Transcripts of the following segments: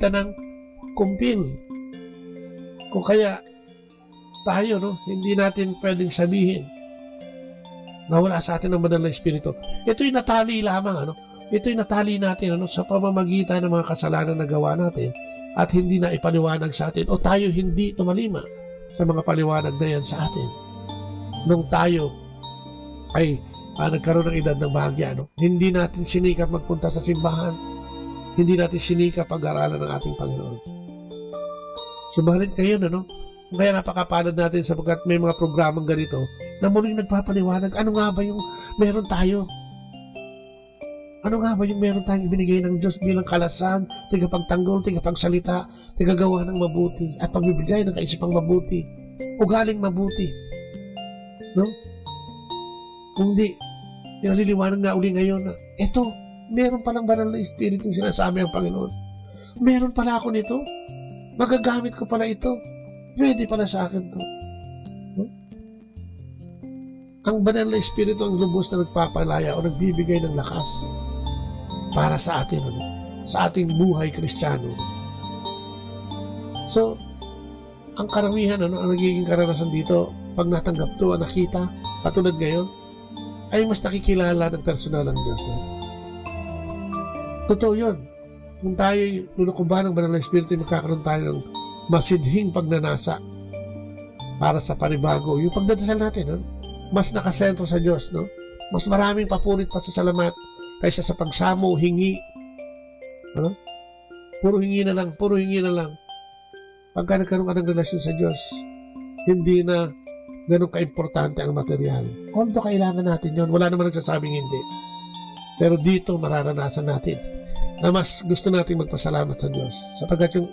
pamamagitan ng kumpil. Kung kaya tayo, no, hindi natin pwedeng sabihin na wala sa atin ang banal na Espiritu. Ito'y natali lamang, ito'y natali natin sa pamamagitan ng mga kasalanan na gawa natin at hindi na ipaliwanag sa atin o tayo hindi tumalima sa mga paliwanag na yan sa atin. Nung tayo ay nagkaroon ng edad ng bahagya, hindi natin sinikap magpunta sa simbahan, hindi natin sinikap pag-aralan ng ating Panginoon. Subalit ngayon, kaya napakapalad natin sapagkat may mga programang ganito na muling nagpapaliwanag ano nga ba yung meron tayo. Ano nga ba yung meron tayong binigay ng Diyos bilang kalasan, tigapagtanggol, tigapagsalita, tigagawa ng mabuti at pagbibigay ng kaisipang mabuti, ugaling mabuti. No? Kung di, pinaliliwanag nga uli ngayon na eto, meron palang banal na Espiritu sinasabi ang Panginoon. Meron pala ako nito. Magagamit ko pala ito. Pwede pala sa akin to. Ang banal na Espiritu ang lubos na nagpapalaya o nagbibigay ng lakas para sa atin, sa ating buhay Kristiyano. So, ang karamihan, ang nagiging karanasan dito, pag natanggap to, nakita, patulad ngayon, ay mas nakikilala ng personal ang Diyos. Totoo yun. Kung tayo lulukuban ng banal na Espiritu, magkakaroon tayo ng masidhing pagnanasa para sa panibago. Yung pagdadasal natin, mas nakasentro sa Diyos, mas maraming papunit pa sa salamat kaysa sa pagsamo, hingi. Puro hingi na lang. Pagka nagkaroon ka ng relasyon sa Diyos, hindi na ganun ka-importante ang material. Although kailangan natin yon, wala naman nagsasabing hindi. Pero dito mararanasan natin na mas gusto nating magpasalamat sa Diyos sapagkat yung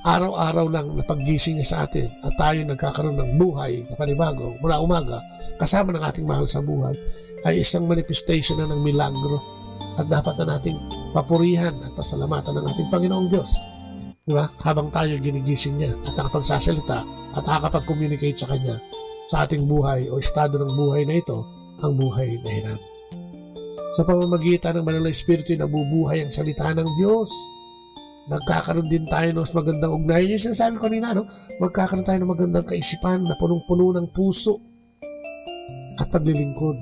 araw-araw lang na paggising niya sa atin at tayo nagkakaroon ng buhay na panibago mula umaga kasama ng ating mahal sa buhay ay isang manifestation na ng milagro at dapat na nating papurihan at pasalamatan ng ating Panginoong Diyos. Diba? Habang tayo ginigising niya at nakapagsasalita at nakakapag-communicate sa Kanya sa ating buhay o estado ng buhay na ito, ang buhay na hirap. Sa pamamagitan ng banal na Espiritu, nabubuhay ang salita ng Diyos. Nagkakaroon din tayo ng mas magandang ugnayan. Yung sinasabi ko kanina, magkakaroon tayo ng magandang kaisipan na punong-puno ng puso at paglilingkod.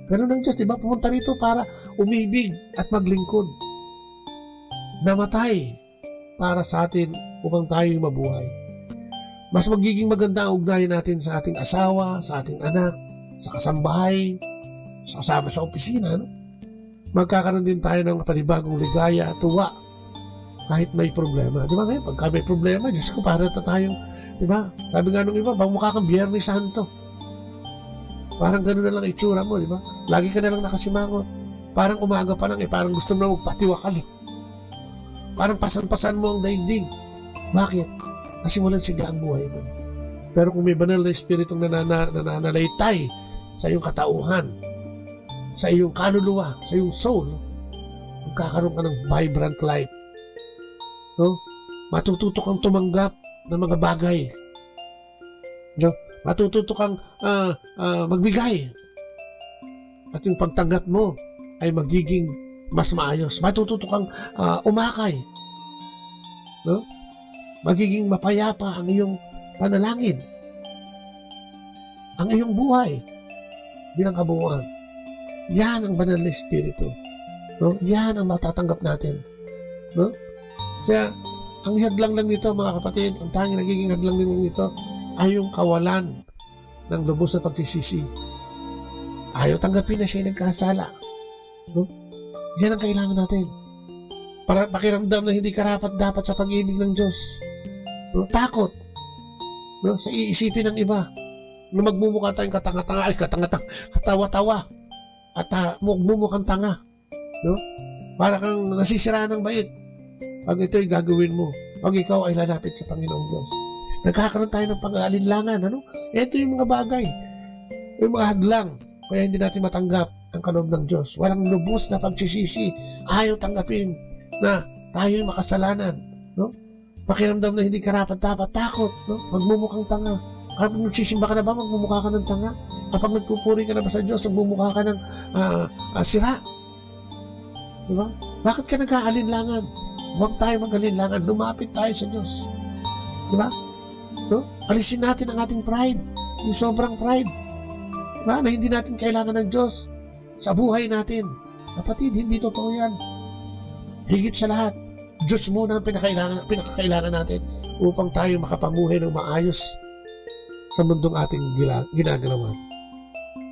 Ganun ang Diyos, diba? Pumunta rito para umibig at maglingkod. Namatay para sa atin upang tayo mabuhay. Mas magiging maganda ang ugnayan natin sa ating asawa, sa ating anak, sa kasambahay, sa kasama sa opisina. Magkakaroon din tayo ng panibagong ligaya at tuwa kahit may problema. Di ba ngayon, pagka may problema, Diyos ko, para tayong, di ba? Sabi nga nung iba, bang mukha kang Biyernes Santo. Parang gano'n na lang itsura mo, di ba? Lagi ka na lang nakasimangot. Parang umaga pa lang, parang gusto mo na magpatiwakal. Parang pasan-pasan mo ang daigdig. Bakit? Nasimulan sigla ang buhay mo. Pero kung may banal na Espiritong nananalaytay sa iyong katauhan, sa iyong kaluluwa, sa iyong soul, magkakaroon ka ng vibrant life. Matututo kang tumanggap ng mga bagay. Matututo kang magbigay. At yung pagtanggap mo ay magiging mas maayos. Matututo kang umakay. Magiging mapayapa ang iyong panalangin. Ang iyong buhay bilang kabuuan. Yan ang banal na Espiritu. Yan ang matatanggap natin. Kaya, ang hadlang lang nito, mga kapatid, ang tanging nagiging hadlang nito ay yung kawalan ng lubos na pagsisisi. Ayaw tanggapin na siya yung nagkasala. Yan ang kailangan natin. Para pakiramdam na hindi karapat-dapat sa pag-ibig ng Diyos. Takot. Sa iisipin ng iba. Na magmumukha tayong katawa-tawa. At magmumukhang tanga. Para kang nasisira ng bait. Pag ito'y gagawin mo, pag ikaw ay lalapit sa Panginoong Diyos. Nagkakaroon tayo ng pang-aalinlangan. Ito yung mga bagay. Yung mga hadlang. Kaya hindi natin matanggap ang kaloob ng Diyos. Walang lubos na pagsisisi. Ayaw tanggapin na tayo'y makasalanan. Pakiramdam na hindi karapat-dapat. Takot. Magmumukhang tanga. Kapag nagsisimba ka na ba, magmumukha ka ng tanga. Kapag nagpupuri ka na ba sa Diyos, magmumukha ka ng sira. Diba? Bakit ka nag-aalinlangan? Huwag tayo magalinlangan. Lumapit tayo sa Diyos. Diba? No? Alisin natin ang ating pride. Yung sobrang pride. Diba? Na hindi natin kailangan ng Diyos sa buhay natin. Kapatid, hindi totoo yan. Higit sa lahat, Diyos muna ang pinakakailangan natin upang tayo makapamuhay ng maayos sa mundong ating ginagalawan.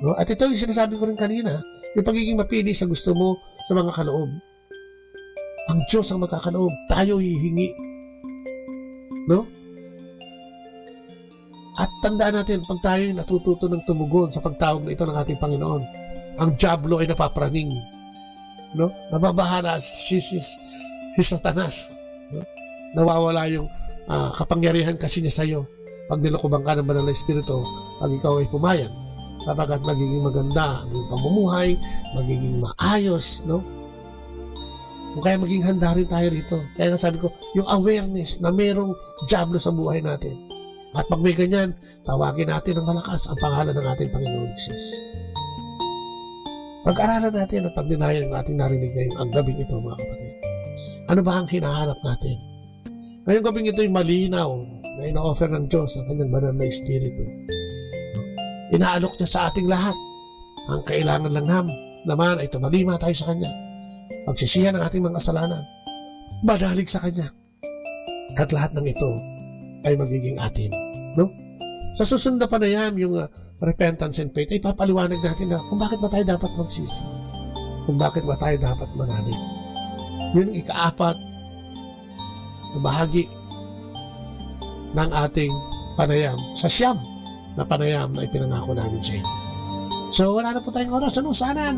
No? At ito yung sinasabi ko rin kanina, yung pagiging mapili sa gusto mo sa mga kaloob. Ang Diyos ang magkakaloob, tayo hihingi. No? At tandaan natin, pag tayo natututo ng tumugon sa pagtawag na ito ng ating Panginoon, ang dyablo ay napapraning. No? Nababahala si Satanas. No? Nawawala yung kapangyarihan kasi niya sa iyo pag nilokobang ka ng banal na Espiritu, pag ikaw ay pumayag, sapagkat magiging maganda ang iyong pamumuhay, magiging maayos, no? Kung kaya maging handa rin tayo rito. Kaya nga sabi ko, yung awareness na mayroong dyablo sa buhay natin. At pag may ganyan, tawagin natin ng malakas ang pangalan ng ating Panginoon Jesus. Pag-aralan natin at pag-dinayan ng ating narinig ngayong ang gabing ito, mga kapatid. Ano ba ang hinahanap natin? Ngayong gabing ito ay malinaw na ina-offer ng Diyos ang kanyang banal na Espiritu. Inaalok niya sa ating lahat. Ang kailangan lang naman ay tumalima tayo sa Kanya. Pagsisihan ng ating mga kasalanan. Manalig sa Kanya. At lahat ng ito ay magiging atin. No? Sa susunod na panayam, yung repentance and faith, ay papaliwanag natin na kung bakit ba tayo dapat magsisi. Kung bakit ba tayo dapat manalig. Yun ang ikaapat na bahagi ng ating panayam sa siyam na panayam na ipinangako namin sa inyo. So wala na po tayong oras. Sana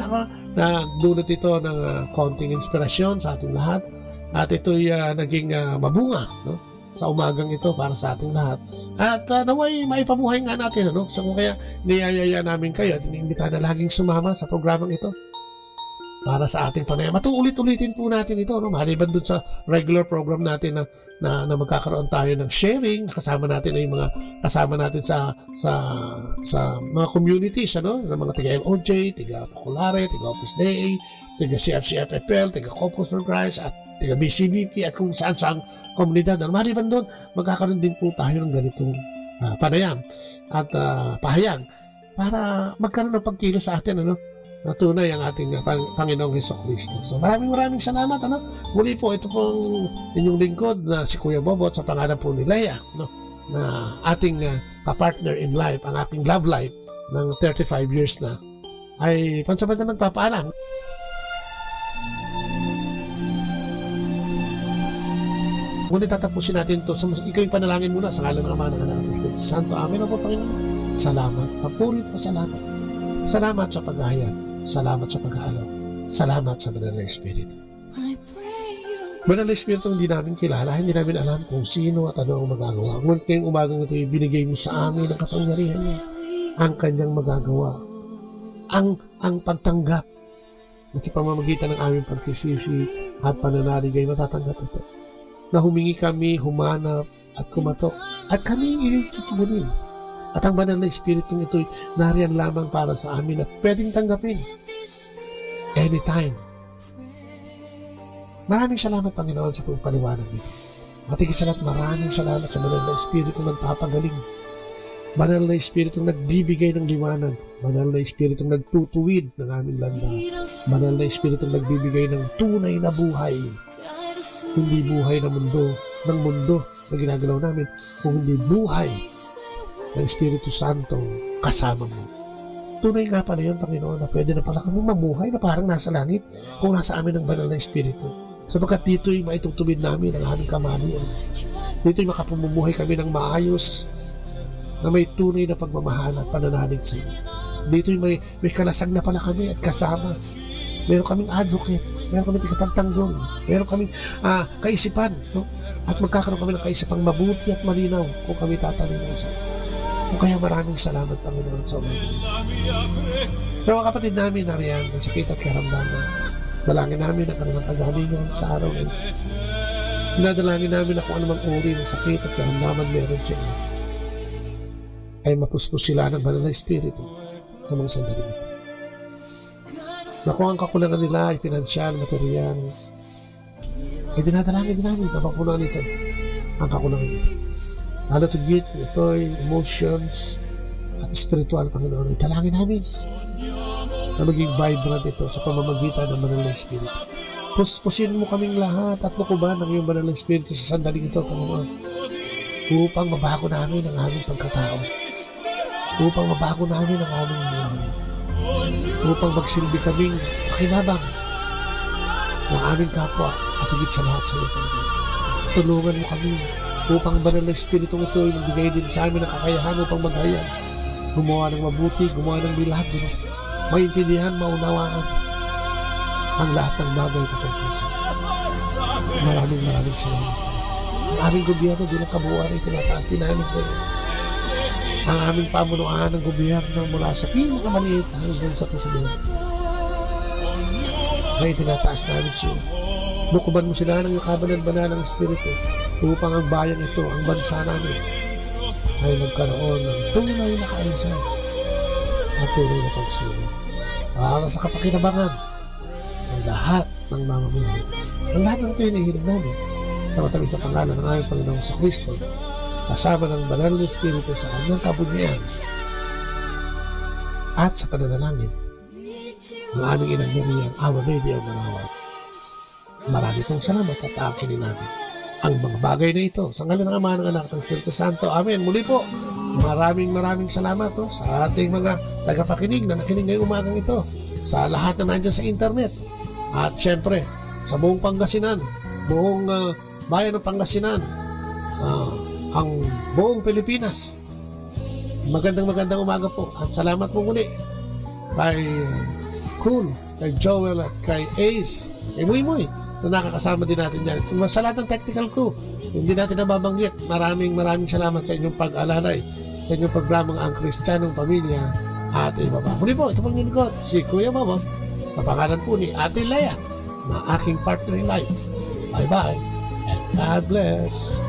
nagdulot ito ng konting inspirasyon sa ating lahat at ito'y naging mabunga, no? Sa umagang ito para sa ating lahat. At naway maipabuhay nga natin. Ano? So kung kaya niyayaya namin kayo at iniimbita na laging sumama sa programang ito para sa ating panayam. At ulit-ulitin po natin ito, no? Maliban dun sa regular program natin na magkakaroon tayo ng sharing, kasama natin ay mga kasama natin sa mga communities, ano? Ng mga tiga LOJ, tiga Popular, tiga Opus Dei, tiga CFCFFL, tiga Corpus for Christ, at tiga BCBT, at kung saan-saan komunidad. Maliban doon, magkakaroon din po tayo ng ganitong panayam at pahayag para magkaroon ng pagkilos sa atin, ano? Na tunay ang ating Panginoong Hesukristo. So maraming salamat, ano? Muli po, ito pong inyong lingkod na si Kuya Bobot sa pangalan po ni Leia, no? Na ating ka-partner in life, ang aking love life ng 35 years na, ay pansamantala nagpapaalam. Ngunit tatapusin natin ito. Ikaw yung panalangin muna sa ngalan ng Ama ng Anak ng Espiritu Santo. Amen. Opo, Panginoon. Salamat. Papurit na salamat. Salamat sa pag-ahayag. Salamat sa pag-aalok. Salamat sa Banal na Espiritu. Banal na Espiritu hindi namin kilala, hindi namin alam kung sino at ano ang magagawa. Ngunit ngayong umagang ito, binigay mo sa amin ang kapangyarihan niya, ang kanyang magagawa, ang pagtanggap. At sa pamamagitan ng aming pagsisisi at pananalig ay matatanggap ito. Na humingi kami, humanap at kumatok, at kami iyong tutugunin. At ang Banal na Espiritu ito'y nariyan lamang para sa amin at pwedeng tanggapin anytime. Maraming salamat, Panginoon, sa pagpaliwanag nito. At higit sa lahat, maraming salamat sa Banal na Espiritu nagpapagaling. Banal na Espiritu nagbibigay ng liwanag. Banal na Espiritu nagtutuwid ng aming landas. Banal na Espiritu nagbibigay ng tunay na buhay. Hindi buhay ng mundo na ginagalaw namin, kung hindi buhay ng Espiritu Santo kasama mo. Tunay nga pala yun, Panginoon, na pwede na pala kami mamuhay na parang nasa langit kung nasa amin ang Banal na Espiritu. Sapagkat dito'y maitutubid namin ang aming kamalian. Dito'y makapamumuhay kami ng maayos na may tunay na pagmamahal at pananalig sa iyo. Dito'y may kalasag na pala kami at kasama. Meron kaming advocate, meron kaming tigapagtanggol, meron kaming kaisipan, no? At magkakaroon kami ng kaisipang mabuti at malinaw kung kami tatalinaw sa iyo. Kung kaya maraming salamat, Panginoon, sa umaga. Sa mga kapatid namin, nariyan, ng sakit at karamdaman, dalangin namin ang kanilang kagalingan sa araw na ito. Nadalangin namin na kung anumang uri ng sakit at karamdaman meron sa iyo, ay mapuspos sila ng Banal na Espiritu sa mga sandali ito. Na kung ang kakulangan nila ay pinansyal, material, dinadalangin din namin na mapunan ito ang kakulangan ito. Lalo to get ito'y emotions at spiritual, Panginoon. Italangin namin na maging vibrant ito sa pamamagitan ng banal na Espiritu. Puspusin mo kaming lahat at lukuban ng iyong banal na Espiritu sa sandaling ito, Panginoon, upang mabago namin ang aming pagkatao, upang mabago namin ang aming buhay, upang magsilbi kaming makinabang ng aming kapwa at higit sa lahat sa iyo, Panginoon. Tulungan mo kami upang banal na Espiritu ito ay magbigay din sa amin ang kakayahan upang maghayag, gumawa ng mabuti, gumawa ng milagro, maintindihan, maunawaan ang lahat ng bagay katulad sa maraming salamat. Ang aming gobyerno bilang kabuuan ay tinataas din namin sa iyo. Ang aming pamunuan ng gobyerno mula sa pinakamaliit hanggang sa presidente ay tinataas namin sa iyo. Lukuban mo sila ng kabanal-banal ng Espiritu upang ang bayan ito, ang bansa namin, ay magkaroon ng tunay na kaayusan at tunay na pagsulong. Para sa kapakinabangan ng lahat ng mamamayan. Ang lahat ng ito ay nahihilig namin sa matamis na pangalan ng aming Panginoong sa Kristo, kasama ng banal na Espiritu sa kanyang kabunyian at sa pananalangin ng aming inang Maria, Our Lady of Manaoag. Marami pong salamat at aakinin namin ang mga bagay na ito sa ngalan ng Ama, ng Anak, ng Espiritu Santo. Amen. Muli po, maraming salamat sa ating mga tagapakinig na nakinig ngayong umagang ito, sa lahat na nandiyan sa internet, at syempre sa buong Pangasinan, buong bayan ng Pangasinan, ang buong Pilipinas. Magandang umaga po, at salamat po muli kay Cool, kay Joel at kay Ace, kay Muy na nakakasama din natin dyan. Sa lahat ng technical crew, hindi natin nababanggit. Maraming salamat sa inyong pag-alalay sa inyong programang Ang Kristiyanong Pamilya at iba pa. Muli po, ito pong lingkod, si Kuya Bobo, sa pangalan po ni Ate Lea, na aking partner in life. Bye-bye and God bless.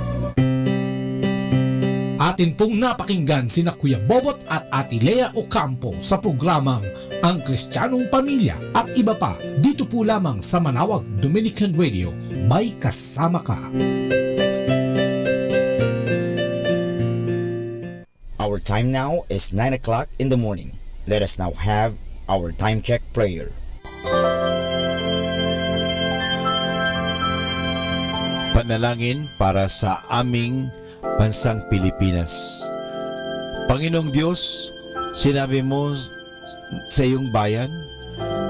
Atin pong napakinggan sina Kuya Bobot at Ate Lea Ocampo sa programang Ang Kristiyanong Pamilya at iba pa, dito po lamang sa Manaoag Dominican Radio. May kasama ka. Our time now is 9 o'clock in the morning. Let us now have our time check prayer. Panalangin para sa aming bansang Pilipinas. Panginoong Diyos, sinabi mo sa iyong bayan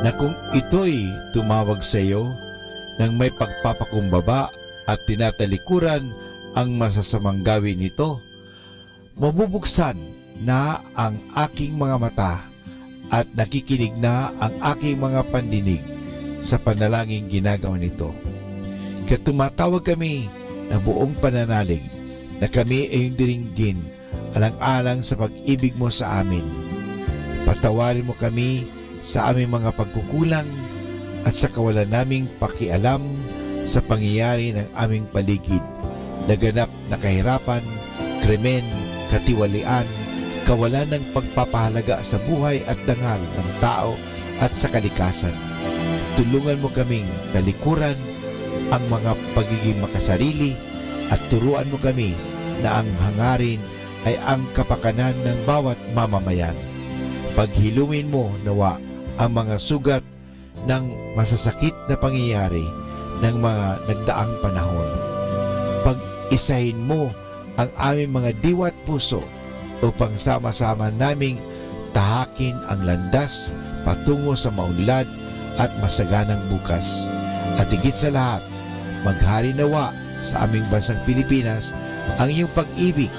na kung ito'y tumawag sa iyo nang may pagpapakumbaba at tinatalikuran ang masasamang gawin nito, mabubuksan na ang aking mga mata at nakikinig na ang aking mga pandinig sa panalangin ginagawa nito. Kaya tumatawag kami na buong pananalig na kami ay diringgin alang-alang sa pag-ibig mo sa amin. Patawarin mo kami sa aming mga pagkukulang at sa kawalan naming pakialam sa pangyayari ng aming paligid, laganap na kahirapan, krimen, katiwalian, kawalan ng pagpapahalaga sa buhay at dangal ng tao at sa kalikasan. Tulungan mo kaming talikuran ang mga pagiging makasarili at turuan mo kami na ang hangarin ay ang kapakanan ng bawat mamamayan. Paghilumin mo nawa ang mga sugat ng masasakit na pangyayari ng mga nagdaang panahon. Pag-isahin mo ang aming mga diwa at puso upang sama-sama naming tahakin ang landas patungo sa maunlad at masaganang bukas. At higit sa lahat, maghari nawa sa aming bansang Pilipinas ang iyong pag-ibig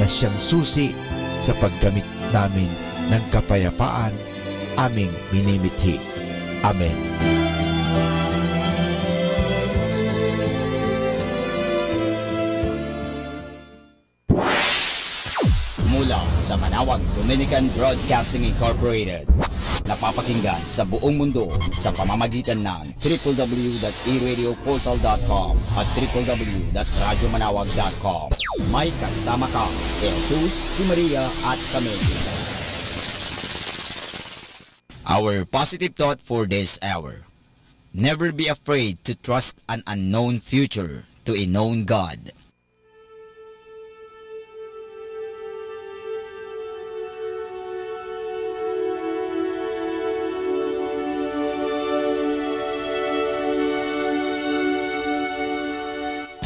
na siyang susi sa paggamit namin ng kapayapaan aming minimithi. Amen. Mula sa Manaoag Dominican Broadcasting Incorporated, napapakinggan sa buong mundo sa pamamagitan ng www.eradioportal.com at www.radyomanawag.com. May kasama ka si Jesus, si Maria at kami. Our positive thought for this hour. Never be afraid to trust an unknown future to a known God.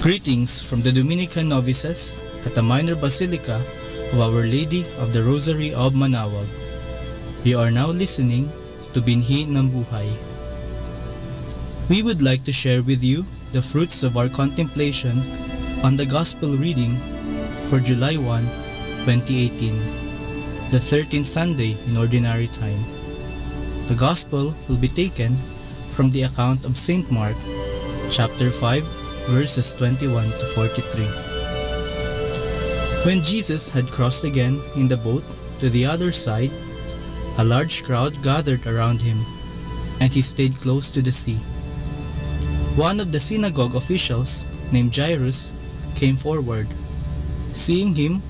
Greetings from the Dominican novices at the Minor Basilica of Our Lady of the Rosary of Manaoag. You are now listening to Binhi ng Buhay. We would like to share with you the fruits of our contemplation on the Gospel reading for July 1, 2018, the 13th Sunday in Ordinary Time. The Gospel will be taken from the account of St. Mark, chapter 5, verses 21 to 43. When Jesus had crossed again in the boat to the other side, a large crowd gathered around him, and he stayed close to the sea. One of the synagogue officials, named Jairus, came forward. Seeing him,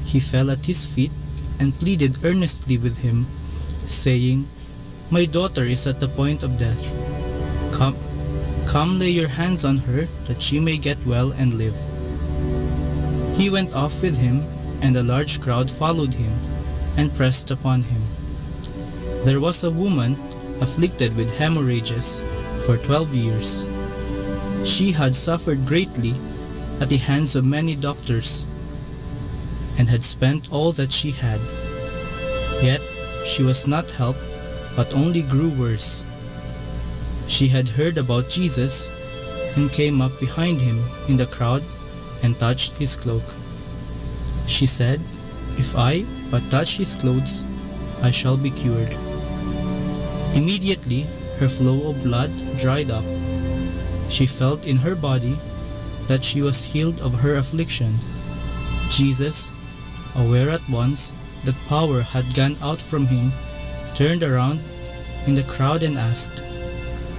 he fell at his feet and pleaded earnestly with him, saying, "My daughter is at the point of death. Come lay your hands on her, that she may get well and live." He went off with him, and a large crowd followed him and pressed upon him. There was a woman afflicted with hemorrhages for 12 years. She had suffered greatly at the hands of many doctors and had spent all that she had. Yet she was not helped, but only grew worse. She had heard about Jesus and came up behind him in the crowd and touched his cloak. She said, "If I but touch his clothes, I shall be cured." Immediately her flow of blood dried up. She felt in her body that she was healed of her affliction. Jesus, aware at once that power had gone out from him, turned around in the crowd and asked,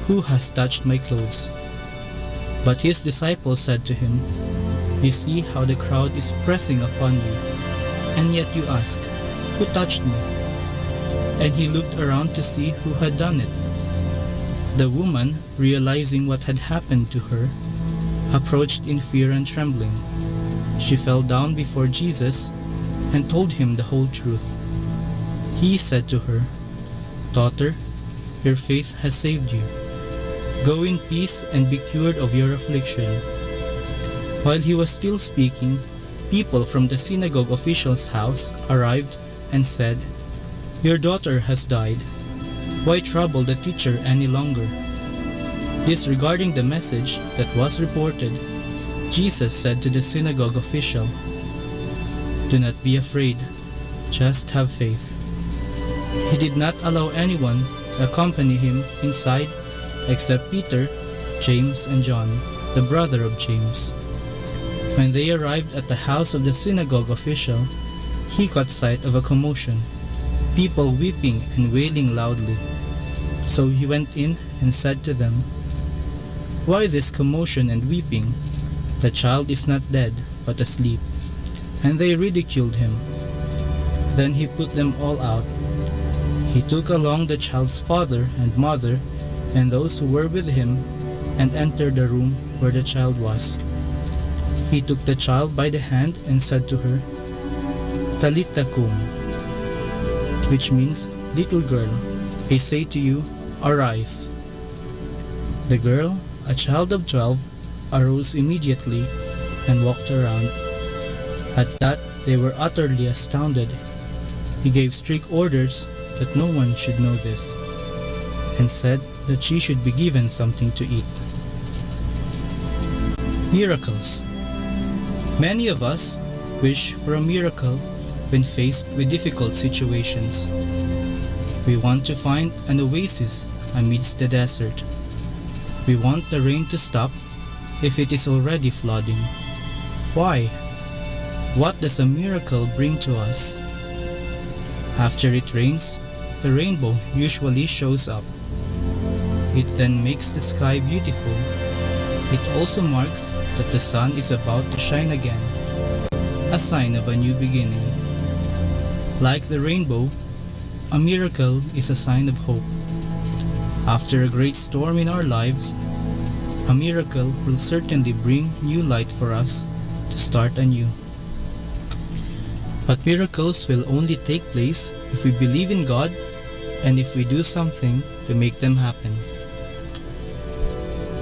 "Who has touched my clothes?" But his disciples said to him, "You see how the crowd is pressing upon you, and yet you ask, 'Who touched me?'" And he looked around to see who had done it. The woman, realizing what had happened to her, approached in fear and trembling. She fell down before Jesus and told him the whole truth. He said to her, "Daughter, your faith has saved you. Go in peace and be cured of your affliction." While he was still speaking, people from the synagogue official's house arrived and said, "Your daughter has died. Why trouble the teacher any longer?" Disregarding the message that was reported, Jesus said to the synagogue official, "Do not be afraid, just have faith." He did not allow anyone to accompany him inside except Peter, James, and John, the brother of James. When they arrived at the house of the synagogue official, he caught sight of a commotion, people weeping and wailing loudly. So he went in and said to them, "Why this commotion and weeping? The child is not dead, but asleep." And they ridiculed him. Then he put them all out. He took along the child's father and mother and those who were with him, and entered the room where the child was. He took the child by the hand and said to her, "Talitha kum," which means, "Little girl, I say to you, arise." The girl, a child of 12, arose immediately and walked around. At that they were utterly astounded. He gave strict orders that no one should know this, and said that she should be given something to eat. Miracles. Many of us wish for a miracle when faced with difficult situations. We want to find an oasis amidst the desert. We want the rain to stop if it is already flooding. Why? What does a miracle bring to us? After it rains, the rainbow usually shows up. It then makes the sky beautiful. It also marks that the sun is about to shine again, a sign of a new beginning. Like the rainbow, a miracle is a sign of hope. After a great storm in our lives, a miracle will certainly bring new light for us to start anew. But miracles will only take place if we believe in God and if we do something to make them happen.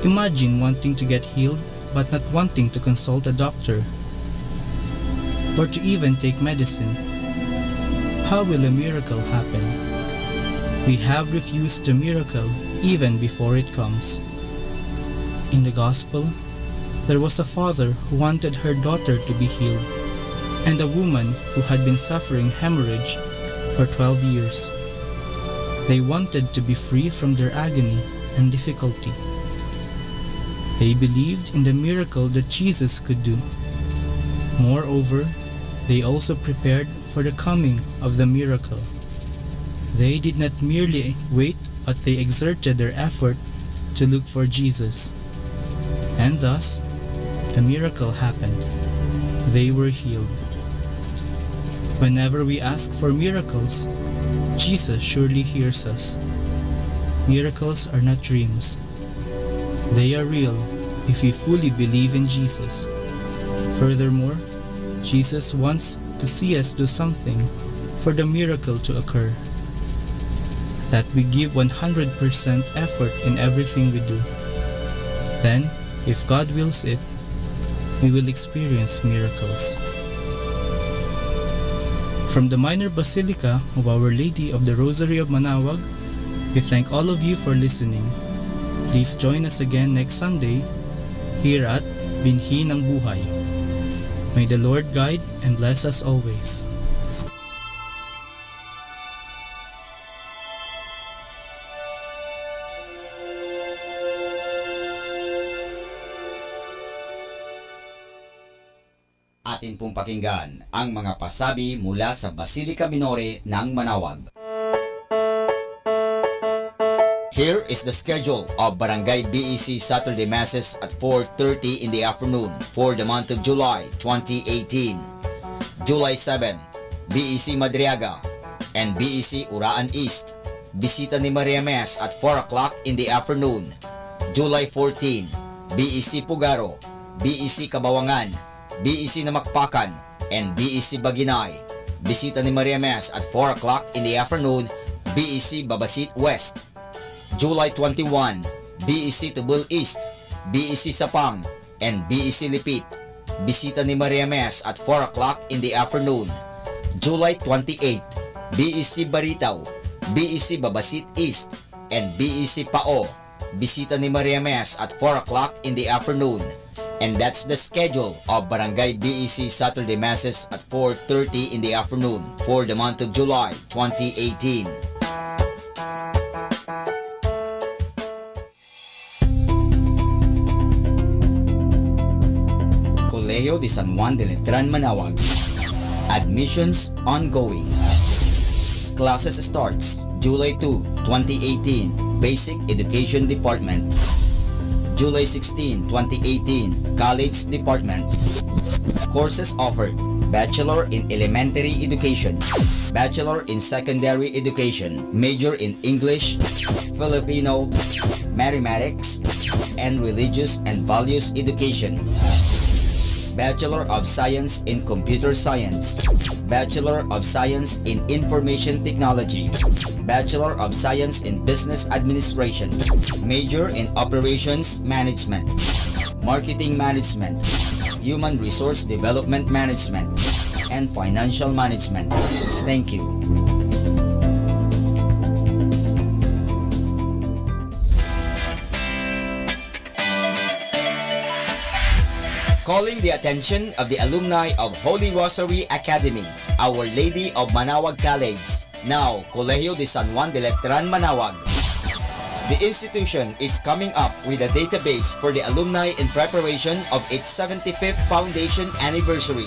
Imagine wanting to get healed but not wanting to consult a doctor or to even take medicine. How will a miracle happen? We have refused the miracle even before it comes. In the Gospel, there was a father who wanted her daughter to be healed, and a woman who had been suffering hemorrhage for 12 years. They wanted to be free from their agony and difficulty. They believed in the miracle that Jesus could do. Moreover, they also prepared for the coming of the miracle. They did not merely wait, but they exerted their effort to look for Jesus. And thus, the miracle happened. They were healed. Whenever we ask for miracles, Jesus surely hears us. Miracles are not dreams. They are real if we fully believe in Jesus. Furthermore, Jesus wants to see us do something for the miracle to occur. That we give 100% effort in everything we do. Then, if God wills it, we will experience miracles. From the Minor Basilica of Our Lady of the Rosary of Manaoag, we thank all of you for listening. Please join us again next Sunday here at Binhi ng Buhay. May the Lord guide and bless us always. Atin pong pakinggan ang mga pasabi mula sa Basilica Minore ng Manaoag. Here is the schedule of Barangay BEC Saturday Masses at 4:30 in the afternoon for the month of July 2018. July 7, BEC Madriaga and BEC Uraan East. Bisita ni Maria Mes at 4 o'clock in the afternoon. July 14, BEC Pugaro, BEC Kabawangan, BEC Namakpakan, and BEC Baginay. Bisita ni Maria Mes at 4 o'clock in the afternoon, BEC Babasit West. July 21, BEC Tubul East, BEC Sapang, and BEC Lipit. Bisita ni Maria Mes at 4 o'clock in the afternoon. July 28, BEC Baritaw, BEC Babasit East, and BEC Pao. Bisita ni Maria Mes at 4 o'clock in the afternoon. And that's the schedule of Barangay BEC Saturday Masses at 4:30 in the afternoon for the month of July 2018. Colegio de San Juan de Letran, Manaoag. Admissions ongoing. Classes starts July 2, 2018, Basic Education Department. July 16, 2018, College Department. Courses offered: Bachelor in Elementary Education, Bachelor in Secondary Education, Major in English, Filipino, Mathematics, and Religious and Values Education. Bachelor of Science in Computer Science, Bachelor of Science in Information Technology, Bachelor of Science in Business Administration, Major in Operations Management, Marketing Management, Human Resource Development Management, and Financial Management. Thank you. Calling the attention of the alumni of Holy Rosary Academy, Our Lady of Manaoag College, now Colegio de San Juan de Letran, Manaoag. The institution is coming up with a database for the alumni in preparation of its 75th foundation anniversary.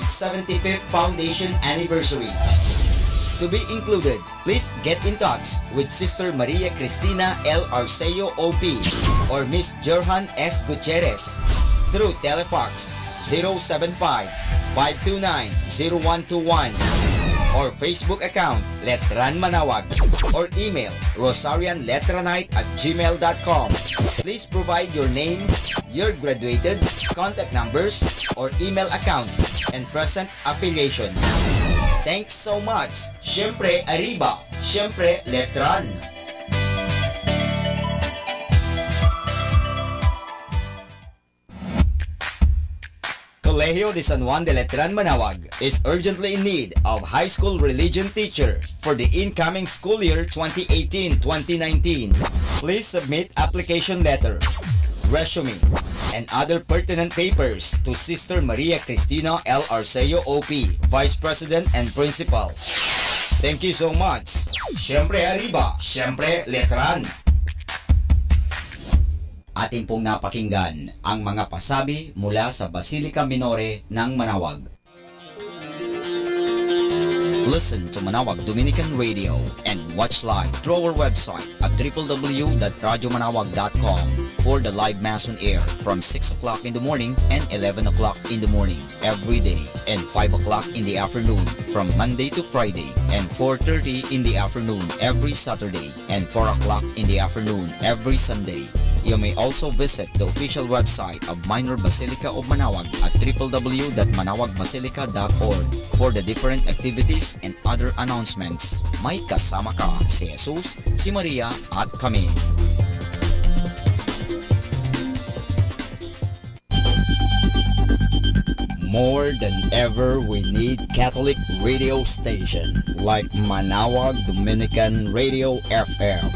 To be included, please get in touch with Sister Maria Cristina L. Arceo OP or Miss Jerhan S. Gutierrez through Telefax 075-529-0121 or Facebook account Letran Manawag or email rosarianletranite@gmail.com. Please provide your name, your graduated, contact numbers, or email account, and present affiliation. Thanks so much. Siyempre Arriba, siyempre Letran. Colegio de San Juan de Letran Manawag is urgently in need of high school religion teacher for the incoming school year 2018-2019. Please submit application letter, resume, and other pertinent papers to Sister Maria Cristina L. Arceo OP, Vice President and Principal. Thank you so much. Siyempre Arriba, siyempre Letran. Atin pong napakinggan ang mga pasabi mula sa Basilica Minore ng Manawag. Listen to Manawag Dominican Radio and watch live through our website at www.radyomanawag.com for the live Mass on air from 6 o'clock in the morning and 11 o'clock in the morning every day, and 5 o'clock in the afternoon from Monday to Friday, and 4:30 in the afternoon every Saturday, and 4 o'clock in the afternoon every Sunday. You may also visit the official website of Minor Basilica of Manawag at www.manawagBasilica.org for the different activities and other announcements. May kasama ka si Jesus, si Maria at kami. More than ever, we need Catholic radio station like Manawag Dominican Radio FM.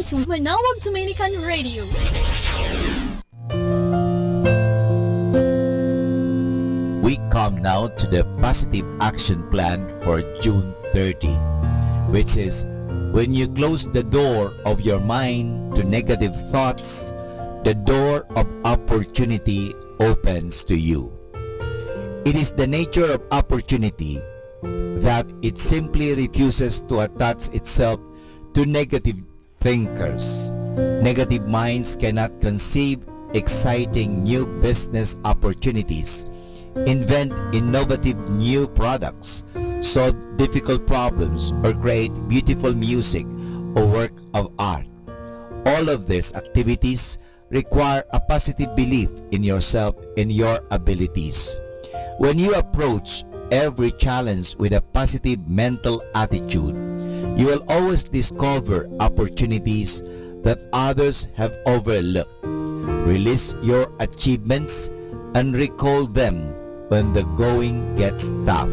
to Manawag Dominican Radio. We come now to the positive action plan for June 30, which is when you close the door of your mind to negative thoughts, the door of opportunity opens to you. It is the nature of opportunity that it simply refuses to attach itself to negative thinkers. Negative minds cannot conceive exciting new business opportunities, invent innovative new products, solve difficult problems, or create beautiful music or work of art. All of these activities require a positive belief in yourself and your abilities. When you approach every challenge with a positive mental attitude, you will always discover opportunities that others have overlooked. Release your achievements and recall them when the going gets tough.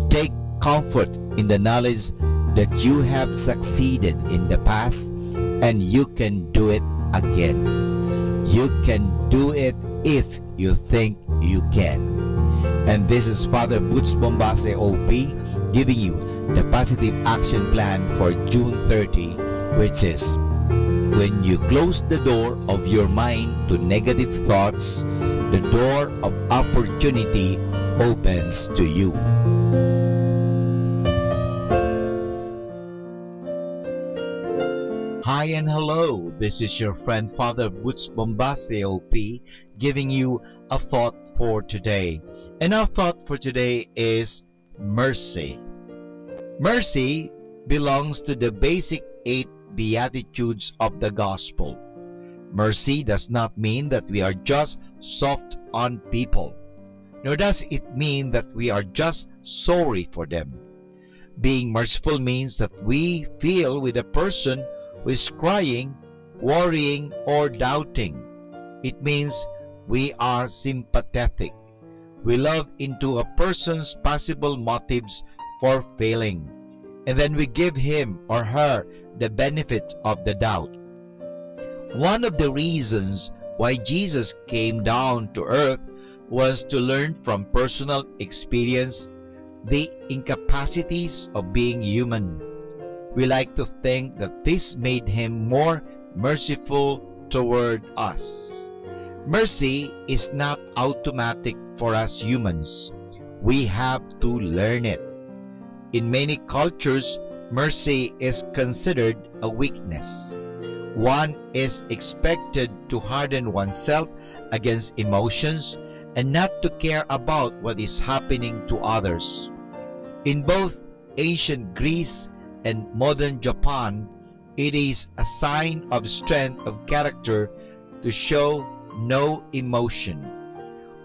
Take comfort in the knowledge that you have succeeded in the past and you can do it again. You can do it if you think you can. And this is Father Butch Bombase OP giving you the positive action plan for June 30, which is when you close the door of your mind to negative thoughts, the door of opportunity opens to you. Hi and hello, this is your friend Father Butch Bombase OP giving you a thought for today. And our thought for today is mercy. Mercy belongs to the basic 8 Beatitudes of the Gospel. Mercy does not mean that we are just soft on people, nor does it mean that we are just sorry for them. Being merciful means that we feel with a person who is crying, worrying, or doubting. It means we are sympathetic. We love into a person's possible motives for failing, and then we give him or her the benefit of the doubt. One of the reasons why Jesus came down to earth was to learn from personal experience the incapacities of being human. We like to think that this made him more merciful toward us. Mercy is not automatic for us humans. We have to learn it. In many cultures, mercy is considered a weakness. One is expected to harden oneself against emotions and not to care about what is happening to others. In both ancient Greece and modern Japan, it is a sign of strength of character to show no emotion.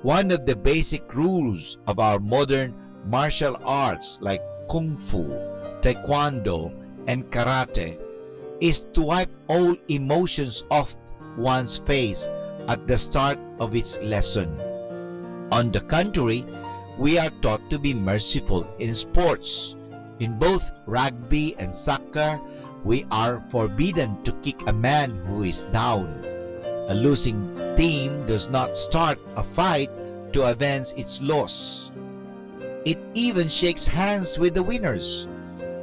One of the basic rules of our modern martial arts like Kung Fu, Taekwondo, and Karate is to wipe all emotions off one's face at the start of its lesson. On the contrary, we are taught to be merciful in sports. In both rugby and soccer, we are forbidden to kick a man who is down. A losing team does not start a fight to avenge its loss. It even shakes hands with the winners.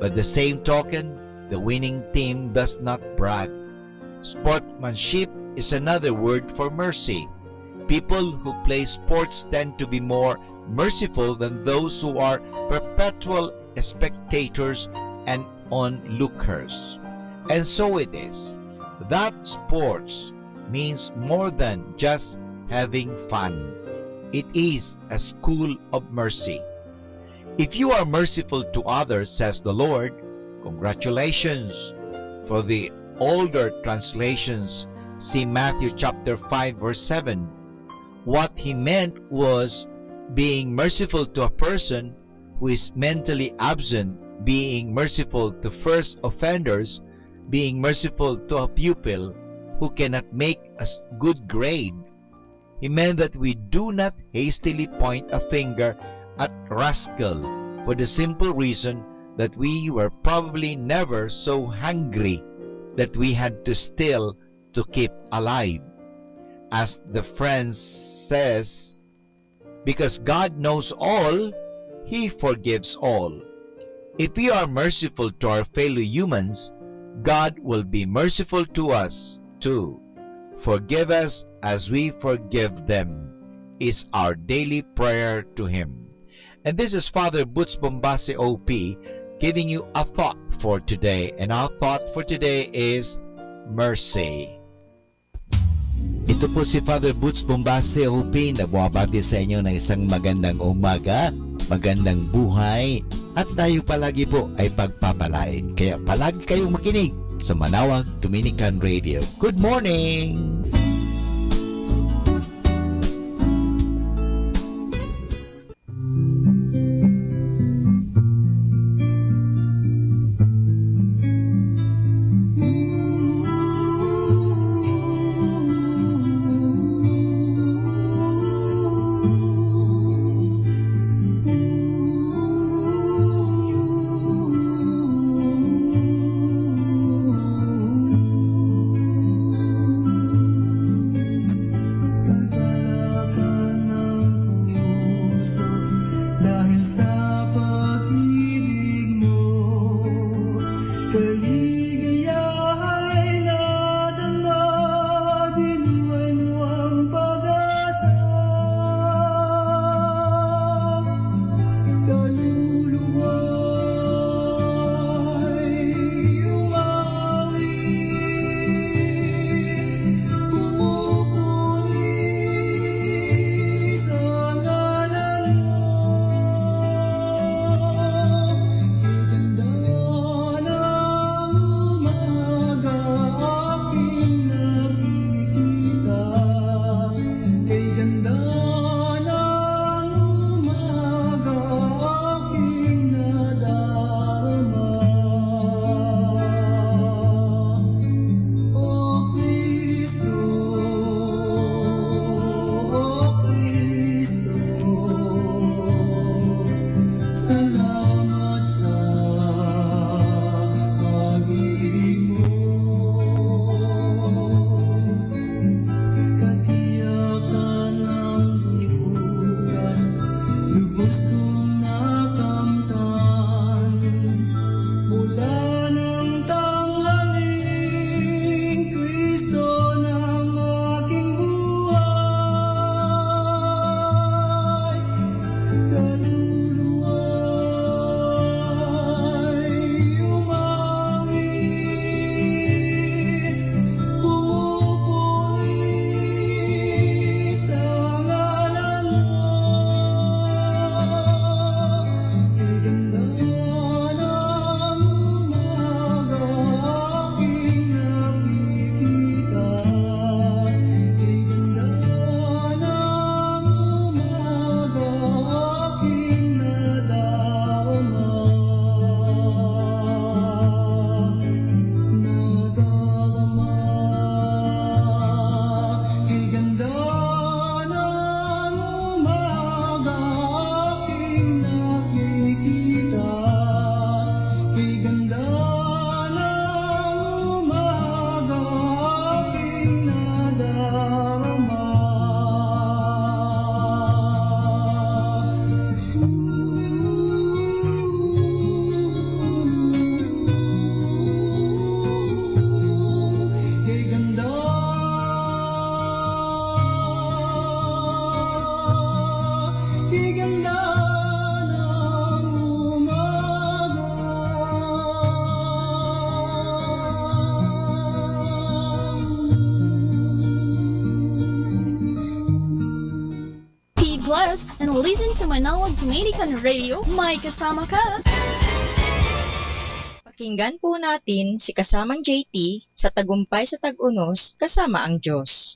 By the same token, the winning team does not brag. Sportsmanship is another word for mercy. People who play sports tend to be more merciful than those who are perpetual spectators and onlookers. And so it is that sports means more than just having fun. It is a school of mercy. If you are merciful to others, says the Lord, congratulations. For the older translations, see Matthew chapter 5 verse 7. What he meant was being merciful to a person who is mentally absent, being merciful to first offenders, being merciful to a pupil who cannot make a good grade. He meant that we do not hastily point a finger at rascal for the simple reason that we were probably never so hungry that we had to steal to keep alive. As the friend says, because God knows all, He forgives all. If we are merciful to our fellow humans, God will be merciful to us too. Forgive us as we forgive them is our daily prayer to Him. And this is Father Butz Bombase OP giving you a thought for today. And our thought for today is mercy. Ito po si Father Butz Bombase OP na bumabati sa inyo ng isang magandang umaga, magandang buhay, at tayo palagi po ay pagpapalain. Kaya palagi kayong makinig sa Manawag Dominican Radio. Good morning! Blessed and listen to Manawag Dominican Radio. May kasama ka! Pakinggan po natin si kasamang JT sa Tagumpay sa Tag-Unos kasama ang Diyos.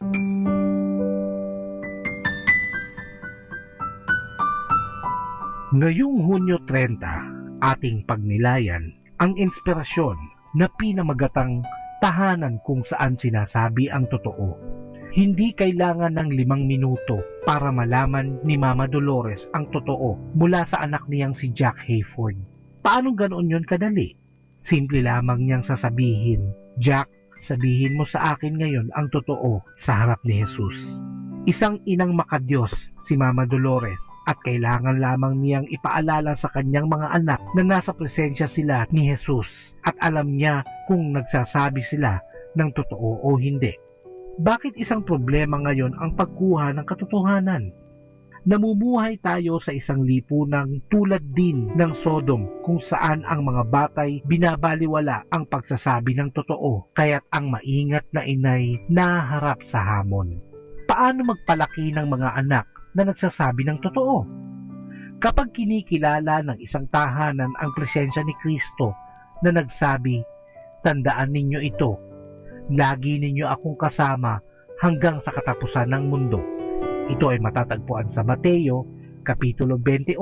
Ngayong Hunyo 30, ating pagnilayan ang inspirasyon na pinamagatang tahanan kung saan sinasabi ang totoo. Hindi kailangan ng 5 minuto para malaman ni Mama Dolores ang totoo mula sa anak niyang si Jack Hayford. Paano ganoon yun kadali? Simple lamang niyang sasabihin, Jack, sabihin mo sa akin ngayon ang totoo sa harap ni Jesus. Isang inang makadiyos si Mama Dolores at kailangan lamang niyang ipaalala sa kanyang mga anak na nasa presensya sila ni Jesus at alam niya kung nagsasabi sila ng totoo o hindi. Bakit isang problema ngayon ang pagkuha ng katotohanan? Namumuhay tayo sa isang lipunang tulad din ng Sodom kung saan ang mga batay binabaliwala ang pagsasabi ng totoo kaya't ang maingat na inay naharap sa hamon. Paano magpalaki ng mga anak na nagsasabi ng totoo? Kapag kinikilala ng isang tahanan ang presensya ni Kristo na nagsabi, tandaan ninyo ito, lagi ninyo akong kasama hanggang sa katapusan ng mundo. Ito ay matatagpuan sa Mateo, Kapitulo 28,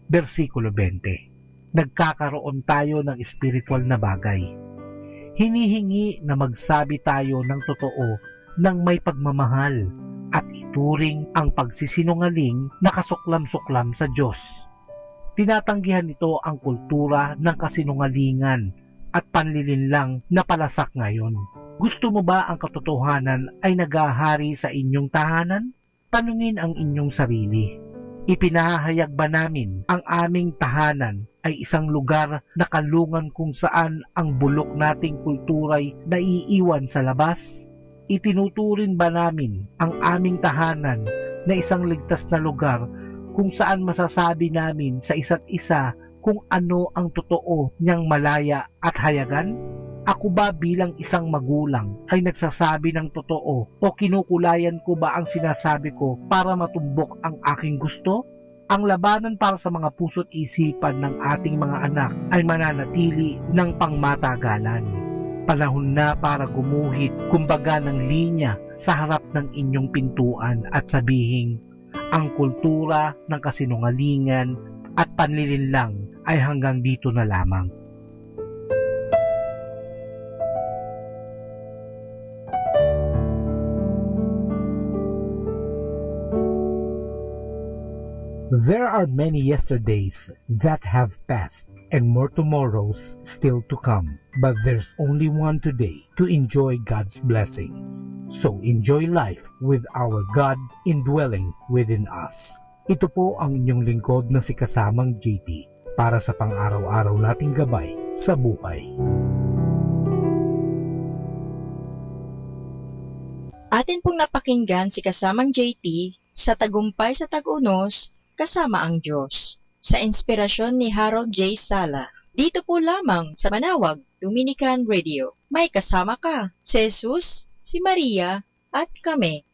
versikulo 20. Nagkakaroon tayo ng espiritual na bagay. Hinihingi na magsabi tayo ng totoo ng may pagmamahal at ituring ang pagsisinungaling na kasuklam-suklam sa Diyos. Tinatanggihan nito ang kultura ng kasinungalingan at panlilinlang na palasak ngayon. Gusto mo ba ang katotohanan ay nagahari sa inyong tahanan? Tanungin ang inyong sarili. Ipinahayag ba namin ang aming tahanan ay isang lugar na kalungan kung saan ang bulok nating kultura'y naiiwan sa labas? Itinuturin ba namin ang aming tahanan na isang ligtas na lugar kung saan masasabi namin sa isa't isa kung ano ang totoo niyang malaya at hayagan? Ako ba bilang isang magulang ay nagsasabi ng totoo o kinukulayan ko ba ang sinasabi ko para matumbok ang aking gusto? Ang labanan para sa mga puso't isipan ng ating mga anak ay mananatili ng pangmatagalan. Panahon na para gumuhit kumbaga ng linya sa harap ng inyong pintuan at sabihing, ang kultura ng kasinungalingan at panlilinlang ay hanggang dito na lamang. There are many yesterdays that have passed and more tomorrows still to come. But there's only one today to enjoy God's blessings. So enjoy life with our God indwelling within us. Ito po ang inyong lingkod na si Kasamang JT para sa pang-araw-araw nating gabay sa buhay. Atin pong napakinggan si Kasamang JT sa Tagumpay sa Tag-Unos, Kasama ang Diyos, sa inspirasyon ni Harold J. Sala. Dito po lamang sa Manawag Dominican Radio. May kasama ka, si Jesus, si Maria, at kami.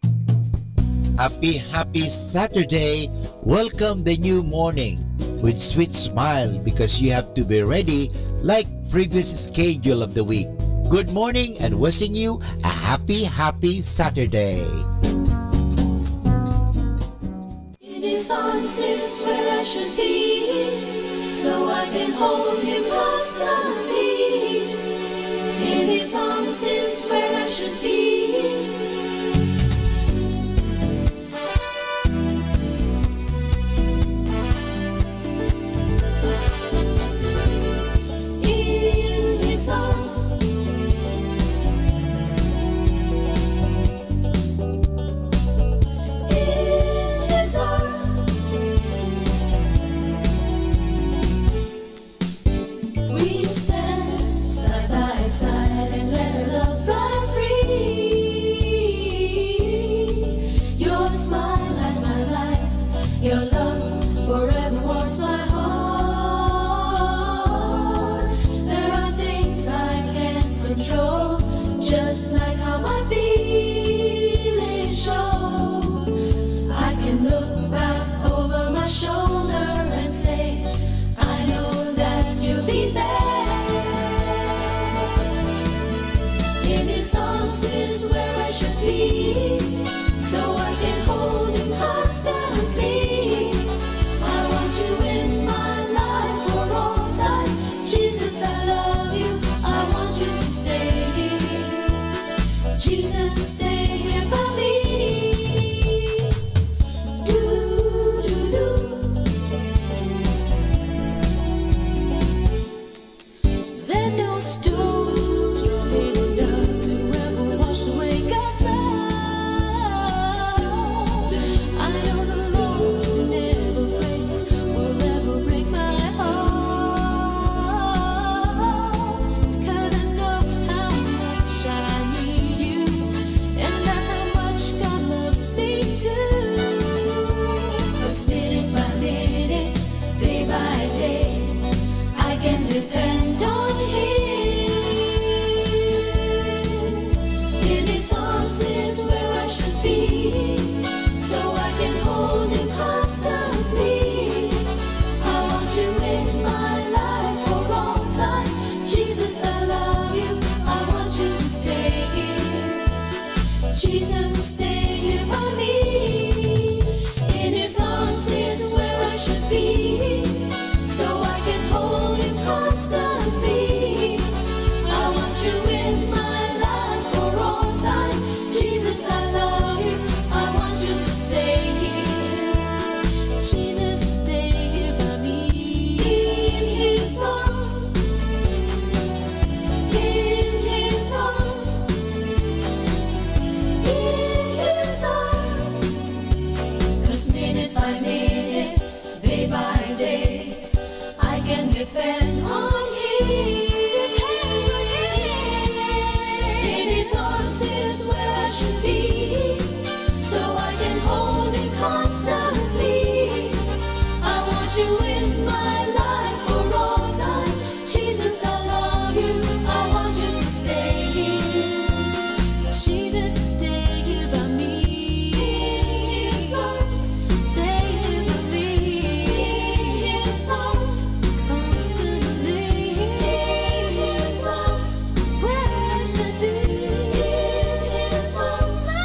Happy Saturday! Welcome the new morning with sweet smile because you have to be ready like previous schedule of the week. Good morning and wishing you a happy Saturday! His arms is where I should be, so I can hold him constantly. In his arms is where I should be. In his arms. There's no Where I should be in His arms.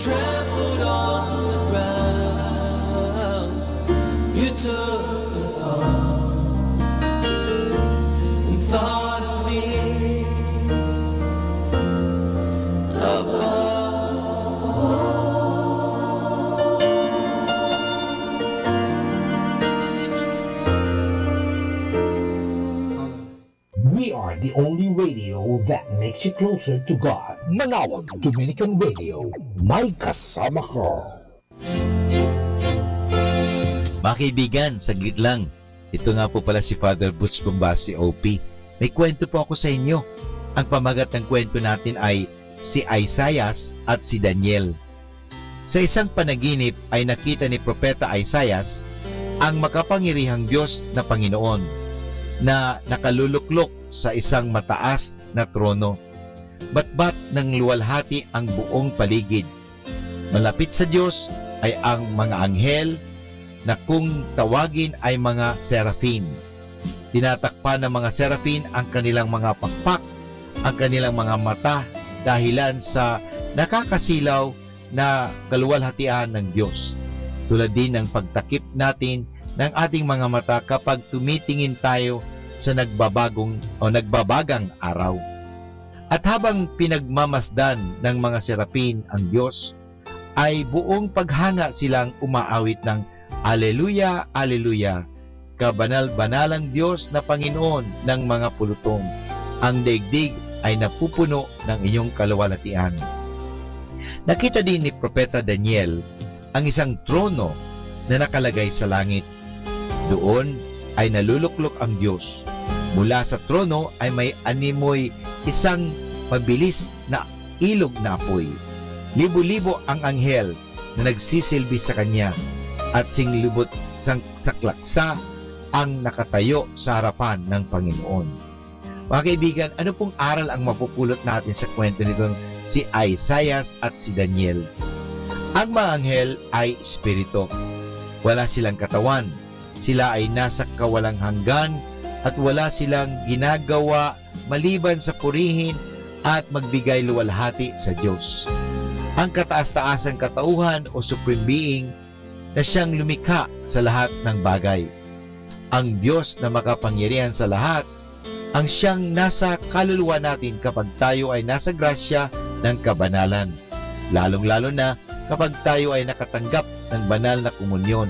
trampled on the ground. You took the fall and thought of me above all. We are the only radio that makes you closer to God. Manawag Dominican Radio, may kasama ka. Mga kaibigan, saglit lang. Ito nga po pala si Father Butch Bombasi, OP. May kwento po ako sa inyo. Ang pamagat ng kwento natin ay si Isaias at si Daniel. Sa isang panaginip ay nakita ni Propeta Isaias ang makapangyarihang Diyos na Panginoon na nakaluluklok sa isang mataas na trono. Batbat ng luwalhati ang buong paligid. Malapit sa Diyos ay ang mga anghel na kung tawagin ay mga serafin. Tinatakpan ng mga serafin ang kanilang mga pakpak, ang kanilang mga mata dahilan sa nakakasilaw na kaluwalhatian ng Diyos. Tulad din ng pagtakip natin ng ating mga mata kapag tumitingin tayo sa nagbabagang araw. At habang pinagmamasdan ng mga serapin ang Diyos, ay buong paghanga silang umaawit ng Alleluia, Alleluia, kabanal-banalang Diyos na Panginoon ng mga pulutong. Ang daigdig ay napupuno ng iyong kaluwalhatian. Nakita din ni Propeta Daniel ang isang trono na nakalagay sa langit. Doon ay naluluklok ang Diyos. Mula sa trono ay may animoy isang mabilis na ilog na apoy. Libo-libo ang anghel na nagsisilbi sa kanya at singlibot saklaksa ang nakatayo sa harapan ng Panginoon. Mga kaibigan, ano pong aral ang mapupulot natin sa kwento nitong si Isaias at si Daniel? Ang mga anghel ay espiritu. Wala silang katawan. Sila ay nasa kawalang hanggan at wala silang ginagawa maliban sa purihin at magbigay luwalhati sa Diyos. Ang kataas-taasang katauhan o supreme being na siyang lumikha sa lahat ng bagay. Ang Diyos na makapangyarihan sa lahat ang siyang nasa kaluluwa natin kapag tayo ay nasa grasya ng kabanalan. Lalong-lalo na kapag tayo ay nakatanggap ng banal na komunyon.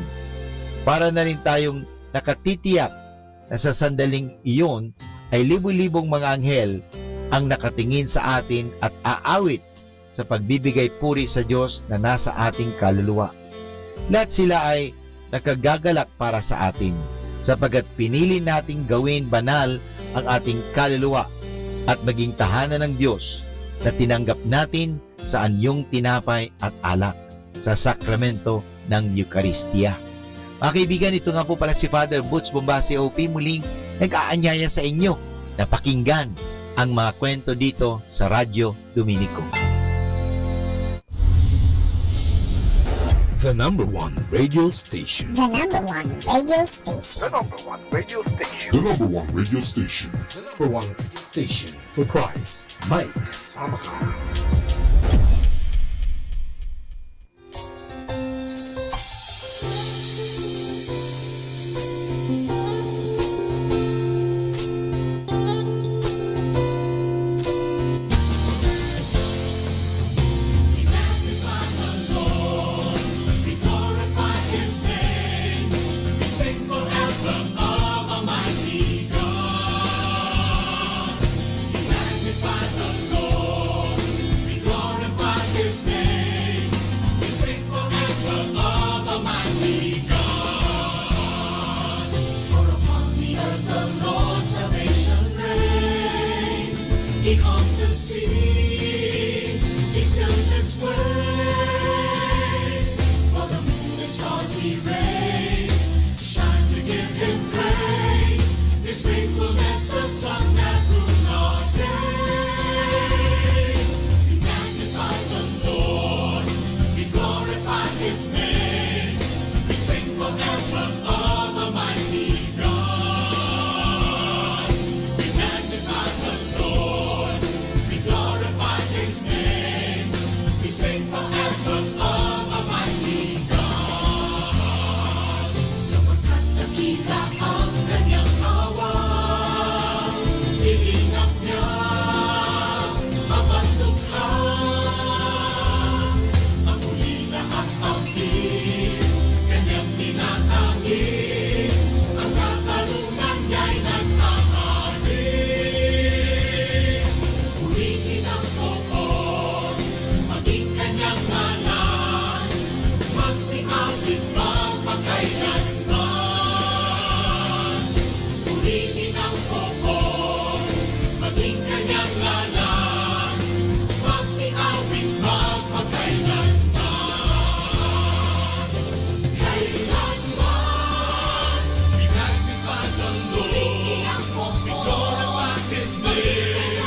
Para na rin tayong nakatitiyak na sa sandaling iyon ay libu-libong mga anghel ang nakatingin sa atin at aawit sa pagbibigay puri sa Diyos na nasa ating kaluluwa. Lahat sila ay nakagagalak para sa atin sapagkat pinili nating gawin banal ang ating kaluluwa at maging tahanan ng Diyos na tinanggap natin sa anyong tinapay at alak sa sakramento ng Eucharistia. Mga kaibigan, ito nga po pala si Father Butch Bombasi, OP, muling nag-aanyaya sa inyo na pakinggan ang mga kwento dito sa Radyo Dominico. The number one radio station. The number one radio station. The number one radio station. The number one radio station. The number one radio station for Christ. May kasama ka. ngalan, magsiawit magpakailanman. Purihin ang poon, maging kanyang ngalan, magsiawit magpakailanman. Kailanman, pinagpipad ang Lord, we glorify His name,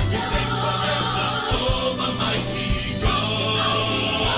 we sing forever, oh, Almighty God.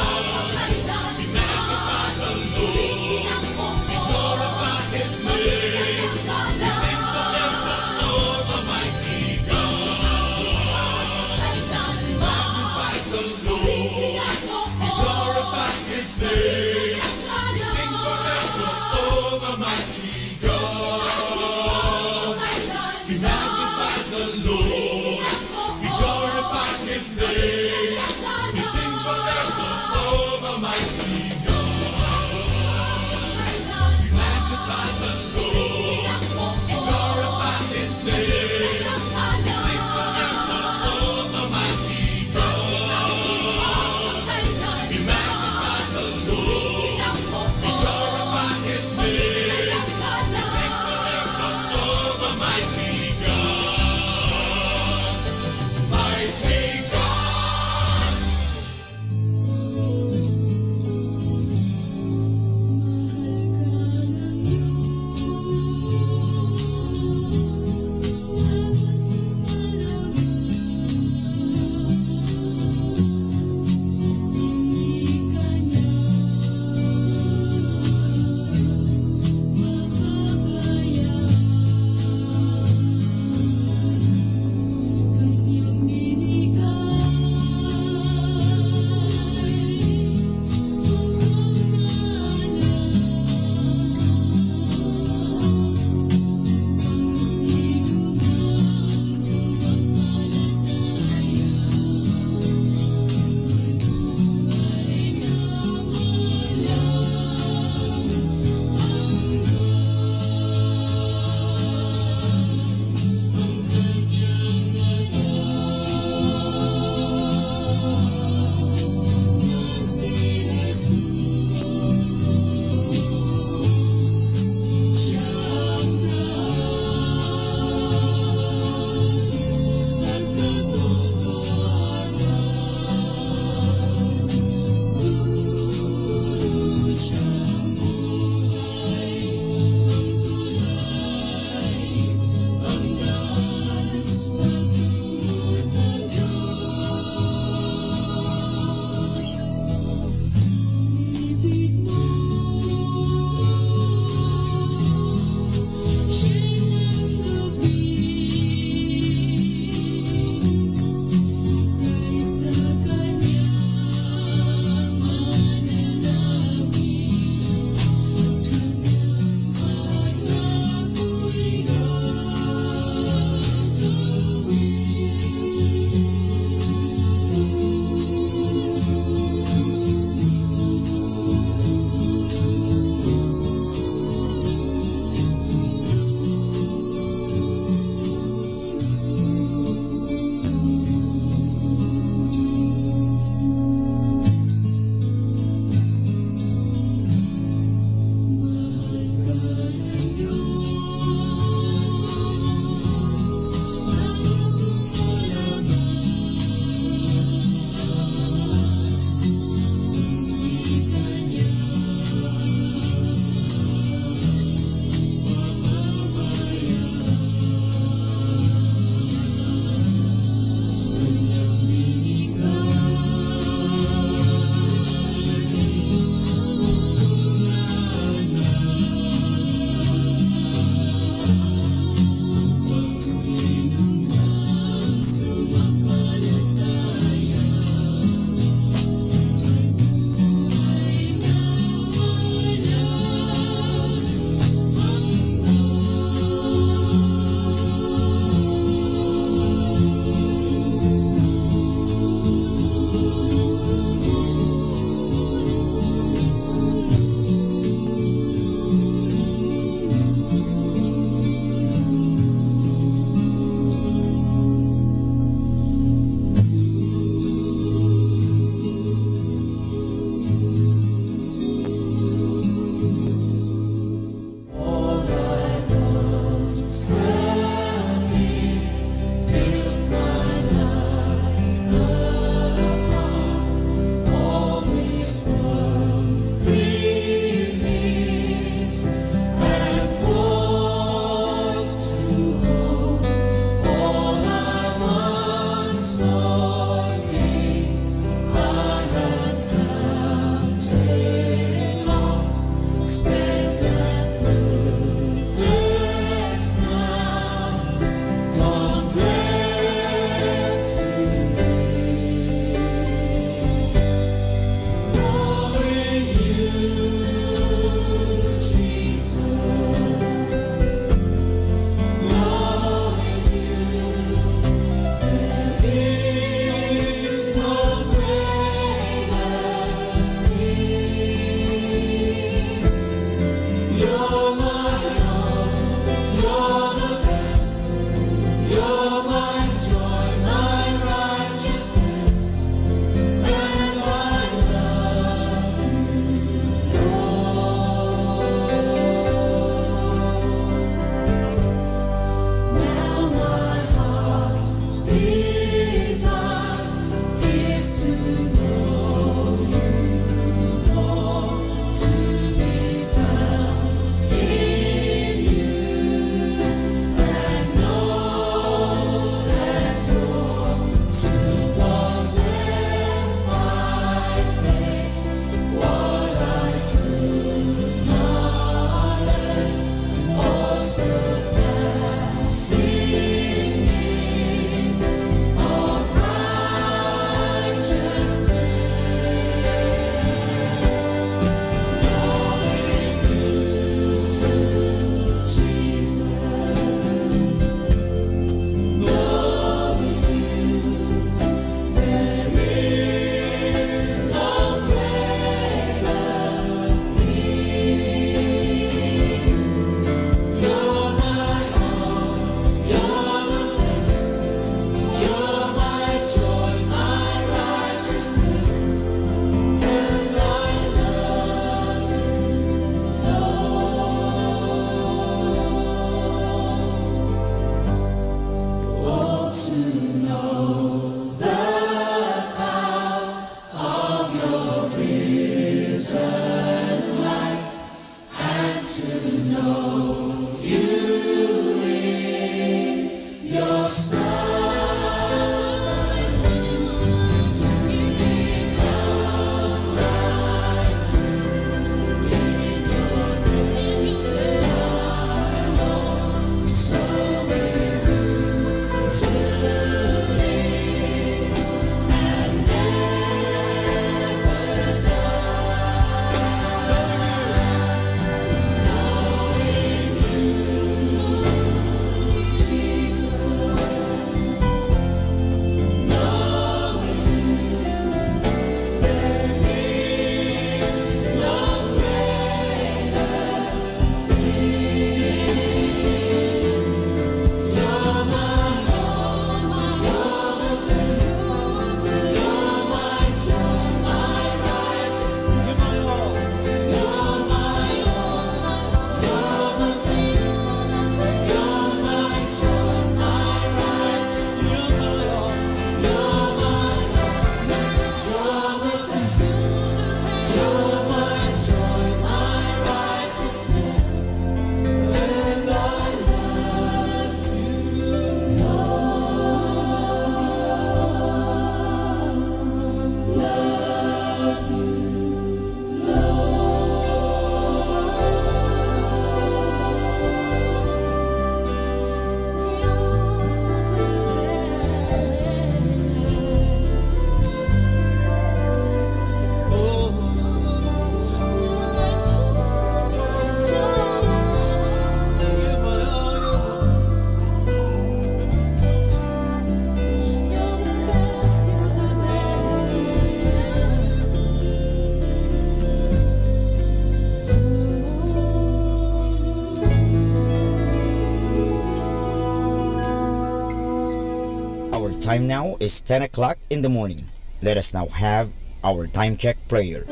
time now is 10 o'clock in the morning. Let us now have our time check prayer.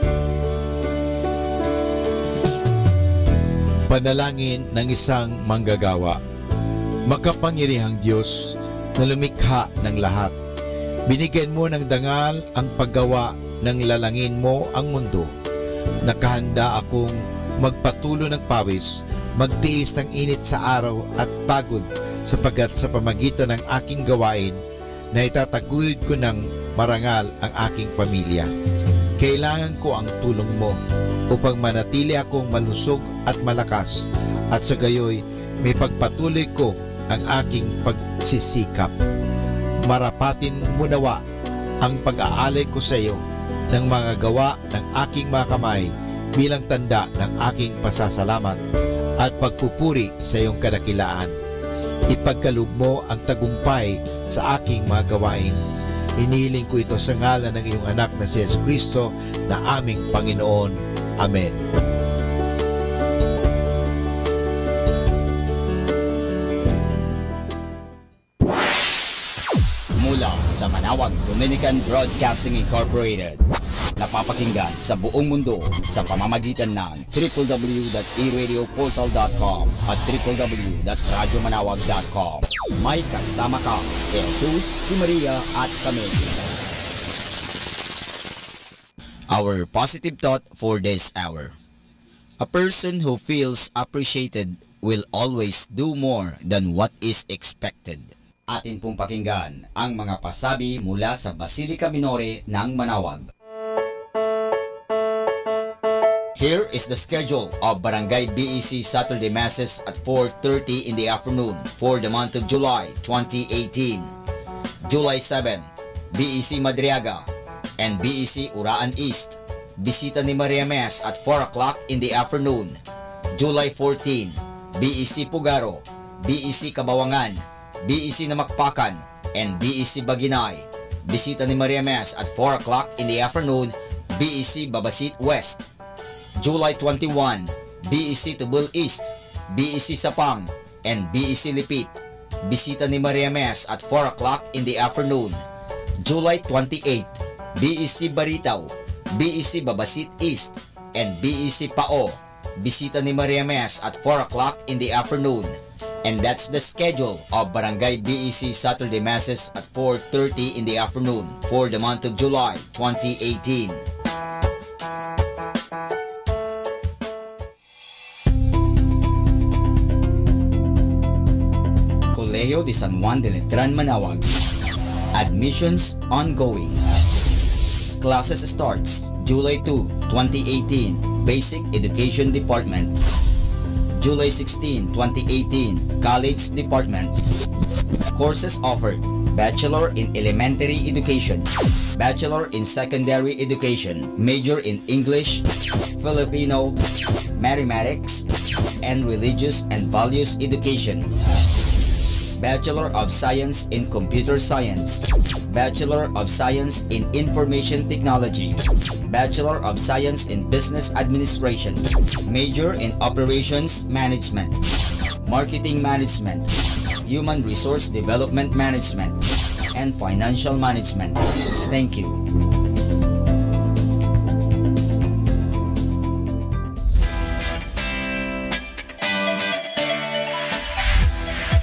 Panalangin ng isang manggagawa. Makapangyarihang Diyos na lumikha ng lahat, binigyan mo ng dangal ang paggawa ng lalangin mo ang mundo. Nakahanda akong magpatulo ng pawis, magtiis ng init sa araw at pagod, sapagkat sa pamagitan ng aking gawain na itataguyod ko ng marangal ang aking pamilya. Kailangan ko ang tulong mo upang manatili akong malusog at malakas, at sa gayoy may pagpatuloy ko ang aking pagsisikap. Marapatin mo nawa ang pag-aalay ko sa iyo ng mga gawa ng aking mga kamay bilang tanda ng aking pasasalamat at pagpupuri sa iyong kadakilaan. Ipagkaloob mo ang tagumpay sa aking mga gawain. Inihiling ko ito sa ngalan ng iyong anak na si Jesucristo na aming Panginoon. Amen. Mula sa Manawag Dominican Broadcasting Incorporated, napapakinggan sa buong mundo sa pamamagitan ng www.eradioportal.com at www.radyomanawag.com. May kasama ka si Jesus, si Maria at kami. Our positive thought for this hour. A person who feels appreciated will always do more than what is expected. Atin pong pakinggan ang mga pasabi mula sa Basilica Minore ng Manawag. Here is the schedule of Barangay BEC Saturday Masses at 4:30 in the afternoon for the month of July 2018. July 7, BEC Madriaga and BEC Uraan East. Bisita ni Maria Mes at 4 o'clock in the afternoon. July 14, BEC Pugaro, BEC Kabawangan, BEC Namakpakan, and BEC Baginay. Bisita ni Maria Mes at 4 o'clock in the afternoon, BEC Babasit West. July 21, BEC Tubul East, BEC Sapang, and BEC Lipit. Bisita ni Maria Mes at 4 o'clock in the afternoon. July 28, BEC Baritaw, BEC Babasit East, and BEC Pao. Bisita ni Maria Mes at 4 o'clock in the afternoon. And that's the schedule of Barangay BEC Saturday Masses at 4:30 in the afternoon for the month of July 2018. Colegio de San Juan de Letran, Manawag. Admissions ongoing. Classes starts July 2, 2018, Basic Education Department. July 16, 2018, College Department. Courses offered: Bachelor in Elementary Education, Bachelor in Secondary Education, Major in English, Filipino, Mathematics, and Religious and Values Education. Bachelor of Science in Computer Science, Bachelor of Science in Information Technology, Bachelor of Science in Business Administration, Major in Operations Management, Marketing Management, Human Resource Development Management, and Financial Management. Thank you.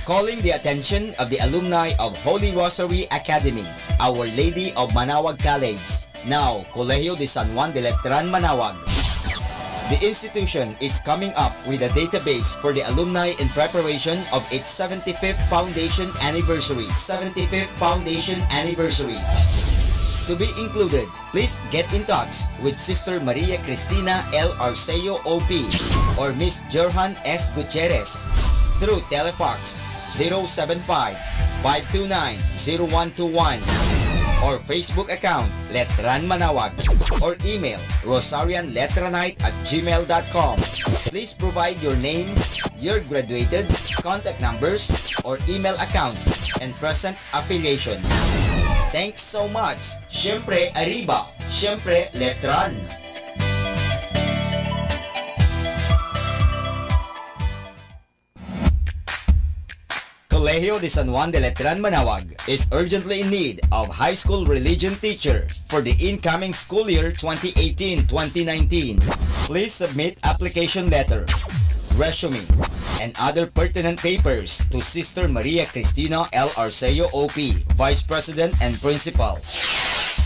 Calling the attention of the alumni of Holy Rosary Academy, Our Lady of Manawag College, now Colegio de San Juan de Letran, Manawag. The institution is coming up with a database for the alumni in preparation of its 75th foundation anniversary. To be included, please get in touch with Sister Maria Cristina L. Arceo OP or Miss Johan S. Gutierrez through Telefax 075-529-0121 or Facebook account Letran Manawag or email rosarianletranite@gmail.com. Please provide your name, your graduated, contact numbers, or email account, and present affiliation. Thanks so much. Siyempre Arriba, siyempre Letran. Colegio de San Juan de Letran, Manaoag is urgently in need of high school religion teacher for the incoming school year 2018-2019. Please submit application letter, resume, and other pertinent papers to Sister Maria Cristina L. Arceo OP, Vice President and Principal.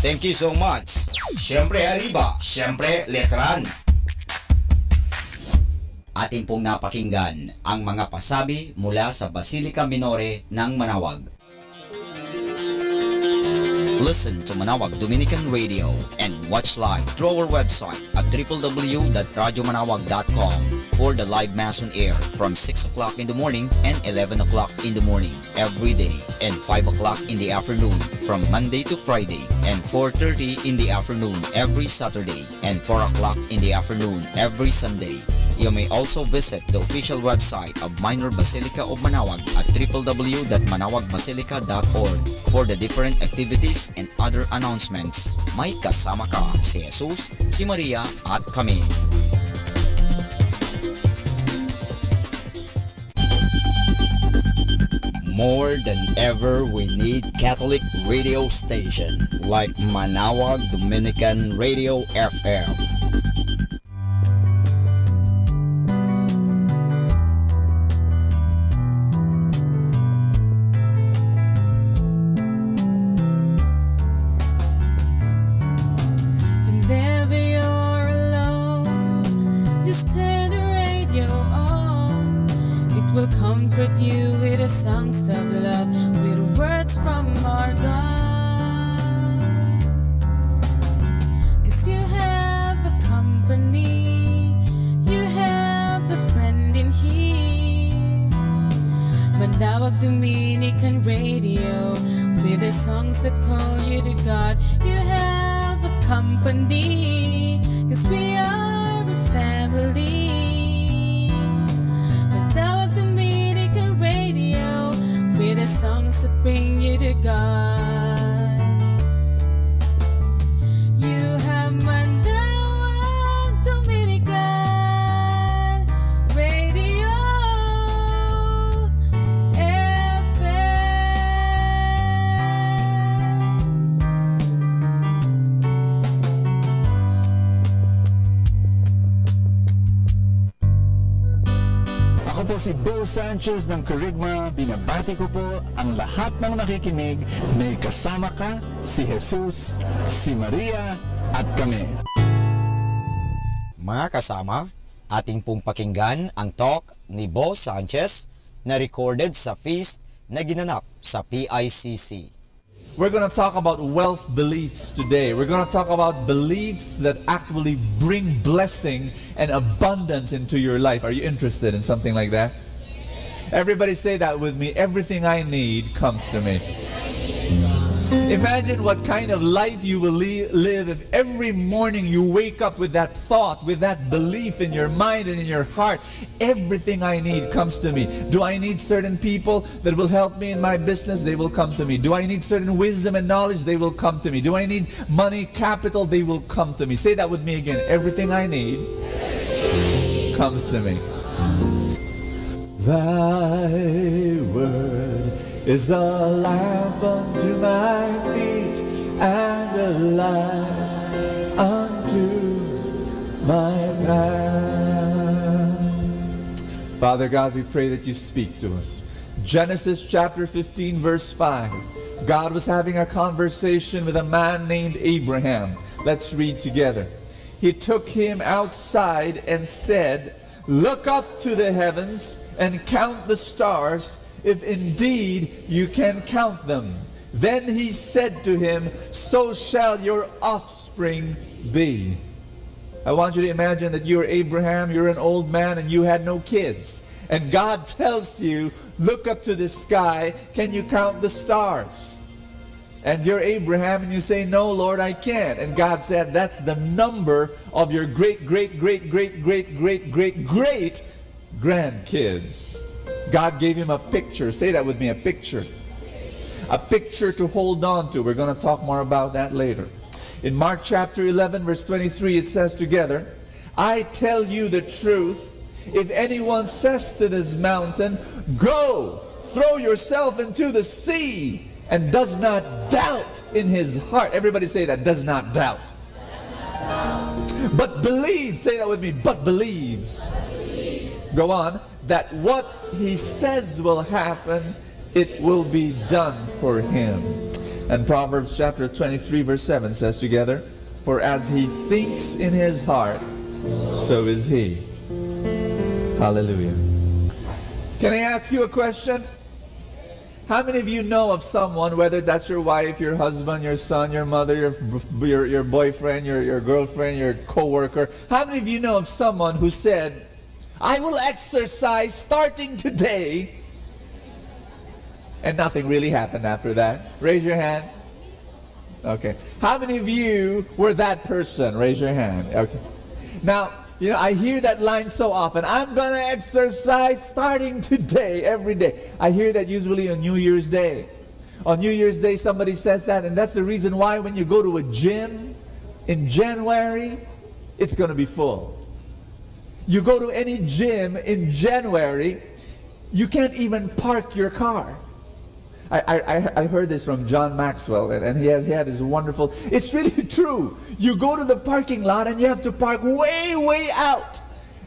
Thank you so much. Siyempre arriba, siyempre letran. Atin pong napakinggan ang mga pasabi mula sa Basilica Minore ng Manaoag. Listen to Manaoag Dominican Radio and watch live through our website at www.radyomanawag.com for the live Mass on air from 6 o'clock in the morning and 11 o'clock in the morning every day and 5 o'clock in the afternoon from Monday to Friday and 4:30 in the afternoon every Saturday and 4 o'clock in the afternoon every Sunday. You may also visit the official website of Minor Basilica of Manaoag at www.manawagbasilica.org for the different activities and other announcements. May kasama ka si Jesus, si Maria at kami. More than ever, we need Catholic radio station like Manaoag Dominican Radio FM. Si Bo Sanchez ng Kerygma, binabati ko po ang lahat ng nakikinig. May kasama ka, si Jesus, si Maria, at kami. Mga kasama, ating pong pakinggan ang talk ni Bo Sanchez na recorded sa feast na ginanap sa PICC. We're going to talk about wealth beliefs today. We're going to talk about beliefs that actually bring blessing and abundance into your life. Are you interested in something like that? Everybody say that with me. Everything I need comes to me. Imagine what kind of life you will live if every morning you wake up with that thought, with that belief in your mind and in your heart. Everything I need comes to me. Do I need certain people that will help me in my business? They will come to me. Do I need certain wisdom and knowledge? They will come to me. Do I need money, capital? They will come to me. Say that with me again. Everything I need comes to me. Thy word is a lamp unto my feet and a light unto my path. Father God, we pray that you speak to us. Genesis chapter 15 verse 5. God was having a conversation with a man named Abraham. Let's read together. He took him outside and said, "Look up to the heavens and count the stars, if indeed you can count them." Then he said to him, "So shall your offspring be." I want you to imagine that you're Abraham, you're an old man, and you had no kids. And God tells you, look up to the sky, can you count the stars? And you're Abraham, and you say, "No, Lord, I can't." And God said, "That's the number of your great grandkids." God gave him a picture. Say that with me, a picture. A picture to hold on to. We're going to talk more about that later. In Mark chapter 11, verse 23, it says together, "I tell you the truth, if anyone says to this mountain, 'Go, throw yourself into the sea and does not doubt in his heart. Everybody say that, does not doubt. But believes, say that with me, but believes. Go on, that what he says will happen, it will be done for him. And Proverbs chapter 23 verse 7 says together, for as he thinks in his heart, so is he. Hallelujah. Can I ask you a question? How many of you know of someone, whether that's your wife, your husband, your son, your mother, your boyfriend, your girlfriend, your co-worker, how many of you know of someone who said, I will exercise starting today, and nothing really happened after that? Raise your hand. Okay. How many of you were that person? Raise your hand. Okay. Now, you know, I hear that line so often. I'm going to exercise starting today, every day. I hear that usually on New Year's Day. On New Year's Day, somebody says that, and that's the reason why when you go to a gym in January, it's going to be full. You go to any gym in January, you can't even park your car. I heard this from John Maxwell, and he had this wonderful, it's really true. You go to the parking lot and you have to park way, way out.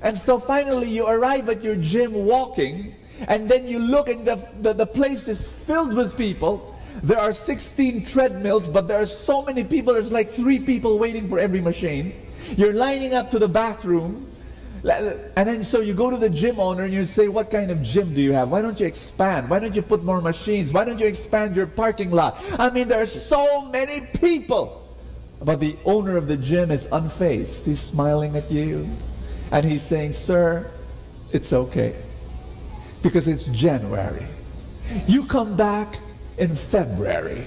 And so finally you arrive at your gym walking, and then you look and the place is filled with people. There are 16 treadmills, but there are so many people, there's like 3 people waiting for every machine. You're lining up to the bathroom. And then so you go to the gym owner and you say, what kind of gym do you have? Why don't you expand? Why don't you put more machines? Why don't you expand your parking lot? I mean, there are so many people. But the owner of the gym is unfazed. He's smiling at you. And he's saying, sir, it's okay. Because it's January. You come back in February.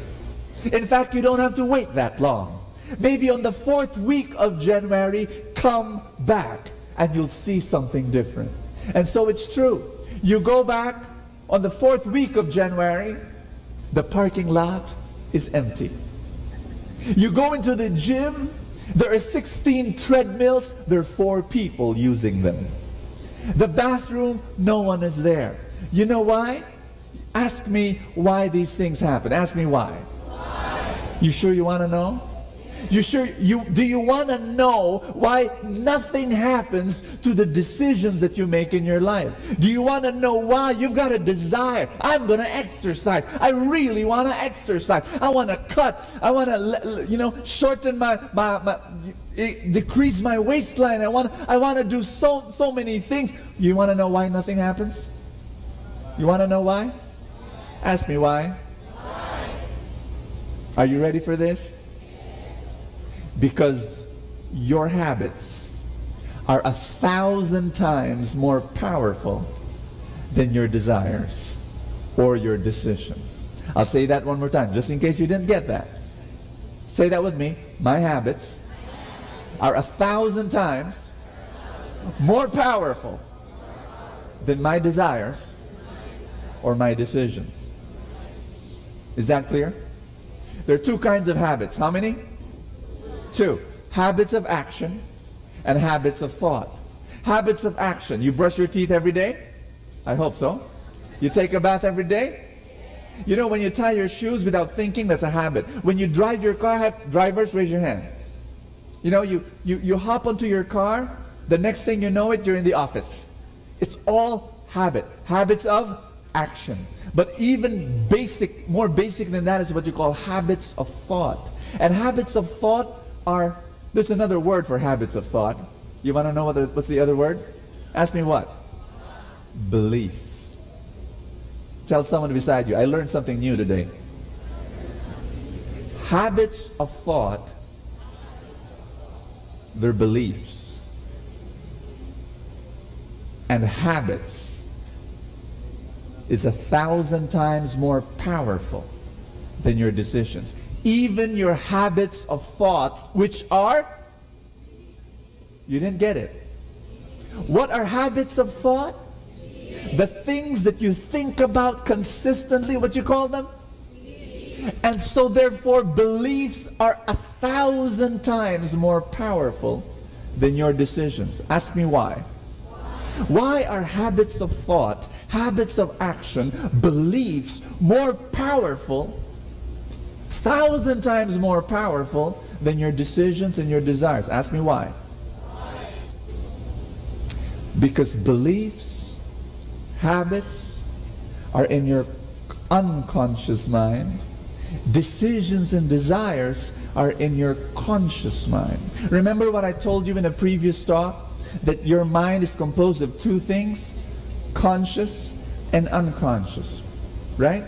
In fact, you don't have to wait that long. Maybe on the 4th week of January, come back. And you'll see something different. And so it's true. You go back on the 4th week of January, the parking lot is empty. You go into the gym, there are 16 treadmills, there are 4 people using them. The bathroom, no one is there. You know why? Ask me why these things happen. Ask me why. Why? You sure you want to know? Do you want to know why nothing happens to the decisions that you make in your life? Do you want to know why? You've got a desire. I'm going to exercise. I really want to exercise. I want to cut. I want to, shorten decrease my waistline. I want to do so many things. You want to know why nothing happens? You want to know why? Ask me why. Why? Are you ready for this? Because your habits are 1,000 times more powerful than your desires or your decisions. I'll say that one more time, just in case you didn't get that. Say that with me. My habits are 1,000 times more powerful than my desires or my decisions. Is that clear? There are 2 kinds of habits. How many? 2. Habits of action and habits of thought. Habits of action. You brush your teeth every day? I hope so. You take a bath every day? You know, when you tie your shoes without thinking, that's a habit. When you drive your car, drivers, raise your hand. You know, you hop onto your car, the next thing you know it, you're in the office. It's all habit. Habits of action. But even more basic than that is what you call habits of thought. And habits of thought there's another word for habits of thought. You want to know what's the other word? Ask me what? Belief. Tell someone beside you, I learned something new today. Habits of thought, they're beliefs. And habits is 1,000 times more powerful than your decisions. Even your habits of thoughts, which are, you didn't get it. What are habits of thought? The things that you think about consistently, what you call them? And so therefore, beliefs are 1,000 times more powerful than your decisions. Ask me why. Why are habits of thought habits of action, beliefs more powerful, 1,000 times more powerful than your decisions and your desires. Ask me why. Because beliefs, habits are in your unconscious mind. Decisions and desires are in your conscious mind. Remember what I told you in a previous talk? That your mind is composed of two things, conscious and unconscious. Right?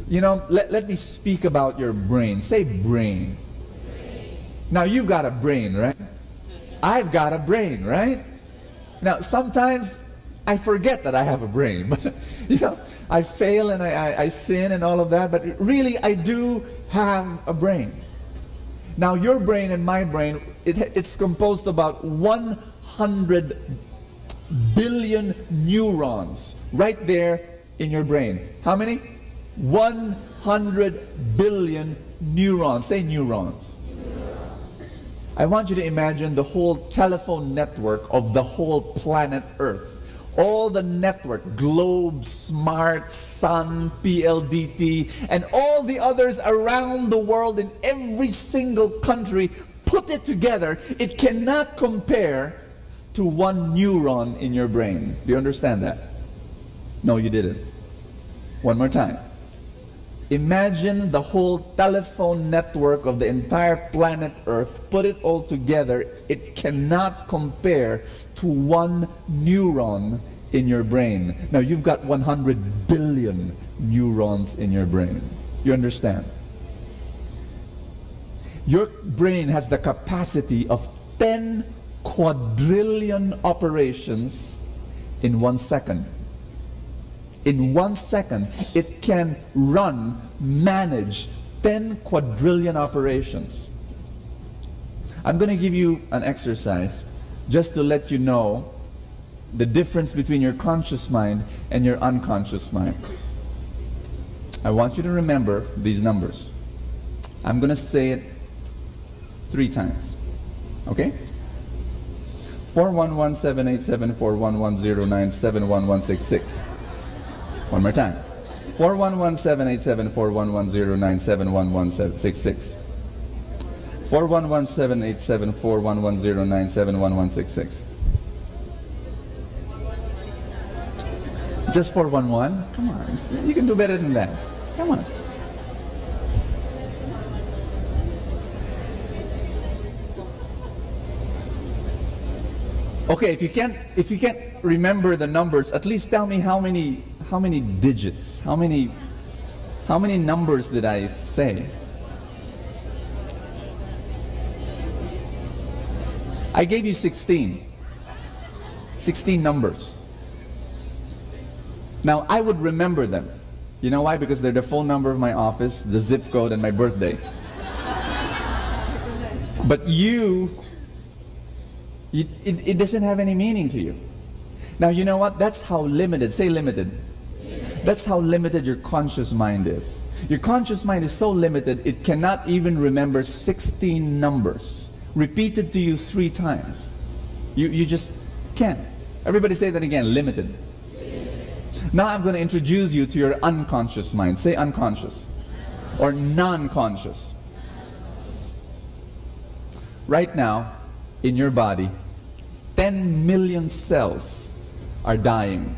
You know, let me speak about your brain. Say brain. Now you've got a brain, right? I've got a brain, right? Now sometimes I forget that I have a brain, but you know, I fail and I sin and all of that, but really I do have a brain. Now your brain and my brain, it's composed about 100 billion neurons right there in your brain. How many? 100 billion neurons. Say neurons. I want you to imagine the whole telephone network of the whole planet Earth. All the network, Globe, Smart, Sun, PLDT, and all the others around the world in every single country, put it together, it cannot compare to one neuron in your brain. Do you understand that? No, you didn't. One more time. Imagine the whole telephone network of the entire planet Earth, put it all together, it cannot compare to one neuron in your brain. Now you've got 100 billion neurons in your brain. You understand? Your brain has the capacity of 10 quadrillion operations in 1 second. In 1 second, it can manage 10 quadrillion operations. I'm going to give you an exercise just to let you know the difference between your conscious mind and your unconscious mind. I want you to remember these numbers. I'm going to say it 3 times. Okay? 411-787-4110-971-166. One more time. 411-787-4110-971-166. 411-787-4110-971-166. Just 411? Come on. You can do better than that. Come on. Okay, if you can't remember the numbers, at least tell me how many digits, how many numbers did I say? I gave you 16 numbers. Now I would remember them. You know why? Because they're the phone number of my office, the zip code, and my birthday. But it doesn't have any meaning to you. Now you know what? That's how limited, say limited. That's how limited your conscious mind is. Your conscious mind is so limited, it cannot even remember 16 numbers. Repeated to you 3 times. You just can't. Everybody say that again, limited. Now I'm going to introduce you to your unconscious mind. Say unconscious. Or non-conscious. Right now, in your body, 10 million cells are dying.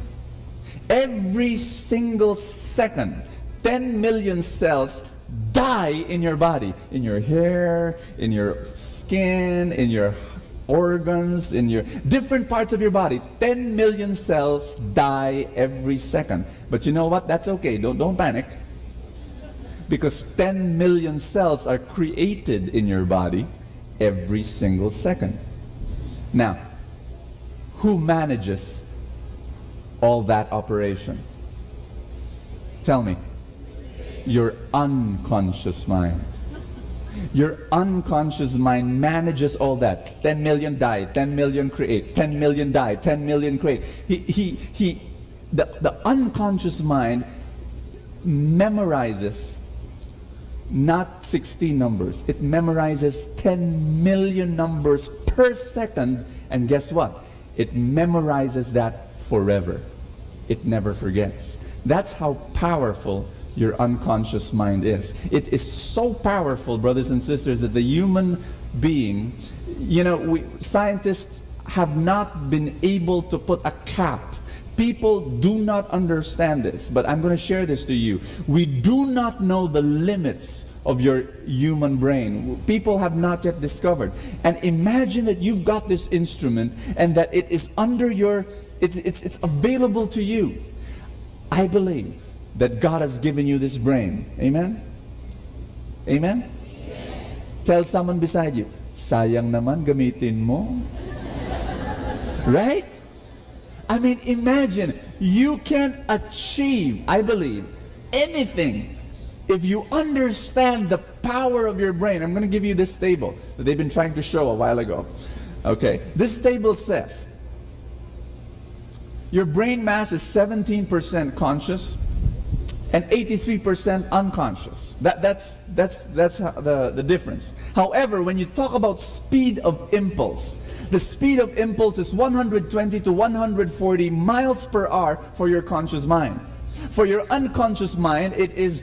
Every single second, 10 million cells die in your body. In your hair, in your skin, in your organs, in your different parts of your body. 10 million cells die every second. But you know what? That's okay. Don't panic. Because 10 million cells are created in your body every single second. Now, who manages all that operation? Tell me. Your unconscious mind. Your unconscious mind manages all that. 10 million die, 10 million create, 10 million die, 10 million create. The unconscious mind memorizes not 16 numbers. It memorizes 10 million numbers per second. And guess what? it memorizes that forever. It never forgets. That's how powerful your unconscious mind is. It is so powerful, brothers and sisters, that the human being, scientists have not been able to put a cap. People do not understand this, but I'm going to share this to you. We do not know the limits of your human brain. People have not yet discovered. And imagine that you've got this instrument and that it is under your, it's available to you. I believe that God has given you this brain. Amen? Amen? Tell someone beside you, sayang naman gamitin mo. Right? I mean, imagine, you can achieve, I believe, anything if you understand the power of your brain. I'm going to give you this table that they've been trying to show a while ago. Okay, this table says your brain mass is 17% conscious and 83% unconscious. That's the difference. However, when you talk about speed of impulse, the speed of impulse is 120 to 140 miles per hour for your conscious mind. For your unconscious mind, it is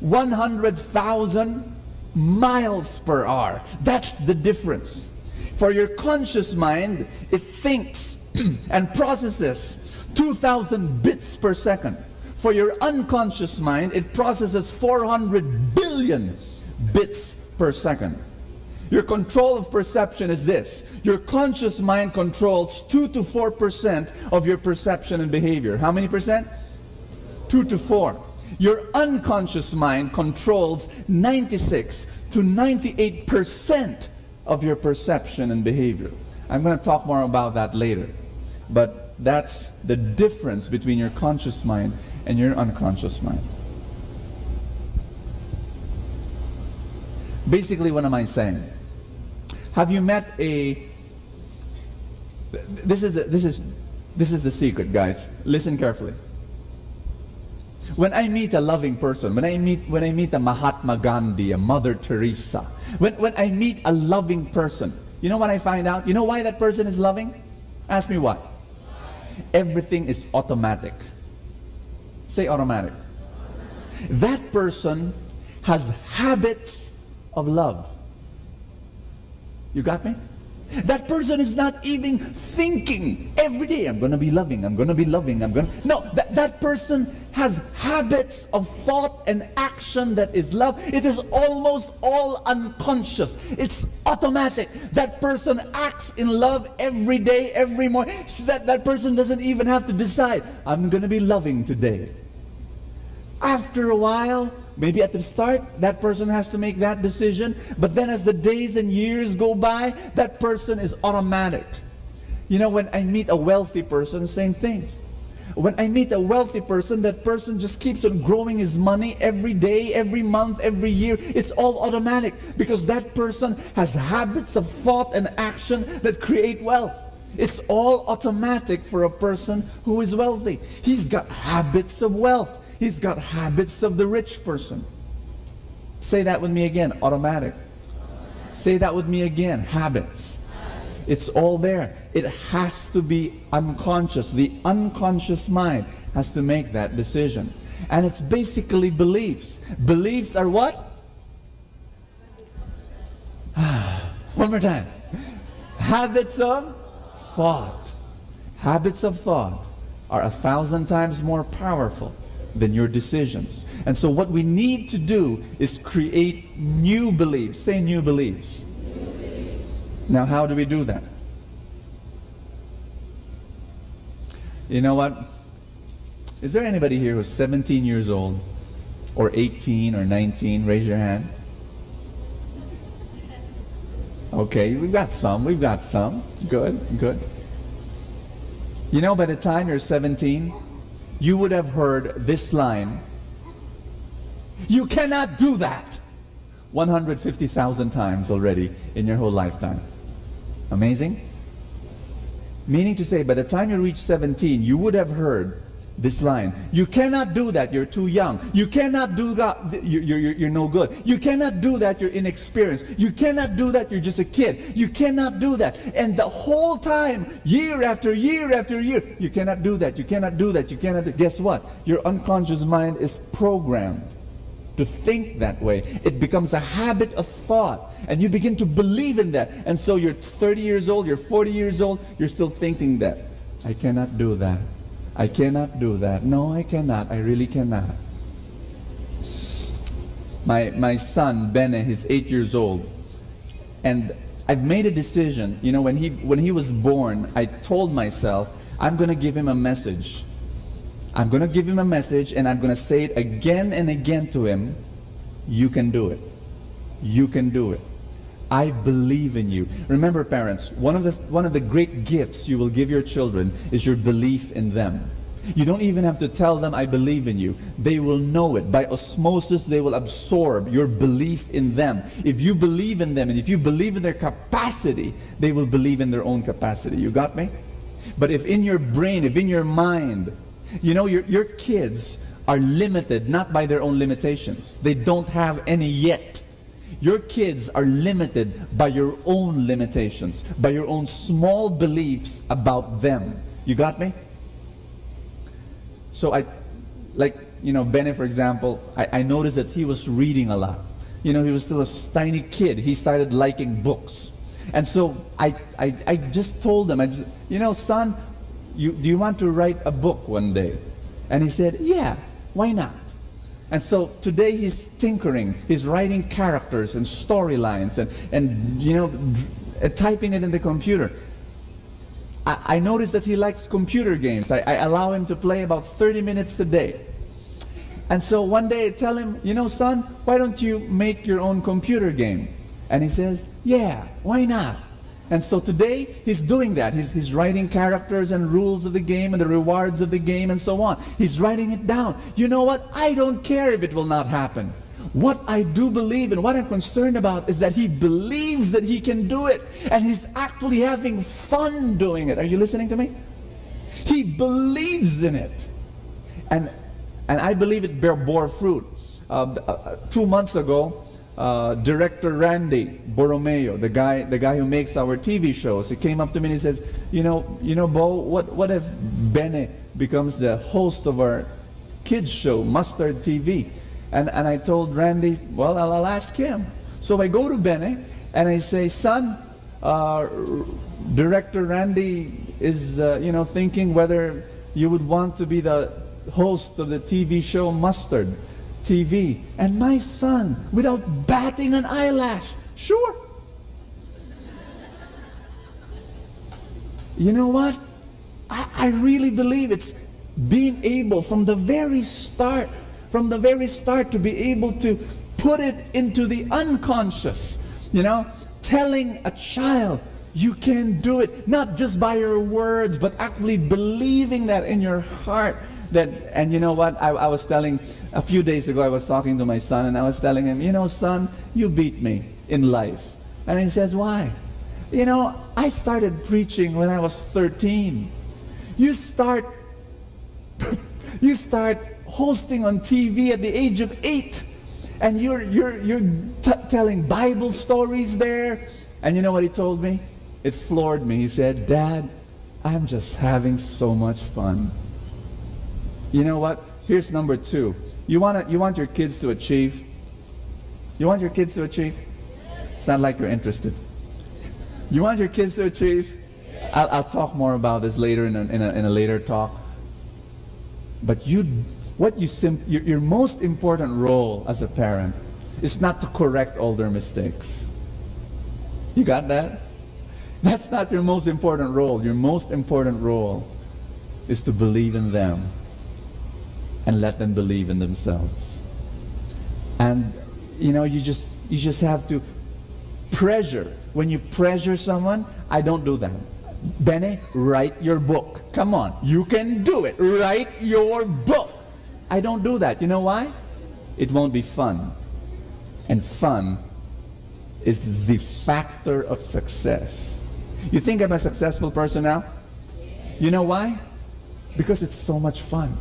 100,000 miles per hour. That's the difference. For your conscious mind, it thinks and processes 2,000 bits per second. For your unconscious mind, it processes 400 billion bits per second. Your control of perception is this. Your conscious mind controls 2 to 4% of your perception and behavior. How many percent? 2 to 4. Your unconscious mind controls 96 to 98% of your perception and behavior. I'm going to talk more about that later. But that's the difference between your conscious mind and your unconscious mind. Basically, what am I saying? Have you met a... This is the secret, guys. Listen carefully. When I meet a loving person, when I meet a Mahatma Gandhi, a Mother Teresa, when I meet a loving person, you know what I find out? You know why that person is loving? Ask me why. Everything is automatic. Say automatic. That person has habits of love. You got me? That person is not even thinking every day, I'm going to be loving, I'm going to be loving, No, that person has habits of thought and action that is love. It is almost all unconscious. It's automatic. That person acts in love every day, every morning. That person doesn't even have to decide, I'm going to be loving today. After a while, maybe at the start, that person has to make that decision. But then as the days and years go by, that person is automatic. You know, when I meet a wealthy person, same thing. When I meet a wealthy person, that person just keeps on growing his money every day, every month, every year. It's all automatic because that person has habits of thought and action that create wealth. It's all automatic for a person who is wealthy. He's got habits of wealth. He's got habits of the rich person. Say that with me again, automatic. Say that with me again, habits. It's all there. It has to be unconscious. The unconscious mind has to make that decision. And it's basically beliefs. Beliefs are what? One more time. Habits of thought. Habits of thought are 1,000 times more powerful than your decisions. And so what we need to do is create new beliefs. Say new beliefs. Now, how do we do that? You know what? Is there anybody here who's 17 years old or 18 or 19? Raise your hand. Okay, we've got some. Good, good. You know, by the time you're 17, you would have heard this line, "You cannot do that," 150,000 times already in your whole lifetime. Amazing? Meaning to say, by the time you reach 17, you would have heard this line. You cannot do that. You're too young. You cannot do that. You're no good. You cannot do that. You're inexperienced. You cannot do that. You're just a kid. You cannot do that. And the whole time, year after year after year, you cannot do that. You cannot do that. You cannot do. Guess what? Your unconscious mind is programmed to think that way. It becomes a habit of thought. And you begin to believe in that. And so you're 30 years old, you're 40 years old, you're still thinking that. I cannot do that. I cannot do that. No, I cannot. I really cannot. My son, Bene, he's 8 years old. And I've made a decision. You know, when he was born, I told myself, I'm going to give him a message. I'm going to give him a message, and I'm going to say it again and again to him. You can do it. You can do it. I believe in you. Remember, parents, one of the great gifts you will give your children is your belief in them. You don't even have to tell them, I believe in you. They will know it. By osmosis, they will absorb your belief in them. If you believe in them, and if you believe in their capacity, they will believe in their own capacity. You got me? But if in your brain, if in your mind, you know, your kids are limited not by their own limitations. They don't have any yet. Your kids are limited by your own limitations, by your own small beliefs about them. You got me? So Bene, for example, I noticed that he was reading a lot. You know, he was still a tiny kid. He started liking books. And so I just told him, son, do you want to write a book one day? And he said, yeah, why not? And so today he's tinkering. He's writing characters and storylines and typing it in the computer. I noticed that he likes computer games. I allow him to play about 30 minutes a day. And so one day I tell him, son, why don't you make your own computer game? And he says, yeah, why not? And so today he's doing that. He's writing characters and rules of the game and the rewards of the game and so on. He's writing it down. You know what? I don't care if it will not happen. What I do believe and what I'm concerned about is that he believes that he can do it. And he's actually having fun doing it. Are you listening to me? He believes in it. And I believe it bore fruit. 2 months ago, Director Randy Borromeo, the guy who makes our TV shows, he came up to me and he says, Bo, what if Bene becomes the host of our kids show, Mustard TV? And I told Randy, well, I'll ask him. So I go to Bene and I say, son, Director Randy is thinking whether you would want to be the host of the TV show Mustard TV. And my son, without batting an eyelash, sure. You know what? I really believe it's being able from the very start to be able to put it into the unconscious, telling a child you can do it, not just by your words, but actually believing that in your heart. And you know what, I was telling, a few days ago I was talking to my son and I was telling him, son, you beat me in life. And he says, why? I started preaching when I was 13. You start hosting on TV at the age of 8, and you're telling Bible stories there. And you know what he told me? It floored me. He said, Dad, I'm just having so much fun. You know what? Here's number 2. You want your kids to achieve? You want your kids to achieve? It's not like you're interested. You want your kids to achieve? I'll talk more about this later in a later talk. But your most important role as a parent is not to correct all their mistakes. You got that? That's not your most important role. Your most important role is to believe in them and let them believe in themselves. And you just have to pressure. When you pressure someone, I don't do that. Bene, write your book. Come on, you can do it. Write your book. I don't do that. You know why? It won't be fun. And fun is the factor of success. You think I'm a successful person now? You know why? Because it's so much fun.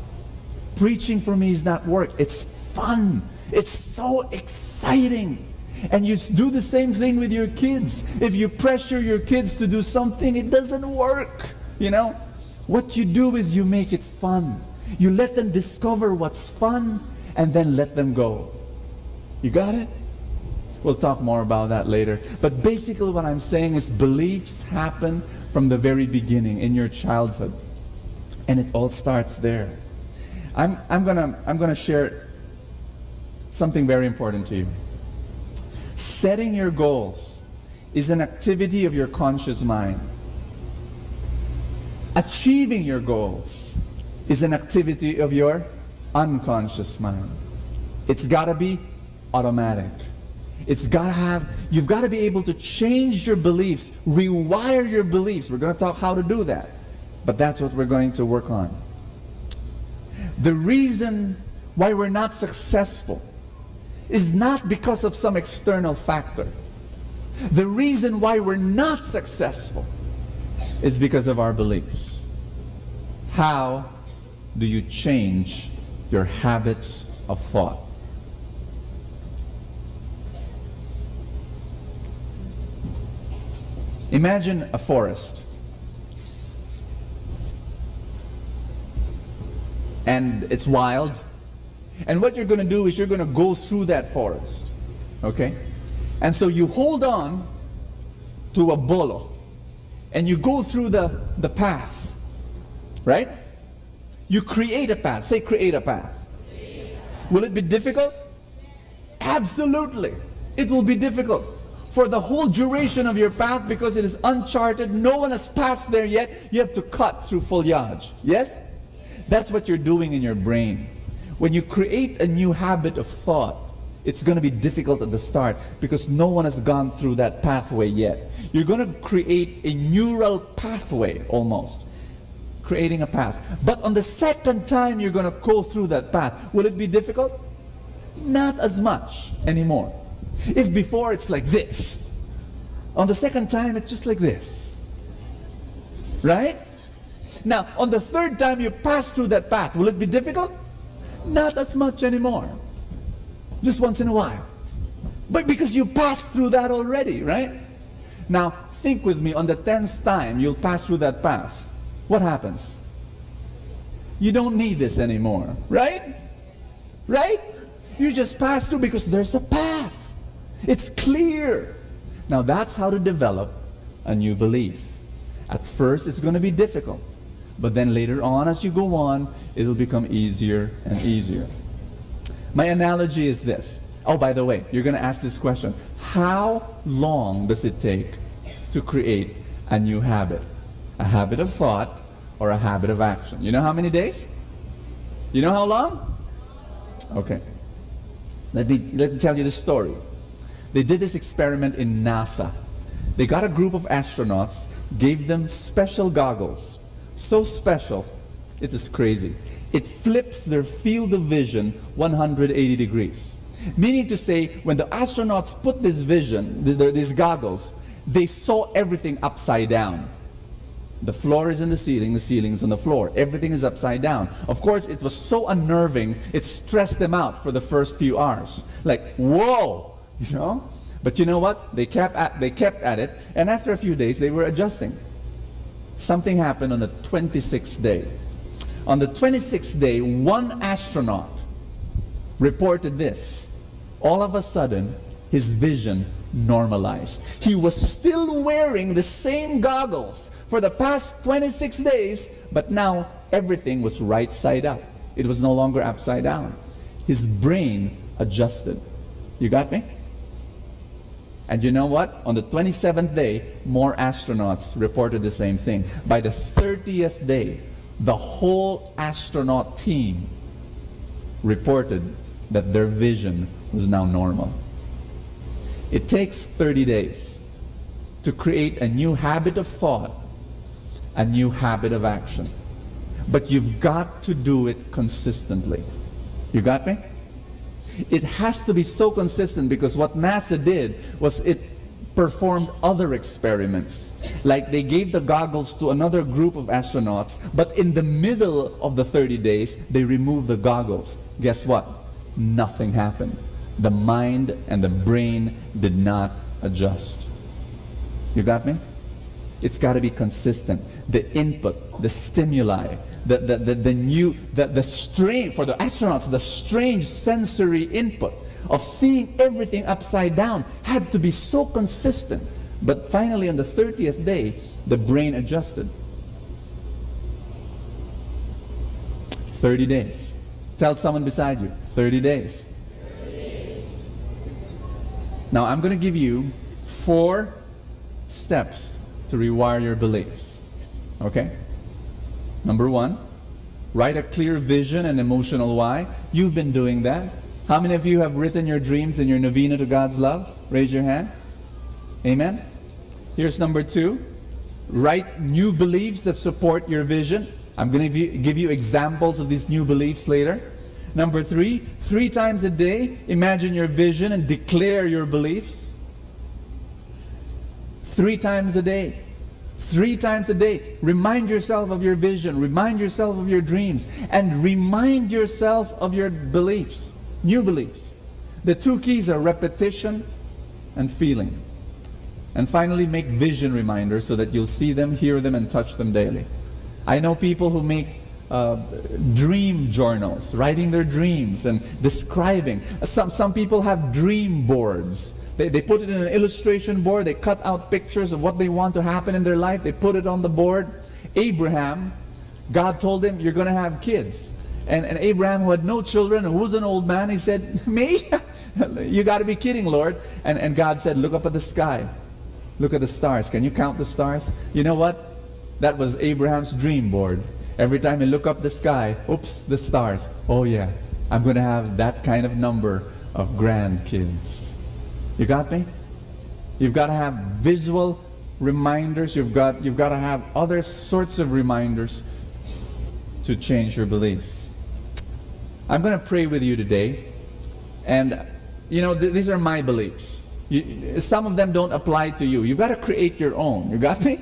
Preaching for me is not work. It's fun. It's so exciting. And you do the same thing with your kids. If you pressure your kids to do something, it doesn't work. You know? What you do is you make it fun. You let them discover what's fun and then let them go. You got it? We'll talk more about that later. But basically what I'm saying is beliefs happen from the very beginning in your childhood. And it all starts there. I'm gonna share something very important to you. Setting your goals is an activity of your conscious mind. Achieving your goals is an activity of your unconscious mind. It's got to be automatic. You've got to be able to change your beliefs, rewire your beliefs. We're going to talk how to do that. But that's what we're going to work on. The reason why we're not successful is not because of some external factor. The reason why we're not successful is because of our beliefs. How do you change your habits of thought? Imagine a forest. And it's wild. And what you're going to do is you're going to go through that forest. Okay? And so you hold on to a bolo. And you go through the path. Right? You create a path. Say create a path. Will it be difficult? Absolutely. It will be difficult. For the whole duration of your path, because it is uncharted, no one has passed there yet, you have to cut through foliage. Yes? That's what you're doing in your brain. When you create a new habit of thought, it's going to be difficult at the start because no one has gone through that pathway yet. You're going to create a neural pathway almost. Creating a path. But on the second time you're going to go through that path, will it be difficult? Not as much anymore. If before it's like this, on the second time it's just like this. Right? Now, on the third time you pass through that path, will it be difficult? Not as much anymore. Just once in a while. But because you passed through that already, right? Now, think with me, on the 10th time you'll pass through that path. What happens? You don't need this anymore, right? Right? You just pass through because there's a path. It's clear. Now that's how to develop a new belief. At first it's going to be difficult. But then later on, as you go on, it'll become easier and easier. My analogy is this. Oh, by the way, you're going to ask this question. How long does it take to create a new habit? A habit of thought or a habit of action? You know how many days? You know how long? Okay. Let me tell you the story. They did this experiment in NASA. They got a group of astronauts, gave them special goggles. So special, it is crazy. It flips their field of vision 180 degrees. Meaning to say, when the astronauts put this vision, these goggles, they saw everything upside down. The floor is in the ceiling is on the floor. Everything is upside down. Of course, it was so unnerving, it stressed them out for the first few hours. Like, whoa! You know? But you know what? They kept at it, and after a few days, they were adjusting. Something happened on the 26th day. On the 26th day, one astronaut reported this. All of a sudden, his vision normalized. He was still wearing the same goggles for the past 26 days, but now everything was right side up. It was no longer upside down. His brain adjusted. You got me? And you know what? On the 27th day, more astronauts reported the same thing. By the 30th day, the whole astronaut team reported that their vision was now normal. It takes 30 days to create a new habit of thought, a new habit of action. But you've got to do it consistently. You got me? It has to be so consistent, because what NASA did was it performed other experiments. Like they gave the goggles to another group of astronauts, but in the middle of the 30 days, they removed the goggles. Guess what? Nothing happened. The mind and the brain did not adjust. You got me? It's got to be consistent. The input, the stimuli, the strain for the astronauts, the strange sensory input of seeing everything upside down had to be so consistent. But finally, on the 30th day, the brain adjusted. 30 days. Tell someone beside you, 30 days. Now, I'm going to give you 4 steps to rewire your beliefs. Okay? Number 1, write a clear vision and emotional why. You've been doing that. How many of you have written your dreams in your novena to God's love? Raise your hand. Amen. Here's number 2. Write new beliefs that support your vision. I'm going to give you examples of these new beliefs later. Number 3, 3 times a day, imagine your vision and declare your beliefs. 3 times a day. 3 times a day. Remind yourself of your vision. Remind yourself of your dreams. And remind yourself of your beliefs. New beliefs. The 2 keys are repetition and feeling. And finally, make vision reminders so that you'll see them, hear them, and touch them daily. I know people who make dream journals, writing their dreams and describing. Some people have dream boards. They put it in an illustration board. They cut out pictures of what they want to happen in their life. They put it on the board. Abraham, God told him, you're going to have kids. And Abraham, who had no children, who was an old man, he said, me? You got to be kidding, Lord. And God said, look up at the sky. Look at the stars. Can you count the stars? You know what? That was Abraham's dream board. Every time he look up the sky, oops, the stars. Oh yeah, I'm going to have that kind of number of grandkids. You got me? You've got to have visual reminders. You've got to have other sorts of reminders to change your beliefs. I'm going to pray with you today. And, you know, these are my beliefs. Some of them don't apply to you. You've got to create your own. You got me?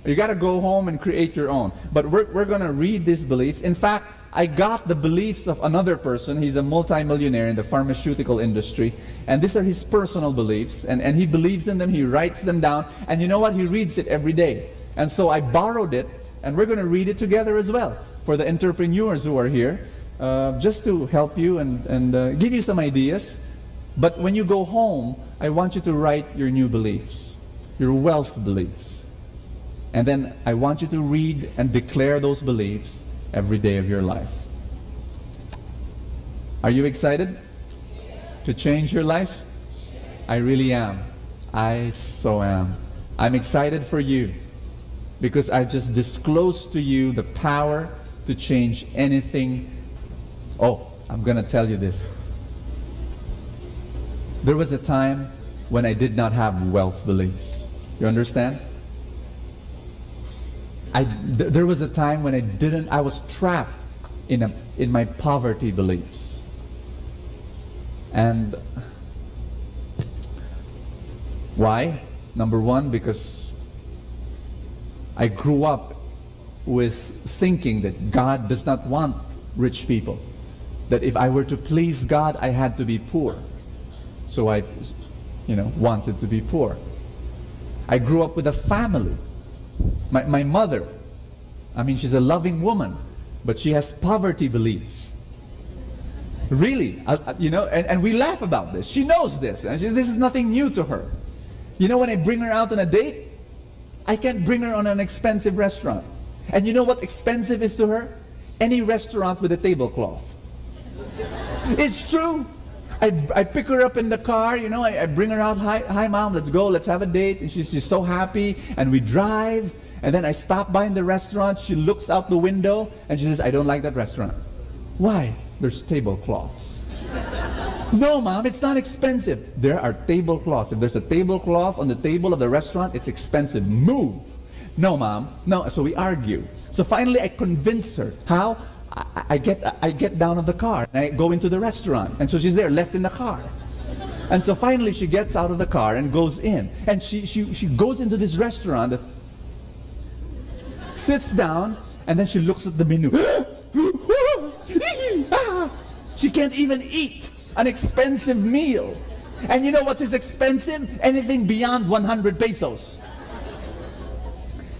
You got to go home and create your own. But we're going to read these beliefs. In fact, I got the beliefs of another person. He's a multimillionaire in the pharmaceutical industry. And these are his personal beliefs. And he believes in them. He writes them down. And you know what? He reads it every day. And so I borrowed it. And we're going to read it together as well for the entrepreneurs who are here. Just to help you and give you some ideas. But when you go home, I want you to write your new beliefs, your wealth beliefs. And then I want you to read and declare those beliefs every day of your life. Are you excited to change your life? I really am. I so am. I'm excited for you because I've just disclosed to you the power to change anything. Oh, I'm going to tell you this. There was a time when I did not have wealth beliefs. You understand? There was a time when I was trapped in my poverty beliefs. And why? Number 1, because I grew up with thinking that God does not want rich people. That if I were to please God, I had to be poor. So I, wanted to be poor. I grew up with a family. My mother, she's a loving woman, but she has poverty beliefs. Really, and we laugh about this. She knows this, and this is nothing new to her. When I bring her out on a date, I can't bring her on an expensive restaurant. And you know what expensive is to her? Any restaurant with a tablecloth. It's true. I pick her up in the car, I bring her out, hi mom, let's go, let's have a date. And she's so happy, and we drive, and then I stop by in the restaurant, she looks out the window, and she says, I don't like that restaurant. Why? There's tablecloths. No mom, it's not expensive. There are tablecloths. If there's a tablecloth on the table of the restaurant, it's expensive. Move. No mom, no. So we argue. So finally I convince her. How? I get down of the car and I go into the restaurant, and so she's there left in the car. And so finally she gets out of the car and goes in. And she goes into this restaurant that sits down, and then she looks at the menu. She can't even eat an expensive meal. And you know what is expensive? Anything beyond 100 pesos.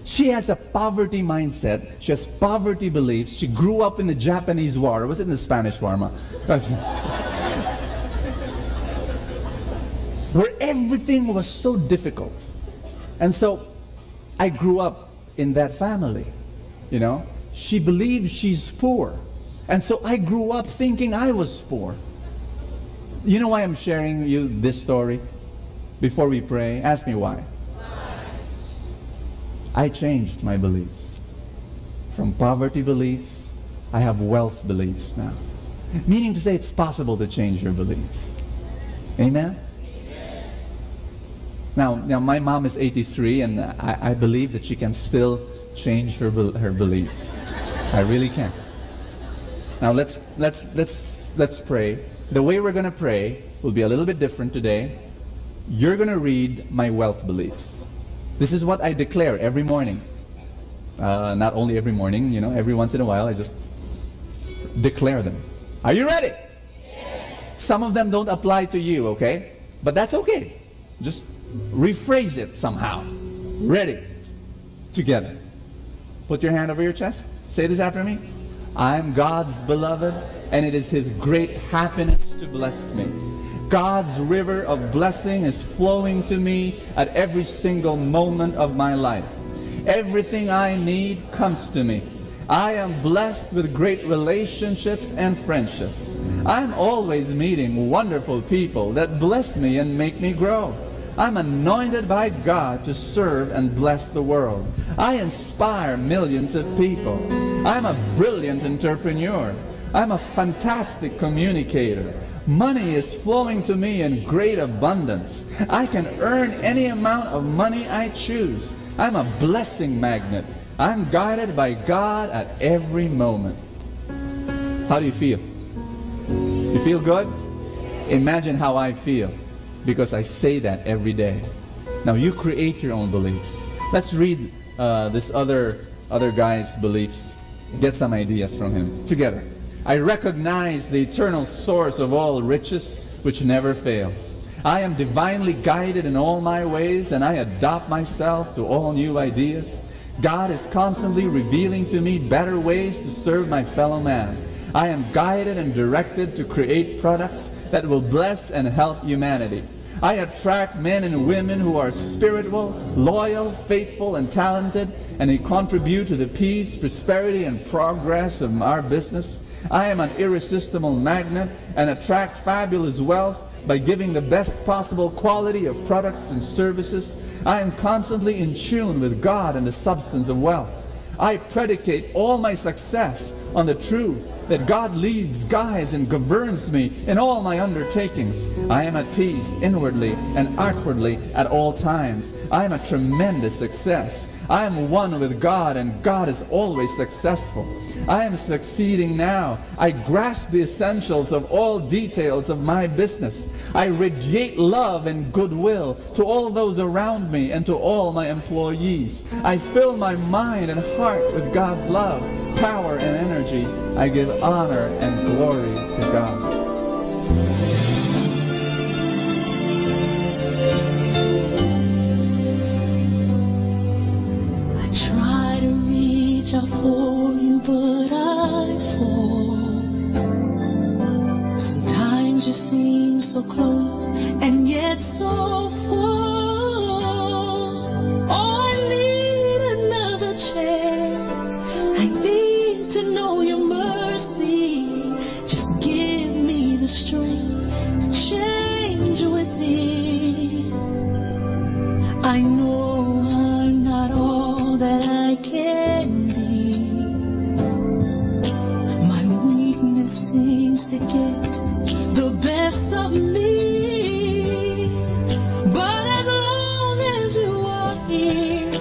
She has a poverty mindset. She has poverty beliefs. She grew up in the Japanese war. Was it in the Spanish war? Where everything was so difficult. And so I grew up in that family. You know, she believes she's poor. And so I grew up thinking I was poor. You know why I'm sharing you this story? Before we pray, ask me why. I changed my beliefs. From poverty beliefs, I have wealth beliefs now. Meaning to say it's possible to change your beliefs. Amen? Now my mom is 83, and I believe that she can still change her beliefs. I really can. Now let's pray. The way we're going to pray will be a little bit different today. You're going to read my wealth beliefs. This is what I declare every morning. Not only every morning, you know, every once in a while I just declare them. Are you ready? Yes. Some of them don't apply to you, okay? But that's okay. Just rephrase it somehow. Ready? Together. Put your hand over your chest. Say this after me. I'm God's beloved, and it is His great happiness to bless me. God's river of blessing is flowing to me at every single moment of my life. Everything I need comes to me. I am blessed with great relationships and friendships. I'm always meeting wonderful people that bless me and make me grow. I'm anointed by God to serve and bless the world. I inspire millions of people. I'm a brilliant entrepreneur. I'm a fantastic communicator. Money is flowing to me in great abundance. I can earn any amount of money I choose. I'm a blessing magnet. I'm guided by God at every moment. How do you feel? You feel good? Imagine how I feel, because I say that every day. Now you create your own beliefs. Let's read this other guy's beliefs. Get some ideas from him together. I recognize the eternal source of all riches, which never fails. I am divinely guided in all my ways, and I adopt myself to all new ideas. God is constantly revealing to me better ways to serve my fellow man. I am guided and directed to create products that will bless and help humanity. I attract men and women who are spiritual, loyal, faithful, and talented, and they contribute to the peace, prosperity, and progress of our business. I am an irresistible magnet and attract fabulous wealth by giving the best possible quality of products and services. I am constantly in tune with God and the substance of wealth. I predicate all my success on the truth that God leads, guides, and governs me in all my undertakings. I am at peace inwardly and outwardly at all times. I am a tremendous success. I am one with God, and God is always successful. I am succeeding now. I grasp the essentials of all details of my business. I radiate love and goodwill to all those around me and to all my employees. I fill my mind and heart with God's love, power, and energy. I give honor and glory to God. I try to reach out for you, but I fall. Sometimes you seem so close and yet so far. Oh, I need another chance. I need to know your mercy. Just give me the strength to change within. I know I'm not all that I can be. My weakness seems to get the best of me. But as long as you are here,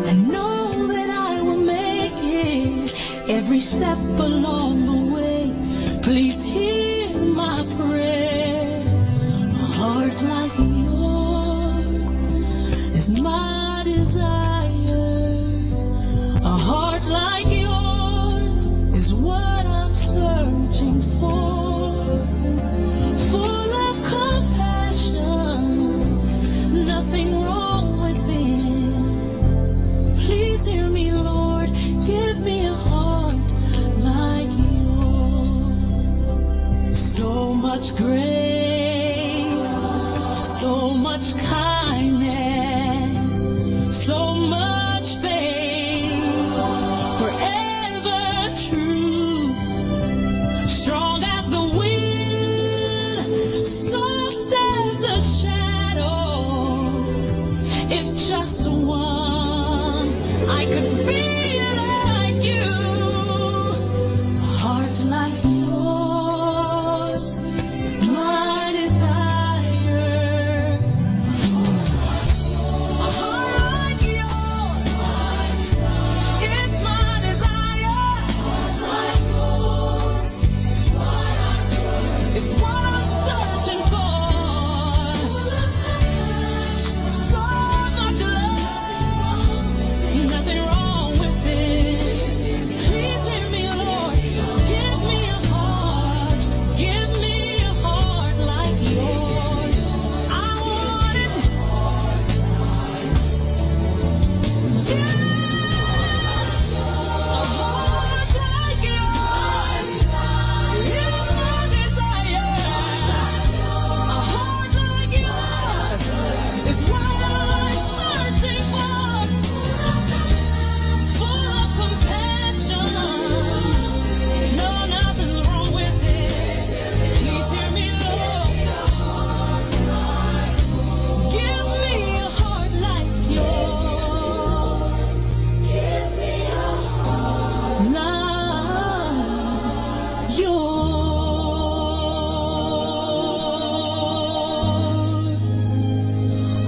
I know that I will make it. Every step along the way, please hear my prayer. A heart I could be like you. A heart like yours is my desire. A heart like yours, it's my desire. It's what I'm searching for. So much love, nothing wrong with it. Please hear me, Lord. Give me a heart. Give me a heart like yours. I want it. Yeah. A heart like yours is my desire. A heart like yours is what I'm searching for. Full of compassion. No, nothing's wrong with it. Please hear me, Lord. Give me a heart like yours. Give me a heart like yours.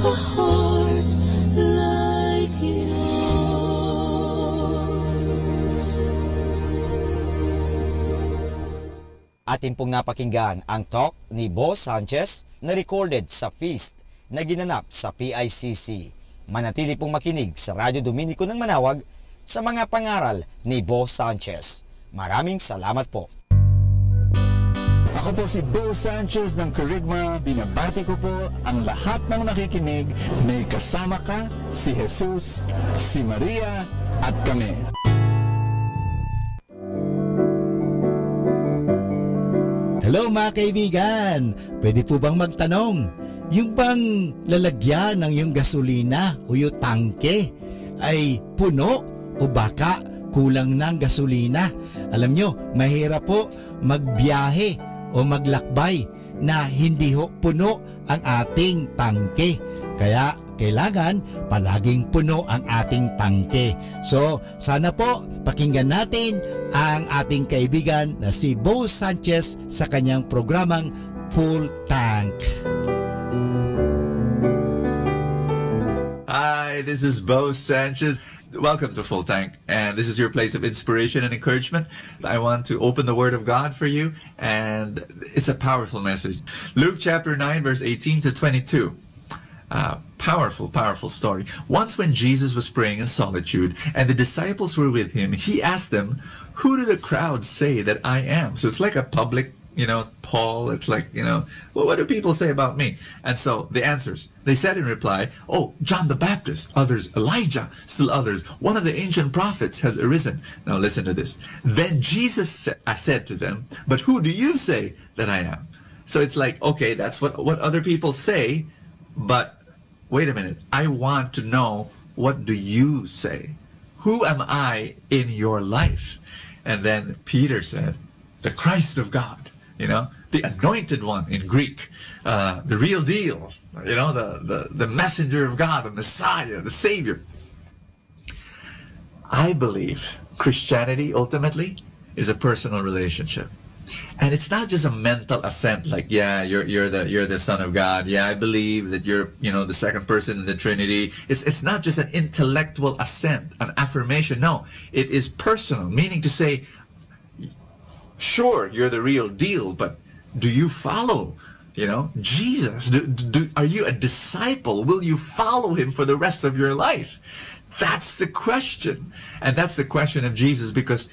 A heart like Atin pong napakinggan ang talk ni Bo Sanchez na recorded sa feast na ginanap sa PICC. Manatili pong makinig sa Radyo Dominico ng Manawag sa mga pangaral ni Bo Sanchez. Maraming salamat po. Ako po si Bo Sanchez ng Kerygma. Binabati ko po ang lahat ng nakikinig. May kasama ka, si Jesus, si Maria, at kami. Hello mga kaibigan! Pwede po bang magtanong? Yung bang lalagyan ng yung gasolina o yung tangke ay puno o baka kulang ng gasolina? Alam nyo, mahirap po magbiyahe o maglakbay na hindi ho puno ang ating tangke. Kaya kailangan palaging puno ang ating tangke. So sana po pakinggan natin ang ating kaibigan na si Bo Sanchez sa kanyang programang Full Tank. Hi, this is Bo Sanchez. Welcome to Full Tank, and this is your place of inspiration and encouragement. I want to open the Word of God for you, and it's a powerful message. Luke chapter 9, verse 18 to 22. Powerful story. Once when Jesus was praying in solitude, and the disciples were with him, he asked them, "Who do the crowds say that I am?" So it's like a public, poll. It's like, well, what do people say about me? And so the answers, they said in reply, "Oh, John the Baptist," others, "Elijah," still others, "one of the ancient prophets has arisen." Now listen to this. Then Jesus said to them, "But who do you say that I am?" So it's like, okay, that's what other people say, but wait a minute. I want to know, what do you say? Who am I in your life? And then Peter said, "The Christ of God." The anointed one in Greek, the real deal, the messenger of God, the Messiah, the Savior. I believe Christianity ultimately is a personal relationship. And it's not just a mental assent, like, yeah, you're the Son of God. Yeah, I believe that you're, the second person in the Trinity. It's not just an intellectual assent, an affirmation. No, it is personal, meaning to say, sure, you're the real deal, but do you follow, Jesus? Are you a disciple? Will you follow him for the rest of your life? That's the question. And that's the question of Jesus, because,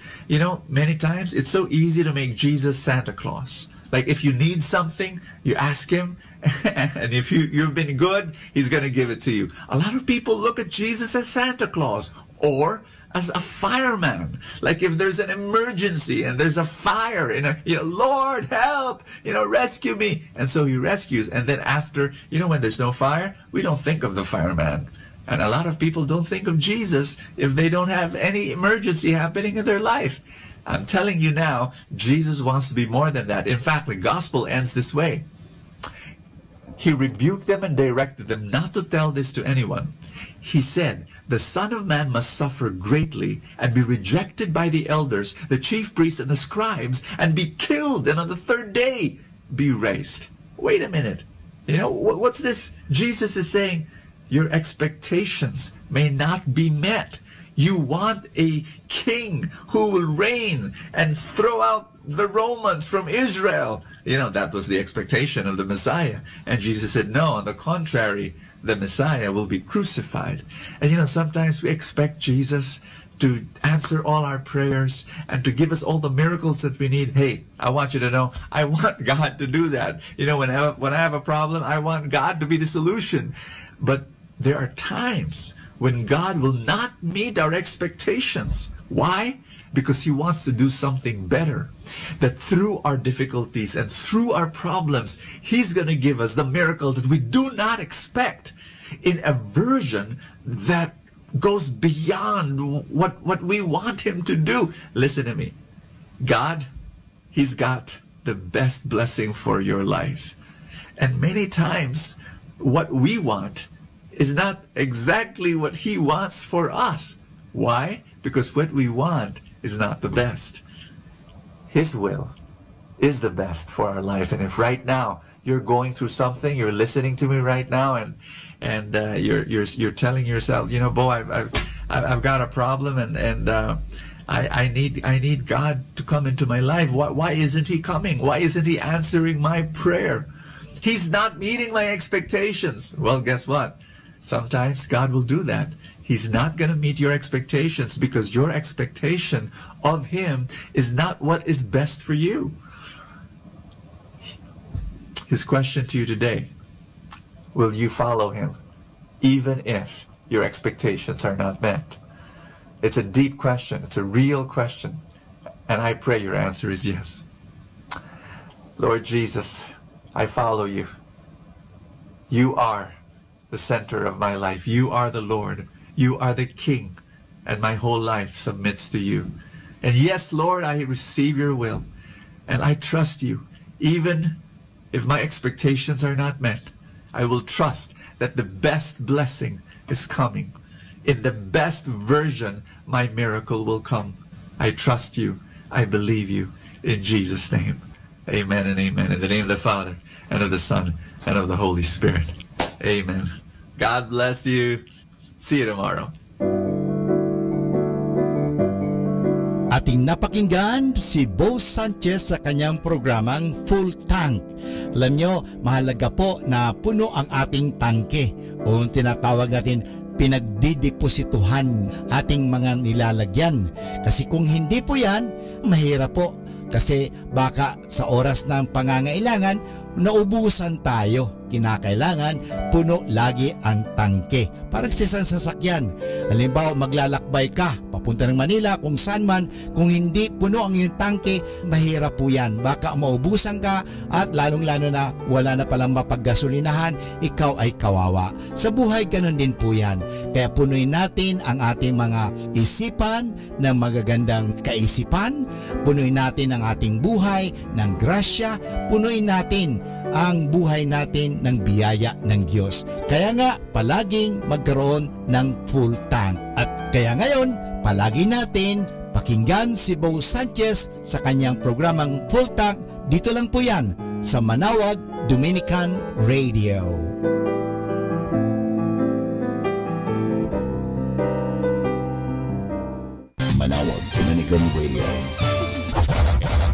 many times it's so easy to make Jesus Santa Claus. Like, if you need something, you ask him, and if you've been good, he's going to give it to you. A lot of people look at Jesus as Santa Claus, or as a fireman. Like, if there's an emergency and there's a fire in Lord, help, rescue me. And so he rescues. And then after, when there's no fire, we don't think of the fireman. And a lot of people don't think of Jesus if they don't have any emergency happening in their life. I'm telling you now, Jesus wants to be more than that. In fact, the gospel ends this way. He rebuked them and directed them not to tell this to anyone. He said, the Son of Man must suffer greatly and be rejected by the elders, the chief priests, and the scribes, and be killed, and on the third day be raised. Wait a minute. What's this? Jesus is saying, your expectations may not be met. You want a king who will reign and throw out the Romans from Israel. That was the expectation of the Messiah. And Jesus said, no, on the contrary, the Messiah will be crucified. And sometimes we expect Jesus to answer all our prayers and to give us all the miracles that we need. Hey, I want you to know, I want God to do that. When I have a problem, I want God to be the solution. But there are times when God will not meet our expectations. Why? Because He wants to do something better. That through our difficulties and through our problems, He's going to give us the miracle that we do not expect in a version that goes beyond what we want Him to do. Listen to me. God, He's got the best blessing for your life. And many times, what we want is not exactly what He wants for us. Why? Because what we want is not the best. His will is the best for our life. And if right now you're going through something, you're listening to me right now, and you're telling yourself, Bo, I've got a problem, and I need God to come into my life. Why isn't He coming? Why isn't He answering my prayer? He's not meeting my expectations. Well, guess what? Sometimes God will do that. He's not going to meet your expectations because your expectation of Him is not what is best for you. His question to you today, will you follow Him even if your expectations are not met? It's a deep question. It's a real question. And I pray your answer is yes. Lord Jesus, I follow You. You are the center of my life. You are the Lord. You are the King, and my whole life submits to You. And yes, Lord, I receive Your will, and I trust You. Even if my expectations are not met, I will trust that the best blessing is coming. In the best version, my miracle will come. I trust You. I believe You. In Jesus' name, amen and amen. In the name of the Father, and of the Son, and of the Holy Spirit. Amen. God bless you. See you tomorrow. Ating napakinggan si Bo Sanchez sa kanyang programang Full Tank. Alam nyo, mahalaga po na puno ang ating tangke o tinatawag natin pinagdideposituhan ating mga nilalagyan. Kasi kung hindi po yan, mahirap po. Kasi baka sa oras ng pangangailangan, naubusan tayo. Kinakailangan, puno lagi ang tangke. Parang sa isang sasakyan. Halimbawa, maglalakbay ka, papunta ng Manila, kung saan man, kung hindi puno ang iyong tangke, mahirap po yan. Baka maubusan ka at lalong-lalo na wala na palang mapaggasolinahan, ikaw ay kawawa. Sa buhay, ganun din po yan. Kaya punuin natin ang ating mga isipan ng magagandang kaisipan, punuin natin ang ating buhay ng grasya, punuin natin ang buhay natin ng biyaya ng Diyos. Kaya nga, palaging magkaroon ng full tank. At kaya ngayon, palagi natin pakinggan si Bo Sanchez sa kanyang programang Full Tank. Dito lang po yan sa Manawag Dominican Radio. Manawag Dominican Radio.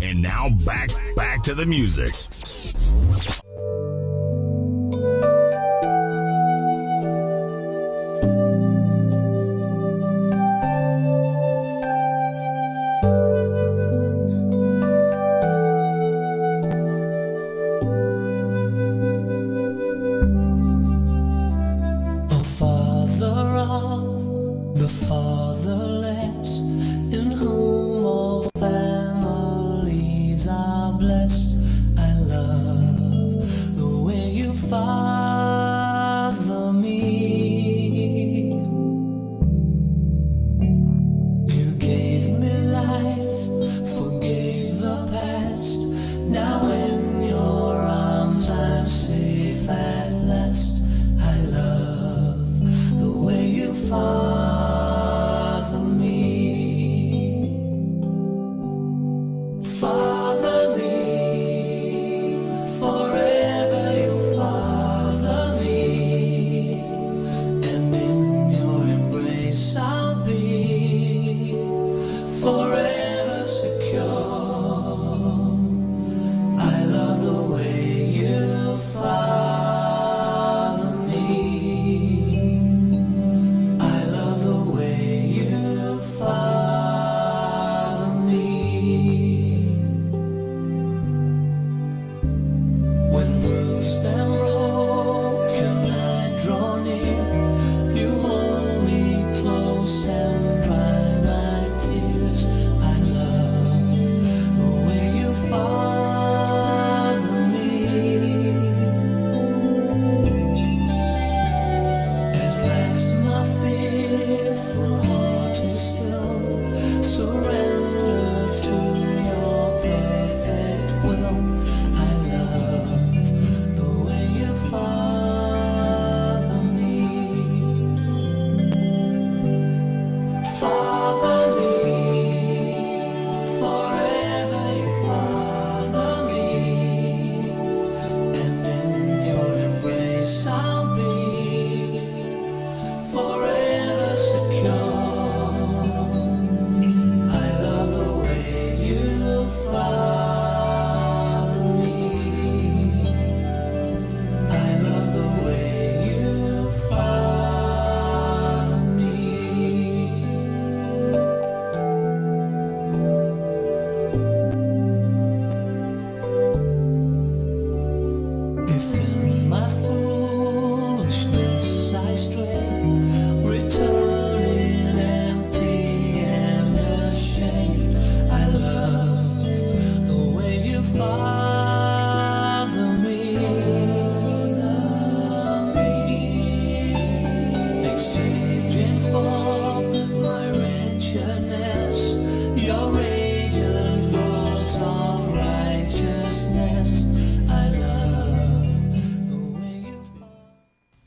And now back to the music. Far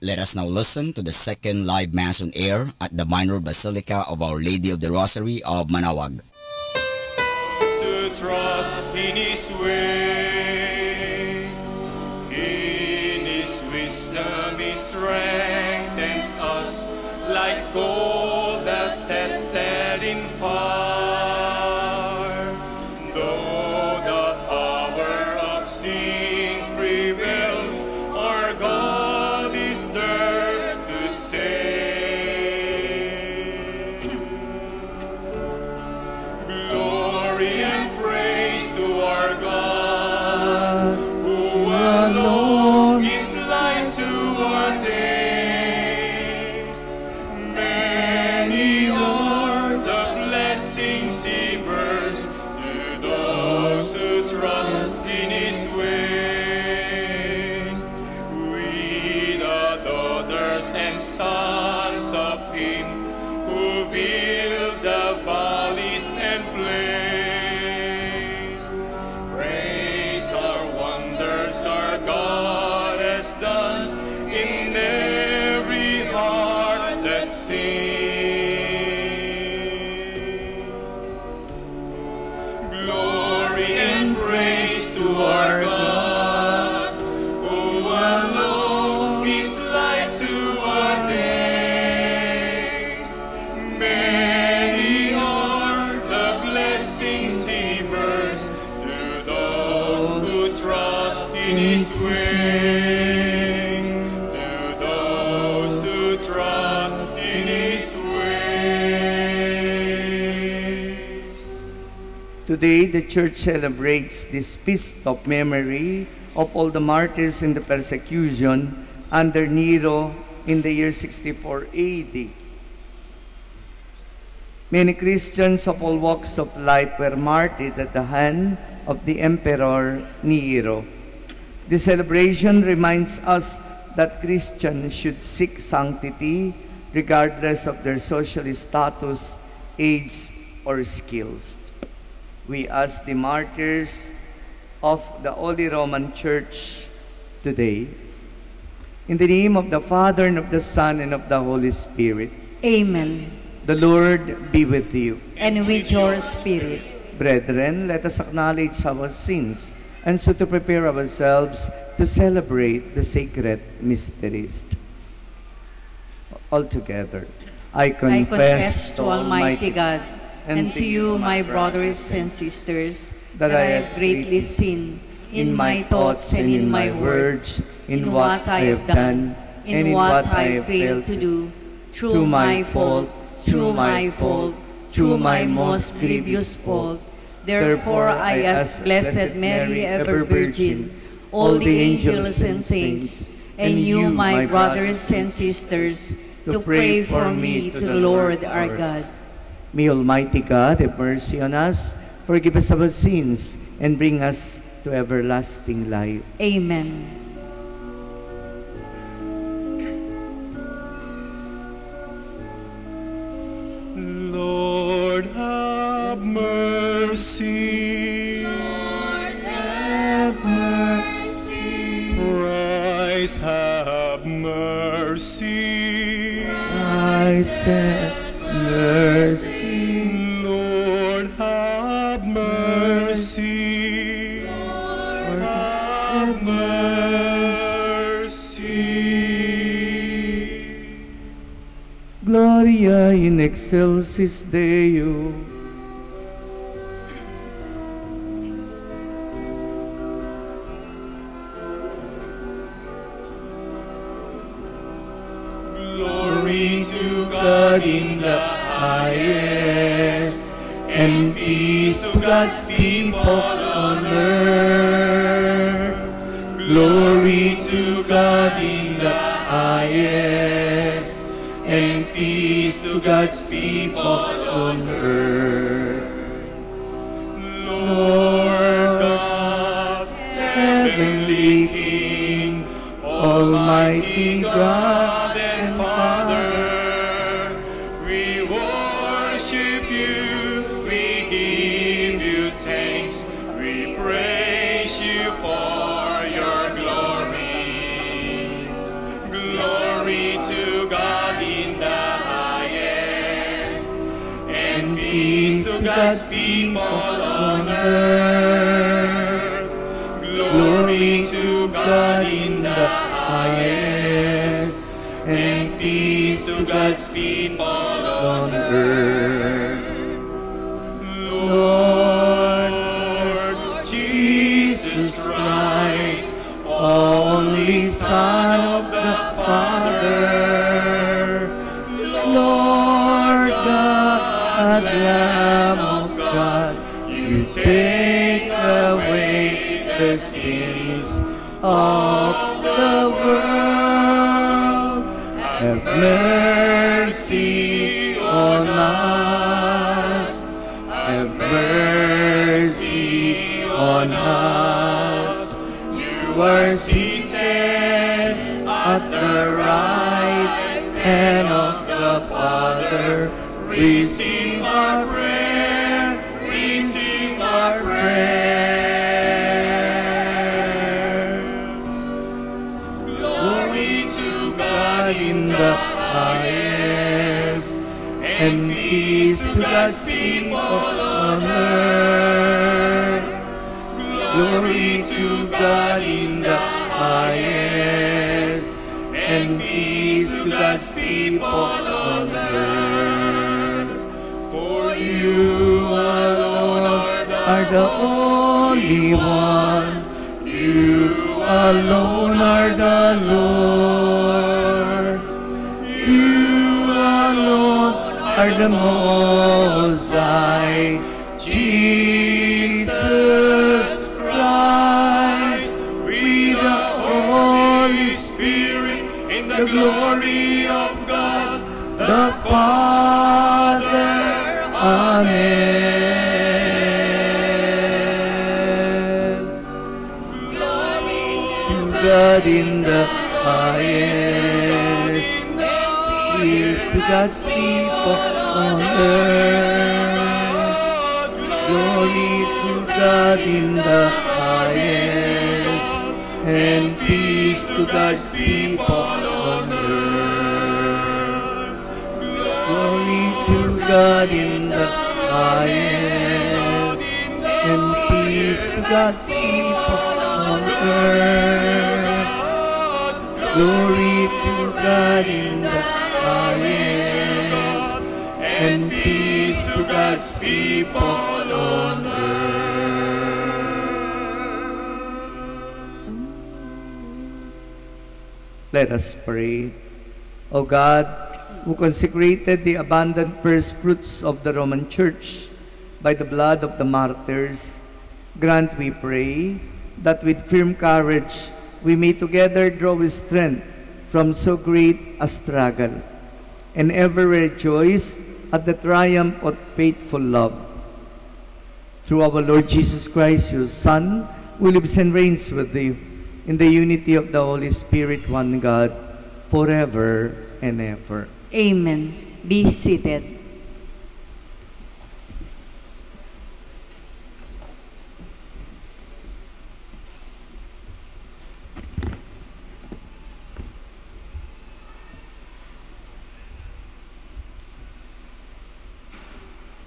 Let us now listen to the second live Mass on air at the Minor Basilica of Our Lady of the Rosary of Manaoag. To trust in His ways, in His wisdom He strengthens us like gold that tested in fire. Though the power of sins prevails, our God is there to save. Glory and praise to our God, who alone gives light to our days. Many are the blessings He bursts to those who trust in His ways. We, the daughters and sons of Him, who build the valleys and plains, praise our wonders our God has done in every heart that sings. Glory and praise to our God, who alone gives light to our days. Many are the blessings He bursts to those who trust in His ways, to those who trust in His ways. Today, the Church celebrates this feast of memory of all the martyrs in the persecution under Nero in the year 64 AD. Many Christians of all walks of life were martyred at the hand of the Emperor Nero. This celebration reminds us that Christians should seek sanctity regardless of their social status, age, or skills. We ask the martyrs of the Holy Roman Church today, in the name of the Father, and of the Son, and of the Holy Spirit. Amen. The Lord be with you. And with your spirit. Brethren, let us acknowledge our sins, and so to prepare ourselves to celebrate the sacred mysteries. All together. I confess to Almighty God and to you, my brothers and sisters, that I have greatly sinned in my thoughts and in my words, in what I have done, in what I have failed to do, through my fault, through my most grievous fault. Therefore I ask Blessed Mary, ever Virgin, all the angels and saints, and you, my brothers and sisters, to pray for me to the Lord our God. May Almighty God have mercy on us, forgive us our sins, and bring us to everlasting life. Amen. Lord, have mercy. Lord, have mercy. Christ, have mercy. Christ, have mercy. Lord, have mercy. Lord, have mercy. Gloria in excelsis Deo. Glory to God in the highest, and peace to God's people on earth. Glory to God in the highest, and peace to God's people on earth. Lord God, heavenly King, Almighty God and Father, we worship you, we give you thanks, we praise you for your glory. Glory and peace to God's people on earth. Glory to God in the highest, and peace to God's people on earth. Lord Jesus Christ, only Son of the Father, Lord God, Lamb of God, you take away the sins of the world. Have mercy on us. Have mercy on us. You are seated at the right hand of the Father. Receive our prayer. Receive our prayer. Glory to God in the highest, and peace to God's people on earth. Glory to God in the highest, and peace to God's people on earth. For you alone are the only one. You alone are the Lord. You alone are the Most High. Jesus Christ, with the Holy Spirit, in the glory of God the Father. Amen. Glory to God in the highest, peace to God's people on earth. Glory to God in the highest, and peace to God's people on earth. Glory to God in the highest, and peace to God's people on earth. Glory to God in the highest, and peace to God's people on earth. Let us pray. O God, who consecrated the abundant first fruits of the Roman Church by the blood of the martyrs, grant, we pray, that with firm courage we may together draw strength from so great a struggle, and ever rejoice at the triumph of faithful love. Through our Lord Jesus Christ, your Son, who lives and reigns with you, in the unity of the Holy Spirit, one God, forever and ever. Amen. Be seated.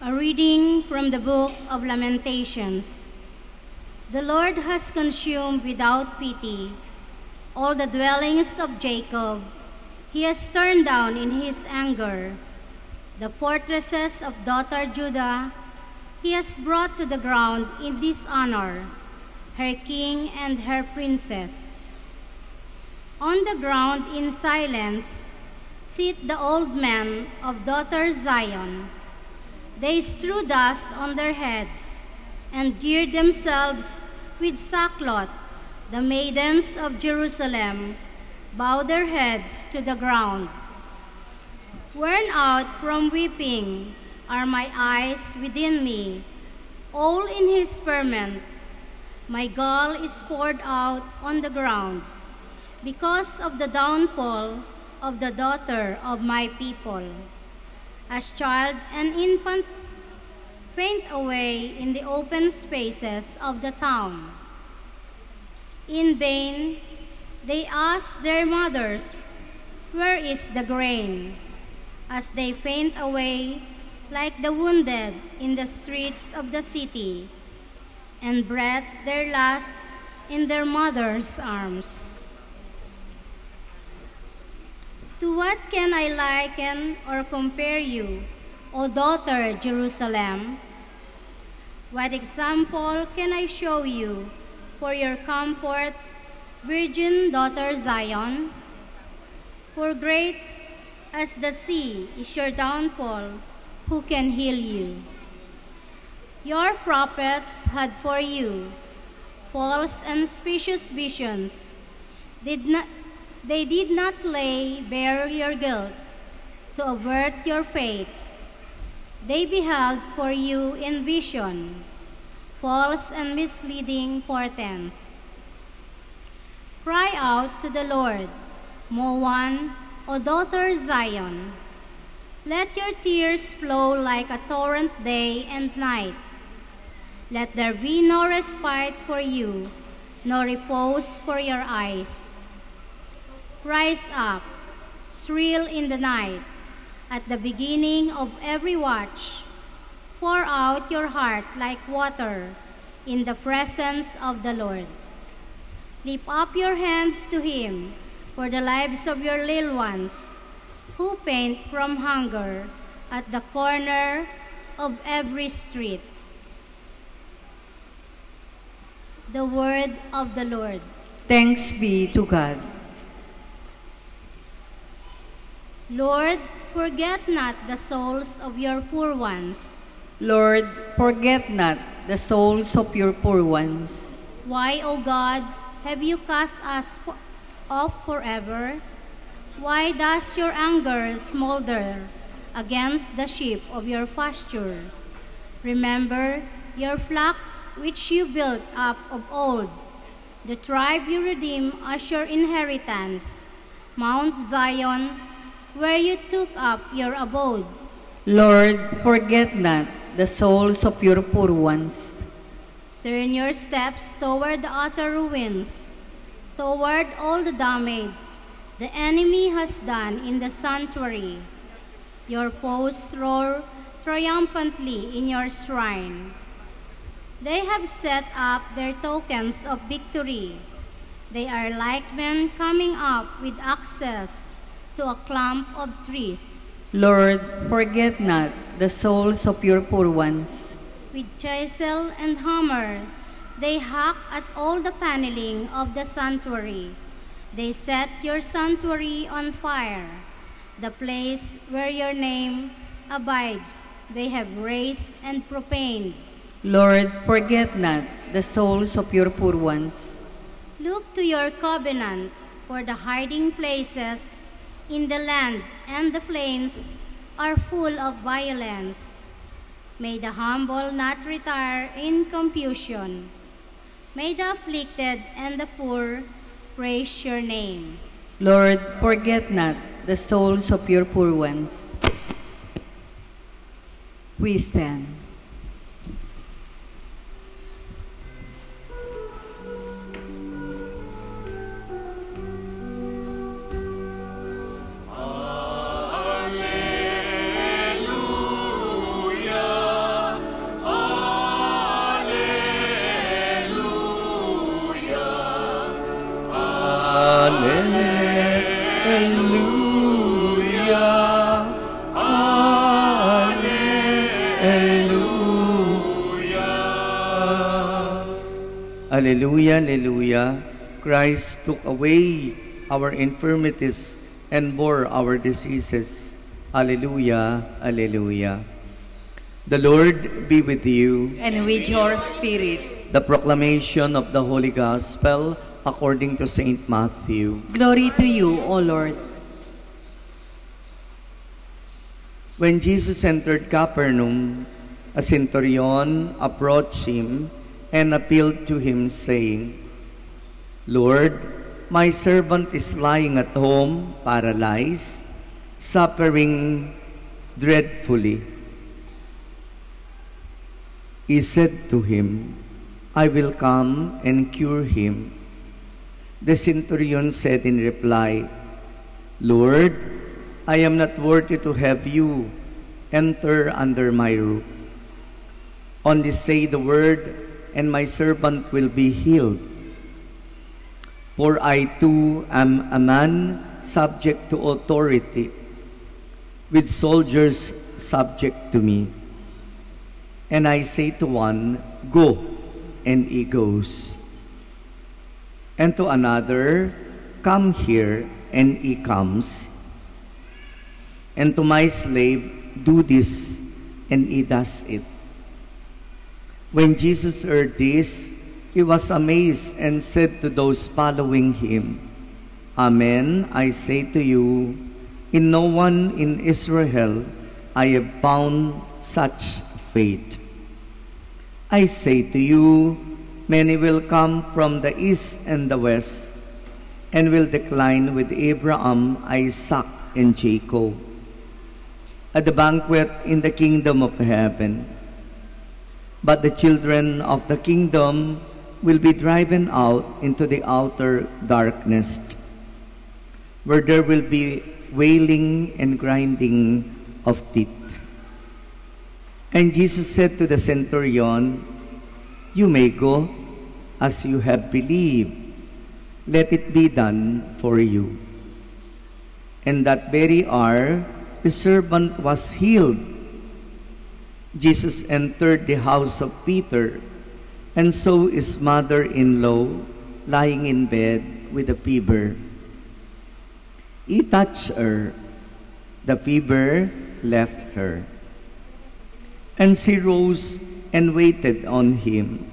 A reading from the Book of Lamentations. The Lord has consumed without pity all the dwellings of Jacob. He has turned down in his anger the fortresses of daughter Judah. He has brought to the ground in dishonor her king and her princess. On the ground in silence sit the old men of daughter Zion. They strew dust on their heads and gird themselves with sackcloth. The maidens of Jerusalem bow their heads to the ground. Worn out from weeping are my eyes within me. All in his ferment, my gall is poured out on the ground, because of the downfall of the daughter of my people. As child and infant faint away in the open spaces of the town. In vain they ask their mothers, where is the grain? As they faint away, like the wounded in the streets of the city, and breathed their last in their mother's arms. To what can I liken or compare you, O daughter Jerusalem? What example can I show you for your comfort, virgin daughter Zion? For great as the sea is your downfall, who can heal you? Your prophets had for you false and specious visions. They did not lay bare your guilt to avert your fate. They beheld for you in vision false and misleading portents. Cry out to the Lord, Moan, O daughter Zion. Let your tears flow like a torrent day and night. Let there be no respite for you, no repose for your eyes. Rise up, shrill in the night. At the beginning of every watch, pour out your heart like water in the presence of the Lord. Lift up your hands to Him for the lives of your little ones who faint from hunger at the corner of every street. The word of the Lord. Thanks be to God. Lord, forget not the souls of your poor ones. Lord, forget not the souls of your poor ones. Why, O God, have you cast us off forever? Why does your anger smolder against the sheep of your pasture? Remember your flock which you built up of old, the tribe you redeemed as your inheritance, Mount Zion, where you took up your abode. Lord, forget not the souls of your poor ones. Turn your steps toward the utter ruins, toward all the damage the enemy has done in the sanctuary. Your foes roar triumphantly in your shrine. They have set up their tokens of victory. They are like men coming up with axes to a clump of trees. Lord, forget not the souls of your poor ones. With chisel and hammer, they hack at all the paneling of the sanctuary. They set your sanctuary on fire. The place where your name abides, they have razed and profaned. Lord, forget not the souls of your poor ones. Look to your covenant for the hiding places in the land, and the flames are full of violence. May the humble not retire in confusion. May the afflicted and the poor praise your name. Lord, forget not the souls of your poor ones. We stand. Alleluia, alleluia. Christ took away our infirmities and bore our diseases. Alleluia, alleluia. The Lord be with you. And with your spirit. The proclamation of the Holy Gospel according to Saint Matthew. Glory to you, O Lord. When Jesus entered Capernaum, a centurion approached him and appealed to him, saying, Lord, my servant is lying at home, paralyzed, suffering dreadfully. He said to him, I will come and cure him. The centurion said in reply, Lord, I am not worthy to have you enter under my roof. Only say the word, and my servant will be healed. For I too am a man subject to authority, with soldiers subject to me. And I say to one, go, and he goes. And to another, come here, and he comes. And to my slave, do this, and he does it. When Jesus heard this, he was amazed and said to those following him, Amen, I say to you, in no one in Israel I have found such faith. I say to you, many will come from the east and the west, and will decline with Abraham, Isaac, and Jacob at the banquet in the kingdom of heaven. But the children of the kingdom will be driven out into the outer darkness, where there will be wailing and grinding of teeth. And Jesus said to the centurion, you may go as you have believed. Let it be done for you. And that very hour, the servant was healed. Jesus entered the house of Peter and saw his mother-in-law lying in bed with a fever. He touched her. The fever left her. And she rose and waited on him.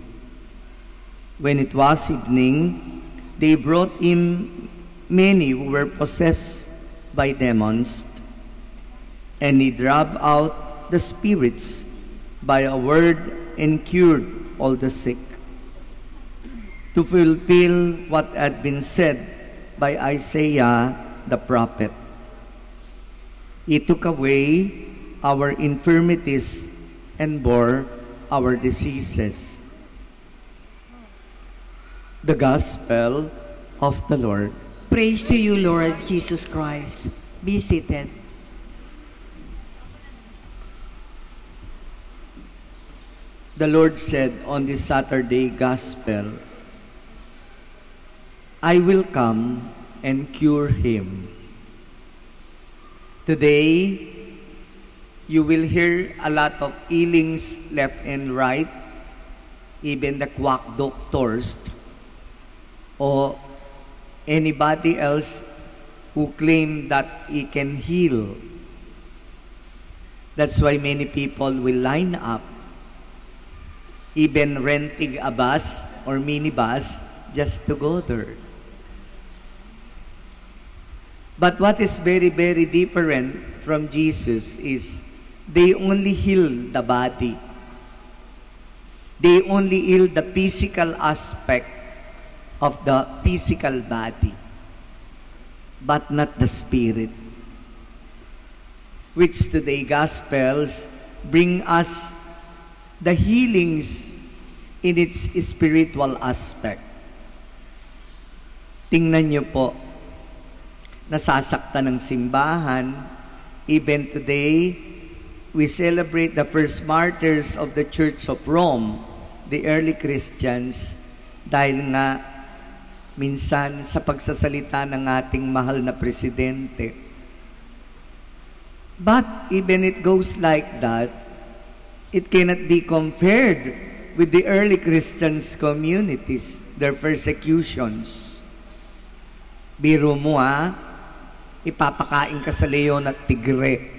When it was evening, they brought him many who were possessed by demons, and he drove out the spirits by a word and cured all the sick, to fulfill what had been said by Isaiah the prophet. He took away our infirmities and bore our diseases. The Gospel of the Lord. Praise to you, Lord Jesus Christ. Be seated. The Lord said on this Saturday Gospel, I will come and cure him. Today, you will hear a lot of healings left and right, even the quack doctors or anybody else who claim that he can heal. That's why many people will line up, even renting a bus or minibus just to go there. But what is very, very different from Jesus is they only heal the body. They only heal the physical aspect of the physical body, but not the spirit. Which today Gospels bring us the healings in its spiritual aspect. Tingnan niyo po, nasasaktan ng simbahan. Even today, we celebrate the first martyrs of the Church of Rome, the early Christians, dahil nga minsan sa pagsasalita ng ating mahal na presidente. But even it goes like that, it cannot be compared with the early Christians communities, their persecutions. Biro mo ipapakain ka sa leon at tigre.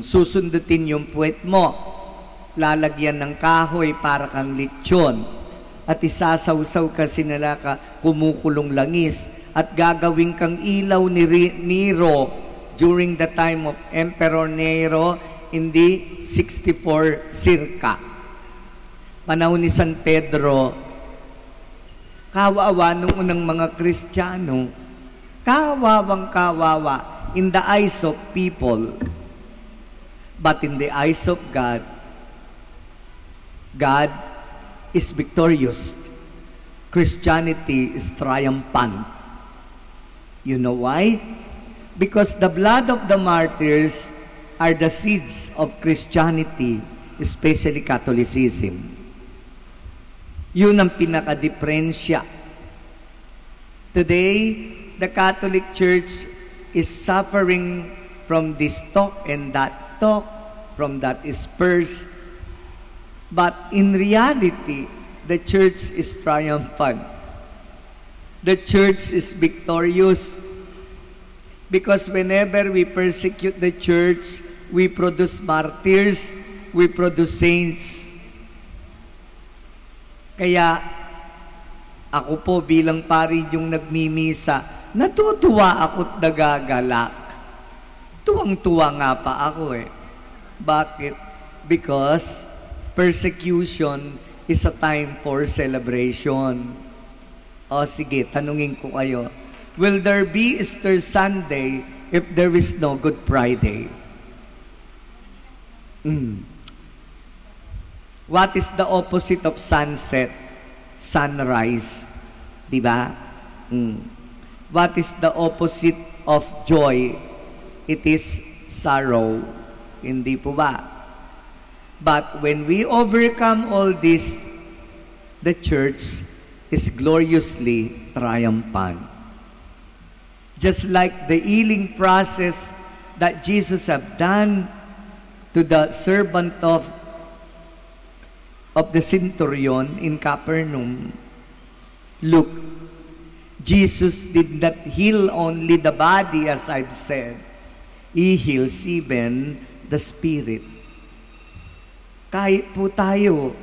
Susundutin yung puwet mo, lalagyan ng kahoy para kang lechon, at isasawsaw ka sinala ka kumukulong langis, at gagawin kang ilaw ni Nero during the time of Emperor Nero in the 64 circa. Panahon ni San Pedro, kawawa nung unang mga Kristiyano, kawawang kawawa in the eyes of people, but in the eyes of God, God is victorious. Christianity is triumphant. You know why? Because the blood of the martyrs are the seeds of Christianity, especially Catholicism. Yun ang pinaka-diferensya. Today, the Catholic Church is suffering from this talk and that talk, from that spurs. But in reality, the church is triumphant. The church is victorious. Because whenever we persecute the church, we produce martyrs, we produce saints. Kaya, ako po bilang pari yung nagmimisa, natutuwa ako't nagagalak. Tuwang-tuwa nga pa ako eh. Bakit? Because persecution is a time for celebration. O sige, tanungin ko kayo. Will there be Easter Sunday if there is no Good Friday? What is the opposite of sunset? Sunrise. Diba? What is the opposite of joy? It is sorrow. Hindi po ba? But when we overcome all this, the church is gloriously triumphant. Just like the healing process that Jesus have done to the servant of the centurion in Capernaum. Look, Jesus did not heal only the body, as I've said. He heals even the spirit. Kahit po tayo,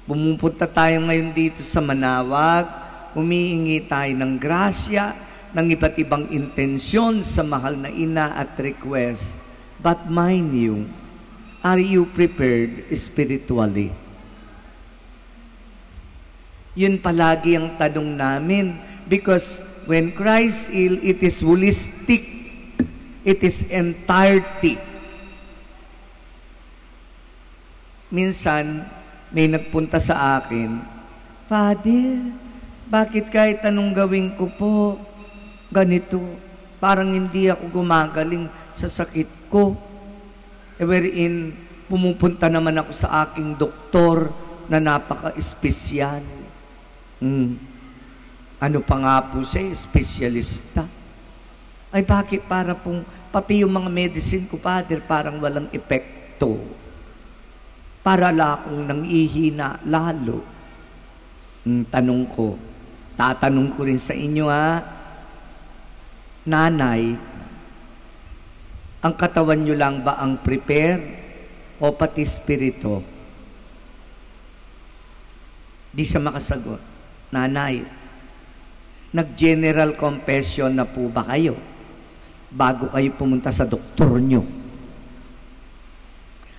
pumupunta tayo ngayon dito sa Manawag, humihingi tayo ng grasya, ng iba't ibang intensyon sa mahal na ina at request. But mind you, are you prepared spiritually? Yun palagi ang tanong namin. Because when Christ heal, it is holistic. It is entirety. Minsan, may nagpunta sa akin, Father, bakit kahit anong gawin ko po, ganito, parang hindi ako gumagaling sa sakit ko. Wherein, pumupunta naman ako sa aking doktor na napaka-espesyal. Ano pa nga po siya, espesyalista. Ay bakit para pong, pati yung mga medicine ko, Father, parang walang epekto. Para akong nangihina lalo. Tanong ko, tatanong ko rin sa inyo Nanay, ang katawan nyo lang ba ang prepare o pati spirito? Di siya makasagot. Nanay, nag-general confession na po ba kayo bago kayo pumunta sa doktor nyo?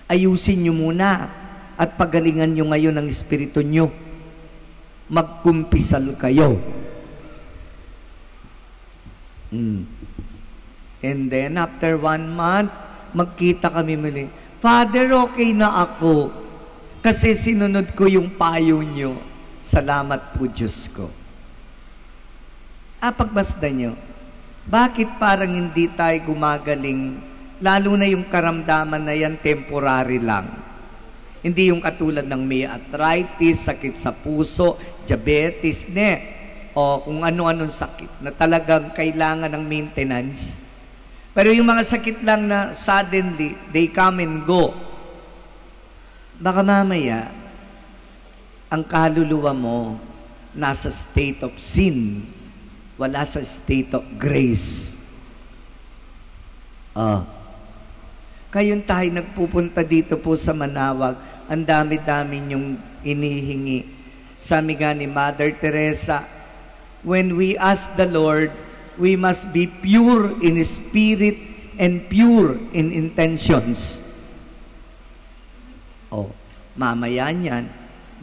Ayusin nyo muna at pagalingan nyo ngayon ang espiritu nyo. Magkumpisal kayo. And then, after 1 month, magkita kami muli. Father, okay na ako. Kasi sinunod ko yung payo nyo. Salamat po, Diyos ko. Pagbasda nyo, bakit parang hindi tayo gumagaling, lalo na yung karamdaman na yan, temporary lang. Hindi yung katulad ng may arthritis, sakit sa puso, diabetes, o kung ano-anong sakit na talagang kailangan ng maintenance. Pero yung mga sakit lang na suddenly, they come and go. Baka mamaya, ang kaluluwa mo nasa state of sin, wala sa state of grace. Kayon tayo nagpupunta dito po sa Manawag, ang dami-dami yung inihingi. Sabi nga ni Mother Teresa, when we ask the Lord, we must be pure in spirit and pure in intentions. Mamaya niyan,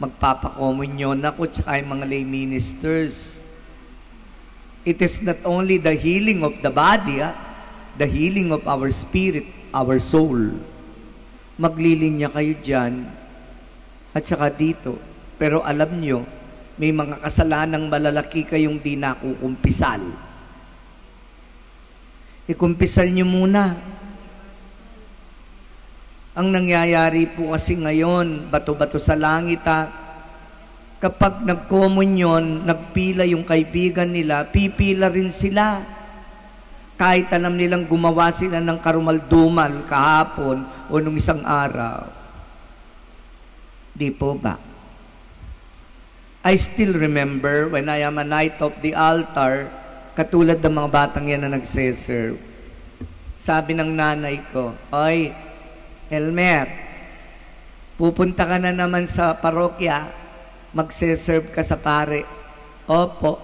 magpapakomunyon ako tsaka yung mga lay ministers. It is not only the healing of the body, the healing of our spirit, our soul. Maglilinya kayo dyan at saka dito. Pero alam nyo, may mga kasalanang malalaki kayong di nakukumpisal. Ikumpisal nyo muna. Ang nangyayari po kasi ngayon, bato-bato sa langit kapag nagkomunyon, nagpila yung kaibigan nila, pipila rin sila. Kahit alam nilang gumawa sila ng karumal-dumal kahapon o nung isang araw. Di po ba? I still remember when I am a knight of the altar, katulad ng mga batang yan na nagseserve. Sabi ng nanay ko, "Oy, Elmer, pupunta ka na naman sa parokya, magseserve ka sa pare." "Opo."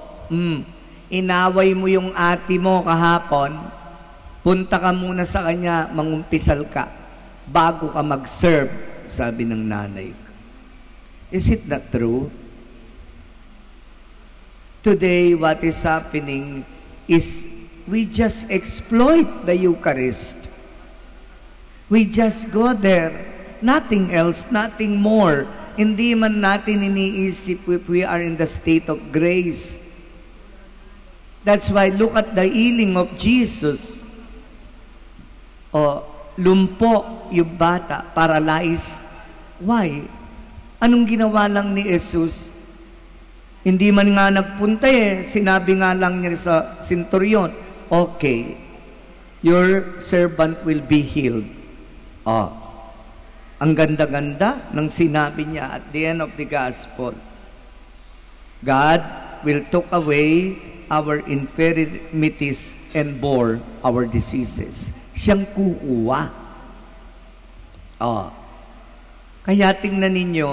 Inaway mo yung ate mo kahapon, punta ka muna sa kanya, mangumpisal ka bago ka mag-serve, sabi ng nanay ko. Is it not true? Today, what is happening is we just exploit the Eucharist. We just go there. Nothing else, nothing more. Hindi man natin iniisip if we are in the state of grace. That's why look at the healing of Jesus. Lumpo yung bata, paralyzed. Why? Anong ginawa lang ni Jesus? Hindi man nga nagpunta sinabi nga lang niya sa centurion, "Okay, your servant will be healed." Ang ganda-ganda ng sinabi niya at the end of the gospel. God will take away our infirmities and bore our diseases. Siyang kukuha. Kaya tingnan ninyo,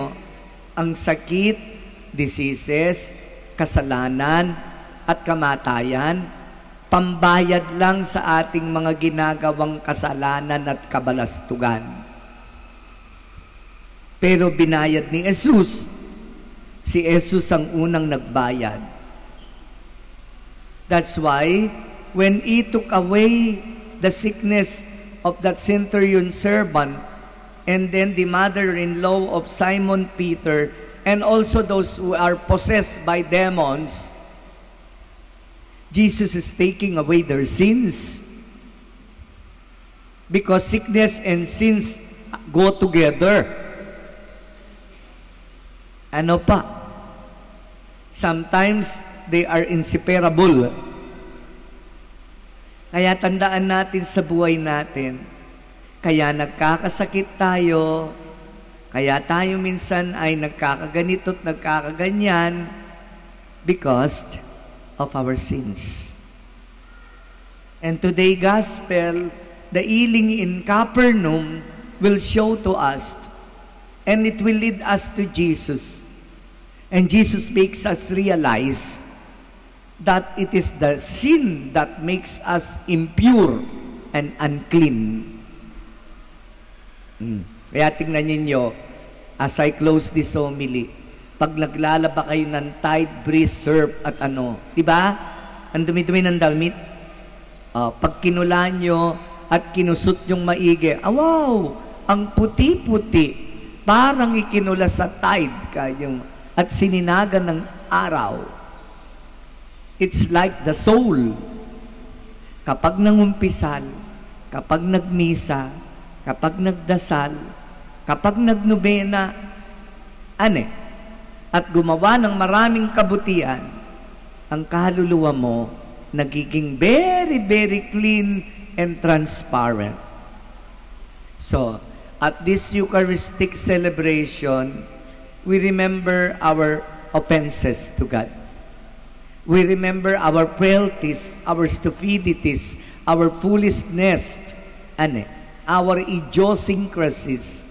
ang sakit, diseases, kasalanan, at kamatayan, pambayad lang sa ating mga ginagawang kasalanan at kabalastugan. Pero binayad ni Jesus. Si Jesus ang unang nagbayad. That's why, when He took away the sickness of that centurion servant, and then the mother-in-law of Simon Peter, and also those who are possessed by demons, Jesus is taking away their sins. Because sickness and sins go together. Ano pa? Sometimes they are inseparable. Kaya tandaan natin sa buhay natin, kaya nagkakasakit tayo, kaya tayo minsan ay nagkakaganito at nagkakaganyan because of our sins. And today gospel, the healing in Capernaum will show to us, and it will lead us to Jesus. And Jesus makes us realize that it is the sin that makes us impure and unclean. Kaya tingnan ninyo, as I close this homily, pag naglalaba kayo ng tide, breeze, surf, at diba? Ang dumi-dumi ng damit. Pag kinulaan nyo at kinusot yung maigi, wow! Ang puti-puti, parang ikinula sa tide kayong, at sininagan ng araw. It's like the soul. Kapag nangumpisal, kapag nagmisa, kapag nagdasal, kapag nagnobena, at gumawa ng maraming kabutihan, ang kaluluwa mo nagiging very, very clean and transparent. So, at this Eucharistic celebration, we remember our offenses to God. We remember our frailties, our stupidities, our foolishness, our idiosyncrasies,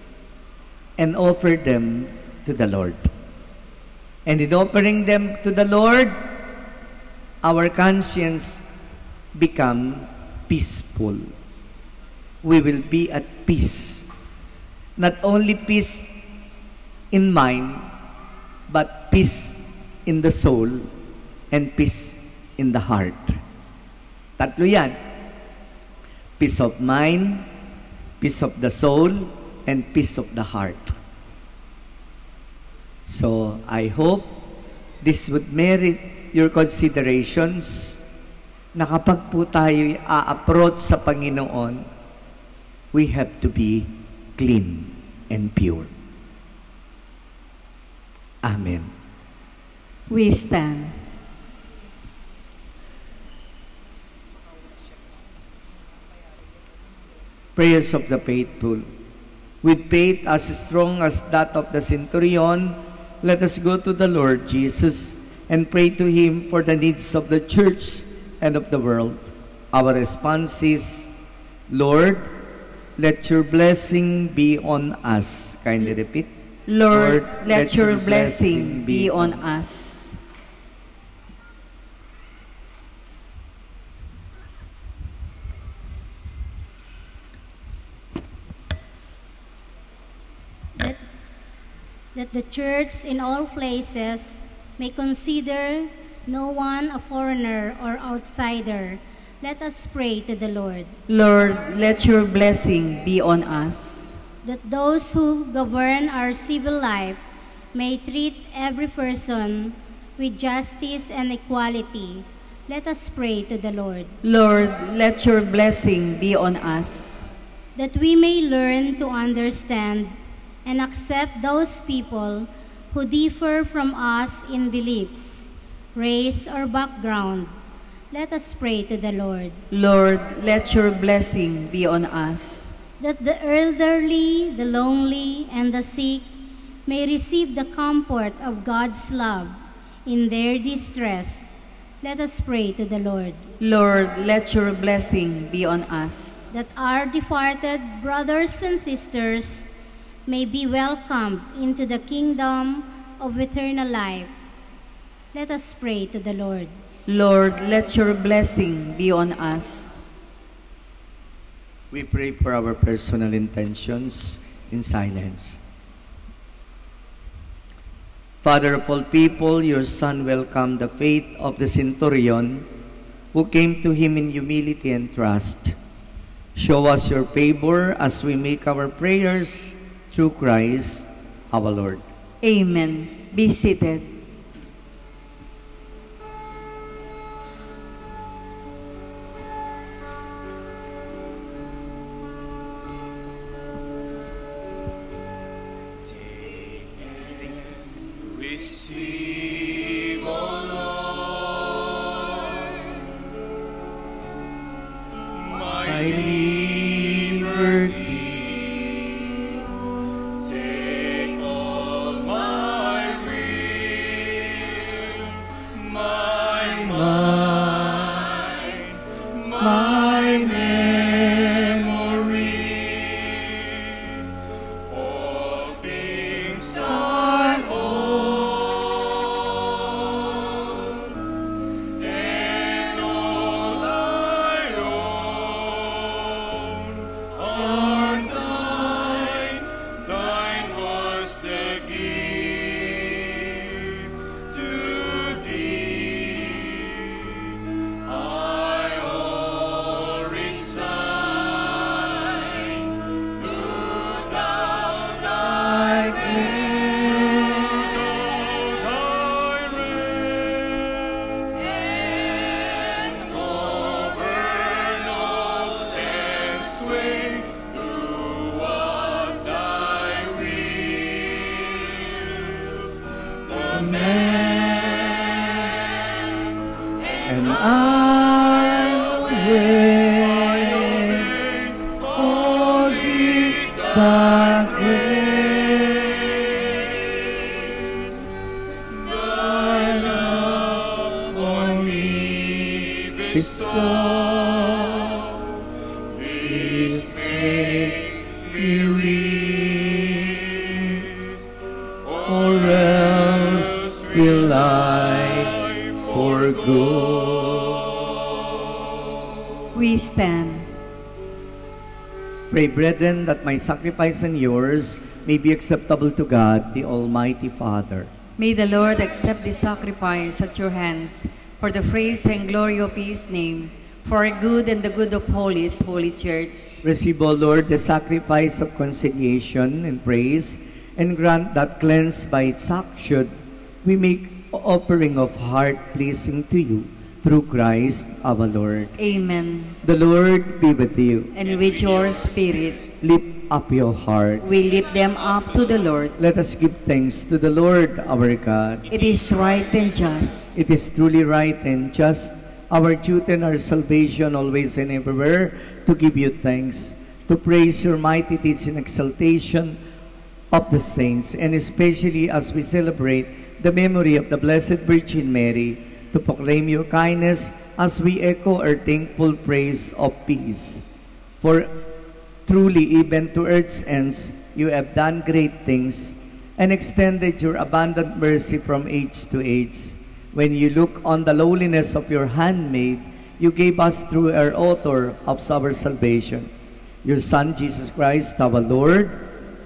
and offer them to the Lord. And in offering them to the Lord, our conscience become peaceful. We will be at peace. Not only peace in mind, but peace in the soul and peace in the heart. Tatlo yan. Peace of mind, peace of the soul, and peace of the heart. So, I hope this would merit your considerations na kapag po tayo a-approach sa Panginoon, we have to be clean, and pure. Amen. We stand. Prayers of the faithful. With faith as strong as that of the centurion, let us go to the Lord Jesus and pray to Him for the needs of the church and of the world. Our response is, Lord, let your blessing be on us. Kindly repeat. Lord, let your blessing be on us. That the church in all places may consider no one a foreigner or outsider. Let us pray to the Lord. Lord, let your blessing be on us. That those who govern our civil life may treat every person with justice and equality. Let us pray to the Lord. Lord, let your blessing be on us. That we may learn to understand and accept those people who differ from us in beliefs, race, or background. Let us pray to the Lord. Lord, let your blessing be on us. That the elderly, the lonely, and the sick may receive the comfort of God's love in their distress. Let us pray to the Lord. Lord, let your blessing be on us. That our departed brothers and sisters may be welcomed into the kingdom of eternal life. Let us pray to the Lord. Lord, let your blessing be on us. We pray for our personal intentions in silence. Father of all people, your Son welcomed the faith of the centurion who came to him in humility and trust. Show us your favor as we make our prayers through Christ our Lord. Amen. Be seated. Receive, O Lord, my liberty. Take all my will, my mind, my memory. All things are and all I own are thine. Thine was the gift to thee. I all resign to thou thy and govern all and sway to what thy will. The man And I will all that grace thy love on me bestow. This make me rich, or else will I forgo. We stand. Pray, brethren, that my sacrifice and yours may be acceptable to God, the Almighty Father. May the Lord accept this sacrifice at your hands for the praise and glory of His name, for our good and the good of His holy church. Receive, O Lord, the sacrifice of conciliation and praise, and grant that cleansed by its action, we make offering of heart pleasing to you, through Christ our Lord. Amen. The Lord be with you. And with your spirit. Lift up your hearts. We lift them up to the Lord. Let us give thanks to the Lord our God. It is right and just. It is truly right and just, our duty and our salvation always and everywhere, to give you thanks, to praise your mighty deeds in exaltation of the saints, and especially as we celebrate the memory of the Blessed Virgin Mary, to proclaim your kindness as we echo our thankful praise of peace. For truly, even to earth's ends, you have done great things and extended your abundant mercy from age to age. When you look on the lowliness of your handmaid, you gave us through our author of our salvation, your Son, Jesus Christ, our Lord.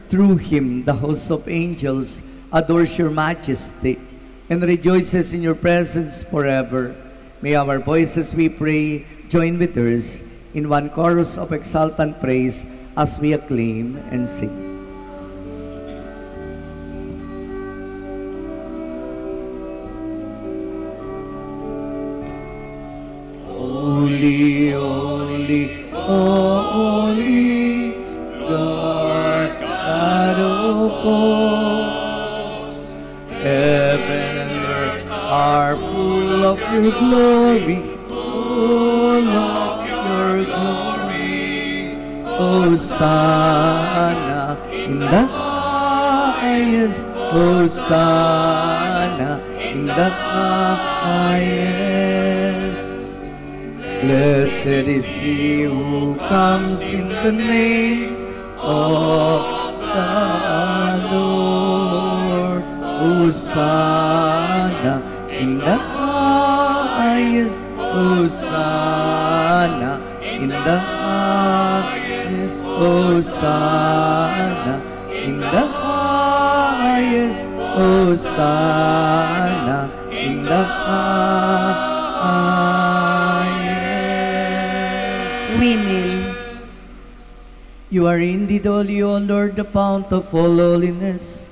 Through him, the host of angels adores your majesty and rejoices in your presence forever. May our voices, we pray, join with yours in one chorus of exultant praise as we acclaim and sing. Holy, holy, holy, Lord God of hosts, heaven and earth are full of your glory, full of your glory. Hosanna in the highest, Hosanna in the highest. Blessed is he who comes in the name of the Lord. Hosanna in the highest, Hosanna in the highest, Hosanna in the highest, Hosanna in the highest. We kneel. You are indeed holy, O Lord, the fount of all holiness.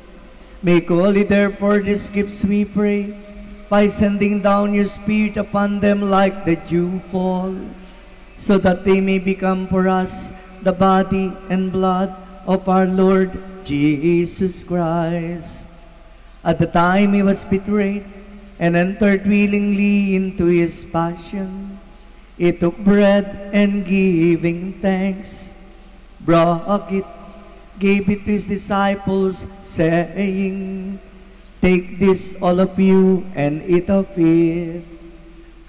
Make holy, therefore, these gifts, we pray, by sending down your Spirit upon them like the dew fall, so that they may become for us the body and blood of our Lord Jesus Christ. At the time he was betrayed and entered willingly into his passion, he took bread and giving thanks, broke it, gave it to his disciples, saying, "Take this, all of you, and eat of it.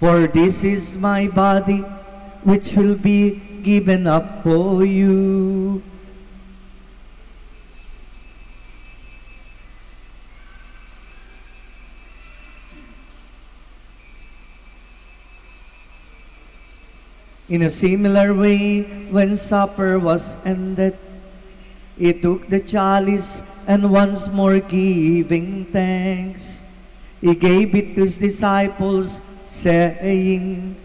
For this is my body, which will be given up for you." In a similar way, when supper was ended, he took the chalice and once more giving thanks, he gave it to his disciples, saying,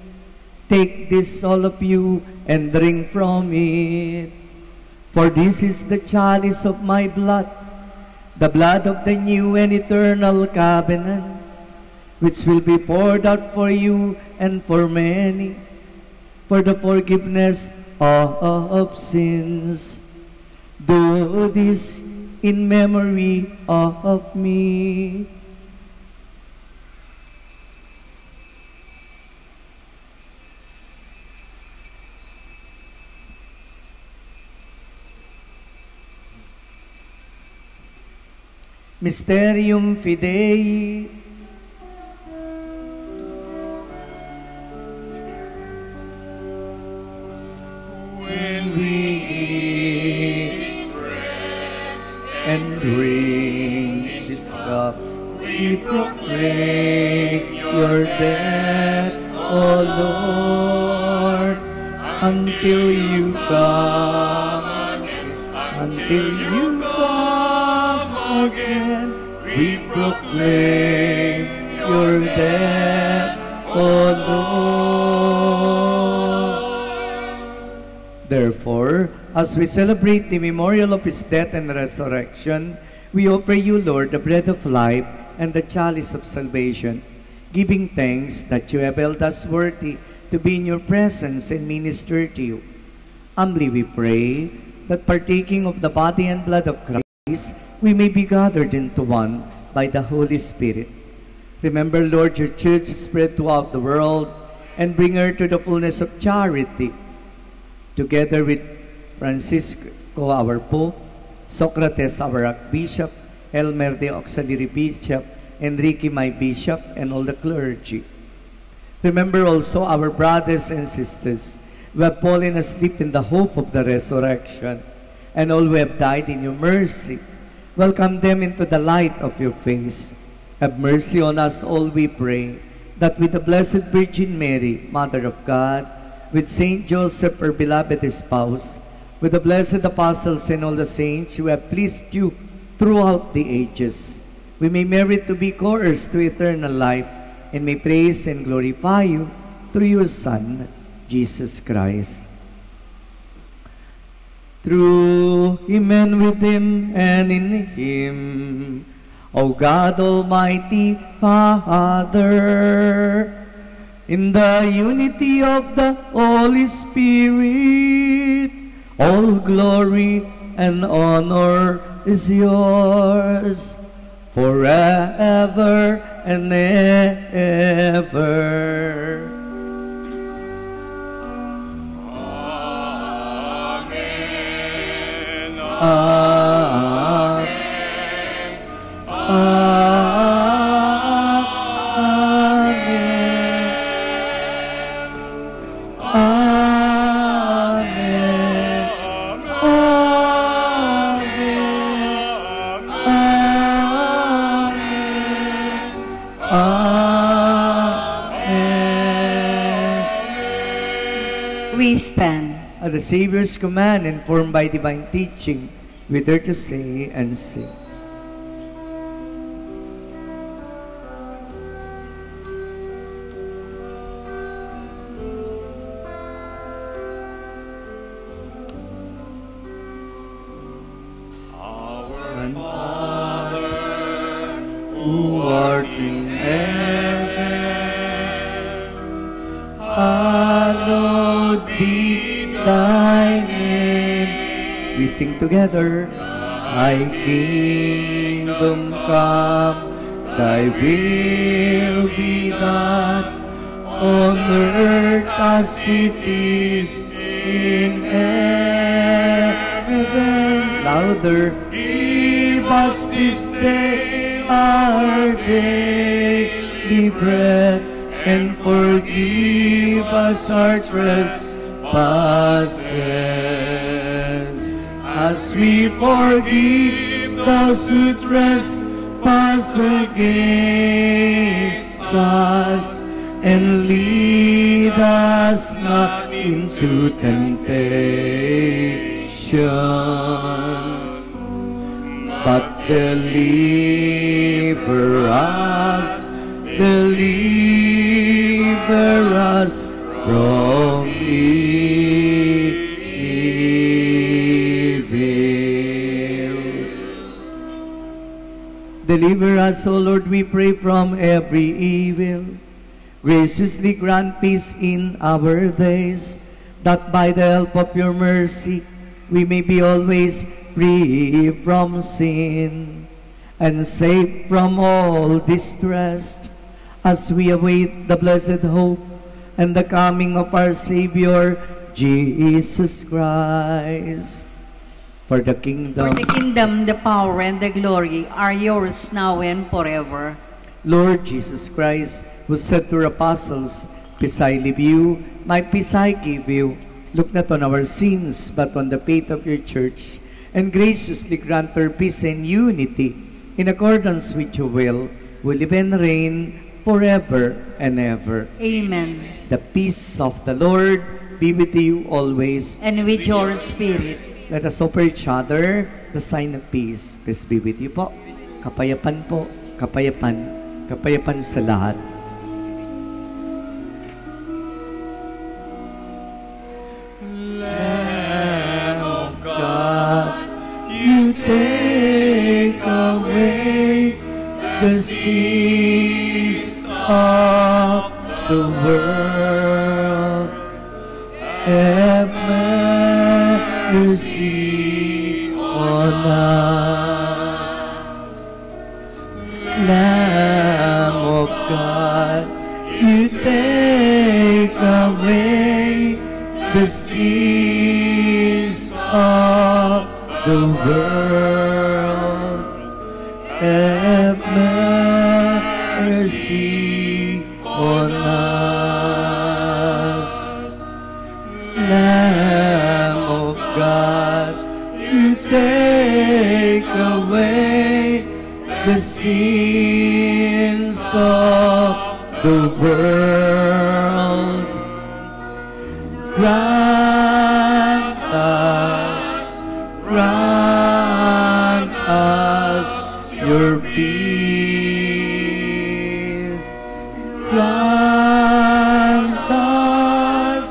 "Take this, all of you, and drink from it. For this is the chalice of my blood, the blood of the new and eternal covenant, which will be poured out for you and for many, for the forgiveness of sins. Do this in memory of me." Mysterium Fidei. When we eat this bread and drink this cup, we proclaim your death, O Lord, until you come again. Until you come again, we proclaim your death, O Lord. Therefore, as we celebrate the memorial of his death and resurrection, we offer you, Lord, the bread of life and the chalice of salvation, giving thanks that you have held us worthy to be in your presence and minister to you. Humbly we pray that partaking of the body and blood of Christ, we may be gathered into one by the Holy Spirit. Remember, Lord, your church spread throughout the world and bring her to the fullness of charity. Together with Francisco, our Pope, Socrates, our Archbishop, Elmer, the Auxiliary Bishop, Enrique, my Bishop, and all the clergy. Remember also our brothers and sisters who have fallen asleep in the hope of the resurrection, and all who have died in your mercy. Welcome them into the light of your face. Have mercy on us all, we pray, that with the Blessed Virgin Mary, Mother of God, with Saint Joseph, her beloved spouse, with the blessed apostles and all the saints who have pleased you throughout the ages, we may merit to be co-heirs to eternal life, and may praise and glorify you through your Son, Jesus Christ. Through him and with him and in him, O God, Almighty Father, in the unity of the Holy Spirit, all glory and honor is yours forever and ever. Amen. We stand. At the Savior's command, informed by divine teaching, we dare to say and sing. Our Father, who art in heaven, hallowed be thy name. We sing together. Thy kingdom come, thy will be done, on earth as it is in heaven. Louder. Give us this day our daily bread, and forgive us our trespasses, as we forgive those who trespass against us. And lead us not into temptation, but deliver us from evil. Deliver us, O Lord, we pray, from every evil. Graciously grant peace in our days, that by the help of your mercy we may be always free from sin and safe from all distress, as we await the blessed hope and the coming of our Savior, Jesus Christ. For the kingdom, the power, and the glory are yours now and forever. Lord Jesus Christ, who said to your apostles, "Peace I leave you, my peace I give you," look not on our sins, but on the faith of your church, and graciously grant her peace and unity, in accordance with your will, who live and reign forever and ever. Amen. The peace of the Lord be with you always. And with your spirit. Let us offer each other the sign of peace. Peace be with you po. Kapayapan po. Kapayapan. Kapayapan sa lahat. Lamb of God, you take away the sins of the world. Have mercy Lamb of God, you take away the sins of the world. Have mercy on us. Lamb of God, you take away the sins of the world. Grant us your peace. Grant us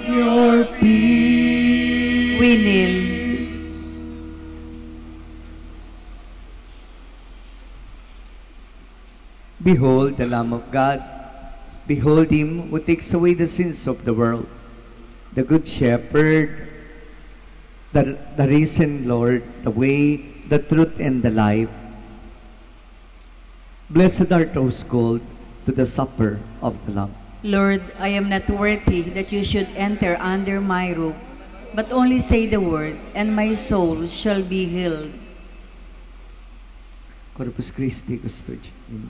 your peace. We kneel. Behold the Lamb of God. Behold him who takes away the sins of the world. The Good Shepherd, the risen Lord, the way, the truth, and the life. Blessed art thou called to the supper of the Lamb. Lord, I am not worthy that you should enter under my roof, but only say the word, and my soul shall be healed. Corpus Christi custodiet in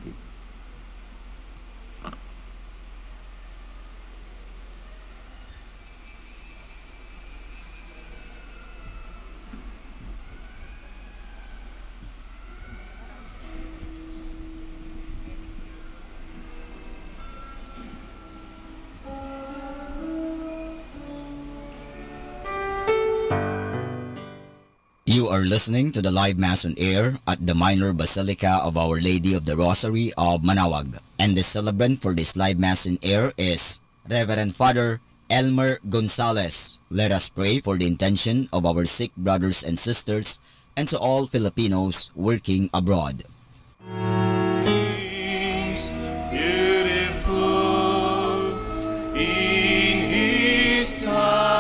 You are listening to the live Mass on air at the Minor Basilica of Our Lady of the Rosary of Manaoag. And the celebrant for this live Mass on air is Reverend Father Elmer Gonzalez. Let us pray for the intention of our sick brothers and sisters and to all Filipinos working abroad. Beautiful in His sight.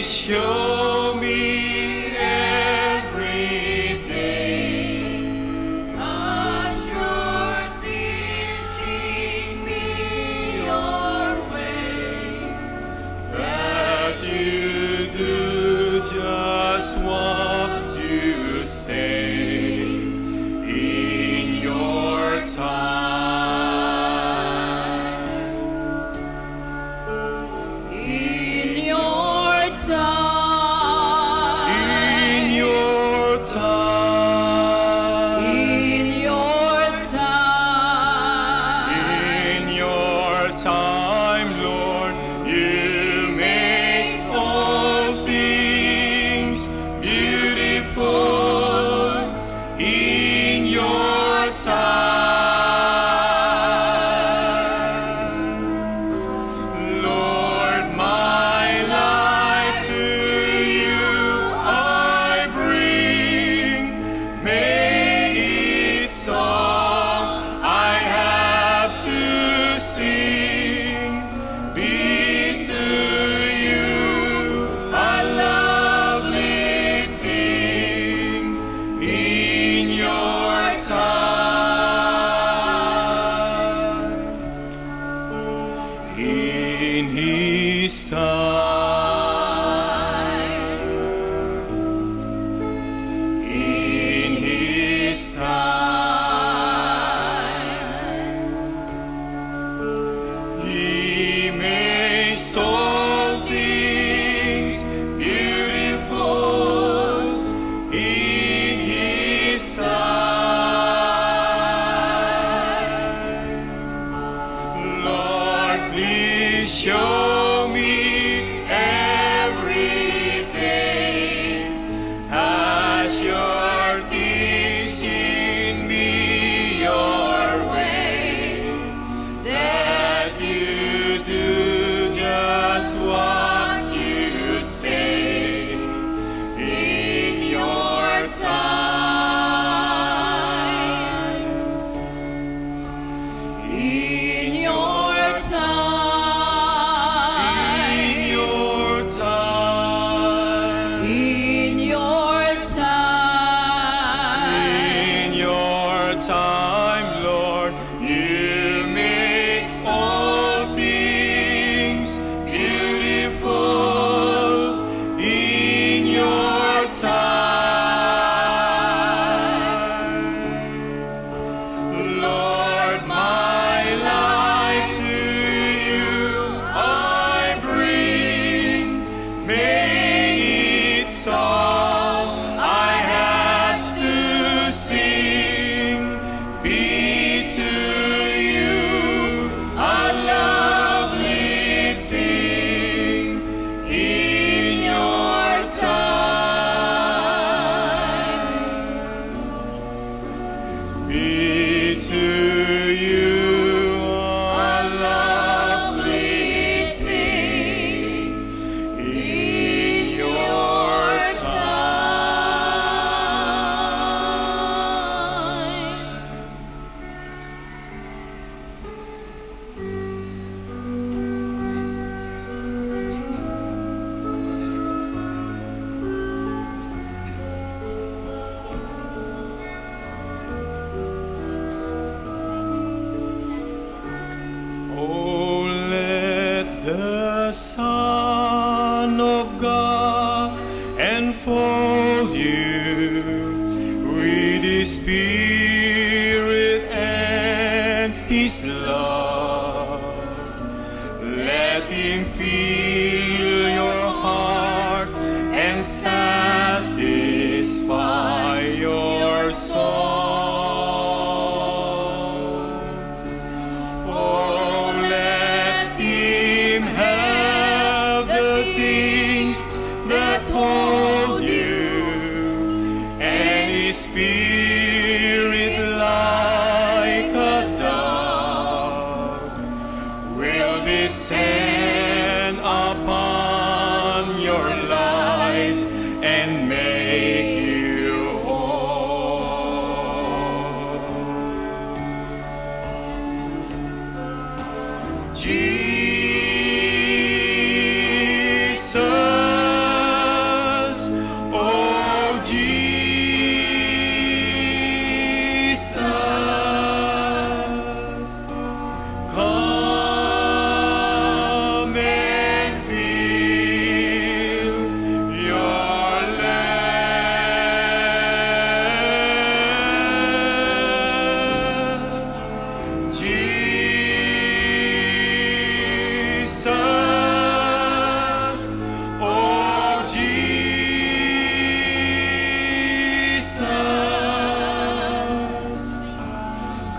Show me every day as you're teaching me your ways, that you do just what you say in your time. In your time. Show me every day as you're teaching me your way, that you do just what you say in your time. In your time. Son of God, enfold you with His Spirit and His love. Let Him fill your hearts and satisfy your soul. Descend upon your life and make you whole. Jesus, oh Jesus, come and fill your land. Jesus, oh Jesus,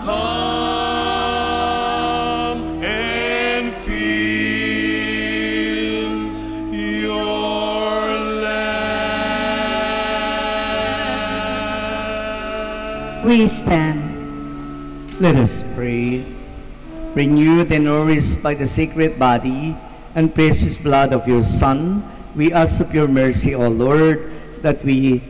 come and fill your land. We stand. Let us pray. Renewed and nourished by the sacred body and precious blood of your Son, we ask of your mercy, O Lord, that we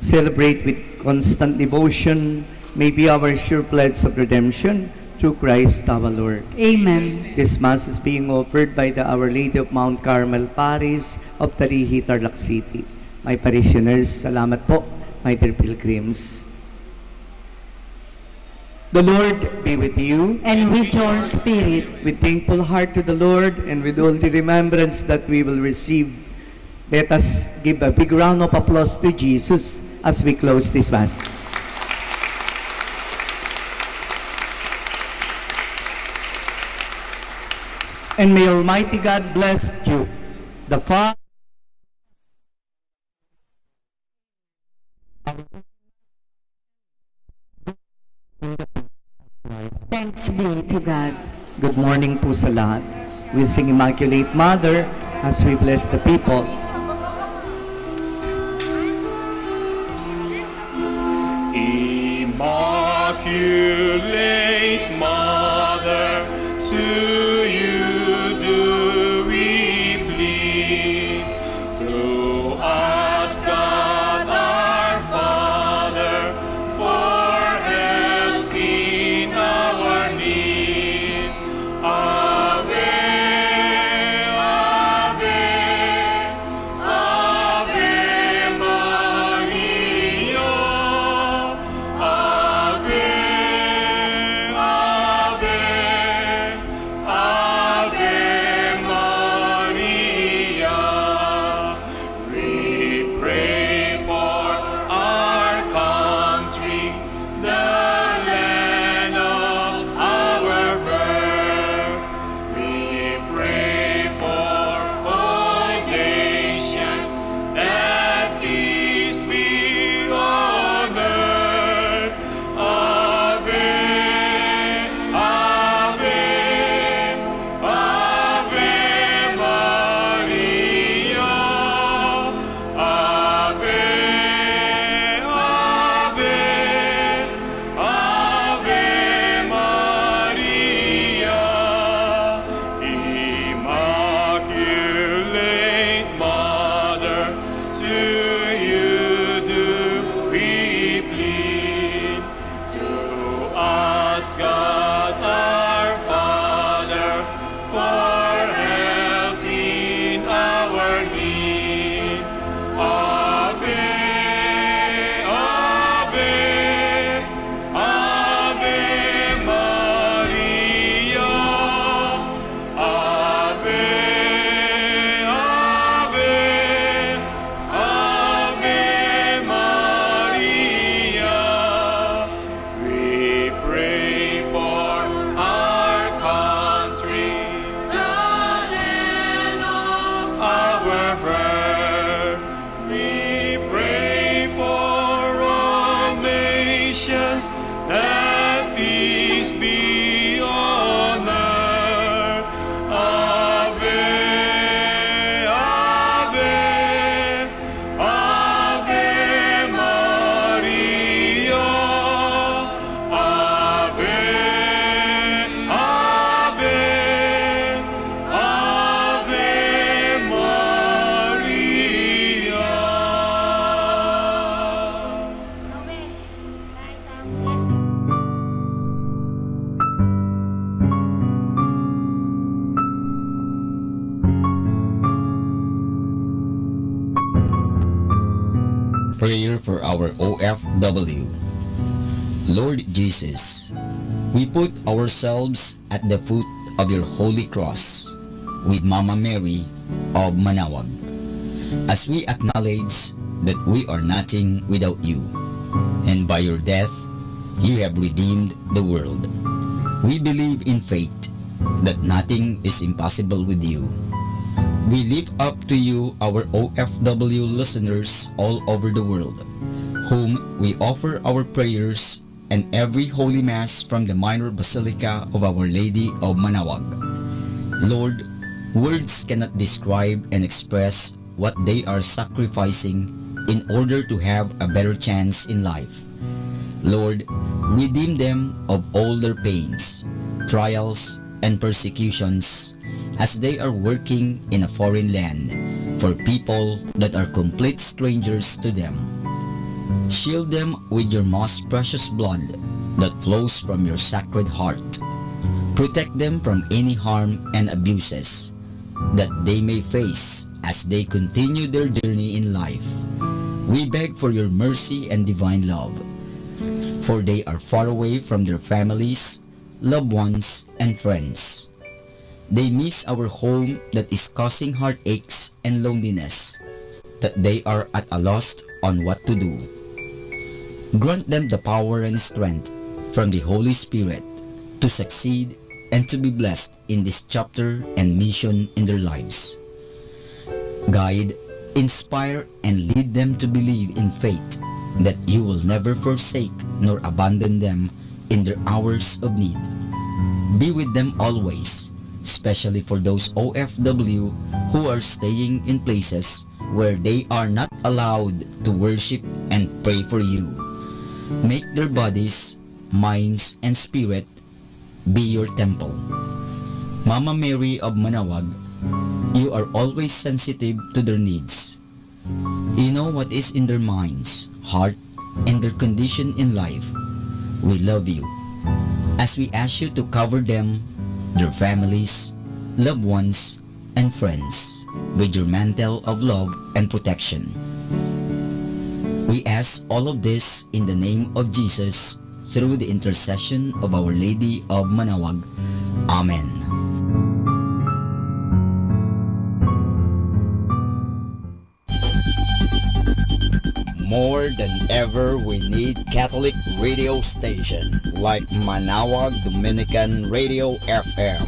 celebrate with constant devotion may be our sure pledge of redemption through Christ our Lord. Amen. This Mass is being offered by the Our Lady of Mount Carmel Parish of Tarihi, Tarlac City. My parishioners, salamat po, my dear pilgrims. The Lord be with you. And with your spirit. With thankful heart to the Lord and with all the remembrance that we will receive, let us give a big round of applause to Jesus as we close this Mass. And may Almighty God bless you, the Father, Thanks be to God. Good morning po sa lahat. We sing Immaculate Mother as we bless the people. Immaculate Mother, to you do we plead. To us, God our Father, for help in our need. Ave, Ave, prayer for our OFW. Lord Jesus, we put ourselves at the foot of your holy cross with Mama Mary of Manawag, as we acknowledge that we are nothing without you, and by your death, you have redeemed the world. We believe in faith that nothing is impossible with you. We lift up to you our OFW listeners all over the world, whom we offer our prayers and every Holy Mass from the Minor Basilica of Our Lady of Manawag. Lord, words cannot describe and express what they are sacrificing in order to have a better chance in life. Lord, redeem them of all their pains, trials, and persecutions as they are working in a foreign land for people that are complete strangers to them. Shield them with your most precious blood that flows from your sacred heart. Protect them from any harm and abuses that they may face as they continue their journey in life. We beg for your mercy and divine love, for they are far away from their families, loved ones, and friends. They miss our home that is causing heartaches and loneliness, that they are at a loss on what to do. Grant them the power and strength from the Holy Spirit to succeed and to be blessed in this chapter and mission in their lives. Guide, inspire, and lead them to believe in faith that you will never forsake nor abandon them in their hours of need. Be with them always, especially for those OFW who are staying in places where they are not allowed to worship and pray for you. Make their bodies, minds, and spirit be your temple. Mama Mary of Manawag, you are always sensitive to their needs. You know what is in their minds, heart, and their condition in life. We love you. As we ask you to cover them, their families, loved ones, and friends with your mantle of love and protection. We ask all of this in the name of Jesus through the intercession of Our Lady of Manawag. Amen. More than ever, we need Catholic radio station like Manawag Dominican Radio FM.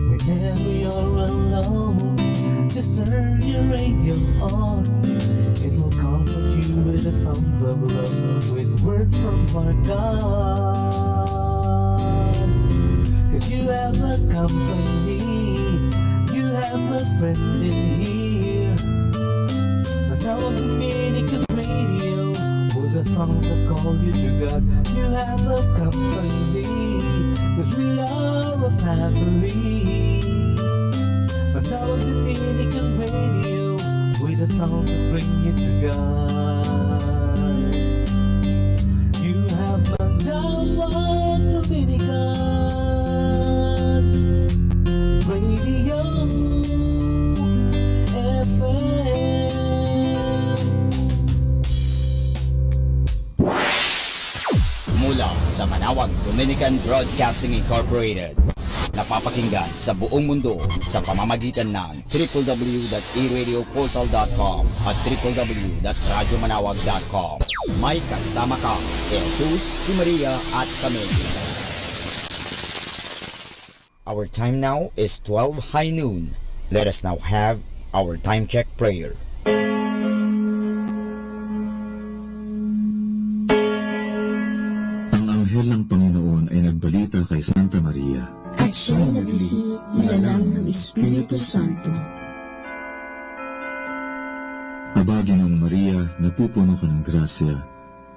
Whenever you're alone, just turn your radio on. It will comfort you with the songs of love, with words from our God. 'Cause you have a company, you have a friend in here. Manawag Dominican Radio, with the songs that call you to God. You have a company, 'cause we are a family. Manawag Dominican Radio, with the songs that bring you to God. You have Manawag Dominican Radio FM. Mula sa Manawag Dominican Broadcasting Incorporated, napapakinggan sa buong mundo sa pamamagitan ng www.eradioportal.com at www.radyomanawag.com. May kasama ka si Jesus, si Maria at kami. Our time now is 12 high noon. Let us now have our time check prayer. Ang anghel ng Panginoon ay nagbalita kay Santa Maria, at siya'y naglihi nilalang ng Espiritu Santo. Aba, Ginoong Maria, napupuno ka ng grasya.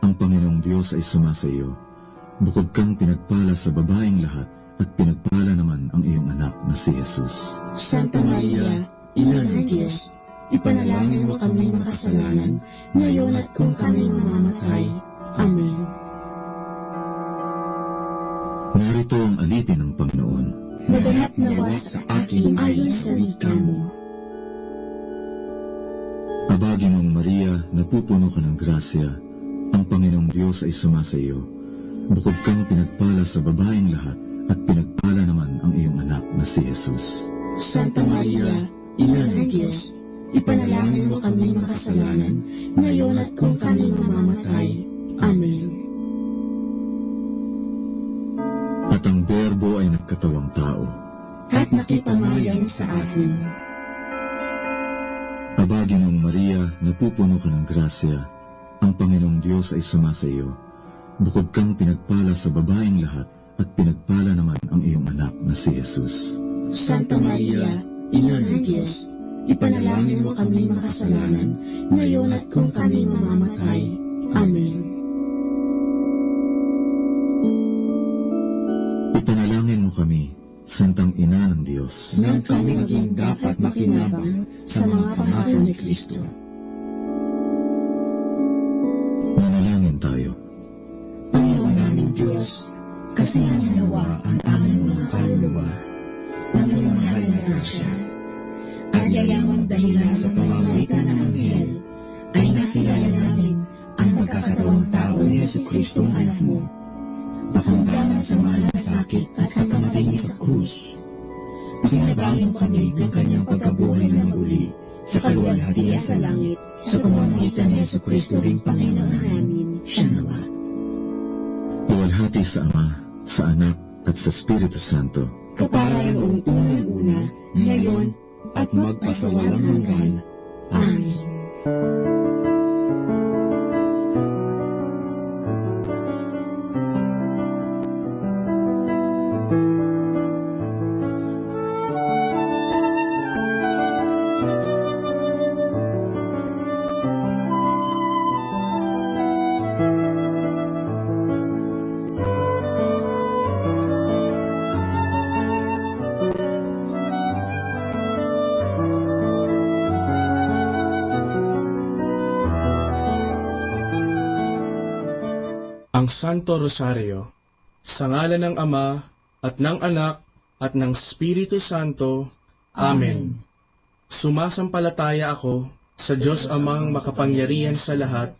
Ang Panginoong Diyos ay sumasa iyo. Bukod kang pinagpala sa babaeng lahat, at pinagpala naman ang iyong anak na si Jesus. Santa Maria, Ina ng Diyos, ipanalangin mo kami makasalanan, ngayon at kung kami mamamatay. Amen. Narito ang alipin ng Panginoon. Maganap nawa sa akin ayon sa wika mo. Aba, Ginoong Maria, napupuno ka ng grasya. Ang Panginoong Diyos ay sumasa iyo. Bukod kang pinagpala sa babaeng lahat, at pinagpala naman ang iyong anak na si Jesus. Santa Maria, Ina ng Diyos, ipanalangin mo kami makasalanan, ngayon at kung kami mamamatay. Amen. At ang Berbo ay nagkatawang tao, at nakipamayan sa akin. Aba, Ginoong Maria, napupuno ka ng grasya. Ang Panginoong Diyos ay sumasa iyo. Bukod kang pinagpala sa babaeng lahat, at pinagpala naman ang iyong anak na si Jesus. Santa Maria, Ina ng Diyos, ipanalangin mo kami makasalanan, ngayon at kung kami mamamatay. Amen. Ipanalangin mo kami, Santang Ina ng Diyos, nang kami maging dapat makinabang sa mga pangako ni Kristo. Manalangin tayo. Panginoon naming Diyos, kasihan nawa ang aming mga kaluluwa ng iyong mahal na grasya, at yayamang dahilan sa pamamagitan ng anghel ay nakilala namin ang pagkakatawang tao ni Jesucristo ang anak mo, pakundangan sa mahal na sakit at pagkamatay niya sa krus. Pakinabangin kami ng kanyang pagkabuhay ng muli sa kaluwalhatian sa langit sa pamamagitan ni Jesucristo ring Panginoon namin. Siya nawa. Luwalhati sa Ama, sa Anak, at sa Espiritu Santo, kapara yung unang-una, ngayon, at magpasawalang hanggan. Amen. Ang Santo Rosario, sa ngalan ng Ama, at ng Anak, at ng Espiritu Santo. Amen. Sumasampalataya ako sa Diyos Amang makapangyarihan sa lahat,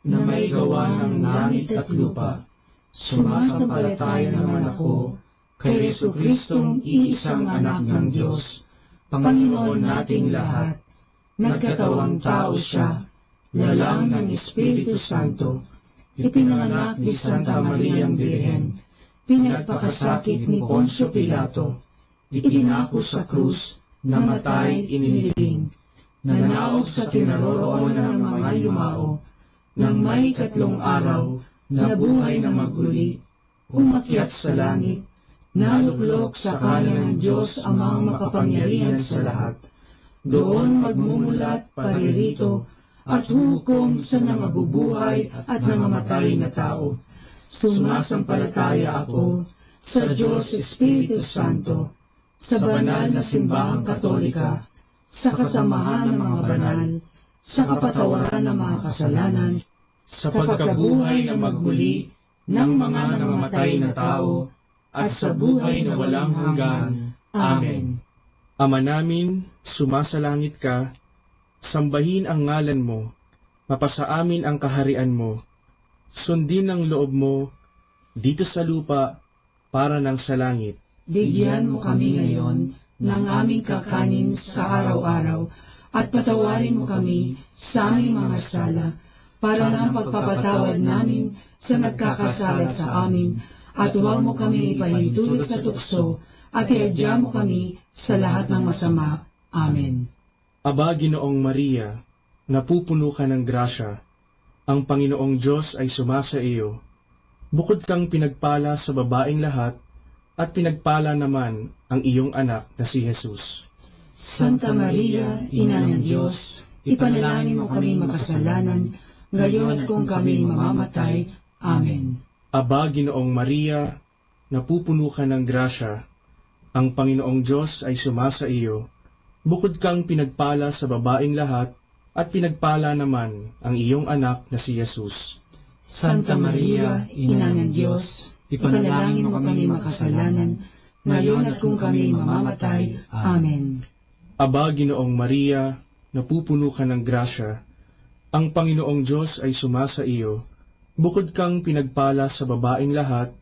na may gawa ng langit at lupa. Sumasampalataya naman ako kay Jesucristong iisang anak ng Diyos, Panginoon nating lahat. Nagkatawang tao siya, lalang ng Espiritu Santo, ipinanganak ni Santa Mariang Birhen, pinagpakasakit ni Poncio Pilato, ipinako sa krus, namatay, inilibing, nanaog sa kinaroroonan ng mga yumao, nang may 3 araw, nabuhay na maguli, umakyat sa langit, naluklok sa kanan ng Diyos Amang makapangyarihan sa lahat, doon magmumulat paririto, at hukom sa nangabubuhay at nangamatay na tao. Sumasampalataya ako sa Diyos Espiritu Santo, sa banal na simbahang katolika, sa kasamahan ng mga banal, sa kapatawaran ng mga kasalanan, sa pagkabuhay na magmuli ng mga nangamatay na tao, at sa buhay na walang hanggan. Amen. Ama namin, sumasalangit ka, sambahin ang ngalan mo, mapasa amin ang kaharian mo, sundin ang loob mo, dito sa lupa, para ng sa langit. Bigyan mo kami ngayon ng aming kakanin sa araw-araw, at patawarin mo kami sa aming mga sala, para ng pagpapatawad namin sa nagkakasala sa amin, at huwag mo kami ipahintulot sa tukso, at iadya mo kami sa lahat ng masama. Amen. Aba, Ginoong Maria, napupuno ka ng grasya, ang Panginoong Diyos ay sumasa iyo. Bukod kang pinagpala sa babaeng lahat, at pinagpala naman ang iyong anak na si Jesus. Santa Maria, Ina ng Diyos, ipanalangin mo kami makasalanan, ngayon at kung kami mamamatay. Amen. Aba, Ginoong Maria, napupuno ka ng grasya, ang Panginoong Diyos ay sumasa iyo. Bukod kang pinagpala sa babaeng lahat, at pinagpala naman ang iyong anak na si Jesus. Santa Maria, Ina ng Diyos, ipanalangin mo kami makasalanan, ngayon at kung kami mamamatay. Amen. Aba, Ginoong Maria, napupuno ka ng grasya, ang Panginoong Diyos ay sumasa iyo, bukod kang pinagpala sa babaeng lahat,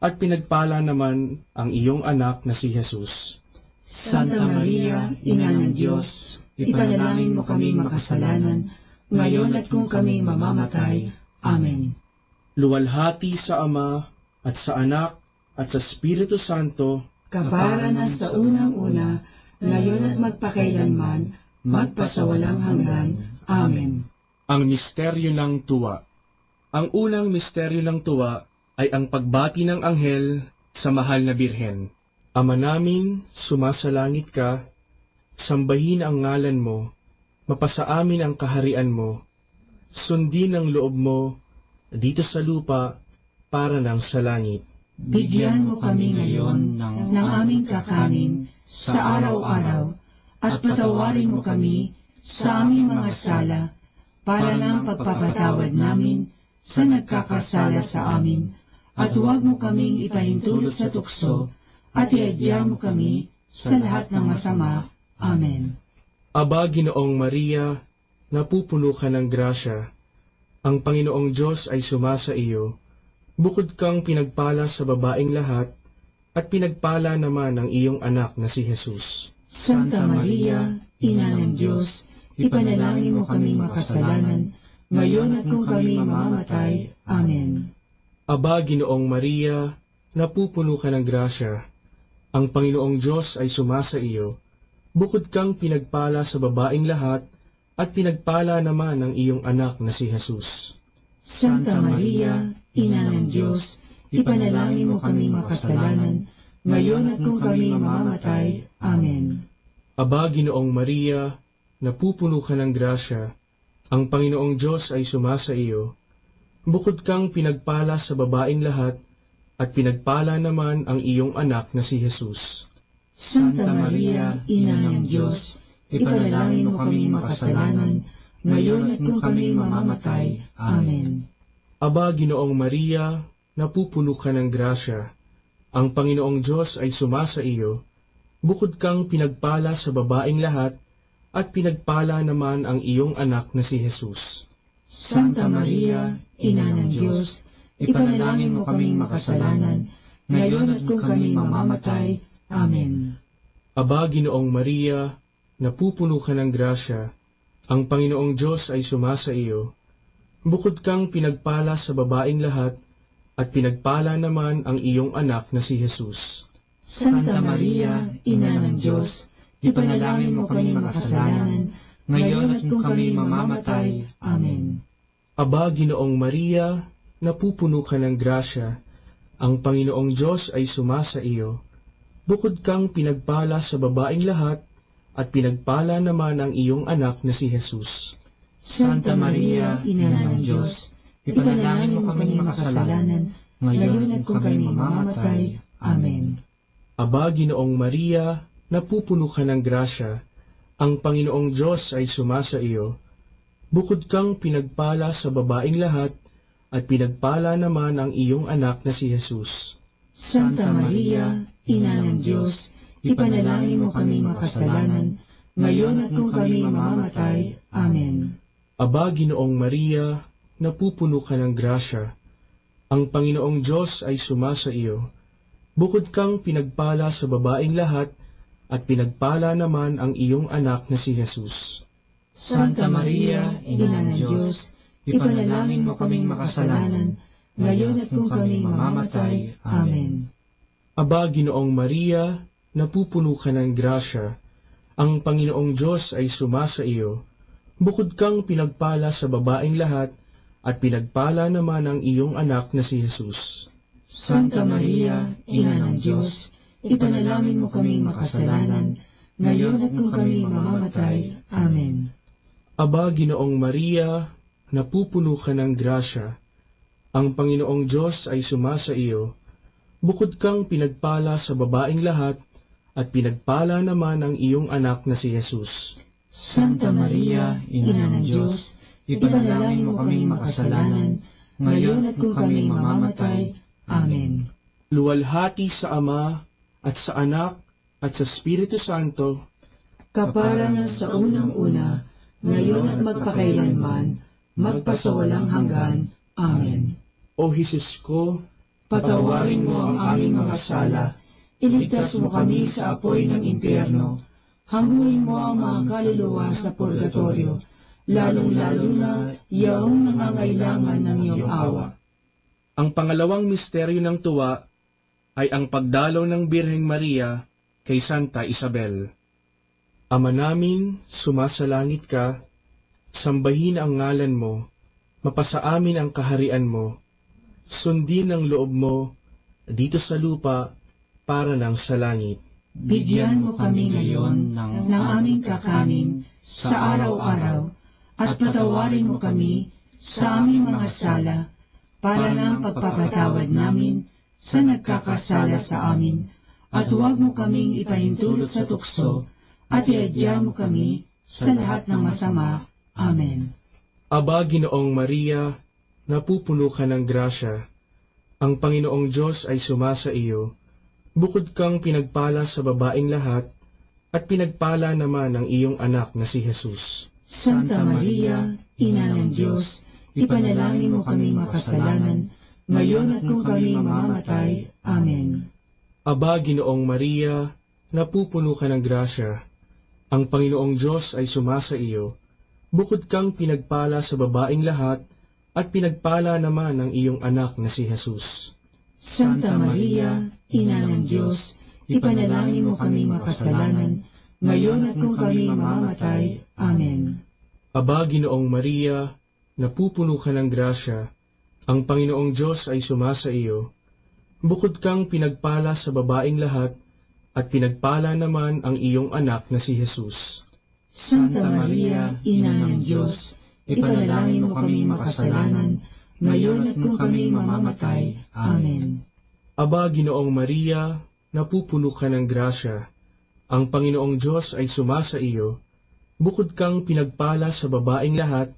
at pinagpala naman ang iyong anak na si Jesus. Santa Maria, Ina ng Diyos, ipanalangin mo kami makasalanan, ngayon at kung kami mamamatay. Amen. Luwalhati sa Ama, at sa Anak, at sa Espiritu Santo, kapara na sa unang-una, ngayon at magpakailanman, magpasawalang hanggan. Amen. Ang misteryo ng tuwa. Ang unang misteryo ng tuwa ay ang pagbati ng anghel sa mahal na birhen. Ama namin, sumasalangit ka, sambahin ang ngalan mo, mapasa amin ang kaharian mo, sundin ang loob mo, dito sa lupa, para ng sa langit. Bigyan mo kami ngayon ng aming kakanin sa araw-araw, at patawarin mo kami sa aming mga sala, para ng pagpapatawad namin sa nagkakasala sa amin, at huwag mo kaming ipahintulot sa tukso, at iadya mo kami sa lahat ng masama. Amen. Aba, Ginoong Maria, napupuno ka ng grasya, ang Panginoong Diyos ay sumasa iyo, bukod kang pinagpala sa babaeng lahat, at pinagpala naman ang iyong anak na si Jesus. Santa Maria, Ina ng Diyos, ipanalangin mo kami makasalanan, ngayon at kung kami mamamatay. Amen. Aba, Ginoong Maria, napupuno ka ng grasya, ang Panginoong Diyos ay sumasa iyo, bukod kang pinagpala sa babaeng lahat, at pinagpala naman ang iyong anak na si Jesus. Santa Maria, Ina ng Diyos, ipanalangin mo kami makasalanan, ngayon at kung kami mamamatay. Amen. Aba, Ginoong Maria, napupuno ka ng grasya, ang Panginoong Diyos ay sumasa iyo, bukod kang pinagpala sa babaeng lahat, at pinagpala naman ang iyong anak na si Jesus. Santa Maria, Ina ng Diyos, ipanalangin mo kami makasalanan, ngayon at kung kami mamamatay. Amen. Aba, Ginoong Maria, napupuno ka ng grasya, ang Panginoong Diyos ay sumasa iyo, bukod kang pinagpala sa babaeng lahat, at pinagpala naman ang iyong anak na si Jesus. Santa Maria, Ina ng Diyos, ipanalangin mo kaming makasalanan, ngayon at kung kami mamamatay. Amen. Aba, Ginoong Maria, napupuno ka ng grasya, ang Panginoong Diyos ay sumasa iyo, bukod kang pinagpala sa babaeng lahat, at pinagpala naman ang iyong anak na si Jesus. Santa Maria, Ina ng Diyos, ipanalangin mo kami makasalanan, ngayon at kung kami mamamatay. Amen. Aba, Ginoong Maria, napupuno ka ng grasya, ang Panginoong Diyos ay sumasa iyo, bukod kang pinagpala sa babaeng lahat, at pinagpala naman ang iyong anak na si Jesus. Santa Maria, Ina ng Diyos, ipanalangin mo kami makasalanan, ngayon at kung kami mamamatay. Amen. Aba, Ginoong Maria, napupuno ka ng grasya, ang Panginoong Diyos ay sumasa iyo, bukod kang pinagpala sa babaeng lahat, at pinagpala naman ang iyong anak na si Jesus. Santa Maria, Ina ng Diyos, ipanalangin mo kami makasalanan, ngayon at kung kami mamamatay. Amen. Aba, Ginoong Maria, napupuno ka ng grasya, ang Panginoong Diyos ay sumasa iyo, bukod kang pinagpala sa babaeng lahat, at pinagpala naman ang iyong anak na si Jesus. Santa Maria, Ina ng Diyos, ipanalangin mo kaming makasalanan, ngayon at kung kami mamamatay. Amen. Aba, Ginoong Maria, napupuno ka ng grasya, ang Panginoong Diyos ay sumasa iyo, bukod kang pinagpala sa babaeng lahat, at pinagpala naman ang iyong anak na si Jesus. Santa Maria, Ina ng Diyos, ipanalangin mo kaming makasalanan, ngayon at kung kami mamamatay. Amen. Aba, Ginoong Maria, napupuno ka ng grasya, ang Panginoong Diyos ay sumasa iyo, bukod kang pinagpala sa babaeng lahat, at pinagpala naman ang iyong anak na si Jesus. Santa Maria, Ina ng Diyos, ipanalangin mo kaming makasalanan, ngayon at kung kami mamamatay. Amen. Luwalhati sa Ama, at sa Anak, at sa Espiritu Santo, kapara na sa unang-una, ngayon at magpakailanman, magpasawalang hanggan. Amen. O Jesus ko, patawarin mo ang aming mga sala, iligtas mo kami sa apoy ng impyerno, hanguin mo ang mga kaluluwa sa purgatorio, lalong-lalo na yaong nangangailangan ng iyong awa. Ang pangalawang misteryo ng tuwa ay ang pagdalaw ng Birheng Maria kay Santa Isabel. Ama namin, sumasalangit ka, sambahin ang ngalan mo, mapasa amin ang kaharian mo, sundin ang loob mo, dito sa lupa, para lang sa langit. Bigyan mo kami ngayon ng aming kakanin sa araw-araw, at patawarin mo kami sa aming mga sala, para lang pagpapatawad namin sa nagkakasala sa amin, at huwag mo kaming ipahintulot sa tukso, at iadya mo kami sa lahat ng masama. Amen. Aba, Ginoong Maria, napupuno ka ng grasya. Ang Panginoong Diyos ay sumasa iyo. Bukod kang pinagpala sa babaeng lahat, at pinagpala naman ang iyong anak na si Jesus. Santa Maria, Ina ng Diyos, ipanalangin mo kami makasalanan, ngayon at kung kami mamamatay. Amen. Aba, Ginoong Maria, napupuno ka ng grasya. Ang Panginoong Diyos ay sumasa iyo. Bukod kang pinagpala sa babaeng lahat, at pinagpala naman ang iyong anak na si Jesus. Santa Maria, Ina ng Diyos, ipanalangin mo kami makasalanan, ngayon at kung kami mamamatay. Amen. Aba, Ginoong Maria, napupuno ka ng grasya. Ang Panginoong Diyos ay sumasa iyo. Bukod kang pinagpala sa babaeng lahat, at pinagpala naman ang iyong anak na si Jesus. Santa Maria, Ina ng Diyos, ipanalangin mo kami makasalanan, ngayon at kung kami mamamatay. Amen. Aba, Ginoong Maria, napupuno ka ng grasya. Ang Panginoong Diyos ay sumasa iyo. Bukod kang pinagpala sa babaeng lahat,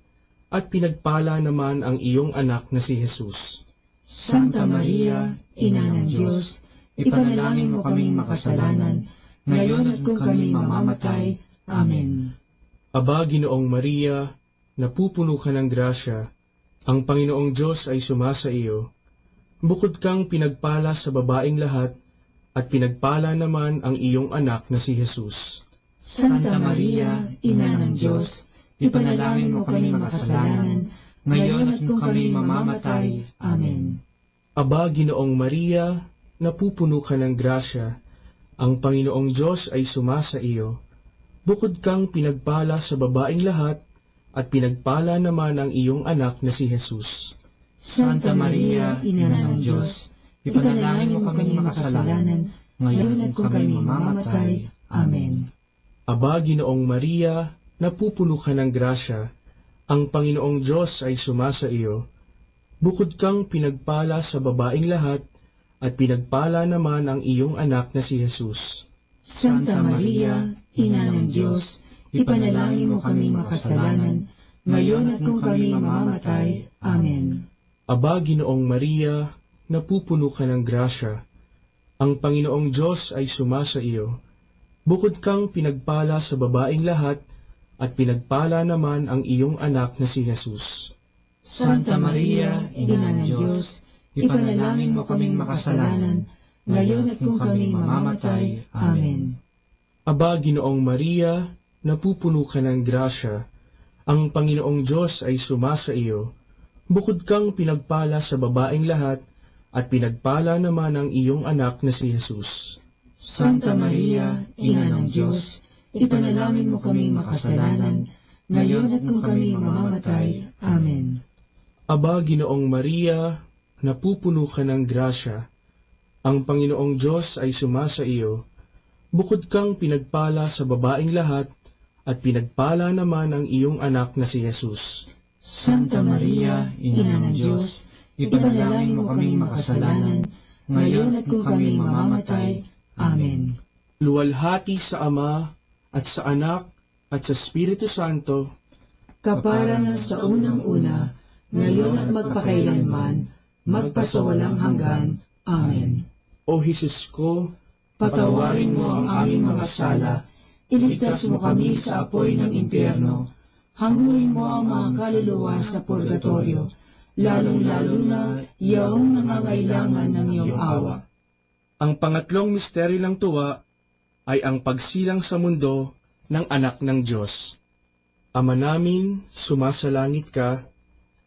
at pinagpala naman ang iyong anak na si Jesus. Santa Maria, Ina ng Diyos, ipanalangin mo kaming makasalanan, ngayon at kung kami mamamatay. Amen. Aba, Ginoong Maria, napupuno ka ng grasya. Ang Panginoong Diyos ay sumasa iyo. Bukod kang pinagpala sa babaeng lahat, at pinagpala naman ang iyong anak na si Jesus. Santa Maria, Ina ng Diyos, ipanalangin mo kami makasalanan, ngayon at kung kami mamamatay. Amen. Aba, Ginoong Maria, napupuno ka ng grasya. Ang Panginoong Diyos ay sumasa iyo. Bukod kang pinagpala sa babaeng lahat, at pinagpala naman ang iyong anak na si Jesus. Santa Maria, Ina ng Diyos, ipanalangin mo kami makasalanan, ngayon at kung kami mamamatay. Amen. Aba, Ginoong Maria, napupuno ka ng grasya. Ang Panginoong Diyos ay sumasa iyo. Bukod kang pinagpala sa babaeng lahat, at pinagpala naman ang iyong anak na si Jesus. Santa Maria, Ina ng Diyos, ipanalangin mo kami makasalanan, ngayon at kung kami mamamatay. Amen. Aba, Ginoong Maria, napupuno ka ng grasya. Ang Panginoong Diyos ay sumasa iyo. Bukod kang pinagpala sa babaeng lahat, at pinagpala naman ang iyong anak na si Jesus. Santa Maria, Ina ng Diyos, ipanalangin mo kaming makasalanan, ngayon at kung kami mamamatay. Amen. Aba, Ginoong Maria, napupuno ka ng grasya. Ang Panginoong Diyos ay sumasa iyo. Bukod kang pinagpala sa babaeng lahat, at pinagpala naman ang iyong anak na si Jesus. Santa Maria, Ina ng Diyos, ipanalangin mo kaming makasalanan, ngayon at kung kami mamamatay. Amen. Aba, Ginoong Maria, napupuno ka ng grasya. Ang Panginoong Diyos ay sumasa iyo. Bukod kang pinagpala sa babaeng lahat, at pinagpala naman ang iyong anak na si Jesus. Santa Maria, Ina ng Diyos, ipanalangin mo kaming makasalanan, ngayon at kung kami mamamatay. Amen. Luwalhati sa Ama, at sa Anak, at sa Espiritu Santo, kapara na sa unang-una, ngayon at magpakailanman, magpasawalang hanggan. Amen. O Jesus ko, Patawarin mo ang aming mga sala, iligtas mo kami sa apoy ng impyerno, hanguin mo ang mga kaluluwa sa purgatorio, lalong-lalo na yaong nangangailangan ng iyong awa. Ang pangatlong misteryo ng tuwa ay ang pagsilang sa mundo ng anak ng Diyos. Ama namin, sumasalangit ka,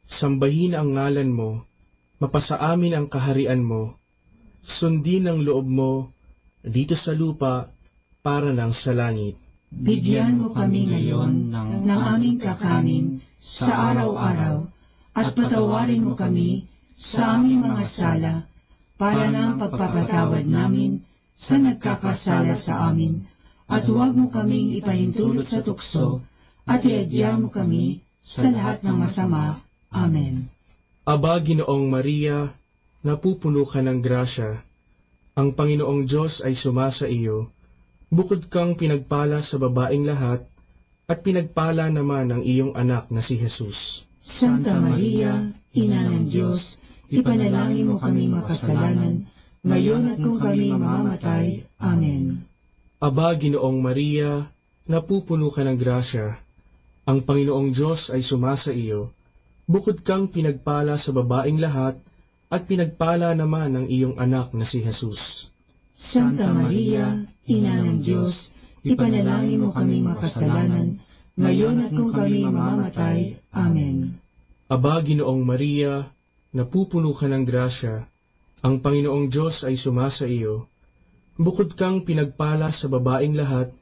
sambahin ang ngalan mo, mapasa amin ang kaharian mo, sundin ang loob mo, dito sa lupa, para lang sa langit. Bigyan mo kami ngayon ng aming kakanin sa araw-araw at patawarin mo kami sa aming mga sala para ng pagpapatawad namin sa nagkakasala sa amin at huwag mo kaming ipahintulot sa tukso at iadya mo kami sa lahat ng masama. Amen. Aba, Ginoong Maria, napupuno ka ng grasya. Ang Panginoong Diyos ay sumasa iyo, bukod kang pinagpala sa babaeng lahat, at pinagpala naman ang iyong anak na si Jesus. Santa Maria, Ina ng Diyos, ipanalangin mo kami makasalanan, ngayon at kung kami mamamatay. Amen. Aba, Ginoong Maria, napupuno ka ng grasya. Ang Panginoong Diyos ay sumasa iyo, bukod kang pinagpala sa babaeng lahat, at pinagpala naman ang iyong anak na si Jesus. Santa Maria, Ina ng Diyos, ipanalangin mo kami makasalanan, ngayon at kung kami mamamatay. Amen. Aba, Ginoong Maria, napupuno ka ng grasya, ang Panginoong Diyos ay sumasa iyo, bukod kang pinagpala sa babaeng lahat,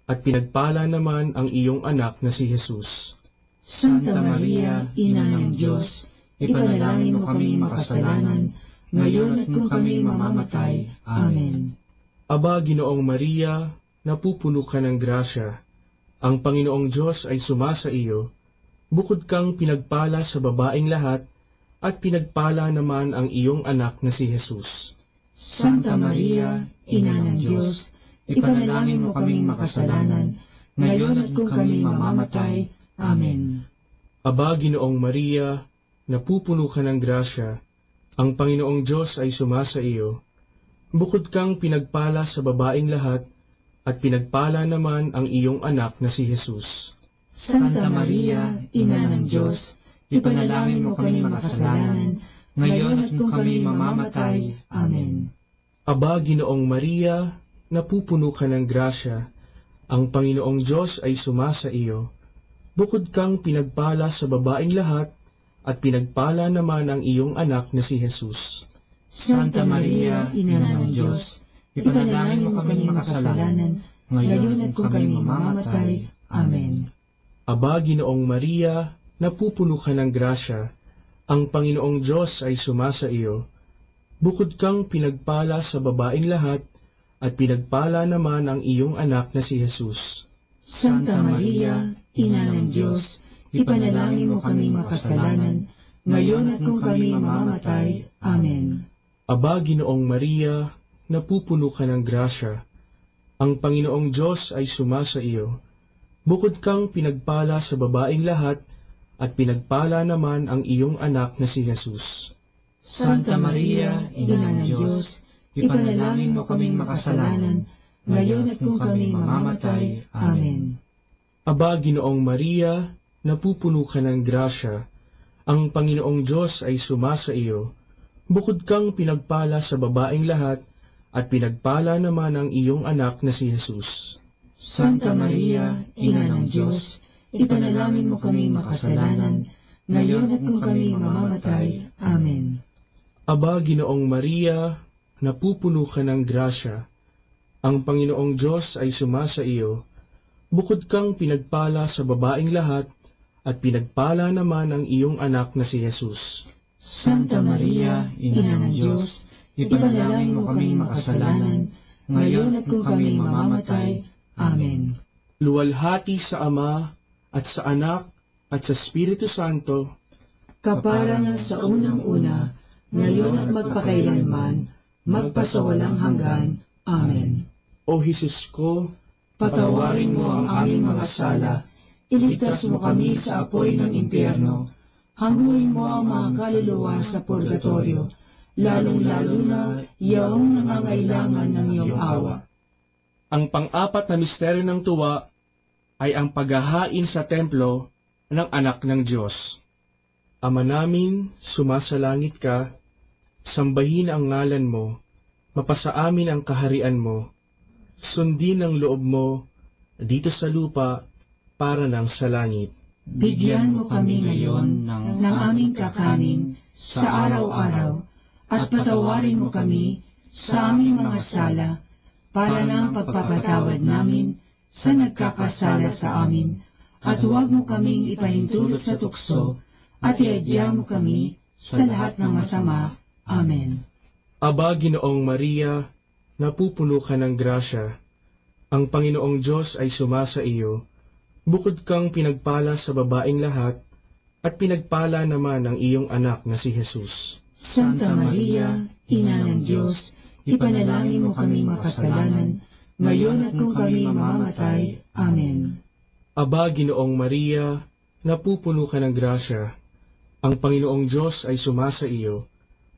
at pinagpala naman ang iyong anak na si Jesus. Santa Maria, Ina ng Diyos, ipanalangin mo kami makasalanan, ngayon at kung kami mamamatay. Amen. Aba, Ginoong Maria, napupuno ka ng grasya, ang Panginoong Diyos ay sumasa iyo, bukod kang pinagpala sa babaeng lahat, at pinagpala naman ang iyong anak na si Jesus. Santa Maria, Ina ng Diyos, ipanalangin mo kami makasalanan, ngayon at kung kami mamamatay. Amen. Aba, Ginoong Maria, napupuno ka ng grasya, ang Panginoong Diyos ay sumasa iyo, bukod kang pinagpala sa babaeng lahat, at pinagpala naman ang iyong anak na si Jesus. Santa Maria, Ina ng Diyos, ipanalangin mo kami makasalanan, ngayon at kung kami mamamatay. Amen. Aba, Ginoong Maria, napupuno ka ng grasya, ang Panginoong Diyos ay sumasa iyo, bukod kang pinagpala sa babaeng lahat, at pinagpala naman ang iyong anak na si Jesus. Santa Maria, Ina ng Diyos, ipanalangin mo kami makasalanan, ngayon at kung kami mamamatay. Amen. Aba, Ginoong Maria, napupuno ka ng grasya, ang Panginoong Diyos ay sumasa iyo, bukod kang pinagpala sa babaeng lahat, at pinagpala naman ang iyong anak na si Jesus. Santa Maria, Ina ng Diyos, ipanalangin mo kami makasalanan, ngayon at kung kami mamamatay. Amen. Aba, Ginoong Maria, napupuno ka ng grasya, ang Panginoong Diyos ay sumasa iyo, bukod kang pinagpala sa babaeng lahat, at pinagpala naman ang iyong anak na si Jesus. Santa Maria, Ina ng Diyos, ipanalangin mo kaming makasalanan, ngayon at kung kami mamamatay. Amen. Aba, Ginoong Maria, napupuno ka ng grasya, ang Panginoong Diyos ay sumasa iyo, bukod kang pinagpala sa babaeng lahat, at pinagpala naman ang iyong anak na si Jesus. Santa Maria, Ina ng Diyos, ipanalangin mo kami makasalanan, ngayon at kung kami mamamatay. Amen. Aba, Ginoong Maria, napupuno ka ng grasya, ang Panginoong Diyos ay sumasa iyo, bukod kang pinagpala sa babaeng lahat, at pinagpala naman ang iyong anak na si Jesus. Santa Maria, Ina ng Diyos, ipanalangin mo kami makasalanan, ngayon at kung kami mamamatay. Amen. Luwalhati sa Ama, at sa Anak, at sa Espiritu Santo, kapara na sa unang-una, ngayon at magpakailanman, magpasawalang hanggan. Amen. O Jesus ko, patawarin mo ang aming mga sala, iligtas mo kami sa apoy ng impyerno, Hangguin mo ang mga kaluluwa sa purgatorio, lalong-lalo na yaong nangangailangan ng iyong awa. Ang pang-apat na misteryo ng tuwa ay ang paghahain sa templo ng anak ng Diyos. Ama namin, sumasalangit ka, sambahin ang ngalan mo, mapasa amin ang kaharian mo, sundin ang loob mo dito sa lupa para ng sa langit. Bigyan mo kami ngayon ng aming kakanin sa araw-araw at patawarin mo kami sa aming mga sala para ng pagpapatawad namin sa nagkakasala sa amin, at huwag mo kaming ipahintulot sa tukso at iadya mo kami sa lahat ng masama. Amen. Aba, Ginoong Maria, napupuno ka ng grasya. Ang Panginoong Diyos ay sumasa iyo. Bukod kang pinagpala sa babaeng lahat, at pinagpala naman ang iyong anak na si Jesus. Santa Maria, Ina ng Diyos, ipanalangin mo kami makasalanan, ngayon at kung kami mamamatay. Amen. Aba, Ginoong Maria, napupuno ka ng grasya. Ang Panginoong Diyos ay sumasa iyo.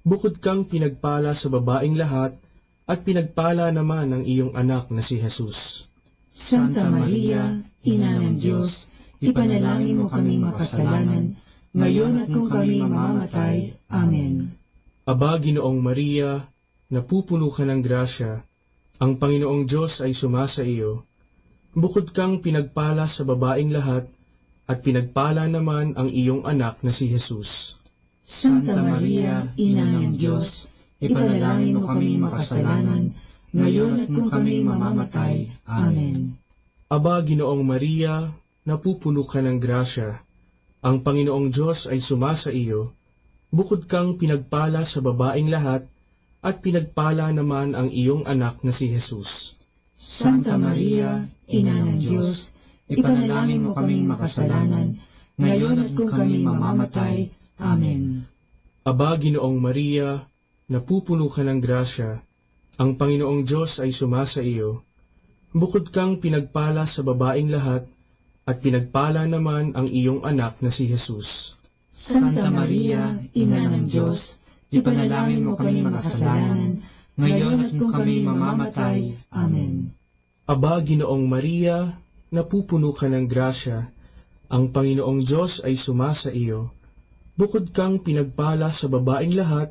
Bukod kang pinagpala sa babaeng lahat, at pinagpala naman ang iyong anak na si Jesus. Santa Maria, Ina ng Diyos, ipanalangin mo kami makasalanan, ngayon at kung kami mamamatay. Amen. Aba, Ginoong Maria, napupuno ka ng grasya. Ang Panginoong Diyos ay sumasa iyo. Bukod kang pinagpala sa babaeng lahat, at pinagpala naman ang iyong anak na si Jesus. Santa Maria, Ina ng Diyos, ipanalangin mo kami makasalanan, ngayon at kung kami mamamatay. Amen. Aba, Ginoong Maria, napupuno ka ng grasya. Ang Panginoong Diyos ay sumasa iyo. Bukod kang pinagpala sa babaeng lahat, at pinagpala naman ang iyong anak na si Jesus. Santa Maria, Ina ng Diyos, ipanalangin mo kaming makasalanan, ngayon at kung kami mamamatay. Amen. Aba, Ginoong Maria, napupuno ka ng grasya. Ang Panginoong Diyos ay sumasa iyo. Bukod kang pinagpala sa babaeng lahat, at pinagpala naman ang iyong anak na si Jesus. Santa Maria, Ina ng Diyos, ipanalangin mo kami makasalanan, ngayon at kung kami mamamatay. Amen. Aba, Ginoong Maria, napupuno ka ng grasya. Ang Panginoong Diyos ay sumasa iyo. Bukod kang pinagpala sa babaeng lahat,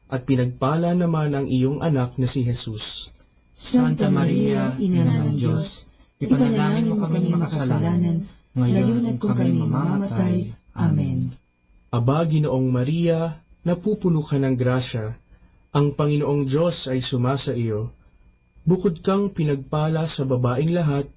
at pinagpala naman ang iyong anak na si Jesus. Santa Maria, Ina ng Diyos, ipanalangin mo kami makasalanan, ngayon at kung kami mamamatay. Amen. Aba, Ginoong Maria, napupuno ka ng grasya. Ang Panginoong Diyos ay sumasa iyo. Bukod kang pinagpala sa babaeng lahat,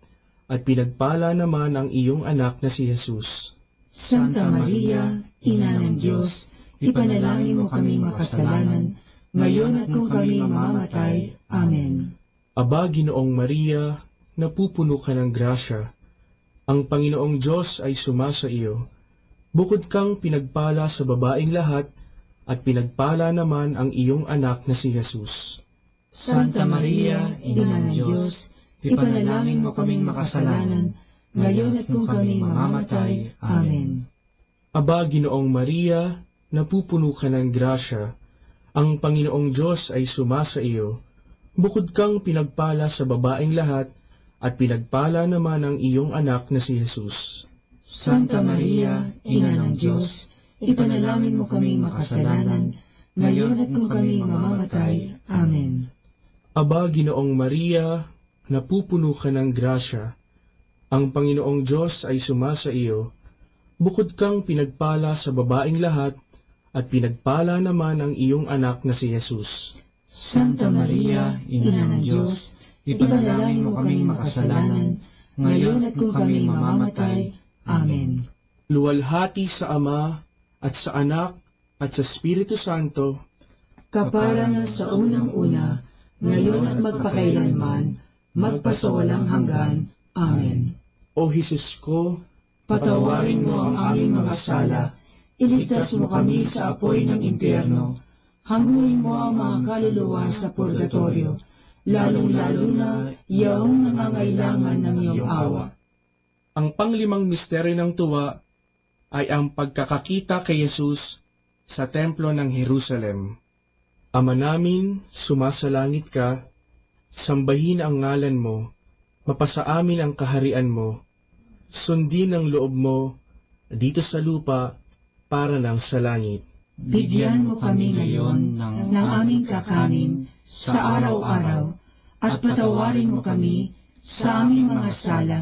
at pinagpala naman ang iyong anak na si Jesus. Santa Maria, Ina ng Diyos, ipanalangin mo kami makasalanan, ngayon at kung kami mamamatay. Amen. Aba, Ginoong Maria, napupuno ka ng grasya. Ang Panginoong Diyos ay sumasa iyo. Bukod kang pinagpala sa babaeng lahat, at pinagpala naman ang iyong anak na si Jesus. Santa Maria, Ina ng Diyos, ipanalangin mo kaming makasalanan, ngayon at kung kami mamamatay. Amen. Aba, Ginoong Maria, napupuno ka ng grasya. Ang Panginoong Diyos ay sumasa iyo. Bukod kang pinagpala sa babaeng lahat, at pinagpala naman ang iyong anak na si Jesus. Santa Maria, Ina ng Diyos, ipanalangin mo kaming makasalanan, ngayon at kung kami mamamatay. Amen. Aba, Ginoong Maria, napupuno ka ng grasya. Ang Panginoong Diyos ay sumasa iyo. Bukod kang pinagpala sa babaeng lahat, at pinagpala naman ang iyong anak na si Jesus. Santa Maria, Ina ng Diyos, ipanalangin mo kaming makasalanan, ngayon at kung kami mamamatay. Amen. Luwalhati sa Ama, at sa Anak, at sa Espiritu Santo, kapara na sa unang-una, ngayon at magpakailanman, magpasawalang hanggan. Amen. O Jesus ko, patawarin mo ang aming mga sala, iligtas mo kami sa apoy ng impyerno, hangguin mo ang mga kaluluwa sa purgatorio, lalong-lalo na yaong nangangailangan ng iyong awa. Ang panglimang misteryo ng tuwa ay ang pagkakakita kay Jesus sa templo ng Jerusalem. Ama namin, sumasalangit ka, sambahin ang ngalan mo, mapasa amin ang kaharian mo, sundin ang loob mo dito sa lupa para lang sa langit. Bigyan mo kami ngayon ng aming kakanin sa araw-araw at patawarin mo kami sa aming mga sala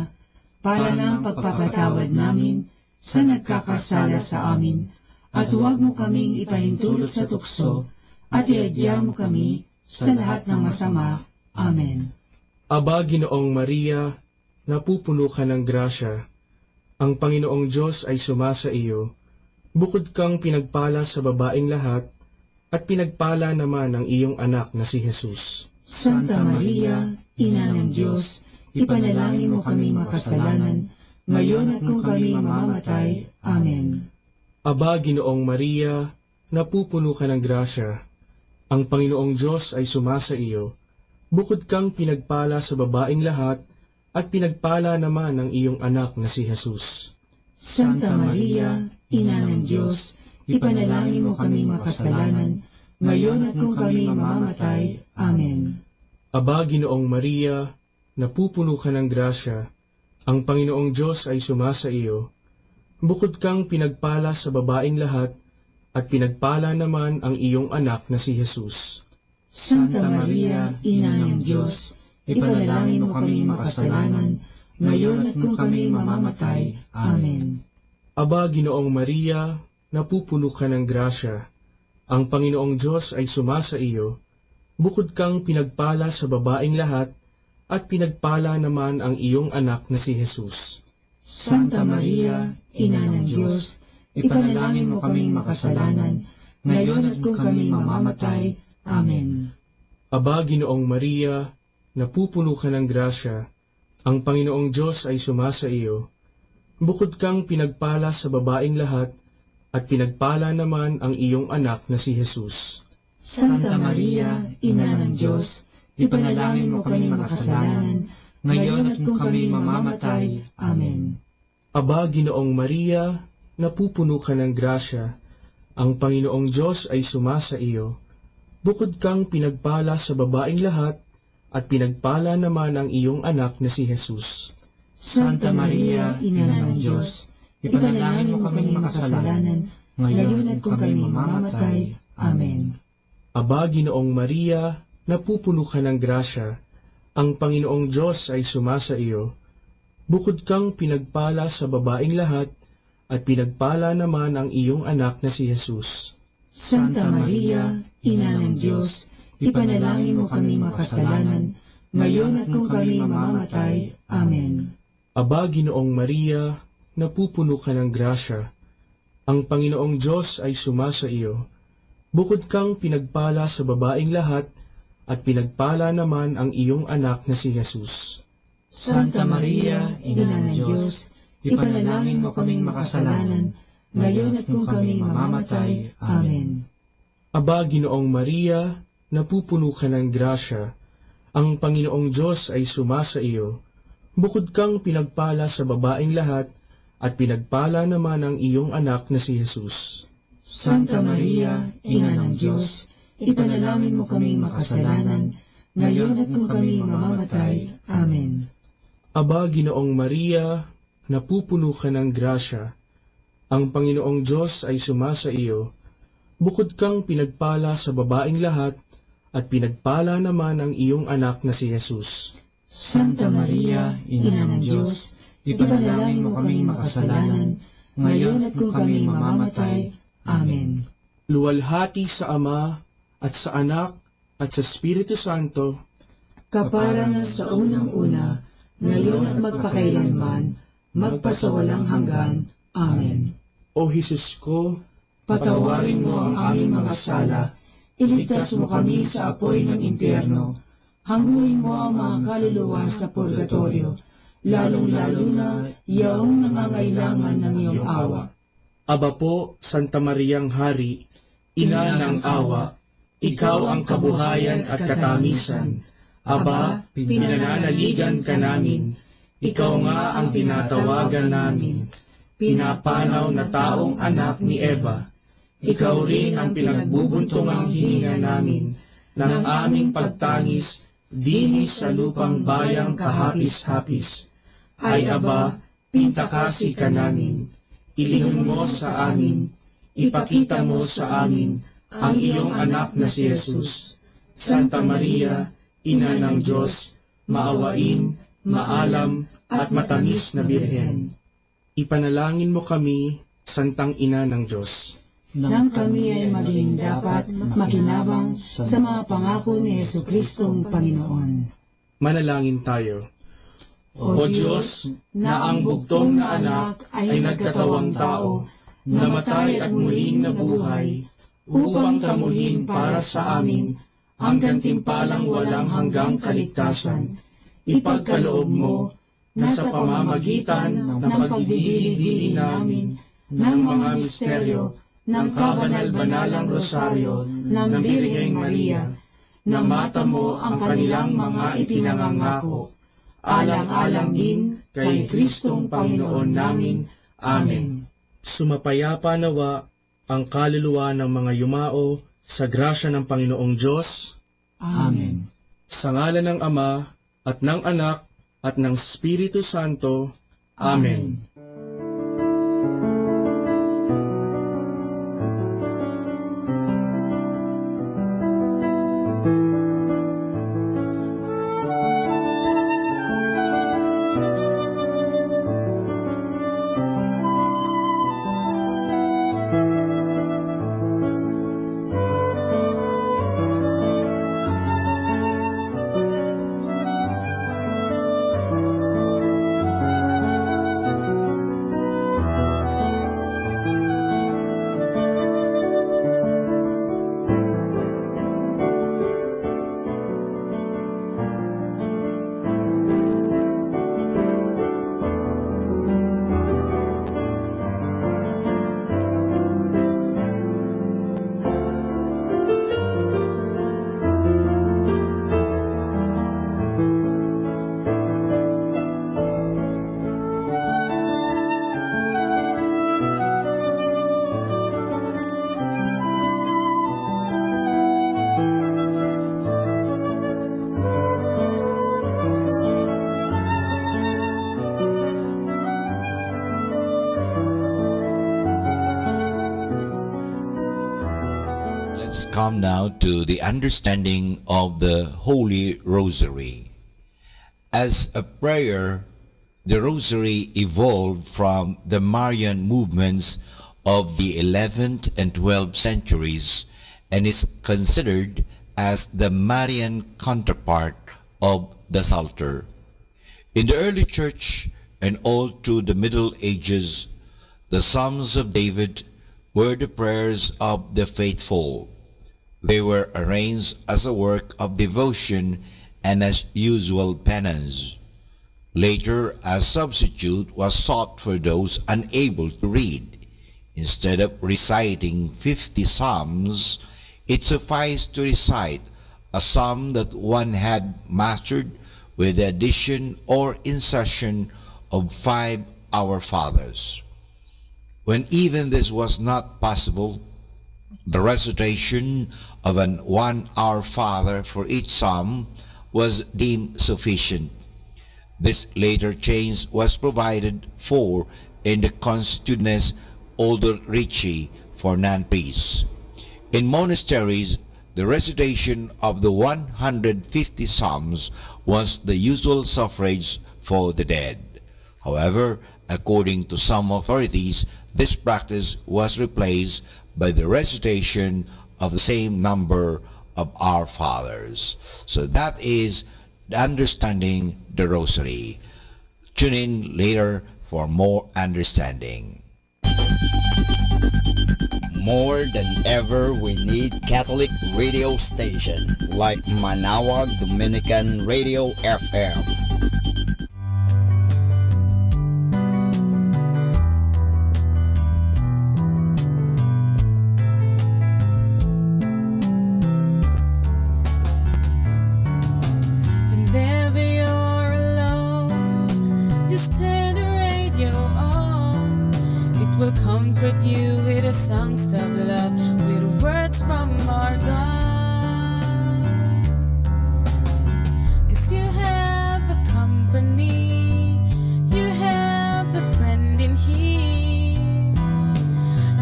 para lang pagpapatawad namin sa nagkakasala sa amin at huwag mo kaming ipahintulot sa tukso at iadya mo kami sa lahat ng masama. Amen. Aba, Ginoong Maria, napupuno ka ng grasya. Ang Panginoong Diyos ay sumasa iyo. Bukod kang pinagpala sa babaeng lahat, at pinagpala naman ang iyong anak na si Jesus. Santa Maria, Ina ng Diyos, ipanalangin mo kaming makasalanan, ngayon at kung kami mamamatay. Amen. Aba, Ginoong Maria, napupuno ka ng grasya. Ang Panginoong Diyos ay sumasa iyo. Bukod kang pinagpala sa babaeng lahat, at pinagpala naman ang iyong anak na si Jesus. Santa Maria, Ina ng Diyos, ipanalangin mo kaming makasalanan, ngayon at kung kami mamamatay. Amen. Aba, Ginoong Maria, napupuno ka ng grasya. Ang Panginoong Diyos ay sumasa iyo. Bukod kang pinagpala sa babaeng lahat, at pinagpala naman ang iyong anak na si Jesus. Santa Maria, Ina ng Diyos, ipanalangin mo kaming makasalanan, ngayon at kung kami mamamatay. Amen. Aba, Ginoong Maria, napupuno ka ng grasya. Ang Panginoong Diyos ay sumasa iyo. Bukod kang pinagpala sa babaeng lahat, at pinagpala naman ang iyong anak na si Jesus. Santa Maria, Ina ng Diyos, ipanalangin mo kaming makasalanan, ngayon at kung kami mamamatay. Amen. Aba, Ginoong Maria, napupuno ka ng grasya. Ang Panginoong Diyos ay sumasa iyo. Bukod kang pinagpala sa babaeng lahat, at pinagpala naman ang iyong anak na si Jesus. Santa Maria, Ina ng Diyos, ipanalangin mo kaming makasalanan, ngayon at kung kami mamamatay. Amen. Aba, Ginoong Maria, napupuno ka ng grasya. Ang Panginoong Diyos ay sumasa iyo. Bukod kang pinagpala sa babaeng lahat, at pinagpala naman ang iyong anak na si Jesus. Santa Maria, Ina ng Diyos, ipanalangin mo kaming makasalanan, ngayon at kung kami mamamatay. Amen. Aba, Ginoong Maria, napupuno ka ng grasya. Ang Panginoong Diyos ay sumasa iyo. Bukod kang pinagpala sa babaeng lahat, at pinagpala naman ang iyong anak na si Jesus. Santa Maria, Ina ng Diyos, ipanalangin mo kaming makasalanan, ngayon at kung kami mamamatay. Amen. Aba, Ginoong Maria, napupuno ka ng grasya. Ang Panginoong Diyos ay sumasa iyo. Bukod kang pinagpala sa babaeng lahat, at pinagpala naman ang iyong anak na si Jesus. Santa Maria, Ina ng Diyos, ipanalangin mo kaming makasalanan, ngayon at kung kami mamamatay. Amen. Aba, Ginoong Maria, napupuno ka ng grasya. Ang Panginoong Diyos ay sumasa iyo. Bukod kang pinagpala sa babaeng lahat, at pinagpala naman ang iyong anak na si Jesus. Santa Maria, Ina ng Diyos, ipanalangin mo kaming makasalanan, ngayon at kung kami mamamatay. Amen. Aba, Ginoong Maria, napupuno ka ng grasya. Ang Panginoong Diyos ay sumasa iyo. Bukod kang pinagpala sa babaeng lahat, at pinagpala naman ang iyong anak na si Jesus. Santa Maria, Ina ng Diyos, ipanalangin mo kaming makasalanan, ngayon at kung kami mamamatay. Amen. Luwalhati sa Ama, at sa Anak, at sa Espiritu Santo, kapara na sa unang-una, ngayon at magpakailanman, magpasawalang hanggan. Amen. O Jesus ko, patawarin mo ang aming mga sala, iligtas mo kami sa apoy ng impyerno, hanguin mo ang mga kaluluwa sa purgatorio, lalong-lalo na yaong nangangailangan ng iyong awa. Aba po, Santa Mariang Hari, Ina ng awa, ikaw ang kabuhayan at katamisan. Aba, pinananaligan ka namin, ikaw nga ang tinatawagan namin. pinapanaw na taong anak ni Eva. Ikaw rin ang pinagbubuntungang hininga namin ng aming pagtangis dini sa lupang bayang kahapis-hapis. Ay Aba, pintakasi ka namin, ilingon mo sa amin, ipakita mo sa amin ang iyong anak na si Jesus. Santa Maria, Ina ng Diyos, maawain, maalam at matamis na Birhen. Ipanalangin mo kami, Santang Ina ng Diyos, nang kami ay maging dapat makinabang sa mga pangako ni Jesucristong Panginoon. Manalangin tayo. O Diyos, na ang bugtong na anak ay nagkatawang tao, namatay at muling nabuhay, upang kamuhin para sa amin ang gantimpalang walang hanggang kaligtasan. Ipagkaloob mo na sa pamamagitan ng pagdidili-dili namin ng mga misteryo ng kabanal-banalang rosaryo ng Birheng Maria, na mata mo ang kanilang mga ipinangangako, alang-alang din kay Kristong Panginoon namin. Amen. Sumapayapa nawa ang kaluluwa ng mga yumao sa grasya ng Panginoong Diyos. Amen. Sa ngalan ng Ama, at ng Anak, at ng Espiritu Santo. Amen. Come now to the understanding of the Holy Rosary. As a prayer, the Rosary evolved from the Marian movements of the 11th and 12th centuries and is considered as the Marian counterpart of the Psalter. In the early church and all through the Middle Ages, the Psalms of David were the prayers of the faithful. They were arranged as a work of devotion and as usual penance. Later, a substitute was sought for those unable to read. Instead of reciting 50 psalms, it sufficed to recite a psalm that one had mastered with the addition or insertion of 5 Our Fathers. When even this was not possible, the recitation of an 1 Our Father for each psalm was deemed sufficient. This later change was provided for in the Constitutiones Ordo Ricci for non-priests. In monasteries, the recitation of the 150 psalms was the usual suffrage for the dead. However, according to some authorities, this practice was replaced by the recitation of the same number of Our Fathers. So that is understanding the Rosary. Tune in later for more understanding. More than ever, we need Catholic radio station like Manawag Dominican Radio FM. Whenever you're alone, just turn the radio on you with the songs of love, with words from our God. 'Cause you have a company, you have a friend in here.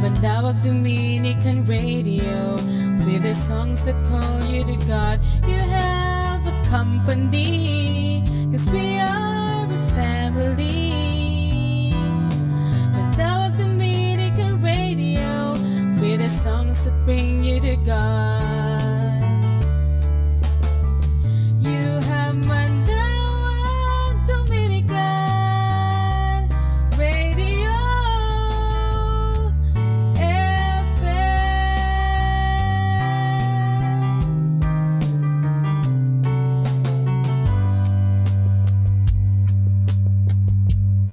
Manawag Dominican Radio, with the songs that call you to God. You have a company, 'cause we are a family. Manawag Dominican Radio, with the songs that bring you to God. You have Manawag Dominican Radio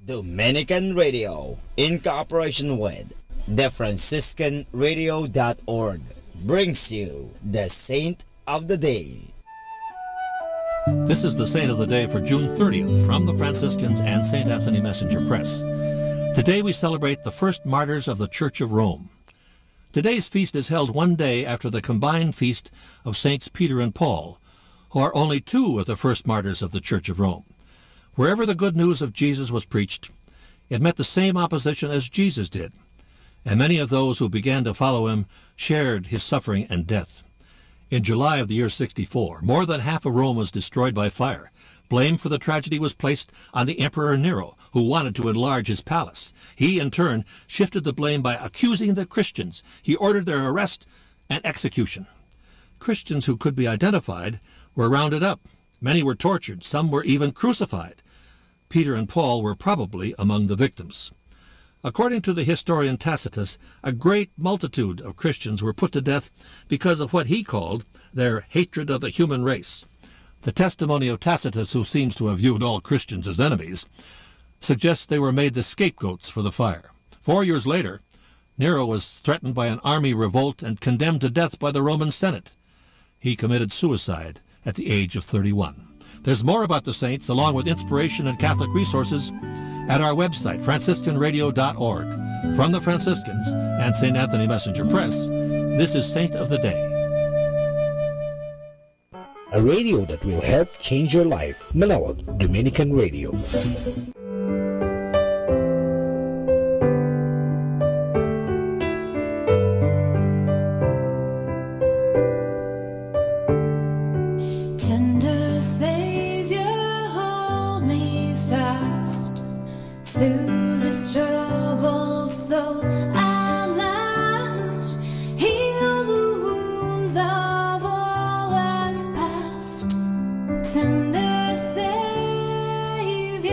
Dominican Radio, in cooperation with thefranciscanradio.org, brings you the Saint of the Day. This is the Saint of the Day for June 30th from the Franciscans and St. Anthony Messenger Press. Today we celebrate the first martyrs of the Church of Rome. Today's feast is held one day after the combined feast of Saints Peter and Paul, who are only two of the first martyrs of the Church of Rome. Wherever the good news of Jesus was preached, it met the same opposition as Jesus did, and many of those who began to follow him shared his suffering and death. In July of the year 64, more than half of Rome was destroyed by fire. Blame for the tragedy was placed on the Emperor Nero, who wanted to enlarge his palace. He, in turn, shifted the blame by accusing the Christians. He ordered their arrest and execution. Christians who could be identified were rounded up. Many were tortured. Some were even crucified. Peter and Paul were probably among the victims. According to the historian Tacitus, a great multitude of Christians were put to death because of what he called their hatred of the human race. The testimony of Tacitus, who seems to have viewed all Christians as enemies, suggests they were made the scapegoats for the fire. 4 years later, Nero was threatened by an army revolt and condemned to death by the Roman Senate. He committed suicide at the age of 31. There's more about the saints, along with inspiration and Catholic resources, at our website, franciscanradio.org. From the Franciscans and St. Anthony Messenger Press, this is Saint of the Day. A radio that will help change your life. Manawag Dominican Radio. Tender Savior, hold me fast. Soothe this troubled soul at last. Heal the wounds of all that's past. Tender Savior,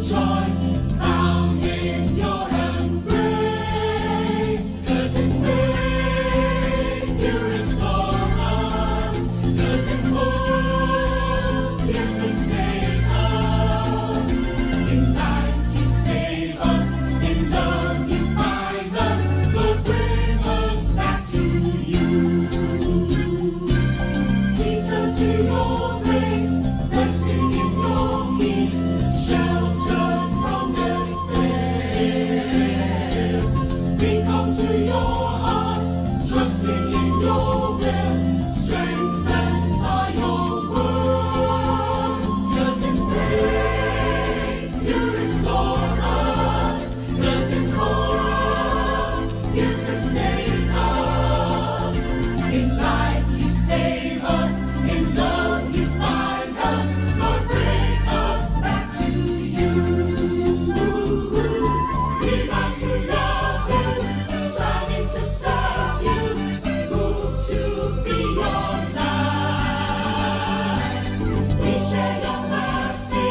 joy found in your embrace. 'Cause in faith you restore us. 'Cause in hope you sustain us. In light you save us. In love you bind us. Lord, bring us back to you. We turn to your grace, resting in your peace, sheltered from despair. We come to your heart, trusting in your will, strengthened by your word. 'Cause in faith you restore us. 'Cause in hope you sustain us. In light you save us. In love you bind us. Lord, bring us back to you. We long to love you, striving to serve you, move to be your light. We share your mercy,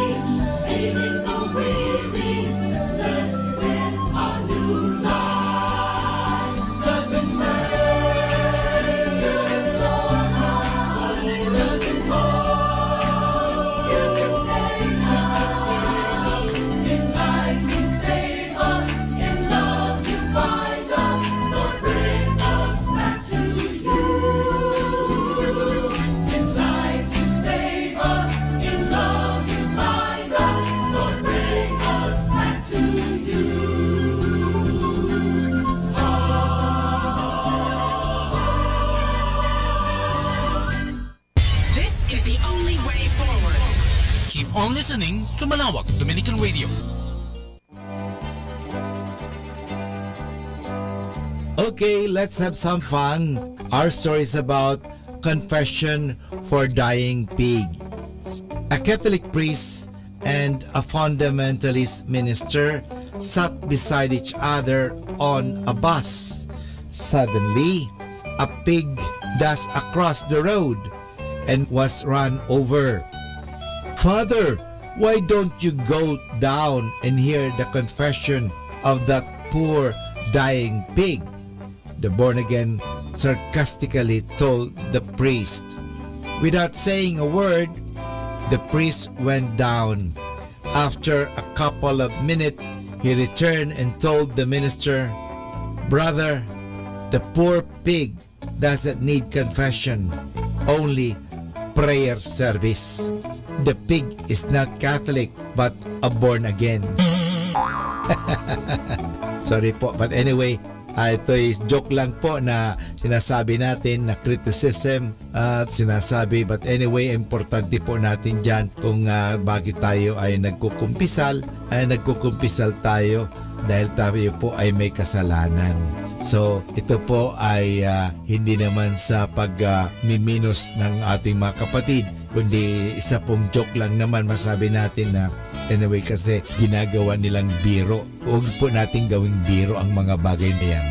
aiding the weary, blessed with our new lives. 'Cause in faith you restore us. 'Cause in hope you sustain us. In light you save us. In love you bind us. Lord, bring us back to you. In light you save us. In love you bind us. Lord, bring us back to you. This is the only way forward. Keep on listening to Manawag Dominican Radio. Okay, let's have some fun. Our story is about confession for dying pig. A Catholic priest and a fundamentalist minister sat beside each other on a bus. Suddenly, a pig dashed across the road and was run over. "Father, why don't you go down and hear the confession of that poor dying pig?" The born-again sarcastically told the priest. Without saying a word, the priest went down. After a couple of minutes, he returned and told the minister, "Brother, the poor pig doesn't need confession, only prayer service. The pig is not Catholic but a born-again." Sorry po, but anyway, ito is joke lang po na sinasabi natin na criticism at sinasabi, but anyway, importante po natin dyan kung bakit tayo ay nagkukumpisal tayo dahil tayo po ay may kasalanan. So ito po ay hindi naman sa pag-miminus ng ating mga kapatid, kundi isa pong joke lang naman masabi natin na anyway kasi ginagawa nilang biro. Huwag po natin gawing biro ang mga bagay na yan.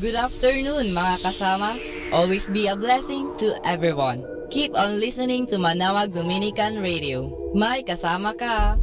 Good afternoon mga kasama. Always be a blessing to everyone. Keep on listening to Manawag Dominican Radio. May kasama ka.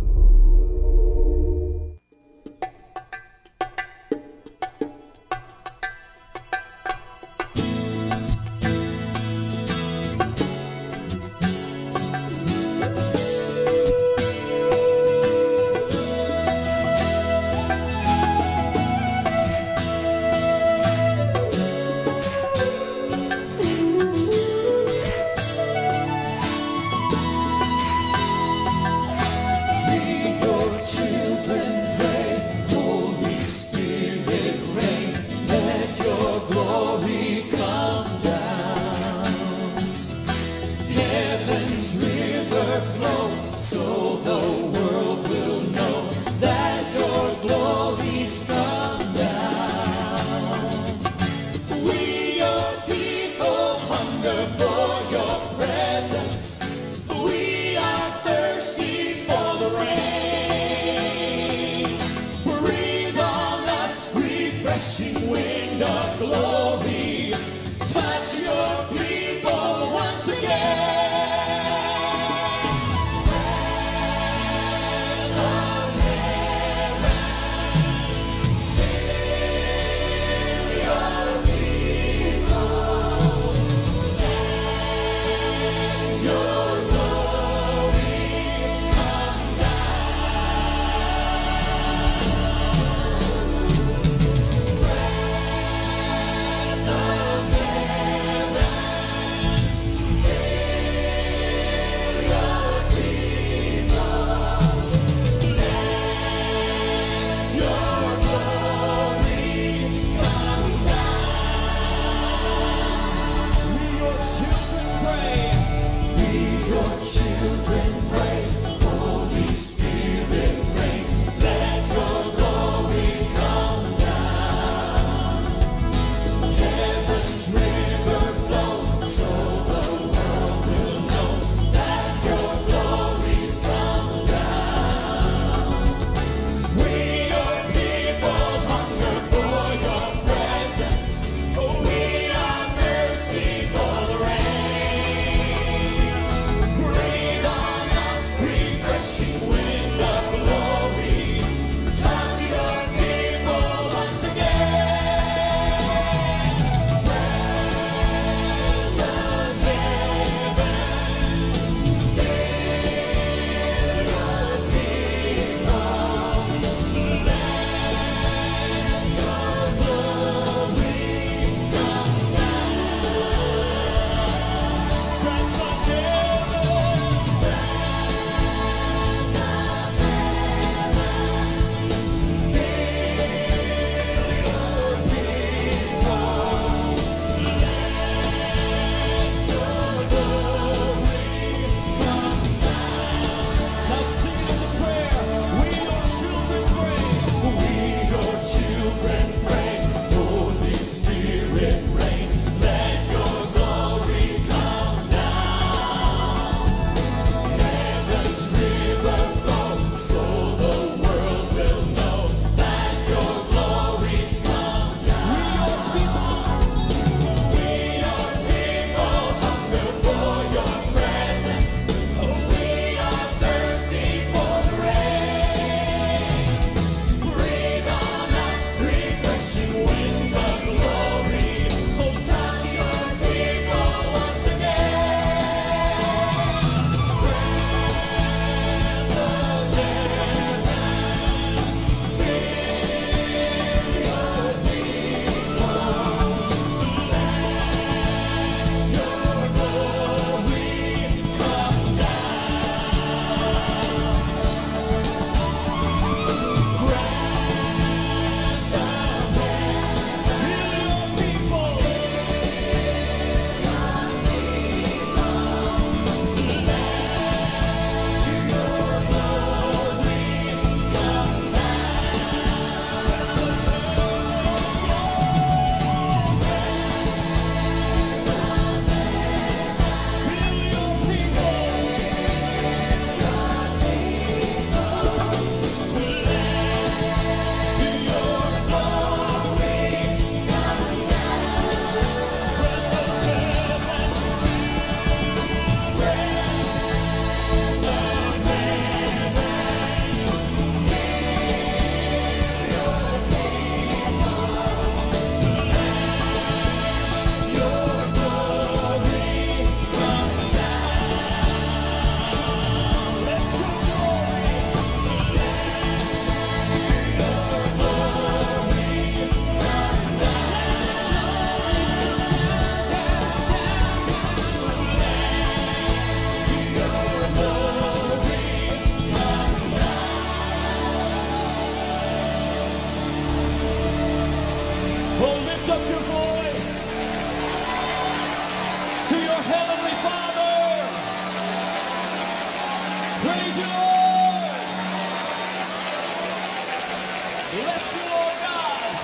Praise you, Lord. Bless you, Lord God.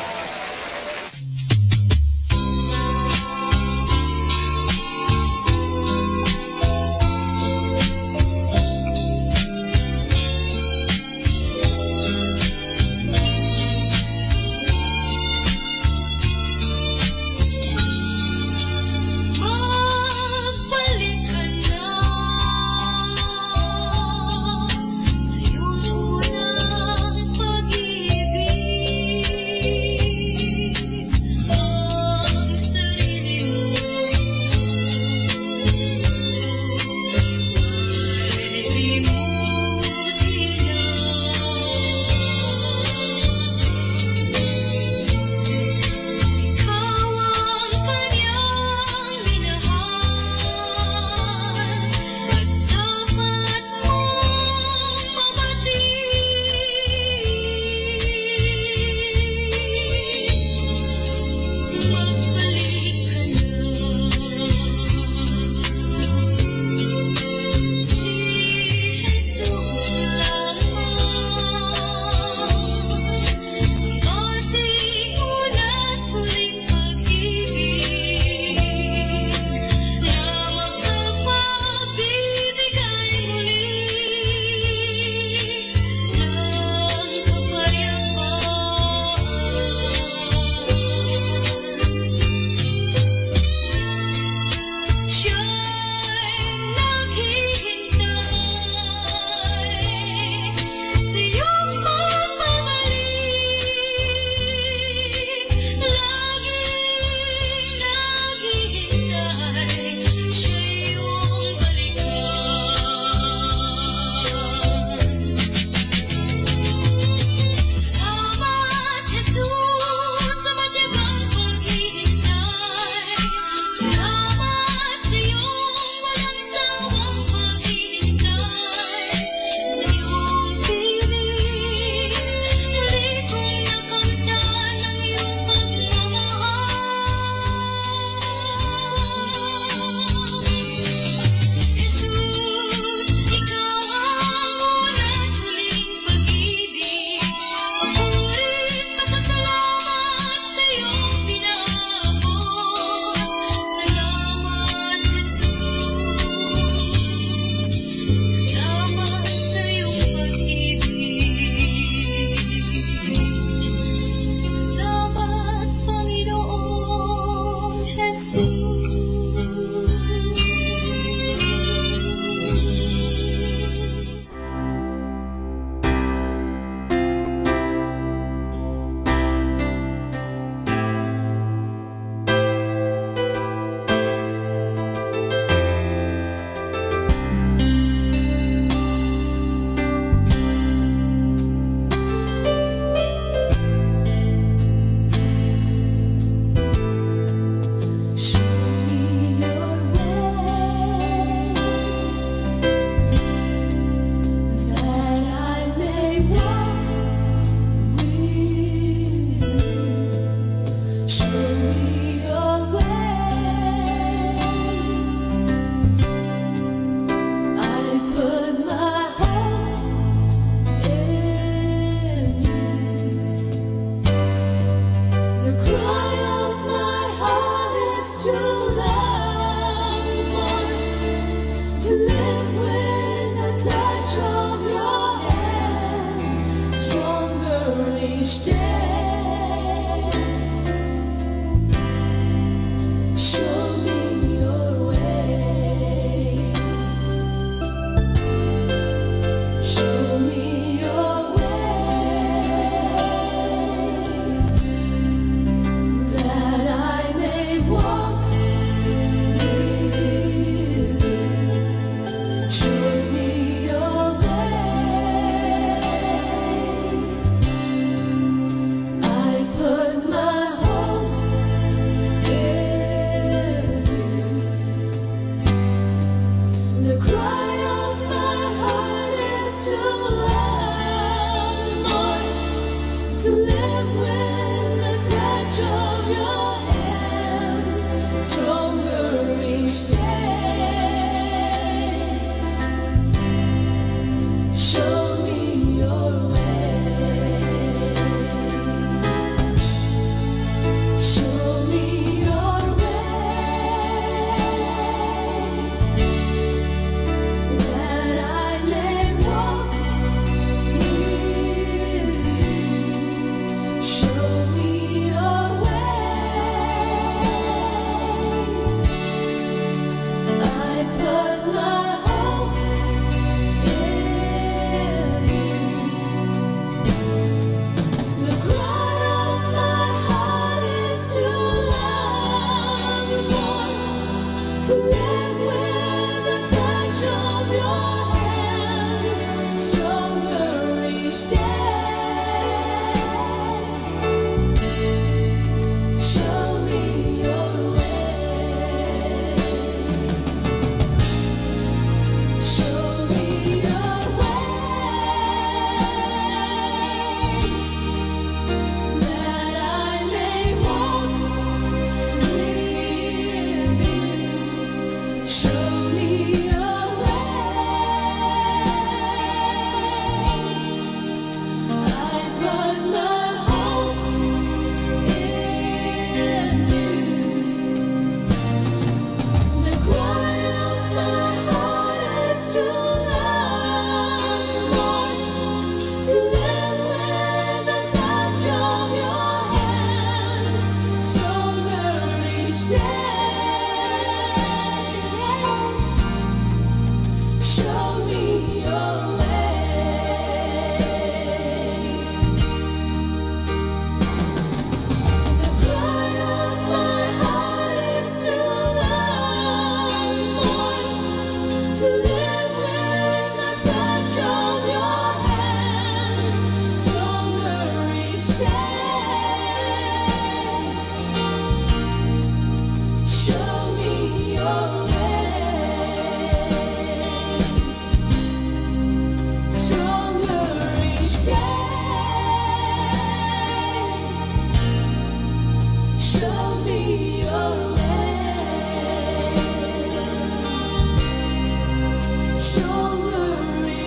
Magbalik ka na.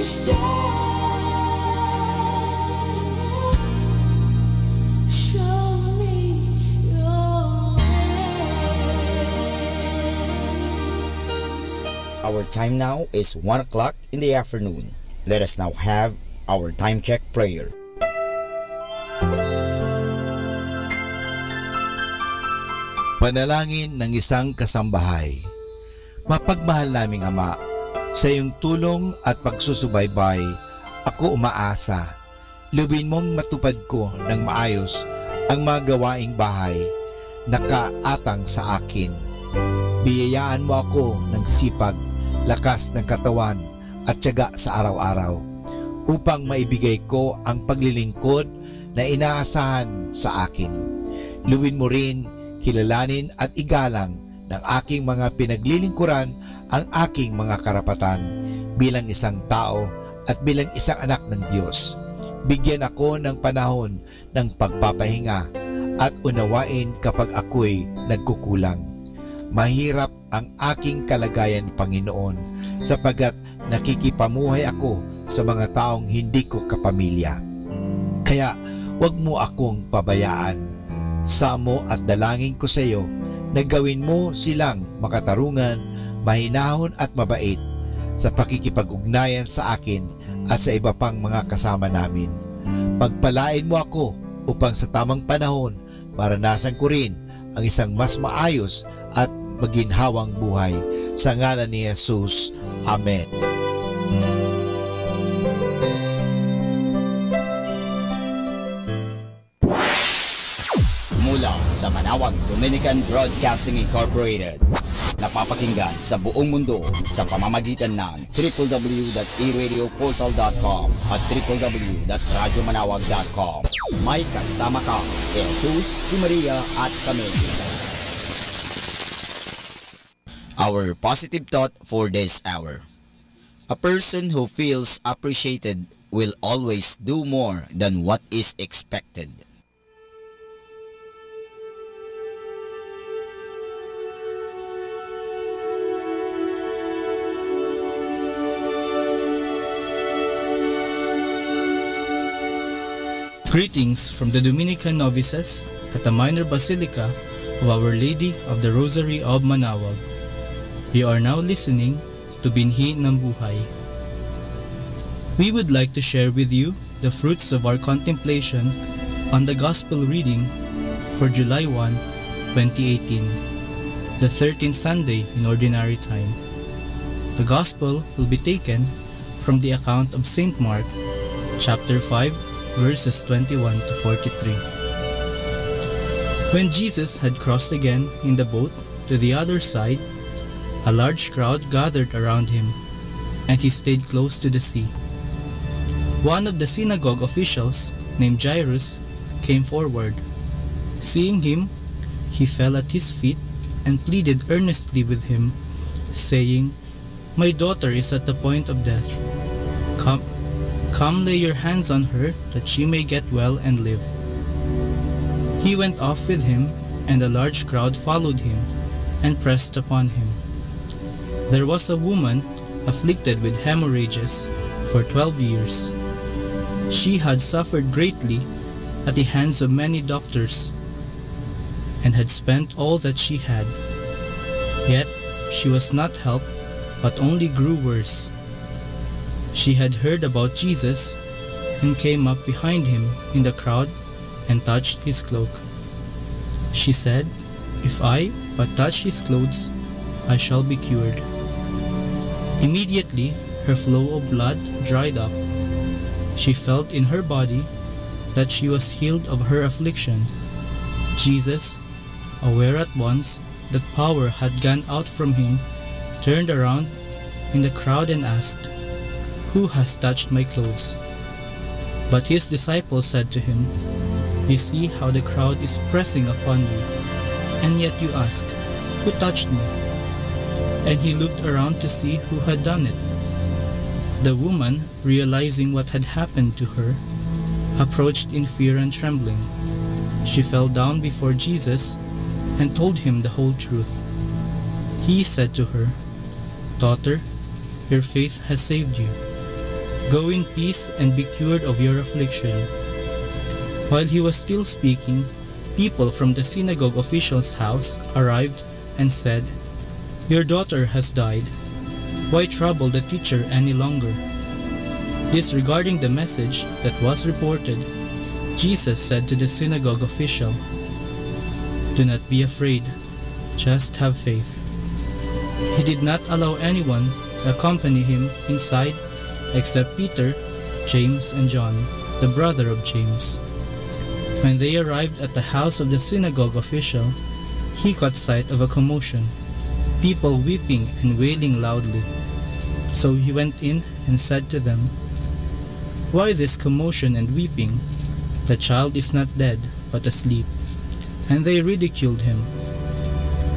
stay. Show me your ways. Our time now is 1 o'clock in the afternoon. Let us now have our time check prayer. Panalangin ng isang kasambahay. Mapagmahal naming Ama, sa iyong tulong at pagsusubaybay, ako umaasa. Luwin mong matupad ko ng maayos ang mga gawaing bahay na kaatang sa akin. Biyayaan mo ako ng sipag, lakas ng katawan at tiyaga sa araw-araw upang maibigay ko ang paglilingkod na inaasahan sa akin. Luwin mo rin, kilalanin at igalang ng aking mga pinaglilingkuran ang aking mga karapatan bilang isang tao at bilang isang anak ng Diyos. Bigyan ako ng panahon ng pagpapahinga at unawain kapag ako'y nagkukulang. Mahirap ang aking kalagayan, Panginoon, sapagkat nakikipamuhay ako sa mga taong hindi ko kapamilya. Kaya huwag mo akong pabayaan. Samo at dalangin ko sa iyo na gawin mo silang makatarungan, mahinahon at mabait sa pakikipag-ugnayan sa akin at sa iba pang mga kasama namin. Pagpalain mo ako upang sa tamang panahon maranasan ko rin ang isang mas maayos at maginhawang buhay. Sa ngalan ni Jesus. Amen. Mula sa Manawag Dominican Broadcasting Incorporated, napapakinggan sa buong mundo sa pamamagitan ng www.eradioportal.com at www.radyomanawag.com. May kasama ka si Jesus, si Maria at kami. Our positive thought for this hour. A person who feels appreciated will always do more than what is expected. Greetings from the Dominican novices at the Minor Basilica of Our Lady of the Rosary of Manawag. You are now listening to Binhi ng Buhay. We would like to share with you the fruits of our contemplation on the Gospel reading for July 1, 2018, the 13th Sunday in Ordinary Time. The Gospel will be taken from the account of St. Mark, chapter 5, verses 21 to 43. When Jesus had crossed again in the boat to the other side, a large crowd gathered around him, and he stayed close to the sea. One of the synagogue officials, named Jairus, came forward. Seeing him, he fell at his feet and pleaded earnestly with him, saying, "My daughter is at the point of death. Come lay your hands on her, that she may get well and live." He went off with him, and a large crowd followed him and pressed upon him. There was a woman afflicted with hemorrhages for 12 years. She had suffered greatly at the hands of many doctors and had spent all that she had. Yet she was not helped, but only grew worse. She had heard about Jesus and came up behind him in the crowd and touched his cloak. She said, "If I but touch his clothes, I shall be cured." Immediately her flow of blood dried up. She felt in her body that she was healed of her affliction. Jesus, aware at once that power had gone out from him, turned around in the crowd and asked, "Who has touched my clothes?" But his disciples said to him, "You see how the crowd is pressing upon you, and yet you ask, 'Who touched me?'" And he looked around to see who had done it. The woman, realizing what had happened to her, approached in fear and trembling. She fell down before Jesus and told him the whole truth. He said to her, "Daughter, your faith has saved you. Go in peace and be cured of your affliction." While he was still speaking, people from the synagogue official's house arrived and said, "Your daughter has died. Why trouble the teacher any longer?" Disregarding the message that was reported, Jesus said to the synagogue official, "Do not be afraid, just have faith." He did not allow anyone to accompany him inside except Peter, James, and John, the brother of James. When they arrived at the house of the synagogue official, he caught sight of a commotion, people weeping and wailing loudly. So he went in and said to them, "Why this commotion and weeping? The child is not dead, but asleep." And they ridiculed him.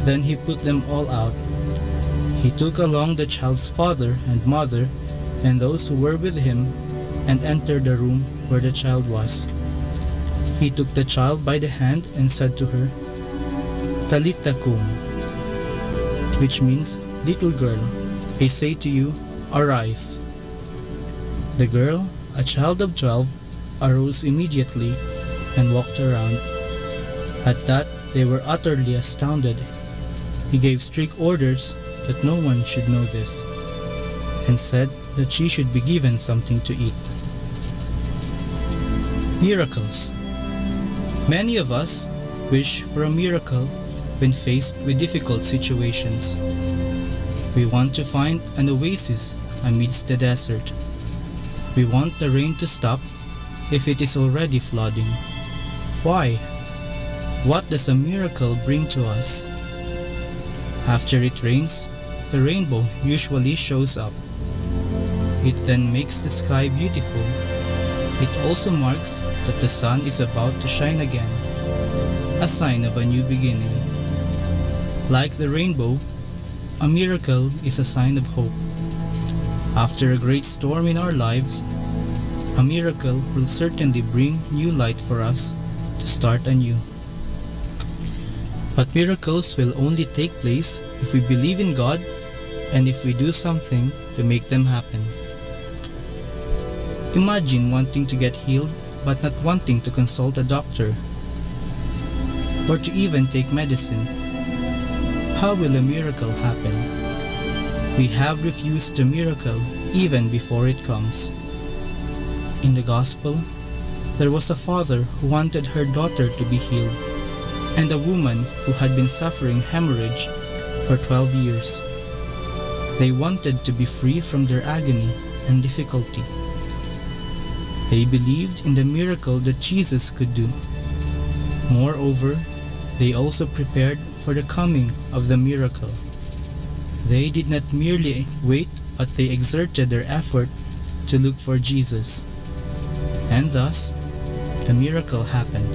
Then he put them all out. He took along the child's father and mother and those who were with him and entered the room where the child was. He took the child by the hand and said to her, "Talitha kum," which means, "Little girl, I say to you, arise." The girl, a child of 12, arose immediately and walked around. At that, they were utterly astounded. He gave strict orders that no one should know this, and said that she should be given something to eat. Miracles. Many of us wish for a miracle when faced with difficult situations. We want to find an oasis amidst the desert. We want the rain to stop if it is already flooding. Why? What does a miracle bring to us? After it rains, the rainbow usually shows up. It then makes the sky beautiful. It also marks that the sun is about to shine again, a sign of a new beginning. Like the rainbow, a miracle is a sign of hope. After a great storm in our lives, a miracle will certainly bring new light for us to start anew. But miracles will only take place if we believe in God and if we do something to make them happen. Imagine wanting to get healed but not wanting to consult a doctor or to even take medicine. How will a miracle happen? We have refused the miracle even before it comes. In the Gospel, there was a father who wanted her daughter to be healed, and a woman who had been suffering hemorrhage for 12 years. They wanted to be free from their agony and difficulty. They believed in the miracle that Jesus could do. Moreover, they also prepared for the coming of the miracle. They did not merely wait, but they exerted their effort to look for Jesus. And thus, the miracle happened.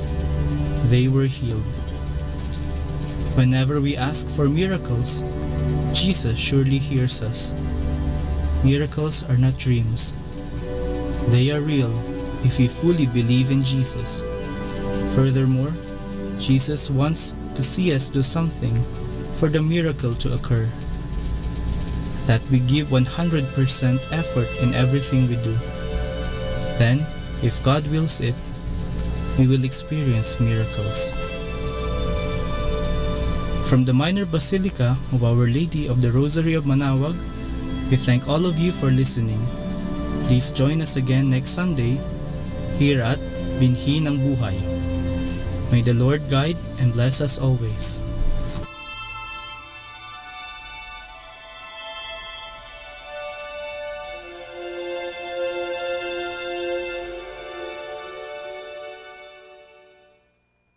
They were healed. Whenever we ask for miracles, Jesus surely hears us. Miracles are not dreams. They are real if we fully believe in Jesus. Furthermore, Jesus wants to see us do something for the miracle to occur. That we give 100% effort in everything we do. Then, if God wills it, we will experience miracles. From the Minor Basilica of Our Lady of the Rosary of Manaoag, we thank all of you for listening. Please join us again next Sunday here at Binhi ng Buhay. May the Lord guide and bless us always.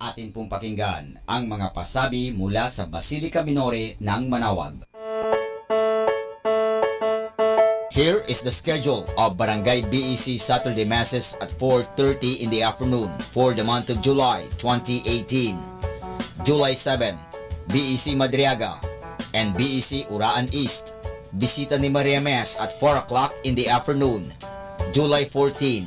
Atin pong pakinggan ang mga pasabi mula sa Basilica Minore ng Manaoag. Here is the schedule of Barangay BEC Saturday Masses at 4:30 in the afternoon for the month of July 2018. July 7, BEC Madriaga and BEC Uraan East. Bisita ni Maria Mes at 4 o'clock in the afternoon. July 14,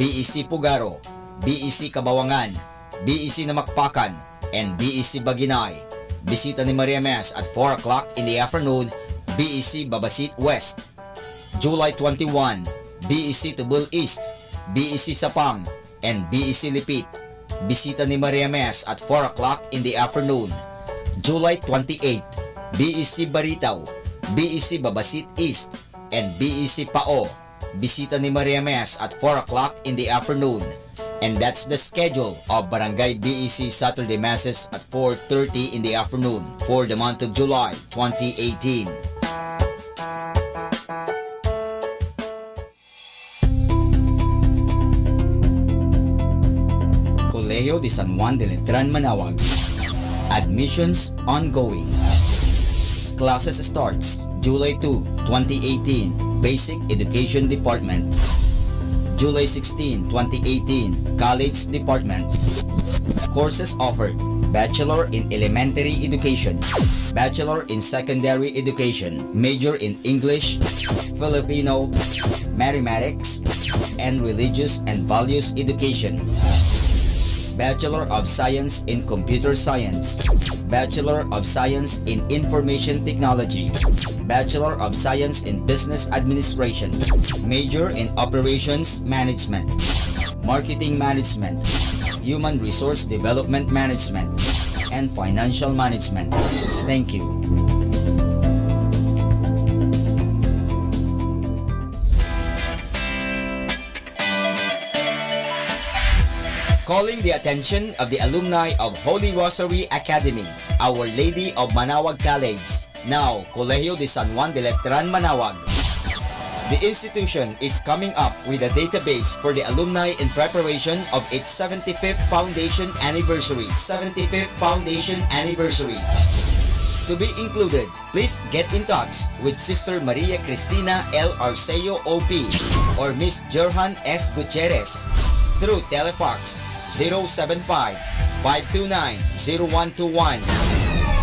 BEC Pugaro, BEC Kabawangan, BEC Namakpakan, and BEC Baginay. Bisita ni Maria Mes at 4 o'clock in the afternoon, BEC Babasit West. July 21, BEC Tubul East, BEC Sapang, and BEC Lipit. Bisita ni Maria Mes at 4 o'clock in the afternoon. July 28, BEC Baritaw, BEC Babasit East, and BEC Pao. Bisita ni Maria Mes at 4 o'clock in the afternoon. And that's the schedule of Barangay BEC Saturday Masses at 4:30 in the afternoon for the month of July 2018. Colegio de San Juan de Letran, Manawag. Admissions ongoing. Classes starts July 2, 2018, Basic Education Department. July 16, 2018, College Department. Courses offered: Bachelor in Elementary Education, Bachelor in Secondary Education, Major in English, Filipino, Mathematics, and Religious and Values Education. Bachelor of Science in Computer Science, Bachelor of Science in Information Technology, Bachelor of Science in Business Administration, Major in Operations Management, Marketing Management, Human Resource Development Management, and Financial Management. Thank you. Calling the attention of the alumni of Holy Rosary Academy, Our Lady of Manawag College, now Colegio de San Juan de Letran, Manawag. The institution is coming up with a database for the alumni in preparation of its 75th foundation anniversary. To be included, please get in touch with Sister Maria Cristina L. Arceo OP or Miss Jerhan S. Gutierrez through telefax 075-529-0121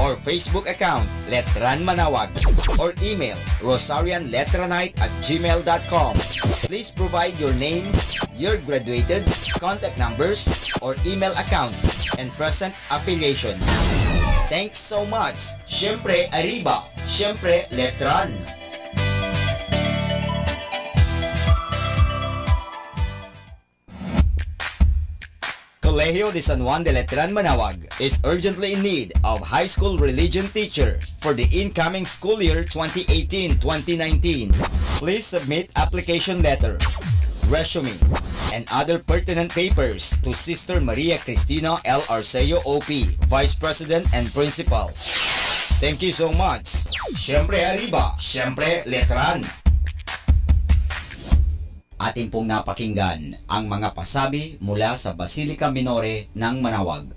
or Facebook account Letran Manawag or email rosarianletranite@gmail.com. Please provide your name, your graduated, contact numbers, or email account, and present affiliation. Thanks so much. Siyempre Arriba, siyempre Letran. Colegio de San Juan de Letran, Manawag is urgently in need of high school religion teacher for the incoming school year 2018-2019. Please submit application letter, resume, and other pertinent papers to Sister Maria Cristina L. Arceo OP, Vice President and Principal. Thank you so much. Siyempre Arriba, siyempre Letran. Atin pong napakinggan ang mga pasabi mula sa Basilica Minore ng Manawag.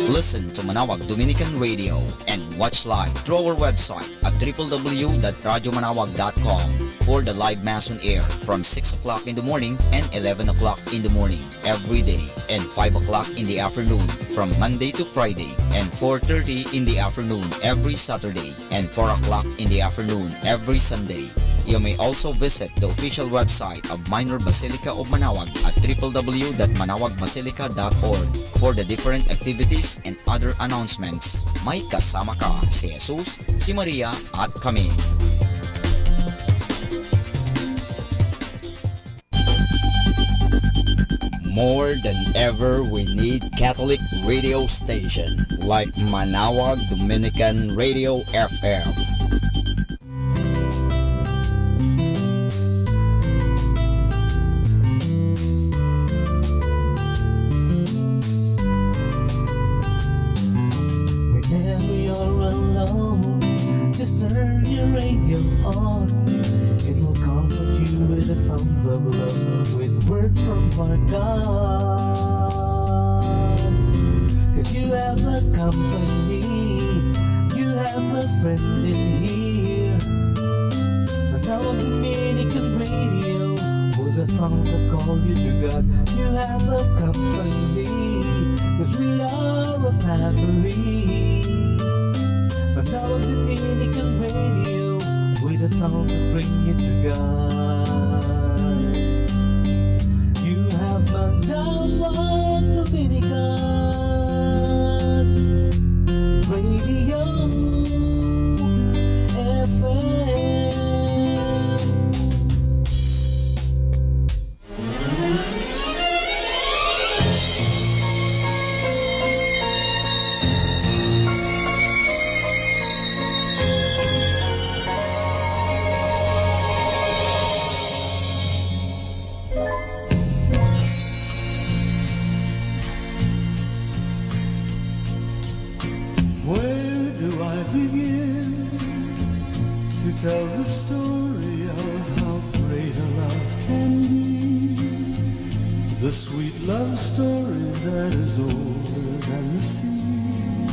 Listen to Manawag Dominican Radio and watch live through our website at www.radyomanawag.com for the live mass on air from 6 o'clock in the morning and 11 o'clock in the morning every day and 5 o'clock in the afternoon from Monday to Friday and 4:30 in the afternoon every Saturday and 4 o'clock in the afternoon every Sunday. You may also visit the official website of Minor Basilica of Manawag at www.manawagbasilica.org for the different activities and other announcements. May kasama ka si Jesus, si Maria at kami. More than ever, we need Catholic radio station like Manawag Dominican Radio FM. tell the story of how great a love can be, the sweet love story that is older than the sea,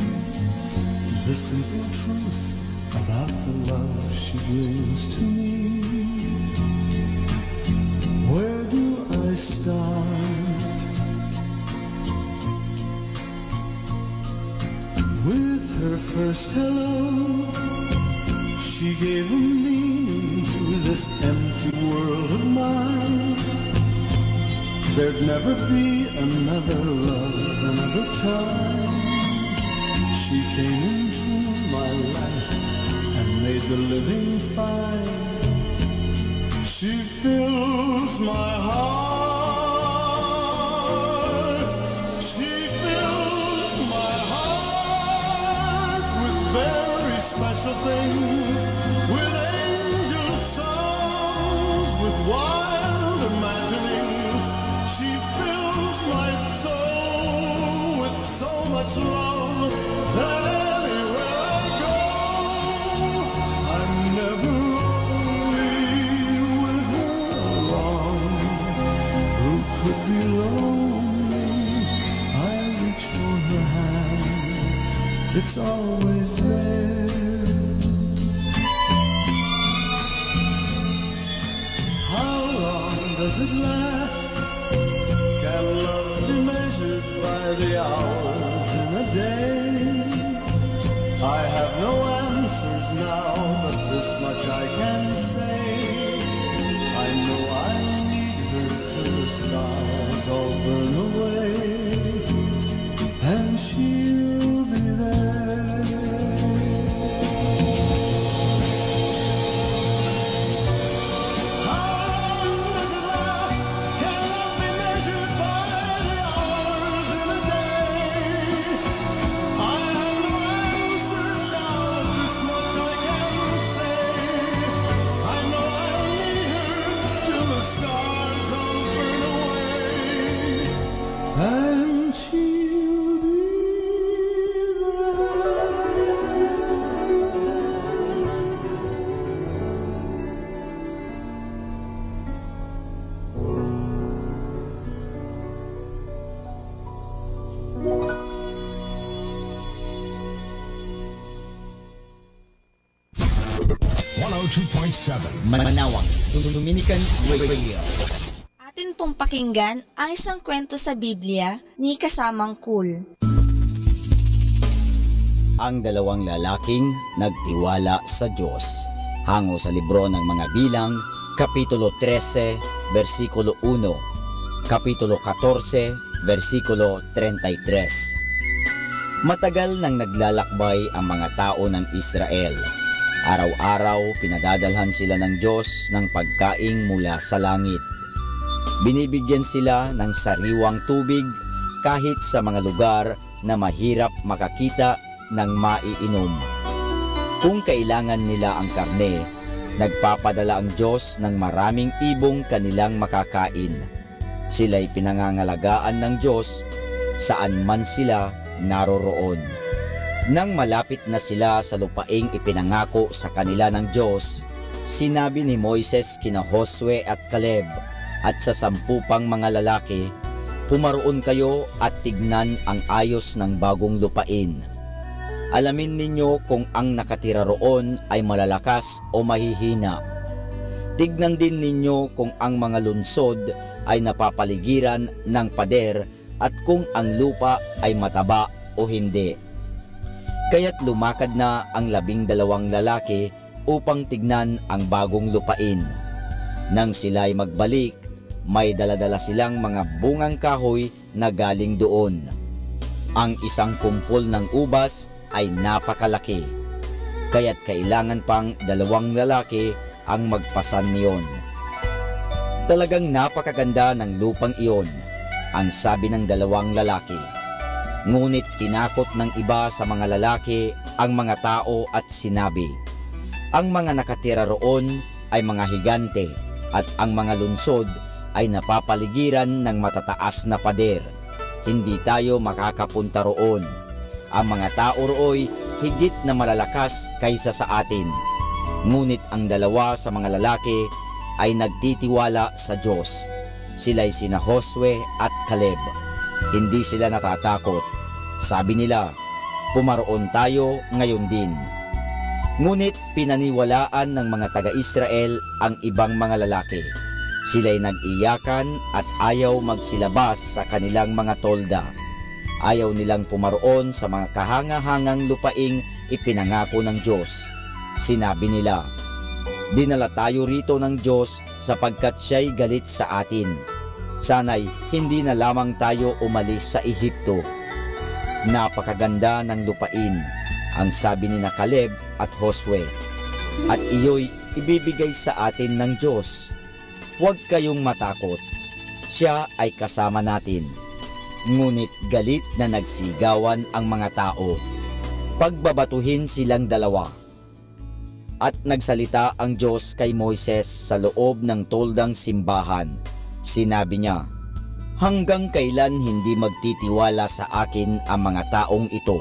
the simple truth about the love she brings to me. Where do I start? With her first hello, she gave a meaning to this empty world of mine. There'd never be another love, another time. She came into my life and made the living fine. She fills my heart. She fills my heart with very special things, with angel songs, with wild imaginings. She fills my soul with so much love that anywhere I go, I'm never lonely with her along. Who could be lonely? I reach for her hand, it's always there. How long does it last? Can love be measured by the hours in a day? I have no answers now, but this much I can say. I know I'll need her till the stars all burn away, and she'll be there. And she'll be Manawag Dominican Radio. Atin pong pakinggan ang isang kwento sa Biblia ni Kasamang Cool. Ang dalawang lalaking nagtiwala sa Diyos. Hango sa libro ng mga Bilang, Kapitulo 13, versikulo 1, Kapitulo 14, versikulo 33. Matagal nang naglalakbay ang mga tao ng Israel. Araw-araw pinadadalhan sila ng Diyos ng pagkaing mula sa langit. Binibigyan sila ng sariwang tubig kahit sa mga lugar na mahirap makakita ng maiinom. Kung kailangan nila ang karne, nagpapadala ang Diyos ng maraming ibong kanilang makakain. Sila'y pinangangalagaan ng Diyos saan man sila naroroon. Nang malapit na sila sa lupaing ipinangako sa kanila ng Diyos, sinabi ni Moises kina Josue at Caleb at sa 10 pang mga lalaki, pumaroon kayo at tignan ang ayos ng bagong lupain. Alamin ninyo kung ang nakatira roon ay malalakas o mahihina. Tignan din ninyo kung ang mga lunsod ay napapaligiran ng pader at kung ang lupa ay mataba o hindi. Kaya't lumakad na ang 12 lalaki upang tignan ang bagong lupain. Nang sila'y magbalik, may daladala silang mga bungang kahoy na galing doon. Ang isang kumpol ng ubas ay napakalaki, kaya't kailangan pang 2 lalaki ang magpasan niyon. Talagang napakaganda ng lupang iyon, ang sabi ng 2 lalaki. Ngunit tinakot ng iba sa mga lalaki ang mga tao at sinabi, ang mga nakatira roon ay mga higante at ang mga lunsod ay napapaligiran ng matataas na pader. Hindi tayo makakapunta roon. Ang mga tao rooy higit na malalakas kaysa sa atin. Ngunit ang dalawa sa mga lalaki ay nagtitiwala sa Diyos. Sila'y sina Josue at Caleb. Hindi sila natatakot. Sabi nila, pumaroon tayo ngayon din. Ngunit pinaniwalaan ng mga taga-Israel ang ibang mga lalaki. Sila'y nag-iyakan at ayaw magsilabas sa kanilang mga tolda. Ayaw nilang pumaroon sa mga kahanga-hangang lupaing ipinangako ng Diyos. Sinabi nila, dinala tayo rito ng Diyos sapagkat siya'y galit sa atin. Sana'y hindi na lamang tayo umalis sa Ehipto. Napakaganda ng lupain, ang sabi ni Caleb at Josue, at iyo'y ibibigay sa atin ng Diyos. Huwag kayong matakot, siya ay kasama natin. Ngunit galit na nagsigawan ang mga tao. Pagbabatuhin silang dalawa. At nagsalita ang Diyos kay Moises sa loob ng toldang simbahan. Sinabi niya, hanggang kailan hindi magtitiwala sa akin ang mga taong ito?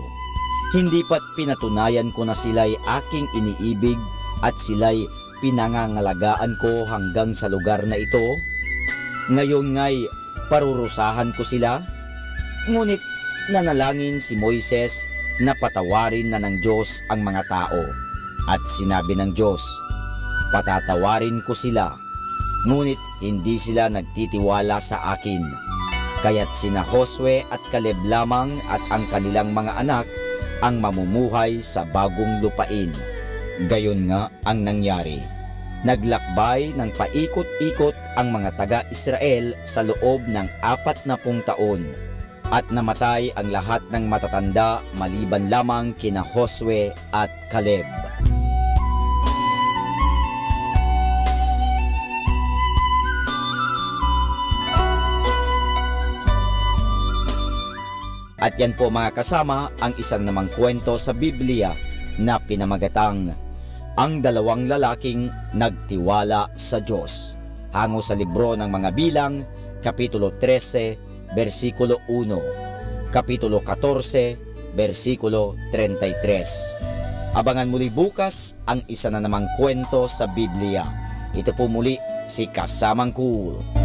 Hindi pat pinatunayan ko na sila'y aking iniibig at sila'y pinangangalagaan ko hanggang sa lugar na ito? Ngayon nga'y parurusahan ko sila? Ngunit nanalangin si Moises na patawarin na ng Diyos ang mga tao. At sinabi ng Diyos, patatawarin ko sila, ngunit hindi sila nagtitiwala sa akin. Kaya't sina Josue at Caleb lamang at ang kanilang mga anak ang mamumuhay sa bagong lupain. Gayon nga ang nangyari. Naglakbay ng paikot-ikot ang mga taga-Israel sa loob ng 40 taon at namatay ang lahat ng matatanda maliban lamang kina Josue at Caleb. At yan po mga kasama ang isang namang kwento sa Biblia na pinamagatang ang dalawang lalaking nagtiwala sa Diyos. Hango sa libro ng mga Bilang, Kapitulo 13, versikulo 1, Kapitulo 14, versikulo 33. Abangan muli bukas ang isa na namang kwento sa Biblia. Ito po muli si Kasamang Cool.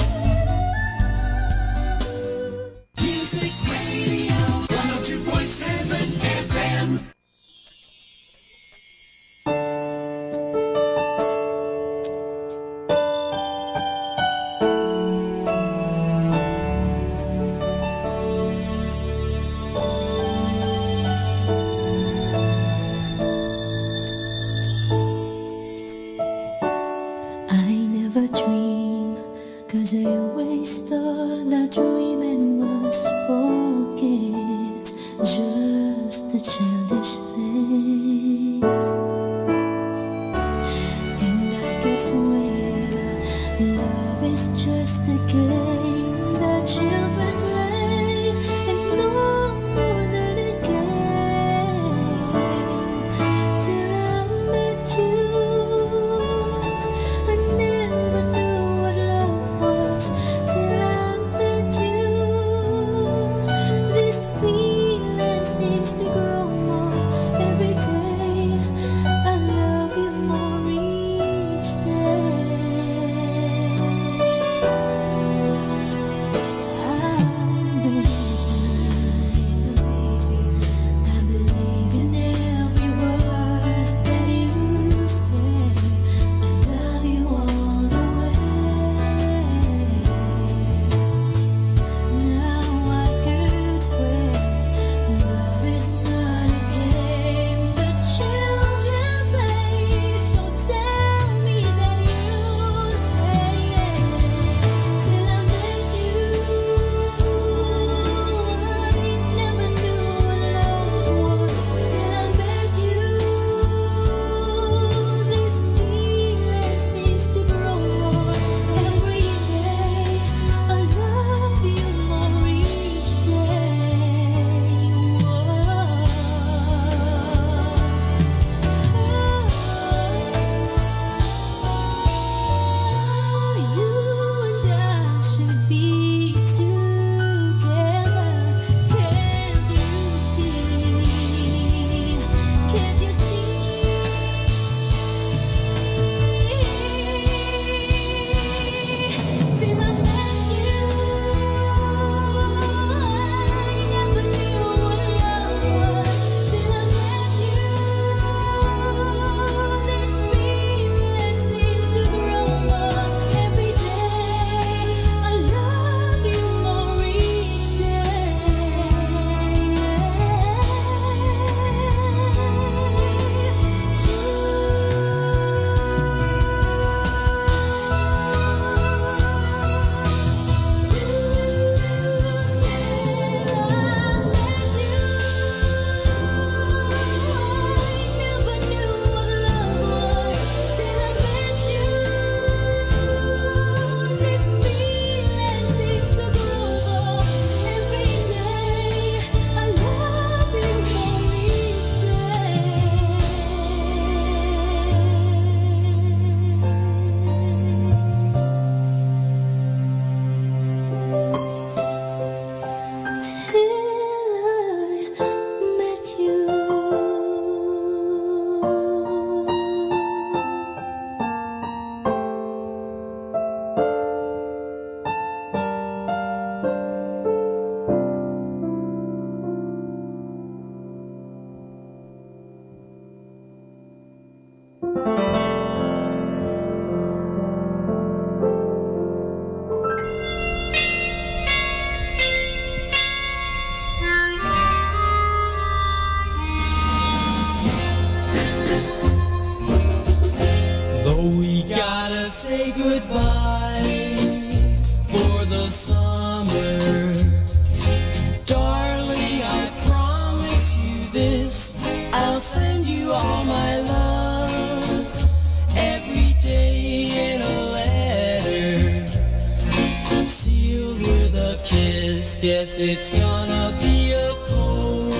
Guess it's gonna be a cold,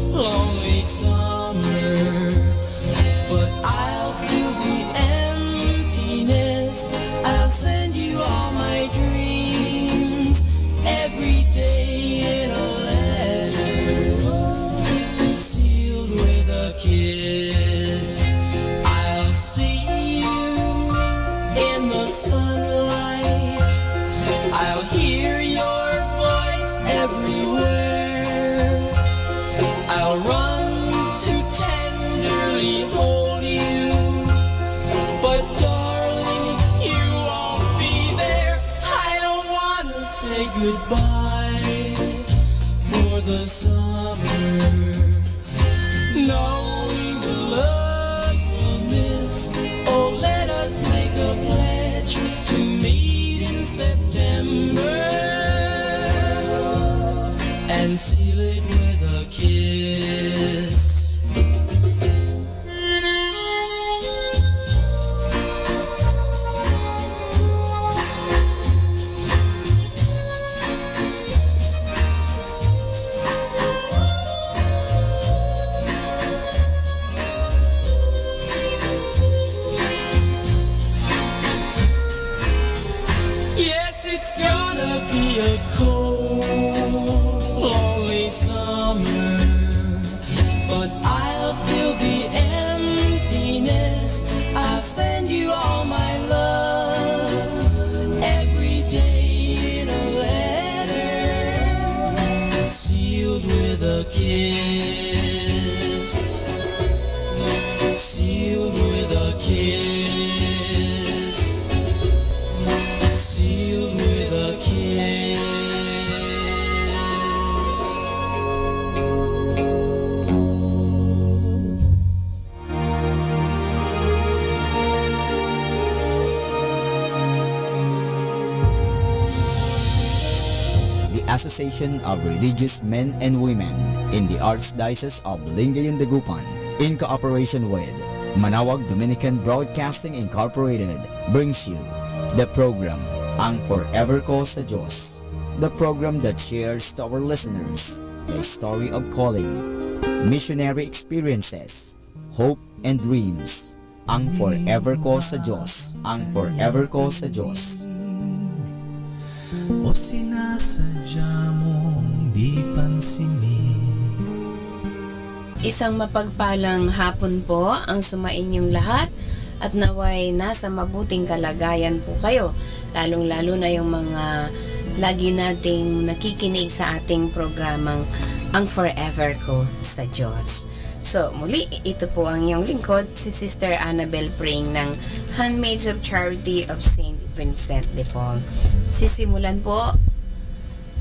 lonely summer, but I'll feel the emptiness. I'll send you all my dreams every day in a letter, sealed with a kiss. I'll see you in the sunlight. I'll hear your voice everywhere. I'll run to tenderly hold you, but darling, you won't be there. I don't want to say goodbye for the summer, knowing the love we'll miss. Oh, let us make a pledge to meet in September and seal it with a kiss. Yes, it's gonna be a cold, lonely summer, but I'll feel the emptiness. I'll send you all my love every day in a letter, sealed with a kiss, sealed with a kiss, sealed with a kiss. The Association of Religious Men and Women in the Archdiocese of Lingayen Dagupan, in cooperation with Manawag Dominican Broadcasting Incorporated, brings you the program Ang Forever Ko sa Diyos, the program that shares to our listeners the story of calling, missionary experiences, hope and dreams. Ang Forever Ko sa Diyos, Ang Forever Ko sa Diyos. O sinasadya mong di pansinin. Isang mapagpalang hapon po ang sumainyong lahat at naway nasa mabuting kalagayan po kayo, lalong-lalo na yung mga lagi nating nakikinig sa ating programang Ang Forever Ko sa Diyos. So muli, ito po ang iyong lingkod, si Sister Annabel Pring ng Handmaids of Charity of St. Vincent de Paul. Sisimulan po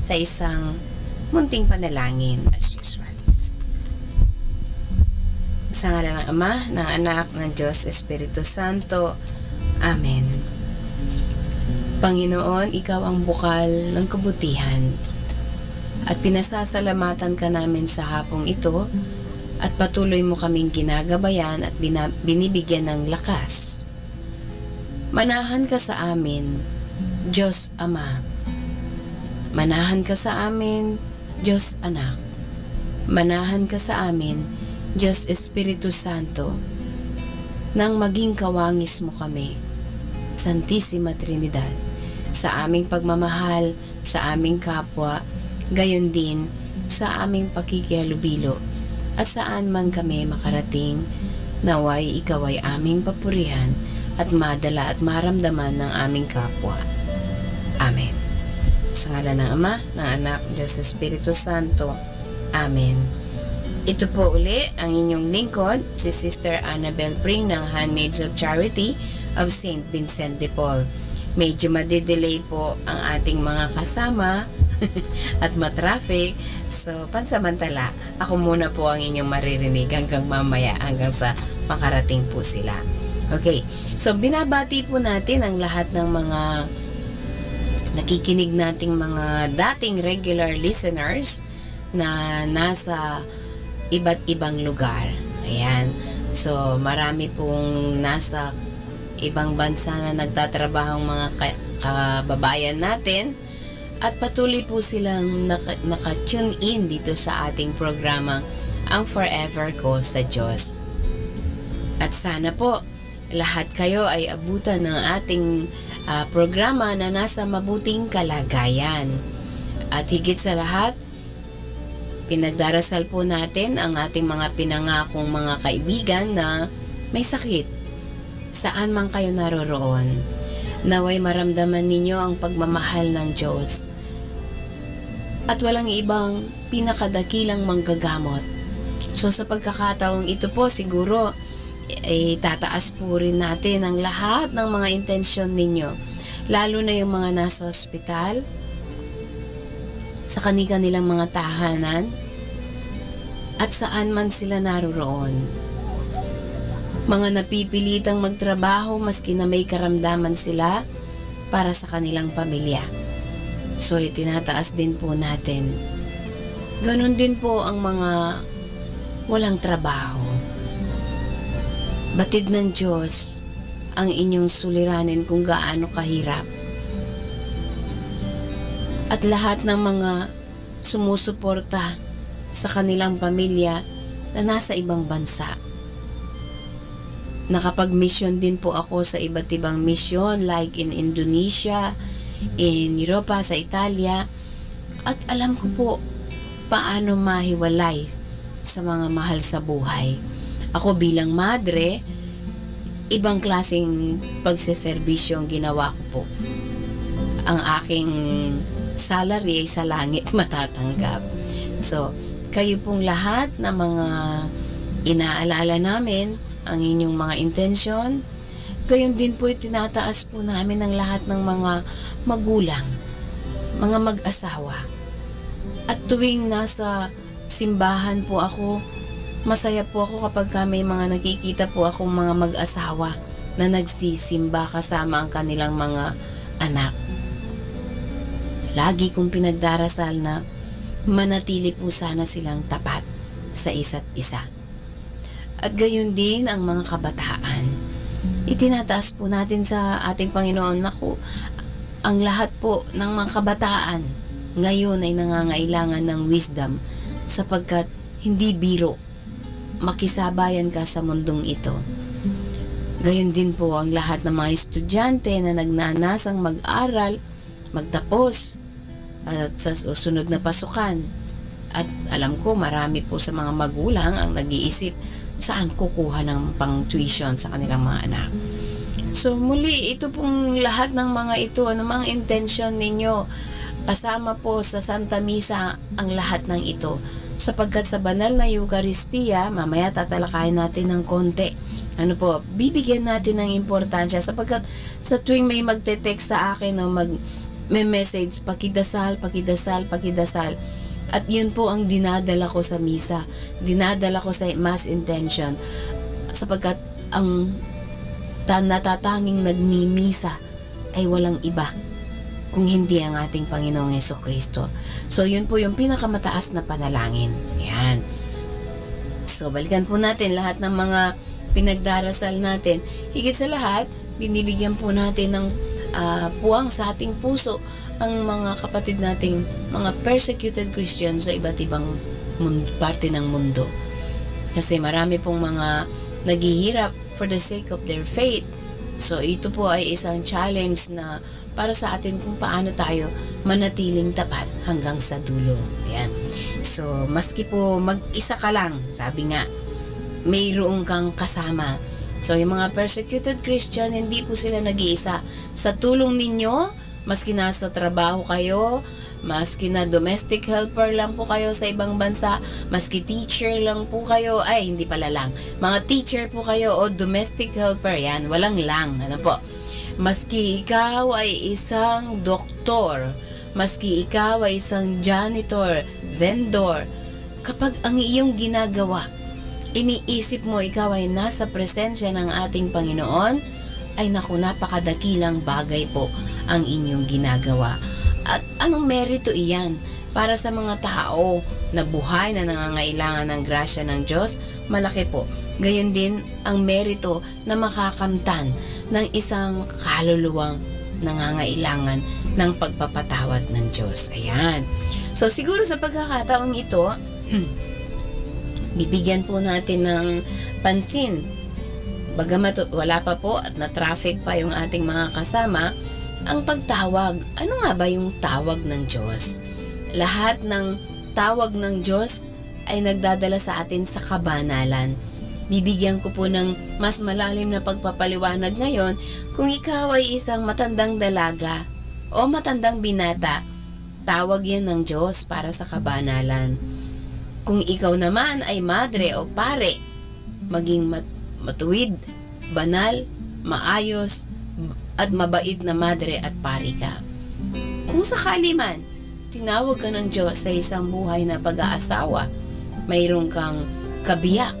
sa isang munting panalangin as usual. Sa ngalan ng Ama, ng Anak, ng Diyos, Espiritu Santo. Amen. Panginoon, Ikaw ang bukal ng kabutihan at pinasasalamatan ka namin sa hapong ito at patuloy mo kaming ginagabayan at binibigyan ng lakas. Manahan ka sa amin, Diyos Ama. Manahan ka sa amin, Diyos Anak. Manahan ka sa amin, Diyos Espiritu Santo, nang maging kawangis mo kami, Santissima Trinidad, sa aming pagmamahal, sa aming kapwa, gayon din sa aming pakikihalubilo, at saan man kami makarating, naway ikaw ay aming papurihan at madala at maramdaman ng aming kapwa. Amen. Sa ngalan ng Ama, ng Anak, Diyos Espiritu Santo. Amen. Ito po uli ang inyong lingkod, si Sister Annabel Pring ng Handmaids of Charity of St. Vincent de Paul. Medyo madidelay po ang ating mga kasama at matraffic. So, pansamantala, ako muna po ang inyong maririnig hanggang mamaya, hanggang sa makarating po sila. Okay, so binabati po natin ang lahat ng mga nakikinig nating mga dating regular listeners na nasa iba't ibang lugar. Ayan. So, marami pong nasa ibang bansa na nagtatrabaho mga kababayan natin At patuloy po silang naka-tune in dito sa ating programang Ang Forever Ko sa Diyos. At sana po lahat kayo ay abutan ng ating programa na nasa mabuting kalagayan. At higit sa lahat, pinagdarasal po natin ang ating mga pinangakong mga kaibigan na may sakit. Saan man kayo naroroon, naway maramdaman ninyo ang pagmamahal ng Diyos. At walang ibang pinakadakilang manggagamot. So sa pagkakataong ito po, siguro tataas po rin natin ang lahat ng mga intensyon ninyo. Lalo na yung mga nasa ospital, sa kanilang mga tahanan, at saan man sila naroroon. Mga napipilitang magtrabaho maski na may karamdaman sila para sa kanilang pamilya. So itinataas din po natin. Ganon din po ang mga walang trabaho. Batid ng Diyos ang inyong suliranin kung gaano kahirap. At lahat ng mga sumusuporta sa kanilang pamilya na nasa ibang bansa. Nakapag-mission din po ako sa iba't ibang mission like in Indonesia, in Europa, sa Italia. At alam ko po paano mahiwalay sa mga mahal sa buhay. Ako bilang madre, ibang klaseng pagseservisyo ang ginawa ko po. Ang aking salary ay sa langit matatanggap. So, kayo pong lahat na mga inaalala namin ang inyong mga intensyon, gayon din po itinataas po namin ang lahat ng mga magulang, mga mag-asawa. At tuwing nasa simbahan po ako, masaya po ako kapag may mga nakikita po akong mga mag-asawa na nagsisimba kasama ang kanilang mga anak. Lagi kong pinagdarasal na manatili po sana silang tapat sa isa't isa. At gayon din ang mga kabataan. Itinataas po natin sa ating Panginoon na ang lahat po ng mga kabataan ngayon ay nangangailangan ng wisdom sapagkat hindi biro makisabayan ka sa mundong ito. Gayon din po ang lahat ng mga estudyante na nagnanasang mag-aral, magtapos at sa susunod na pasukan. At alam ko marami po sa mga magulang ang nag-iisip saan kukuha ng pang-tuition sa kanilang mga anak. So muli, ito pong lahat ng mga ito, anumang intention ninyo, kasama po sa Santa Misa ang lahat ng ito. Sapagkat sa banal na Eucharistia, mamaya tatalakayin natin ng konti. Bibigyan natin ng importansya sapagkat sa tuwing may magte-text sa akin o may message, pakidasal, pakidasal, pakidasal. At yun po ang dinadala ko sa misa. Dinadala ko sa mass intention. Sapagkat ang natatanging nagmimisa ay walang iba kung hindi ang ating Panginoong Jesucristo. So yun po yung pinakamataas na panalangin. Yan. So balikan po natin lahat ng mga pinagdarasal natin. Higit sa lahat, binibigyan po natin ng puwang sa ating puso ang mga kapatid nating mga persecuted Christians sa iba't ibang parte ng mundo. Kasi marami pong mga naghihirap for the sake of their faith. So ito po ay isang challenge na para sa atin kung paano tayo manatiling tapat hanggang sa dulo. Ayan. So maski po mag-isa ka lang, sabi nga, mayroong kang kasama. So yung mga persecuted Christian, hindi po sila nag-iisa. Sa tulong ninyo, maski nasa trabaho kayo, maski na domestic helper lang po kayo sa ibang bansa, maski teacher lang po kayo, ay hindi pala lang, mga teacher po kayo o domestic helper, yan, walang lang, ano po. Maski ikaw ay isang doktor, maski ikaw ay isang janitor, vendor, kapag ang iyong ginagawa, iniisip mo ikaw ay nasa presensya ng ating Panginoon, ay naku, napakadakilang bagay po ang inyong ginagawa. At anong merito iyan para sa mga tao na buhay na nangangailangan ng grasya ng Diyos? Malaki po. Gayon din ang merito na makakamtan ng isang kaluluwang nangangailangan ng pagpapatawad ng Diyos. Ayan. So siguro sa pagkakataong ito, bibigyan po natin ng pansin. Bagamat wala pa po at na-traffic pa yung ating mga kasama, ang pagtawag. Ano nga ba yung tawag ng Diyos? Lahat ng tawag ng Diyos ay nagdadala sa atin sa kabanalan. Bibigyan ko po ng mas malalim na pagpapaliwanag ngayon kung ikaw ay isang matandang dalaga o matandang binata, tawag yan ng Diyos para sa kabanalan. Kung ikaw naman ay madre o pare, maging matuwid, banal, maayos, at mabait na madre at pari ka. Kung sakali man, tinawag ka ng Diyos sa isang buhay na pag-aasawa, mayroon kang kabiyak,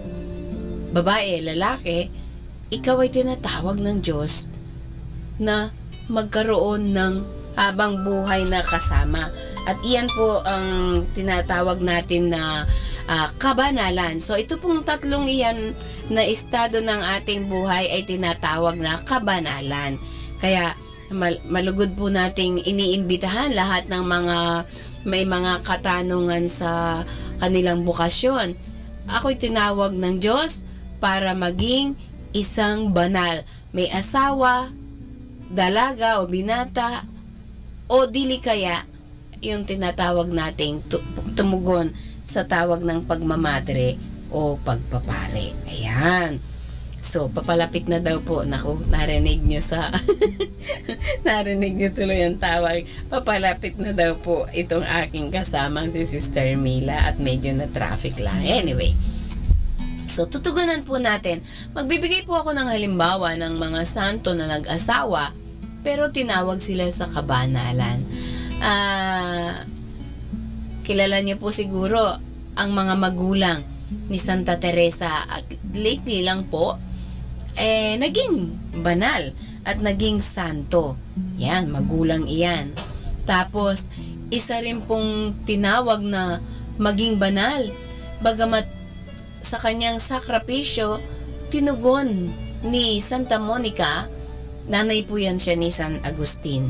babae, lalaki, ikaw ay tinatawag ng Diyos na magkaroon ng habang buhay na kasama. At iyan po ang tinatawag natin na kabanalan. So ito pong tatlong iyan na estado ng ating buhay ay tinatawag na kabanalan. Kaya malugod po nating iniimbitahan lahat ng mga may mga katanungan sa kanilang bukasyon. Ako'y tinawag ng Diyos para maging isang banal. May asawa, dalaga o binata, o dili kaya yung tinatawag nating tumugon sa tawag ng pagmamadre o pagpapare. Ayan. So, papalapit na daw po. Naku, narinig nyo sa narinig nyo tuloy ang tawag. Papalapit na daw po itong aking kasama si Sister Mila at medyo na traffic lang. Anyway, so tutugunan po natin. Magbibigay po ako ng halimbawa ng mga santo na nag-asawa pero tinawag sila sa kabanalan. Kilala niyo po siguro ang mga magulang ni Santa Teresa at lately lang po naging banal at naging santo. Yan, magulang iyan. Tapos isa rin pong tinawag na maging banal bagamat sa kanyang sakripisyo tinugon ni Santa Monica, nanay po yan siya ni San Agustin.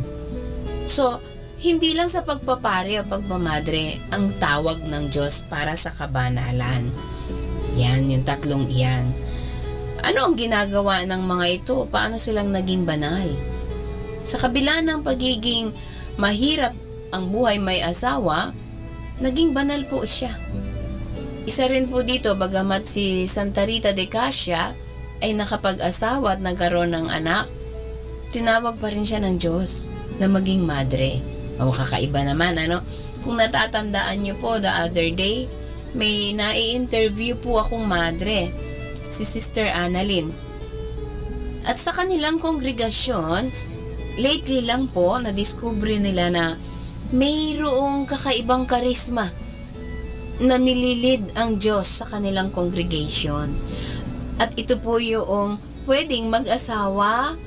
So hindi lang sa pagpapari o pagpamadre ang tawag ng Diyos para sa kabanalan. Yan, yung tatlong iyan. Ano ang ginagawa ng mga ito? Paano silang naging banal? Sa kabila ng pagiging mahirap ang buhay may asawa, naging banal po siya. Isa rin po dito, bagamat si Santa Rita de Cassia ay nakapag-asawa at nagkaroon ng anak, tinawag pa rin siya ng Diyos na maging madre. O kakaiba naman, ano? Kung natatandaan niyo po, the other day, may nai-interview po akong madre, si Sister Annalyn. At sa kanilang kongregasyon, lately lang po, na-discover nila na mayroong kakaibang karisma na nililid ang Diyos sa kanilang congregation. At ito po yung pwedeng mag-asawa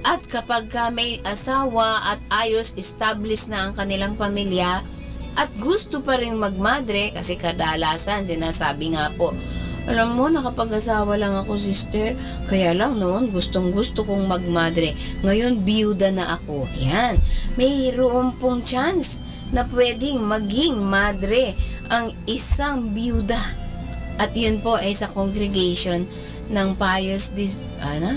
at kapag may asawa at ayos established na ang kanilang pamilya at gusto pa rin magmadre, kasi kadalasan sinasabi nga po, alam mo, nakapag-asawa lang ako, sister, kaya lang noon gustong gusto kong magmadre, ngayon biyuda na ako. Yan, mayroon pong chance na pwedeng maging madre ang isang biyuda. At yun po ay sa congregation ng Pius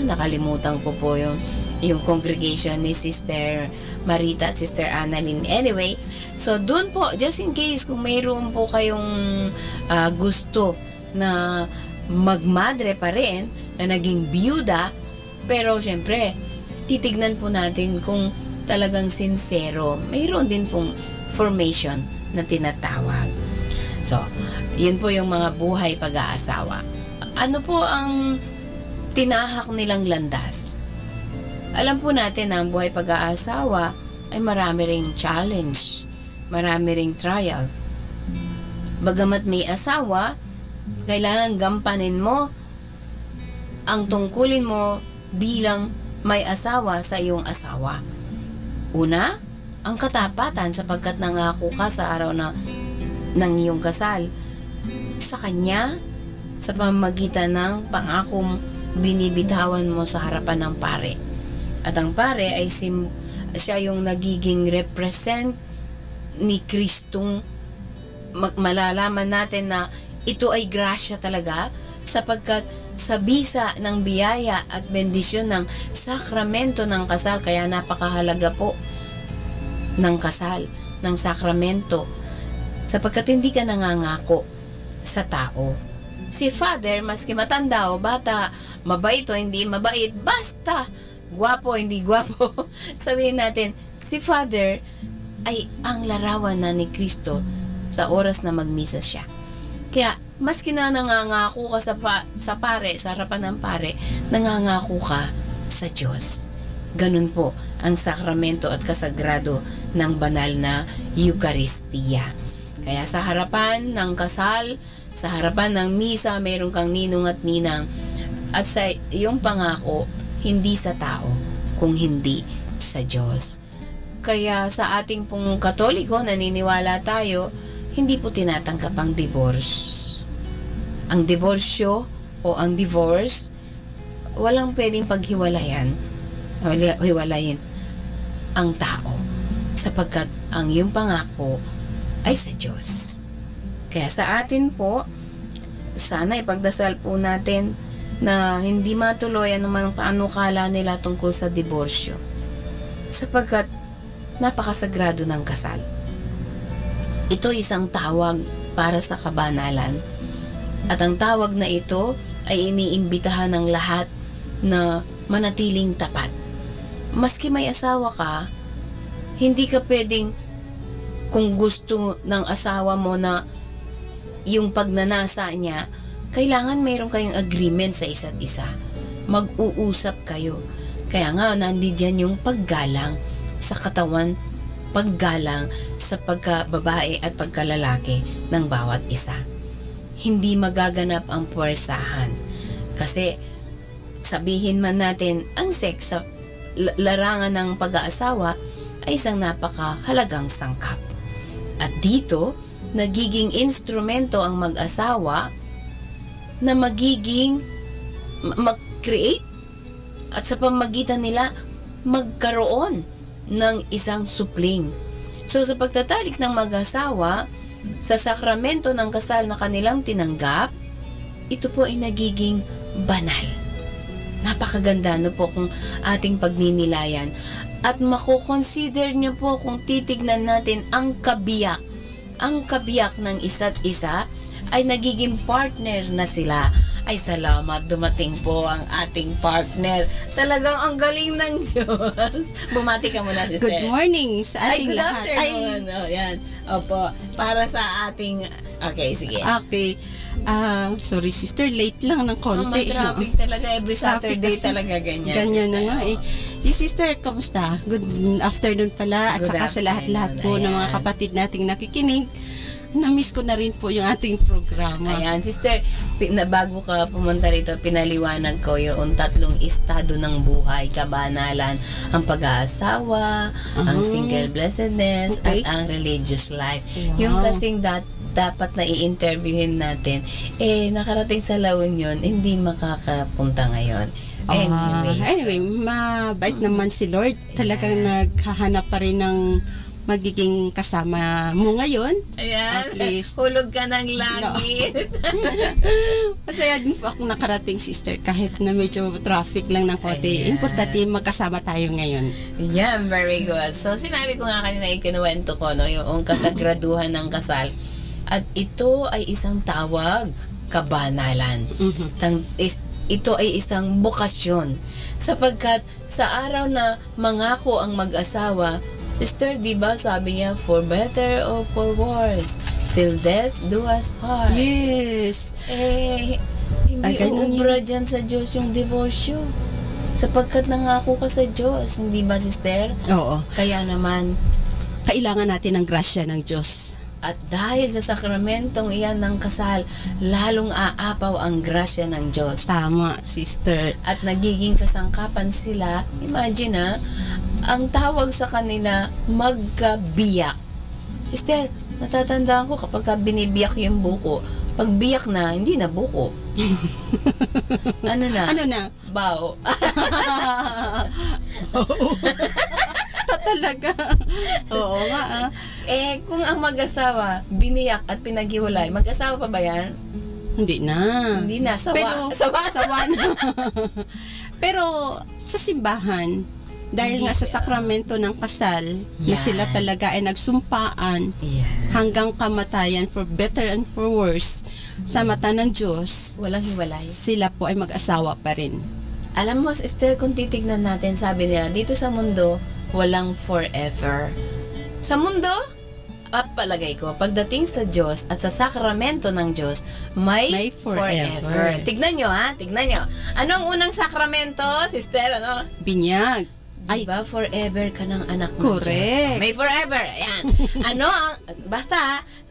nakalimutan ko po yung congregation ni Sister Marita at Sister Annalyn. Anyway, so doon po, just in case kung mayroon po kayong gusto na magmadre pa rin, na naging biyuda, pero syempre, titignan po natin kung talagang sincero. Mayroon din pong formation na tinatawag. So, yun po yung mga buhay pag-aasawa. Ano po ang tinahak nilang landas? Alam po natin na ang buhay pag-aasawa ay marami ring challenge, marami ring trial. Bagamat may asawa, kailangan gampanin mo ang tungkulin mo bilang may asawa sa iyong asawa. Una, ang katapatan sapagkat nangako ka sa araw ng iyong kasal sa kanya sa pamamagitan ng pangakong binibitawan mo sa harapan ng pare. At ang pare ay siya yung nagiging represent ni Kristong malalaman natin na ito ay grasya talaga, sapagkat sa bisa ng biyaya at bendisyon ng sakramento ng kasal, kaya napakahalaga po ng kasal, ng sakramento, sapagkat hindi ka nangangako sa tao. Si Father, maski matanda o bata, mabait o hindi mabait, basta gwapo o hindi gwapo, sabihin natin, si Father ay ang larawan na ni Kristo sa oras na magmisa siya. Kaya, maski na nangangako ka sa pare, sa harapan ng pare, nangangako ka sa Diyos. Ganun po ang sakramento at kasagrado ng banal na Eucharistia. Kaya sa harapan ng kasal, sa harapan ng misa, mayroon kang ninong at ninang. At sa iyong pangako, hindi sa tao, kung hindi sa Diyos. Kaya sa ating pong Katoliko, naniniwala tayo, hindi po tinatanggap ang divorce. Ang diborsyo o ang divorce, walang pwedeng hiwalayin ang tao, sapagkat ang iyong pangako ay sa Diyos. Kaya sa atin po, sana ipagdasal po natin na hindi matuloy anumang panukala nila tungkol sa diborsyo, sapagkat napakasagrado ng kasal. Ito isang tawag para sa kabanalan, at ang tawag na ito ay iniimbitahan ng lahat na manatiling tapat. Maski may asawa ka, hindi ka pwedeng, kung gusto ng asawa mo na yung pagnanasa niya, kailangan mayroon kayong agreement sa isa't isa. Mag-uusap kayo. Kaya nga, nandiyan yung paggalang sa katawan, paggalang sa pagkababae at pagkalalaki ng bawat isa. Hindi magaganap ang puwersahan. Kasi sabihin man natin, ang sex sa larangan ng pag-aasawa ay isang napakahalagang sangkap. At dito, nagiging instrumento ang mag-asawa na magiging mag-create at sa pamagitan nila magkaroon ng isang supling. So sa pagtatalik ng mag-asawa sa sakramento ng kasal na kanilang tinanggap, ito po ay nagiging banal. Napakaganda po kung ating pagninilayan. At makukonsider nyo po kung titignan natin ang kabiyak. Ang kabiyak ng isa't isa ay nagiging partner na sila. Ay salamat, dumating po ang ating partner. Talagang ang galing ng Diyos. Bumati ka muna, sister. Good morning sa ating lahat. Good afternoon. Yan. Opo, para sa ating... Okay, sige. Okay. Sorry sister, late lang ng konti. May traffic talaga. Every Saturday talaga ganyan. Ganyan na nga eh. Si sister, kamusta? Good afternoon pala. At saka sa lahat-lahat po ng mga kapatid nating nakikinig. Na-miss ko na rin po yung ating programa. Ayan, sister, bago ka pumunta rito, pinaliwanag ko yung 3 estado ng buhay, kabanalan, ang pag-aasawa, ang single blessedness, at ang religious life. Wow. Yung kasing dapat na i-interviewin natin, nakarating sa La Union, hindi makakapunta ngayon. Anyway, mabait naman si Lord. Talagang naghahanap pa rin ng magiging kasama mo ngayon. Ayan, at least, hulog ka ng langit. Masaya din po akong nakarating, sister, kahit na medyo traffic lang ng konti. Importante magkasama tayo ngayon. Yeah, very good. So, sinabi ko nga kanina, ikinuwento ko, no, yung kasagraduhan ng kasal. At ito ay isang tawag, kabanalan. Ito ay isang bukasyon. Sapagkat sa araw na mangako ang mag-asawa, sister, diba sabi niya, for better or for worse, till death do us part. Yes. Hindi uubra dyan sa Diyos yung divorsyo. Sapagkat nangako ka sa Diyos, hindi ba, sister? Oo. Kaya naman, kailangan natin ng grasya ng Diyos. At dahil sa sakramentong iyan ng kasal, lalong aapaw ang grasya ng Diyos. Tama, sister. At nagiging kasangkapan sila, imagine ang tawag sa kanila, magkabiyak. Sister, natatandaan ko kapag binibiyak yung buko, pag biyak na, hindi na buko. Ano na? Ano na? Bao. talaga. Oo nga. Kung ang mag-asawa, biniyak at pinaghiwalay, mag-asawa pa ba yan? Hindi na. Hindi na, sawa. Pero, sawa na. Pero sa simbahan, dahil nga sa sakramento ng kasal, na sila talaga ay nagsumpaan hanggang kamatayan, for better and for worse, sa mata ng Diyos, walang hiwalay. Sila po ay mag-asawa pa rin. Alam mo, Esther, kung titignan natin, sabi nila, dito sa mundo, walang forever. Sa mundo, palagay ko, pagdating sa Diyos at sa sakramento ng Diyos, may forever. Tignan nyo, ha? Tignan nyo. Ano ang unang sakramento, sister? Ano? Binyag. Diba, forever ka ng anak ng Correct. Diyos. May forever. Ayan. Basta,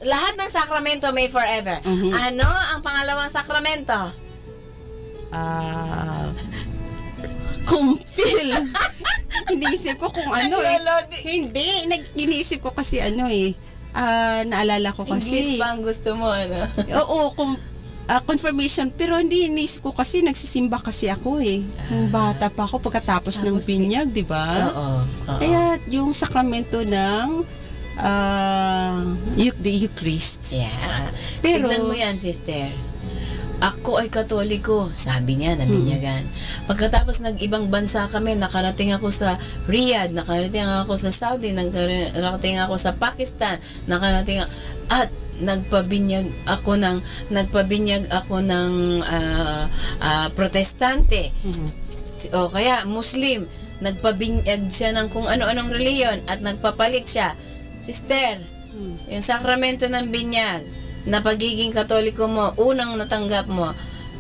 lahat ng sakramento may forever. Ano ang pangalawang sakramento? Kumpil. Iniisip ko kung ano Hindi. Iniisip ko kasi naalala ko kasi. English ba ang gusto mo, ano? Oo, confirmation. Pero hindi, iniisip ko kasi nagsisimba kasi ako Nung bata pa ako pagkatapos ng binyag, di ba? Oo. Kaya yung sakramento ng the Eucharist. Yeah. Pero, tignan mo yan, sister. Ako ay Katoliko, sabi niya, nabinyagan. Pagkatapos nag-ibang bansa kami, nakarating ako sa Riyadh, nakarating ako sa Saudi, nakarating ako sa Pakistan, at nagpabinyag ako ng protestante. O kaya Muslim, nagpabinyag siya ng kung ano-anong reliyon at nagpapalit siya. Sister, yung sakramento ng binyag na pagiging Katoliko mo, unang natanggap mo,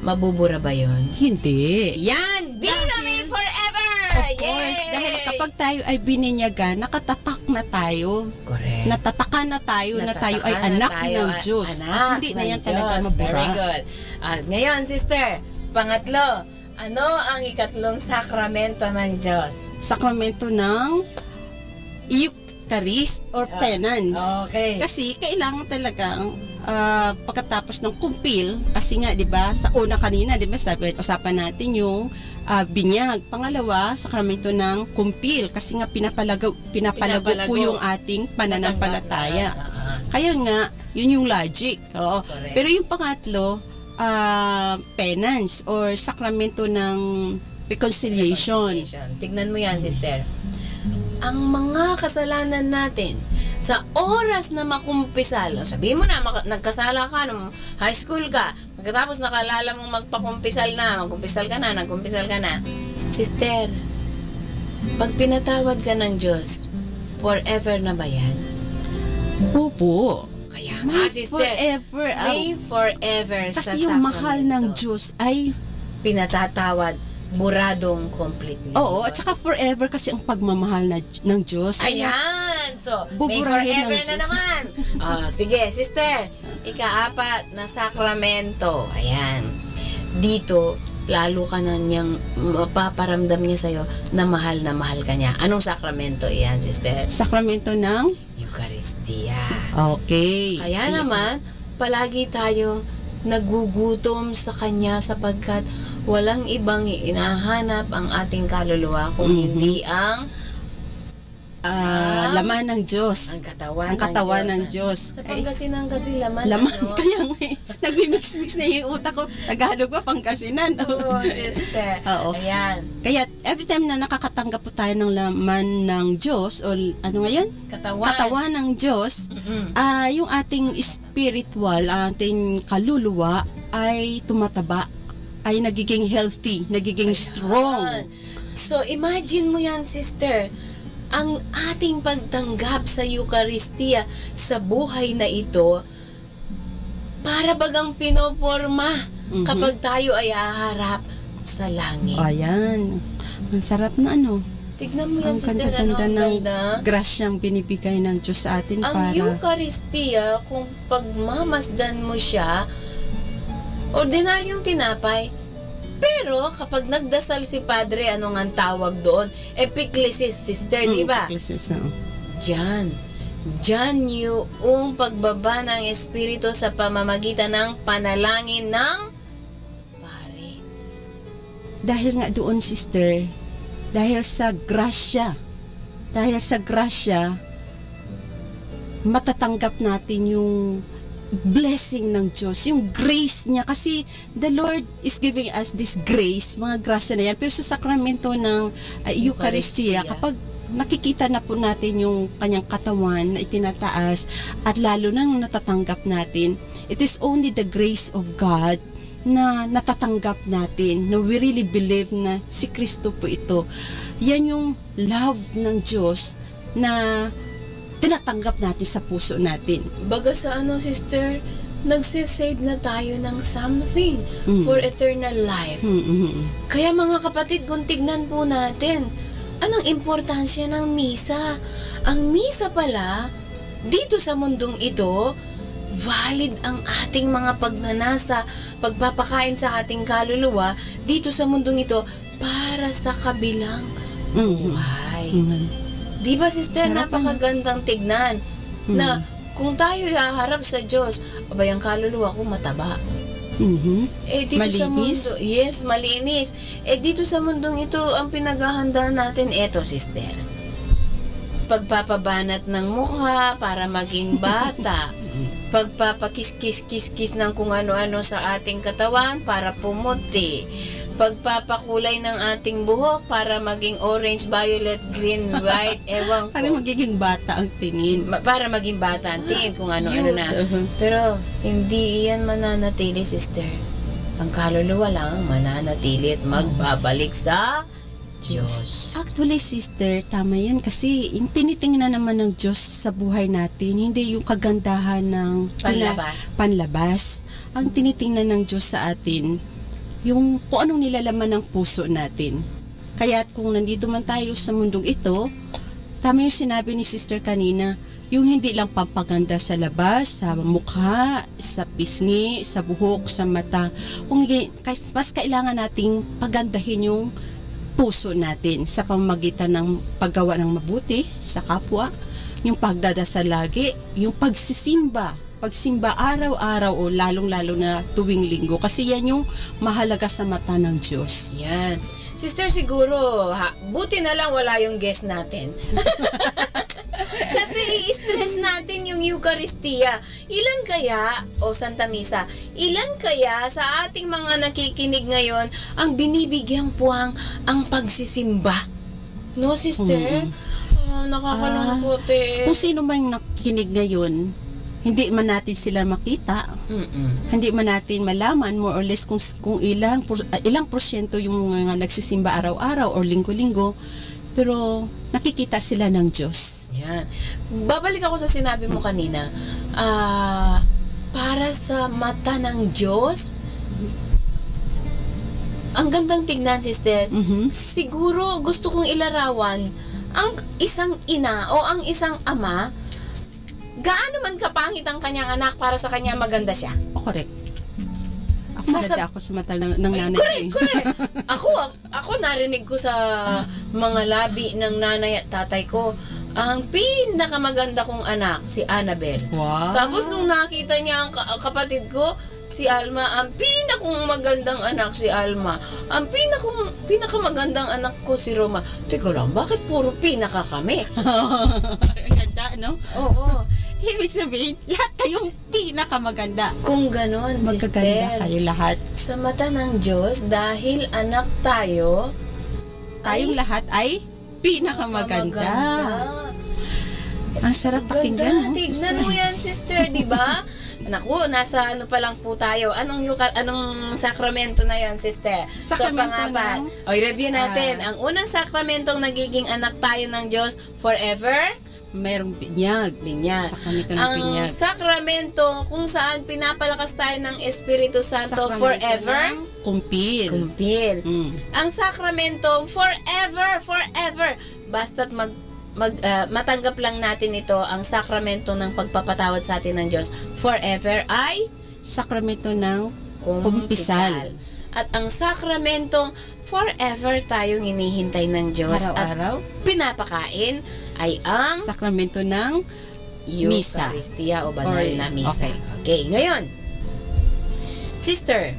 mabubura ba yun? Hindi. Yan! Viva me forever! Of course, dahil kapag tayo ay bininyagan, nakatatak na tayo. Correct. Natataka na tayo na tayo ay anak ng Diyos. At hindi na yan talaga mabura. Very good. Ngayon, sister, pangatlo, ano ang ikatlong sakramento ng Diyos? Sakramento ng Eucharist or penance. Okay. Kasi kailangan talagang pagkatapos ng kumpil, kasi nga 'di ba sa una kanina 'di ba sabi usapan natin yung binyag. Pangalawa, sakramento ng kumpil kasi nga pinapalago po yung ating pananampalataya. Kaya nga yun yung logic. Oo. Pero yung pangatlo, penance or sakramento ng reconciliation. Tignan mo yan, sister. Ang mga kasalanan natin sa oras na makumpisal, sabihin mo na nagkasala ka nung high school ka, pagkatapos nakalala mong nagkumpisal ka na, sister, pag pinatawad ka ng Diyos, forever na ba yan? Opo. Kaya nga, sister, forever. May forever sa kasi yung mahal ng Diyos ay pinatatawad, buradong completely. Oo, at saka forever kasi ang pagmamahal ng Diyos. Ayan! So, may forever na naman. Sige, sister. Ika-apat na sakramento. Ayan. Dito, lalo ka na niyang mapaparamdam niya sa'yo na mahal ka niya. Anong sakramento iyan, sister? Sakramento ng Eucharistia. Okay. Kaya naman, palagi tayong nagugutom sa Kanya sapagkat walang ibang inahanap ang ating kaluluwa kung hindi ang laman ng Diyos. Ang katawan ng Diyos. Sa Pangasinan kasi laman. Kaya nga nagmimix-mix na yung utak ko. Tagalog pa Pangasinan. Oo, sister. Oo. Ayan. Kaya every time na nakakatanggap po tayo ng laman ng Diyos o ano ngayon? Katawan ng Diyos, yung ating spiritual, ating kaluluwa ay tumataba, ay nagiging healthy, nagiging strong. So, imagine mo yan, sister. Ang ating pagtanggap sa Eucharistia sa buhay na ito, para bagang pinoporma kapag tayo ay haharap sa langit. Ayan. Ang sarap na ano. Tignan mo yan, sister. Ang ganda ng grasyang binibigay ng Diyos sa atin ang Eucharistia, kung pagmamasdan mo siya, ordinaryong tinapay. Pero kapag nagdasal si Padre, ano nga tawag doon? Epiklesis, sister, di ba? Epiklesis, Diyan yung pagbaba ng Espiritu sa pamamagitan ng panalangin ng pare. Dahil nga doon, sister, dahil sa grasya, Dahil sa grasya, matatanggap natin yung blessing ng Diyos, yung grace niya. Kasi the Lord is giving us this grace, mga grasya na yan. Pero sa sakramento ng Eucharistia, kapag nakikita na po natin yung kanyang katawan na itinataas at lalo nang natatanggap natin, it is only the grace of God na natatanggap natin, na we really believe na si Kristo po ito. Yan yung love ng Diyos na tinatanggap natin sa puso natin. Baga sa sister, nagsisave na tayo ng something for eternal life. Kaya mga kapatid, kung tignan po natin, anong importansya ng misa? Ang misa pala, dito sa mundong ito, valid ang ating mga pagnanasa, pagpapakain sa ating kaluluwa dito sa mundong ito para sa kabilang buhay. Di ba, sister, napakagandang tignan na kung tayo haharap sa Diyos, abay, ang kaluluwa ko mataba. Dito malinis? Sa mundo, yes, malinis. Dito sa mundong ito, ang pinaghahanda natin, eto, sister, pagpapabanat ng mukha para maging bata, pagpapakis-kis-kis-kis ng kung ano-ano sa ating katawan para pumuti, pagpapakulay ng ating buhok para maging orange, violet, green, white, ewan ko. Para magiging bata ang tingin. Para maging bata ang tingin kung ano-ano na. Pero hindi yan mananatili, sister. Ang kaluluwa lang mananatili at magbabalik sa Diyos. Actually, sister, tama yan kasi yung tinitingnan naman ng Diyos sa buhay natin, hindi yung kagandahan ng panlabas. Ang tinitingnan ng Diyos sa atin, yung kung anong nilalaman ng puso natin. Kaya kung nandito man tayo sa mundong ito, tama yung sinabi ni sister kanina, yung hindi lang pampaganda sa labas, sa mukha, sa pisngi, sa buhok, sa mata. Mas kailangan nating pagandahin yung puso natin sa pamamagitan ng paggawa ng mabuti sa kapwa, yung pagdadasal lagi, yung pagsimba araw-araw o lalong-lalo na tuwing linggo kasi yan yung mahalaga sa mata ng Diyos. Yan. Sister, siguro, buti na lang wala yung guest natin. Kasi i-stress natin yung Eucharistia. Ilan kaya, Santa Misa, ilan kaya sa ating mga nakikinig ngayon ang binibigyang puwang ang pagsisimba? No, sister? Nakakalungkot Kung sino man nakikinig ngayon, hindi man natin sila makita, hindi man natin malaman more or less kung ilang porsyento yung mga nagsisimba araw-araw or linggo-linggo, pero nakikita sila ng Diyos. Yan. Babalik ako sa sinabi mo kanina, para sa mata ng Diyos, ang gandang tignan, sister. Siguro gusto kong ilarawan ang isang ina o ang isang ama, gaano man kapangit ang kanyang anak para sa kanya maganda siya. Correct. Ako sa mata ng nanay. Correct. Ako narinig ko sa mga labi ng nanay at tatay ko, ang pinakamaganda kong anak, si Annabel. Wow. Tapos nung nakita niya ang kapatid ko, si Alma, ang pinakamagandang anak si Alma. Ang pinakamagandang anak ko si Roma. Teka lang, bakit puro pinaka kami? Ganda, no? Oo. Ibig sabihin, lahat kayong pinakamaganda. Kung ganon, magaganda sister, kayo lahat. Sa mata ng Diyos, dahil anak tayo, tayong lahat ay pinakamaganda. Ang sarap pakinggan, no? Tignan mo yan, sister, di ba? Naku, nasa pa lang po tayo. Anong sakramento na yon, sister? Sakramento so, review natin. Ang unang sakramentong nagiging anak tayo ng Diyos forever, mayroong binyag. Sakramento ng binyag. Ang sakramento kung saan pinapalakas tayo ng Espiritu Santo forever. Kumpil. Ang sakramento forever. Basta't matanggap lang natin ito, ang sakramento ng pagpapatawad sa atin ng Diyos forever ay sakramento ng kumpisal. At ang sakramentong forever tayong hinihintay ng Diyos araw-araw at pinapakain ay ang sakramento ng misa. Eucharistia o banal na misa. Okay, ngayon, sister,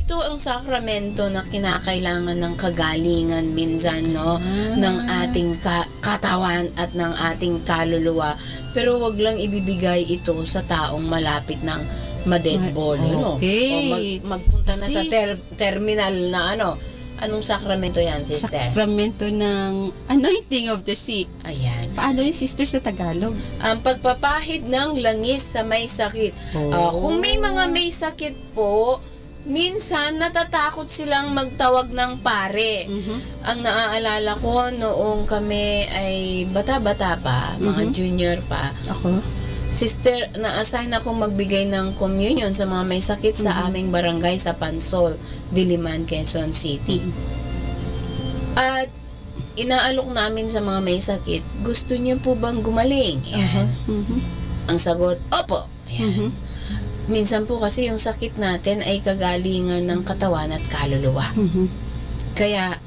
ito ang sakramento na kinakailangan ng kagalingan minsan, no? Ng ating katawan at ng ating kaluluwa. Pero wag lang ibibigay ito sa taong malapit ng ma-deadball, no? Okay. O magpunta na sa terminal na Anong sakramento yan, sister? Sakramento ng anointing of the sick. Ayan. Paano yung sister sa Tagalog? Ang pagpapahid ng langis sa may sakit. Kung may mga may sakit po, minsan natatakot silang magtawag ng pare. Ang naaalala ko noong kami ay bata-bata pa, mga junior pa. Ako? Sister, na-assign ako magbigay ng communion sa mga may sakit sa aming barangay sa Pansol, Diliman, Quezon City. At inaalok namin sa mga may sakit, gusto niyo po bang gumaling? Yan. Ang sagot, opo. Yan. Minsan po kasi yung sakit natin ay kagalingan ng katawan at kaluluwa. Kaya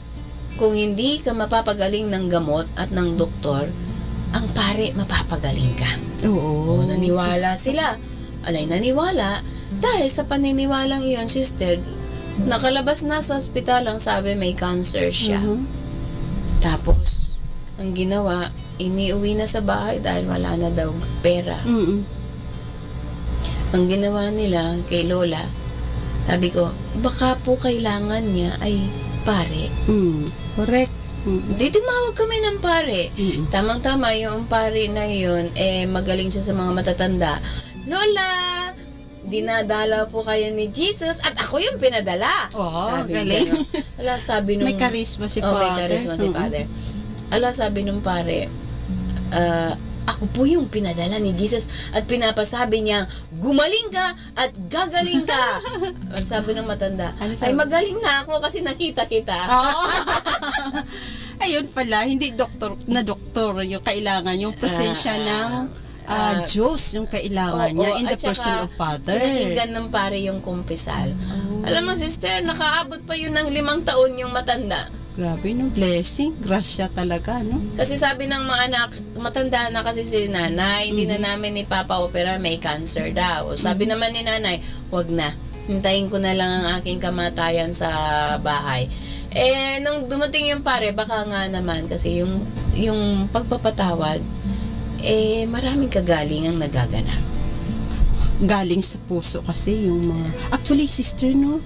kung hindi ka mapapagaling ng gamot at ng doktor, ang pare mapapagaling ka. Oo. Naniwala sila. Alay, naniwala. Dahil sa paniniwalang iyon, sister, nakalabas na sa ospital ang sabi may cancer siya. Tapos, ang ginawa, iniuwi na sa bahay dahil wala na daw pera. Ang ginawa nila kay Lola, sabi ko, baka po kailangan niya ay pare. Correct. Di tumawag kami ng pare. Tamang-tama yung pare na yun, magaling siya sa mga matatanda. Lola, dinadala po kayo ni Jesus at ako yung pinadala. Galing. Ala, sabi nung... May charisma si Father. May charisma si Father. Ala, sabi nung pare, ako po yung pinadala ni Jesus at pinapasabi niya, gumaling ka at gagaling ka. Sabi ng matanda, ay magaling na ako kasi nakita kita. Ayun pala, hindi doktor yung kailangan, yung presensya ng Diyos yung kailangan niya in the person of Father. Pinakinggan ng pare yung kumpisal. Alam mo, sister, nakaabot pa yun ng 5 taon yung matanda. Grabe, no? Blessing. Grasya talaga, no? Kasi sabi ng mga anak, matanda na kasi si nanay, hindi na namin ipapa-opera, may cancer daw. Sabi naman ni nanay, wag na. Hintayin ko na lang ang aking kamatayan sa bahay. Nung dumating yung pare, baka nga naman, kasi yung pagpapatawad, maraming kagaling ang nagaganap. Galing sa puso kasi yung mga... Actually, sister, no?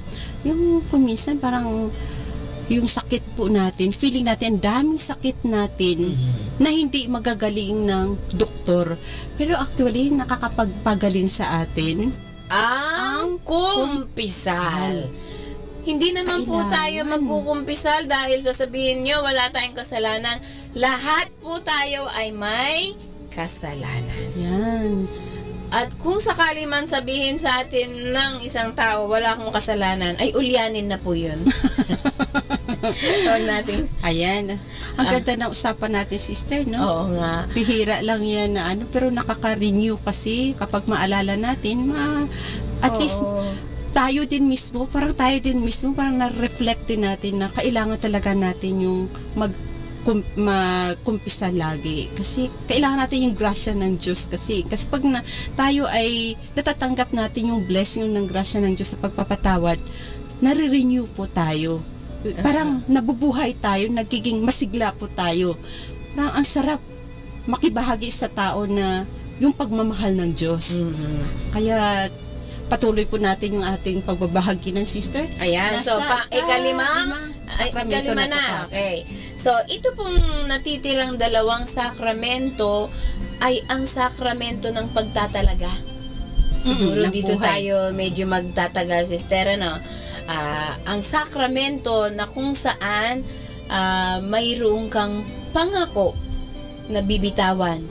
Yung kuminsan parang... yung sakit po natin, feeling natin, daming sakit natin na hindi magagaling ng doktor. Pero actually, nakakapagpagaling sa atin ang kumpisal. Hindi naman po tayo magkukumpisal dahil sasabihin nyo, wala tayong kasalanan. Lahat po tayo ay may kasalanan. Yan. At kung sakali man sabihin sa atin ng isang tao, wala akong kasalanan, ay ulyanin na po yun. Natin. Ayan. Ang ganda na usapan natin, sister, no? Oo nga. Bihira lang yan na pero nakaka-renew kasi kapag maalala natin, at least tayo din mismo, parang na-reflect din natin na kailangan talaga natin yung magkumpisa lagi. Kasi kailangan natin yung grasya ng Diyos kasi pag tayo ay natatanggap natin yung blessing ng grasya ng Diyos sa pagpapatawad, nare-renew po tayo. Parang nabubuhay tayo, nagiging masigla po tayo. Parang ang sarap makibahagi sa tao na yung pagmamahal ng Diyos. Kaya patuloy po natin yung ating pagbabahagi ng sister. Ayan, so ikalima na. Okay. So ito pong natitirang 2 sakramento ay ang sakramento ng pagtatalaga. Siguro dito tayo medyo magtatagal, sister, ang sakramento na kung saan mayroong kang pangako na bibitawan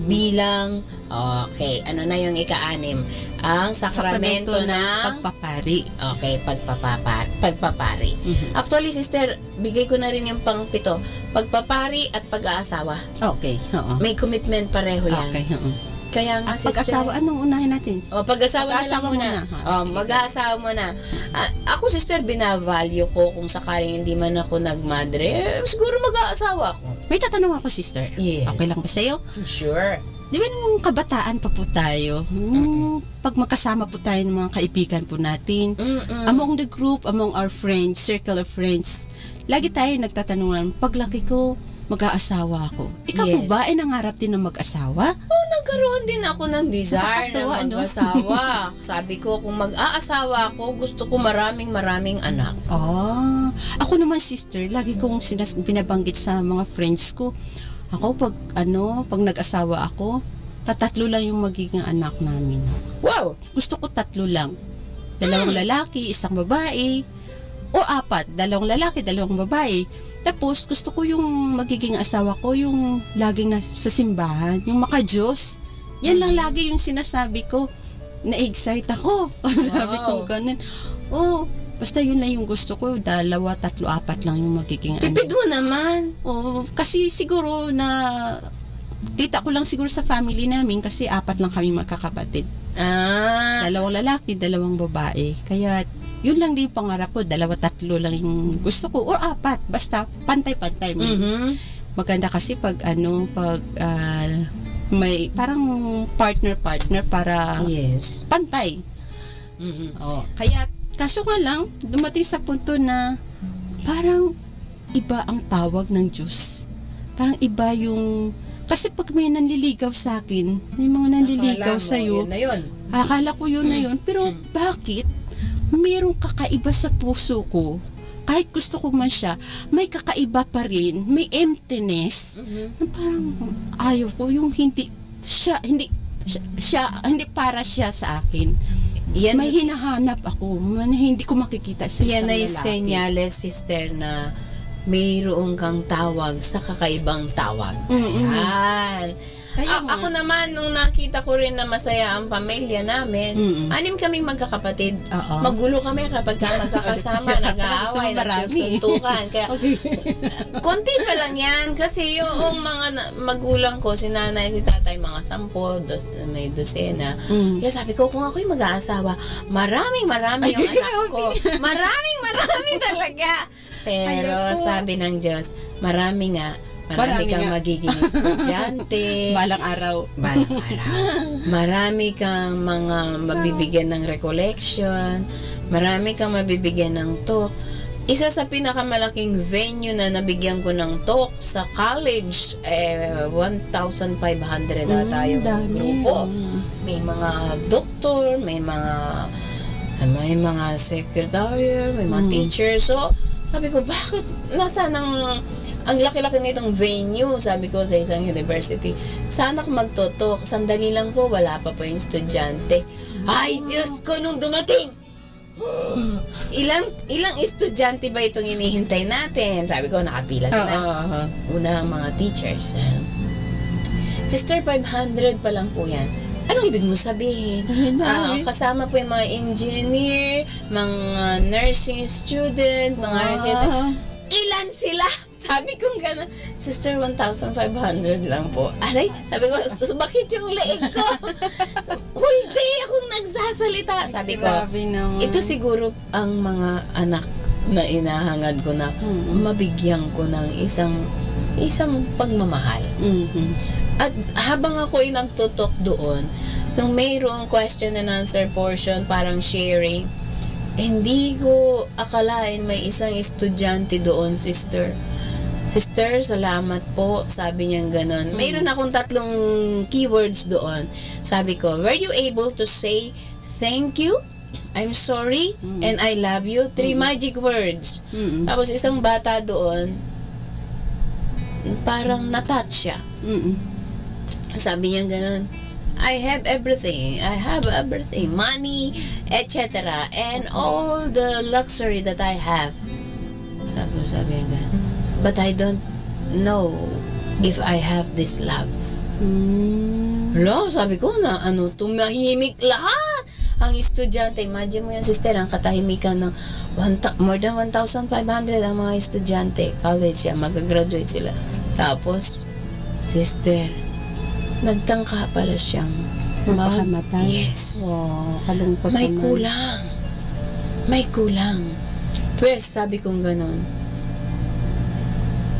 bilang ano na yung ika-6? Ang sakramento ng pagpapari. Okay, pagpapari. Actually, sister, bigay ko na rin yung pang-7, pagpapari at pag-aasawa. Okay, oo. May commitment pareho yan. Okay, Kaya nga, sister, pag-asawa, anong unahin natin? Pag-asawa na lang muna. Mag-aasawa muna. Ako, sister, binavalue ko kung sakaling hindi man ako nagmadre, siguro mag-aasawa ako. May tatanong ako, sister. Yes. Okay lang ba sa'yo? Sure. di ba nung kabataan pa po tayo, pag magkasama po tayo ng mga kaibigan po natin, among the group, among our friends, circle of friends, lagi tayo nagtatanungan, paglaki ko, mag-aasawa ako. Ikaw po ba ay nangarap din ng mag-asawa? Nagkaroon din ako ng desire na mag-asawa. Sabi ko, kung mag-aasawa ako, gusto ko maraming anak. Ako naman, sister, lagi kong binabanggit sa mga friends ko, ako pag nag-asawa ako, tatlo lang yung magiging anak namin. Wow! Gusto ko 3 lang. 2 lalaki, 1 babae, o 4, 2 lalaki, 2 babae. Tapos, gusto ko yung magiging asawa ko, yung laging sa simbahan, yung maka-Diyos. Yan lang lagi yung sinasabi ko. Na-excite ako. Sabi ko ganun. Basta yun lang yung gusto ko. 2, 3, 4 lang yung magiging Tipid mo naman. Kasi siguro na kita ko lang siguro sa family namin kasi 4 lang kami magkakapatid. 2 lalaki, 2 babae. Kaya yun lang din yung pangarap ko, 2, 3 lang yung gusto ko, or 4, basta pantay-pantay. Maganda kasi pag may parang partner para pantay. Kaya kaso nga lang, dumating sa punto na parang iba ang tawag ng Diyos. Parang iba yung, kasi pag may nanliligaw sa akin, may mga nanliligaw sa'yo, akala ko yun na yun, pero bakit? Mayroong kakaiba sa puso ko. Kahit gusto ko man siya, may kakaiba pa rin, may emptiness. Na parang ayaw ko yung hindi para siya sa akin. May hinahanap ako, hindi ko makikita sa isang lalaki. Yan ay senyales, sister, na mayroong kang tawag sa kakaibang tawag. Yan. Ako naman, nung nakita ko rin na masaya ang pamilya namin, 6 kaming magkakapatid. Magulo kami kapag magkakasama, nag-aaway, nagsusuntukan. Kaya, konti pa lang yan. Kasi yung mga magulang ko, si nanay, si tatay, mga 10, may 12. Kaya sabi ko, kung ako'y mag-aasawa, marami yung anak ko. Marami talaga. Pero sabi ng Diyos, marami kang magiging estudyante. Balang araw. Marami kang mga mabibigyan ng recollection. Marami kang mabibigyan ng talk. Isa sa pinakamalaking venue na nabigyan ko ng talk sa college, 1,500 ata yung grupo. May mga doktor, may mga secretary, may mga teachers. So, sabi ko, bakit nasa ang laki-laki nitong venue, sabi ko sa isang university. Sana kung magtotok, sandali lang po, wala pa po yung estudyante. Ay, Diyos ko, nung dumating! Ilang estudyante ba itong hinihintay natin? Sabi ko, nakapila sila. Una, mga teachers. Sister, 500 pa lang po yan. Anong ibig mo sabihin? Kasama po yung mga engineer, mga nursing student, mga architect. Ilan sila? Sabi ko gano'n, sister, 1,500 lang po. Alay, sabi ko, bakit yung leeg ko? Whole day akong nagsasalita. Sabi ko, ito siguro ang mga anak na inahangad ko na mabigyan ko ng isang pagmamahal. At habang ako'y nagtutok doon, nung mayroong question and answer portion, parang sharing, hindi ko akalain may isang estudyante doon, sister. Sister, salamat po. Sabi niya ganon. Mayroon akong 3 keywords doon. Sabi ko, were you able to say thank you, I'm sorry, and I love you? 3 magic words. Tapos isang bata doon, parang natouch siya. Sabi niya ganon, I have everything. Money, etc. And all the luxury that I have. Tapos sabi niya, but I don't know if I have this love. Sabi ko na, tumahimik lahat. Ang estudyante, imagine mo yan, sister, ang katahimikan ng more than 1,500 ang mga estudyante. College yan, mag-graduate sila. Tapos, sister, nagtangka pala siyang makamatay. Yes. Wow, kalungkot may naman. kulang. Pues, sabi kong ganon,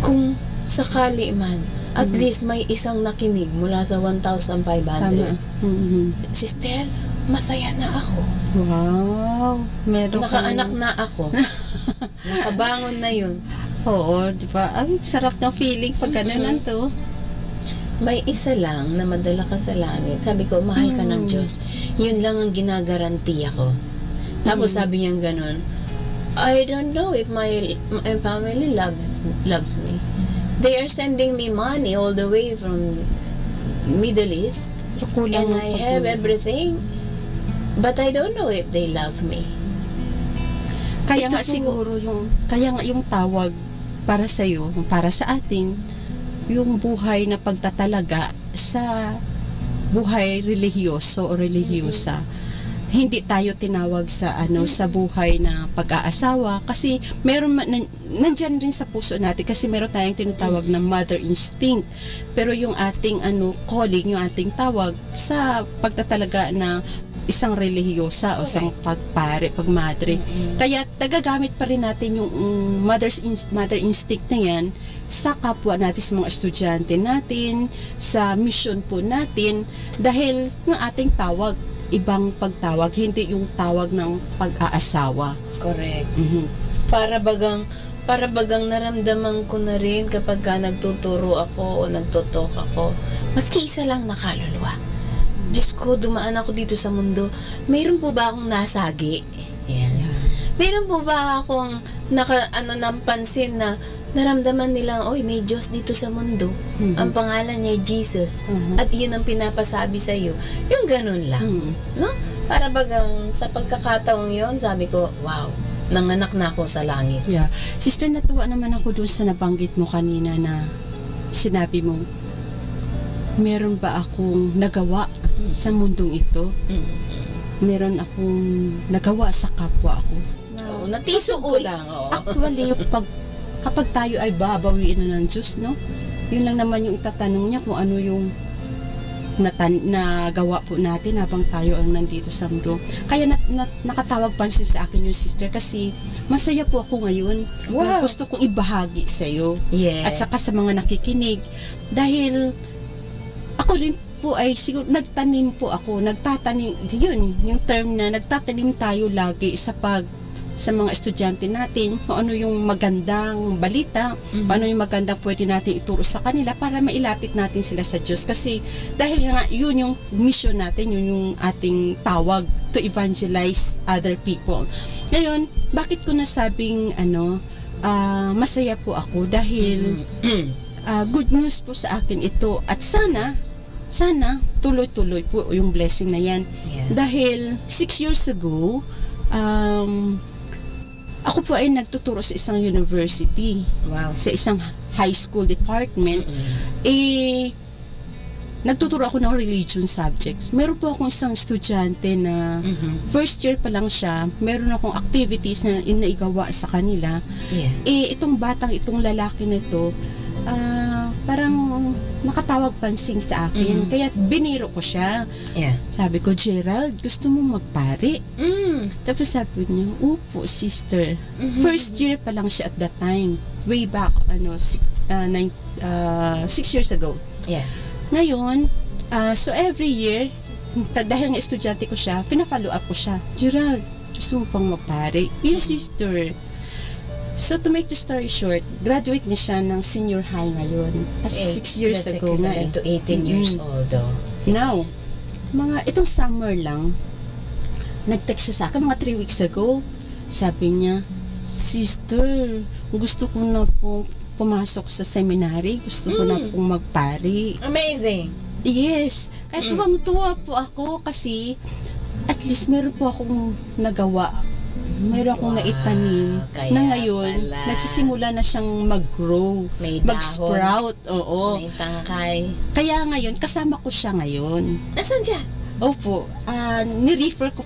kung sakali man At least may isang nakinig mula sa 1,500. Tama. Sister, masaya na ako. Wow. Meron Nakaanak na ako. Nakabangon na yun. Oo, di ba? Ay, sarap ng feeling pag gano'n to. May isa lang na madala ka sa langit. Sabi ko, mahal ka ng Diyos. Yun lang ang ginagaranti ako. Tapos sabi niya ganun, I don't know if my family loves me. They are sending me money all the way from Middle East. And I have everything. But I don't know if they love me. Kaya nga siguro yung tawag para sa iyo, para sa atin, yung buhay na pagtatalaga sa buhay relihiyoso o relihiyosa. Hindi tayo tinawag sa sa buhay na pag-aasawa kasi meron nandiyan rin sa puso natin kasi meron tayong tinatawag na mother instinct, pero yung ating calling, yung ating tawag sa pagtatalaga na isang relihiyosa o isang pagpare, pagmadre. Kaya nagagamit pa rin natin yung mother instinct na yan sa kapwa natin, sa mga estudyante natin, sa mission po natin, dahil ng ating tawag ibang pagtawag, hindi yung tawag ng pag-aasawa. Correct. Para bagang naramdaman ko na rin kapag ka nagtuturo ako o nagtutok ako. Maski isa lang na kaluluwa. Diyos ko, dumaan ako dito sa mundo. Mayroon po ba akong nasagi? Yan. Mayroon po ba akong napansin na naramdaman nilang, oy, may Diyos dito sa mundo. Ang pangalan niya ay Jesus. At yun ang pinapasabi sa iyo. Yung ganun lang. No? Para bagang sa pagkakataong yon, sabi ko, wow, nanganak na ako sa langit. Yeah. Sister, natuwa naman ako doon sa nabanggit mo kanina na sinabi mo, meron ba akong nagawa sa mundong ito? Meron akong nagawa sa kapwa ako. Natiso ko lang. Actually, kapag tayo ay babawiin na ng Diyos, no? Yun lang naman yung itatanong niya kung ano yung nagawa po natin habang tayo ang nandito sa mundo. Kaya nakatawag pansin sa akin yung sister kasi masaya po ako ngayon. Wow. Gusto kong ibahagi sa iyo. Yes. At saka sa mga nakikinig. Dahil ako rin po ay siguro nagtatanim, yun, yung term na nagtatanim tayo lagi sa mga estudyante natin, kung ano yung magandang balita, kung ano yung magandang pwede natin ituro sa kanila para mailapit natin sila sa Diyos. Kasi dahil nga yun yung mission natin, yun yung ating tawag to evangelize other people. Ngayon, bakit ko nasabing masaya po ako dahil good news po sa akin ito at sana tuloy-tuloy po yung blessing na yan. Yeah. Dahil 6 years ago, ako po ay nagtuturo sa isang university. Wow. Sa isang high school department. Nagtuturo ako ng religion subjects. Meron po akong isang estudyante na first year pa lang siya, meron akong activities na inaigawa sa kanila. Yeah. Itong lalaki na ito, parang nakatawag pansin sa akin. Kaya biniro ko siya. Yeah. Sabi ko, Gerald, gusto mo magpari? Tapos sabi niya, upo, sister. First year pa lang siya at that time. Way back, 6 years ago. Yeah. Ngayon, so every year, dahil nga estudyante ko siya, pina-follow up ko siya. Gerald, gusto mo pang magpari? Yes, sister. So to make the story short, graduate na siya ng senior high ngayon. As 6 years ago nga. To 18 years old though. Now, itong summer lang, nag-text siya sa akin, mga 3 weeks ago. Sabi niya, sister, gusto ko na pong pumasok sa seminary, gusto ko na pong magpari. Amazing! Yes. Kaya tuwang-tuwa po ako kasi at least meron po akong nagawa. Meron akong naitanim na ngayon, nagsisimula na siyang mag-grow, mag-sprout. Oo. May tangkay. Kaya ngayon, kasama ko siya ngayon. Nasaan siya? Opo. Ni-refer ko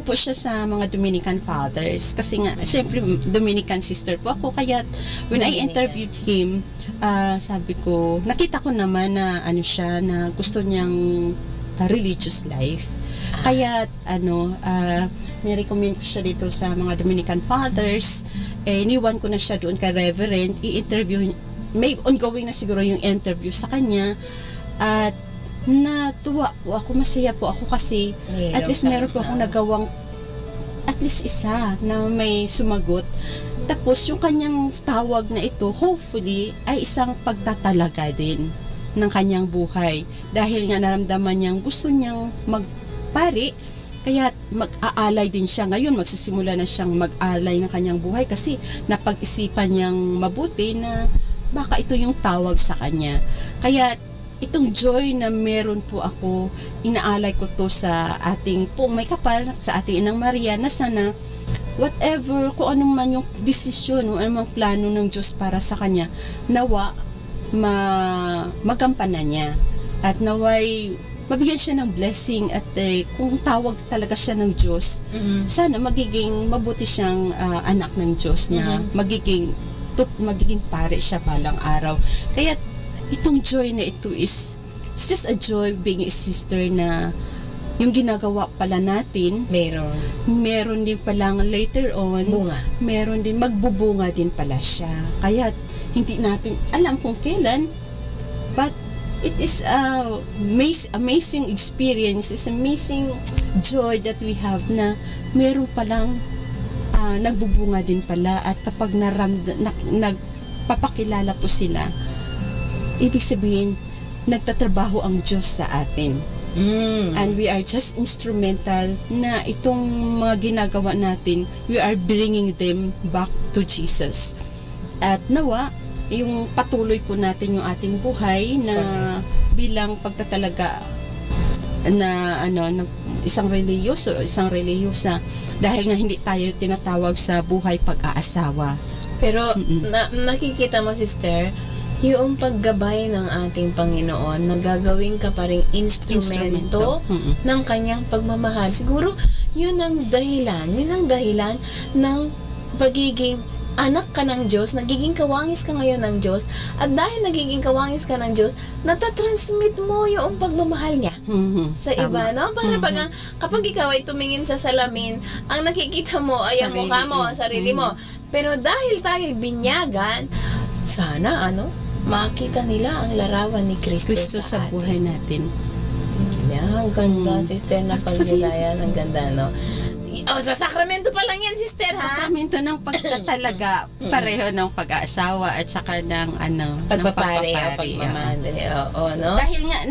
po siya sa mga Dominican fathers. Kasi nga, syempre, Dominican sister po ako. Kaya, when I interviewed him, sabi ko, nakita ko naman na siya, na gusto niyang religious life. Kaya, nirecommend ko siya dito sa mga Dominican fathers. Iniwan ko na siya doon kay Reverend. I-interview may ongoing na siguro yung interview sa kanya. At natuwa po ako, masaya po ako kasi at least meron po akong nagawang at least isa na may sumagot. Tapos yung kanyang tawag na ito, hopefully, ay isang pagtatalaga din ng kanyang buhay. Dahil nga naramdaman niyang gusto niyang magpari, kaya mag-aalay din siya. Ngayon, magsisimula na siyang mag-alay ng kanyang buhay kasi napag-isipan niyang mabuti na baka ito yung tawag sa kanya. Kaya itong joy na meron po ako, inaalay ko to sa ating pong may kapal, sa ating Inang Maria, na sana whatever, kung anong man yung desisyon, kung anong plano ng Diyos para sa kanya, nawa magampanan niya. At naway mabigyan siya ng blessing at kung tawag talaga siya ng Diyos, sana magiging mabuti siyang anak ng Diyos na magiging pare siya balang araw. Kaya itong joy na ito is just a joy being a sister na yung ginagawa pala natin, meron din palang later on, meron din, magbubunga din pala siya. Kaya hindi natin alam kung kailan, but it is amazing experience, it's amazing joy that we have na meron palang nagbubunga din pala. At kapag nagpapakilala po sila, ibig sabihin, nagtatrabaho ang Diyos sa atin. And we are just instrumental na itong mga ginagawa natin, we are bringing them back to Jesus. At nawa, yung patuloy po natin yung ating buhay na bilang pagtatalaga na isang reliyosa, dahil nga hindi tayo tinatawag sa buhay pag-aasawa. Pero nakikita mo, sister, yung paggabay ng ating Panginoon, nagagawin ka pa rin instrumento ng kanyang pagmamahal. Siguro, yun ang dahilan ng pagiging anak ka ng Diyos, nagiging kawangis ka ngayon ng Diyos, at dahil nagiging kawangis ka ng Diyos, natatransmit mo yung pagmamahal niya sa iba, no? Para kapag ikaw ay tumingin sa salamin, ang nakikita mo ay ang mukha mo, ang sarili mo. Pero dahil tayo binyagan, sana, makita nila ang larawan ni Kristo sa buhay natin. Ang ganda, sister, na pagnilaya. Ang ganda, no? Sa sakramento pa lang yan, sister, ha? Sakramento ng pagtatalaga, pareho ng pag-aasawa at saka ng pagpapare o pagmamadali. No? Dahil nga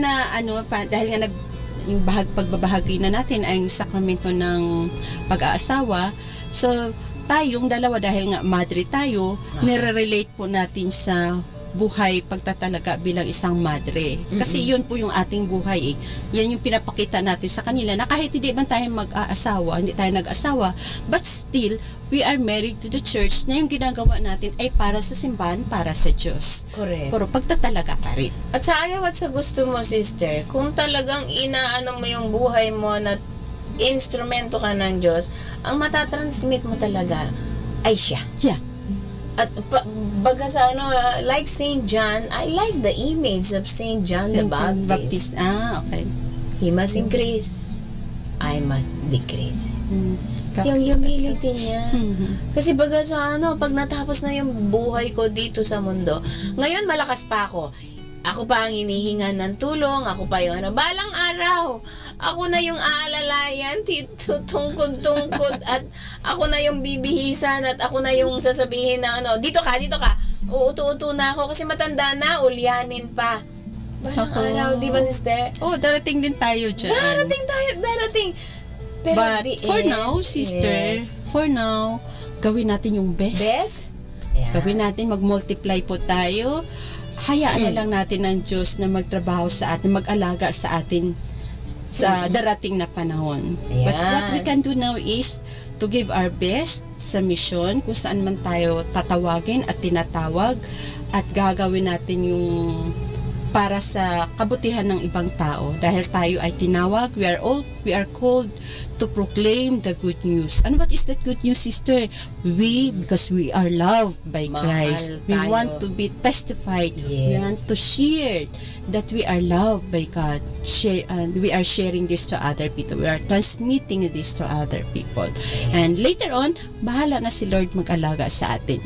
yung pagbabahagi na natin ay sakramento ng pag-aasawa, so tayong dalawa, dahil nga madre tayo, nire-relate po natin sa buhay pagtatalaga bilang isang madre. Kasi yun po yung ating buhay. Yan yung pinapakita natin sa kanila na kahit hindi man tayo mag-aasawa, hindi tayo nag-asawa, but still, we are married to the church na yung ginagawa natin ay para sa simbahan, para sa Diyos. Correct. Pero pagtatalaga pa rin. At sa ayaw at sa gusto mo, sister, kung talagang inaano mo yung buhay mo na instrumento ka ng Diyos, ang matatransmit mo talaga ay siya. Yeah. At baga sa like Saint John, I like the image of Saint John the Baptist. Okay. He must increase, I must decrease. Yung humility niya. Kasi baga sa pag natapos na yung buhay ko dito sa mundo, ngayon malakas pa ako. Ako pa ang hinihingan ng tulong, ako pa yung balang araw, ako na yung aalalayan, tungkod-tungkod, at ako na yung bibihisan, at ako na yung sasabihin na dito ka, uuto-uto na ako kasi matanda na, ulyanin pa. Balang araw, di ba, sister? Darating din tayo dyan. Darating. Pero but for now, sister, for now, gawin natin yung best. Yeah. Gawin natin, mag-multiply po tayo. Hayaan na lang natin ng Diyos na magtrabaho sa atin, mag-alaga sa atin sa darating na panahon. Ayan. But what we can do now is to give our best sa mission, kung saan man tayo tatawagin at tinatawag, at gagawin natin yung para sa kabutihan ng ibang tao. Dahil tayo ay tinawag, we are called to proclaim the good news. And what is that good news, sister? Because we are loved by Christ. We want to be testified. Yes. We want to share that we are loved by God. And we are sharing this to other people. We are transmitting this to other people. And later on, bahala na si Lord mag-alaga sa atin.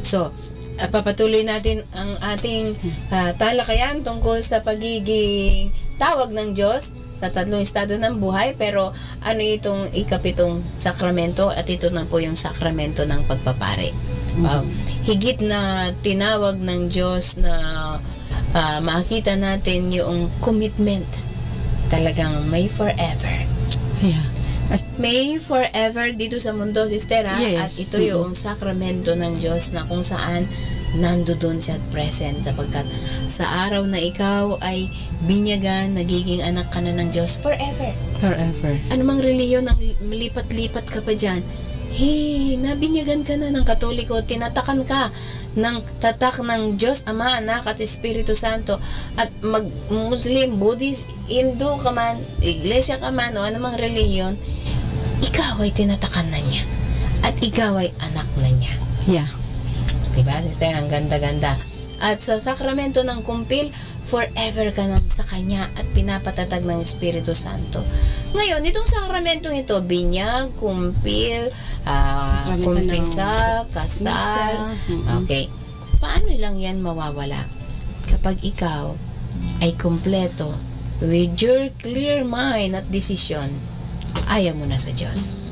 So, papatuloy natin ang ating talakayan tungkol sa pagiging tawag ng Diyos sa tatlong estado ng buhay. Pero ano itong ikapitong sakramento, at ito na po yung sakramento ng pagpapari. Higit na tinawag ng Diyos na makita natin yung commitment, talagang may forever. Yeah. May forever dito sa mundo, sister, ha? Yes. At ito yung sakramento ng Diyos na kung saan nandoon siya at present, sapagkat sa araw na ikaw ay binyagan, nagiging anak ka na ng Diyos forever. Forever. Ano mang reliyon ang lipat-lipat ka pa dyan, nabinyagan ka na ng Katoliko, tinatakan ka ng tatak ng Diyos Ama, Anak at Espiritu Santo. At Muslim, Buddhist, Hindu ka man, Iglesia ka man, o anumang reliyon, ikaw ay tinatakan na niya. At ikaw ay anak na niya. Yeah. Diba, sister? Ang ganda-ganda. At sa sakramento ng kumpil, forever ka nang sa Kanya at pinapatatag ng Espiritu Santo. Ngayon, itong sakramentong ito, binyag, kumpil, kumpisa, kasal. Okay. Paano lang yan mawawala? Kapag ikaw ay kumpleto with your clear mind at desisyon, ayaw mo na sa Diyos.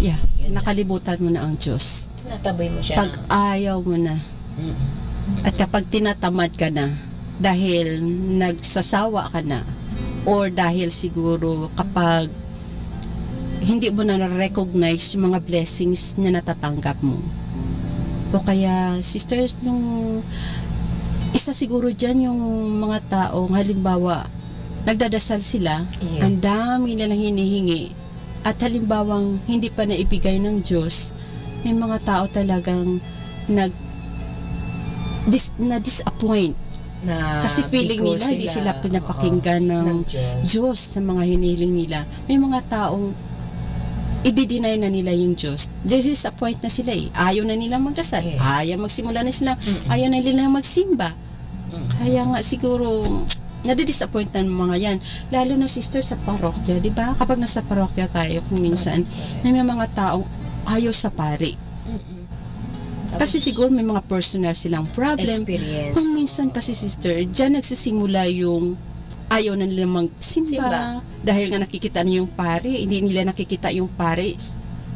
Yeah. Nakalibutan mo na ang Diyos. Tinataboy mo siya. Pag ayaw mo na. At kapag tinatamad ka na, dahil nagsasawa ka na, or dahil siguro kapag hindi mo na na-recognize yung mga blessings na natatanggap mo. O kaya, sisters, nung isa siguro dyan yung mga taong halimbawa, nagdadasal sila, Yes. ang dami nilang hinihingi, at halimbawang hindi pa naibigay ng Diyos, may mga tao talagang na-disappoint. Kasi feeling nila hindi sila pinapakinggan ng Diyos sa mga hiniling nila. May mga taong i-deny na nila yung Diyos. Disappoint na sila eh. Ayaw na nila magdasal. Yes. Ayaw magsimula na sila. Ayaw na nila magsimba. Kaya nga siguro nadi-disappoint na mga yan. Lalo na sister sa parokya, di ba? Kapag nasa parokya tayo, kung minsan, may mga taong ayaw sa pari. Kasi siguro may mga personal silang problem. Experience. Kung minsan kasi sister, dyan nagsisimula yung ayaw na nila magsimba. Dahil nga nakikita na yung pari, hindi nila nakikita yung pari.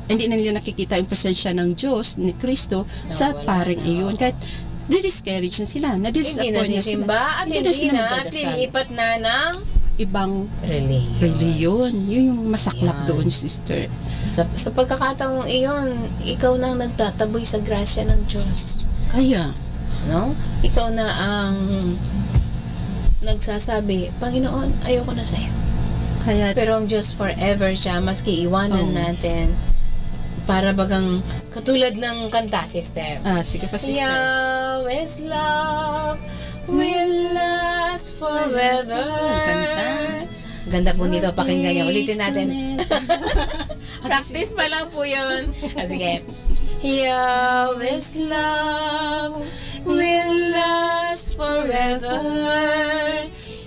Hindi na nila nakikita yung presensya ng Diyos, ni Kristo, sa paring iyon. Kahit di-discourage na sila, na-disappoint na sila. At hindi na lilipat na ng ibang reliyon. Yun yung masaklap doon, sister. Sa pagkakataong iyon, ikaw nang nagtataboy sa grasya ng Diyos. Kaya, no? Ikaw na ang nagsasabi, Panginoon, ayoko na sa'yo. Kaya, pero ang Diyos forever siya, maski iwanan natin. Para bagang katulad ng kanta, sister. Sige pa, sister. Yahweh's love will last forever. Ganda po nito, pakinggan niya. Ulitin natin. Practice pa lang po yun. Sige. Yahweh's love will last forever.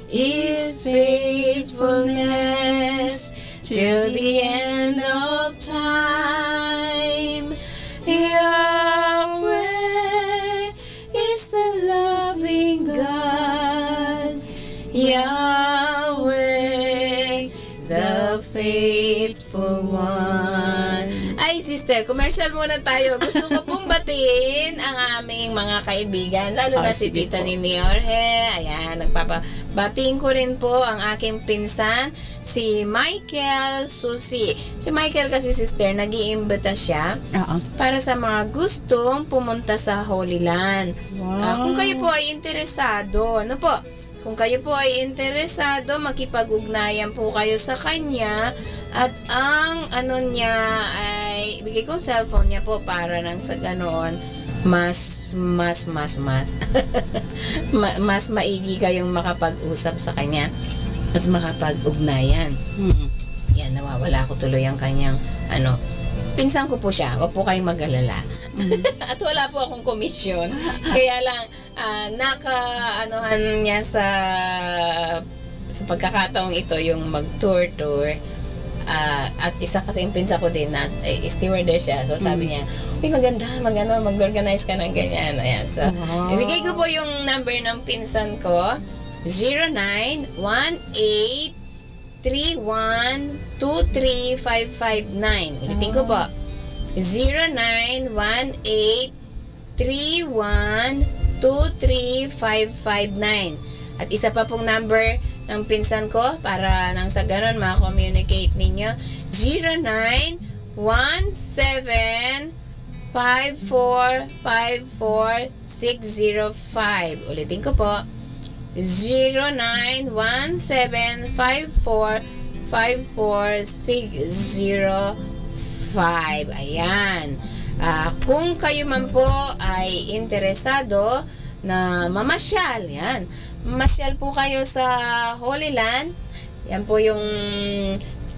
His faithfulness till the end of time. Yahweh is the loving God. Yahweh, the faithful one. Ay, sister, commercial muna tayo. Gusto ko pong batiin ang aming mga kaibigan, lalo na si Tita Nini Jorge. Ayan, batiin ko rin po ang aking pinsan, si Michael Susi. Si Michael kasi, sister, nag-iimbita siya para sa mga gustong pumunta sa Holy Land. Kung kayo po ay interesado, ano po? Kung kayo po ay interesado, makipag-ugnayan po kayo sa kanya, at ang ano niya ay bigay ko cellphone niya po para nang sa ganoon mas maigi kayong makapag-usap sa kanya at makapag-ugnayan. Yan, nawawala ko tuloy ang kanyang pinsan ko po siya, wag po kayong mag-alala. At wala po akong komisyon. Kaya lang naka-anuhan niya sa pagkakataong ito yung mag-tour At isa kasi yung pinsa ko din na stewardess siya. So sabi niya, uy, maganda, mag-organize ka ng ganyan. Ayan. So, ibigay ko po yung number ng pinsan ko. 0918-3123-559. Ulitin ko po. 0918-3123-559. At isa pa pong number ng pinsan ko para nang sa ganon ma-communicate ninyo. 0917-5454-605. Ulitin ko po. 0917-5454-605. Ayan. Kung kayo man po ay interesado na mamasyal, yan. Mamasyal po kayo sa Holy Land. Yan po yung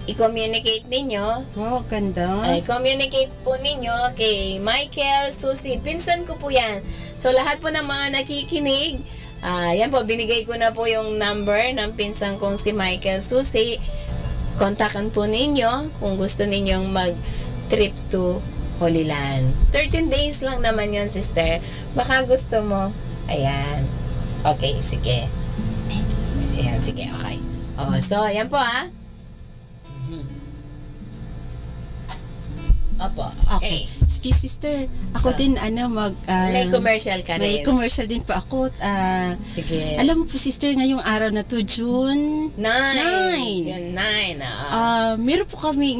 i-communicate ninyo. Oh, ganda. Communicate po ninyo kay Michael, Susie. Pinsan ko po yan. So, lahat po ng mga nakikinig, yan po, binigay ko na po yung number ng pinsan kong si Michael, Susie. Kontakan po ninyo kung gusto ninyong mag-trip to Holy Land. 13 days lang naman yun, sister. Baka gusto mo. Ayan. Okay, sige. Ayan, sige, okay. So, ayan po, Opo, okay. Sige, sister. Ako din, may commercial ka rin. May commercial din po ako. Sige. Alam mo po, sister, ngayong araw na to, June 9. June 9. Meron po kami,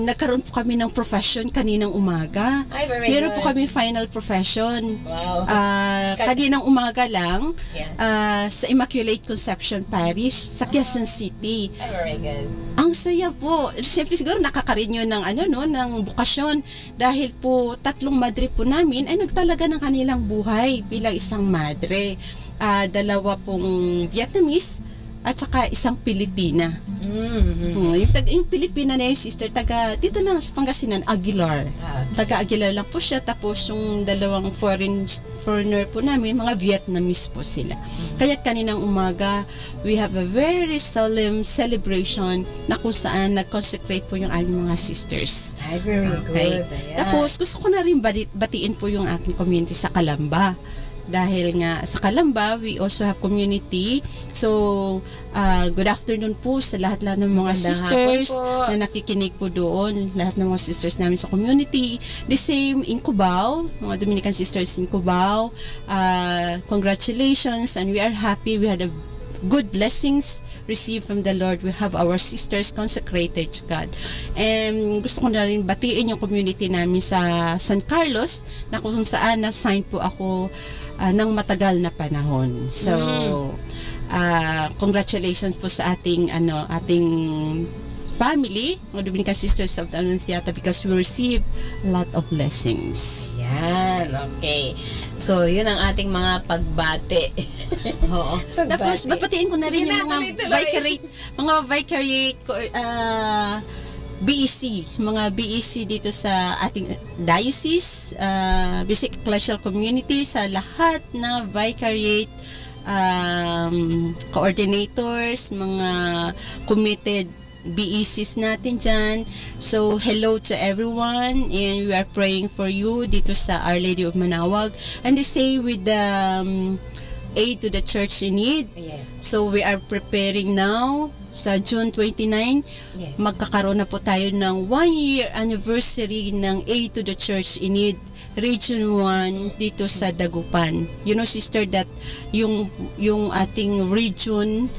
nagkaroon po kami ng profession kaninang umaga. Ay, very meron good. po kami final profession. Wow. Kaninang umaga lang, sa Immaculate Conception Parish, sa Quezon City. Ay, very good. Ang saya po. Siyempre siguro nakaka-renew ng ng bukasyon dahil po 3 madre po namin ay nagtalaga ng kanilang buhay bilang isang madre. 2 pong Vietnamese at saka isang Pilipina. Yung Pilipina na yung sister, dito lang sa Pangasinan, Aguilar. Taga Aguilar lang po siya. Tapos yung 2 foreigner po namin, mga Vietnamese po sila. Kaya't kaninang umaga, we have a very solemn celebration na kung saan nag-consecrate po yung aming mga sisters. Ay, very good. Tapos gusto ko na rin batiin po yung aking community sa Calamba. Dahil nga sa Calamba, we also have community. So, good afternoon po sa lahat-lahat ng mga sisters na nakikinig po doon. Lahat ng mga sisters namin sa community. The same in Cubao, mga Dominican sisters in Cubao. Congratulations, and we are happy. We had a good blessings received from the Lord. We have our sisters consecrated to God. And gusto ko na rin batiin yung community namin sa San Carlos, na kung saan na-sign po ako ng matagal na panahon. So, congratulations po sa ating family, mga Dominican Sisters of the Annunciata, because we receive a lot of blessings. Yan, okay. So, yun ang ating mga pagbate. Oo. Tapos, bapatiin ko na rin yung mga vicariate BEC, mga BEC dito sa ating diocese, basic ecclesial community, sa lahat na vicariate coordinators, mga committed BECs natin dyan. So, hello to everyone, and we are praying for you dito sa Our Lady of Manaoag. And the same with the aid to the church in need. Yes. So, we are preparing now sa June 29, magkakaroon na po tayo ng 1-year anniversary ng Aid to the Church in Need, Region 1 dito sa Dagupan. You know, sister, that yung ating region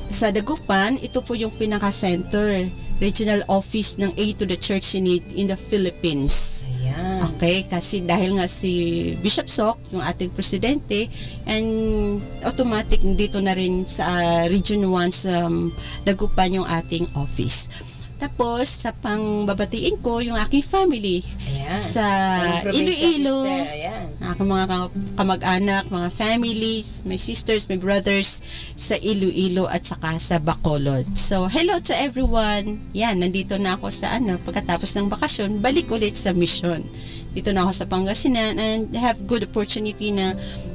sa Dagupan, ito po yung pinaka-center, regional office ng Aid to the Church in Need in the Philippines. Okay, kasi dahil nga si Bishop Sok, yung ating presidente, and automatic dito na rin sa Region 1 sa Dagupan yung ating office. Tapos, sa pangbabatiin ko, yung aking family. Ayan. Sa Iloilo, aking mga kamag-anak, mga families, my sisters, my brothers, sa Iloilo at saka sa Bacolod. So, hello to everyone. Yan, nandito na ako sa pagkatapos ng bakasyon, balik ulit sa mission. Dito na ako sa Pangasinan, and have good opportunity na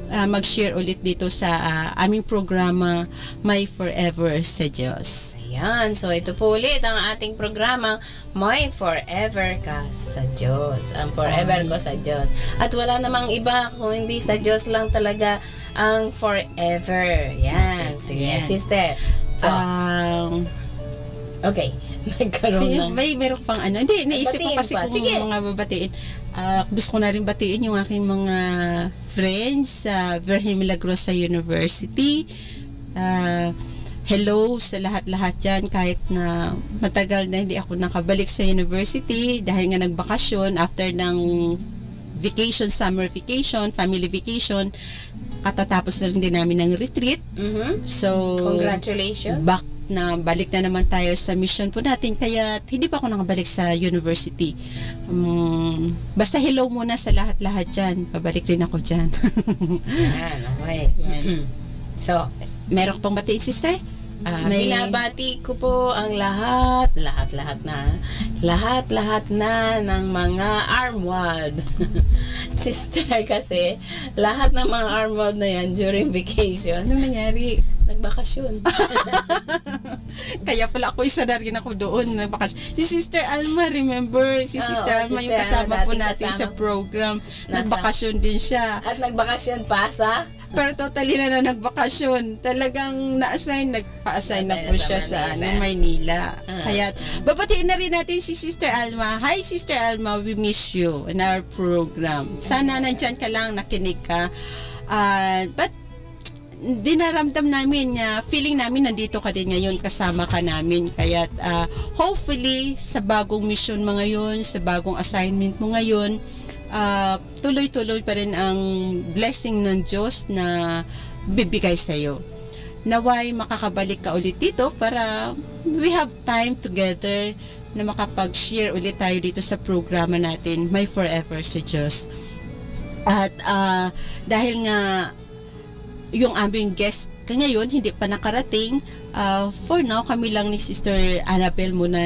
mag-share ulit dito sa aming programa My Forever sa Diyos. Ayan, so ito po ulit ang ating programa My Forever Ka sa Diyos. Ang forever ko sa Diyos. At wala namang iba kung hindi sa Diyos lang talaga ang forever. Yan, sige, sister. So, okay. Nagkaroon ng... Meron pang ano. Hindi, naisip ko kasi kung mga babatiin. Gusto ko na rin batiin yung aking mga friends sa Virgen Milagrosa University. Hello sa lahat-lahat dyan, kahit na matagal na hindi ako nakabalik sa university dahil nga nagbakasyon after ng vacation, summer vacation, family vacation. Katatapos na rin din namin ng retreat. So, congratulations. Balik na naman tayo sa mission po natin, kaya hindi pa ako nakabalik sa university. Basta hello muna sa lahat-lahat dyan. Pabalik rin ako dyan. Yan, okay. Yan. So, meron pang batiin, sister? Binabati ko po ang lahat na ng mga armwald. Sister, kasi lahat ng mga armwald na yan during vacation. Ano nangyari? Nagbakasyon. Kaya pala ako isa na rin ako doon nagbakasyon. Si Sister Alma, remember? Si Sister Alma yung kasama po natin sa program. Nagbakasyon din siya. At nagbakasyon pa sa? Pero totally na nagbakasyon. Talagang nagpa-assign na po siya sa Maynila. Kaya babatiin na rin natin si Sister Alma. Hi Sister Alma, we miss you in our program. Sana nandyan ka lang, nakinig ka. But dinaramdam namin, feeling namin nandito ka din ngayon, kasama ka namin. Kaya hopefully sa bagong mission mo ngayon, sa bagong assignment mo ngayon, tuloy-tuloy pa rin ang blessing ng Diyos na bibigay sa iyo. Naway makakabalik ka ulit dito para we have time together na makapag-share ulit tayo dito sa programa natin, My Forever sa Diyos. At dahil nga yung aming guest ngayon hindi pa nakarating, for now kami lang ni Sister Annabel muna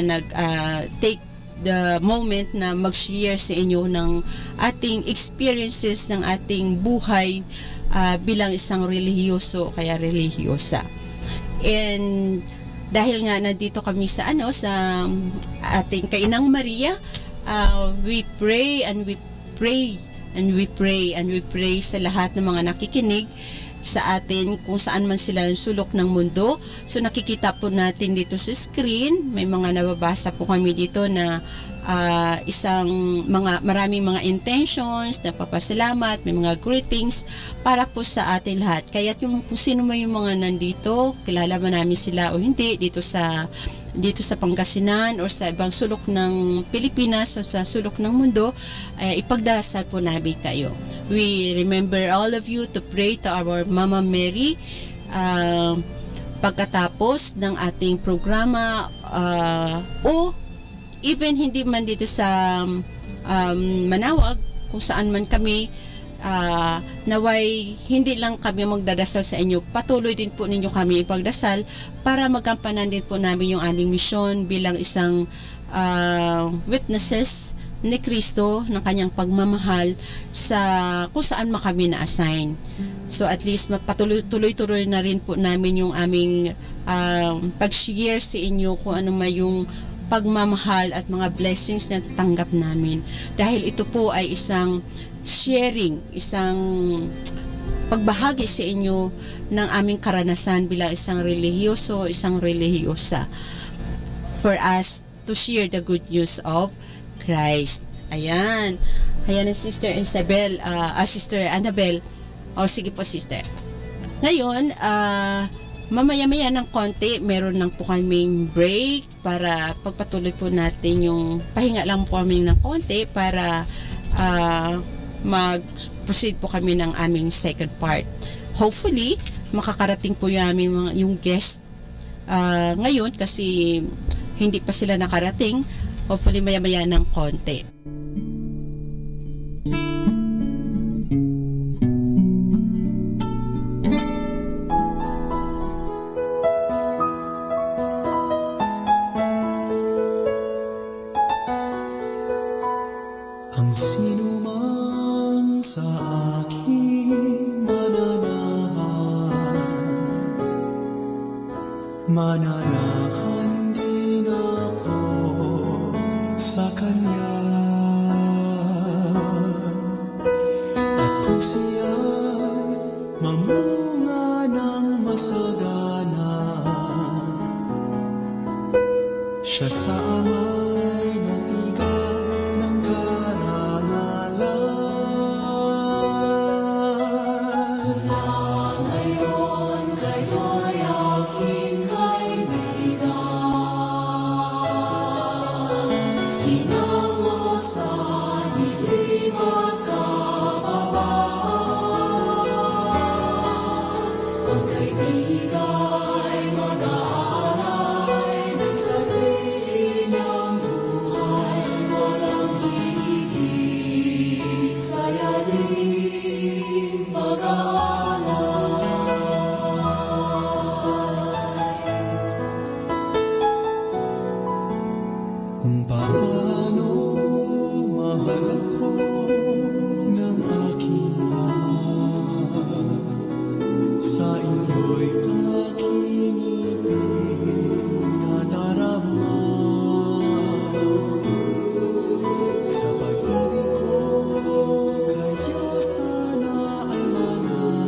take the moment na mag-share sa inyo ng ating experiences, ng ating buhay bilang isang relihiyoso kaya relihiyosa. And dahil nga nandito kami sa sa ating Kainang Maria, we pray and we pray and we pray and we pray sa lahat ng mga nakikinig sa atin kung saan man sila yung sulok ng mundo. So nakikita po natin dito sa screen, may mga nababasa po kami dito na maraming mga intentions, napapasalamat, may mga greetings para po sa atin lahat. Kaya kung sino man yung mga nandito, kilala man namin sila o hindi dito sa Pangasinan o sa ibang sulok ng Pilipinas o sa sulok ng mundo, ipagdasal po namin kayo. We remember all of you to pray to our Mama Mary pagkatapos ng ating programa, o even hindi man dito sa Manawag, kung saan man kami, naway hindi lang kami magdadasal sa inyo, patuloy din po ninyo kami ipagdasal para magampanan din po namin yung aming misyon bilang isang witnesses ni Kristo ng kanyang pagmamahal sa kung saan kami na-assign. So at least tuloy-tuloy na rin po namin yung aming pag-share sa inyo kung ano may yung pagmamahal at mga blessings na tatanggap namin. Dahil ito po ay isang sharing, isang pagbahagi sa inyo ng aming karanasan bilang isang relihiyoso, isang relihiyosa, for us to share the good news of Christ. Ayan. Ayan ang Sister Isabel, Sister Annabel. O sige po, Sister. Ngayon, mamaya-maya ng konti, meron lang po kaming break para pagpatuloy po natin yung pahinga lang po kami ng konti para mag-proceed po kami ng aming second part. Hopefully, makakarating po yung guest ngayon kasi hindi pa sila nakarating. Hopefully, maya-maya ng konti. Ang sino man sa aking mananalig mananahan din ako sa Kanya. At kung siya'y mamunga ng masagana, siya sa amay nabigat ng karangalan. Mula ngayon kayo'y aking kaibigan, hinango sa dilim at kababaan. Ang kaibiga'y mag-aalay ng sarili niyang buhay, walang hihigit sa yaring pag-aalay. Kung paano mahal ako ng aking ama, sa inyo'y aking ipinadarama. Sa pag-ibig ko kayo sana ay manahan,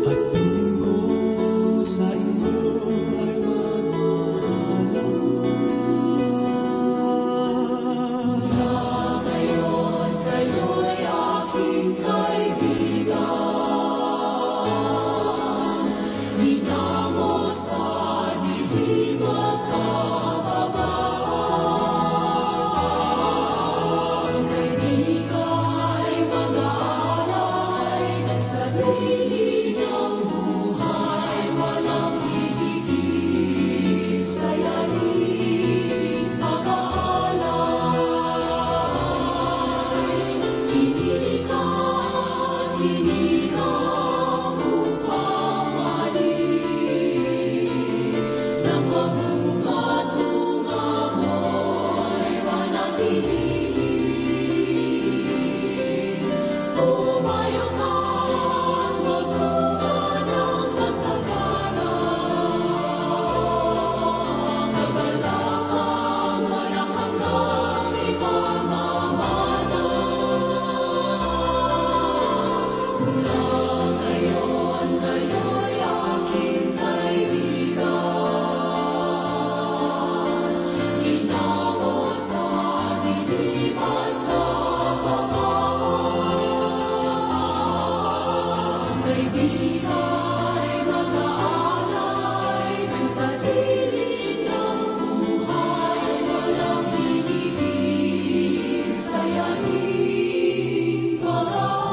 at piling ko sa inyo ay magmahalan. Mula ngayon kayo'y aking kaibigan, hinango sa dilim at kababaan. Ang kaibiga'y mag-aalay ng sarili niyang buhay, walang hihigit sa yaring pag-aalay. Inilikha at hinirang upang mahalin, nang mamunga't bunga mo'y manatili. Umayaw kang magbunga ng masagana, kagalakang walang hanggang ipamamana. Mula ngayon kayo'y aking kaibigan, hinango sa dilim at kababaan. Ang kaibiga'y mag-aalay ng sarili niyang buhay, walang hihigit sa yaring pag-aalay.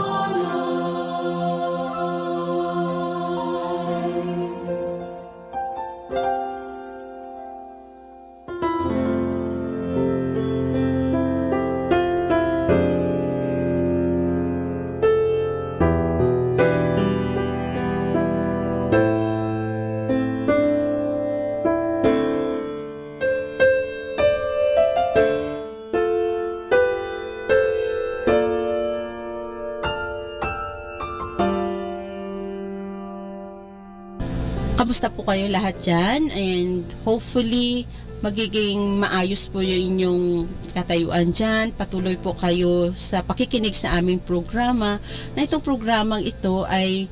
Kamusta po kayo lahat dyan? And hopefully, magiging maayos po yung inyong katayuan dyan. Patuloy po kayo sa pakikinig sa aming programa. Na itong programang ito ay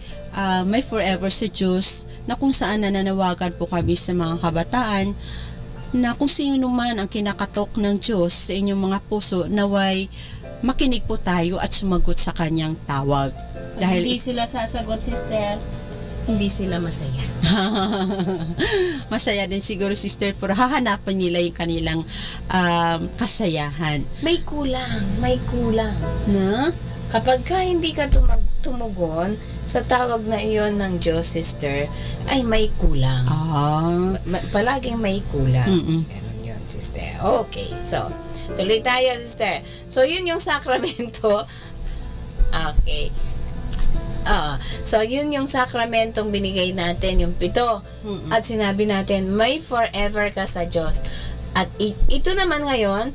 may forever sa Diyos, na kung saan nananawagan po kami sa mga kabataan na kung sino man ang kinakatok ng Diyos sa inyong mga puso, naway makinig po tayo at sumagot sa kanyang tawag. Dahil hindi sila sasagot, sister, hindi sila masaya. Masaya din siguro, sister, pero hahanapan nila yung kanilang kasayahan. May kulang Na? kapag ka hindi ka tumugon sa tawag na iyon ng Diyos, sister, ay may kulang. Palaging may kulang. Ganun yun, sister. Okay, so tuloy tayo, sister. So yun yung sakramento. Okay. So yun yung sakramentong binigay natin, yung 7. At sinabi natin, may forever ka sa Diyos. At ito naman ngayon,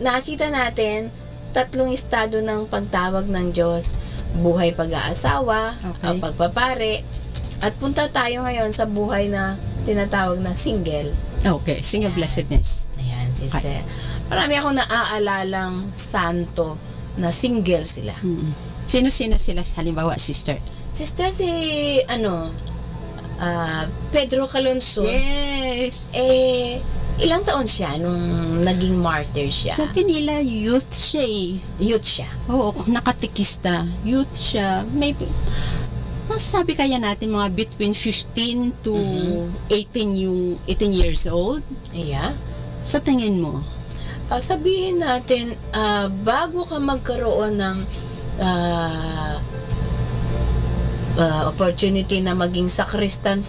nakita natin 3 estado ng pagtawag ng Diyos: buhay pag-aasawa, pagpapare, At punta tayo ngayon sa buhay na tinatawag na single. Okay, single blessedness. Ayan, sister. Marami akong naaalalang santo na single sila. Sino-sino sila, halimbawa, sister? Sister, si Pedro Calonsod. Yes. Ilang taon siya nung naging martyr siya? Sabi nila, youth siya eh. Youth siya? Oo, nakatikista. Youth siya. Maybe, masasabi kaya natin mga between 15 to 18 years old? Yeah. Sa tingin mo? Sabihin natin, bago ka magkaroon ng opportunity na maging sakristan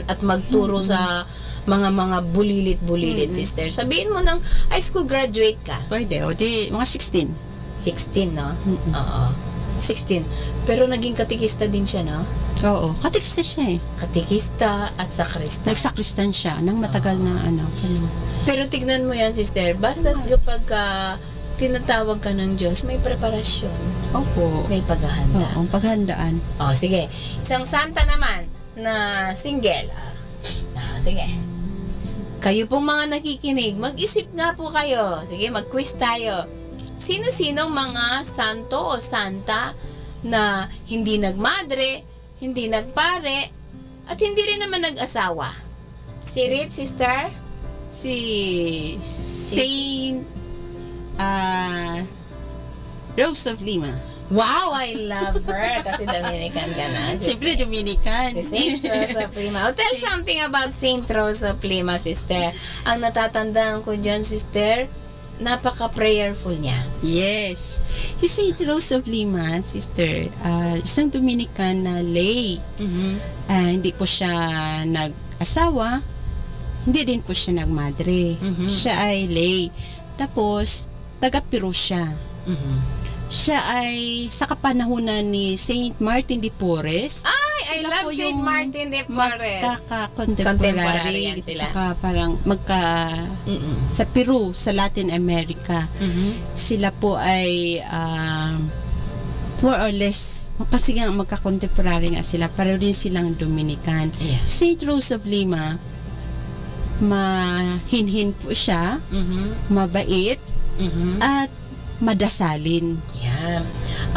at magturo sa mga bulilit, sister. Sabihin mo ng high school graduate ka. Pwede, o di, mga 16. 16, no? Oo. 16. Pero naging katikista din siya, no? Oo, katikista siya eh. Katikista at sakristan. Nagsakristan siya nang matagal na Pero tignan mo yan, sister. Basta kapag tinatawag ka ng Diyos, may preparasyon. Opo. May paghahanda. Oo, paghandaan. Sige. Isang santa naman na single. Sige. Kayo pong mga nakikinig, mag-isip nga po kayo. Sige, mag-quiz tayo. Sino-sinong mga santo o santa na hindi nagmadre, hindi nagpare, at hindi rin naman nag-asawa? Si Rit, sister? Si Saint Rose of Lima. Wow, I love her. Kasi Dominican ka na. Siyempre, Dominican. Si Saint Rose of Lima. Tell something about Saint Rose of Lima, sister. Ang natatandaan ko dyan, sister, napaka-prayerful niya. Yes. Si Saint Rose of Lima, sister, isang Dominican na lay. Hindi po siya nag-asawa, hindi din po siya nagmadre. Siya ay lay. Tapos, taga-Peru siya. Siya ay sa kapanahunan ni Saint Martin de Porres. I love Saint Martin de Porres. Magkaka-contemporary. At saka parang sa Peru, sa Latin America. Sila po ay more or less, kasi nga magka-contemporary nga sila, pero din silang Dominican. Saint Rose of Lima, mahinhin po siya, mabait, at madasalin. Yeah.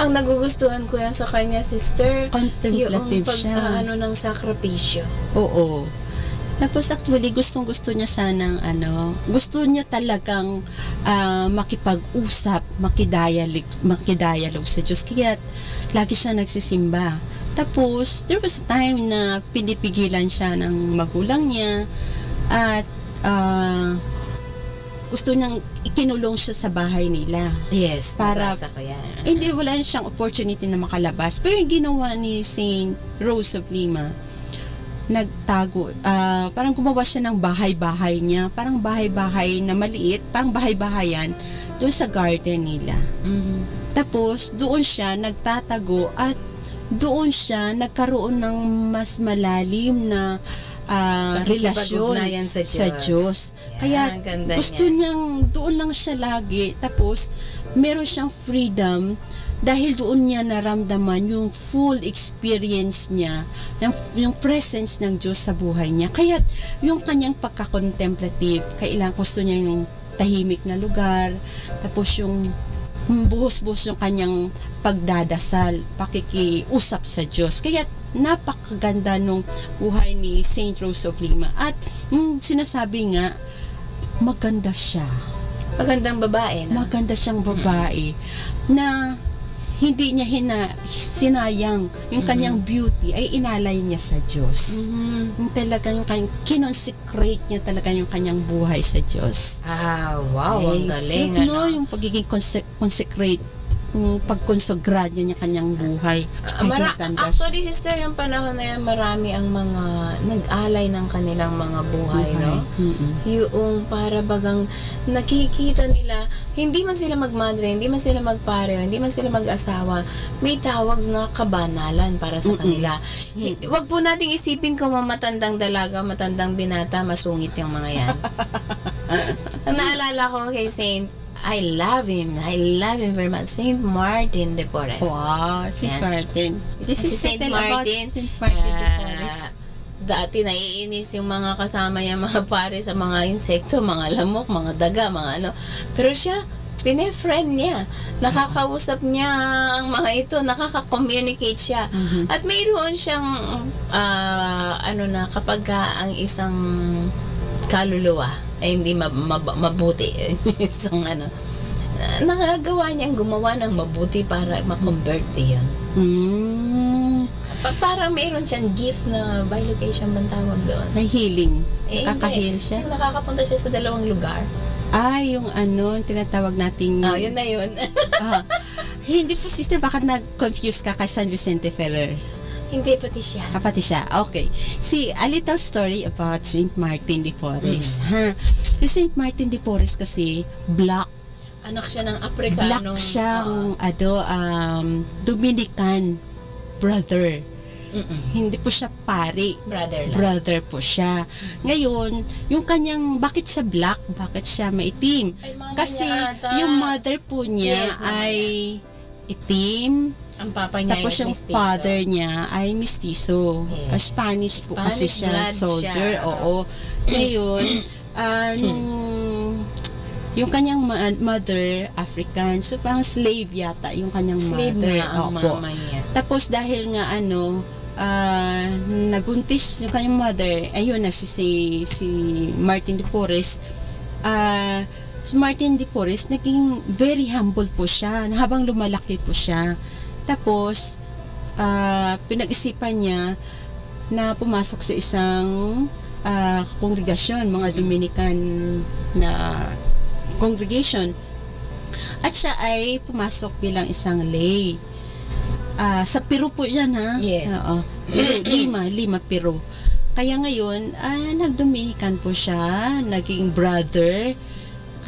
Ang nagugustuhan ko yan sa kanya, sister, contemplative siya. Yung ng sakripisyo. Oo. Tapos actually, gustong-gusto niya sanang gusto niya talagang makipag-usap, makidialog sa Diyos. Kaya lagi siya nagsisimba. Tapos, there was a time na pinipigilan siya ng magulang niya at gusto niyang ikinulong siya sa bahay nila. Yes, para nabasa ko yan. Hindi, wala siyang opportunity na makalabas. Pero yung ginawa ni Saint Rose of Lima, nagtago, parang gumawa siya ng bahay-bahay niya, parang bahay-bahay na maliit, parang bahay-bahayan doon sa garden nila. Tapos, doon siya nagtatago at doon siya nagkaroon ng mas malalim na relasyon sa Diyos. Kaya gusto niyang doon lang siya lagi. Tapos meron siyang freedom dahil doon niya naramdaman yung full experience niya, yung presence ng Diyos sa buhay niya. Kaya yung kanyang pagka-contemplative, kailangan gusto niya yung tahimik na lugar, tapos yung buhos-buhos yung kanyang pagdadasal, pakikiusap sa Diyos. Kaya napakaganda nung buhay ni Saint Rose of Lima. At yung sinasabi nga, maganda siya. Magandang babae, no? Maganda siyang babae na hindi niya sinayang yung kanyang beauty, ay inalay niya sa Diyos. Yung talaga yung kanyang kinonsecrate niya talaga yung kanyang buhay sa Diyos. Wow, ang galing. Yung pagiging consecrate, yung pagkonsagra niya kanyang buhay. Actually, sister, yung panahon na yan, marami ang mga nag-alay ng kanilang mga buhay, no? Yung para bagang nakikita nila, hindi man sila magmadre, hindi man sila magpare, hindi man sila mag-asawa, may tawag na kabanalan para sa kanila. Wag po nating isipin kung matandang dalaga, matandang binata, masungit yung mga yan. Ang naalala ko kay Saint, I love him very much. Saint Martin de Porres. Wow, Saint Martin. This is Saint Martin de Porres. pares. Dati naiinis yung mga kasama niya, mga pare sa mga insekto, mga lamok, mga daga, mga ano. Pero siya, pine-friend niya. Nakakausap niya ang mga ito, nakaka-communicate siya. At mayroon siyang, kapag ang isang kaluluwa ay hindi mabuti, isang nakagawa niyang gumawa ng mabuti para ma-convert yun. Parang mayroon siyang gift na bilocation bang tawag doon? May healing. Nakaka-heal siya? Nakakapunta siya sa 2 lugar. Yung tinatawag nating... yun na yun. Hindi po, sister, baka nag-confuse ka kay San Vicente Ferrer. Hindi, pati siya. Pati siya, okay. See, a little story about Saint Martin de Porres. Si Saint Martin de Porres kasi, black. Anak siya ng Afrikano. Black siyang, Dominican brother. Hindi po siya pari. Brother po siya. Ngayon, yung kanyang, bakit siya black? Bakit siya maitim? Kasi, yung mother po niya ay itim. Ang papa niya tapos yung mestizo. Father niya ay mestizo. Yes. Spanish po kasi siya, soldier. Siya. Oo. Ngayon, yung kanyang mother, African. So, parang slave yata yung kanyang slave mother. Na ang mama niya. Tapos, dahil nga nabuntis yung kanyang mother, ayun na si Martin de Porres. Si Martin de Porres, naging very humble po siya habang lumalaki po siya. Tapos, pinag-isipan niya na pumasok sa isang kongregasyon, mga Dominican na congregation. At siya ay pumasok bilang isang lay. Sa Peru po yan, ha? Yes. Lima Peru. Kaya ngayon, nag-Dominican po siya, naging brother.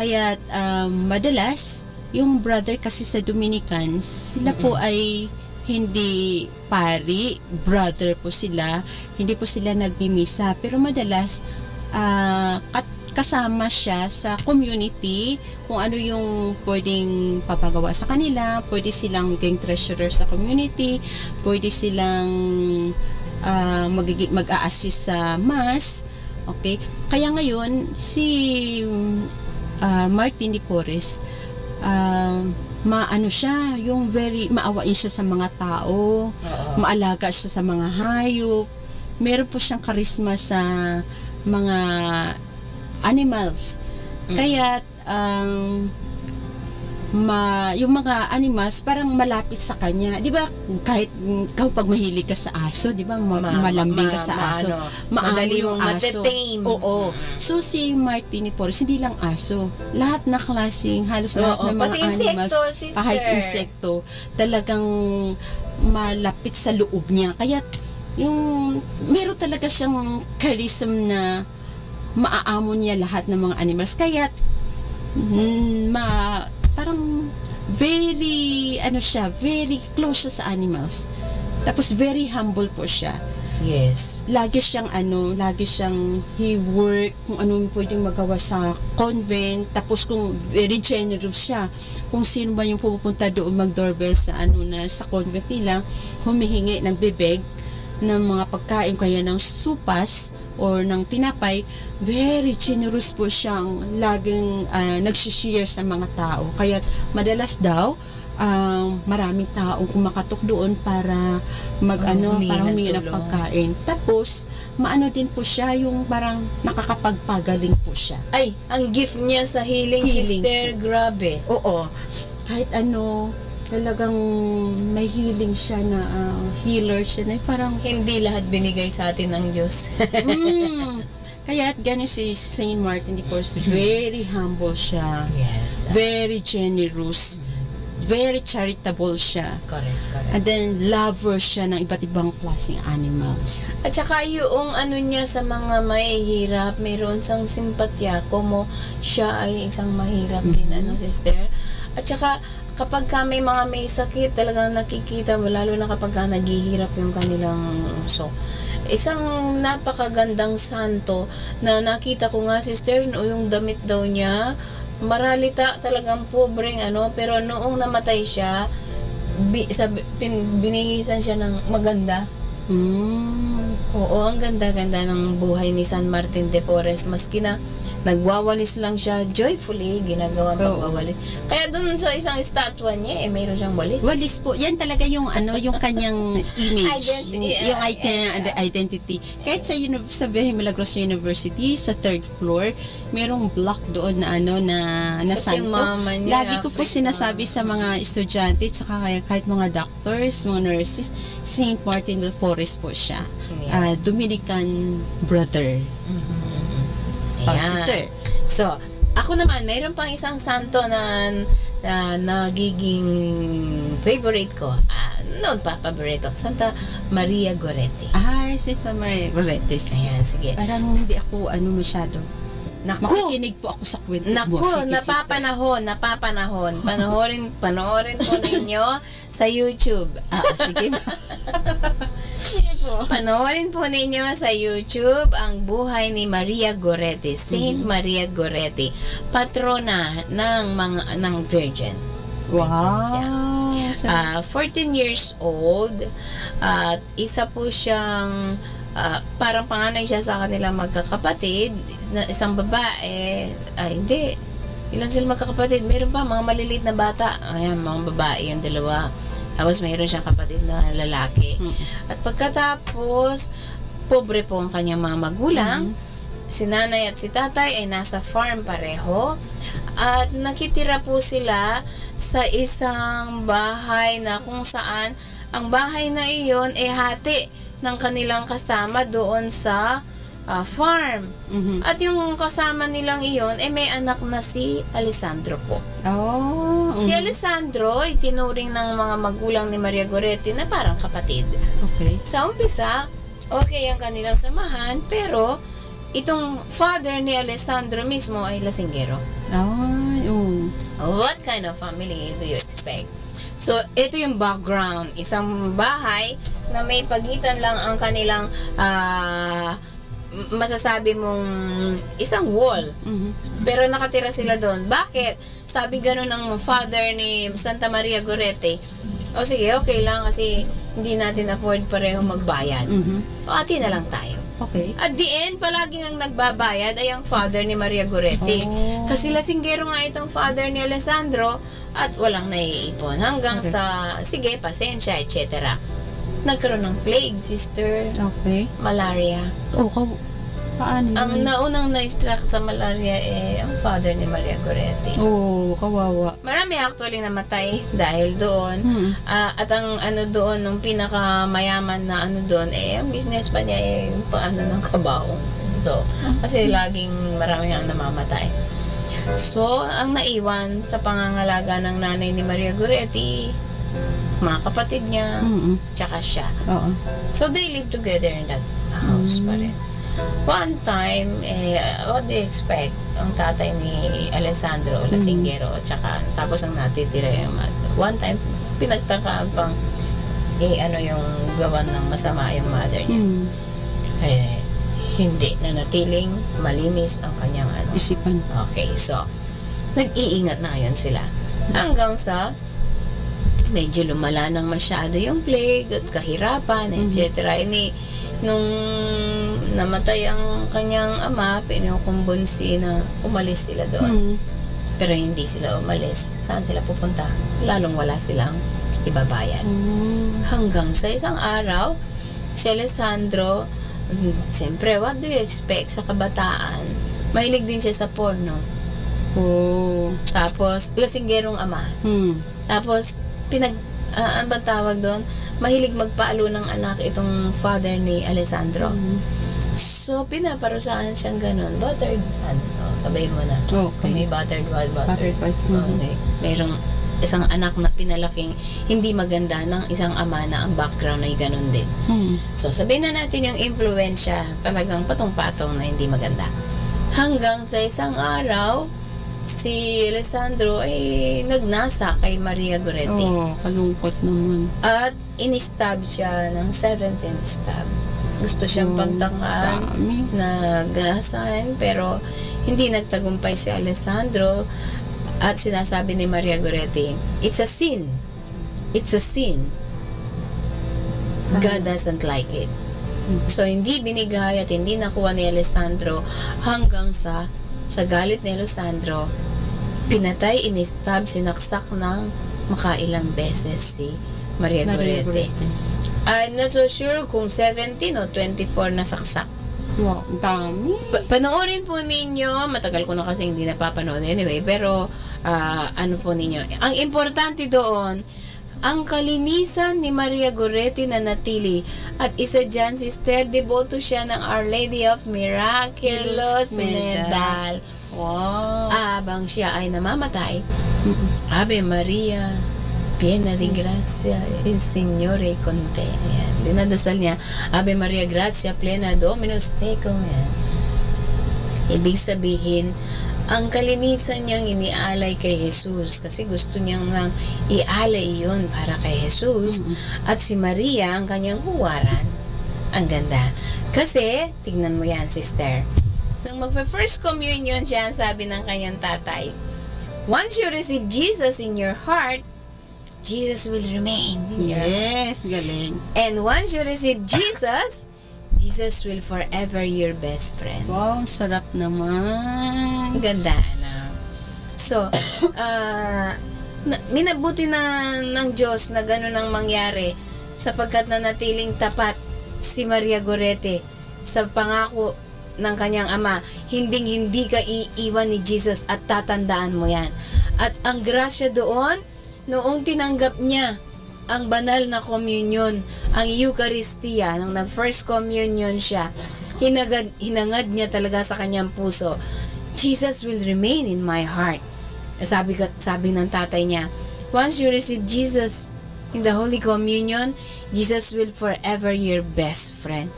Kaya madalas, yung brother kasi sa Dominicans, sila po ay hindi pari, brother po sila, hindi po sila nagbimisa. Pero madalas, kasama siya sa community, kung ano yung pwedeng papagawa sa kanila, pwede silang gang treasurer sa community, pwede silang mag-a-assist sa mass. Okay? Kaya ngayon, si Martin de Porres, maano siya, yung very maawain siya sa mga tao, maalaga siya sa mga hayop, meron po siyang karisma sa mga animals. Kaya yung mga animals parang malapit sa kanya. 'Di ba? Kahit pag mahilig ka sa aso, 'di ba? Malambing ka sa aso. Madali mong ma-tame. Oo. So si Martin de Porres, hindi lang aso. Lahat na klaseng, halos lahat ng mga animals, kahit insekto, talagang malapit sa loob niya. Kaya yung meron talaga siyang charisma na maaamon niya lahat ng mga animals. Kaya parang very very close siya sa animals. Tapos very humble po siya. Yes. Lagi siyang he work kung ano yung pwedeng magawa sa convent. Tapos kung very generous siya, kung sino ba yung pupunta doon mag-doorbell sa sa convent nila, humihingi, nagbebeg ng mga pagkain, kaya ng supas or ng tinapay, very generous po siyang laging nagsishare sa mga tao. Kaya madalas daw, maraming taong kumakatok doon para para humingi ng pagkain. Tapos, maano din po siya, yung parang nakakapagpagaling po siya. Ay, ang gift niya sa healing. Sister, grabe. Oo. Kahit talagang may healing siya na healer siya na parang hindi lahat binigay sa atin ng Diyos. Kaya gano'n si Saint Martin de Porres, very humble siya. Yes. Very generous. Very charitable siya. Correct. And then lover siya ng iba't ibang klaseng animals. At saka yung niya sa mga mahihirap, mayroon sang simpatya como siya ay isang mahirap din, sister. At saka kapag may mga may sakit, talagang nakikita mo, lalo na kapag naghihirap yung kanilang isang napakagandang santo na nakita ko nga, sister, yung damit daw niya, maralita, talagang pobreng pero noong namatay siya, binihisan siya ng maganda. Oo, ang ganda-ganda ng buhay ni San Martin de Porres. Maski na nagwawalis lang siya, joyfully ginagawa ang pagwawalis. Kaya doon sa isang statwa niya, mayroon siyang walis. Walis po. Yan talaga yung yung kanyang image. Identity. Yung identity. Kahit sa Very Milagrosa University, sa 3rd floor, merong block doon na na Kasi santo. mama niya, Lagi ko po sinasabi sa mga estudyante, tsaka kahit mga doctors, mga nurses, St. Martin de Porres po siya. Dominican brother. Sister. So, ako naman, mayroon pang isang santo na nagiging favorite ko. Noon pa, paborito. Santa Maria Goretti. Ay, Santa Maria Goretti. Ayan, sige. Parang hindi ako masyado. Naku! Makikinig po ako sa kwento mo. Naku, napapanahon. Panoorin po ninyo sa YouTube. Sige. Panoorin po ninyo sa YouTube ang buhay ni Maria Goretti, Saint Maria Goretti, patrona ng Virgin. Wow. 14 years old at isa po siyang parang panganay siya sa kanilang magkakapatid na isang babae. Hindi. Ilan sila magkakapatid? Meron pa mga maliliit na bata. Ayan, mga babae yung dalawa. Tapos mayroon siyang kapatid na lalaki. At pagkatapos, pobre po ang kanyang mga magulang. Si nanay at si tatay ay nasa farm pareho. At nakitira po sila sa isang bahay na kung saan ang bahay na iyon ay hati ng kanilang kasama doon sa farm. At yung kasama nilang iyon, may anak na si Alessandro po. Si Alessandro ay tinuring ng mga magulang ni Maria Goretti na parang kapatid. Sa umpisa, okay ang kanilang samahan, pero itong father ni Alessandro mismo ay lasinggero. What kind of family do you expect? So, ito yung background. Isang bahay na may pagitan lang ang kanilang masasabi mong isang wall. Pero nakatira sila doon. Bakit? Sabi ganun ng father ni Santa Maria Goretti, sige, okay lang kasi hindi natin afford pareho magbayad. Ati na lang tayo. At the end, palaging ang nagbabayad ay ang father ni Maria Goretti. Kasi lasinggero nga itong father ni Alessandro at walang naiipon. Hanggang sa, sige, pasensya, etc. Nagkaroon ng plague, sister. Malaria. Paano? Ang naunang na-struck sa malaria ang father ni Maria Goretti. Kawawa. Marami actually namatay dahil doon. At ang doon, nung pinakamayaman na doon, ang business pa niya paano ng kabaong. So, kasi laging marami ang namamatay. So, ang naiwan sa pangangalaga ng nanay ni Maria Goretti, mga kapatid niya, tsaka siya. So, they live together in that house pa rin. One time, what do you expect? Ang tatay ni Alessandro, lasinggero, tsaka tapos ang natitira yung one time, pinagtakaan pang yung gawan ng masama yung mother niya. Hindi, nanatiling malinis ang kanyang isipan. Okay, so nag-iingat na ngayon sila. Hanggang sa medyo lumala nang masyado yung plague at kahirapan, etc. Nung namatay ang kanyang ama, pinukumbunsi na umalis sila doon. Pero hindi sila umalis. Saan sila pupunta? Lalong wala silang ibabayad. Hanggang sa isang araw, si Alessandro, siyempre, what do you expect sa kabataan? Mahilig din siya sa porno. Tapos, lasinggerong ama. Tapos, ano ba tawag doon? Mahilig magpaalo ng anak itong father ni Alessandro. So, pinaparusahan siyang ganun. Buttered son. Kabay mo na. Kung may buttered wild, buttered. Mayroong isang anak na pinalaking hindi maganda ng isang ama na ang background ay ganun din. So, sabihin na natin yung influensya, talagang patong-patong na hindi maganda. Hanggang sa isang araw, si Alessandro ay nagnasa kay Maria Goretti. Kalungkot naman. At in-stab siya ng 17th stab. Gusto siyang pagtakan na gasahin, pero hindi nagtagumpay si Alessandro. At sinasabi ni Maria Goretti, it's a sin. It's a sin. God doesn't like it. So, hindi binigay at hindi nakuha ni Alessandro hanggang sa galit ni Alessandro, pinatay, inistab, sinaksak ng makailang beses si Maria Gorete. I'm not so sure kung 17 o 24 na saksak. Wow, dami. Panoorin po ninyo, matagal ko na kasi hindi napapanood anyway, pero ano po ninyo, ang importante doon, ang kalinisan ni Maria Gorete na natili, at isa dyan, Sister, devoto siya ng Our Lady of Miraculous Medal. Wow. Abang siya ay namamatay, Ave Maria, piena di grazia, il Signore con te. Yes. Dinadasal niya, Ave Maria, gratia plena, Dominus tecum. Yes. Ibig sabihin, ang kalinisan niyang inialay kay Jesus kasi gusto niyang lang ialay yun para kay Jesus. At si Maria, ang kanyang huwaran. Ang ganda. Kasi, tignan mo yan, sister. Nung magpa-first communion siya, sabi ng kanyang tatay, once you receive Jesus in your heart, Jesus will remain. Yes, galing. And once you receive Jesus, Jesus will forever your best friend. Wow, sarap naman. Ganda na. So, minabuti na ng Diyos na gano'n ang mangyari sapagkat nanatiling tapat si Maria Gorete sa pangako ng kanyang ama. Hinding-hindi ka iiwan ni Jesus at tatandaan mo yan. At ang grasya doon, noong tinanggap niya ang banal na communion, ang Eucharistia, nung nag-first communion siya, hinangad niya talaga sa kanyang puso, Jesus will remain in my heart. Sabi ng tatay niya, once you receive Jesus in the Holy Communion, Jesus will forever your best friend.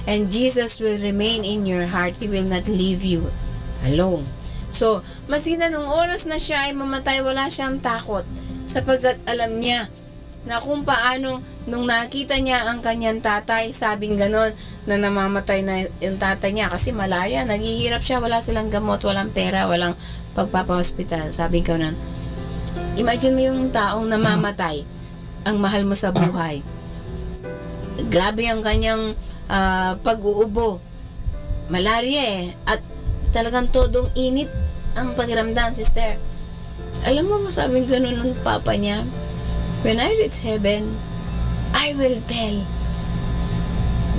And Jesus will remain in your heart. He will not leave you alone. So, masina nung oras na siya ay mamatay, wala siyang takot sapagkat alam niya na kung paano nung nakita niya ang kanyang tatay, sabing ganon, na namamatay na yung tatay niya kasi malaria, naghihirap siya, wala silang gamot, walang pera, walang pagpapahospital. Sabi ko nun, imagine mo yung taong namamatay, ang mahal mo sa buhay. Grabe ang kanyang pag-uubo. Malaria at talagang todong init ang pakiramdam, sister. Alam mo, masabing ganon ng papa niya, when I reach heaven, I will tell,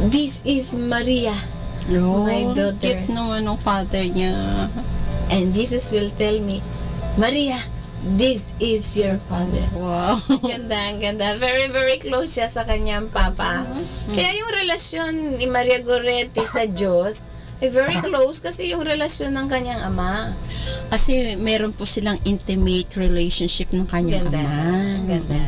this is Maria, my daughter. Cute naman ng father niya. And Jesus will tell me, Maria, this is your father. Wow. Ganda, ganda. Very, very close siya sa kanyang papa. Kaya yung relasyon ni Maria Gorete sa Diyos ay very close kasi yung relasyon ng kanyang ama. Kasi meron po silang intimate relationship ng kanyang ama. Ganda.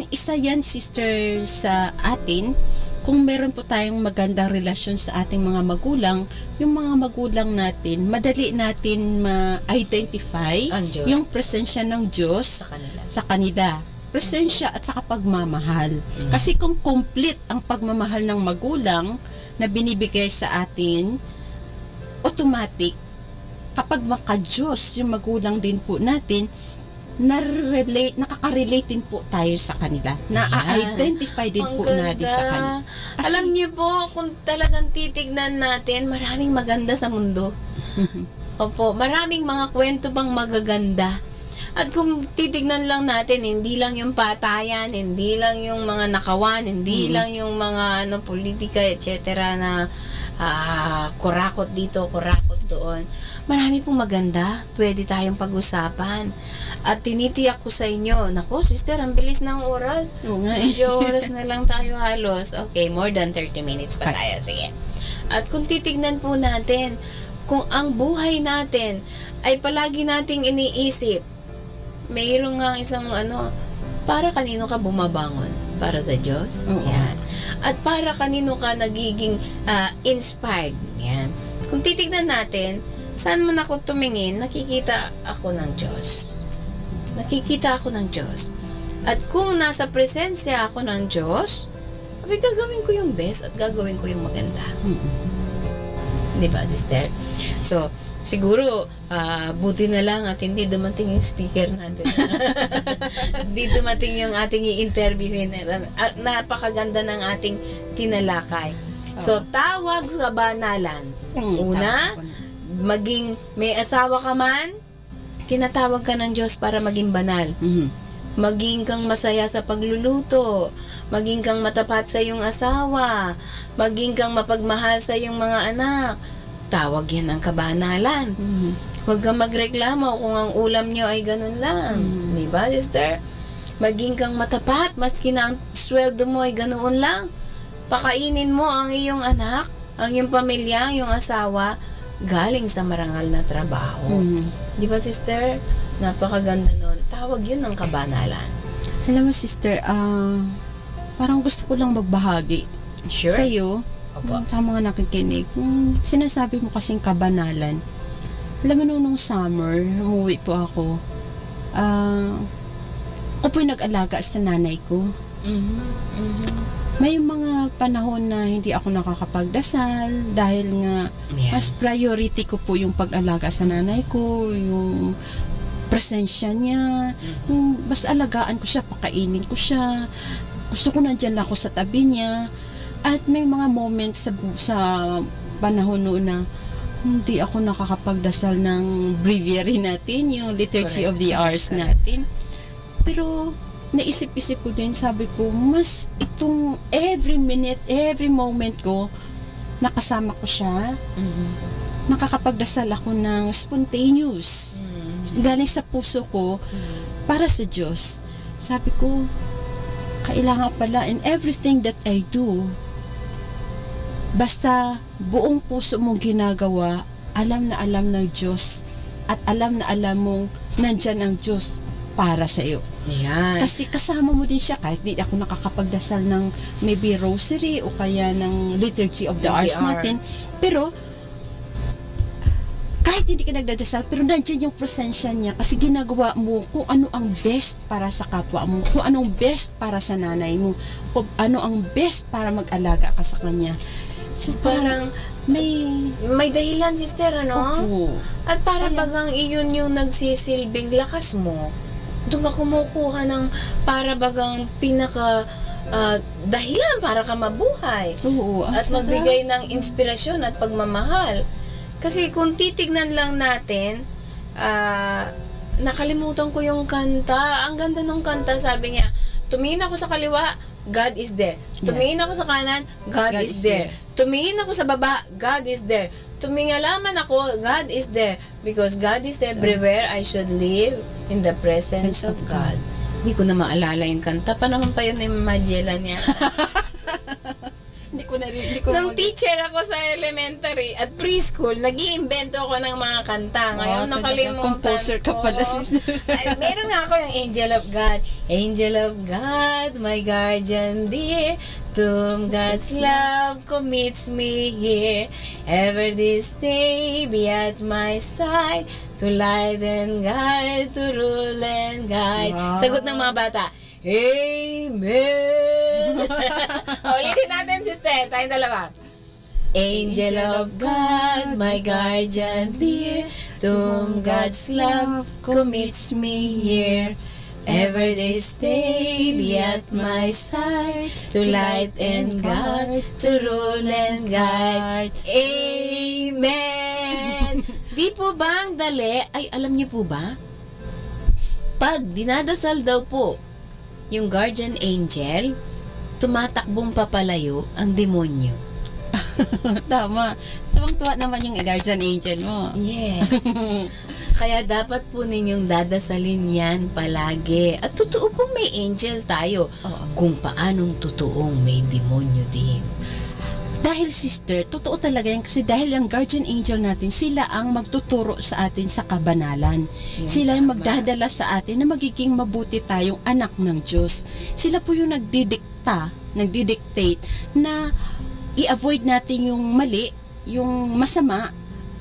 Isa yan, sister, sa atin. Kung meron po tayong magandang relasyon sa ating mga magulang, yung mga magulang natin, madali natin ma-identify yung presensya ng Diyos sa kanila. Presensya at saka pagmamahal. Kasi kung complete ang pagmamahal ng magulang na binibigay sa atin, automatic, kapag maka-Diyos yung magulang din po natin, nakaka-relate din po tayo sa kanila. Na-identify din po natin sa kanila. Alam niyo po, kung talagang titignan natin, maraming maganda sa mundo. Opo, maraming mga kwento pang magaganda. At kung titignan lang natin, hindi lang yung patayan, hindi lang yung mga nakawan, hindi lang yung mga politika, etc. na kurakot dito, kurakot doon. Marami pong maganda, pwede tayong pag-usapan. At tinitiyak ko sa inyo, naku, sister, ang bilis ng oras. Medyo oras na lang tayo halos. Okay, more than 30 minutes pa tayo. Sige. At kung titignan po natin, kung ang buhay natin ay palagi nating iniisip, mayroon nga isang para kanino ka bumabangon? Para sa Diyos? Yan. At para kanino ka nagiging inspired? Yan. Kung titignan natin, saan man ako tumingin, nakikita ako ng Diyos. Nakikita ako ng Diyos. At kung nasa presensya ako ng Diyos, gagawin ko yung best at gagawin ko yung maganda. Di ba, sister? So, siguro, buti na lang at hindi dumating yung speaker natin. Hindi dumating yung ating i-interviewin. Napakaganda ng ating tinalakay. So, tawag sa banalan. Una, maging may asawa ka man, tinatawag ka ng Diyos para maging banal. Maging kang masaya sa pagluluto, maging kang matapat sa iyong asawa, maging kang mapagmahal sa iyong mga anak. Tawag yan ang kabanalan. Huwag kang magreklamo kung ang ulam nyo ay ganun lang. Diba, sister? Maging kang matapat, maski na ang sweldo mo ay ganoon lang. Pakainin mo ang iyong anak, ang iyong pamilya, ang iyong asawa, galing sa marangal na trabaho. Di ba, sister? Napakaganda nun. Tawag yun ng kabanalan. Alam mo, sister, parang gusto ko lang magbahagi. Sure. Sa'yo, sa mga nakikinig. Sinasabi mo kasing kabanalan. Alam mo, nung summer, umuwi po ako. Ako po'y nag-alaga sa nanay ko. May mga panahon na hindi ako nakakapagdasal dahil nga mas priority ko po yung pag-alaga sa nanay ko, yung presensya niya, yung mas alagaan ko siya, pakainin ko siya. Gusto ko nandyan lang ako sa tabi niya. At may mga moments sa panahon noon na hindi ako nakakapagdasal ng breviary natin, yung Liturgy of the Hours natin. Pero naisip-isip ko din, sabi ko, mas itong every minute, every moment ko, nakasama ko siya, nakakapagdasal ako ng spontaneous, galing sa puso ko, para sa Diyos. Sabi ko, kailangan pala in everything that I do, basta buong puso mong ginagawa, alam na alam ng Diyos, at alam na alam mong nandyan ang Diyos para sa iyo. Yan. Kasi kasama mo din siya kahit di ako nakakapagdasal ng maybe rosary o kaya ng Liturgy of the Hours natin. Pero kahit hindi ka nagdadasal, pero nandiyan yung presensya niya kasi ginagawa mo kung ano ang best para sa kapwa mo, kung anong best para sa nanay mo, kung ano ang best para mag-alaga ka sa kanya. So Parang may dahilan, sister, ano? Opo. At para bagang iyon yung nagsisilbing lakas mo. Doon ka kumukuha ng para bagang pinaka dahilan para ka mabuhay. At magbigay ng inspirasyon at pagmamahal. Kasi kung titignan lang natin, nakalimutan ko yung kanta. Ang ganda ng kanta, sabi niya, tumingin ako sa kaliwa, God is there. Tumingin ako sa kanan, God is there. Tumingin ako sa baba, God is there. Tumingalaman ako, God is there. Because God is everywhere, I should live in the presence of God. Hindi ko na maalala yung kanta. Pa naman pa yun ni Magella niya. Nung teacher ako sa elementary at preschool, nag-iimbento ako ng mga kanta. Ngayon, nakalimutan composer ka pala, sister. Meron nga ako yung Angel of God. Angel of God, my guardian dear, to whom God's love commits me here. Ever this day be at my side, to light and guide, to rule and guide. Sagot ng mga bata, Amen! Ulitin natin, sister. Tayong dalawa. Angel of God, my guardian dear, to whom God's love commits me here. Ever this day be at my side, to light and guide, to rule and guide. Amen! Di po ba ang dali? Ay, alam niyo po ba? Pag dinadasal daw po yung guardian angel, tumatakbong papalayo ang demonyo. Tama. Tuwang-tuwa naman yung guardian angel mo. Yes. Kaya dapat po ninyong dadasalin yan palagi. At totoo po may angel tayo. Kung paanong totoong may demonyo din. Dahil, sister, totoo talaga yan kasi dahil ang guardian angel natin, sila ang magtuturo sa atin sa kabanalan. Sila yung magdadala sa atin na magiging mabuti tayong anak ng Diyos. Sila po yung nagdidictate na i-avoid natin yung mali, yung masama,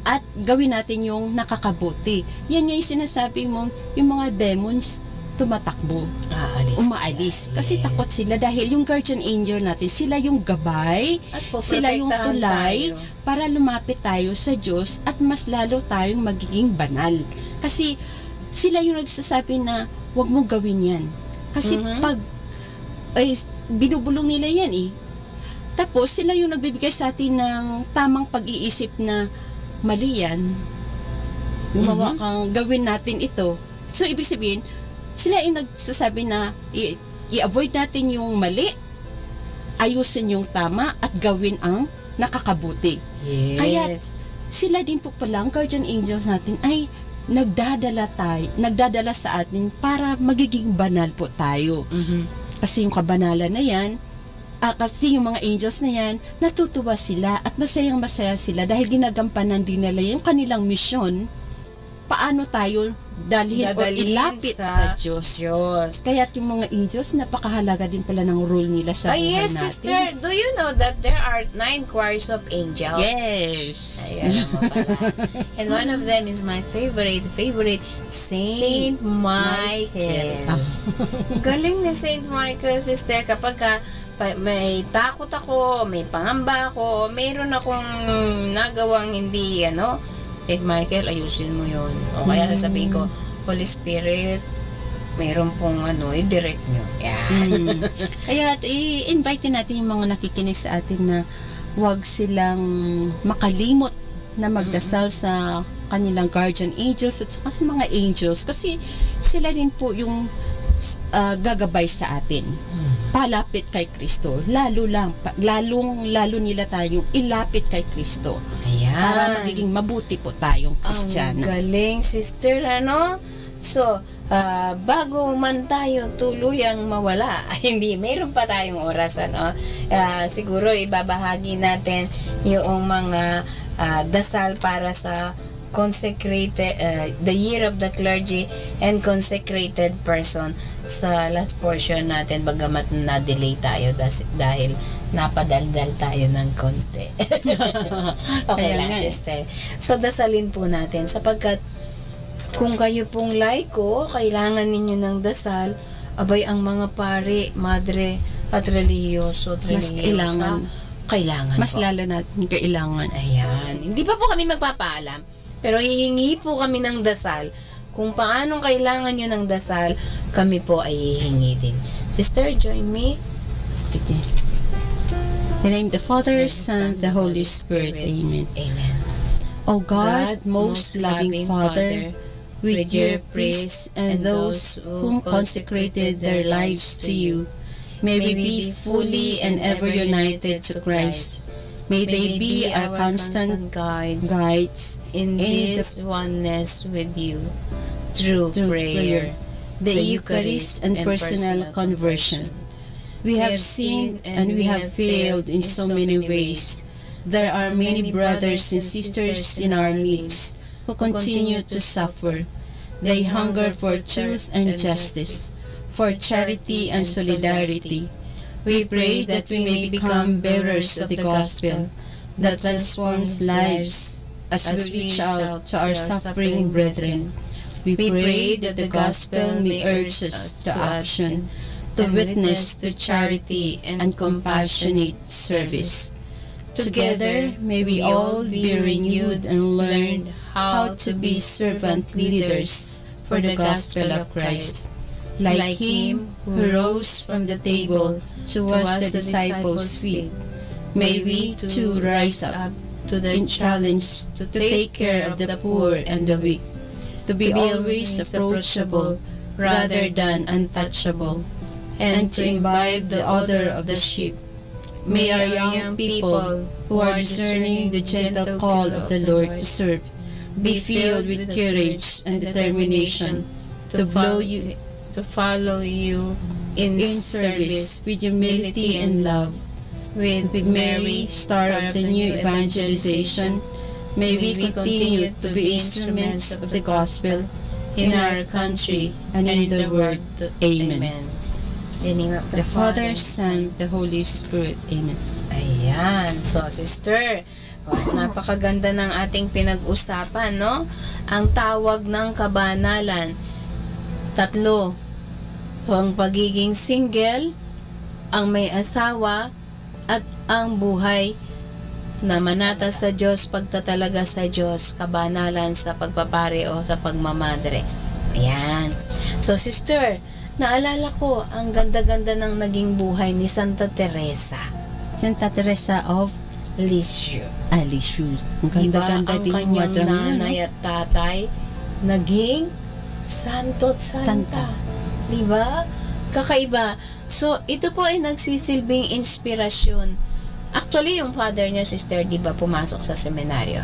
at gawin natin yung nakakabuti. Yan yung sinasabi mo, yung mga demons tumatakbo, umaalis. Kasi takot sila dahil yung guardian angel natin, sila yung gabay, sila yung tulay para lumapit tayo sa Diyos at mas lalo tayong magiging banal. Kasi sila yung nagsasabi na huwag mong gawin yan. Kasi pag binubulong nila yan Tapos, sila yung nagbibigay sa atin ng tamang pag-iisip na mali yan. Gumawa kang gawin natin ito. So, ibig sabihin, sila yung nagsasabi na i-avoid natin yung mali, ayusin yung tama, at gawin ang nakakabuti. Yes. Kaya, sila din po pala, ang guardian angels natin ay nagdadala sa atin para magiging banal po tayo. Kasi yung kabanalan na yan, kasi yung mga angels na yan, natutuwa sila at masayang-masaya sila dahil ginagampanan din nila yung kanilang misyon. Paano tayo dalhin o ilapit sa Diyos. Kaya yung mga angels, napakahalaga din pala ng role nila sa buhay yes, natin. sister. Do you know that there are 9 choirs of angels? Yes. Ay, alam mo pala. And one of them is my favorite, Saint Michael. Galing ni Saint Michael, sister. Kapag may takot ako, may pangamba ako, mayroon akong nagawang hindi, Saint Michael, ayusin mo yun. O kaya sasabihin ko, Holy Spirit, mayroon pong i-direct nyo. Yan. Kaya i-invite natin yung mga nakikinig sa atin na huwag silang makalimot na magdasal sa kanilang guardian angels at saka sa mga angels. Kasi sila din po yung gagabay sa atin. Palapit kay Kristo. Lalo nila tayong ilapit kay Kristo. Ayan. Para magiging mabuti po tayong Kristiyano. Ang galing, sister, So, bago man tayo tuluyang mawala, hindi, mayroon pa tayong oras, siguro ibabahagi natin yung mga dasal para sa consecrated, the year of the clergy and consecrated person sa last portion natin, bagamat na-delay tayo dahil napadaldal tayo ng konti. Okay lang, sister. So, dasalin po natin sapagkat kung kayo pong laiko, kailangan ninyo ng dasal, abay ang mga pare, madre, at relihiyoso, mas kailangan mas po. Lalo natin kailangan. Ayan. Hindi pa po kami magpapaalam, pero hihingi po kami ng dasal. Kung paanong kailangan nyo ng dasal, kami po ay hihingi din. Sister, join me. Sige. In the name of the Father, Son, the Holy Spirit. Amen. Amen. O God, most loving Father, with your priests and those whom consecrated their lives to you, may we be fully and ever united to Christ. May they be our constant guides in this oneness with you through prayer, the Eucharist, and personal conversion. We have sinned and we have failed in so many ways. There are many brothers and sisters in our midst who continue to suffer. They hunger for truth and justice, for charity and solidarity. We pray that we may become bearers of the gospel that transforms lives as we reach out to our suffering brethren. We pray that the gospel may urge us to action, to witness to charity and compassionate service. Together, may we all be renewed and learn how to be servant leaders for the gospel of Christ. Like him who rose from the table to wash the disciples' feet, may we too rise up to the challenge to take care of the poor and the weak, to be always approachable rather than untouchable, and to imbibe the odor of the sheep. May our young people who are discerning the gentle call of the Lord to serve be filled with courage and determination to follow you in service with humility and love. With Mary, star of the new evangelization, may we continue to be instruments of the gospel in our country and in the world. Amen. In the name of The Father, Son, the Holy Spirit. Amen. Ayan. So, sister, napakaganda ng ating pinag-usapan, no? Ang tawag ng kabanalan. 3. Ang pagiging single, ang may asawa, at ang buhay na manata sa Diyos, pagtatalaga sa Diyos, kabanalan sa pagpapare o sa pagmamadre. Ayan. So, sister, naalala ko, ang ganda-ganda ng naging buhay ni Santa Teresa. Santa Teresa of Lisieux. Lisieux. Ang ganda-ganda Ang din yung kanyang Madre Mia, nanay at tatay naging santo at santa. Diba? Kakaiba. So, ito po ay nagsisilbing inspirasyon. Actually, yung father niya, sister, diba, pumasok sa seminaryo.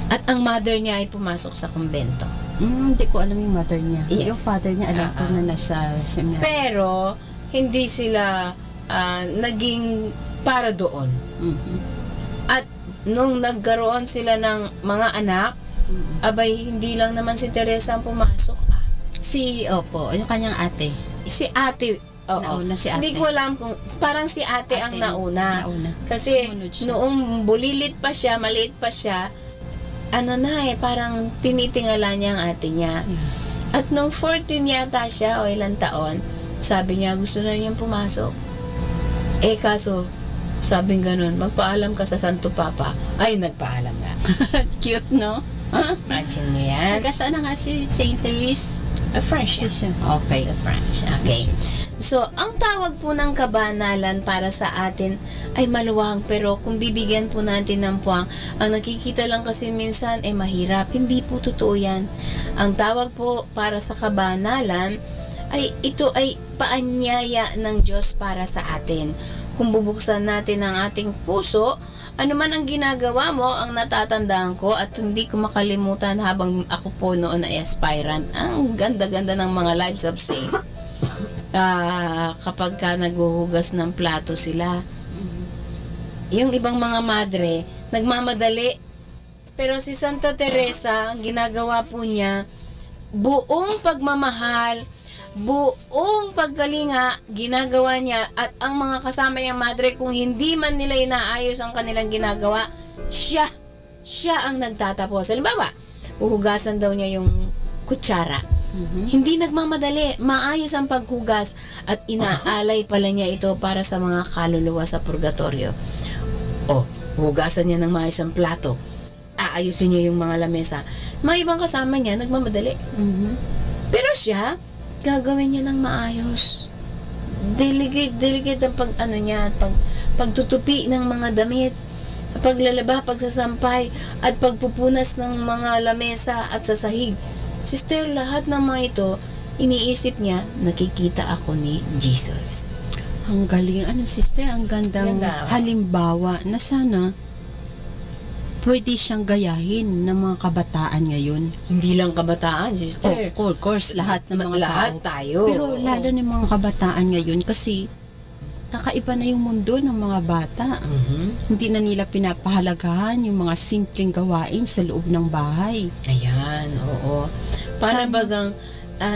At ang mother niya ay pumasok sa kumbento. Hindi ko alam yung mother niya. Yes. Yung father niya, alam ko na nasa seminaryo. Pero, hindi sila naging para doon. At nung nagkaroon sila ng mga anak, abay, hindi lang naman si Teresa ang pumasok. Yung kanyang ate. Si ate, oo. Nauna si ate. Hindi ko alam kung, parang si ate ang nauna. Kasi, noong bulilit pa siya, maliit pa siya, parang tinitingala niya ang ate niya. At nung 14 yata siya, o ilang taon, sabi niya, gusto na niyang pumasok. Kaso, sabing ganun, magpaalam ka sa Santo Papa. Ay, nagpaalam na. Cute, no? Imagine niyo yan. Saan na nga si Saint Therese? French. Okay. French. Okay. So, ang tawag po ng kabanalan para sa atin ay maluwag, pero kung bibigyan po natin ng puwang, ang nakikita lang kasi minsan ay mahirap. Hindi po totoo yan. Ang tawag po para sa kabanalan ay ito ay paanyaya ng Diyos para sa atin. Kung bubuksan natin ang ating puso, ano man ang ginagawa mo, ang natatandaan ko at hindi ko makalimutan habang ako po noon na aspirant, ang ganda-ganda ng mga lives of saints. Kapag ka naghuhugas ng plato sila, yung ibang mga madre, nagmamadali. Pero si Santa Teresa, ang ginagawa po niya, buong pagmamahal, buong pagkalinga, ginagawa niya, at ang mga kasama niyang madre, kung hindi man nila inaayos ang kanilang ginagawa, siya ang nagtatapos. Halimbawa, uhugasan daw niya yung kutsara. Hindi nagmamadali, maayos ang paghugas, at inaalay pala niya ito para sa mga kaluluwa sa purgatorio. Hugasan niya ng maayos ang plato, aayusin niya yung mga lamesa. Mga ibang kasama niya, nagmamadali. Pero siya, gagawin niya ng maayos. Delicate ang pagtutupi ng mga damit, paglalaba, pagsasampay, at pagpupunas ng mga lamesa at sasahig. Sister, lahat ng mga ito, iniisip niya, nakikita ako ni Jesus. Ang galing. Sister, ang gandang halimbawa na sana pwede siyang gayahin ng mga kabataan ngayon. Hindi lang kabataan, sister. Of course, lahat ng mga lahat tao. Tayo. Pero lalo ng mga kabataan ngayon kasi kakaiba na yung mundo ng mga bata. Hindi na nila pinapahalagahan yung mga simpleng gawain sa loob ng bahay. Ayan, oo. Para bagang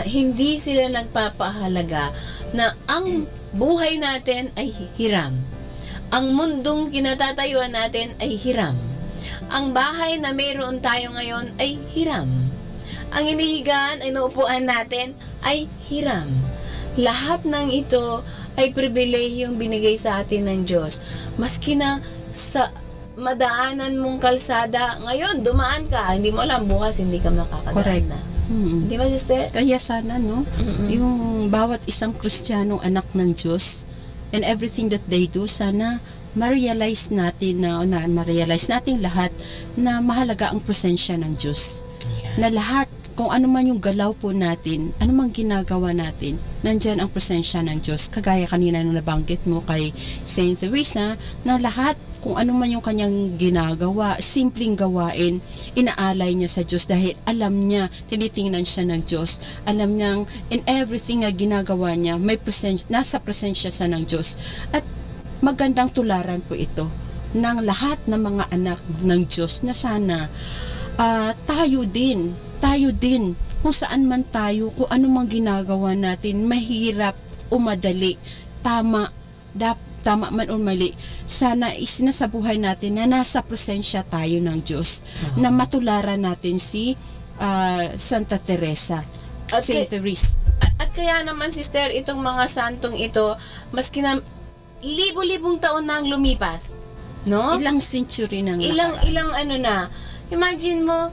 hindi sila nagpapahalaga na ang buhay natin ay hiram. Ang mundong kinatatayuan natin ay hiram. Ang bahay na mayroon tayo ngayon ay hiram. Ang inihigaan ay naupuan natin ay hiram. Lahat ng ito ay pribilehiyong binigay sa atin ng Diyos. Maski na sa madaanan mong kalsada, ngayon dumaan ka, hindi mo alam, bukas hindi ka makakadaan na. Di ba, sister? Kaya sana, no? Yung bawat isang Kristiyanong anak ng Diyos and everything that they do, sana ma-realize natin na-realize natin lahat na mahalaga ang presensya ng Diyos. Na lahat, kung ano man yung galaw po natin, ano man ginagawa natin, nandyan ang presensya ng Diyos. Kagaya kanina nung nabanggit mo kay Saint Teresa, na lahat, kung ano man yung kanyang ginagawa, simpleng gawain, inaalay niya sa Diyos dahil alam niya, tinitingnan siya ng Diyos. Alam niyang in everything na ginagawa niya, may nasa presensya sa ng Diyos. At magandang tularan po ito ng lahat ng mga anak ng Diyos na sana tayo din, kung saan man tayo, kung ano mang ginagawa natin, mahirap o madali, tama man o mali, sana isinasa buhay natin na nasa presensya tayo ng Diyos, na matularan natin si Santa Teresa, Saint Therese. At kaya naman, sister, itong mga santong ito, maski na libo-libong taon na ang lumipas, no? Ilang century nang ilang ano na. Imagine mo,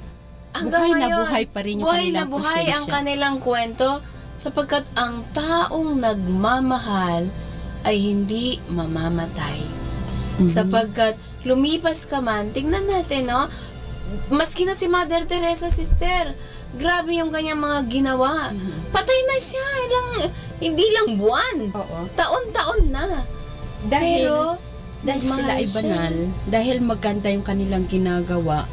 hanggang buhay ngayon, na buhay pa rin yung kanilang buhay ang kanilang kwento, sapagkat ang taong nagmamahal ay hindi mamamatay. Sapagkat lumipas ka man, tingnan natin, no? Maski na si Mother Teresa, sister, grabe yung kanyang mga ginawa. Patay na siya, hindi lang buwan. Taon-taon na. Dahil Pero, sila ay banal, dahil maganda yung kanilang ginagawa,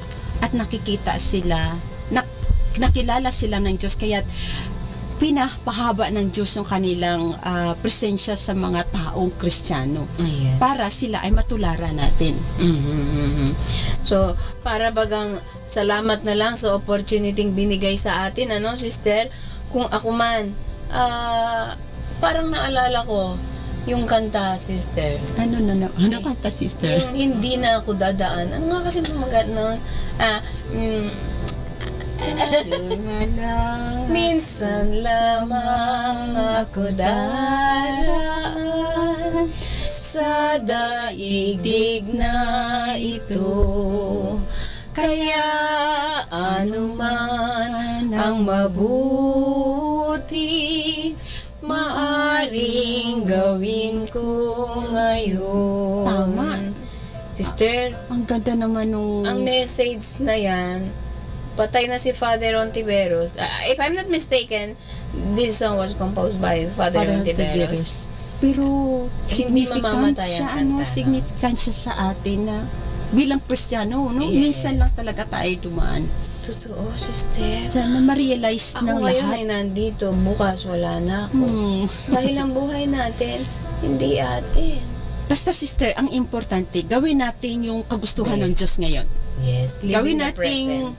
at nakikita sila, nakilala sila ng Diyos, kaya pinapahaba ng Diyos yung kanilang presensya sa mga taong Kristiyano para sila ay matularan natin. So, para bagang salamat na lang sa opportunity binigay sa atin, ano, sister? Kung ako man, parang naalala ko yung kanta, sister. Ano kanta, sister? Yung hindi na ako dadaan. Ano nga kasi sumagat nun? Minsan lamang ako daraan sa daigdig na ito, kaya anuman ang mabuti maaring gawin ko ngayon. Tama. Sister, ang ganda naman nung ang message na yan. Patay na si Father Ontiveros. If I'm not mistaken, this song was composed by Father Ontiveros. Pero hindi significant mamamatay siya, ang kanta. significant siya sa atin na bilang Kristiyano, no? Yes. Minsan lang talaga tayo dumaan. Totoo, sister. Sana ma-realize ng Ako ngayon lahat. ay nandito, bukas wala na ako. Dahil ang buhay natin, hindi atin. Basta, sister, ang importante, gawin natin yung kagustuhan ng Diyos ngayon. Yes. Gawin natin,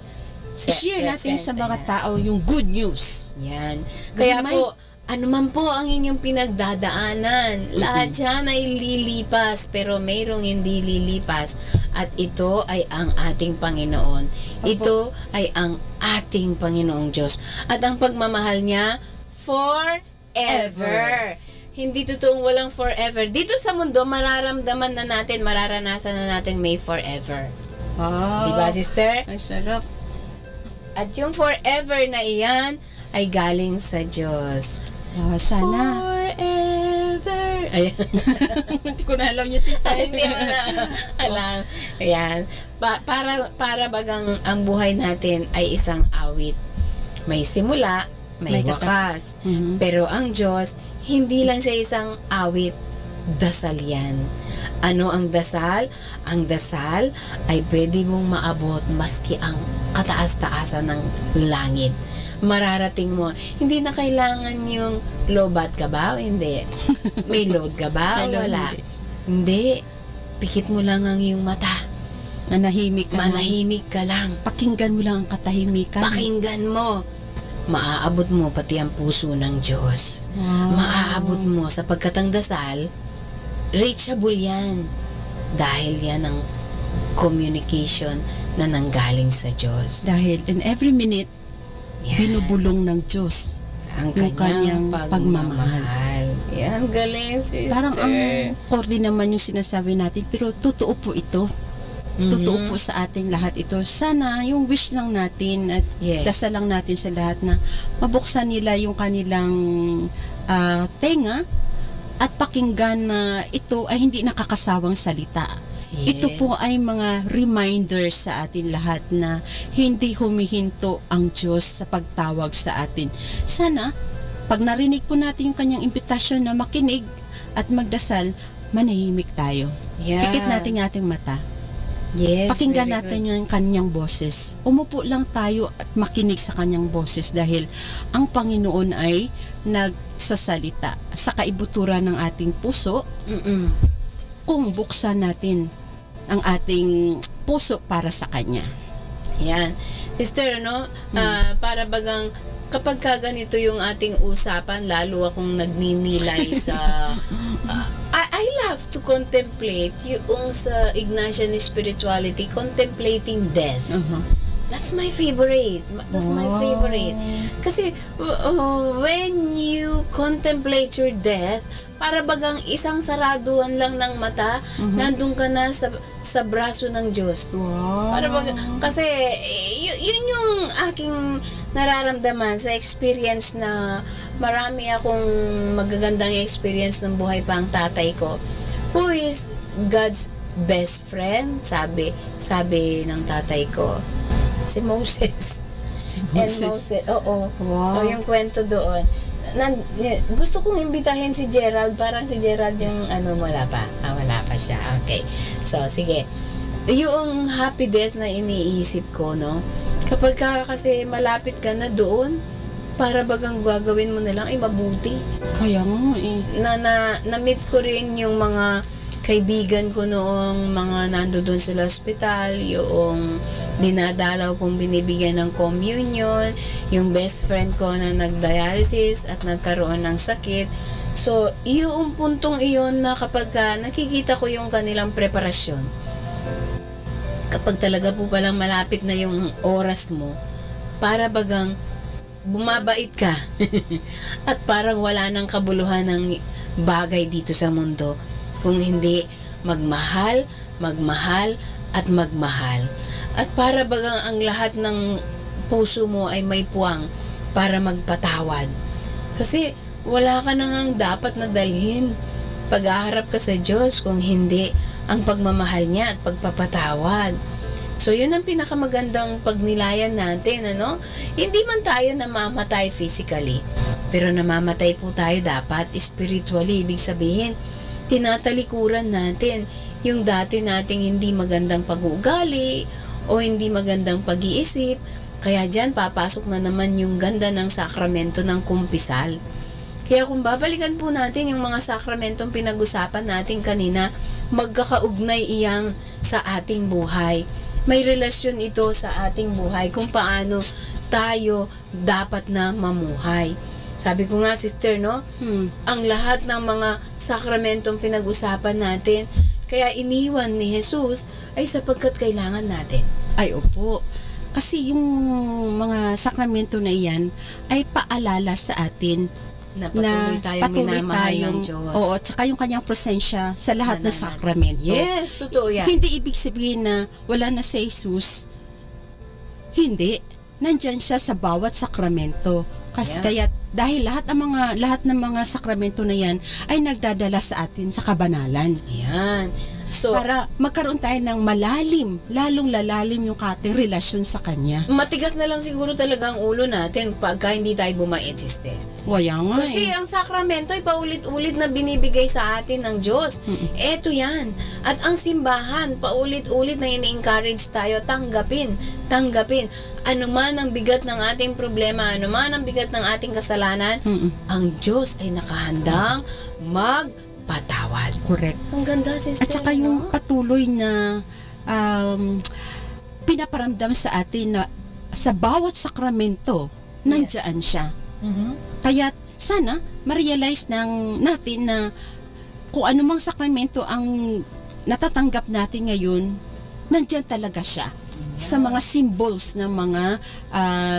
i-share natin sa mga tao yung good news. Yan. Kaya po, anuman po ang inyong pinagdadaanan, lahat yan ay lilipas, pero mayroong hindi lilipas. At ito ay ang ating Panginoon. Ito ay ang ating Panginoong Diyos. At ang pagmamahal niya, forever. Hindi totoong walang forever. Dito sa mundo, mararamdaman na natin, mararanasan na natin may forever. Diba, sister? Ang sarap. At yung forever na iyan ay galing sa Diyos. Sana. Forever. Ayan. Hindi ko na alam niya, sister. Hindi mo na alam. Ayan. Para bagang ang buhay natin ay isang awit. May simula, may wakas. Pero ang Diyos, hindi lang siya isang awit. Dasal yan. Ano ang dasal? Ang dasal ay pwede mong maabot maski ang kataas-taasan ng langit. Mararating mo. Hindi na kailangan yung lobat ka ba o hindi? May load ka ba o wala? Hindi. Pikit mo lang ang iyong mata. Manahimik ka lang. Pakinggan mo lang ang katahimikan. Pakinggan mo. Maaabot mo pati ang puso ng Diyos. Maaabot mo sapagkat ang dasal, reachable yan. Dahil yan ang communication na nanggaling sa Diyos. Dahil in every minute, binubulong ng Diyos ang kanyang pagmamahal. Yan, galing, sister. Parang ang core din naman yung sinasabi natin, pero totoo po ito. Totoo po sa ating lahat ito. Sana yung wish lang natin at dasal lang natin sa lahat na mabuksan nila yung kanilang tenga at pakinggan na ito ay hindi nakakasawang salita. Ito po ay mga reminder sa atin lahat na hindi humihinto ang Diyos sa pagtawag sa atin. Sana, pag narinig po natin yung kanyang imbitasyon na makinig at magdasal, manahimik tayo. Pikit natin ating mata. Pakinggan natin yung kanyang boses. Umupo lang tayo at makinig sa kanyang boses dahil ang Panginoon ay nagsasalita sa kaibuturan ng ating puso. Kung buksan natin ang ating puso para sa Kanya. Yan. Sister, no? Para bagang kapag ganito yung ating usapan, lalo akong nagninilay sa... I love to contemplate yung sa Ignatian spirituality, contemplating death. That's my favorite. That's my favorite. Kasi when you contemplate your death, para bagang isang saraduan lang ng mata, nandun ka na sa braso ng Diyos. Para bagang, kasi yun yung aking nararamdaman sa experience na marami akong magagandang experience ng buhay pa ang tatay ko, who is God's best friend, sabi ng tatay ko, si Moses. And Moses, oo. Wow. Yung kwento doon. Gusto kong imbitahin si Gerald, parang si Gerald yung wala pa siya. Okay. So, sige. Yung happy death na iniisip ko, no? Kapag kasi malapit ka na doon, para bagang gagawin mo na lang ay mabuti. Kaya nga eh. Na-meet ko rin yung mga kaibigan ko noong mga nandoon sa hospital, yung dinadalaw kong binibigyan ng communion, yung best friend ko na nag-dialysis at nagkaroon ng sakit. So, yung puntong iyon na kapag nakikita ko yung kanilang preparasyon, kapag talaga po palang malapit na yung oras mo, para bagang bumabait ka at parang wala nang kabuluhan ng bagay dito sa mundo kung hindi magmahal at magmahal. At para bagang ang lahat ng puso mo ay may puwang para magpatawad. Kasi wala ka nang dapat na dalhin pag-aharap ka sa Diyos kung hindi ang pagmamahal niya at pagpapatawad. So, yun ang pinakamagandang pagnilayan natin, ano? Hindi man tayo namamatay physically, pero namamatay po tayo dapat spiritually. Ibig sabihin, tinatalikuran natin yung dati nating hindi magandang pag-uugali o hindi magandang pag-iisip. Kaya dyan, papasok na naman yung ganda ng sakramento ng kumpisal. Kaya kung babalikan po natin yung mga sakramentong pinag-usapan natin kanina, magkakaugnay iyang sa ating buhay. May relasyon ito sa ating buhay kung paano tayo dapat na mamuhay. Sabi ko nga, sister, no? Ang lahat ng mga sakramentong pinag-usapan natin, kaya iniwan ni Jesus ay sapagkat kailangan natin. Ay, opo. Kasi yung mga sakramento na iyan ay paalala sa atin na patuloy tayong ng Diyos. Oo, tsaka yung kanyang presensya sa lahat ng sakramento. Yes, totoo yan. Hindi ibig sabihin na wala na si Jesus. Hindi. Nandyan siya sa bawat sakramento. Kasi kaya dahil lahat ng mga sakramento na yan ay nagdadala sa atin sa kabanalan. Yan. So, para magkaroon tayo ng lalong lalalim yung ating relasyon sa Kanya. Matigas na lang siguro talaga ang ulo natin pagka hindi tayo bumait, sister. Wala nga Kasi ang sakramento ay paulit-ulit na binibigay sa atin ng Diyos. Eto yan. At ang simbahan, paulit-ulit na ini-encourage tayo, tanggapin. Ano man ang bigat ng ating problema, ano man ang bigat ng ating kasalanan, ang Diyos ay nakahandang magpatawad. Correct. Ang ganda, sister. At saka yung patuloy na pinaparamdam sa atin na sa bawat sakramento, nandiyan siya. Kaya sana ma-realize natin na kung anumang sakramento ang natatanggap natin ngayon, nandiyan talaga siya. Sa mga symbols ng mga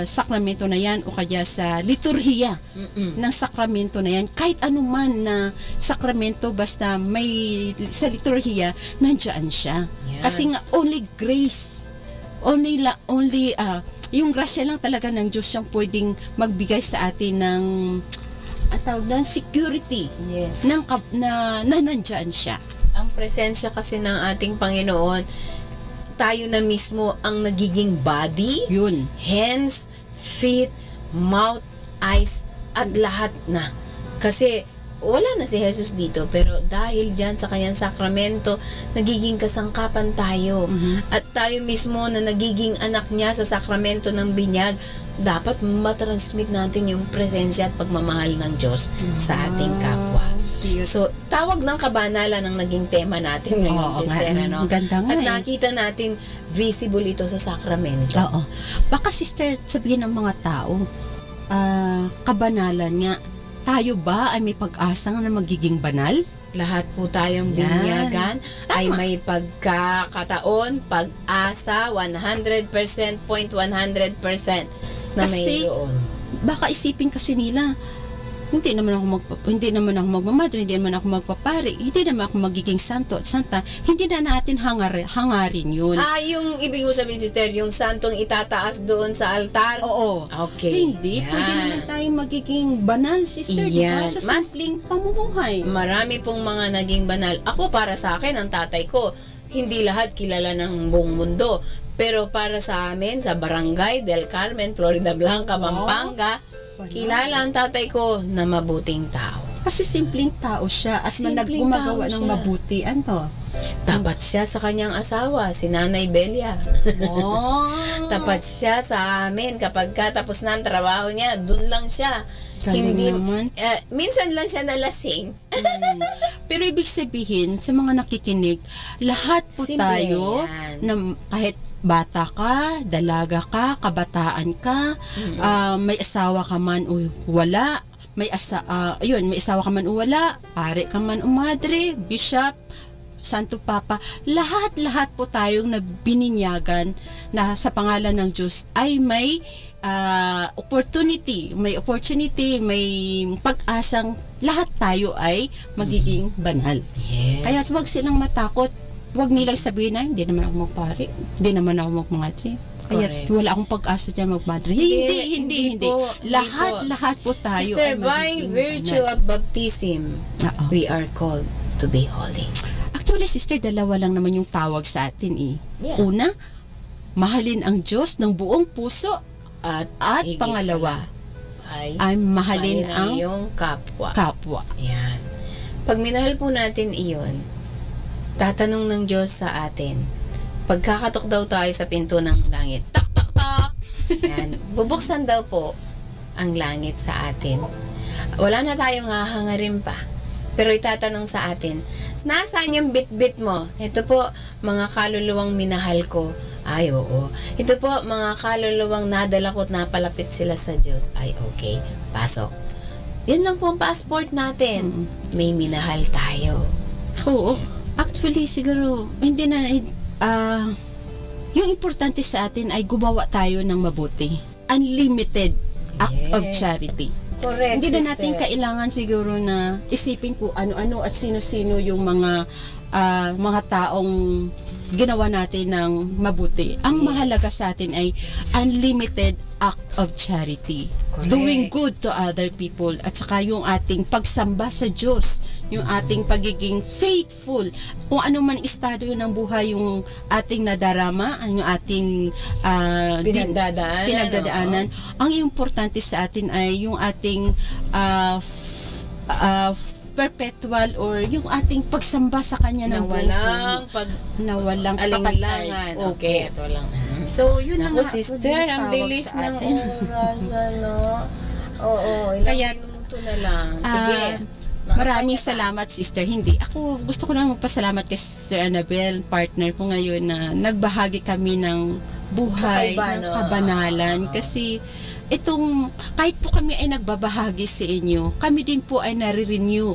sakramento na yan o kaya sa liturhiya ng sakramento na yan, kahit anuman na sakramento basta may sa liturhiya, nandiyan siya. Kasi nga only grace, only yung grasya lang talaga ng Diyos siyang pwedeng magbigay sa atin ng ng security na nandiyan siya. Ang presensya kasi ng ating Panginoon, tayo na mismo ang nagiging body, hands, feet, mouth, eyes, at lahat na. Kasi wala na si Jesus dito, pero dahil dyan sa kanyang sakramento, nagiging kasangkapan tayo. At tayo mismo na nagiging anak niya sa sakramento ng binyag, dapat matransmit natin yung presensya at pagmamahal ng Diyos sa ating kapwa. So, tawag ng kabanalan ang naging tema natin ngayon, sister. Ano? Ganda nga. At nakita natin visible ito sa sakramento. Oo. Baka, sister, sabihin ng mga tao, kabanalan nga, tayo ba ay may pag-asang na magiging banal? Lahat po tayong binyagan ay may pagkakataon, pag-asa, 100%, 100% na mayroon. Baka isipin kasi nila, hindi naman ako magmamadre, hindi naman ako magpapari, hindi naman ako magiging santo at santa, hindi na natin hangarin yun. Yung ibig mo sabihin, sister, yung santong itataas doon sa altar? Oo. Okay. Hindi, pwede naman tayong magiging banal, sister, diba? Sa simpleng pamumuhay. Marami pong mga naging banal. Ako, para sa akin, ang tatay ko, hindi lahat kilala ng buong mundo. Pero para sa amin, sa Barangay del Carmen, Florida Blanca, Pampanga, kilala ang tatay ko na mabuting tao. Kasi simpleng tao siya at gumagawa ng mabuti. Ano? Tapat siya sa kanyang asawa, si Nanay Belia. Tapat siya sa amin. Kapag katapos na ang trabaho niya, dun lang siya. Hindi, minsan lang siya nalasing. Pero ibig sabihin, sa mga nakikinig, lahat po Simple tayo, na kahit bata ka, dalaga ka, kabataan ka, may asawa ka man o wala, may asawa ka man o wala, pare ka man o madre, bishop, Santo Papa, lahat po tayong bininyagan na sa pangalan ng Diyos ay may opportunity, may pag-asang lahat tayo ay magiging banal. Yes. Kaya huwag silang matakot. Huwag nilang sabihin na, hindi naman ako magpare, hindi naman ako magmadre. Kaya wala akong pag-asa dyan magmadre. Hindi. Lahat po tayo Sister, ay by virtue of baptism, we are called to be holy. Actually, sister, dalawa lang naman yung tawag sa atin eh. Yeah. Una, mahalin ang Diyos ng buong puso. At pangalawa, ay mahalin ang iyong kapwa. Yan. Pag minahal po natin iyon, tatanong ng Diyos sa atin, pagkakatok daw tayo sa pinto ng langit, tak, tak, tak. Yan. Bubuksan daw po ang langit sa atin. Wala na tayong hahangarin pa. Pero itatanong sa atin, nasaan yung bit-bit mo? Ito po, mga kaluluwang minahal ko. Ay, oo. Ito po, mga kaluluwang nadala ko at napalapit sila sa Diyos. Ay, okay. Pasok. Yun lang po ang passport natin. May minahal tayo. Oo. Actually, siguro, hindi na, yung importante sa atin ay gumawa tayo ng mabuti. Unlimited act of charity. Correct, Hindi na natin kailangan siguro na isipin po ano-ano at sino-sino yung mga taong ginawa natin ng mabuti. Ang mahalaga sa atin ay unlimited act of charity. Correct. Doing good to other people at saka yung ating pagsamba sa Diyos, yung ating pagiging faithful. Kung ano man estado ng buhay yung ating nadarama, yung ating pinagdadaanan. Ang importante sa atin ay yung ating perpetual or yung ating pagsamba sa Kanya na walang kapatay. Okay. So, yun Naku, sister, ang bilis ng oras, Oo, ilang minuto na lang. Sige. Maraming salamat, sister. Ako gusto ko lang magpasalamat kay Sister Annabel, partner ko ngayon, na nagbahagi kami ng buhay, ng kabanalan. Kasi kahit po kami ay nagbabahagi sa inyo, kami din po ay nare-renew.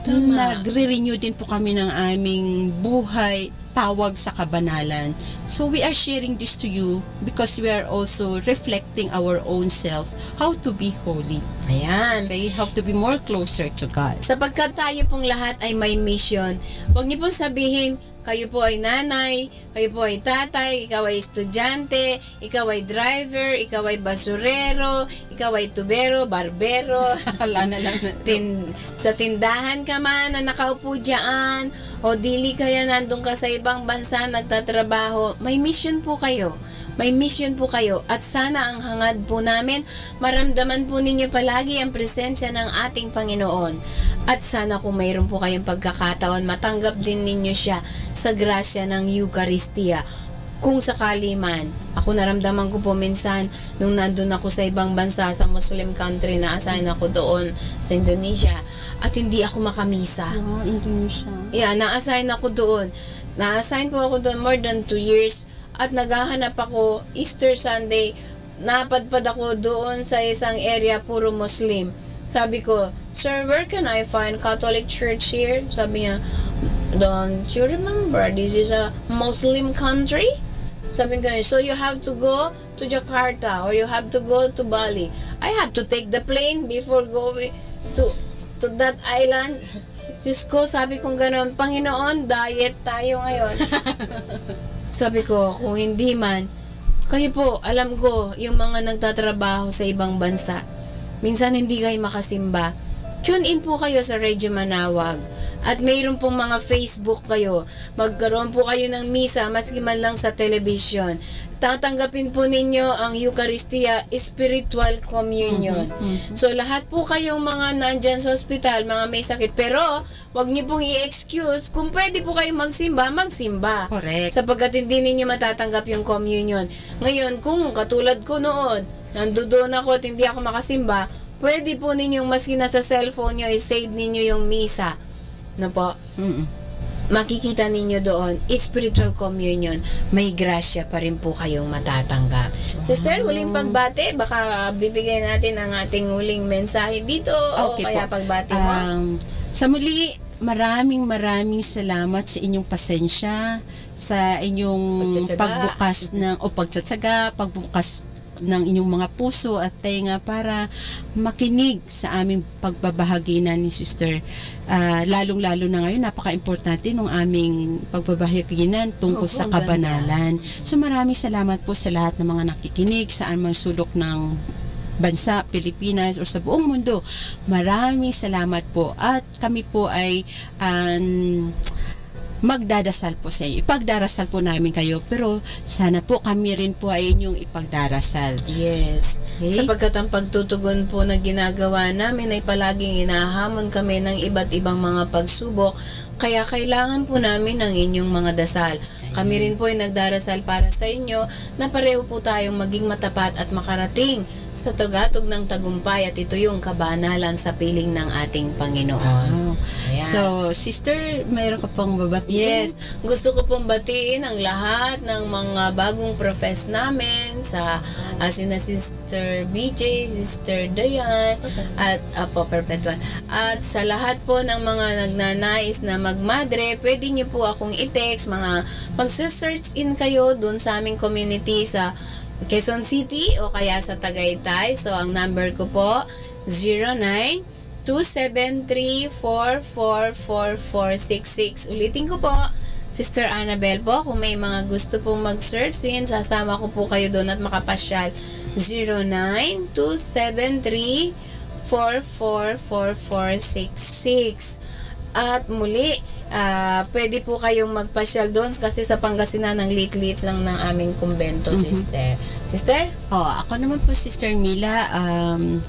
Nagre-renew din po kami ng aming buhay, tawag sa kabanalan. So we are sharing this to you because we are also reflecting our own self, how to be holy. Ayan. Okay, how to be more closer to God. Sapagkat tayo pong lahat ay may mission. Huwag niyo pong sabihin, kayo po ay nanay, kayo po ay tatay, ikaw ay estudyante, ikaw ay driver, ikaw ay basurero, ikaw ay tubero, barbero. Sa tindahan ka man na nakaupo dyan, o dili kaya nandun ka sa ibang bansa nagtatrabaho, may mission po kayo. May mission po kayo at sana ang hangad po namin, maramdaman po ninyo palagi ang presensya ng ating Panginoon. At sana kung mayroon po kayong pagkakataon, matanggap din ninyo siya sa grasya ng Eucharistia. Kung sakali man, ako naramdaman ko po minsan nung nandun ako sa ibang bansa, sa Muslim country, na-assign ako doon sa Indonesia at hindi ako makamisa. Indonesia. Yeah, na-assign ako doon. Na-assign po ako doon more than 2 years. At naghahanap ako Easter Sunday, napadpad ako doon sa isang area puro Muslim. Sabi ko, "Sir, where can I find Catholic church here?" Sabi niya, "Don't you remember this is a Muslim country?" Sabi ko, "So you have to go to Jakarta or you have to go to Bali." I have to take the plane before going to that island. Diyos ko, sabi kong gano'n, Panginoon, diet tayo ngayon. Sabi ko, kung hindi man, kayo po, alam ko, yung mga nagtatrabaho sa ibang bansa, minsan hindi kayo makasimba. Tune in po kayo sa Radio Manawag. at mayroon pong mga Facebook kayo, magkaroon po kayo ng misa, maski man lang sa television, tatanggapin po ninyo ang Eucharistia, Spiritual Communion. So, lahat po kayong mga nandyan sa ospital, mga may sakit, pero wag niyo pong i-excuse, kung pwede po kayong magsimba. Correct. Sapagkat hindi ninyo matatanggap yung communion. Ngayon, kung katulad ko noon, nandoon ako at hindi ako makasimba, pwede po ninyong maski nasa cellphone nyo, i-save ninyo yung misa. No po? Makikita ninyo doon, spiritual communion, may grasya pa rin po kayong matatanggap. Sister, huling pagbati, baka bibigay natin ang ating huling mensahe dito, Okay o kaya po. pagbati mo? Sa muli, maraming salamat sa inyong pasensya, sa inyong pagbukas ng inyong mga puso at tenga para makinig sa aming pagbabahaginan ni Sister. Lalong-lalo na ngayon, napaka-importante ng aming pagbabahaginan tungkol sa kabanalan. So maraming salamat po sa lahat ng mga nakikinig sa anumang sulok ng bansa, Pilipinas o sa buong mundo. Maraming salamat po at kami po ay magdadasal po sa inyo. Ipagdarasal po namin kayo, pero sana po kami rin po ay inyong ipagdarasal. Yes. Okay? Sapagkat ang pagtutugon po na ginagawa namin ay palaging inahamon kami ng iba't ibang mga pagsubok, kaya kailangan po namin ng inyong mga dasal. Kami rin po ay nagdarasal para sa inyo na pareho po tayong maging matapat at makarating sa tagatog ng tagumpay, at ito yung kabanalan sa piling ng ating Panginoon. Ayan. So, Sister, mayroon ka pang babatiin? Yes. Gusto ko pong batiin ang lahat ng mga bagong profess namin sa sina Sister BJ, Sister Dayan, at Apo Perpetual. At sa lahat po ng mga nagnanais na magmadre, pwede niyo po akong i-text, mag-search in kayo dun sa aming community sa Quezon City o kaya sa Tagaytay. So, ang number ko po, 0927344466. Ulitin ko po, Sister Annabel po, kung may mga gusto pong mag-search in, sasama ko po kayo doon at makapasyal. 0927344466. At muli, pwede po kayong magpasyal doon kasi sa Pangasinan ng lit-lit lang ng aming kumbento, Sister. Sister? Ako naman po, Sister Mila,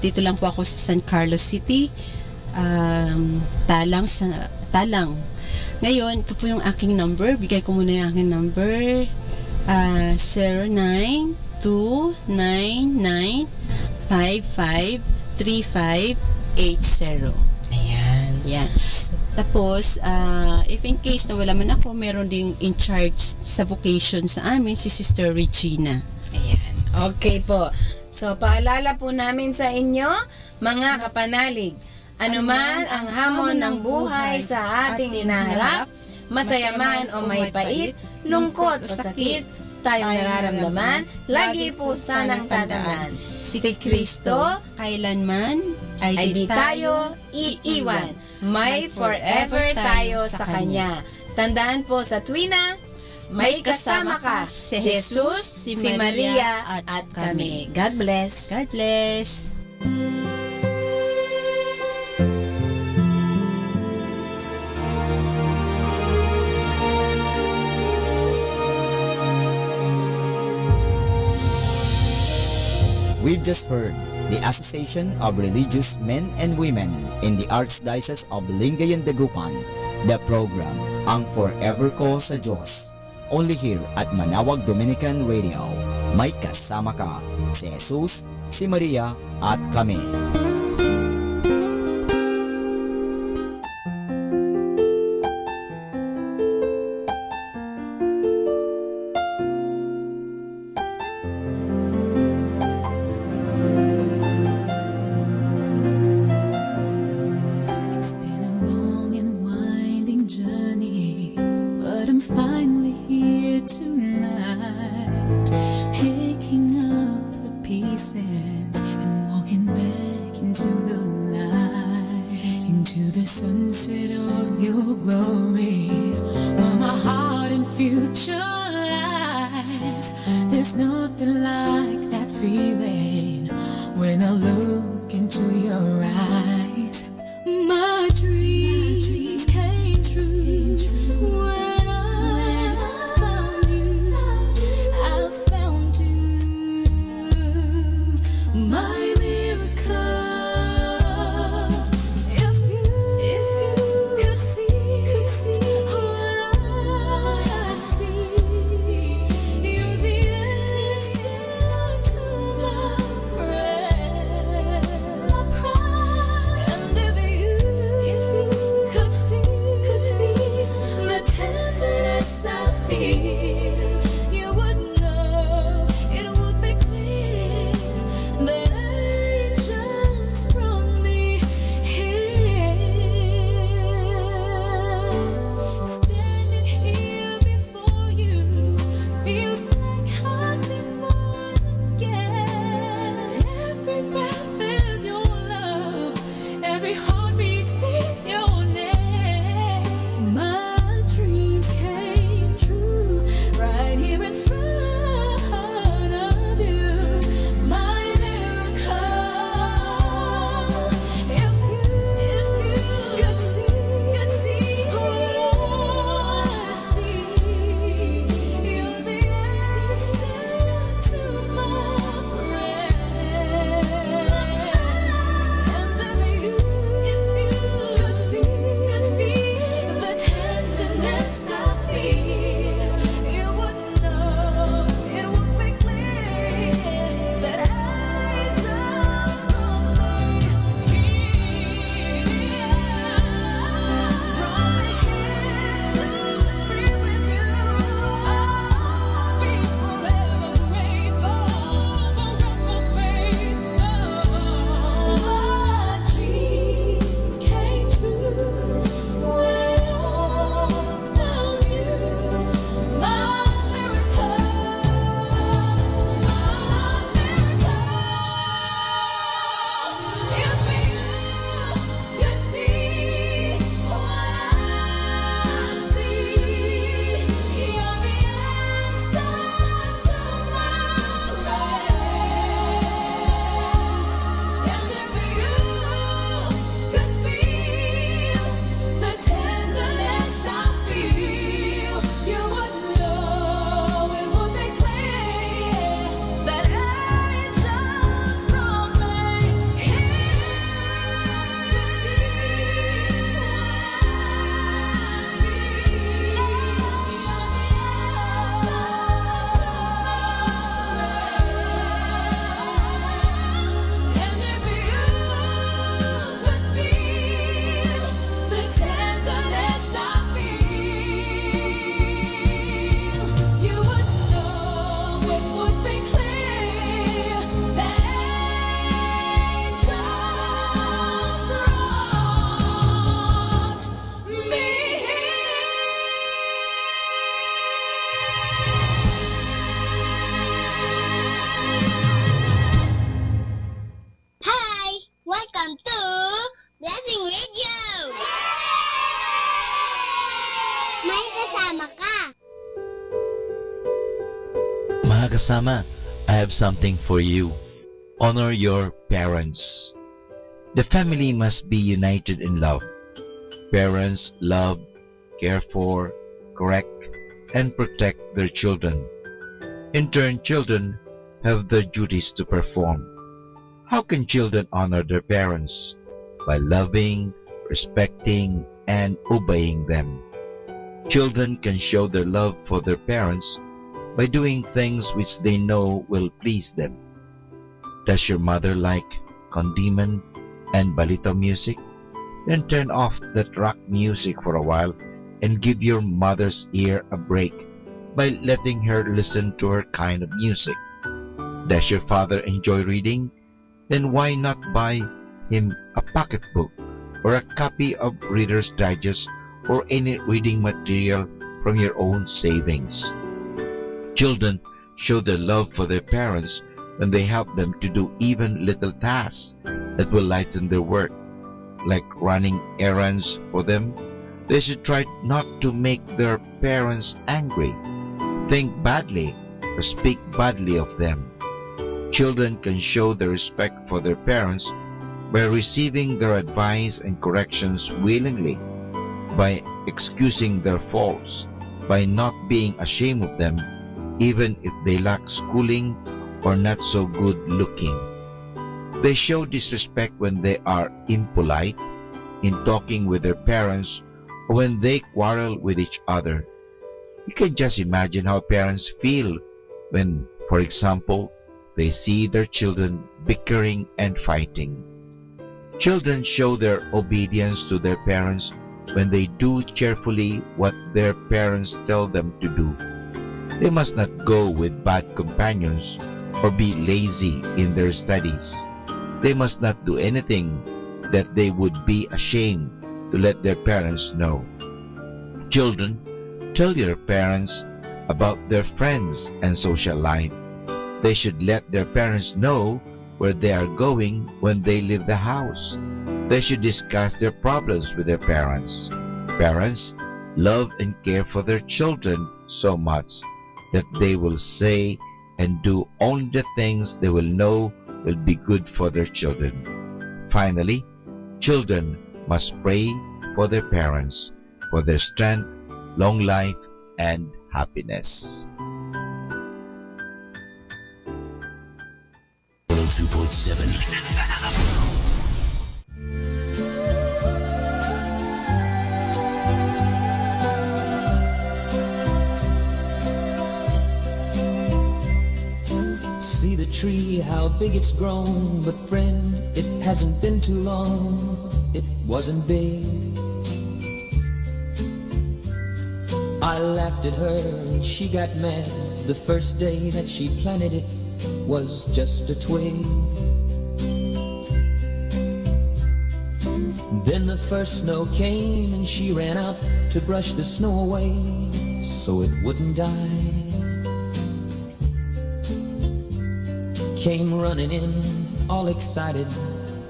dito lang po ako sa San Carlos City. Talang. Ngayon, ito po yung aking number. Bigay ko muna yung aking number. 0929955350. Ayan. Yan. Tapos, if in case na wala man ako, meron ding in charge sa vocation sa amin, si Sister Regina. Ayan. Okay po. So, paalala po namin sa inyo, mga kapanalig, anuman ang hamon ng buhay sa ating hinaharap, masaya man o may pait, lungkot o sakit, tayong nararamdaman, lagi po sanang tandaan, si Kristo kailanman ay di tayo iiwan. May forever tayo sa Kanya. Tandaan po sa tuwina, may kasama ka, si Jesus, si Maria, at kami. God bless. God bless. We've just heard the Association of Religious Men and Women in the Archdiocese of Lingayen Dagupan, the program Ang Forever Ko sa Diyos, only here at Manawag Dominican Radio. May kasama ka, si Jesus, si Maria, at kami. It's been a long and winding journey, but I'm finally here tonight, picking up the pieces and walking back into the light, into the sunset of your glory, where my heart and future lies. There's nothing like that feeling when I look into your eyes. My dreams came Kasama, I have something for you. Honor your parents. The family must be united in love. Parents love, care for, correct, and protect their children. In turn, children have their duties to perform. How can children honor their parents? By loving, respecting, and obeying them. Children can show their love for their parents by doing things which they know will please them. Does your mother like condiment and balito music? Then turn off that rock music for a while and give your mother's ear a break by letting her listen to her kind of music. Does your father enjoy reading? Then why not buy him a pocketbook or a copy of Reader's Digest or any reading material from your own savings? Children show their love for their parents when they help them to do even little tasks that will lighten their work, like running errands for them. They should try not to make their parents angry, think badly, or speak badly of them. Children can show their respect for their parents by receiving their advice and corrections willingly, by excusing their faults, by not being ashamed of them, even if they lack schooling or not so good looking. They show disrespect when they are impolite in talking with their parents or when they quarrel with each other. You can just imagine how parents feel when, for example, they see their children bickering and fighting. Children show their obedience to their parents when they do cheerfully what their parents tell them to do. They must not go with bad companions or be lazy in their studies. They must not do anything that they would be ashamed to let their parents know. Children, tell your parents about their friends and social life. They should let their parents know where they are going when they leave the house. They should discuss their problems with their parents. Parents love and care for their children so much that they will say and do only the things they will know will be good for their children. Finally, children must pray for their parents, for their strength, long life, and happiness. 102.7 See the tree, how big it's grown. But friend, it hasn't been too long. It wasn't big. I laughed at her and she got mad. The first day that she planted it was just a twig. Then the first snow came and she ran out to brush the snow away so it wouldn't die. Came running in, all excited,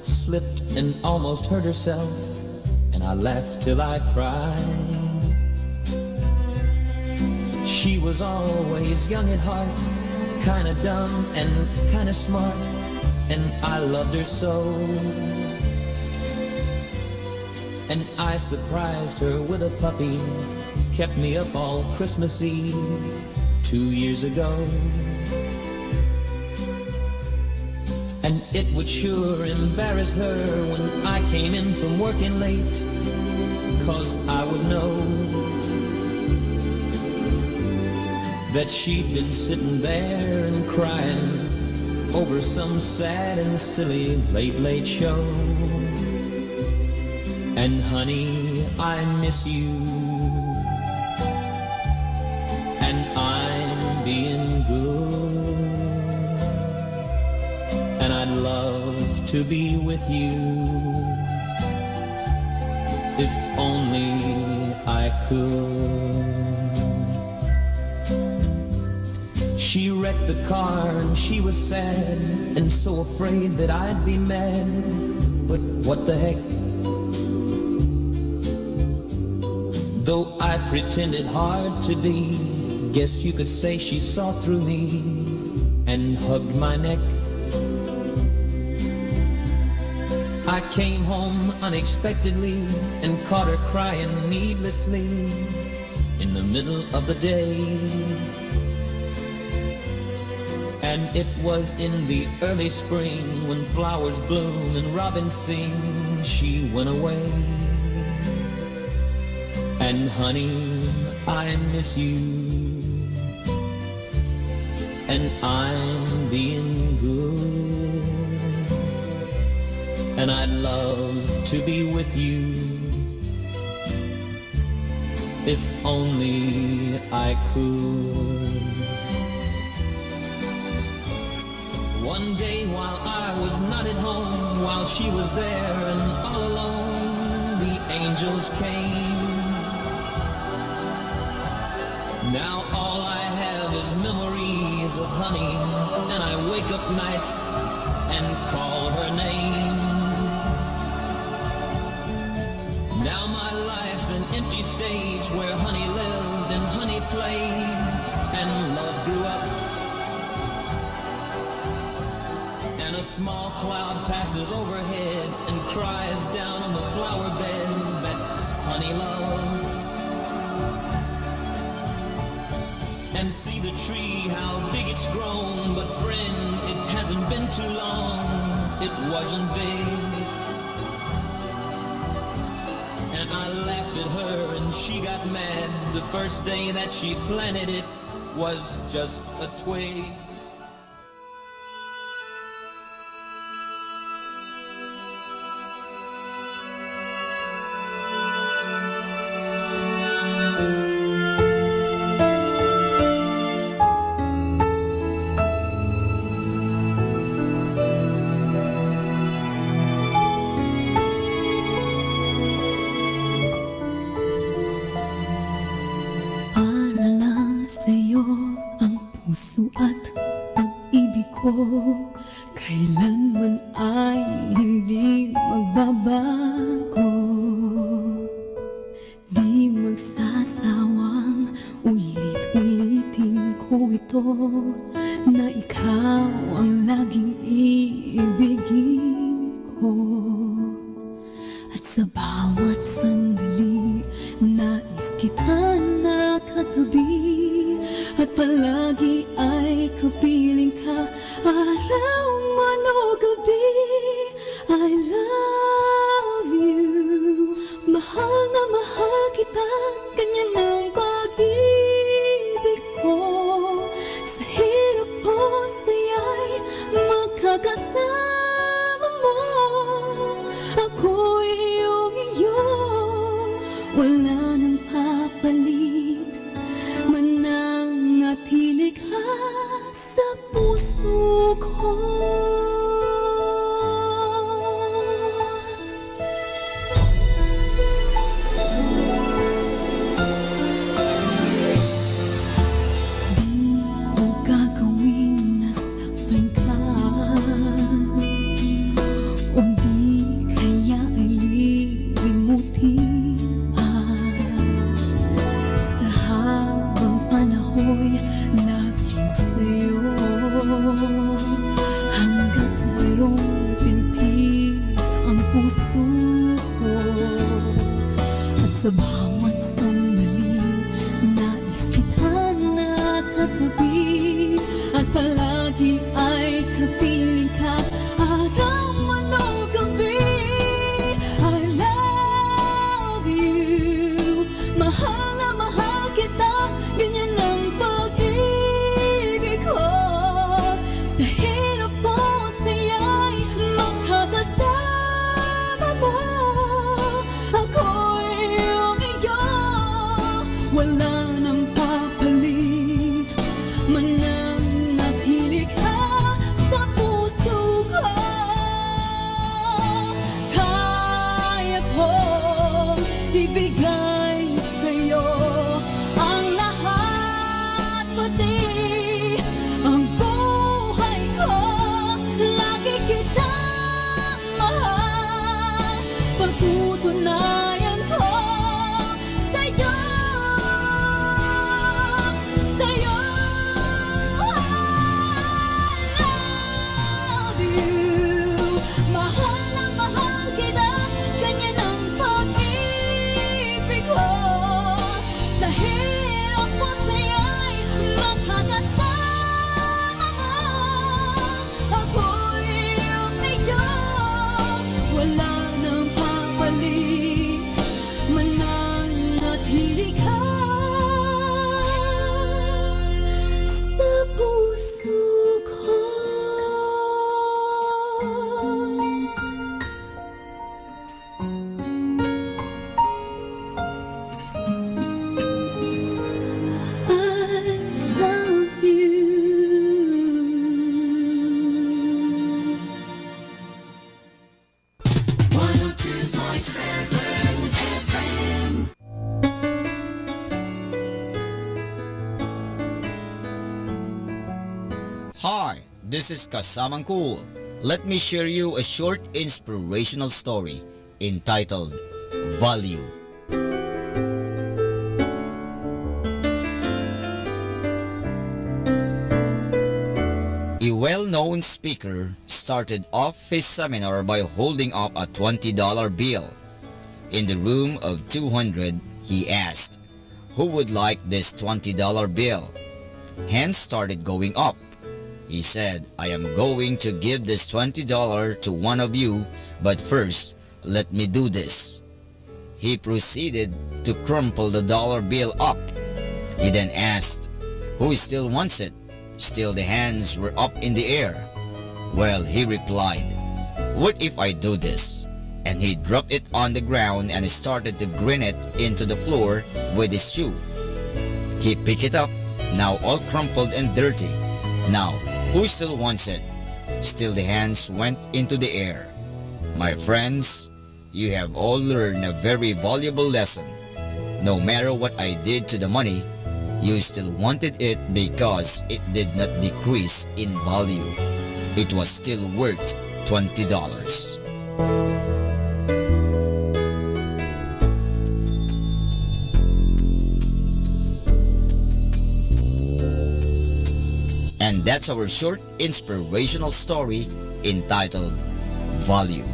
slipped and almost hurt herself, and I laughed till I cried. She was always young at heart, kinda dumb and kinda smart, and I loved her so. And I surprised her with a puppy, kept me up all Christmas Eve 2 years ago. And it would sure embarrass her when I came in from working late, 'cause I would know that she'd been sitting there and crying over some sad and silly late show. And honey, I miss you, and I'm being good, and I'd love to be with you if only I could. She wrecked the car and she was sad and so afraid that I'd be mad, but what the heck? Though I pretended hard to be, guess you could say she saw through me and hugged my neck. I came home unexpectedly and caught her crying needlessly in the middle of the day. And it was in the early spring when flowers bloom and robins sing, she went away. And honey, I miss you, and I'm being good, and I'd love to be with you if only I could. One day while I was not at home, while she was there and all alone, the angels came. Now all I have is memories of honey, and I wake up nights and call her name. Now my life's an empty stage where honey lived and honey played and love grew up. And a small cloud passes overhead and cries down on the flower bed that honey loved. And see the tree, how big it's grown, but friend, it hasn't been too long, it wasn't big. And I laughed at her and she got mad. The first day that she planted it was just a twig. Kailanman ay hindi magbabago. Di magsasawang ulit-ulitin ko ito, na ikaw ang laging iibigin ko. At sa bawat sandali, nais kita nakatabi, at palagi ay kapiling ka, araw man o gabi. I love you, mahal na mahal kita, ganyan ang pag-ibig ko. Sa hirap o saya'y makakasama mo, ako'y iyong-iyo, wala nang papalit, mananatili ka sa puso ko. Di ko gagawin na saktan ka, o di kaya ay lilimutin pa. Sa habang panahoy, laging sa'yo, hanggat mayroong pintig ang puso ko. At sa bawat sandali, nais kita nakatabi, at palagi ay kapiling ka, araw man o gabi. I love you, mahal na mahal kita, ganyan ang pag-ibig ko. Sa hirap o saya'y makakasama mo, ako'y iyong-iyo, wala nang papalit, mananatili ka sa puso ko. Kaya kong ibigay sa'yo ang lahat, pati ang buhay ko. you. Mahal na mahal kita, ganyan ang pag-ibig ko. Sa hirap mo sa'yo'y makakasama mo. Ako'y iyong niyo, wala nang papalit, mananatili ka sa puso ko. I love you. 102.7 FM. Hi, this is Kasamang Cool. Let me share you a short inspirational story entitled Value. A well-known speaker started off his seminar by holding up a $20 bill. In the room of 200, he asked, "Who would like this $20 bill?" Hands started going up. He said, "I am going to give this $20 to one of you, but first, let me do this." He proceeded to crumple the dollar bill up. He then asked, "Who still wants it?" Still the hands were up in the air. Well, he replied, "What if I do this?" And he dropped it on the ground and started to grin it into the floor with his shoe. He picked it up, now all crumpled and dirty. Now, who still wants it? Still the hands went into the air. My friends, you have all learned a very valuable lesson. No matter what I did to the money, you still wanted it because it did not decrease in value. It was still worth $20. And that's our short inspirational story entitled Value.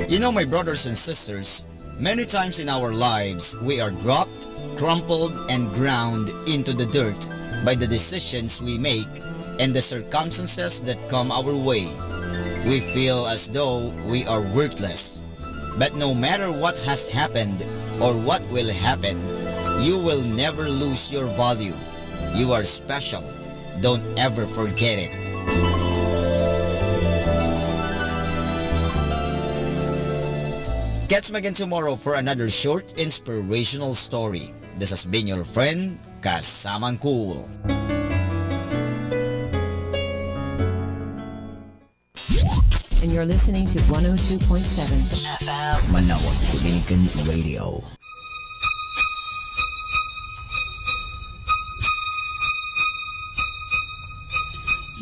You know, my brothers and sisters, many times in our lives we are dropped, crumpled, and ground into the dirt by the decisions we make and the circumstances that come our way. We feel as though we are worthless. But no matter what has happened or what will happen, you will never lose your value. You are special. Don't ever forget it. Catch me again tomorrow for another short inspirational story. This has been your friend, Kasamang Cool. And you're listening to 102.7 FM. Manawag Dominican Radio.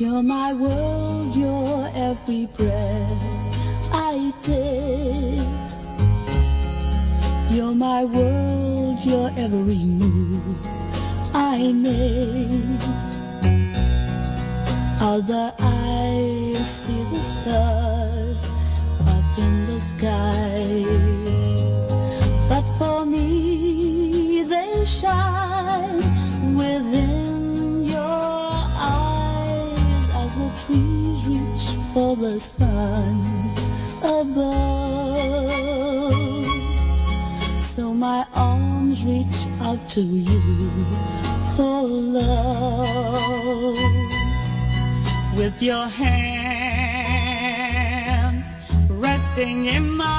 You're my world, you're every breath I take. You're my world, you're every move I make. Other eyes see the stars up in the skies, but for me they shine within your eyes as the trees reach for the sun above. So my arms reach out to you for love. With your hand resting in mine,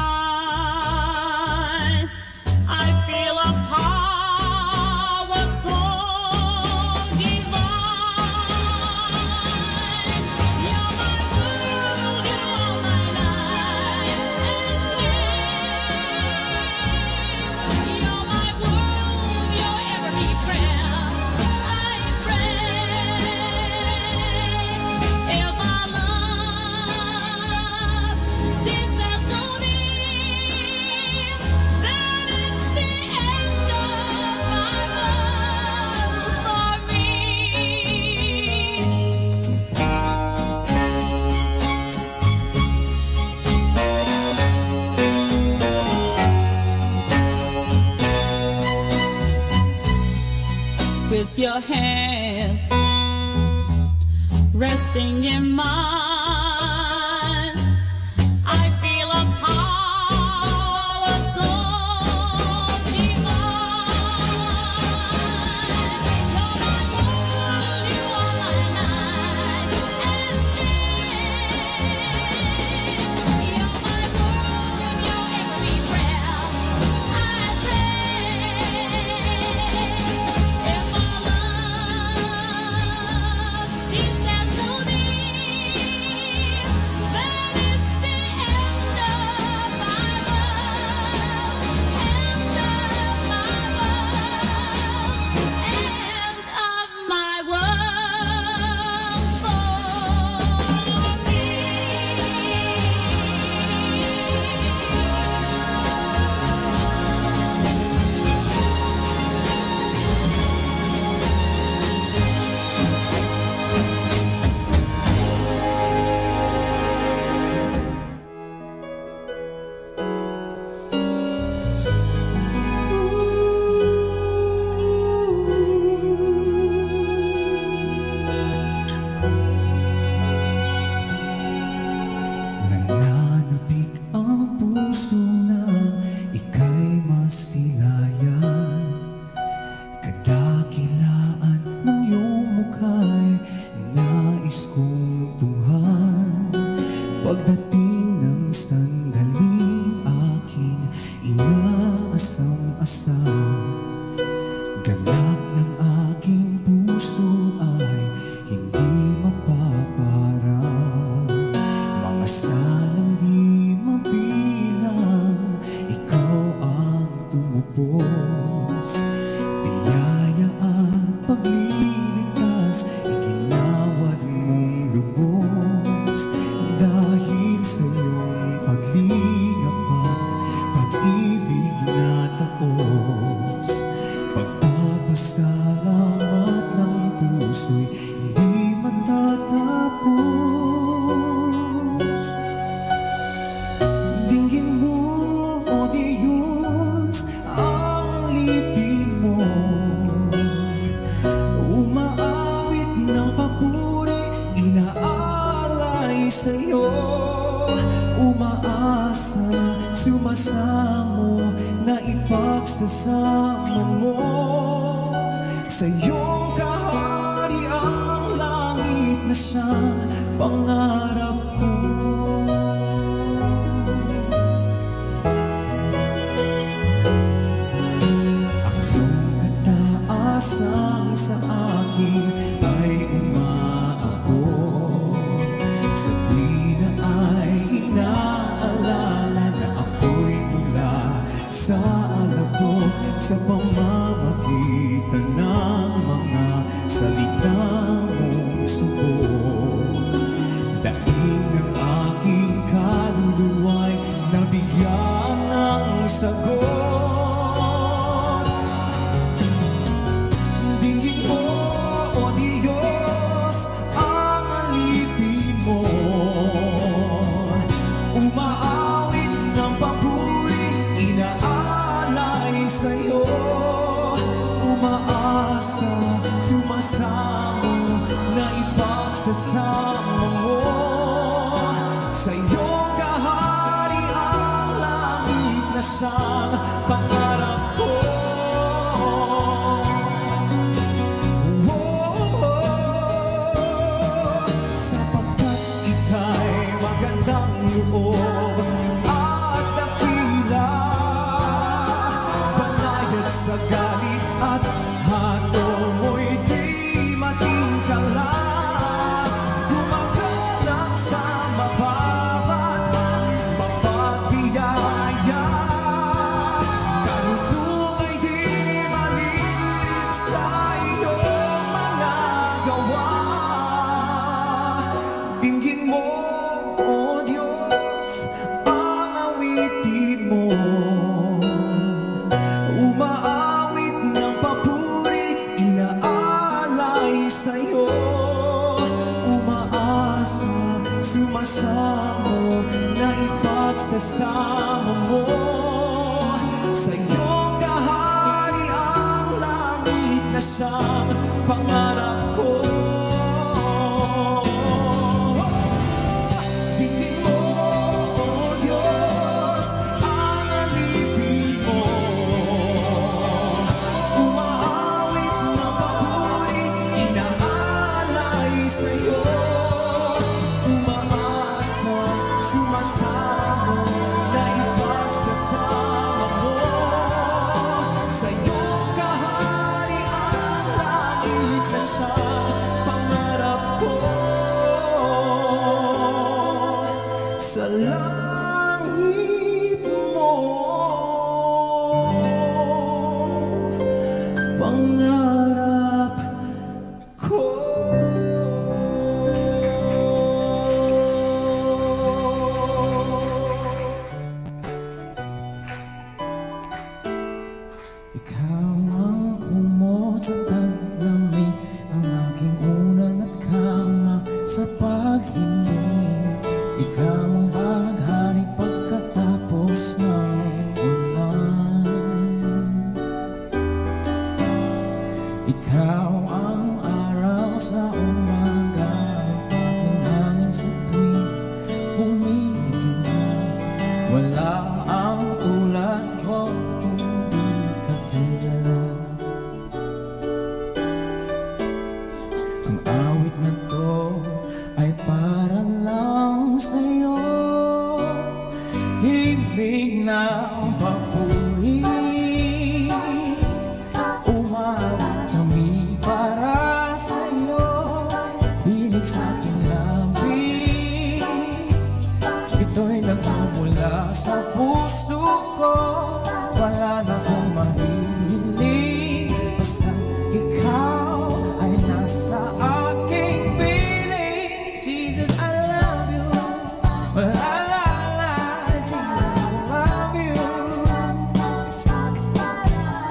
I feel a power so divine. You're my world, you're my life and day. You're my world, you're every prayer I pray. If our love ceases to be, with your hand resting in mine. I feel a power so Nananapik ang puso na ika'y masilayan. Kadakilaan ng iyong mukha'y nais kong tunghan. Pagdating ng sandaling aking inaasam-asam, galak ng aking puso ay hindi mapaparang. Mga salang di mabilang, ikaw ang tumupos. Biyaya at pagliligtas, iginawad mong lubos. Dahil sa iyong paglingap at pag-ibig na taos, pagpapasalamat ng puso'y hindi matatapos. Dinggin mo, O Diyos, ang alipin mo. Umaawit ng papuri, inaalay sa'yo. Umaasa, sumasamo, na ipagsasama mo. Sa iyong kahariang langit na siyang pangarap ko. Ang iyong kataasang sa akin ay umaabot. Sa tuwina ay inaalala na ako'y mula sa alabok, sa pamamagitan ng mga salita mong subok. Daing ng aking kaluluwa'y nabigyan ng sagot. Dinggin mo, O Diyos, ang alipin mo. Umaawit ng papuri, inaalay sa'yo. Umaasa, sumasamo, na ipagsasama mo. Sa iyong kahariang langit na siyang pangarap ko. Sapagkat ika'y magandang loob at dakila, banayad sa galit at hato mo'y di matingkala. Gumagalak sa mababa't mapagbiyaya, karunong ay di malilip sa iyong mga gawa. Dinggin mo, O Diyos, ang awitin mo. Umaawit ng papuri, inaalay sa'yo. Umaasa, sumasamo, na ipagsasama mo. Sa iyong kahariang langit na siyang pangarap ko. Tingin mo, O Diyos, ang alipin mo. Umaawit na papuri, inaalay sa'yo. Umaasa, sumasamo, na ipagsasama mo. Sa'yo kaharian, langit na siyang pangarap ko. Sa langit mo, pangarap ko. Ikaw ang kumot sa taglamig, ang aking unan at kama sa pag-ibig. Ikaw ang baghari pagkatapos ng ulan. Ikaw ang araw sa umaga, aking hangin sa tuwing humihinga. Wala ang tulad mo kung di ka kilala. Ang awit na to ay para lang sa'yo. Himig ng papuri, umawit kami para sa'yo. Hilig sa aking labi, ito'y nagmumula sa puso ko. Wala na akong mahilig, basta ikaw ay nasa aking piling. Jesus, I love you. Well, Jesus, I love you.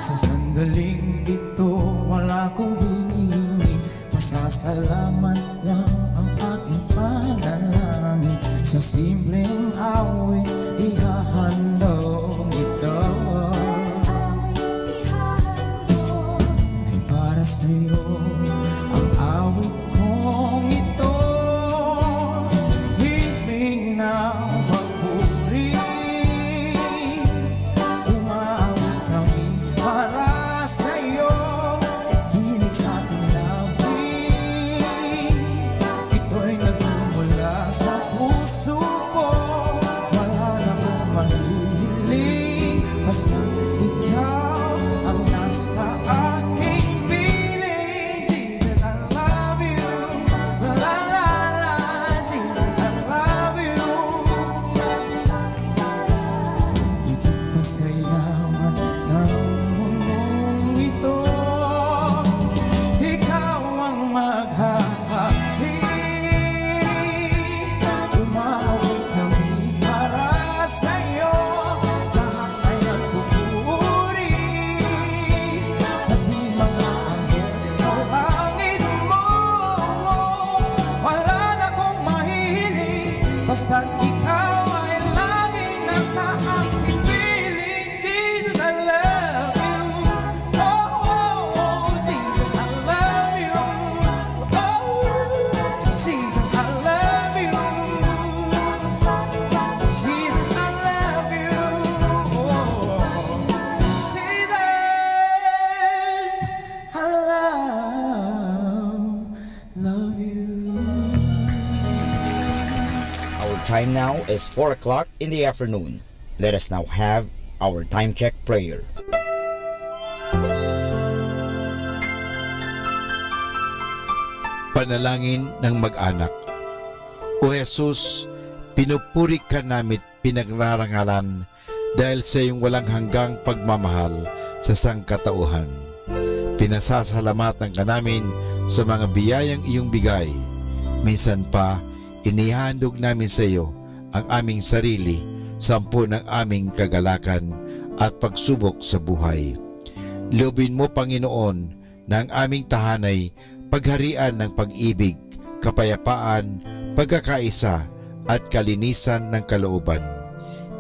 Sa sandaling ito, wala kong hinihingi, pasasalamat lang ang aking panalangin. Sa simpleng awit, ihahandog ito. Ay para sa'yo ang awit kong ito. Himig ng papuri, umawit kami para sa'yo. Hilig sa ating labi, ito'y nagmumula sa puso ko. Wala na akong mahilig, basta ikaw ang nasa aking piling. Jesus, I love you. La la la, Jesus, I love you. Higit pa sa yaman ng mundong ito, ikaw ang maghahari. Umawit kami para sa'yo, lahat ay nagpupuri. Pati mga anghel sa langit mo, wala na akong mahihiling, basta't ikaw ay laging nasa aking piling. Jesus, I love you. Oh, Jesus, I love you. Oh, Jesus, I love you. Jesus, I love you. Oh, Jesus, I love you. Our time now is 4 o'clock in the afternoon. Let us now have our time check prayer. Panalangin ng mag-anak. O Jesus, pinupuri ka namin, pinagrarangalan dahil sa iyong walang hanggang pagmamahal sa sangkatauhan. Pinasasalamatan ka namin sa mga biyayang iyong bigay. Minsan pa, inihandog namin sa iyo ang aming sarili, sampu ng aming kagalakan at pagsubok sa buhay. Loobin mo, Panginoon, na ang aming tahanay pagharian ng pag-ibig, kapayapaan, pagkakaisa at kalinisan ng kalooban.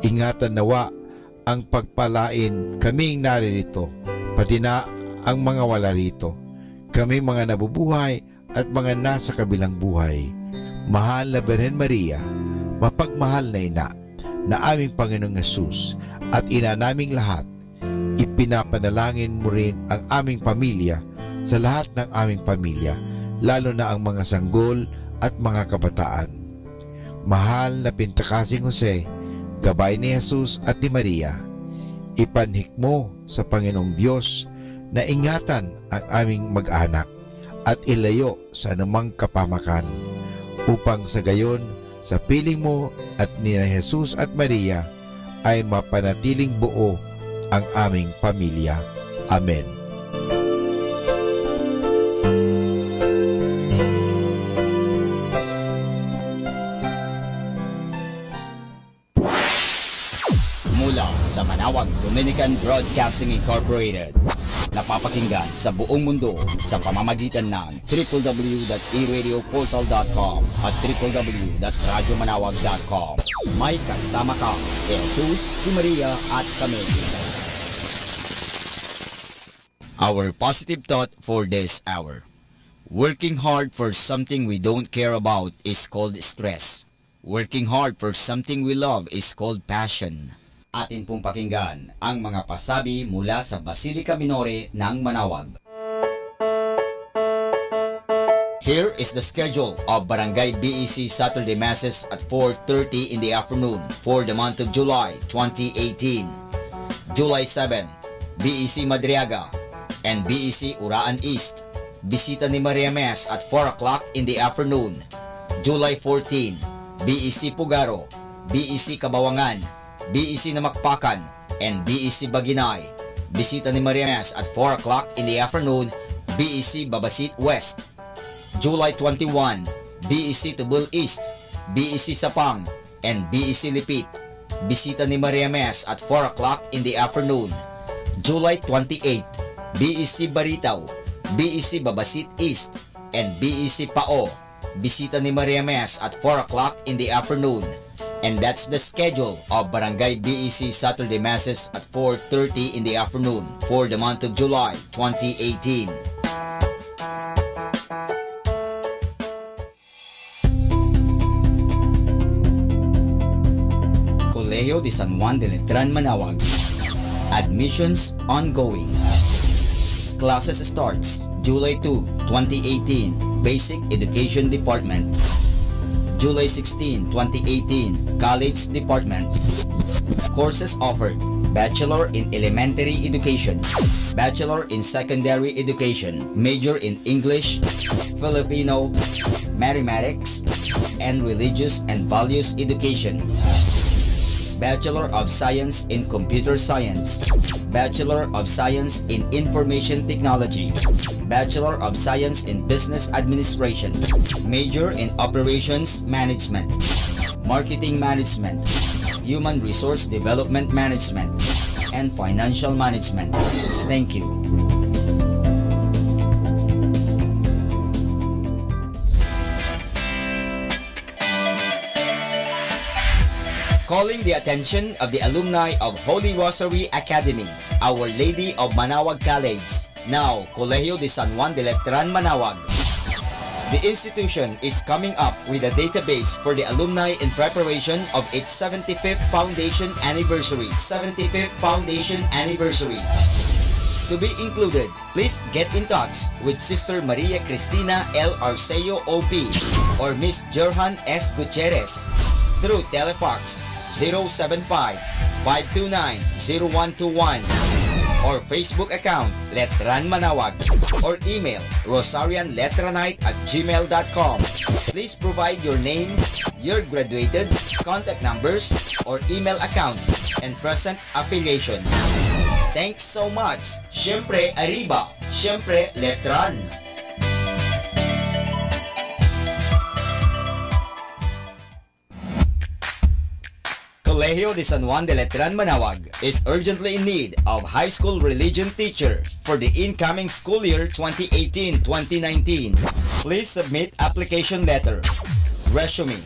Ingatan nawa ang pagpalain kaming naririto, pati na ang mga wala rito, kami mga nabubuhay at mga nasa kabilang buhay. Mahal na Birhen Maria, mapagmahal na ina na aming Panginoong Hesus at ina naming lahat, ipinapanalangin mo rin ang aming pamilya sa lahat ng aming pamilya, lalo na ang mga sanggol at mga kabataan. Mahal na Pintakasing Jose, gabay ni Jesus at ni Maria, ipanhik mo sa Panginoong Diyos na ingatan ang aming mag-anak at ilayo sa anumang kapamakan, upang sa gayon, sa piling mo at ni Jesus at Maria, ay mapanatiling buo ang aming pamilya. Amen. Mula sa Manawag Dominican Broadcasting Incorporated, napapakinggan sa buong mundo sa pamamagitan ng www.eradioportal.com at www.radyomanawag.com. May kasama ka si Jesus, si Maria at kami. Our positive thought for this hour. Working hard for something we don't care about is called stress. Working hard for something we love is called passion. Atin pong pakinggan ang mga pasabi mula sa Basilica Minore ng Manawag. Here is the schedule of Barangay BEC Saturday Masses at 4:30 in the afternoon for the month of July 2018. July 7, BEC Madriaga and BEC Uraan East. Bisita ni Maria Mes at 4 o'clock in the afternoon. July 14, BEC Pugaro, BEC Kabawangan, BEC Namakpakan, and BEC Baginay. Bisita ni Maria Mes at 4 o'clock in the afternoon, BEC Babasit West. July 21, BEC Tubul East, BEC Sapang, and BEC Lipit. Bisita ni Maria Mes at 4 o'clock in the afternoon. July 28, BEC Baritaw, BEC Babasit East, and BEC Pao. Bisita ni Maria Mes at 4 o'clock in the afternoon. And that's the schedule of Barangay BEC Saturday Masses at 4:30 in the afternoon for the month of July 2018. Colegio de San Juan de Letran, Manawag. Admissions ongoing. Classes starts July 2, 2018, Basic Education Department. July 16, 2018, College Department. Courses offered: Bachelor in Elementary Education, Bachelor in Secondary Education, Major in English, Filipino, Mathematics, and Religious and Values Education. Bachelor of Science in Computer Science, Bachelor of Science in Information Technology, Bachelor of Science in Business Administration, Major in Operations Management, Marketing Management, Human Resource Development Management, and Financial Management. Thank you. Calling the attention of the alumni of Holy Rosary Academy, Our Lady of Manawag College, now Colegio de San Juan de Letran, Manawag. The institution is coming up with a database for the alumni in preparation of its 75th foundation anniversary. 75th foundation anniversary. To be included, please get in touch with Sister Maria Cristina L. Arceo OP or Miss Jerhan S. Gutierrez through telefax 075-529-0121 or Facebook account Letran Manawag or email rosarianletranite@gmail.com. Please provide your name, your graduated, contact numbers, or email account, and present affiliation. Thanks so much. Siyempre Arriba, siyempre Letran. Colegio de San Juan de Letran, Manawag is urgently in need of high school religion teacher for the incoming school year 2018-2019. Please submit application letter, resume,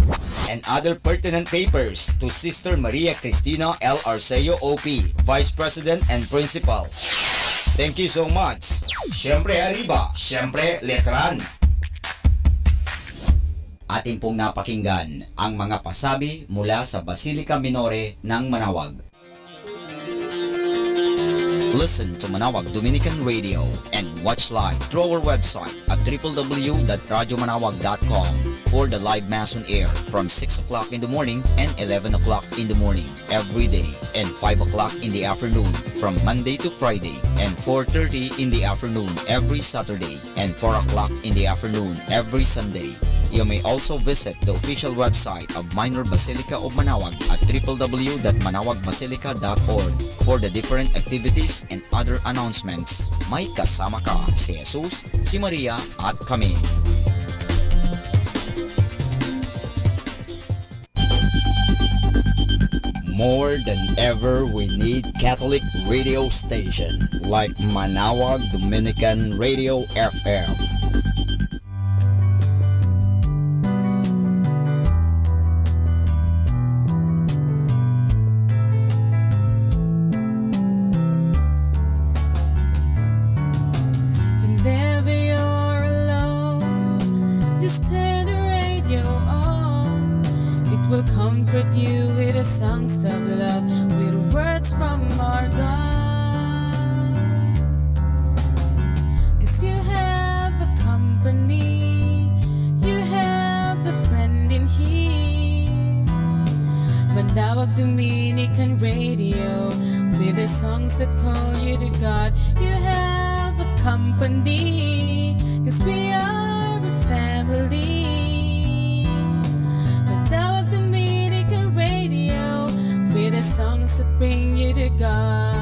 and other pertinent papers to Sister Maria Cristina L. Arceo OP, Vice President and Principal. Thank you so much. Siyempre arriba, siyempre letran. Atin pong napakinggan ang mga pasabi mula sa Basilica Minore ng Manawag. Listen to Manawag Dominican Radio and watch live through our website at www.radyomanawag.com for the live Mass on air from 6 o'clock in the morning and 11 o'clock in the morning every day and 5 o'clock in the afternoon from Monday to Friday and 4:30 in the afternoon every Saturday and 4 o'clock in the afternoon every Sunday. You may also visit the official website of Minor Basilica of Manawag at www.manawagmasilica.org for the different activities and other announcements. May kasama ka si Jesus, si Maria at kami. More than ever, we need Catholic radio station like Manawag Dominican Radio FM. Whenever you're alone, just turn the radio on. It will comfort you with the songs of love, with words from our God. 'Cause you have a company, you have a friend in here. Manawag Dominican Radio, with the songs that call you to God. You have a company, 'cause we are a family. Manawag Dominican Radio, with the songs that bring you to God.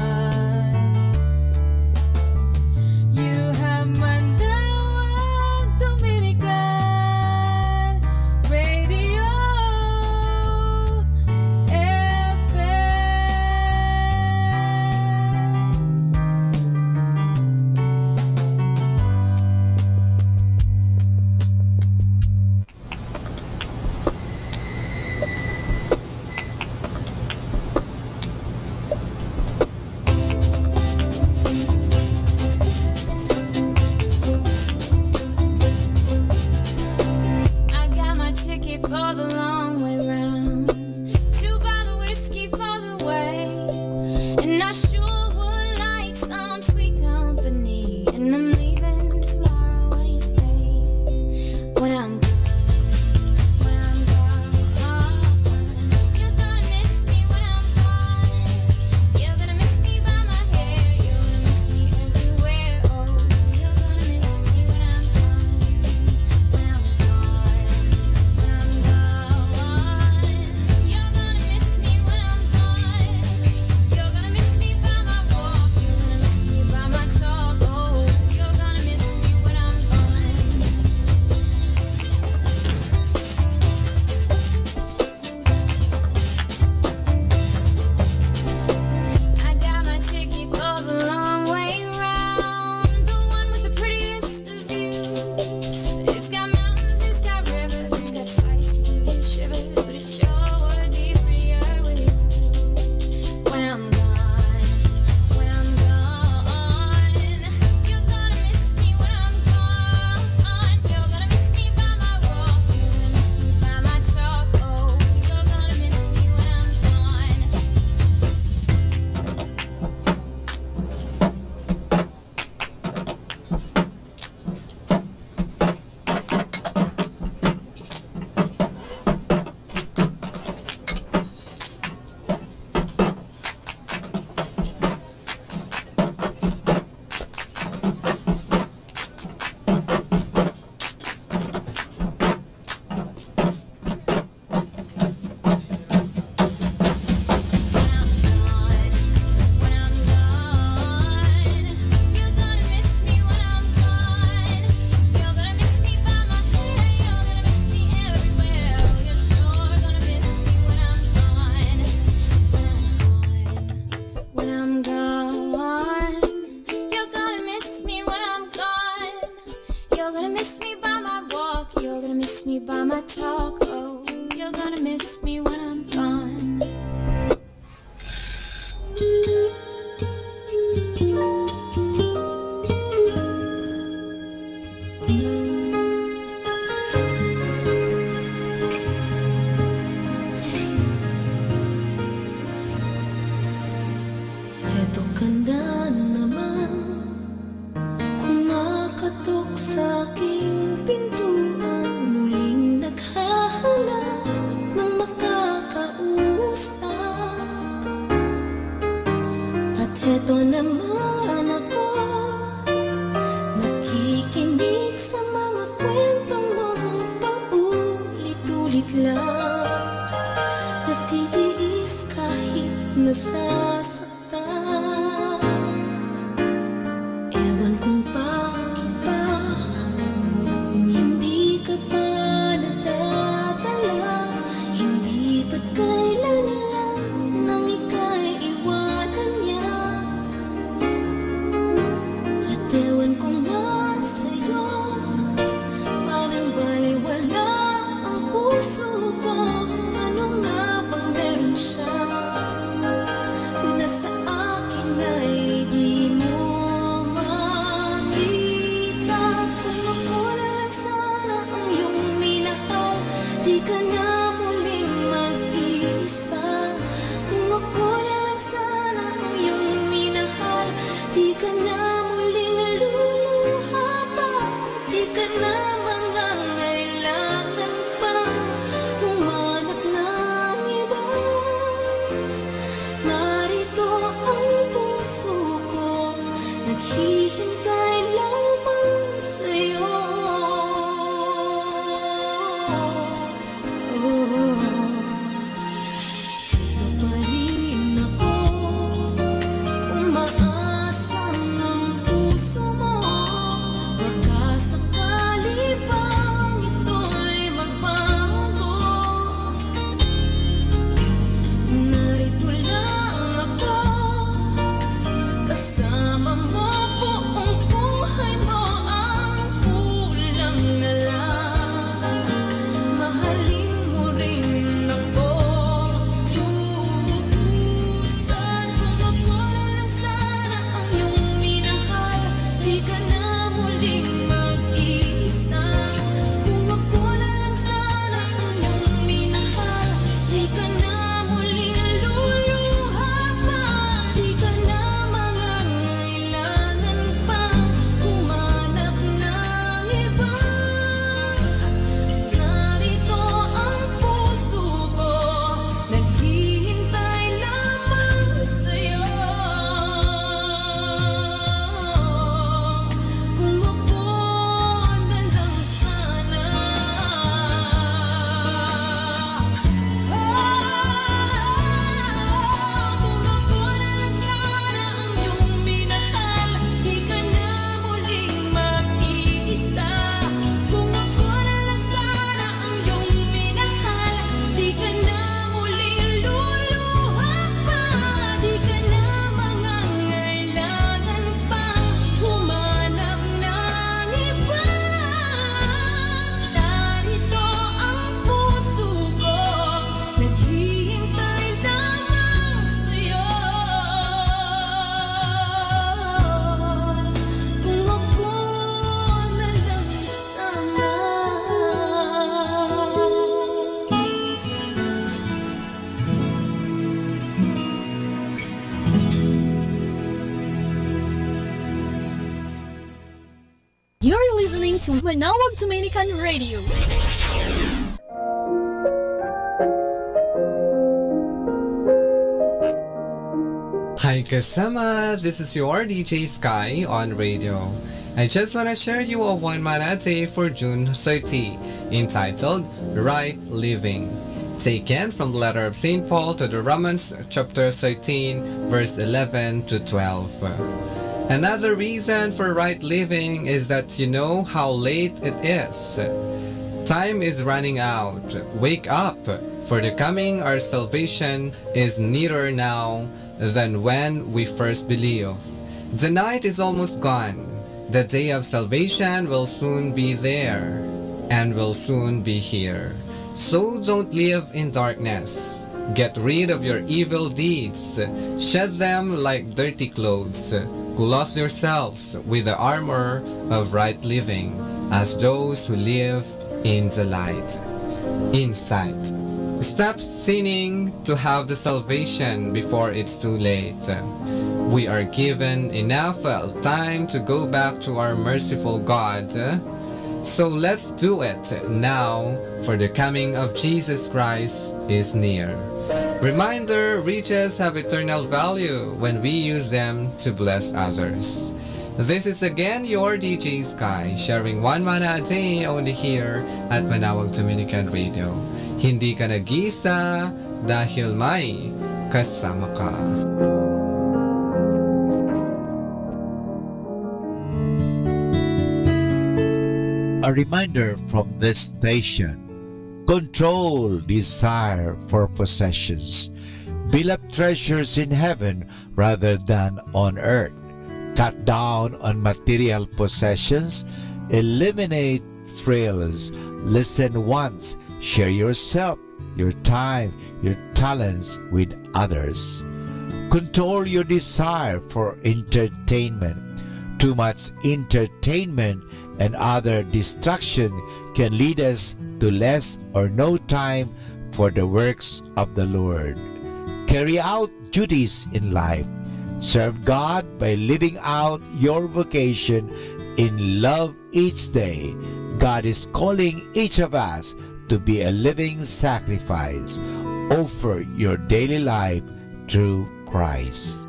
You have Manawag Dominican Radio I got my ticket for the long way round. 2 bottle whiskey for the way. And I sure would like some sweet company. And I'm leaving tomorrow. What do you say? When I'm gone, you're gonna miss me when I'm gone. You're gonna miss me by my hair. You're gonna miss me everywhere. Oh, you're gonna miss me when I'm gone. When I'm gone, you're gonna miss me when I'm gone. You're gonna miss me by my walk. You're gonna miss me by my talk. Oh, you're gonna miss me when I'm gone. I got my ticket for the long way round, the one with the prettiest of views. It's got mountains, it's got rivers, it's got sights to give you shivers, but it sure would be prettier with you. When I'm gone, you're gonna miss me when I'm gone. You're gonna miss me by my walk, you're gonna miss me by my talk. Oh, you're gonna miss me when I'm gone. When I'm gone, you're gonna miss me when I'm gone. You're gonna miss me by my walk. You're gonna miss me by my talk. Oh, you're gonna miss me when I'm gone. Eto ka na naman, kumakatok sa aking pintuan, muling naghahanap ng makakausap. At eto naman ako, nakikinig sa mga kwentong mong paulit-ulit lang. Nagtitiis kahit nasasaktan. Ewan kung bakit ba hindi ka pa nadadala. Hindi ba't kailan lang nang ika'y iwanan niya. At ewan kung nasa'yo, parang baliwala ang puso ko. Ano nga bang meron siya na sa akin ay di mo makita? Kung ako na lang sana ang iyong minahal, di ka na muling mag-iisa. Kung ako na lang sana ang iyong minahal, di ka na muling luluha pa. Di ka na mangangailangan pang humanap ng iba. Narito ang puso ko, naghihintay lamang sa'yo. Ito pa rin ako, umaasang ang puso mo. Baka sakali bang ito'y magbago. Narito lang ako, kasama mo buong buhay mo. Ang kulang na lang, mahalin mo rin ako. Tuusan, kung ako na lang sana ang iyong minahal, di ka na muling mag-iisa. Kung ako na lang sana ang iyong minahal, di ka na muling luluha pa. Di ka na mangangailangan pang humanap ng iba. Narito ang puso ko, naghihintay lamang sa'yo. Kung ako na lang sana, kung ako na lang sana ang iyong minahal, di ka na muling mag-iisa. Kung ako na lang sana ang iyong minahal, di ka na muling luluha pa. Di ka na mangangailangan pang humanap ng iba. Narito ang puso ko, naghihintay lamang sa'yo. Kung ako na lang sana. You're listening to Manawag Dominican Radio. Hi kasama, this is your DJ Sky on radio. I just want to share you a one mana day for June 30, entitled Right Living, taken from the letter of St. Paul to the Romans chapter 13 verse 11 to 12. Another reason for right living is that you know how late it is. Time is running out. Wake up, for the coming our salvation is nearer now than when we first believed. The night is almost gone. The day of salvation will soon be there and will soon be here. So don't live in darkness. Get rid of your evil deeds. Shed them like dirty clothes. Clothe yourselves with the armor of right living. as those who live in the light. Insight. Stop sinning to have the salvation before it's too late. We are given enough time to go back to our merciful God. So let's do it now, for the coming of Jesus Christ is near. Reminder, riches have eternal value when we use them to bless others. This is again your DJ Sky, sharing one mana a day only here at Manawag Dominican Radio. Hindi ka nag-isa dahil may kasama ka. A reminder from this station: control desire for possessions. Build up treasures in heaven rather than on earth. Cut down on material possessions. Eliminate thrills. Listen once. Share yourself, your time, your talents with others. Control your desire for entertainment. Too much entertainment and other distraction can lead us to less or no time for the works of the Lord. Carry out duties in life. Serve God by living out your vocation in love each day. God is calling each of us to be a living sacrifice. Offer your daily life through Christ.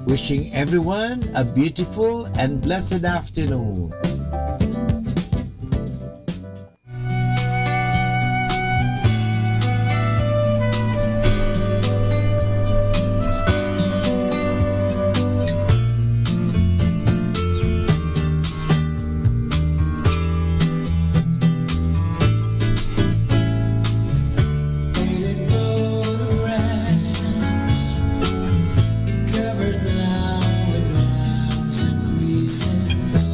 Wishing everyone a beautiful and blessed afternoon. Covered now with lines and creases.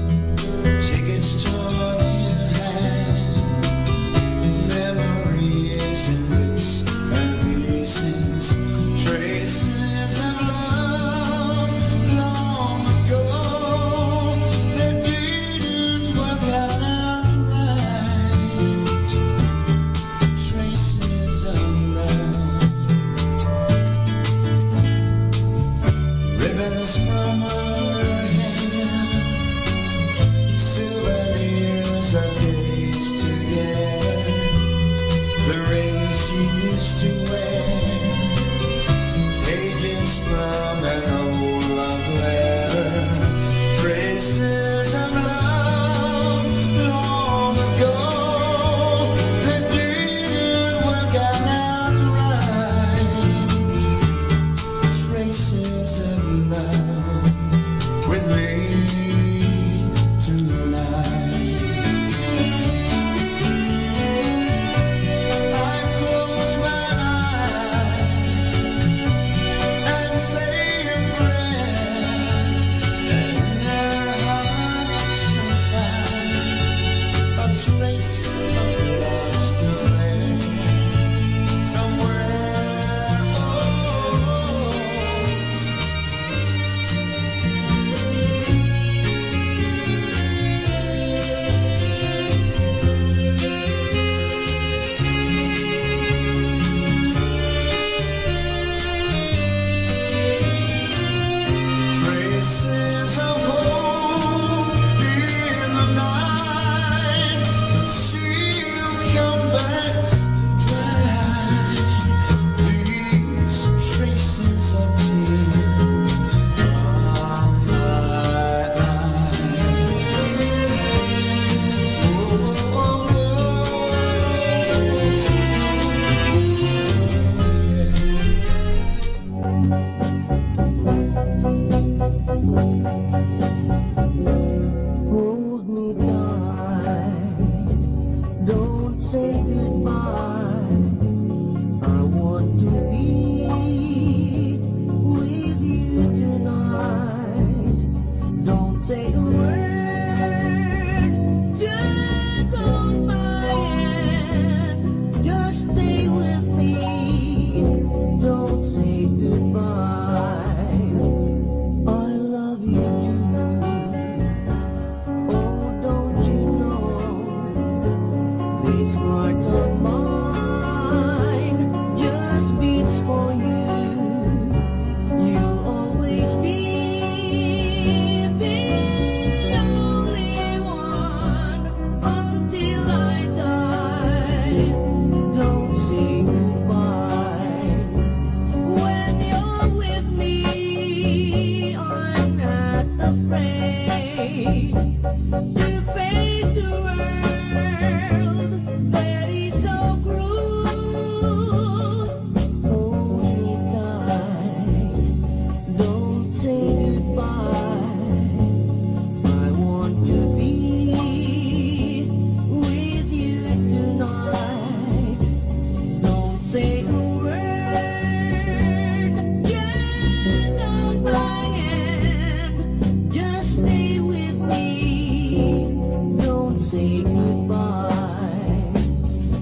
say goodbye.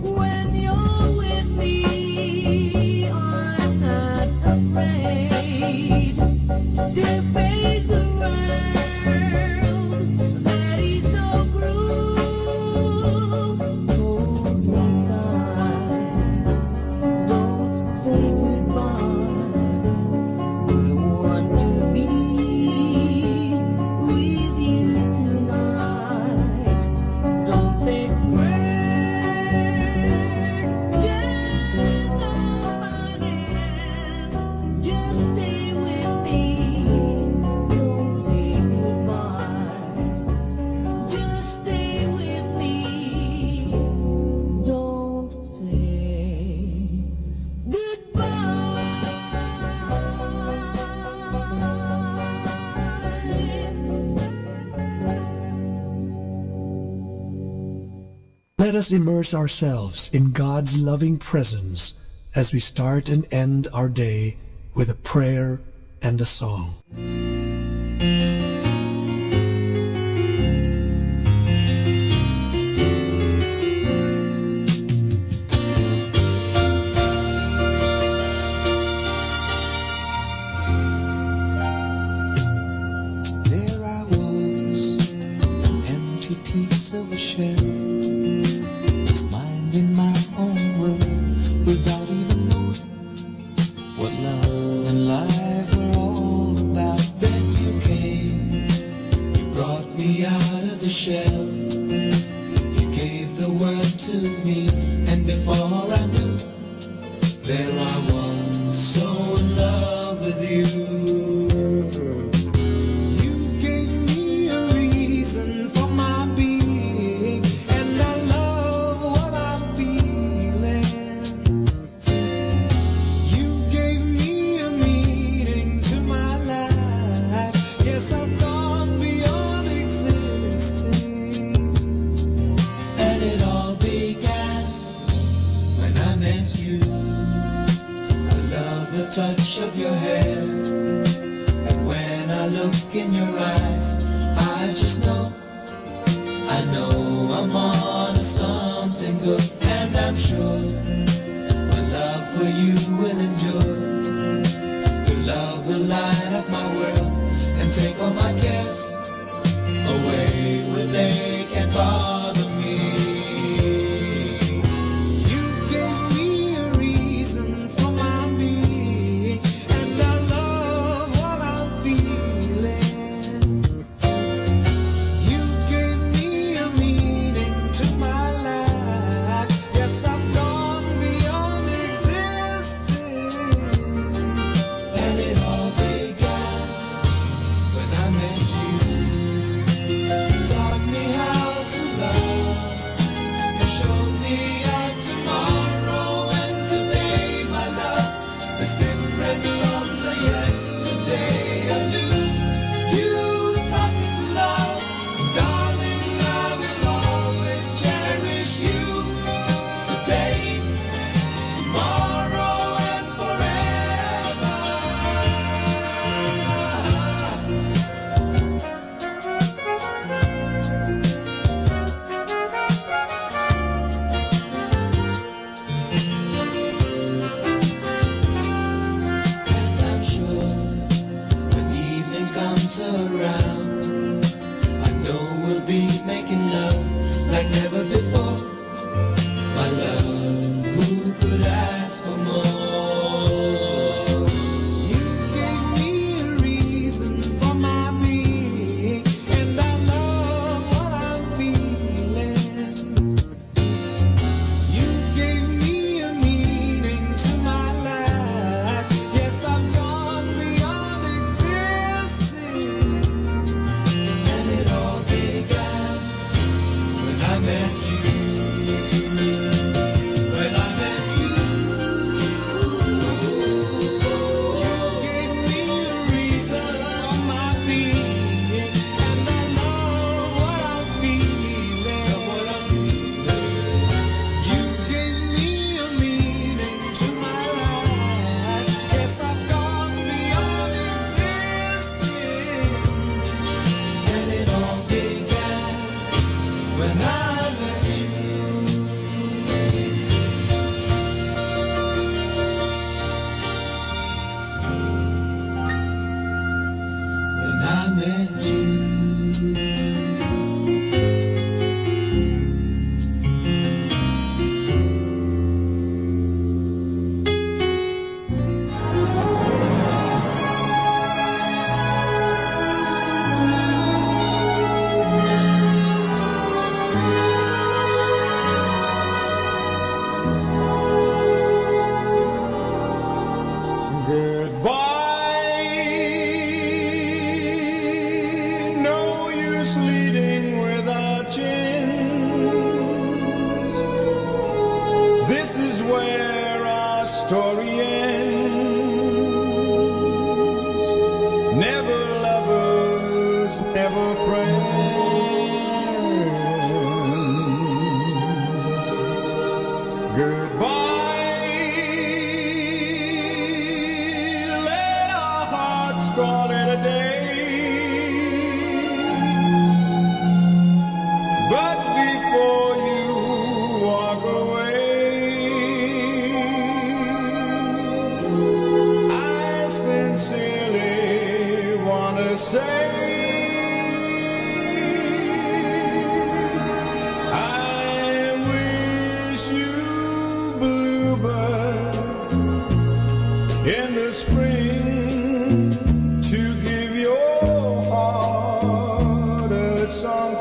When you're with me, I'm not afraid to face the world that is so cruel. Hold me tight, don't say goodbye. I want to be with you tonight. Don't say a word, just hold my hand. Just stay with me. Don't say goodbye. Just stay with me. Don't say Let us immerse ourselves in God's loving presence as we start and end our day with a prayer and a song. There I was, an empty piece of a shell, just minding my own world without even knowing what love and life were all about. Then you came, you brought me out of the shell, you gave the word to me, and before I knew, there I was, so in love with you. You gave me a reason for my being, and I love what I'm feeling. You gave me a meaning to my life. Yes, I've gone beyond existing. And it all began when I met you. I love the touch of your hair, and when I look in your eyes, I just know, I know I'm on to something good, and I'm sure my love for you will endure. Your love will light up my world and take all my cares away where they can bother me. You gave me a reason for my being, and I love what I'm feeling. You gave me a meaning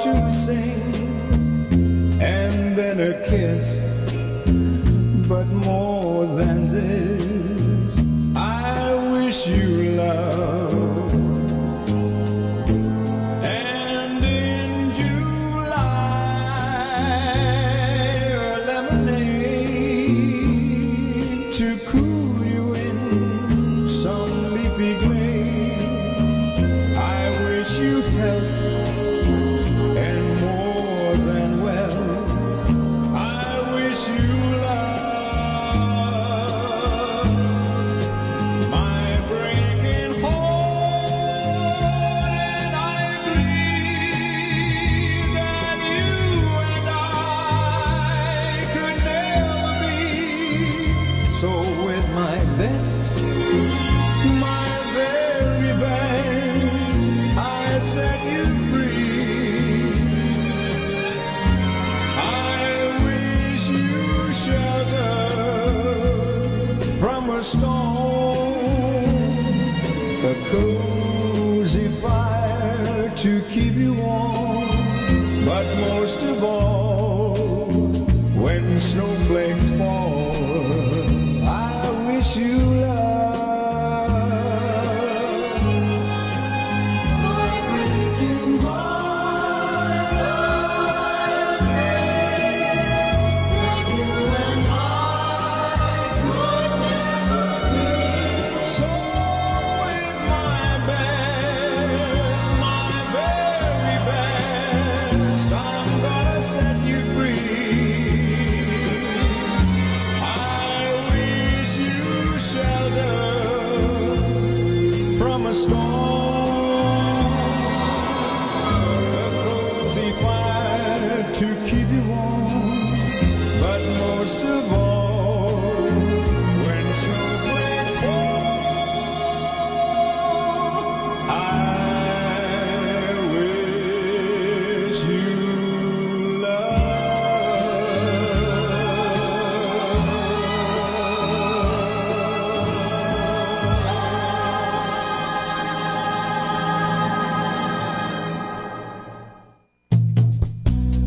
to sing, and then a kiss. But more than this, I wish you love. And in July, a lemonade to cool you in some leafy glade. I wish you health and more than wealth. I wish you love. My breaking heart, and I grieve that you and I could never be. So with my best, my very best, I set you free. I wish you shelter from a storm, a cozy fire to keep you warm, but most of all, when snowflakes fall, I wish you love. My breaking heart, that you and I could never be. So with my best, my very best, I'm gonna set you free. I wish you shelter from a storm, a cozy fire to keep you warm, but most of all, when snowflakes fall, I wish you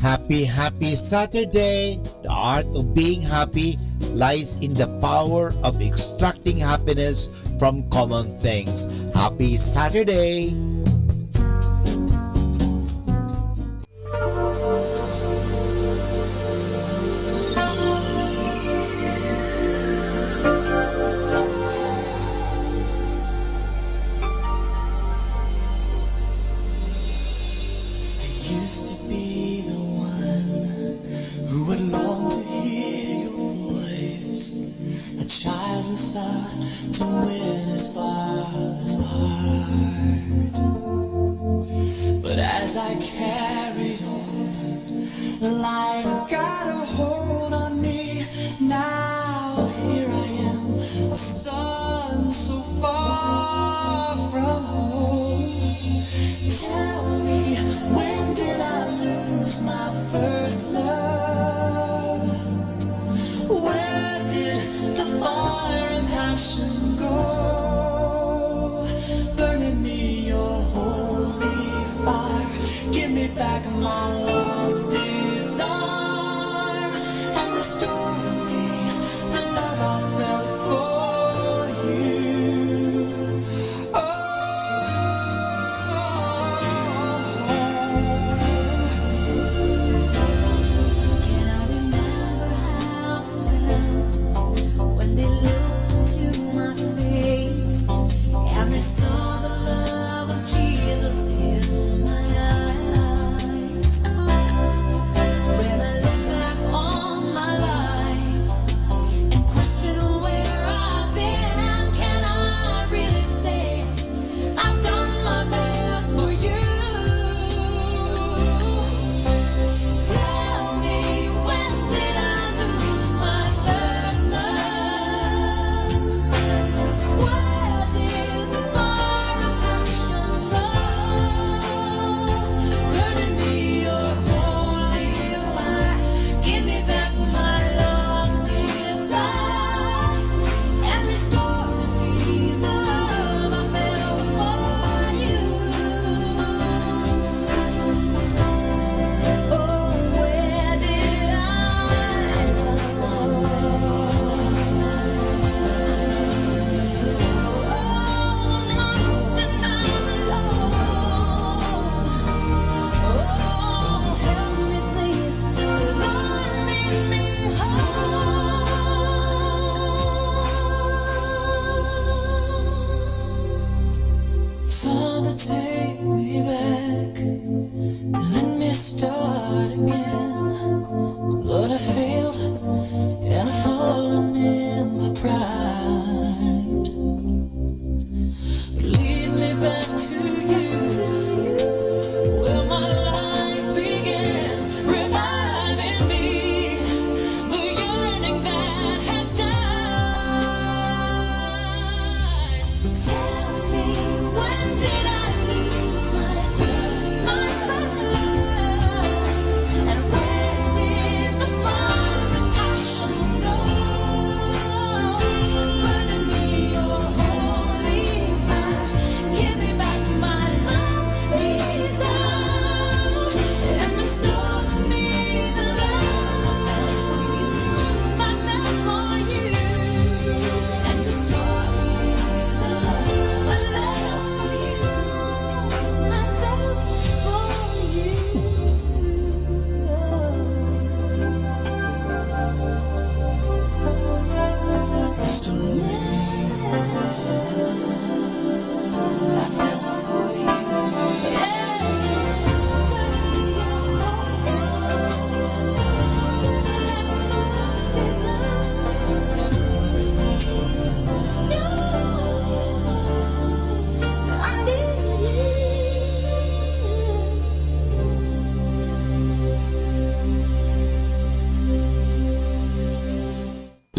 Happy, happy Saturday! The art of being happy lies in the power of extracting happiness from common things. Happy Saturday! Used to be the one who would long to hear your voice, a child who sought to win his father's heart. But as I carried on, life got a hold on me. Now here I am, a son so far from home. Tell me, when did I lose my first love? Where did the fire and passion go? Burn in me your holy fire. Give me back my lost desire and restore in me the love I felt for you. When they looked into my face and they saw the love of Jesus in my eyes. When I look back on my life and question where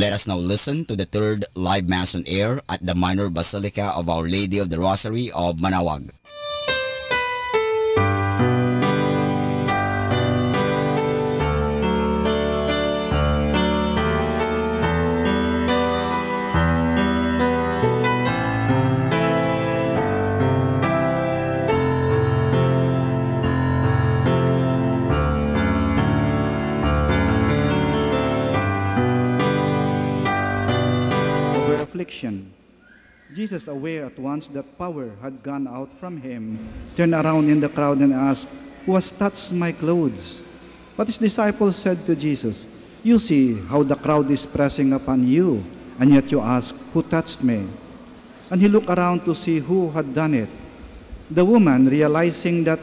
Let us now listen to the third live Mass on air at the Minor Basilica of Our Lady of the Rosary of Manawag. Affliction. Jesus, aware at once that power had gone out from him, turned around in the crowd and asked, "Who has touched my clothes?" But his disciples said to Jesus, "You see how the crowd is pressing upon you, and yet you ask, 'Who touched me?'" And he looked around to see who had done it. The woman, realizing that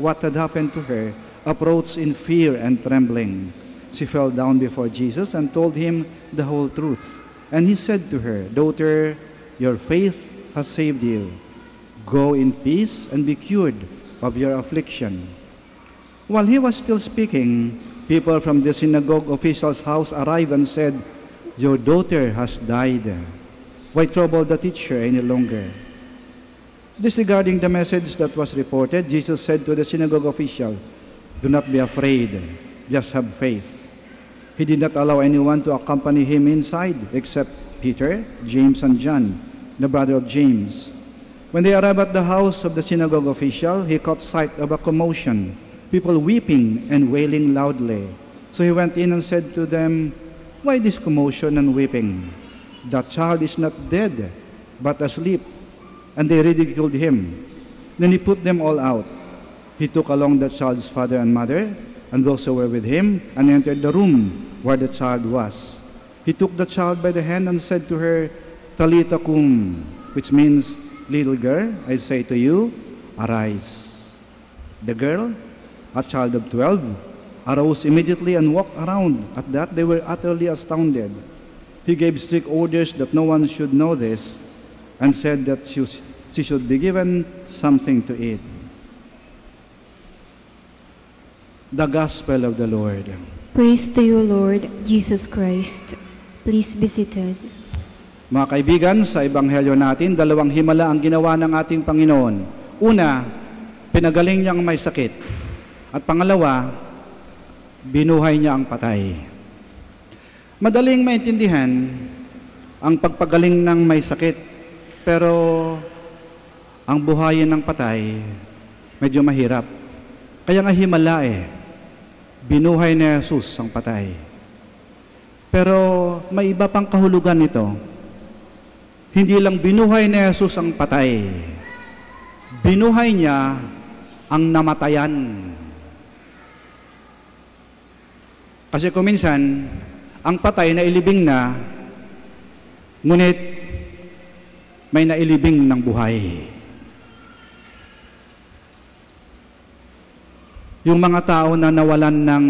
what had happened to her, approached in fear and trembling. She fell down before Jesus and told him the whole truth. And he said to her, "Daughter, your faith has saved you. Go in peace and be cured of your affliction." While he was still speaking, people from the synagogue official's house arrived and said, "Your daughter has died. Why trouble the teacher any longer?" Disregarding the message that was reported, Jesus said to the synagogue official, "Do not be afraid, just have faith." He did not allow anyone to accompany him inside except Peter, James, and John, the brother of James. When they arrived at the house of the synagogue official, he caught sight of a commotion, people weeping and wailing loudly. So he went in and said to them, "Why this commotion and weeping? The child is not dead, but asleep." And they ridiculed him. Then he put them all out. He took along the child's father and mother, and those who were with him, and entered the room where the child was. He took the child by the hand and said to her, "Talitha kum," which means, "Little girl, I say to you, arise." The girl, a child of 12, arose immediately and walked around. At that, they were utterly astounded. He gave strict orders that no one should know this, and said that she should be given something to eat. The Gospel of the Lord. Praise to you, Lord Jesus Christ. Please be seated. Mga kaibigan, sa Ebanghelyo natin, dalawang himala ang ginawa ng ating Panginoon. Una, pinagaling niya ang may sakit. At pangalawa, binuhay niya ang patay. Madaling maintindihan ang pagpagaling ng may sakit, pero ang buhayin ng patay, medyo mahirap. Kaya nga himala binuhay ni Jesus ang patay. Pero may iba pang kahulugan nito. Hindi lang binuhay ni Jesus ang patay. Binuhay niya ang namatayan. Kasi kuminsan, ang patay na ilibing na, ngunit may nailibing ng buhay. Yung mga tao na nawalan ng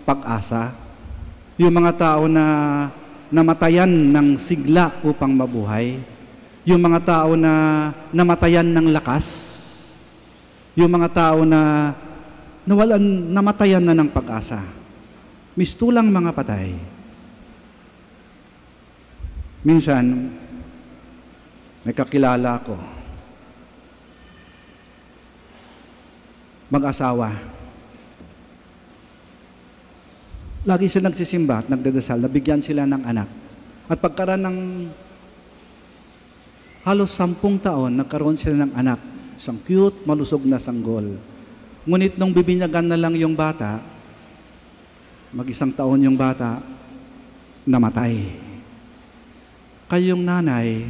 pag-asa, yung mga tao na namatayan ng sigla upang mabuhay, yung mga tao na namatayan ng lakas, yung mga tao na namatayan na ng pag-asa. Mistulang mga patay. Minsan, may kakilala ko, mag-asawa. Lagi sila nagsisimba at nagdadasal, nabigyan sila ng anak. At pagkaraan ng halos 10 taon, nagkaroon sila ng anak. Isang cute, malusog na sanggol. Ngunit nung bibinyagan na lang yung bata, mag-1 taon yung bata, namatay. Kaya yung nanay,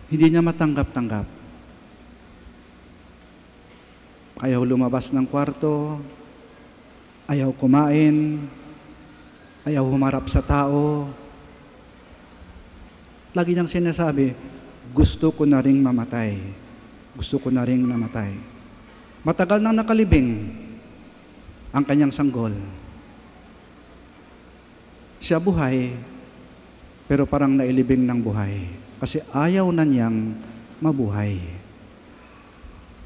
hindi niya matanggap-tanggap. Ayaw lumabas ng kwarto, ayaw kumain, ayaw humarap sa tao. Lagi niyang sinasabi, gusto ko na ring mamatay. Gusto ko na ring namatay. Matagal nang nakalibing ang kanyang sanggol. Siya buhay, pero parang nailibing ng buhay. Kasi ayaw na niyang mabuhay.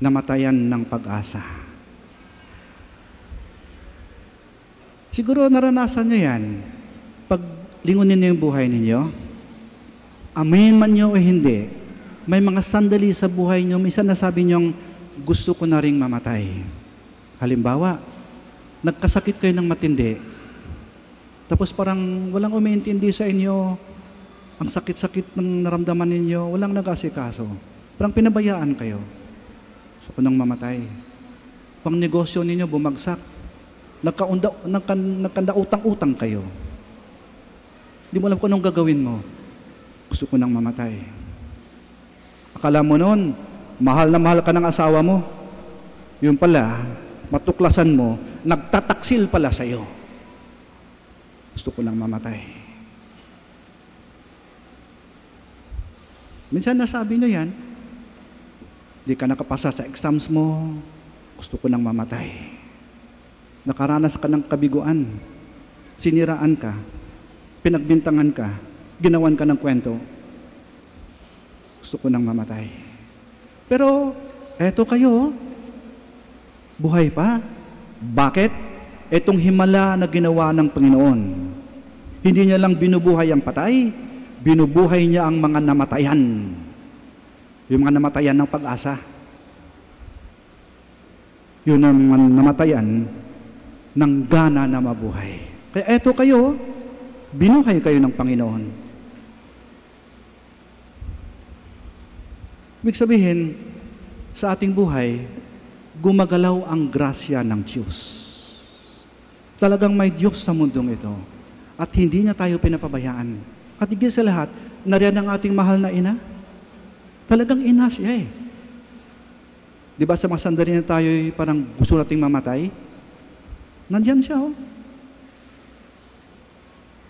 Namatayan ng pag-asa. Siguro naranasan nyo yan. Pag lingunin niyo yung buhay ninyo, amin man nyo o hindi, may mga sandali sa buhay nyo, minsan nasabi nyo, gusto ko na ring mamatay. Halimbawa, nagkasakit kayo ng matindi, tapos parang walang umiintindi sa inyo, ang sakit-sakit ng naramdaman ninyo, walang nag-asikaso. Parang pinabayaan kayo. Gusto ko nang mamatay. Pang negosyo ninyo bumagsak, nagkandautang-utang kayo. Hindi mo alam kung anong gagawin mo. Gusto ko nang mamatay. Akala mo noon, mahal na mahal ka ng asawa mo. Yun pala, matuklasan mo, nagtataksil pala sa'yo. Gusto ko nang mamatay. Minsan nasabi nyo yan, di ka nakapasa sa exams mo, gusto ko nang mamatay. Nakaranas ka ng kabiguan, siniraan ka, pinagbintangan ka, ginawan ka ng kwento, gusto ko nang mamatay. Pero, eto kayo, buhay pa. Bakit? Etong himala na ginawa ng Panginoon. Hindi niya lang binubuhay ang patay, binubuhay niya ang mga namatayan. Yung mga namatayan ng pag-asa. Yun ang mga namatayan ng gana na mabuhay. Kaya eto kayo, binuhay kayo ng Panginoon. Ibig sabihin, sa ating buhay, gumagalaw ang grasya ng Diyos. Talagang may Diyos sa mundong ito. At hindi niya tayo pinapabayaan. At higit sa lahat, nariyan ang ating mahal na ina. Talagang ina siya eh. Di ba sa mga sandali na tayo parang gusto nating mamatay? Nandyan siya oh.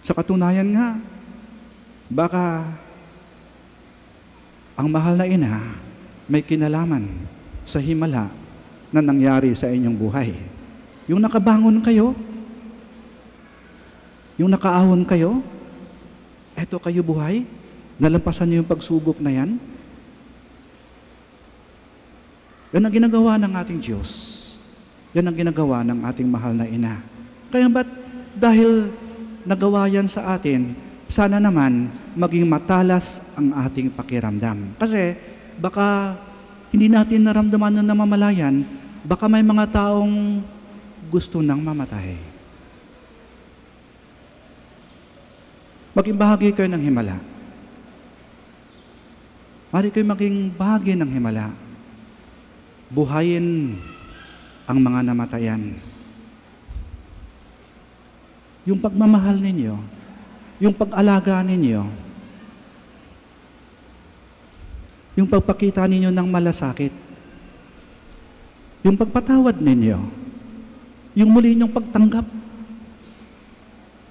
Sa katunayan nga, baka ang mahal na ina may kinalaman sa himala na nangyari sa inyong buhay. Yung nakabangon kayo, yung nakaahon kayo, eto kayo buhay, nalampasan niyo yung pagsubok na yan. Yan ang ginagawa ng ating Diyos. Yan ang ginagawa ng ating mahal na ina. Kaya ba't dahil nagawa yan sa atin, sana naman maging matalas ang ating pakiramdam. Kasi baka hindi natin naramdaman na namamalayan, baka may mga taong gusto nang mamatay. Maging bahagi kayo ng himala. Mari kayo maging bahagi ng himala. Buhayin ang mga namatayan. Yung pagmamahal ninyo, yung pag-alaga ninyo, yung pagpakita ninyo ng malasakit, yung pagpatawad ninyo, yung muli ninyong pagtanggap,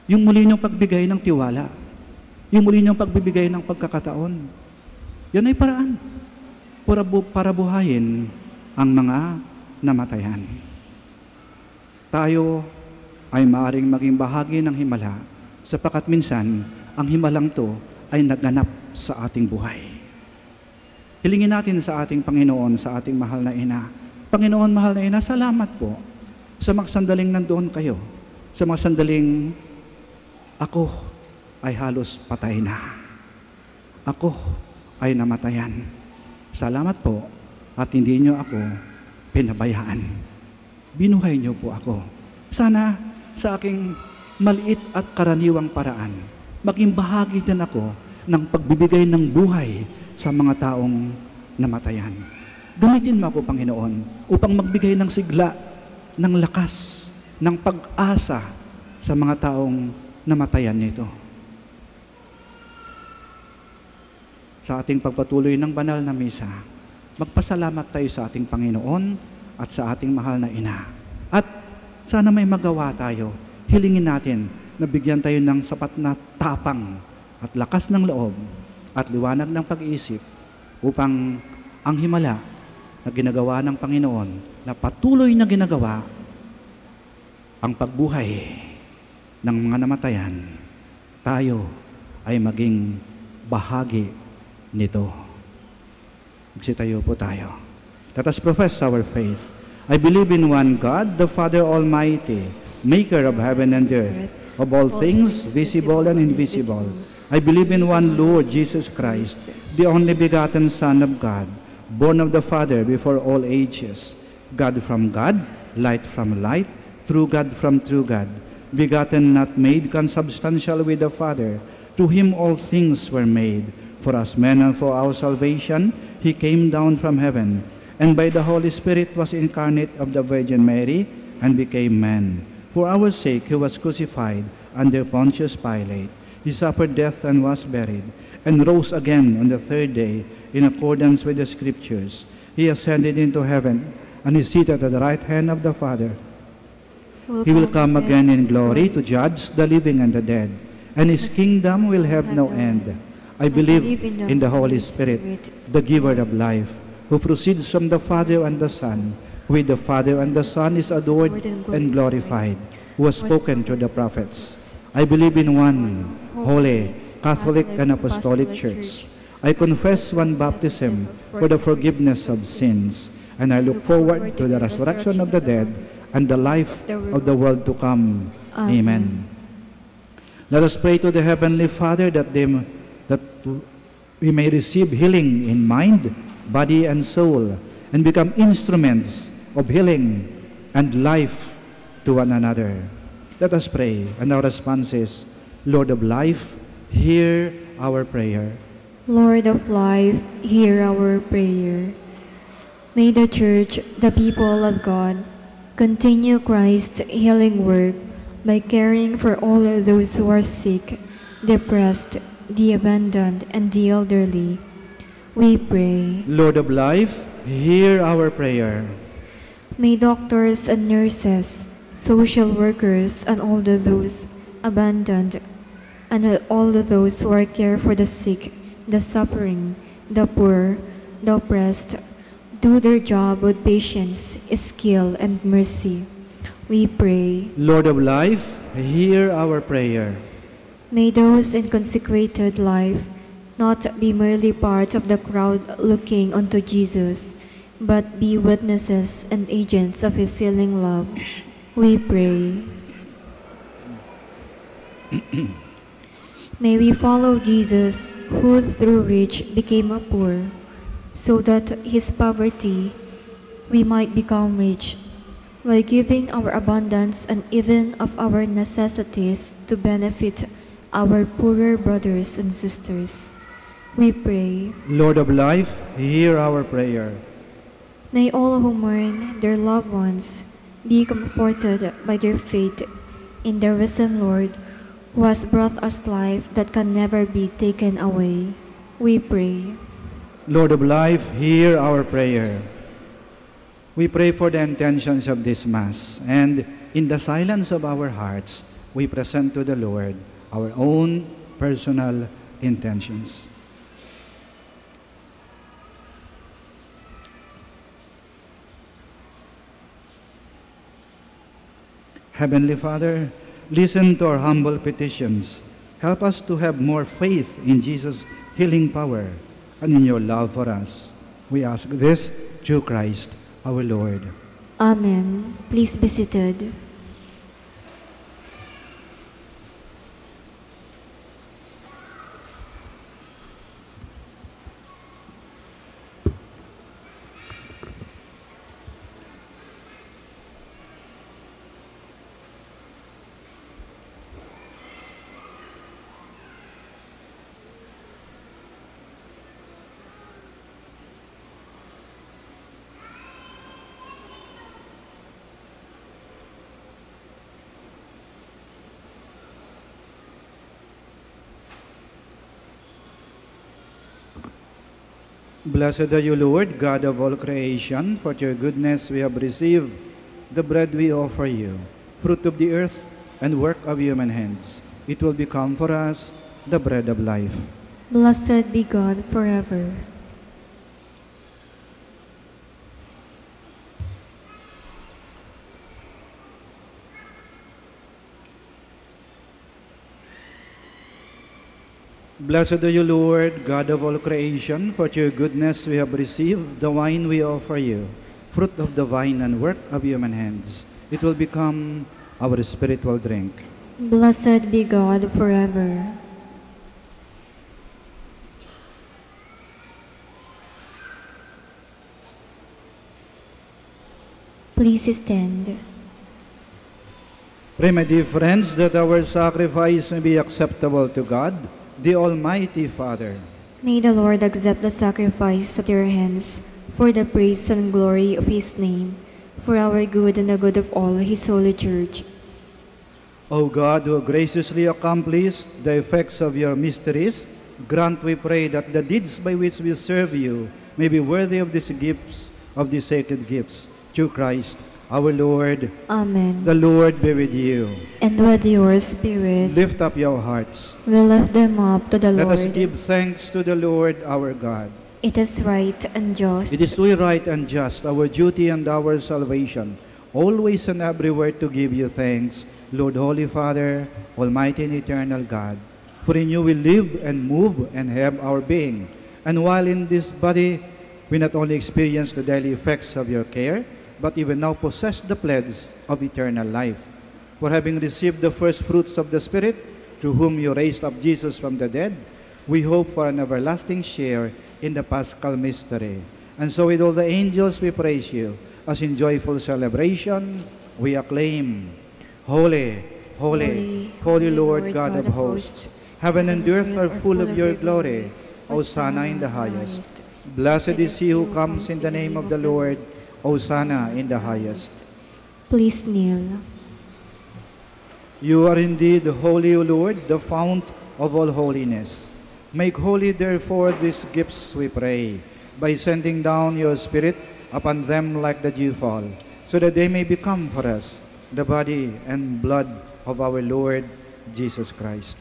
yung muli ninyong pagbigay ng tiwala, yung muli ninyong pagbibigay ng pagkakataon. Yan ay paraan para buhayin ang mga namatayan. Tayo ay maaaring maging bahagi ng himala sapagkat minsan ang himalang to ay naganap sa ating buhay. Hilingin natin sa ating Panginoon, sa ating mahal na ina. Panginoon, mahal na ina, salamat po sa mga sandaling nandoon kayo, sa mga sandaling ako ay halos patay na. Ako ay namatayan. Salamat po at hindi niyo ako pinabayaan. Binuhay niyo po ako. Sana sa aking maliit at karaniwang paraan, maging bahagi din ako ng pagbibigay ng buhay sa mga taong namatayan. Gamitin mo ako, Panginoon, upang magbigay ng sigla, ng lakas, ng pag-asa sa mga taong namatayan nito. Sa ating pagpatuloy ng banal na misa, magpasalamat tayo sa ating Panginoon at sa ating mahal na ina. At sana may magawa tayo. Hilingin natin na bigyan tayo ng sapat na tapang at lakas ng loob at liwanag ng pag-iisip upang ang himala na ginagawa ng Panginoon, na patuloy na ginagawa ang pagbuhay ng mga namatayan, tayo ay maging bahagi nito. Magsitayo po tayo. Let us profess our faith. I believe in one God, the Father Almighty, maker of heaven and earth, of all things visible and invisible. I believe in one Lord Jesus Christ, the only begotten Son of God, born of the Father before all ages, God from God, light from light, true God from true God, begotten, not made, consubstantial with the Father. To him all things were made. For us men and for our salvation, he came down from heaven, and by the Holy Spirit was incarnate of the Virgin Mary, and became man. For our sake he was crucified under Pontius Pilate. He suffered death and was buried, and rose again on the third day in accordance with the Scriptures. He ascended into heaven, and is seated at the right hand of the Father. He will come again in glory to judge the living and the dead, and his kingdom will have no end. I believe in the Holy Spirit, the giver of life, who proceeds from the Father and the Son, who with the Father and the Son is adored and glorified, who has spoken to the prophets. I believe in one holy, Catholic, and Apostolic Church. I confess one baptism for the forgiveness of sins, and I look forward to the resurrection of the dead and the life of the world to come. Amen. Let us pray to the Heavenly Father that we may receive healing in mind, body, and soul, and become instruments of healing and life to one another. Let us pray, and our response is, Lord of life, hear our prayer. Lord of life, hear our prayer. May the Church, the people of God, continue Christ's healing work by caring for all those who are sick, depressed, the abandoned, and the elderly. We pray. Lord of life, hear our prayer. May doctors and nurses, social workers, and all of those abandoned, and all of those who are care for the sick, the suffering, the poor, the oppressed, do their job with patience, skill, and mercy. We pray. Lord of life, hear our prayer. May those in consecrated life not be merely part of the crowd looking unto Jesus, but be witnesses and agents of his healing love. We pray. May we follow Jesus, who through rich became a poor, so that his poverty we might become rich, by giving our abundance and even of our necessities to benefit our poorer brothers and sisters. We pray. Lord of life, hear our prayer. May all who mourn their loved ones be comforted by their faith in the risen Lord, who has brought us life that can never be taken away. We pray. Lord of life, hear our prayer. We pray for the intentions of this Mass, and in the silence of our hearts, we present to the Lord our own personal intentions. Heavenly Father, listen to our humble petitions. Help us to have more faith in Jesus' healing power and in your love for us. We ask this through Christ our Lord. Amen. Please be seated. Blessed are you, Lord, God of all creation. For your goodness we have received the bread we offer you, fruit of the earth and work of human hands. It will become for us the bread of life. Blessed be God forever. Blessed are you, Lord, God of all creation. For your goodness we have received the wine we offer you, fruit of the vine and work of human hands. It will become our spiritual drink. Blessed be God forever. Please stand. Pray, my dear friends, that our sacrifice may be acceptable to God, the Almighty Father. May the Lord accept the sacrifice at your hands for the praise and glory of His name, for our good and the good of all His holy church. O God, who graciously accomplished the effects of your mysteries, grant, we pray, that the deeds by which we serve you may be worthy of these gifts, of these sacred gifts, through Christ our Lord. Amen. The Lord be with you. And with your spirit, Lift up your hearts. we lift them up to the Let us Lord. give thanks to the Lord our God. It is right and just. It is truly right and just, our duty and our salvation, always and everywhere to give you thanks, Lord, Holy Father, Almighty and eternal God. For in you we live and move and have our being. And while in this body, we not only experience the daily effects of your care, but even now possess the pledge of eternal life. For having received the first fruits of the Spirit, through whom you raised up Jesus from the dead, we hope for an everlasting share in the Paschal mystery. And so with all the angels we praise you, as in joyful celebration we acclaim, Holy, holy, holy Lord God of hosts. Heaven and earth are full of your glory. Hosanna in the highest. Blessed is he who comes in the name of the Lord. Hosanna in the highest. Please kneel. You are indeed holy, O Lord, the fount of all holiness. Make holy, therefore, these gifts, we pray, by sending down your Spirit upon them like the dewfall, so that they may become for us the body and blood of our Lord Jesus Christ.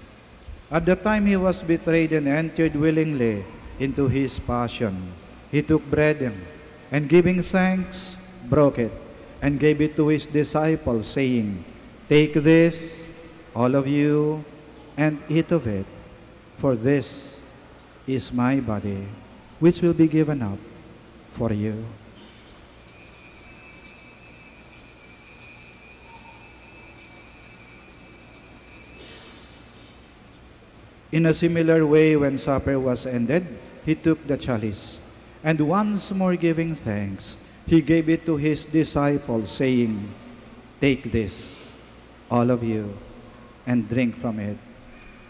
At the time he was betrayed and entered willingly into his passion, he took bread and giving thanks, broke it, and gave it to his disciples, saying, Take this, all of you, and eat of it, for this is my body, which will be given up for you. In a similar way, when supper was ended, he took the chalice, and once more giving thanks, he gave it to his disciples, saying, Take this, all of you, and drink from it,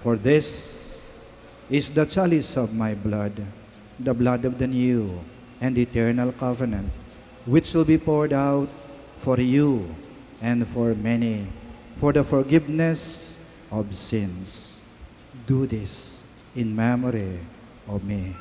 for this is the chalice of my blood, the blood of the new and eternal covenant, which will be poured out for you and for many, for the forgiveness of sins. Do this in memory of me.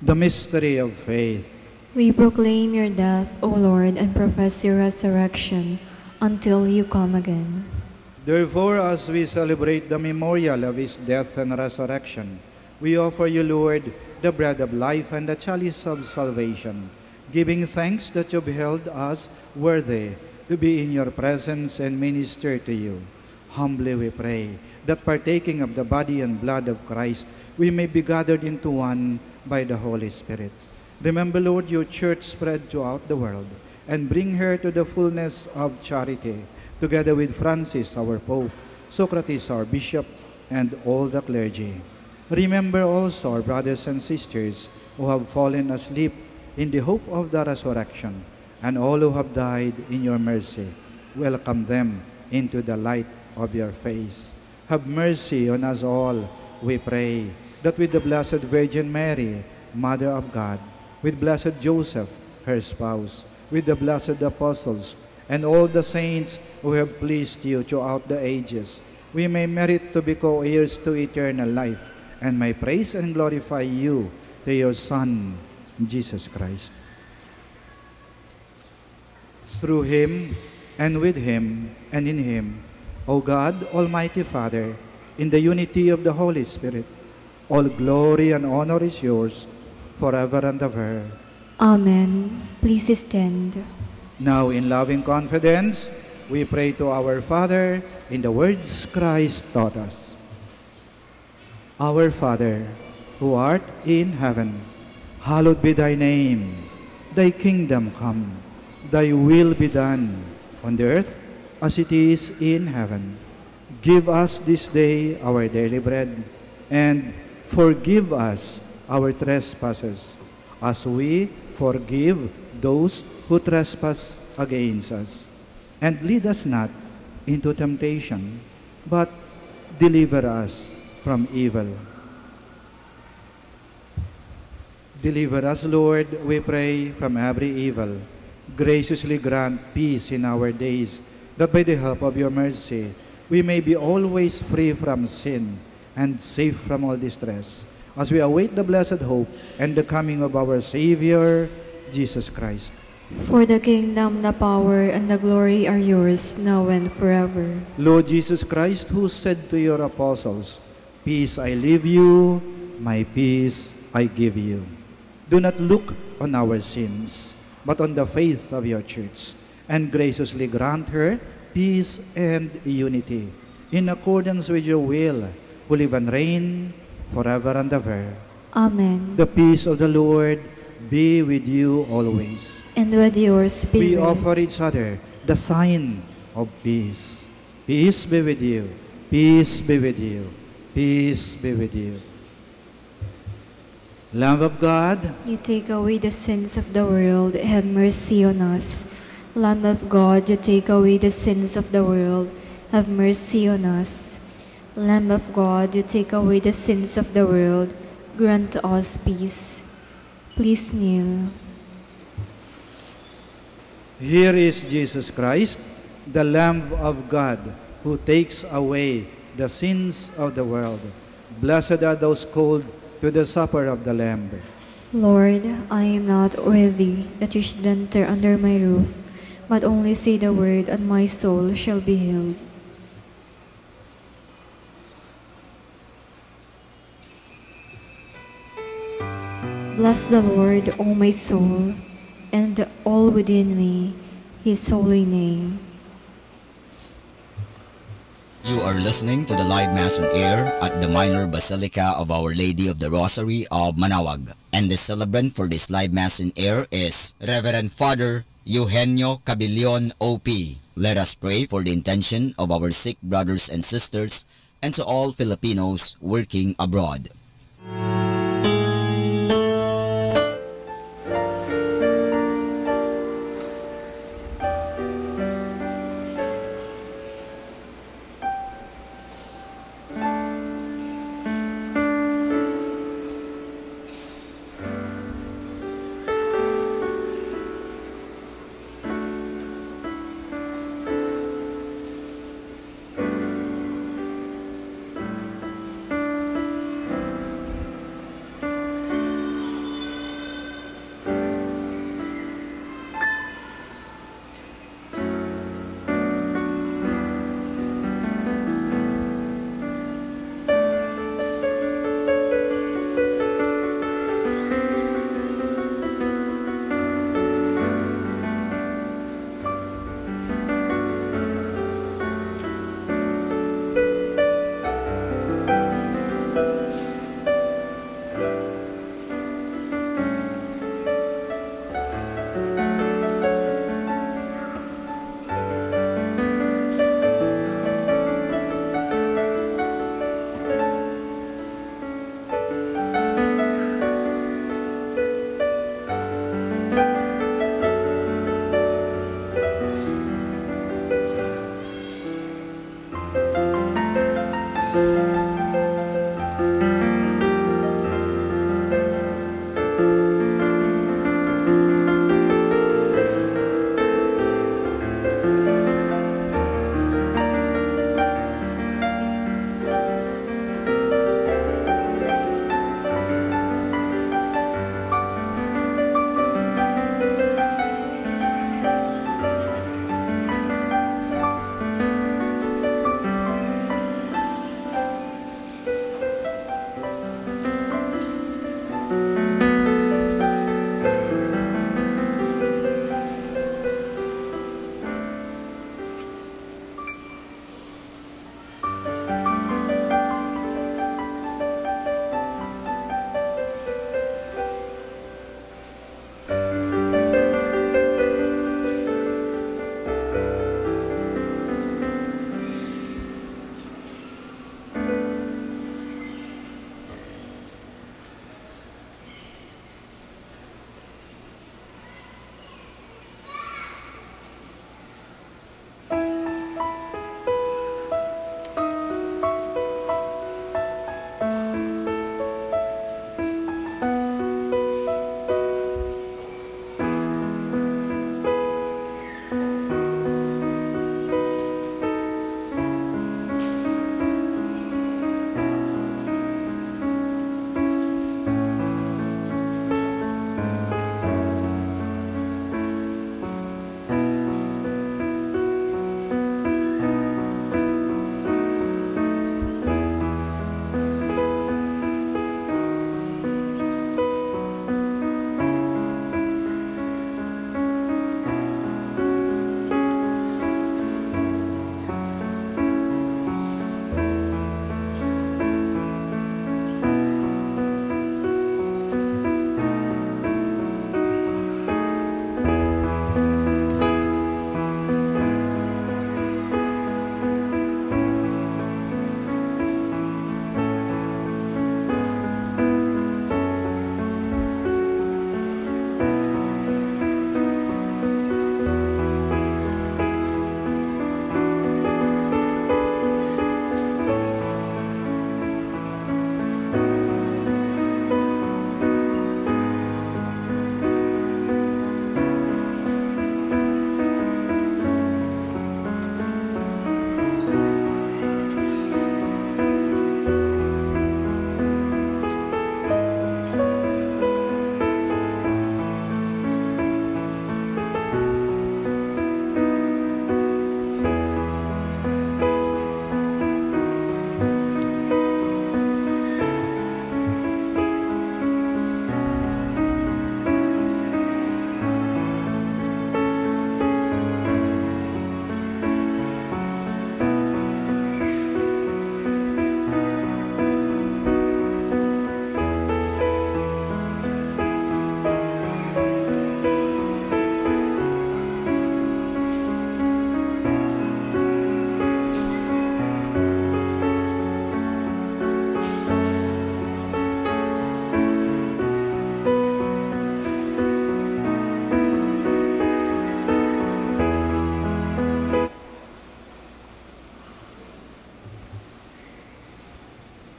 The mystery of faith. We proclaim your death, O Lord, and profess your resurrection until you come again. Therefore, as we celebrate the memorial of his death and resurrection, we offer you, Lord, the bread of life and the chalice of salvation, giving thanks that you beheld us worthy to be in your presence and minister to you. Humbly we pray that partaking of the body and blood of Christ, we may be gathered into one by the Holy Spirit. Remember, Lord, your church spread throughout the world, and bring her to the fullness of charity, together with Francis, our Pope, Socrates, our Bishop, and all the clergy. Remember also our brothers and sisters who have fallen asleep in the hope of the resurrection, and all who have died in your mercy. Welcome them into the light of your face. Have mercy on us all, we pray, that with the Blessed Virgin Mary, Mother of God, with Blessed Joseph, her spouse, with the blessed apostles, and all the saints who have pleased you throughout the ages, we may merit to be co-heirs to eternal life, and may praise and glorify you to your Son, Jesus Christ. Through him, and with him, and in him, O God, Almighty Father, in the unity of the Holy Spirit, all glory and honor is yours, forever and ever. Amen. Please stand. Now, in loving confidence, we pray to our Father in the words Christ taught us. Our Father, who art in heaven, hallowed be thy name. Thy kingdom come, thy will be done on the earth as it is in heaven. Give us this day our daily bread, and forgive us our trespasses, as we forgive those who trespass against us. And lead us not into temptation, but deliver us from evil. Deliver us, Lord, we pray, from every evil. Graciously grant peace in our days, that by the help of your mercy, we may be always free from sin and safe from all distress, as we await the blessed hope and the coming of our Savior, Jesus Christ. For the kingdom, the power, and the glory are yours, now and forever. Lord Jesus Christ, who said to your apostles, "Peace I leave you, my peace I give you." Do not look on our sins, but on the faith of your church, and graciously grant her peace and unity, in accordance with your will, who live and reign forever and ever. Amen. The peace of the Lord be with you always. And with your spirit. We offer each other the sign of peace. Peace be with you. Peace be with you. Peace be with you. Lamb of God, You take away the sins of the world, have mercy on us. Lamb of God, you take away the sins of the world, have mercy on us. Lamb of God, you take away the sins of the world, grant us peace. Please kneel. here is Jesus Christ, the Lamb of God, who takes away the sins of the world. Blessed are those called to the supper of the Lamb. Lord, I am not worthy that you should enter under my roof, but only say the word, and my soul shall be healed. Bless the Lord, O my soul, and all within me, his holy name. You are listening to the live Mass on air at the Minor Basilica of Our Lady of the Rosary of Manawag. And the celebrant for this live Mass on air is Reverend Father Eugenio Cabillon OP. Let us pray for the intention of our sick brothers and sisters and to all Filipinos working abroad.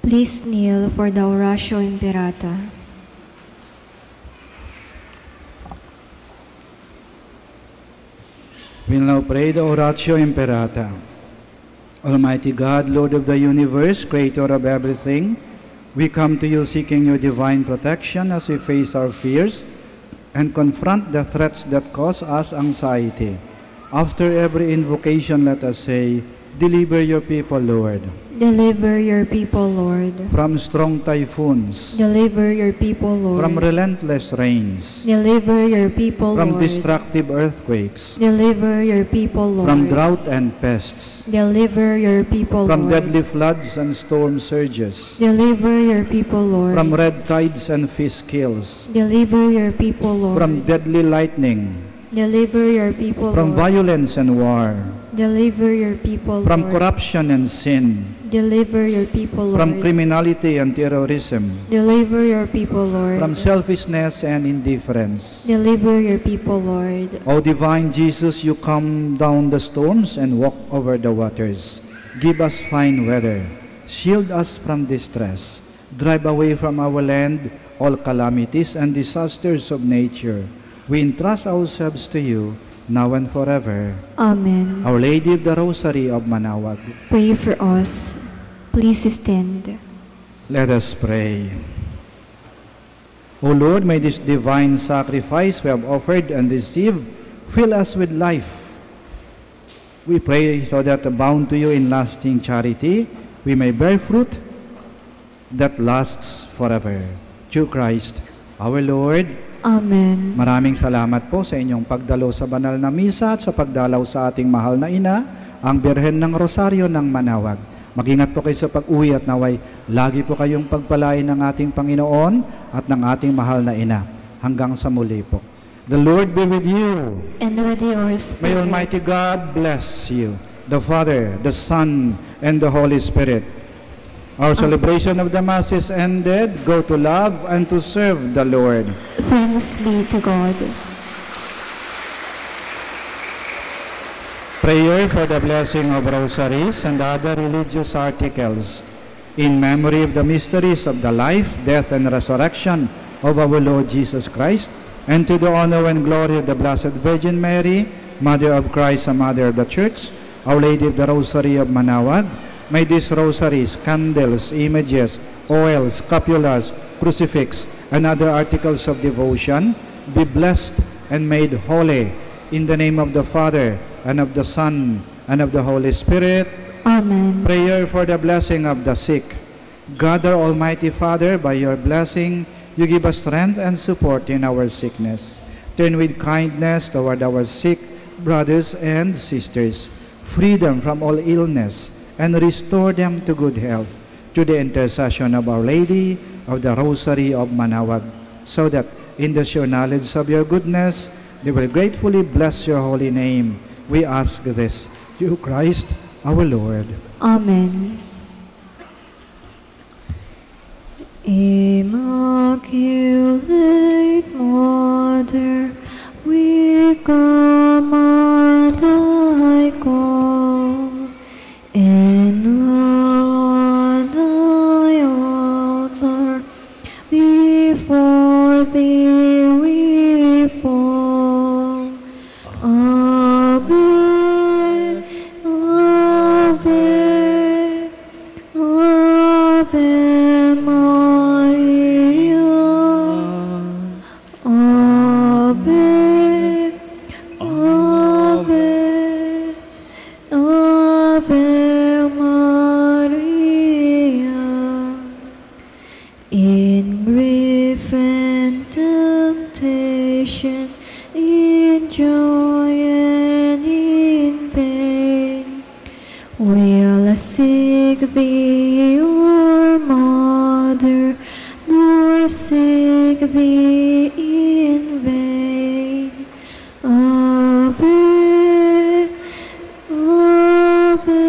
Please kneel for the Oratio Imperata. We'll now pray the Oratio Imperata. Almighty God, Lord of the universe, creator of everything, we come to you seeking your divine protection as we face our fears and confront the threats that cause us anxiety. After every invocation, let us say, deliver your people, Lord. Deliver your people, Lord. From strong typhoons. Deliver your people, Lord. From relentless rains. Deliver your people, From Lord. destructive earthquakes. Deliver your people, Lord. From drought and pests. Deliver your people, From Lord. deadly floods and storm surges. Deliver your people, Lord. From red tides and fish kills. Deliver your people, Lord. From deadly lightning. Deliver your people, From Lord. violence and war. Deliver your people, From Lord. corruption and sin. Deliver your people, Lord. From criminality and terrorism. Deliver your people, Lord. From selfishness and indifference. Deliver your people, Lord. O divine Jesus, you calm down the storms and walk over the waters. Give us fine weather. Shield us from distress. Drive away from our land all calamities and disasters of nature. We entrust ourselves to you, now and forever. Amen. Our Lady of the Rosary of Manaoag, Pray for us. Please stand. let us pray. O Lord, may this divine sacrifice we have offered and received fill us with life. We pray so that, bound to you in lasting charity, we may bear fruit that lasts forever. Through Christ, our Lord. Amen. Maraming salamat po sa inyong pagdalo sa banal na misa at sa pagdalaw sa ating mahal na ina, ang Birhen ng Rosaryo ng Manaoag. Mag-ingat po kayo sa pag-uwi at naway lagi po kayong pagpalain ng ating Panginoon at ng ating mahal na ina. Hanggang sa muli po. The Lord be with you. And with yours. May Almighty God bless you, the Father, the Son, and the Holy Spirit. Our celebration of the Mass is ended. Go to love and to serve the Lord. Thanks be to God. Prayer for the blessing of rosaries and other religious articles. In memory of the mysteries of the life, death, and resurrection of our Lord Jesus Christ, and to the honor and glory of the Blessed Virgin Mary, Mother of Christ and Mother of the Church, Our Lady of the Rosary of Manaoag, may these rosaries, candles, images, oils, scapulars, crucifix, and other articles of devotion be blessed and made holy in the name of the Father, and of the Son, and of the Holy Spirit. Amen. Prayer for the blessing of the sick. God, our Almighty Father, by your blessing, you give us strength and support in our sickness. Turn with kindness toward our sick brothers and sisters. Free them from all illness and restore them to good health through the intercession of Our Lady of the Rosary of Manaoag, so that in the sure knowledge of your goodness, they will gratefully bless your holy name. We ask this through Christ our Lord. Amen. Immaculate Mother, we come at thy call, and on thy altar before thee we fall. Ave, Ave, Ave Maria. Ave, Ave, Ave Maria. In grief and temptation, in joy and in pain, we'll seek thee, our Mother, nor seek thee in vain. Ave, Ave,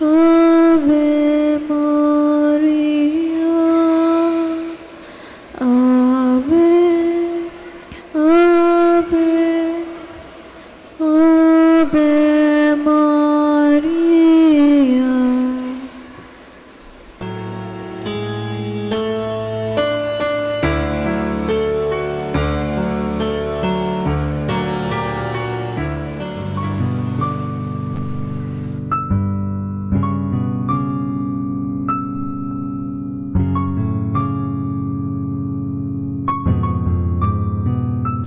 Ave Maria. Ave, Ave, Ave Maria.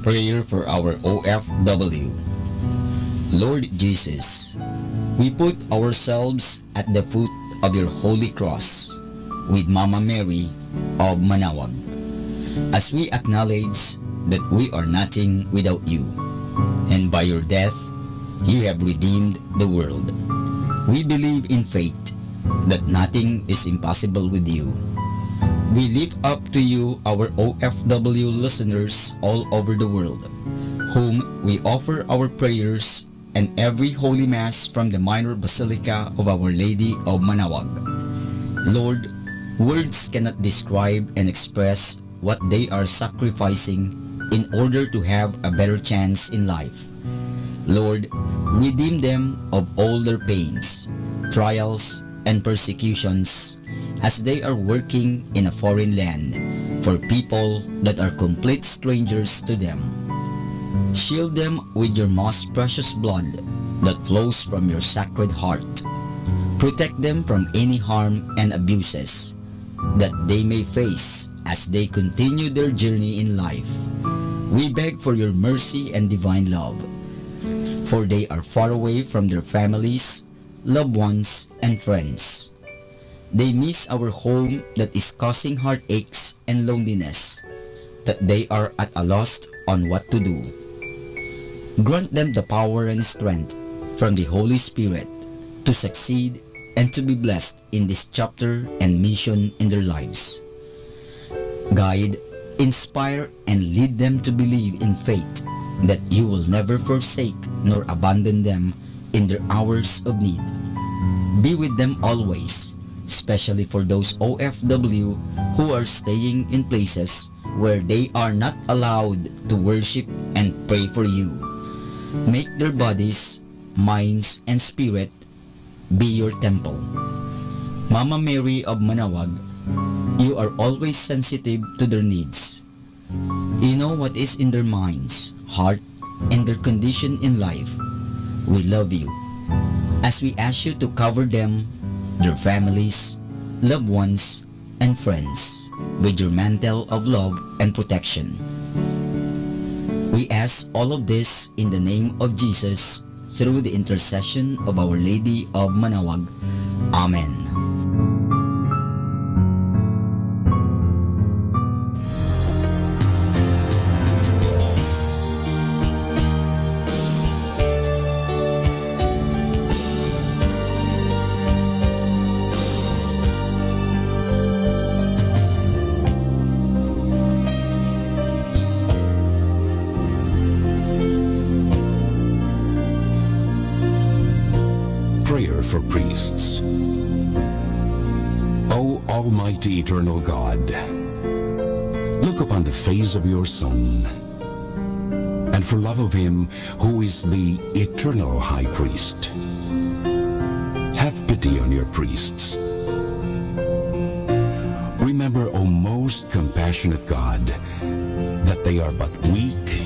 prayer for our OFW. Lord Jesus, we put ourselves at the foot of your holy cross with Mama Mary of Manawag, as we acknowledge that we are nothing without you, and by your death, you have redeemed the world. We believe in faith that nothing is impossible with you. We lift up to you our OFW listeners all over the world, whom we offer our prayers and every Holy Mass from the Minor Basilica of Our Lady of Manawag. Lord, words cannot describe and express what they are sacrificing in order to have a better chance in life. Lord, redeem them of all their pains, trials, and persecutions as they are working in a foreign land for people that are complete strangers to them. Shield them with your most precious blood that flows from your sacred heart. Protect them from any harm and abuses that they may face as they continue their journey in life. We beg for your mercy and divine love, for they are far away from their families, loved ones, and friends. They miss our home that is causing heartaches and loneliness, that they are at a loss on what to do. Grant them the power and strength from the Holy Spirit to succeed and to be blessed in this chapter and mission in their lives. Guide, inspire, and lead them to believe in faith that you will never forsake nor abandon them in their hours of need. Be with them always, especially for those OFW who are staying in places where they are not allowed to worship and pray for you. Make their bodies, minds, and spirit be your temple. Mama Mary of Manawag, you are always sensitive to their needs. You know what is in their minds, heart, and their condition in life. We love you. As we ask you to cover them, their families, loved ones, and friends with your mantle of love and protection. We ask all of this in the name of Jesus through the intercession of Our Lady of Manawag. Amen. Prayer for priests. O Almighty Eternal God, look upon the face of your Son, and for love of him who is the eternal High Priest, have pity on your priests. Remember, O most compassionate God, that they are but weak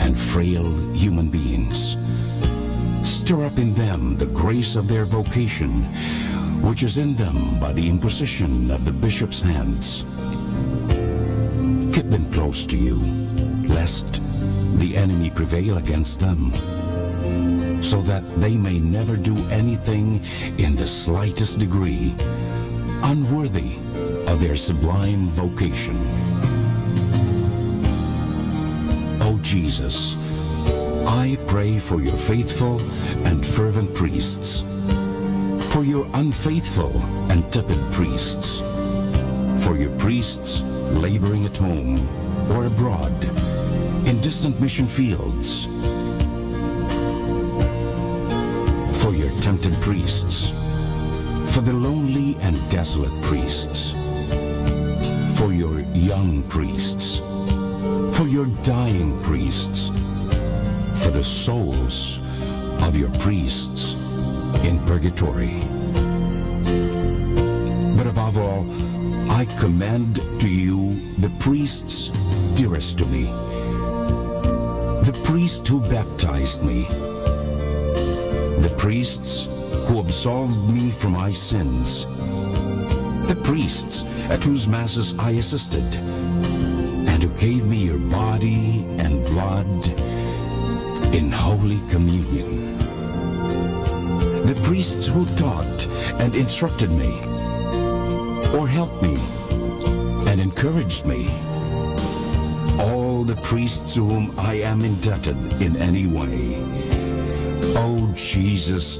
and frail human beings. Stir up in them the grace of their vocation, which is in them by the imposition of the bishop's hands. Keep them close to you, lest the enemy prevail against them, so that they may never do anything in the slightest degree unworthy of their sublime vocation. O Jesus, I pray for your faithful and fervent priests, for your unfaithful and tepid priests, for your priests laboring at home or abroad in distant mission fields, for your tempted priests, for the lonely and desolate priests, for your young priests, for your dying priests, for the souls of your priests in purgatory. But above all, I commend to you the priests dearest to me, the priest who baptized me, the priests who absolved me from my sins, the priests at whose masses I assisted, and and who gave me your body and blood in Holy Communion. The priests who taught and instructed me, or helped me and encouraged me, all the priests to whom I am indebted in any way. Oh Jesus,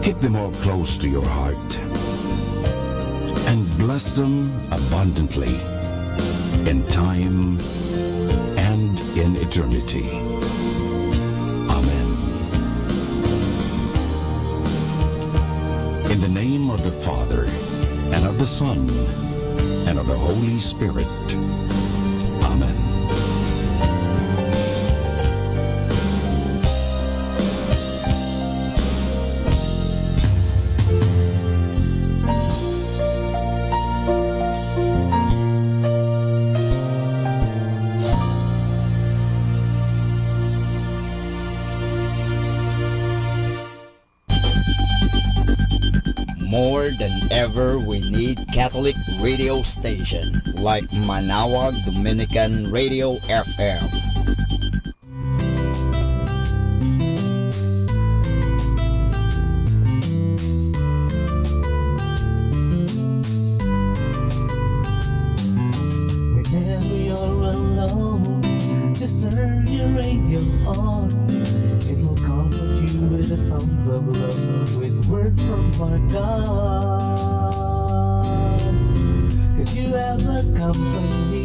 keep them all close to your heart and bless them abundantly in time and in eternity. Amen. In the name of the Father, and of the Son, and of the Holy Spirit. Amen. More than ever, we need Catholic radio station like Manawag Dominican Radio FM. Whenever you're alone, just turn your radio on. It will comfort you with the songs of love, with words from our God. 'Cause you have a company,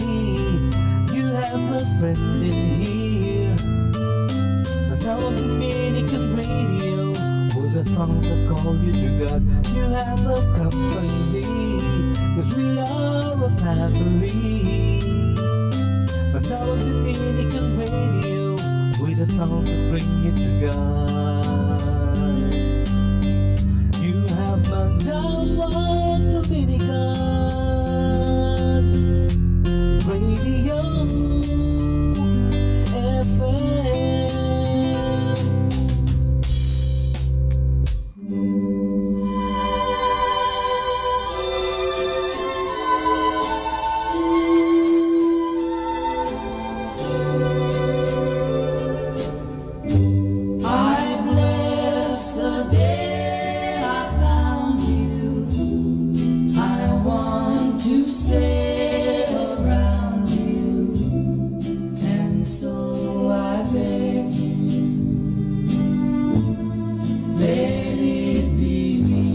you have a friend in here. But now on Dominican radio, with the songs that call you to God, you have a company, 'cause we are a family. But now on Dominican radio, with the songs that bring you to God. You have Manawag Dominican Radio FM. I bless the day I found you. I want to stay around you, and so I beg you, let it be me.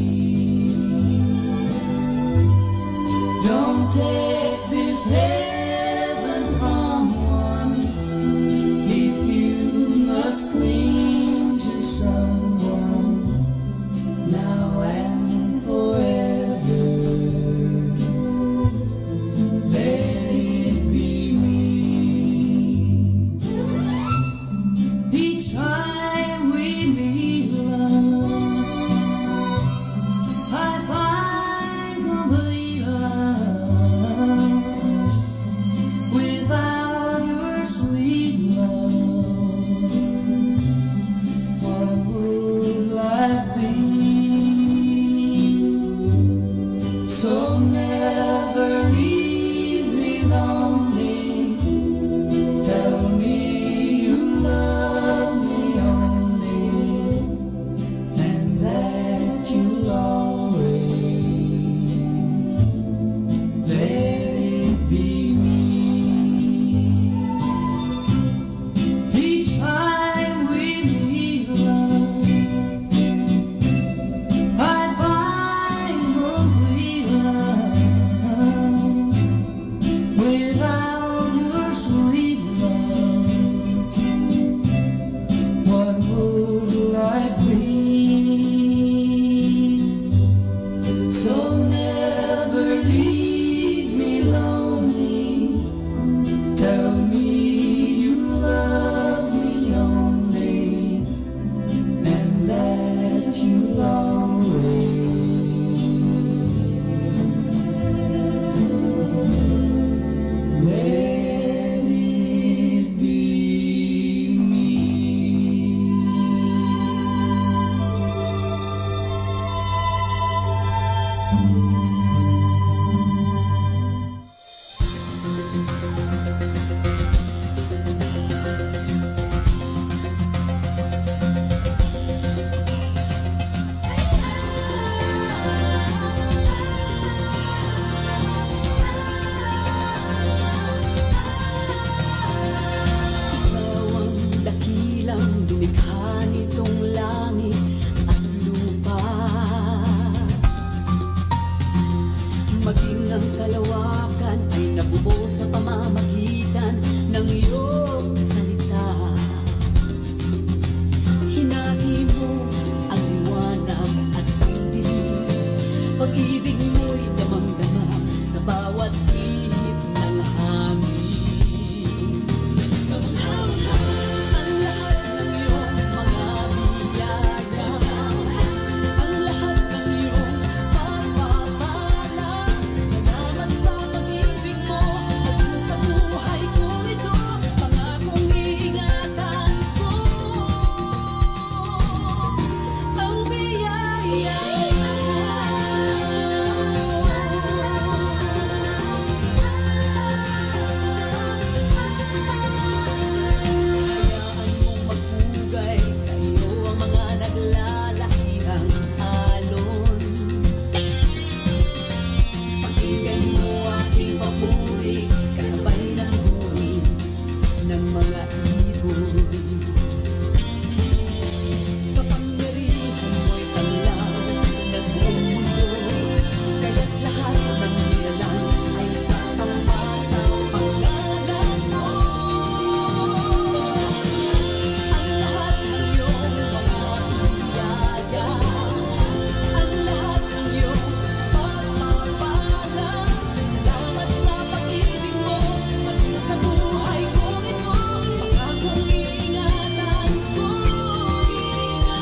Don't take this heaven from one if you must cling to someone now and forever. Let it be me. Each time we meet, love, I find complete love. kalawakan ay nabuo sa pamamagitan ng iyong salita. Hinati mo ang liwanag at ang dilim, pag-ibig mo'y damam-damam sa bawat ihip ng hangin. Ang lahat ng iyong mga biyaya, ang lahat ng iyong pagpapala, salamat sa pag-ibig mo at sa buhay ko ito, pangakong iingatan ko ang biyaya. Magpugay sa iyo ang mga naglalakihang alon. Pakinggan mo aking papuri, kasabay ng buhay ng mga ibon. Kapangyarihan mo'y tanglaw ng buong mundo, kaya't lahat ng nilalang ay sasamba sa pangalan mo. Ang lahat ng iyong mga biyaya, ang lahat ng iyong pagpapala, salamat sa pag-ibig mo pati sa buhay ko ito, pangakong iingatan ko ang biyaya.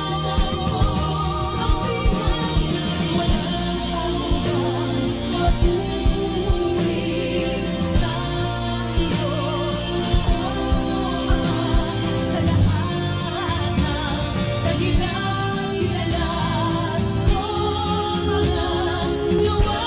Walang hanggang papuri sa iyo, sa lahat ng dahilan-kilalan mo mga gawa.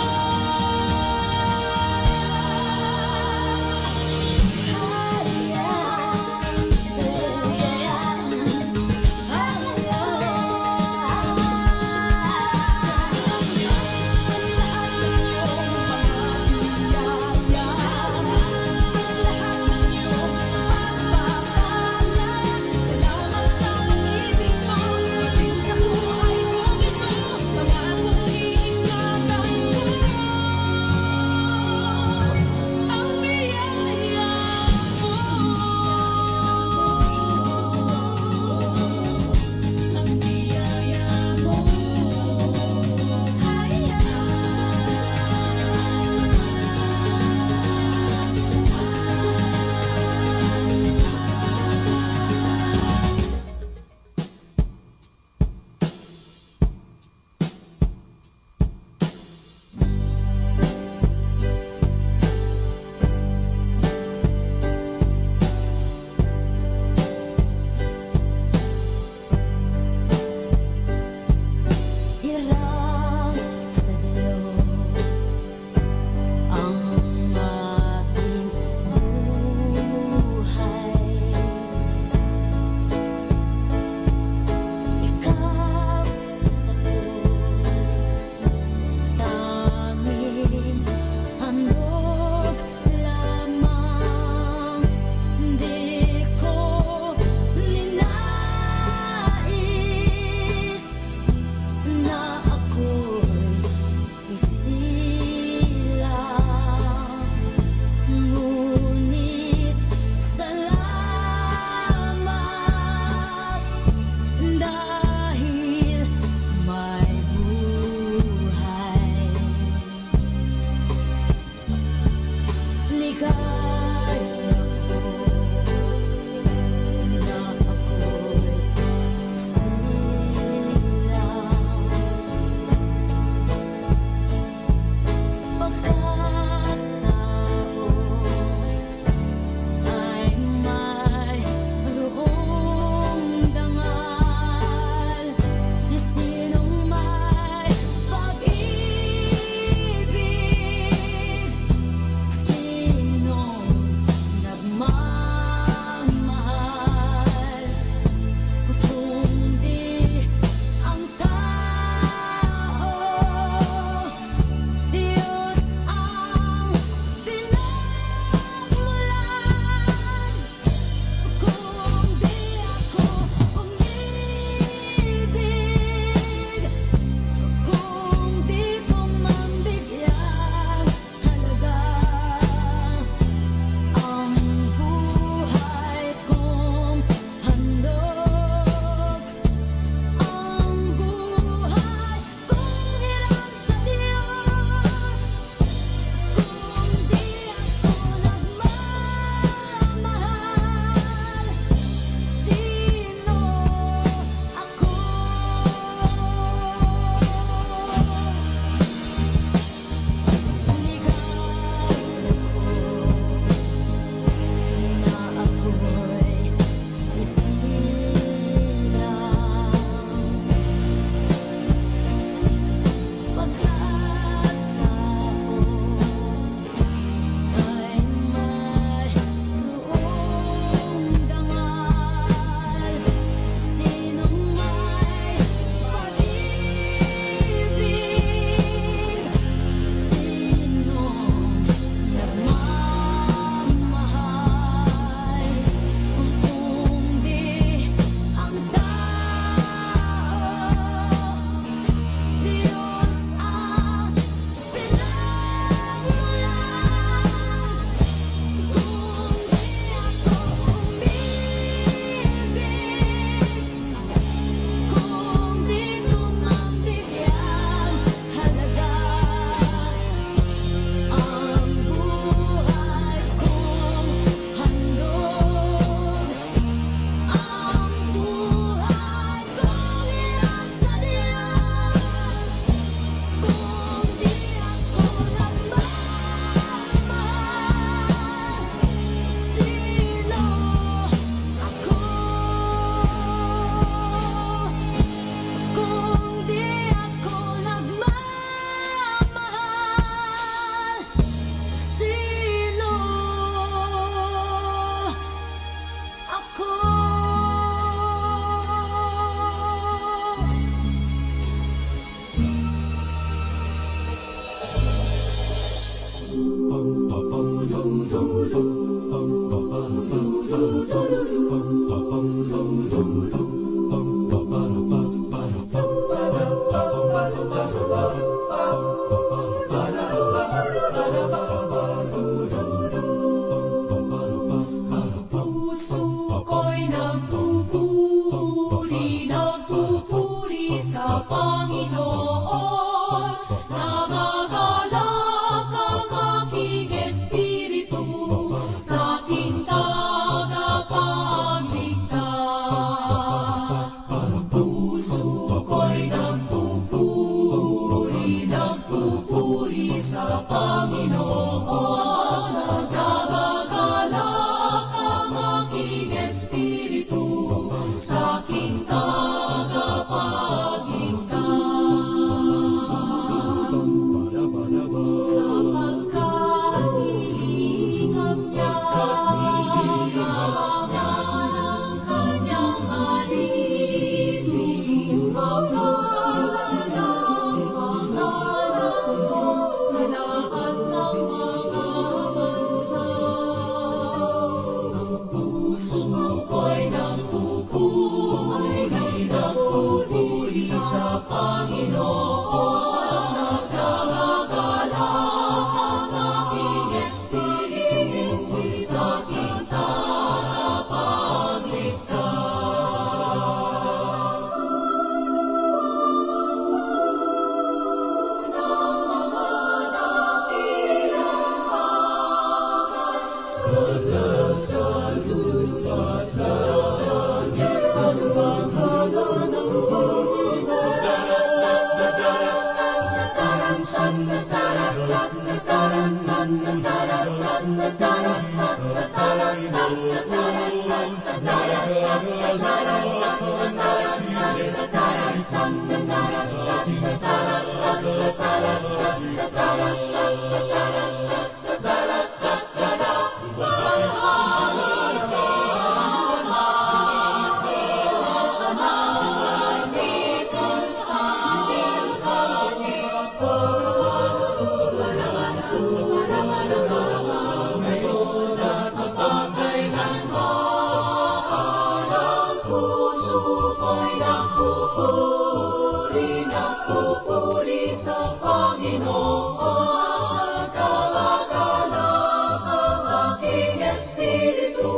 Hirang sa Diyos ang aking buhay. Ikaw tanging handog lamang, di ko ninais na ako'y sisilang. Ngunit salamat dahil may buhay. Ligaya ko na ako'y silang. Pagkatao ay mayroong dangal, sinong may pag-ibig, sino Puso ko'y nagpupuri sa Panginoon. Nagagalak ang aking espiritu sa aking tagapagligtas. Puso ko'y nagpupuri sa Panginoon. Nagagalak ang aking espiritu sa aking tagapagligtas. Sapagkat nilingap niya ang kanyang alipin. Pangalan ang pangalan mo sa lahat ng mga bansa. Ang puso ko'y nagpupuri sa Panginoon. Nagagalak ang aking espiritu sa aking tagapagligtas. Ng mga dakilang bagay, pagdasal nagpupuri sa Panginoon. Nagagalak ang aking espiritu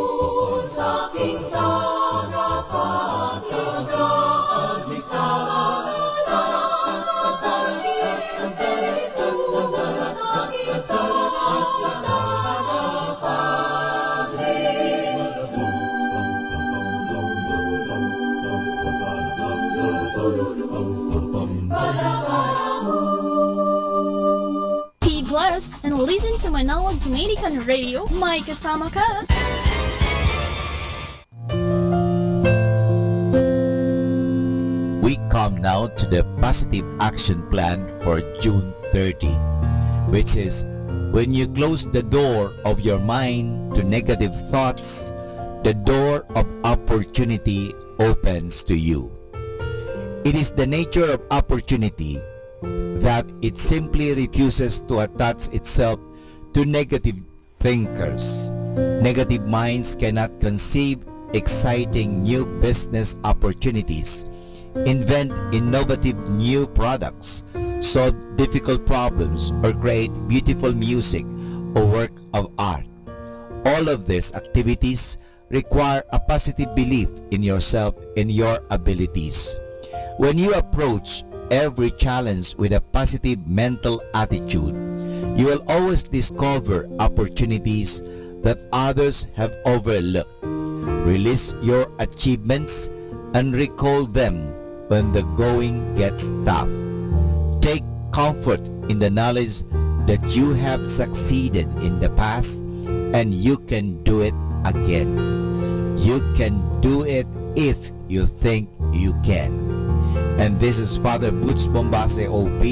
sa aking tagapagligtas. Be blessed and listen to Manawag Dominican Radio. May kasama ka. We come now to the positive action plan for June 30, which is when you close the door of your mind to negative thoughts, the door of opportunity opens to you. It is the nature of opportunity that it simply refuses to attach itself to negative thinkers. Negative minds cannot conceive exciting new business opportunities, invent innovative new products, solve difficult problems, or create beautiful music or work of art. All of these activities require a positive belief in yourself and your abilities. When you approach every challenge with a positive mental attitude, you will always discover opportunities that others have overlooked. Release your achievements and recall them when the going gets tough. Take comfort in the knowledge that you have succeeded in the past and you can do it again. You can do it if you think you can. And this is Father Boots Bombase OP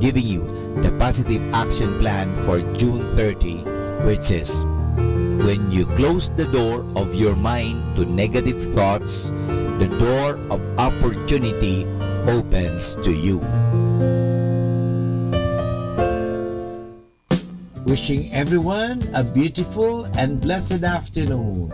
giving you the positive action plan for June 30, which is when you close the door of your mind to negative thoughts, the door of opportunity opens to you. Wishing everyone a beautiful and blessed afternoon.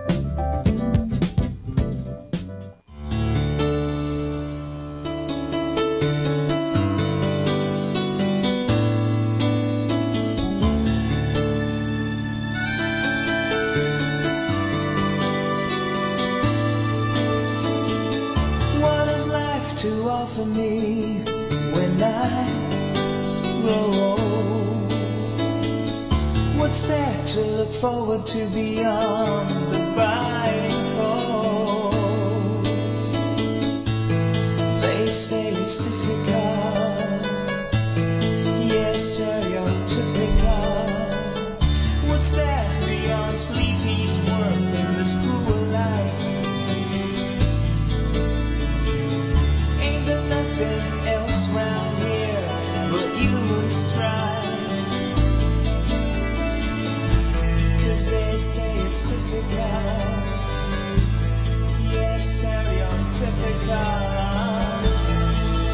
What is life to offer me when I grow old? What's there to look forward to beyond the biting cold? They say it's difficult, yes, stereotypical. What's there beyond sleep, eat, work in this cruel life? Ain't there nothing else round here but human strife? 'Cause they say it's difficult, yes, stereotypical.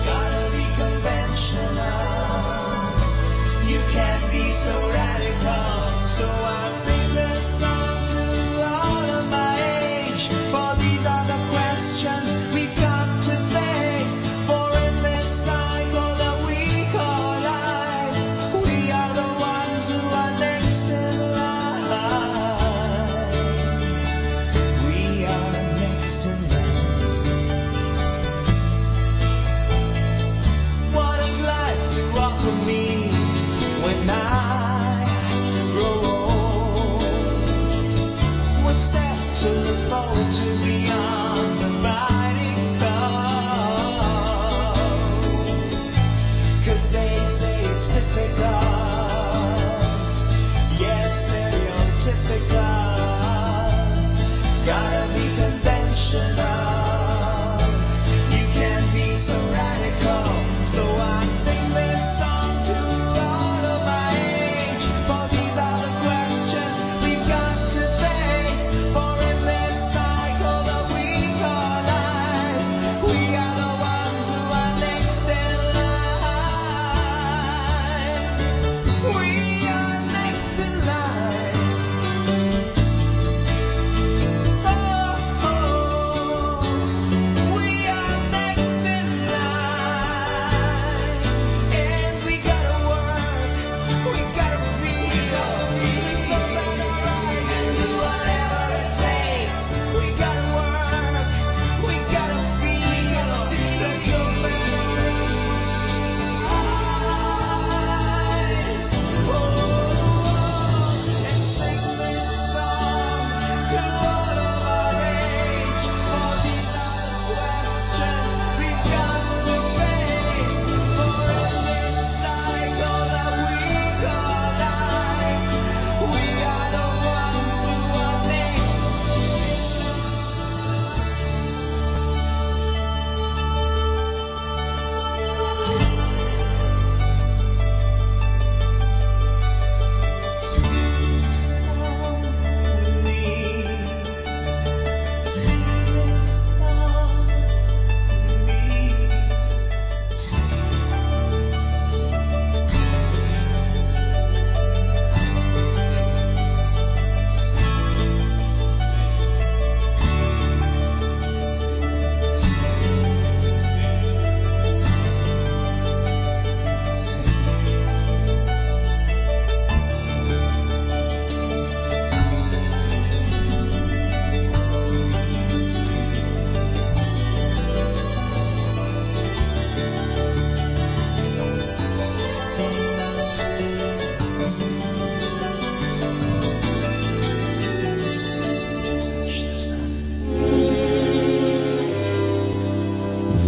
Gotta be conventional, you can't be so radical. So I sing this song to all of my age, for these are the questions we've got to face. For in this cycle that we call life, we are the ones who are next in line. We are next in line. What is life to offer me when I grow old? What's there to look forward to beyond the biting cold? 'Cause they say it's difficult, yes, stereotypical. Gotta be conventional, you can't be so radical. So I sing this song to all of my age, for these are the questions we've got to face. For in this cycle that we call life, we are the ones who are next in line. We are next in line. Oh, oh, we are next in line. And we gotta work, we gotta feel, so that alright and do whatever it takes. We gotta work, we gotta feel, let's open our eyes. Oh, and sing this song to all of our age, for these are the questions we've got to face. For in this cycle that we call life, we are the ones who are next. Sing song with me, sing song with me,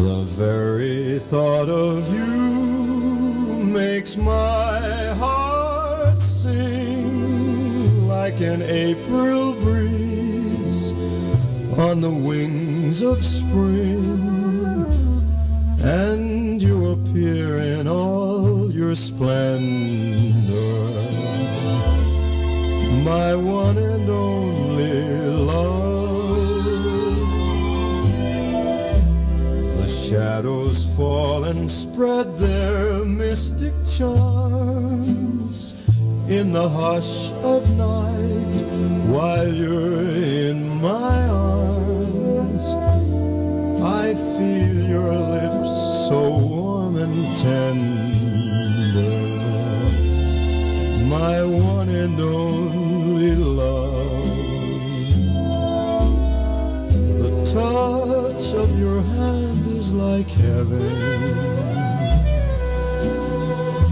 The very thought of you makes my heart sing like an April breeze on the wings of spring, and you appear in all your splendor, my one and only love. The shadows fall and spread their mystic charms in the hush of night while you're in my arms. I feel your lips so warm and tender, my one and only love. The touch of your hand is like heaven,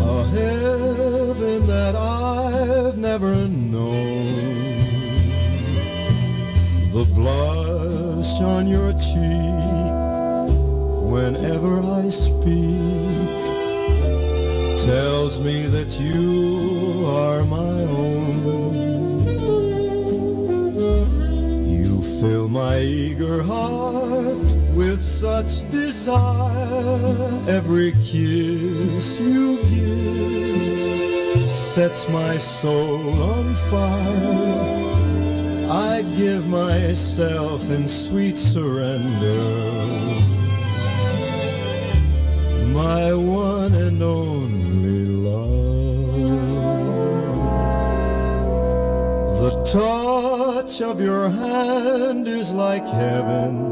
a heaven that I've never known. The blush on your cheek whenever I speak tells me that you are my own. You fill my eager heart with such desire. Every kiss you give sets my soul on fire. I give myself in sweet surrender, my one and only love. The touch of your hand is like heaven,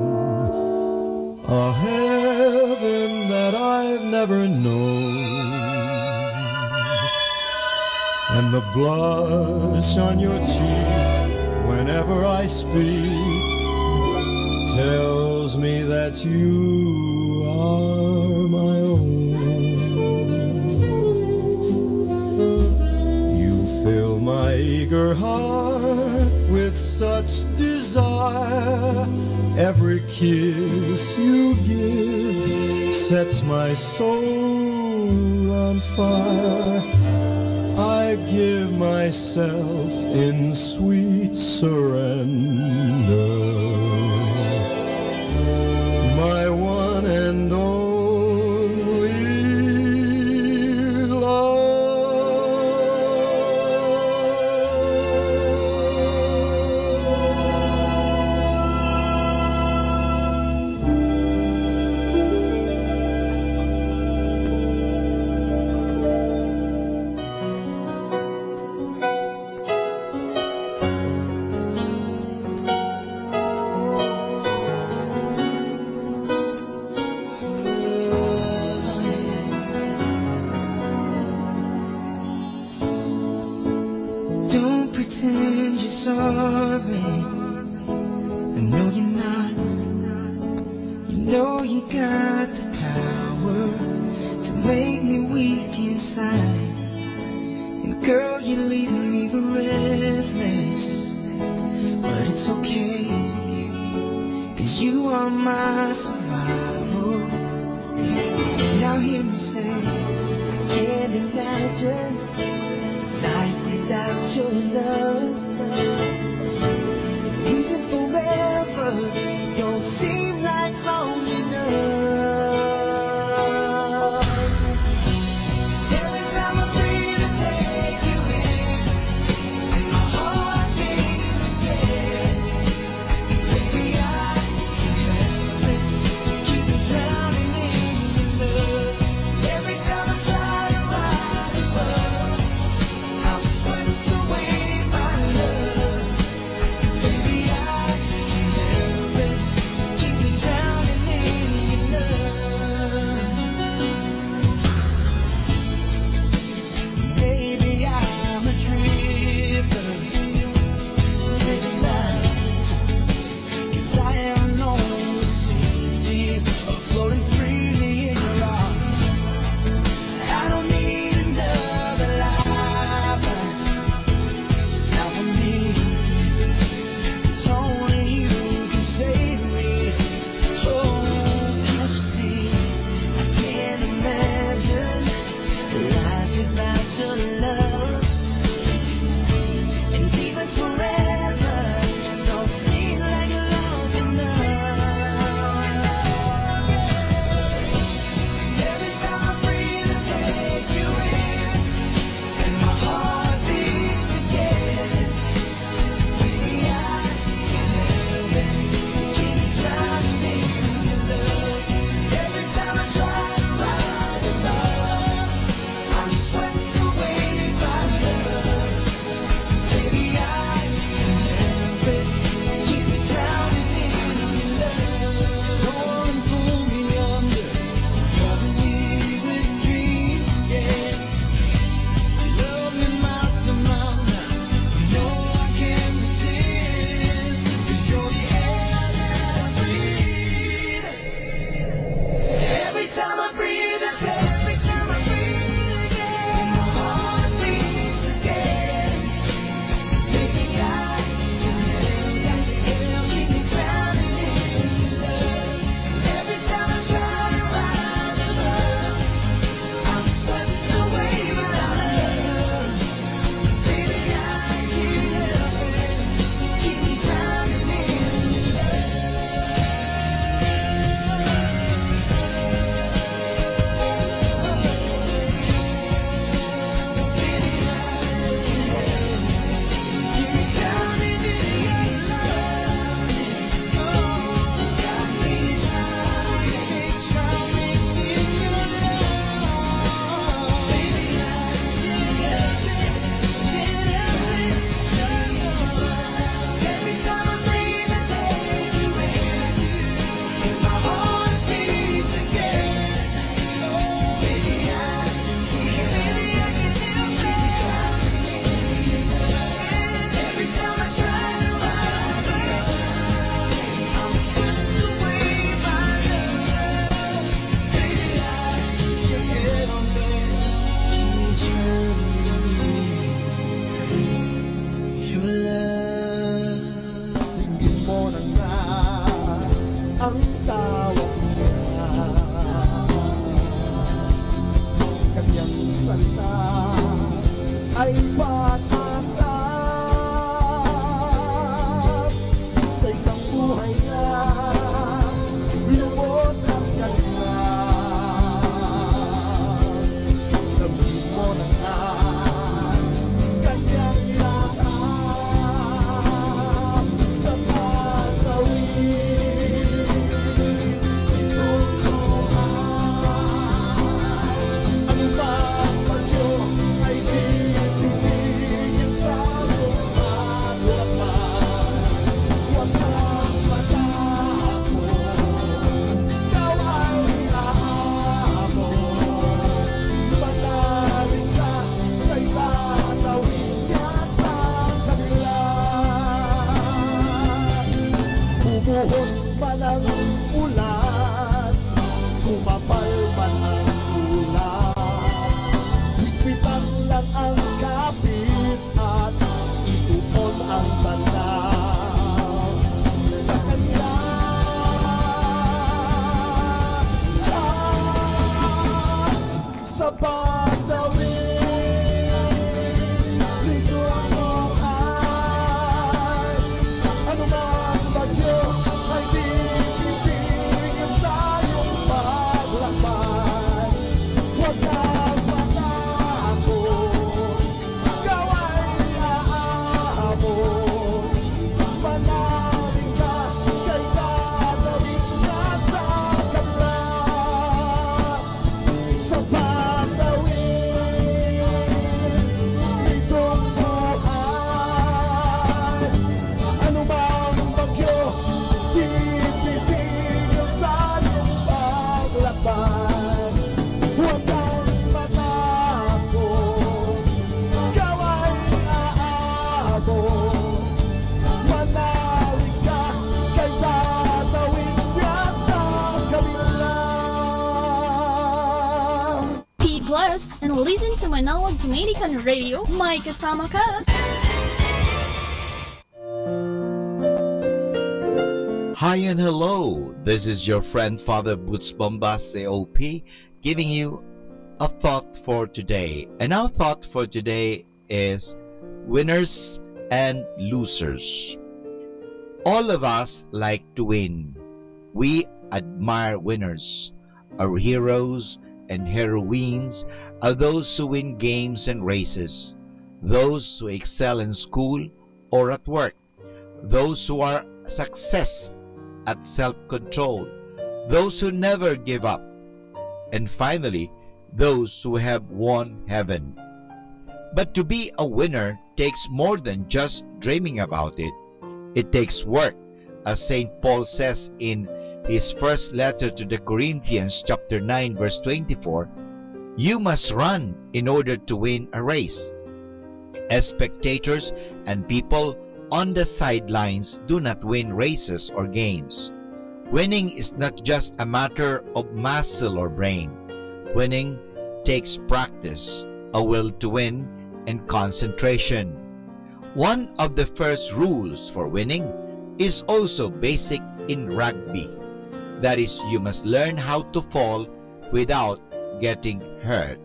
a heaven that I've never known. And the blush on your cheek whenever I speak tells me that you are my own. You fill my eager heart with such desire. Every kiss you give sets my soul on fire. I give myself in sweet surrender, my one and only love. Don't pretend you're sorry. I know you're not. You know you got the power to make me weak inside. And girl, you're leaving me breathless. But it's okay, 'cause you are my survival. Now hear me say, I can't imagine life without your love. Even forever don't seem like long enough. 'Cause every time I breathe I take you in, and my heart beats again. Baby, I can't help it, keep me drowning in your love. Every time I try to rise above, I'm swept away by Manalig ka, kay tatawid niya sa kabila. Be blessed and listen to Manawag Dominican Radio. May kasama ka. Hi and hello. This is your friend Father Boots Bombase OP giving you a thought for today. And our thought for today is winners and losers. All of us like to win. We admire winners. Our heroes and heroines are those who win games and races, those who excel in school or at work, those who are success at self-control, those who never give up, and finally, those who have won heaven. But to be a winner takes more than just dreaming about it. It takes work, as St. Paul says in his first letter to the Corinthians chapter 9 verse 24, you must run in order to win a race. As spectators and people on the sidelines do not win races or games. Winning is not just a matter of muscle or brain. Winning takes practice, a will to win, and concentration. One of the first rules for winning is also basic in rugby. That is, you must learn how to fall without getting hurt.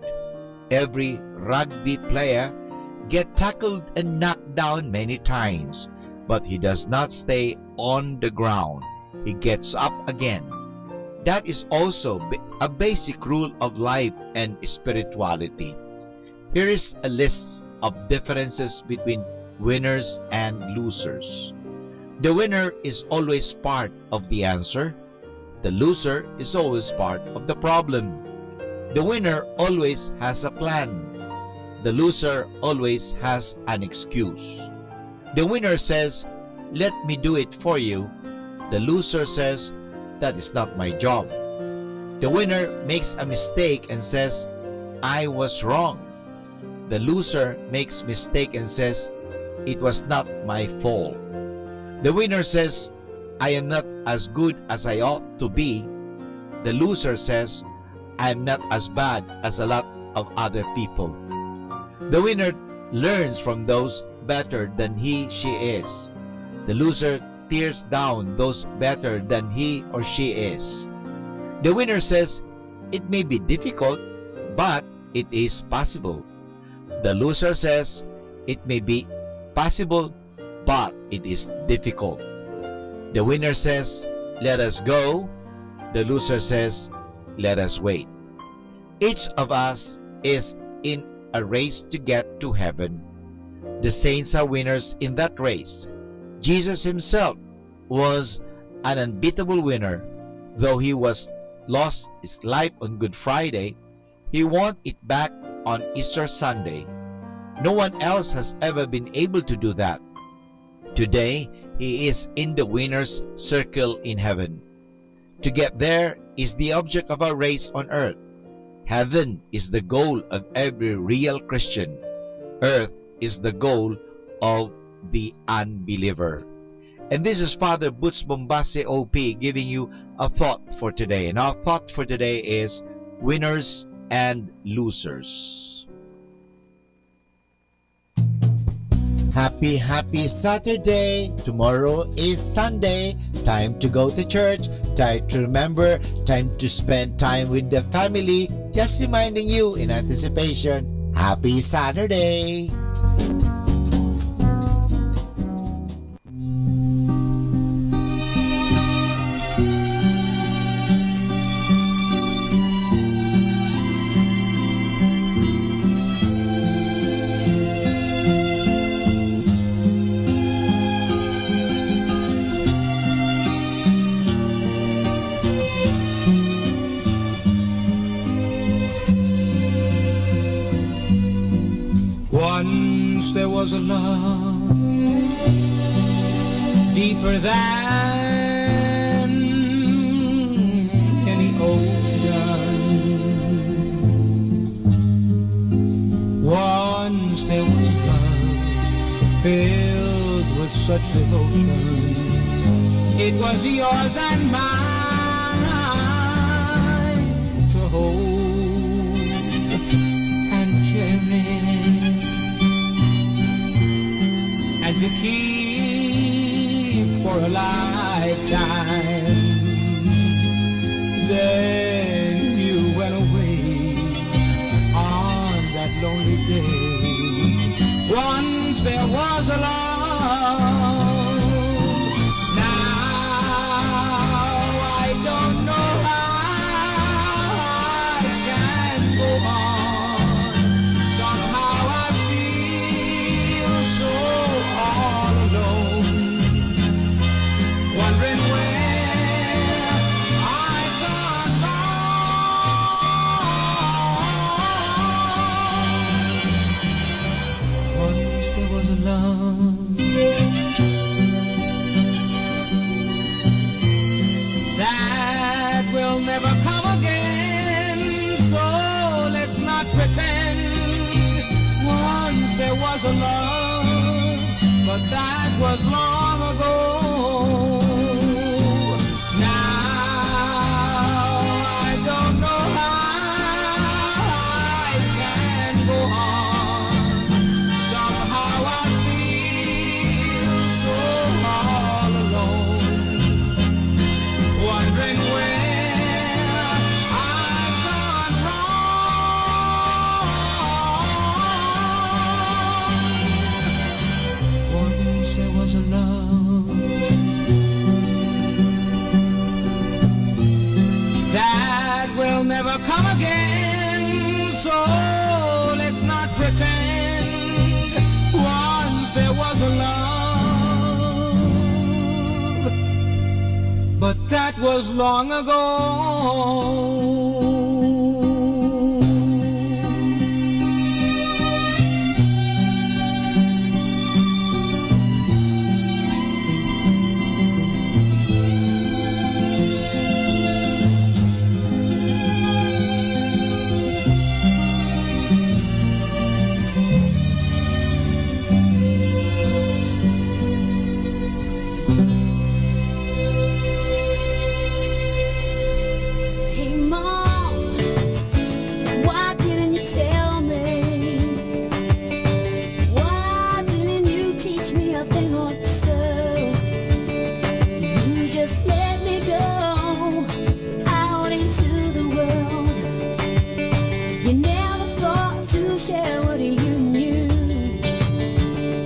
Every rugby player gets tackled and knocked down many times, but he does not stay on the ground. He gets up again. That is also a basic rule of life and spirituality. Here is a list of differences between winners and losers. The winner is always part of the answer. The loser is always part of the problem. The winner always has a plan. The loser always has an excuse. The winner says, "Let me do it for you." The loser says, "That is not my job." The winner makes a mistake and says, "I was wrong." The loser makes mistake and says, "It was not my fault." The winner says, "I am not as good as I ought to be." The loser says, "I am not as bad as a lot of other people." The winner learns from those better than she is. The loser tears down those better than he or she is. The winner says, "It may be difficult, but it is possible." The loser says, "It may be possible, but it is difficult." The winner says, "Let us go." The loser says, "Let us wait." Each of us is in a race to get to heaven. The saints are winners in that race. Jesus himself was an unbeatable winner. Though he lost his life on Good Friday, he won it back on Easter Sunday. No one else has ever been able to do that. Today, he is in the winner's circle in heaven. To get there is the object of our race on earth. Heaven is the goal of every real Christian. Earth is the goal of the unbeliever. And this is Father Boots Bombase OP giving you a thought for today. And our thought for today is winners and losers. Happy Saturday. Tomorrow is Sunday. Time to go to church. Time to remember. Time to spend time with the family. Just reminding you in anticipation. Happy Saturday. Once there was a love deeper than any ocean. Once there was a love that filled with such devotion. It was yours and mine to hold and cherish and to keep for a lifetime. Then you went away on that lonely day. Once there was a love. Now I don't know how I can go on. Somehow I feel so all alone, wondering where I've gone wrong. Once there was a love that will never come again, so let's not pretend. Once there was a love, but that was long ago. Now I don't know how I can go on. Somehow I feel so all alone, wondering where I've gone wrong. Once there was a love that will never come again, so let's not pretend. Once there was a love, but that was long ago. Hey Mom, why didn't you tell me? Why didn't you teach me a thing or two? You just let me go out into the world. You never thought to share what you knew.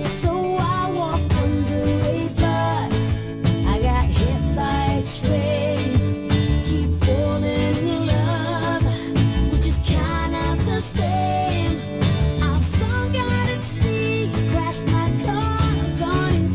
So I walked under a bus. I got hit by a train. Keep falling in love, which is kind of the same. I've sunk out at sea, crashed my car, gone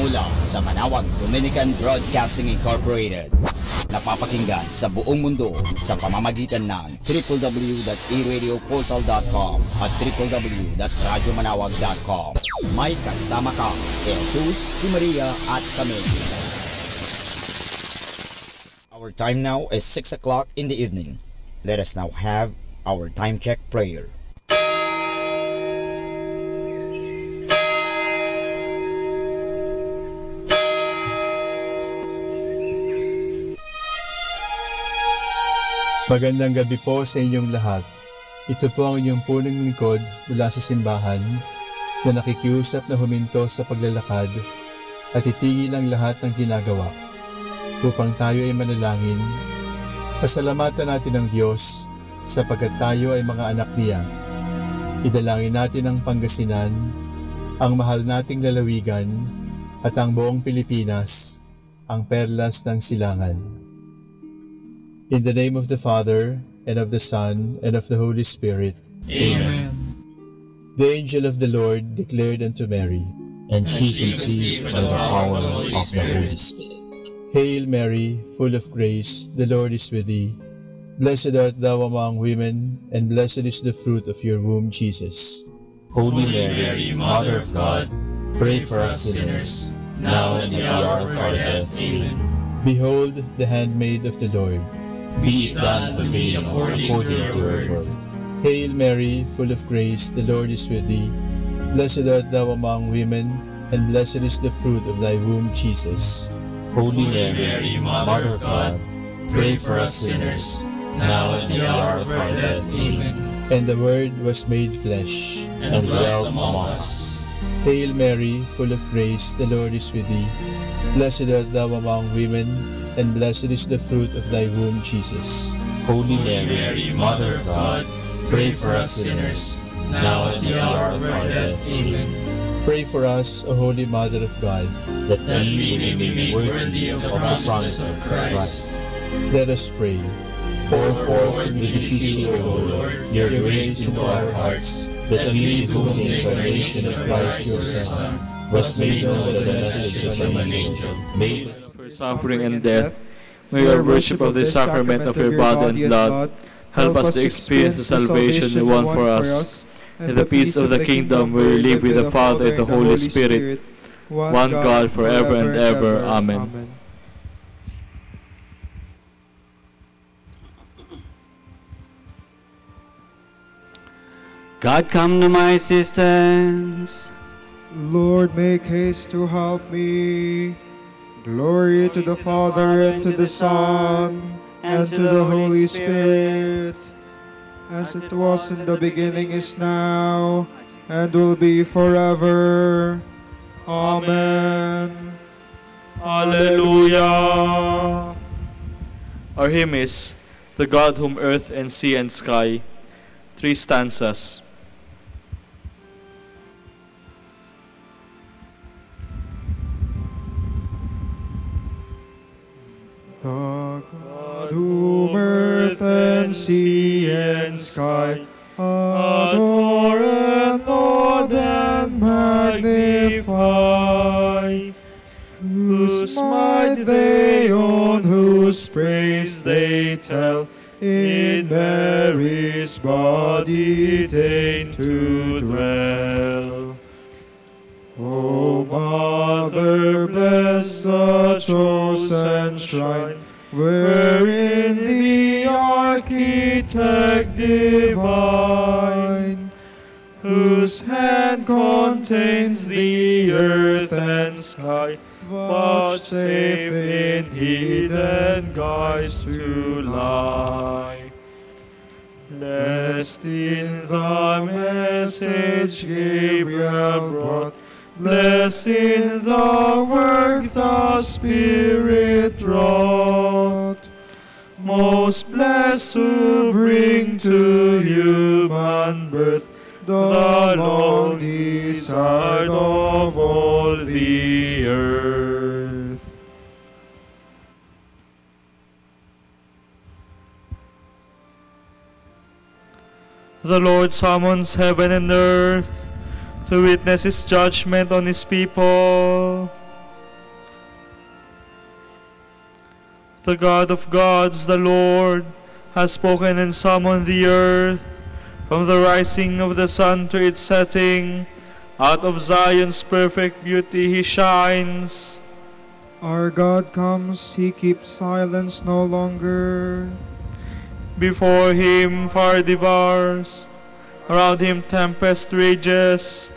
mula sa Manawag Dominican Broadcasting Incorporated. Napapakinggan sa buong mundo sa pamamagitan ng www.eradioportal.com at www.radyomanawag.com. May kasama ka si Jesus, si Maria at kami. Our time now is 6 o'clock in the evening. Let us now have our time check prayer. Magandang gabi po sa inyong lahat. Ito po ang inyong punong lingkod mula sa simbahan na nakikiusap na huminto sa paglalakad at itigil ang lahat ng ginagawa upang tayo ay manalangin. Pasalamatan natin ang Diyos sapagkat tayo ay mga anak niya. Idalangin natin ang Pangasinan, ang mahal nating lalawigan at ang buong Pilipinas, ang perlas ng silangan. In the name of the Father, and of the Son, and of the Holy Spirit. Amen. The angel of the Lord declared unto Mary, And she conceived by the power of the Holy Spirit. Hail Mary, full of grace, the Lord is with thee. Blessed art thou among women, and blessed is the fruit of your womb, Jesus. Holy Mary, Mother of God, pray for us sinners, now and at the hour of our death. Amen. Behold, the handmaid of the Lord. Be it done to me according to your word. Hail Mary, full of grace, the Lord is with thee. Blessed art thou among women, and blessed is the fruit of thy womb, Jesus. Holy Mary, Mother of God, pray for us sinners, now at the hour of our death. Amen. And the Word was made flesh, and dwelt among us. Hail Mary, full of grace, the Lord is with thee. Blessed art thou among women, and blessed is the fruit of thy womb, Jesus. Holy Mary, Mother of God, pray for us sinners, now at the hour of our death. Amen. Pray for us, O Holy Mother of God, that we may be made worthy of the promises of Christ. Let us pray. Pour forth with beseech, O Lord, your grace into our hearts, that we, to whom the incarnation of Christ your Son was made known by the message of an angel, made suffering and death, may our worship of the sacrament of your body and blood help us to experience the salvation you won for us, and the peace of the kingdom where we live with the Father and the Holy Spirit, one God forever and ever. Amen. God, come to my assistance. Lord, make haste to help me. Glory to the Father, and to the Son, and to the Holy Spirit, as it was in the beginning, is now, and will be forever. Amen. Hallelujah. Our hymn is "The God whom earth and sea and sky." 3 stanzas. The God whom earth and sea and sky adore and laud and magnify, whose might they own, whose praise they tell, in Mary's body deigned to dwell. O Mother, bless the chosen shrine, wherein the Architect divine, whose hand contains the earth and sky, vouchsafe in hidden guise to lie. Blessed in the message Gabriel brought, blessed in the work the Spirit wrought, most blessed to bring to human birth the long desired of all the earth. The Lord summons heaven and earth to witness His judgment on His people. The God of gods, the Lord, has spoken and summoned the earth. From the rising of the sun to its setting, out of Zion's perfect beauty he shines. Our God comes, he keeps silence no longer. Before him fire devours, around him tempest rages.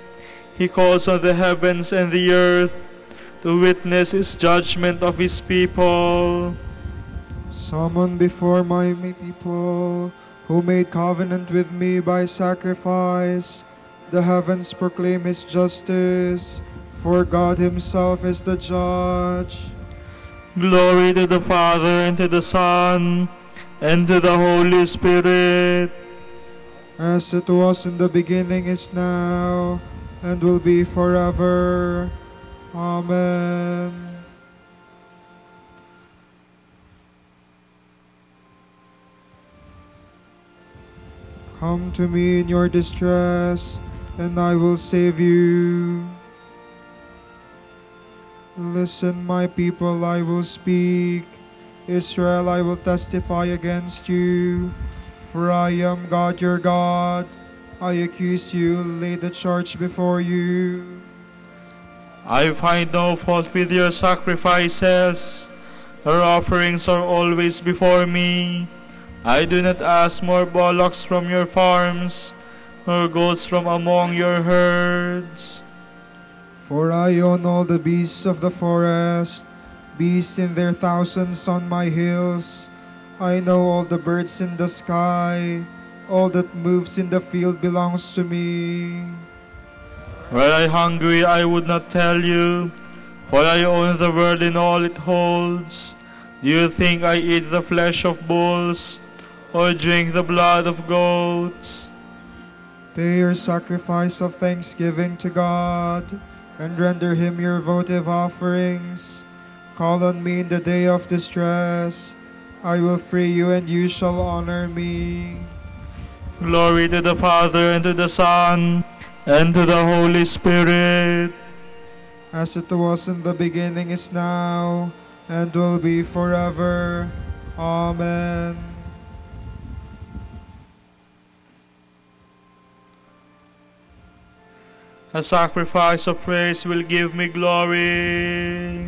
He calls on the heavens and the earth to witness his judgment of his people. Summon before my people, who made covenant with me by sacrifice. The heavens proclaim his justice, for God himself is the judge. Glory to the Father, and to the Son, and to the Holy Spirit. As it was in the beginning, is now, and will be forever. Amen. Come to me in your distress, and I will save you. Listen, my people, I will speak. Israel, I will testify against you. For I am God your God. I accuse you, lay the charge before you. I find no fault with your sacrifices. Your offerings are always before me. I do not ask more bullocks from your farms, nor goats from among your herds. For I own all the beasts of the forest, beasts in their thousands on my hills. I know all the birds in the sky, all that moves in the field belongs to me. Were I hungry, I would not tell you, for I own the world and all it holds. Do you think I eat the flesh of bulls, or drink the blood of goats? Pay your sacrifice of thanksgiving to God, and render him your votive offerings. Call on me in the day of distress. I will free you, and you shall honor me. Glory to the Father, and to the Son, and to the Holy Spirit. As it was in the beginning, is now, and will be forever. Amen. A sacrifice of praise will give me glory.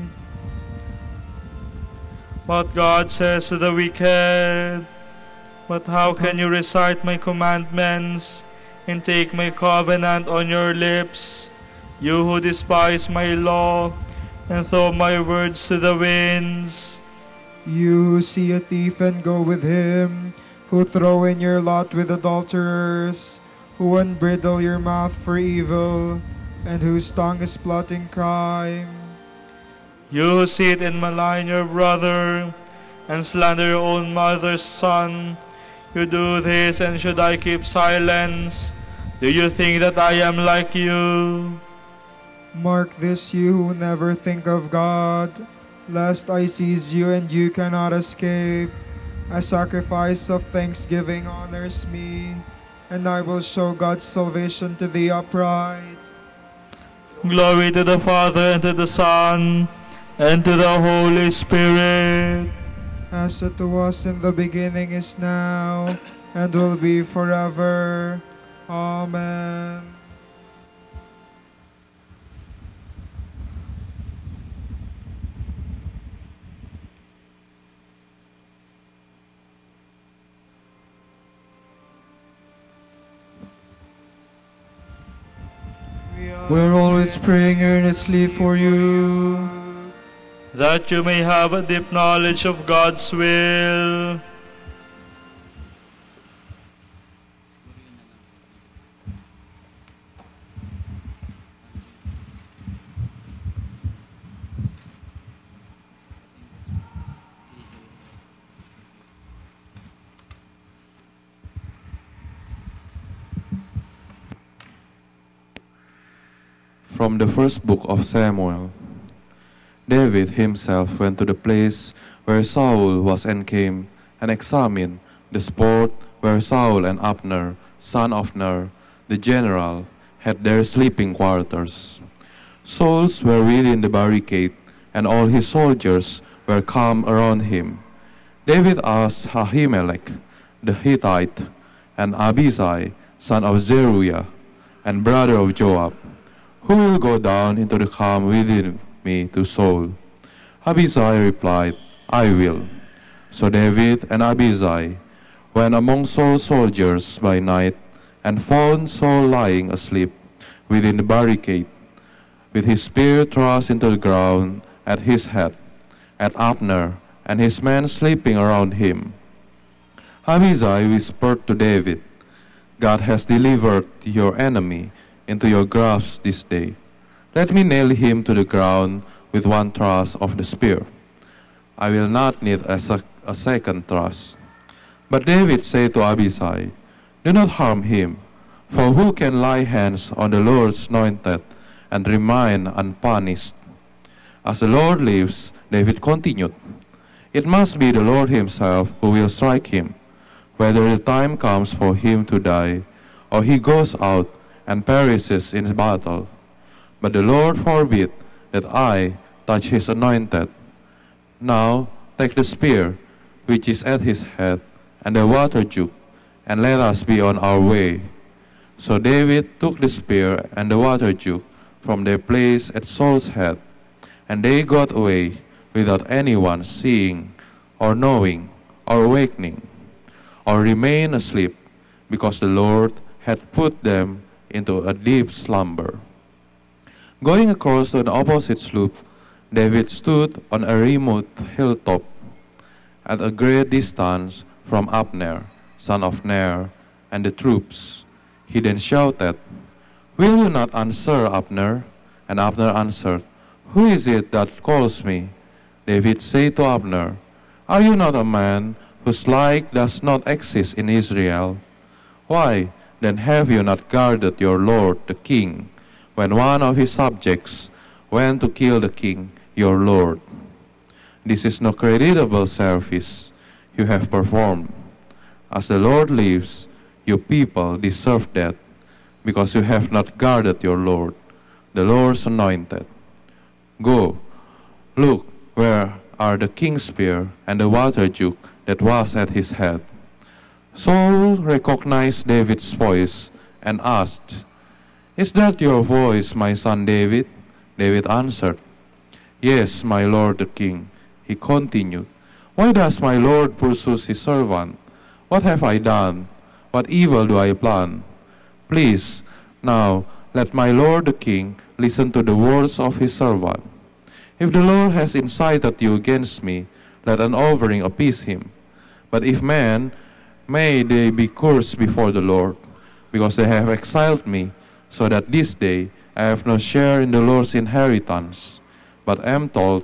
What God says to the wicked, but how can you recite my commandments and take my covenant on your lips, you who despise my law and throw my words to the winds? You who see a thief and go with him, who throw in your lot with adulterers, who unbridle your mouth for evil, and whose tongue is plotting crime. You who sit and malign your brother, and slander your own mother's son, you do this, and should I keep silence? Do you think that I am like you? Mark this, you who never think of God, lest I seize you and you cannot escape. A sacrifice of thanksgiving honors me, and I will show God's salvation to the upright. Glory to the Father, and to the Son, and to the Holy Spirit. As it was in the beginning, is now, and will be forever. Amen. We're always praying earnestly for you, that you may have a deep knowledge of God's will. From the first book of Samuel. David himself went to the place where Saul was encamped and examined the spot where Saul and Abner, son of Ner, the general, had their sleeping quarters. Saul's were within the barricade, and all his soldiers were camped around him. David asked Ahimelech the Hittite and Abishai, son of Zeruiah, and brother of Joab, who will go down into the camp with me to Saul? Abishai replied, I will. So David and Abishai went among Saul's soldiers by night and found Saul lying asleep within the barricade, with his spear thrust into the ground at his head, and Abner and his men sleeping around him. Abishai whispered to David, God has delivered your enemy into your grasp this day. Let me nail him to the ground with one thrust of the spear. I will not need a second thrust. But David said to Abishai, do not harm him, for who can lay hands on the Lord's anointed and remain unpunished? As the Lord lives, David continued, it must be the Lord himself who will strike him, whether the time comes for him to die, or he goes out and perishes in battle. But the Lord forbid that I touch his anointed. Now take the spear, which is at his head, and the water jug, and let us be on our way. So David took the spear and the water jug from their place at Saul's head, and they got away without anyone seeing or knowing or awakening or remain asleep, because the Lord had put them into a deep slumber. Going across to the opposite slope, David stood on a remote hilltop at a great distance from Abner, son of Ner, and the troops. He then shouted, Will you not answer, Abner? And Abner answered, Who is it that calls me? David said to Abner, Are you not a man whose like does not exist in Israel? Why, then have you not guarded your lord the king, when one of his subjects went to kill the king, your lord? This is no creditable service you have performed. As the Lord lives, you people deserve death, because you have not guarded your Lord, the Lord's anointed. Go, look, where are the king's spear and the water jug that was at his head? Saul recognized David's voice and asked, Is that your voice, my son David? David answered, Yes, my lord the king. He continued, Why does my lord pursue his servant? What have I done? What evil do I plan? Please, now let my lord the king listen to the words of his servant. If the Lord has incited you against me, let an offering appease him. But if man, may they be cursed before the Lord, because they have exiled me, so that this day I have no share in the Lord's inheritance, but am told,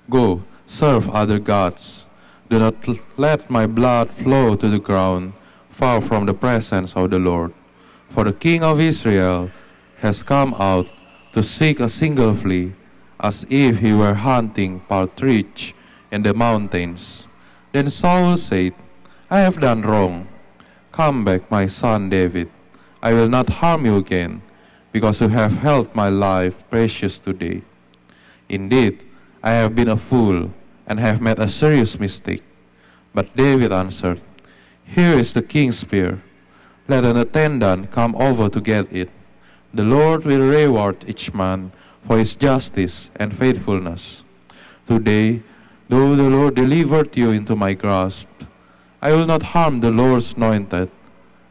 Go, serve other gods. Do not let my blood flow to the ground, far from the presence of the Lord. For the king of Israel has come out to seek a single flea, as if he were hunting partridge in the mountains. Then Saul said, I have done wrong. Come back, my son David. I will not harm you again, because you have held my life precious today. Indeed, I have been a fool, and have made a serious mistake. But David answered, Here is the king's spear. Let an attendant come over to get it. The Lord will reward each man for his justice and faithfulness. Today, though the Lord delivered you into my grasp, I will not harm the Lord's anointed.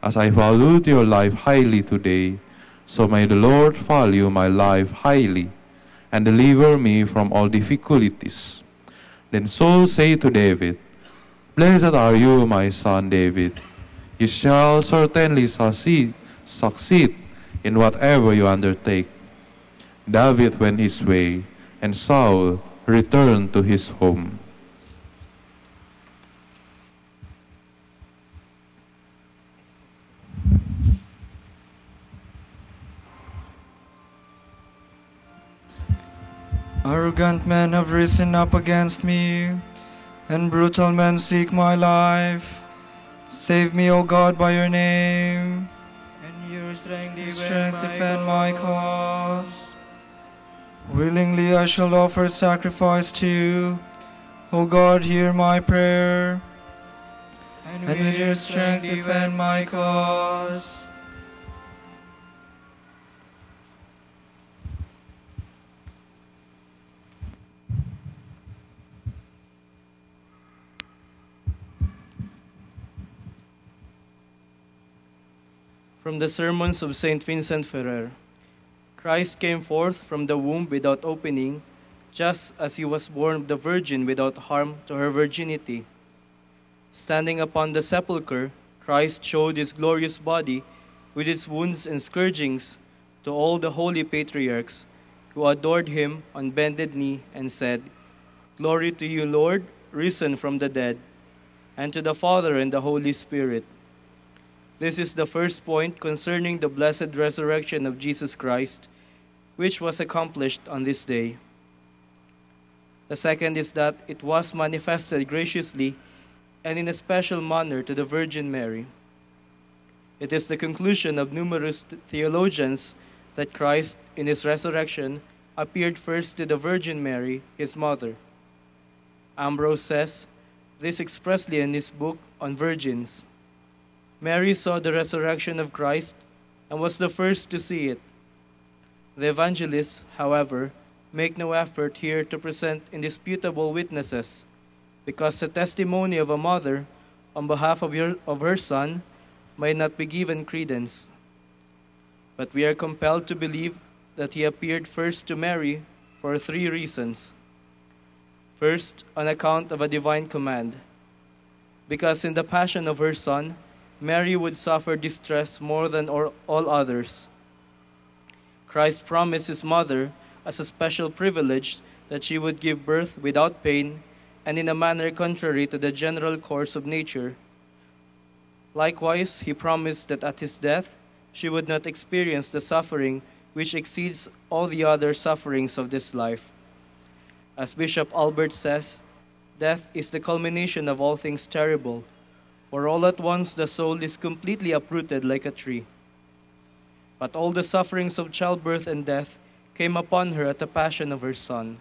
As I valued your life highly today, so may the Lord value my life highly, and deliver me from all difficulties. Then Saul said to David, Blessed are you, my son David. You shall certainly succeed in whatever you undertake. David went his way, and Saul returned to his home. Arrogant men have risen up against me, and brutal men seek my life. Save me, O God, by your name, and your strength defend my cause. Willingly I shall offer sacrifice to you, O God, hear my prayer, and with your strength defend my cause. From the Sermons of St. Vincent Ferrer. Christ came forth from the womb without opening, just as he was born of the Virgin without harm to her virginity. Standing upon the sepulchre, Christ showed his glorious body with its wounds and scourgings to all the holy patriarchs, who adored him on bended knee and said, Glory to you, Lord, risen from the dead, and to the Father and the Holy Spirit. This is the first point concerning the blessed resurrection of Jesus Christ, which was accomplished on this day. The second is that it was manifested graciously and in a special manner to the Virgin Mary. It is the conclusion of numerous theologians that Christ, in his resurrection, appeared first to the Virgin Mary, his mother. Ambrose says this expressly in his book on virgins. Mary saw the resurrection of Christ and was the first to see it. The evangelists, however, make no effort here to present indisputable witnesses, because the testimony of a mother on behalf of her son might not be given credence. But we are compelled to believe that he appeared first to Mary for three reasons. First, on account of a divine command, because in the passion of her son, Mary would suffer distress more than all others. Christ promised his mother as a special privilege that she would give birth without pain and in a manner contrary to the general course of nature. Likewise, he promised that at his death she would not experience the suffering which exceeds all the other sufferings of this life. As Bishop Albert says, death is the culmination of all things terrible, for all at once the soul is completely uprooted like a tree. But all the sufferings of childbirth and death came upon her at the passion of her Son.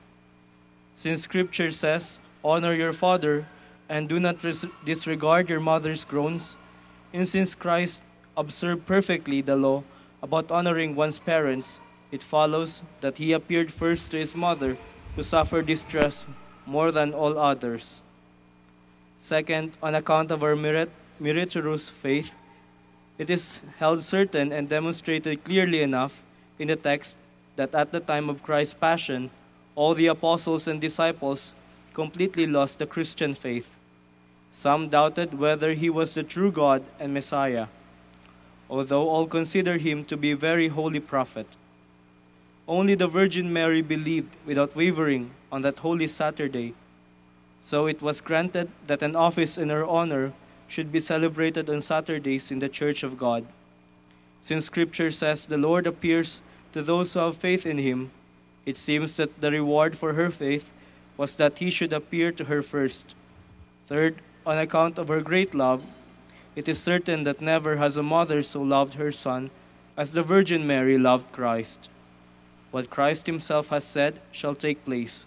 Since Scripture says, Honor your father, and do not disregard your mother's groans, and since Christ observed perfectly the law about honoring one's parents, it follows that he appeared first to his mother, who suffered distress more than all others. Second, on account of our meritorious faith, it is held certain and demonstrated clearly enough in the text that at the time of Christ's passion, all the apostles and disciples completely lost the Christian faith. Some doubted whether he was the true God and Messiah, although all considered him to be a very holy prophet. Only the Virgin Mary believed without wavering on that holy Saturday. So it was granted that an office in her honor should be celebrated on Saturdays in the Church of God. Since Scripture says the Lord appears to those who have faith in him, it seems that the reward for her faith was that he should appear to her first. Third, on account of her great love, it is certain that never has a mother so loved her son as the Virgin Mary loved Christ. What Christ himself has said shall take place.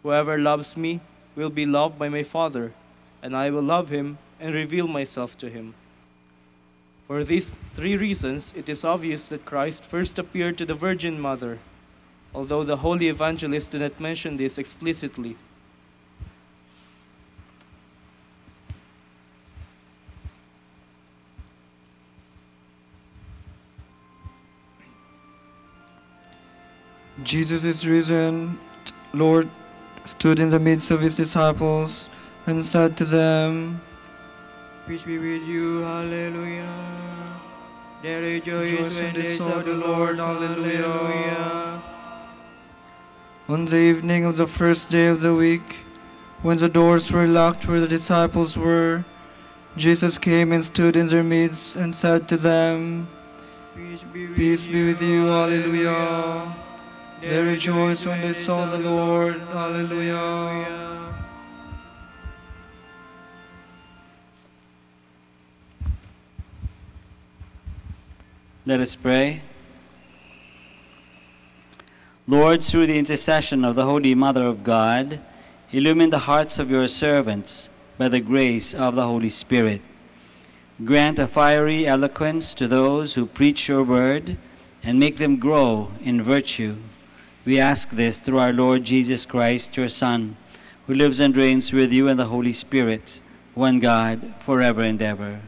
Whoever loves me will be loved by my Father, and I will love him and reveal myself to him. For these three reasons, it is obvious that Christ first appeared to the Virgin Mother, although the holy evangelists do not mention this explicitly. Jesus is risen. Lord stood in the midst of his disciples and said to them, Peace be with you, hallelujah. They rejoiced when they saw the Lord, hallelujah. On the evening of the first day of the week, when the doors were locked where the disciples were, Jesus came and stood in their midst and said to them, Peace be with you, hallelujah. They rejoiced when they saw the Lord, hallelujah. Let us pray. Lord, through the intercession of the Holy Mother of God, Illumine the hearts of your servants by the grace of the Holy Spirit. Grant a fiery eloquence to those who preach your word, and make them grow in virtue. We ask this through our Lord Jesus Christ, your Son, who lives and reigns with you and the Holy Spirit, one God, forever and ever.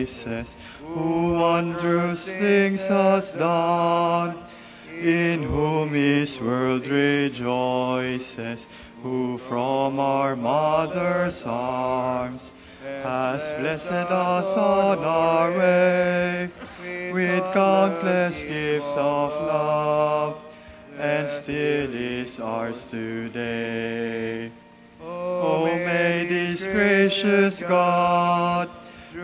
rejoices, who wondrous things has done, in whom His world rejoices, who from our mother's arms has blessed us on our way with countless gifts of love, and still is ours today. Oh, may this gracious God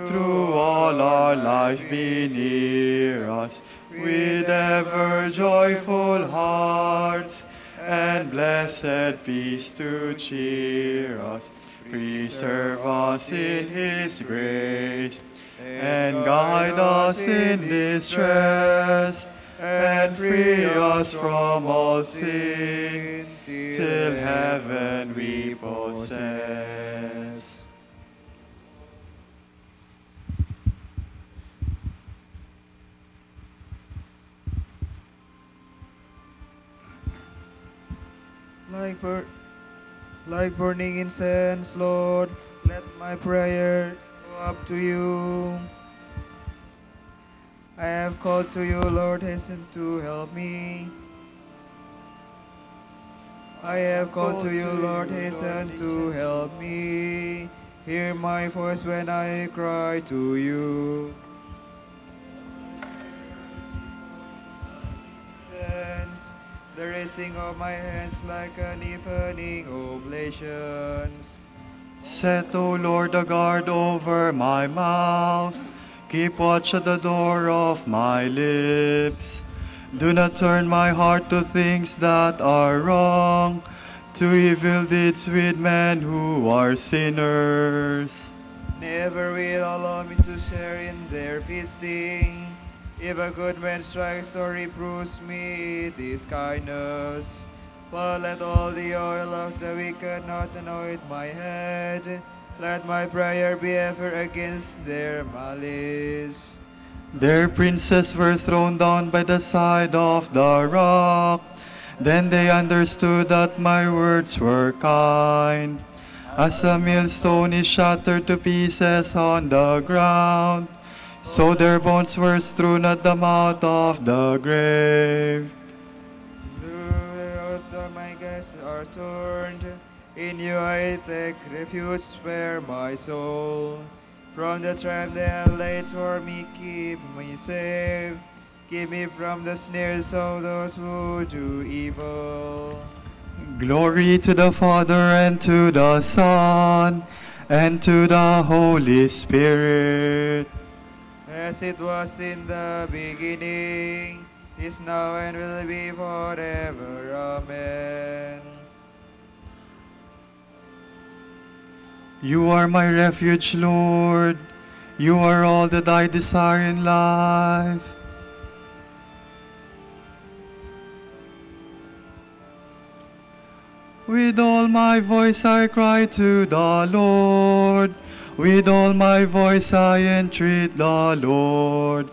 through all our life be near us, with ever joyful hearts and blessed peace to cheer us. Preserve us in His grace, and guide us in distress, and free us from all sin, till heaven we possess. Like burning incense, Lord, let my prayer go up to you. I have called to you, Lord, hasten to help me. I have called to you, Lord, hasten to help me. Hear my voice when I cry to you. The raising of my hands like an evening oblations. Set, O Lord, a guard over my mouth. Keep watch at the door of my lips. Do not turn my heart to things that are wrong, to evil deeds with men who are sinners. Never will allow me to share in their feasting. If a good man strikes or reproves me, it is kindness. But let all the oil of the wicked not anoint my head. Let my prayer be ever against their malice. Their princes were thrown down by the side of the rock. Then they understood that my words were kind. As a millstone is shattered to pieces on the ground, so their bones were strewn at the mouth of the grave. My guests are turned. In you I take refuge, spare my soul. From the trap they have laid for me, keep me safe. Keep me from the snares of those who do evil. Glory to the Father, and to the Son, and to the Holy Spirit. As it was in the beginning, is now, and will be forever. Amen. You are my refuge, Lord. You are all that I desire in life. With all my voice I cry to the Lord. With all my voice I entreat the Lord.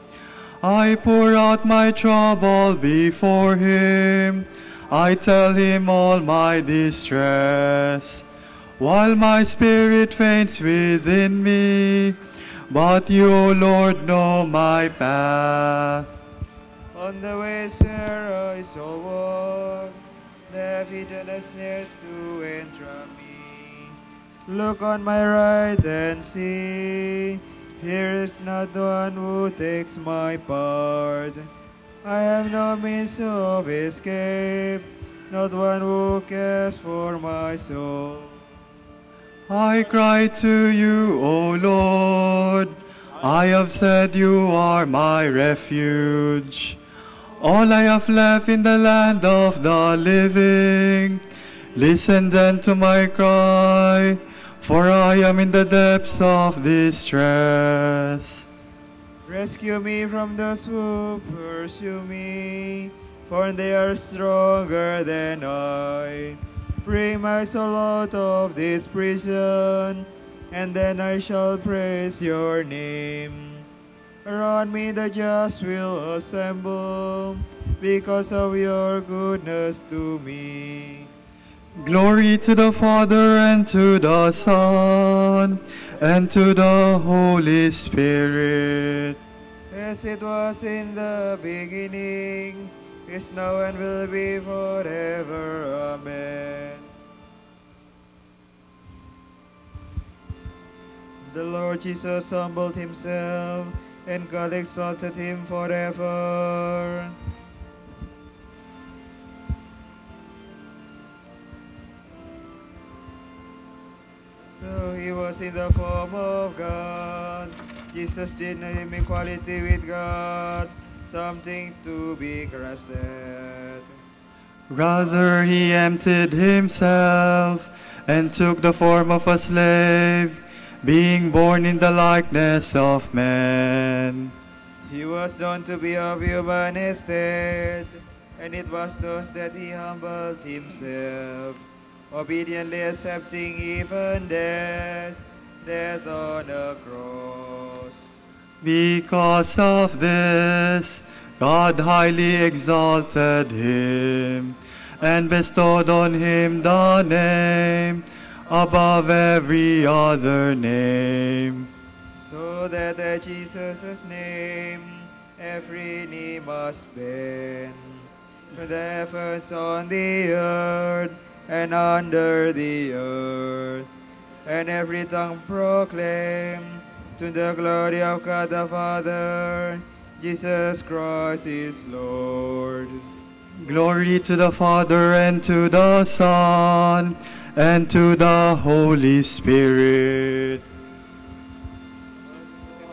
I pour out my trouble before Him. I tell Him all my distress. While my spirit faints within me, but you, O Lord, know my path. On the ways where I shall walk, they have hidden a snare to entrap me. Look on my right and see, here is not one who takes my part. I have no means of escape, not one who cares for my soul. I cry to you, O Lord. I have said you are my refuge. All I have left in the land of the living. Listen then to my cry, for I am in the depths of distress. Rescue me from those who pursue me, for they are stronger than I. Bring my soul out of this prison, and then I shall praise your name. Around me the just will assemble, because of your goodness to me. Glory to the Father, and to the Son, and to the Holy Spirit. As it was in the beginning, is now, and will be forever. Amen. The Lord Jesus humbled himself, and God exalted him forever. Though he was in the form of God, Jesus did not have equality with God, something to be grasped at. Rather, he emptied himself and took the form of a slave, being born in the likeness of man. He was known to be of human estate, and it was thus that he humbled himself, obediently accepting even death on a cross. Because of this, God highly exalted him and bestowed on him the name above every other name, So that at Jesus' name every knee must bend, to the heavens, on the earth, and under the earth, and every tongue proclaim to the glory of God the Father, Jesus Christ is Lord. Glory to the Father, and to the Son, and to the Holy Spirit. It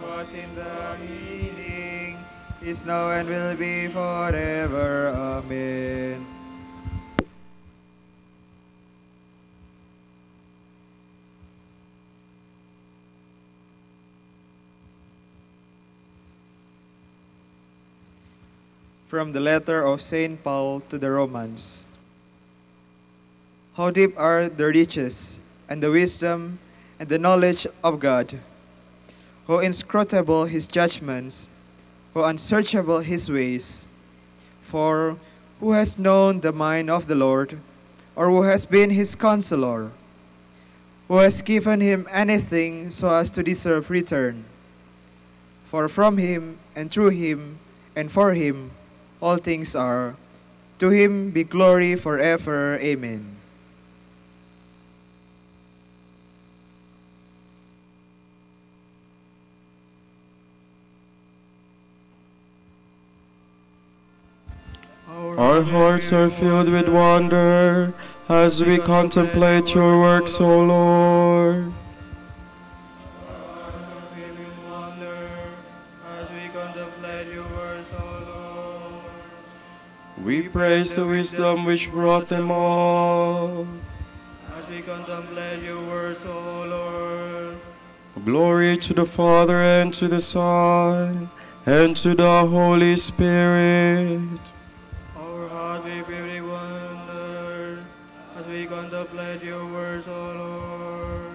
was in the beginning, is now, and will be forever. Amen. From the letter of St. Paul to the Romans. How deep are the riches, and the wisdom, and the knowledge of God! How inscrutable his judgments, how unsearchable his ways! For who has known the mind of the Lord, or who has been his counselor? Who has given him anything so as to deserve return? For from him, and through him, and for him, all things are. To him be glory forever. Amen. Our hearts are filled with wonder as we contemplate your works, O Lord. As we contemplate your words, O Lord. We praise the wisdom which brought them all. As we contemplate your words, O Lord. Glory to the Father, and to the Son, and to the Holy Spirit. Our heart we really wonder as we contemplate your words, O Lord.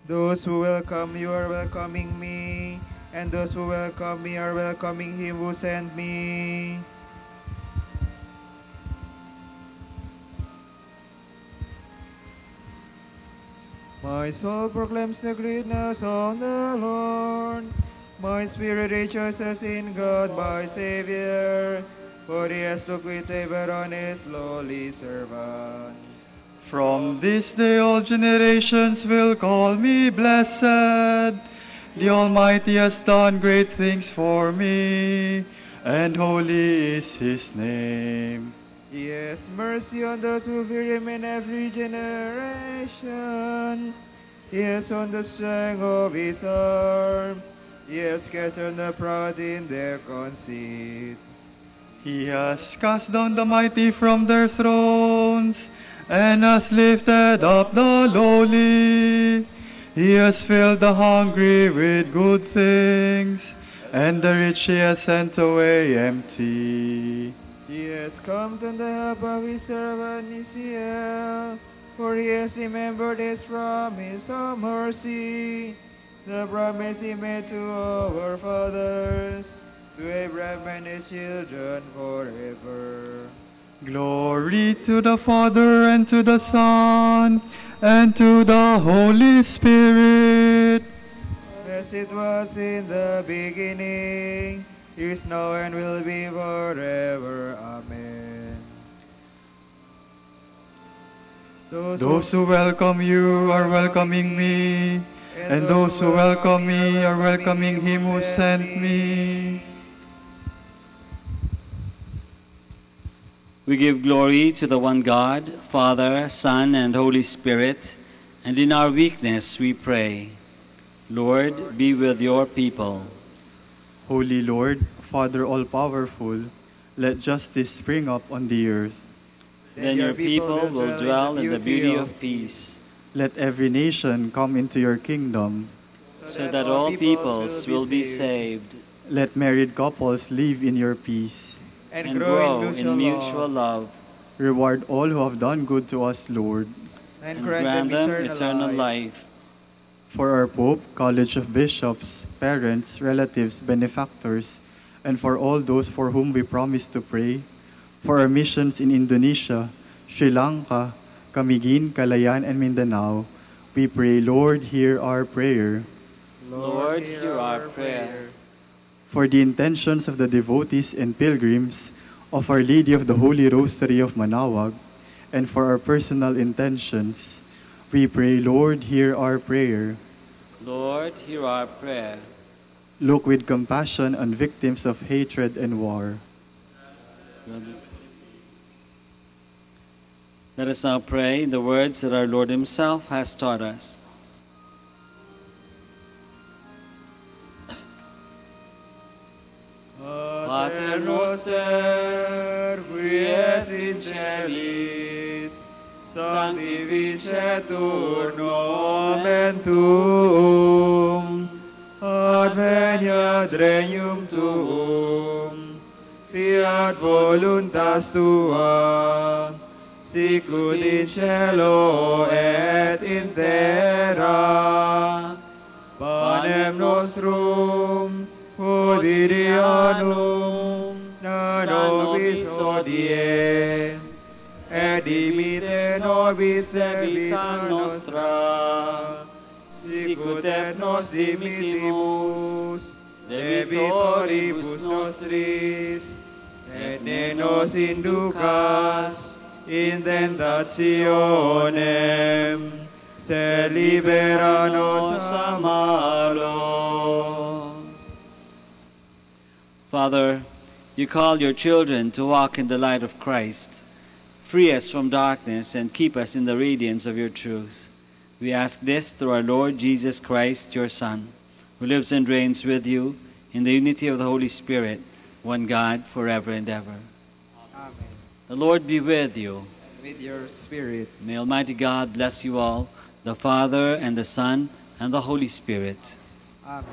Those who welcome you are welcoming me, and those who welcome me are welcoming him who sent me. My soul proclaims the greatness of the Lord. My spirit rejoices in God, my Savior, for he has looked with favor on his lowly servant. From this day all generations will call me blessed. The Almighty has done great things for me, and holy is his name. He has mercy on those who fear him in every generation. He has shown the strength of his arm. He has scattered the proud in their conceit. He has cast down the mighty from their thrones, and has lifted up the lowly. He has filled the hungry with good things, and the rich he has sent away empty. He has come to the help of his servant Israel, For he has remembered his promise of mercy, the promise he made to our fathers, to Abraham and his children forever. Glory to the Father, and to the Son, and to the Holy Spirit. As it was in the beginning, is now, and will be forever. Amen. Those who welcome you are welcoming me, and those who welcome me are welcoming him who sent me. We give glory to the one God, Father, Son, and Holy Spirit, and in our weakness we pray. Lord, be with your people. Holy Lord, Father all-powerful, let justice spring up on the earth. Then your people will dwell in the beauty of peace, Let every nation come into your kingdom. so that all peoples will be saved Let married couples live in your peace. and grow in mutual love. Reward all who have done good to us, Lord. And grant them eternal life. For our Pope, College of Bishops, parents, relatives, benefactors, and for all those for whom we promise to pray, for our missions in Indonesia, Sri Lanka, Camiguin, Calayan, and Mindanao, we pray, Lord, hear our prayer. Lord, hear our prayer. For the intentions of the devotees and pilgrims of Our Lady of the Holy Rosary of Manawag, and for our personal intentions, we pray, Lord, hear our prayer. Lord, hear our prayer. Look with compassion on victims of hatred and war. Let us now pray in the words that our Lord Himself has taught us. Pater noster, qui es in celis, sanctificetur nomen tuum, adveniat regnum tuum, fiat voluntas tua, sicut in cielo et in terra. Panem nostrum quotidianum da nobis hodie, et dimitte nobis debita nostra, sicut et nos dimittimus debitoribus nostris, et ne nos inducas in tentationem, sed libera nos a malo. Father, you call your children to walk in the light of Christ. Free us from darkness and keep us in the radiance of your truth. We ask this through our Lord Jesus Christ, your Son, who lives and reigns with you in the unity of the Holy Spirit, one God, forever and ever. Amen. The Lord be with you. With your spirit. May Almighty God bless you all, the Father and the Son and the Holy Spirit. Amen.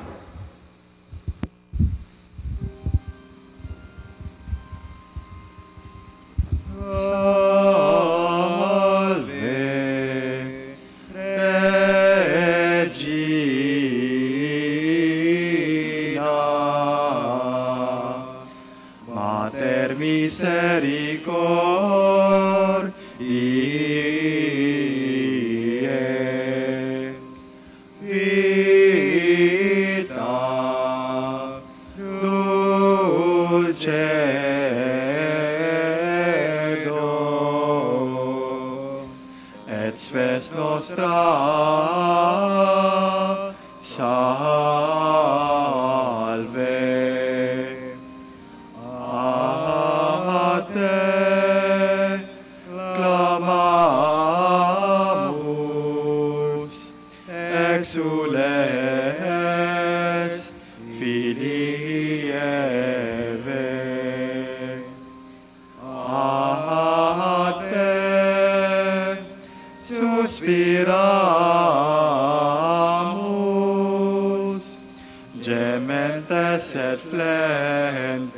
Salve Regina, Mater misericordiae, vita dulcedo, et spes nostra salve. A te clamamus, exules filii Eve. A te suspiramus, gementes et flentes,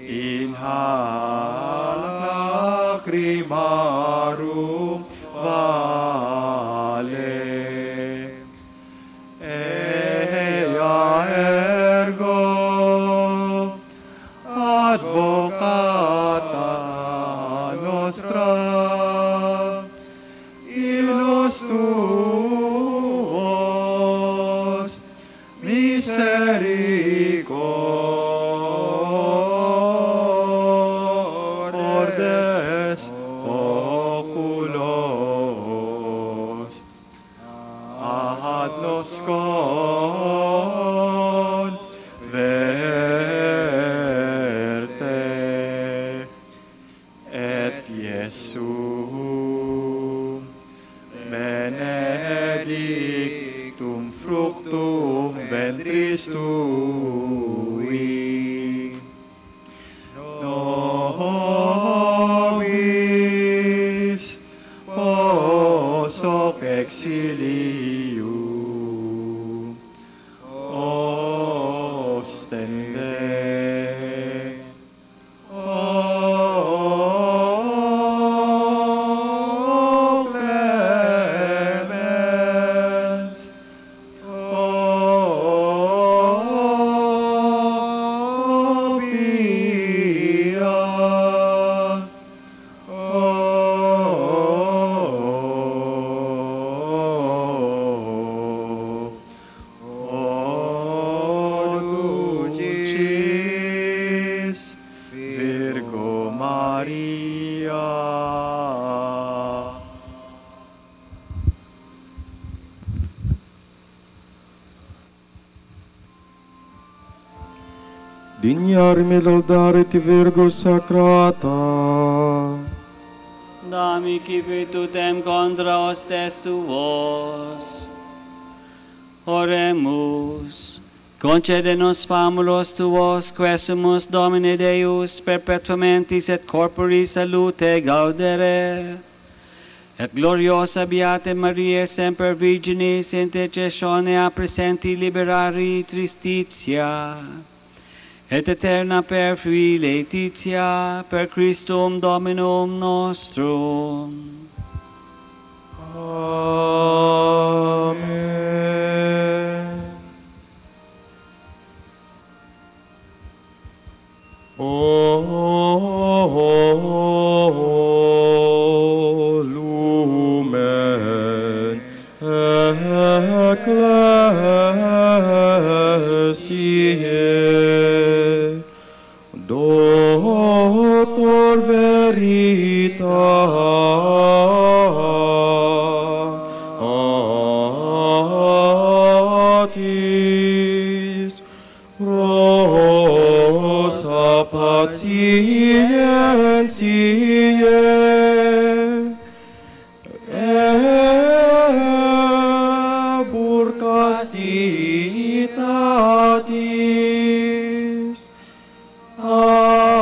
in hac lacrimarum Jesum, benedictum fructum ventris tui, nobis post hoc exilium ostende. O clemens, o pia, o ducis Virgo Maria. Dignarmi laudare ti Virgo Sacrata. Dami qui virtutem contra hostes tuos. Oremus. Concede nos famulos tuos, quesumus Domine Deus, perpetuamentis et corpori salute gaudere. Et gloriosa Beate Maria, semper Virginis, intercessione a presenti liberari tristitia. Et eterna per Fili laetitia, per Christum Dominum nostrum. Amen. O lumen ecclesiae, Dotor veritatis, rosa patientiae, ebur castitatis, aquam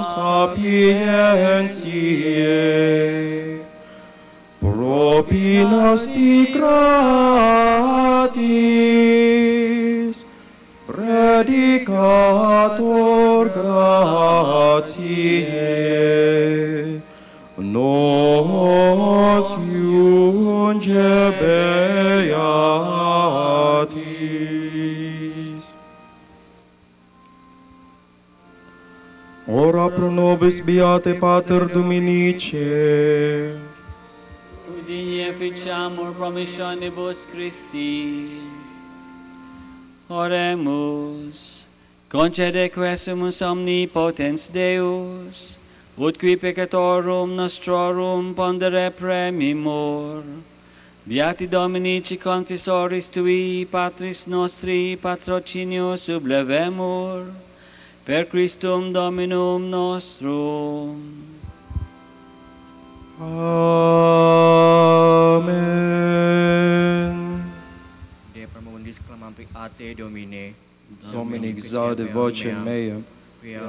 sapientiae, propinasti gratis, predicator gratiae, nos iunge beatis. Ora pro nobis beate Pater Dominice, Udinie ficiamur promissionibus Christi. Oremus. Concede quesumus omnipotens Deus, ut qui peccatorum nostrorum pondere premimur. Beati Dominici confessoris tui, Patris nostri patrocinio sublevemur, per Christum Dominum nostrum. Amen. De Mundis clamampi ate Domine, Domine exaude vocem meam, quia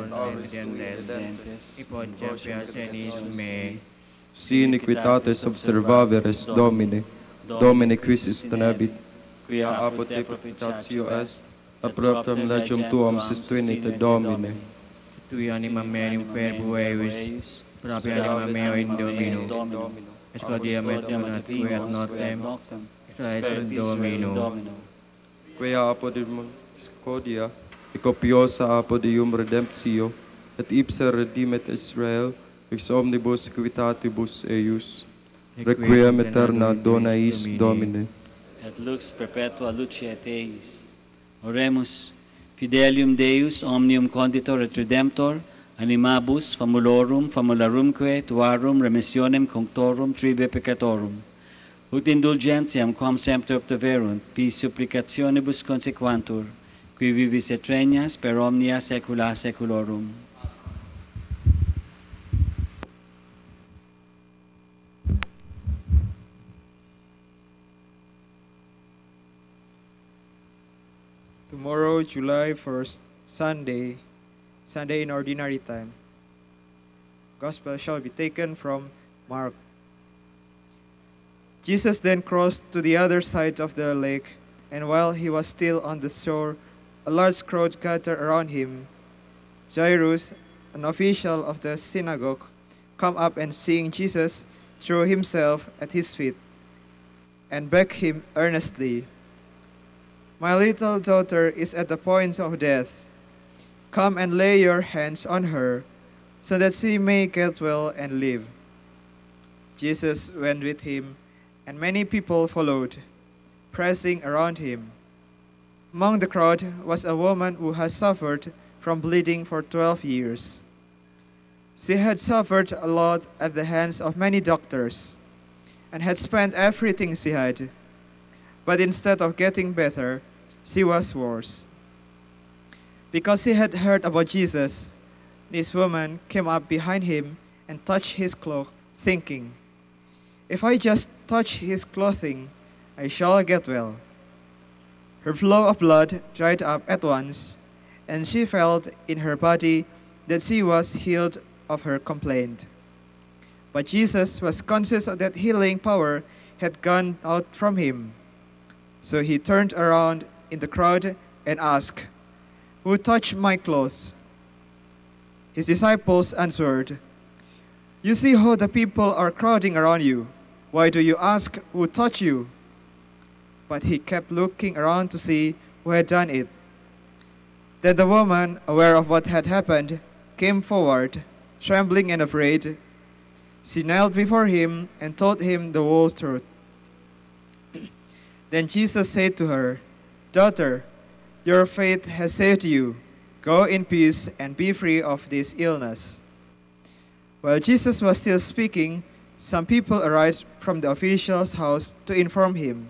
dentes, ipod tempia senis me, si iniquitates observaveres Domine, Domine quis tenebit, quia apud te propitiatio est, aproptem legem tuam sustuinite Domine. tui anima mea inferbu eius, propria anima mea in Domino, escodia me dominatque et notem, Israel Domino. Quia apodium scodia, e copiosa apodium redemptio, et ipsa redimet Israel, ex omnibus equitatibus eius. Requiem aeterna dona eis Domine. Et lux perpetua luce eis. Oremus, fidelium Deus, omnium conditor et redemptor, animabus famulorum, famularumque, tuarum, remissionem conctorum, tribe peccatorum. Ut indulgentiam quam semper obteverunt, pis supplicationibus consequantur, qui vivis et regnas per omnia saecula saeculorum. Tomorrow, July 1st, Sunday in ordinary time. Gospel shall be taken from Mark. Jesus then crossed to the other side of the lake, and while he was still on the shore, a large crowd gathered around him. Jairus, an official of the synagogue, came up and seeing Jesus, threw himself at his feet and begged him earnestly, "My little daughter is at the point of death. Come and lay your hands on her, so that she may get well and live." Jesus went with him, and many people followed, pressing around him. Among the crowd was a woman who had suffered from bleeding for 12 years. She had suffered a lot at the hands of many doctors and had spent everything she had. But instead of getting better, she was worse. Because she had heard about Jesus, this woman came up behind him and touched his cloak, thinking, "If I just touch his clothing, I shall get well." Her flow of blood dried up at once, and she felt in her body that she was healed of her complaint. But Jesus was conscious that healing power had gone out from him. So he turned around in the crowd and asked, "Who touched my clothes?" His disciples answered, "You see how the people are crowding around you. Why do you ask who touched you?" But he kept looking around to see who had done it. Then the woman, aware of what had happened, came forward, trembling and afraid. She knelt before him and told him the whole truth. Then Jesus said to her, "Daughter, your faith has saved you. Go in peace and be free of this illness." While Jesus was still speaking, some people arrived from the official's house to inform him,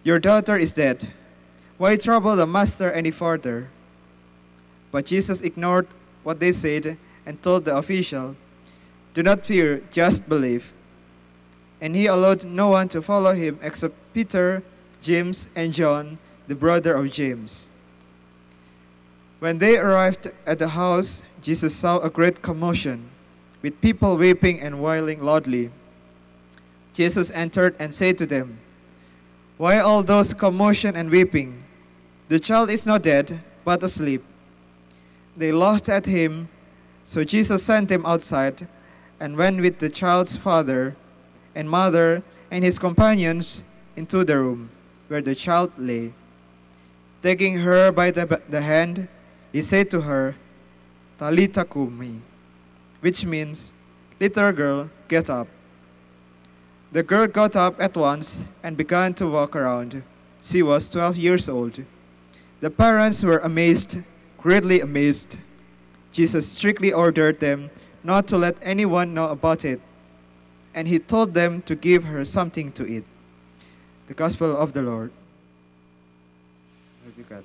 "Your daughter is dead. Why trouble the master any further?" But Jesus ignored what they said and told the official, "Do not fear, just believe." And he allowed no one to follow him except Peter, James, and John, the brother of James. When they arrived at the house, Jesus saw a great commotion, with people weeping and wailing loudly. Jesus entered and said to them, "Why all those commotion and weeping? The child is not dead, but asleep." They laughed at him, so Jesus sent them outside and went with the child's father and mother and his companions into the room where the child lay. Taking her by the hand, he said to her, "Talitha kumi," which means, "Little girl, get up." The girl got up at once and began to walk around. She was 12 years old. The parents were amazed, greatly amazed. Jesus strictly ordered them not to let anyone know about it, and he told them to give her something to eat. The Gospel of the Lord. Thank you, God.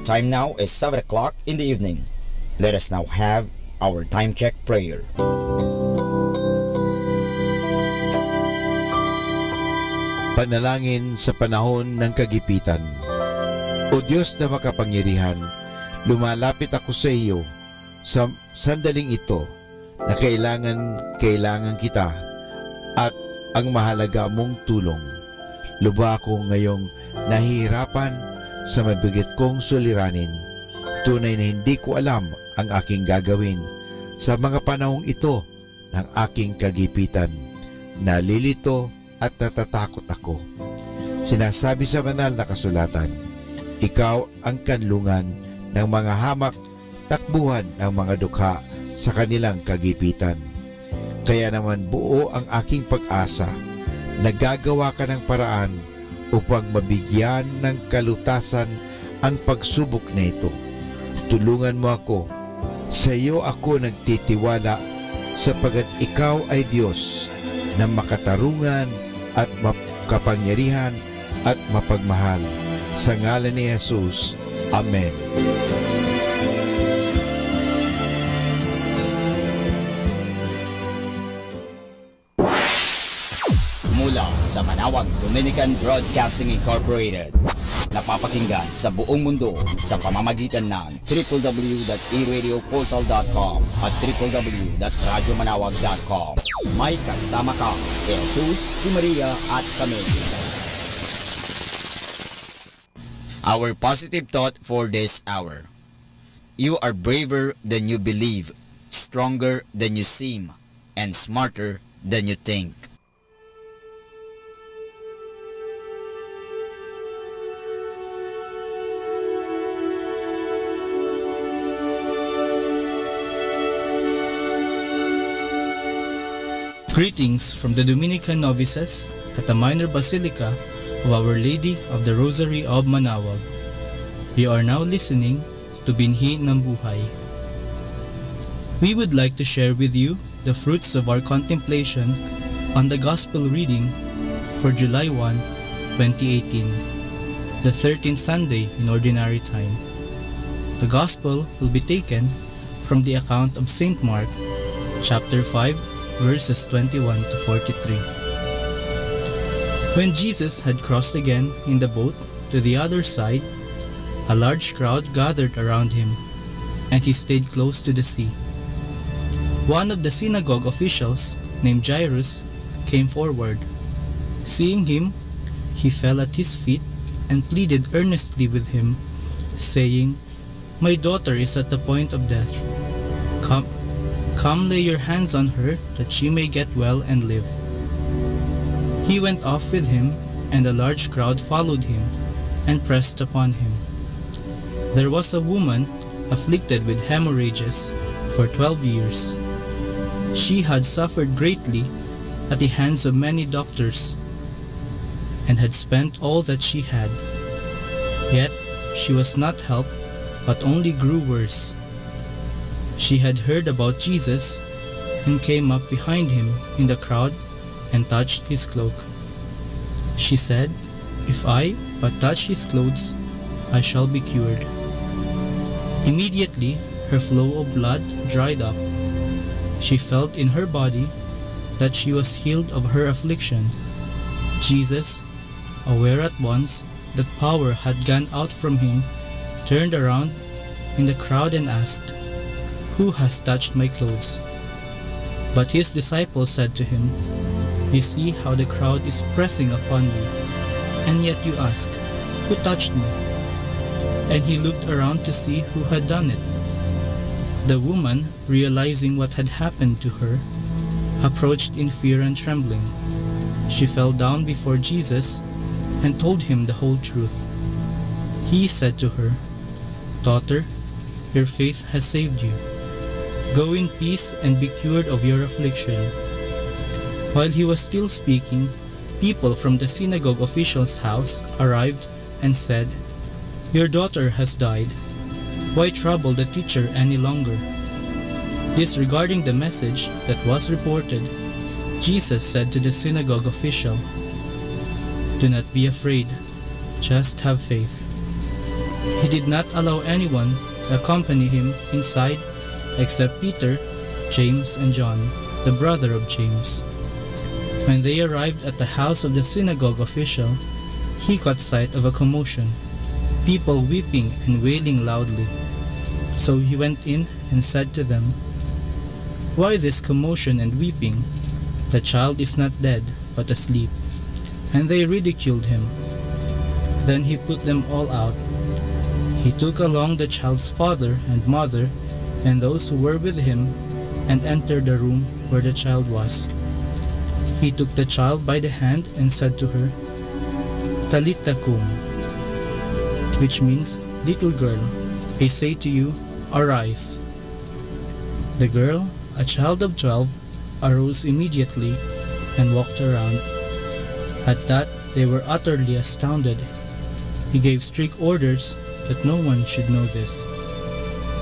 time now is 7 o'clock in the evening. Let us now have our time check prayer. Panalangin sa panahon ng kagipitan. O Diyos na makapangyarihan, lumalapit ako sa iyo sa sandaling ito na kailangan kita at ang mahalaga mong tulong. Lubha ako ngayong nahihirapan sa mabigat kong suliranin. Tunay na hindi ko alam ang aking gagawin sa mga panahong ito ng aking kagipitan. Nalilito at natatakot ako. Sinasabi sa banal na kasulatan, ikaw ang kanlungan ng mga hamak, takbuhan ng mga dukha sa kanilang kagipitan. Kaya naman buo ang aking pag-asa. Nagagawa ka ng paraan upang mabigyan ng kalutasan ang pagsubok na ito. Tulungan mo ako. Sa iyo ako nagtitiwala sapagat ikaw ay Diyos na makatarungan at makapangyarihan at mapagmahal. Sa ngalan ni Jesus. Amen. Mula sa Manawag Dominican Broadcasting Incorporated, napapakinggan sa buong mundo sa pamamagitan ng www.eradioportal.com at www.radyomanawag.com. May kasama ka si Jesus, si Maria at kami. Our positive thought for this hour. You are braver than you believe, stronger than you seem, and smarter than you think. Greetings from the Dominican novices at the Minor Basilica of Our Lady of the Rosary of Manawag. You are now listening to Binhi ng Buhay. We would like to share with you the fruits of our contemplation on the Gospel reading for July 1, 2018, the 13th Sunday in Ordinary Time. The Gospel will be taken from the account of St. Mark, chapter 5, verses 21 to 43. When Jesus had crossed again in the boat to the other side, a large crowd gathered around him, and he stayed close to the sea. One of the synagogue officials, named Jairus, came forward. Seeing him, he fell at his feet and pleaded earnestly with him, saying, "My daughter is at the point of death. Come lay your hands on her, that she may get well and live." He went off with him, and a large crowd followed him and pressed upon him. There was a woman afflicted with hemorrhages for 12 years. She had suffered greatly at the hands of many doctors and had spent all that she had. Yet she was not helped, but only grew worse. She had heard about Jesus and came up behind him in the crowd and touched his cloak. She said, "If I but touch his clothes, I shall be cured." Immediately her flow of blood dried up. She felt in her body that she was healed of her affliction. Jesus, aware at once that power had gone out from him, turned around in the crowd and asked, "Who has touched my clothes?" But his disciples said to him, "You see how the crowd is pressing upon you, and yet you ask, 'Who touched me?'" And he looked around to see who had done it. The woman, realizing what had happened to her, approached in fear and trembling. She fell down before Jesus and told him the whole truth. He said to her, "Daughter, your faith has saved you. Go in peace and be cured of your affliction." While he was still speaking, people from the synagogue official's house arrived and said, "Your daughter has died. Why trouble the teacher any longer?" Disregarding the message that was reported, Jesus said to the synagogue official, "Do not be afraid, just have faith." He did not allow anyone to accompany him inside except Peter, James, and John, the brother of James. When they arrived at the house of the synagogue official, he caught sight of a commotion, people weeping and wailing loudly. So he went in and said to them, "Why this commotion and weeping? The child is not dead, but asleep." And they ridiculed him. Then he put them all out. He took along the child's father and mother and those who were with him, and entered the room where the child was. He took the child by the hand and said to her, "Talitha kum," which means, "Little girl, I say to you, arise." The girl, a child of 12, arose immediately and walked around. At that, they were utterly astounded. He gave strict orders that no one should know this,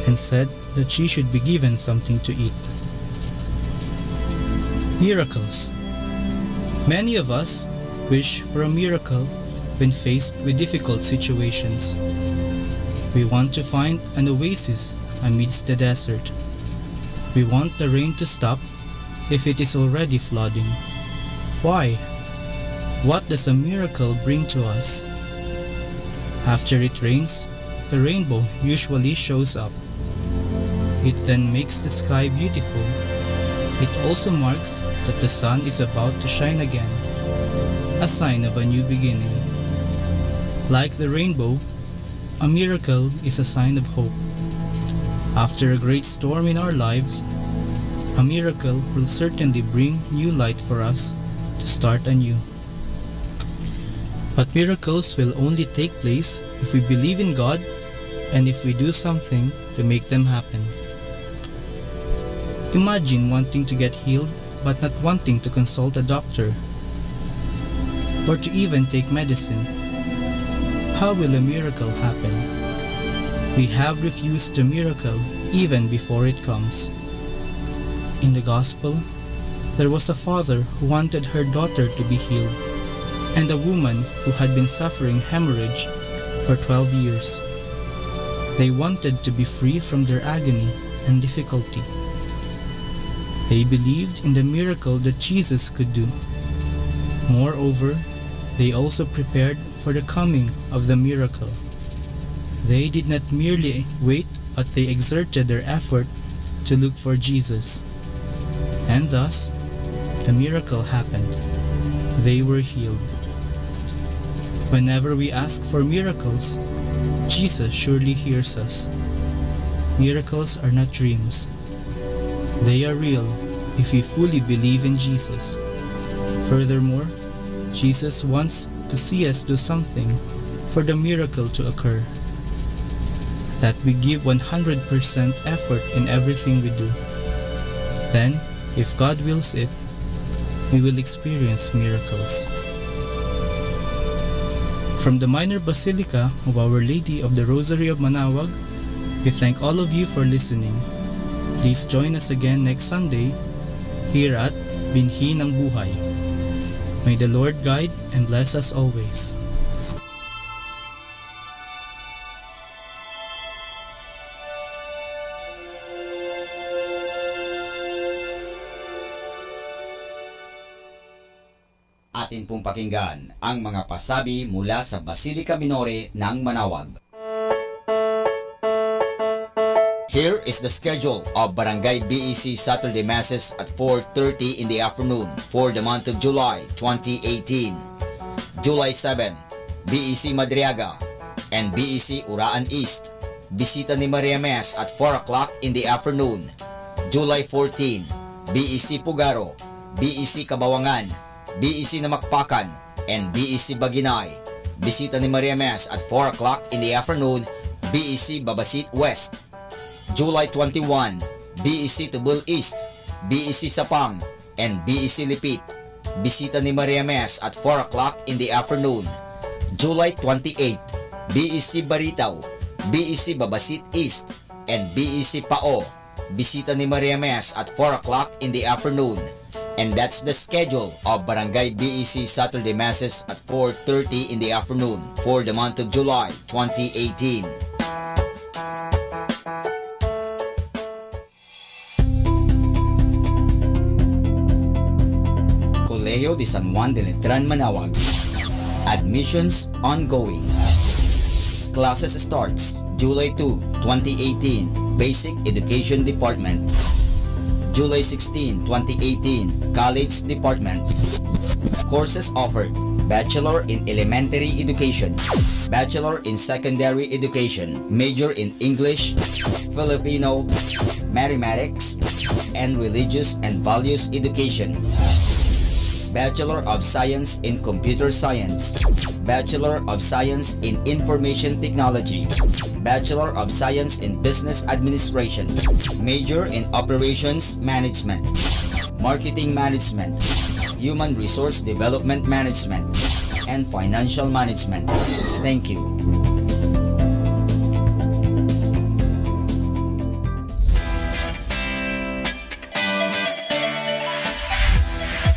and said that she should be given something to eat. Miracles. Many of us wish for a miracle when faced with difficult situations. We want to find an oasis amidst the desert. We want the rain to stop if it is already flooding. Why? What does a miracle bring to us? After it rains, the rainbow usually shows up. It then makes the sky beautiful. It also marks that the sun is about to shine again, a sign of a new beginning. Like the rainbow, a miracle is a sign of hope. After a great storm in our lives, a miracle will certainly bring new light for us to start anew. But miracles will only take place if we believe in God and if we do something to make them happen. Imagine wanting to get healed but not wanting to consult a doctor or to even take medicine. How will a miracle happen? We have refused the miracle even before it comes. In the Gospel, there was a father who wanted her daughter to be healed, and a woman who had been suffering hemorrhage for 12 years. They wanted to be free from their agony and difficulty. They believed in the miracle that Jesus could do. Moreover, they also prepared for the coming of the miracle. They did not merely wait, but they exerted their effort to look for Jesus. And thus, the miracle happened. They were healed. Whenever we ask for miracles, Jesus surely hears us. Miracles are not dreams. They are real if we fully believe in Jesus. Furthermore, Jesus wants to see us do something for the miracle to occur. That we give 100% effort in everything we do. Then, if God wills it, we will experience miracles. From the Minor Basilica of Our Lady of the Rosary of Manaoag, we thank all of you for listening. Please join us again next Sunday here at Binhi ng Buhay. May the Lord guide and bless us always. Atin pong pakinggan ang mga pasabi mula sa Basilica Minore ng Manaoag. Here is the schedule of Barangay BEC Saturday Masses at 4:30 in the afternoon for the month of July 2018. July 7, BEC Madriaga and BEC Uraan East. Bisita ni Maria Mes at 4 o'clock in the afternoon. July 14, BEC Pugaro, BEC Kabawangan, BEC Namakpakan, and BEC Baginay. Bisita ni Maria Mes at 4 o'clock in the afternoon, BEC Babasit West. July 21, BEC Tubul East, BEC Sapang, and BEC Lipit. Bisita ni Maria Mes at 4 o'clock in the afternoon. July 28, BEC Baritaw, BEC Babasit East, and BEC Pao. Bisita ni Maria Mes at 4 o'clock in the afternoon. And that's the schedule of Barangay BEC Saturday Masses at 4:30 in the afternoon for the month of July 2018. Colegio de San Juan de Letran, Manaoag. Admissions ongoing. Classes starts July 2, 2018, Basic Education Department. July 16, 2018, College Department. Courses offered: Bachelor in Elementary Education, Bachelor in Secondary Education, Major in English, Filipino, Mathematics, and Religious and Values Education. Bachelor of Science in Computer Science, Bachelor of Science in Information Technology, Bachelor of Science in Business Administration, Major in Operations Management, Marketing Management, Human Resource Development Management, and Financial Management. Thank you.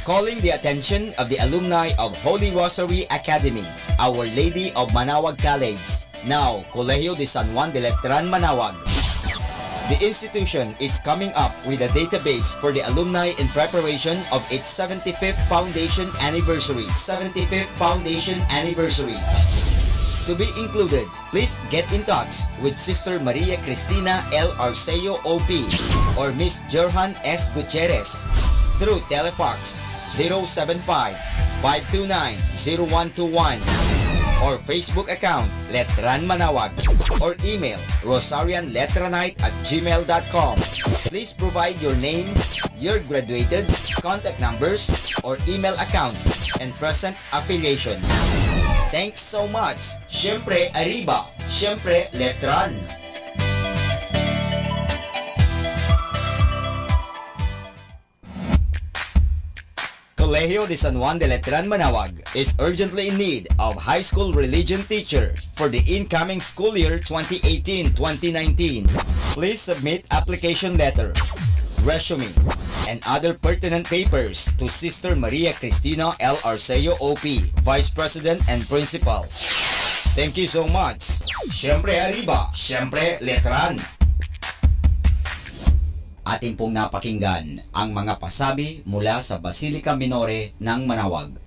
Calling the attention of the alumni of Holy Rosary Academy, Our Lady of Manaoag College, now Colegio de San Juan de Letran, Manaoag. The institution is coming up with a database for the alumni in preparation of its 75th foundation anniversary. 75th foundation anniversary. To be included, please get in touch with Sister Maria Cristina L. Arceo OP or Miss Jerhan S. Gutierrez through Telefax 075-529-0121 or Facebook account Letran Manaoag or email rosarianletranite@gmail.com. Please provide your name, your graduated, contact numbers, or email account, and present affiliation. Thanks so much. Siyempre Arriba, siyempre Letran. Colegio de San Juan de Letran, Manaoag is urgently in need of high school religion teacher for the incoming school year 2018-2019. Please submit application letter, resume, and other pertinent papers to Sister Maria Cristina L. Arceo OP, Vice President and Principal. Thank you so much. Siyempre Arriba, siyempre Letran. Atin pong napakinggan ang mga pasabi mula sa Basilica Minore ng Manaoag.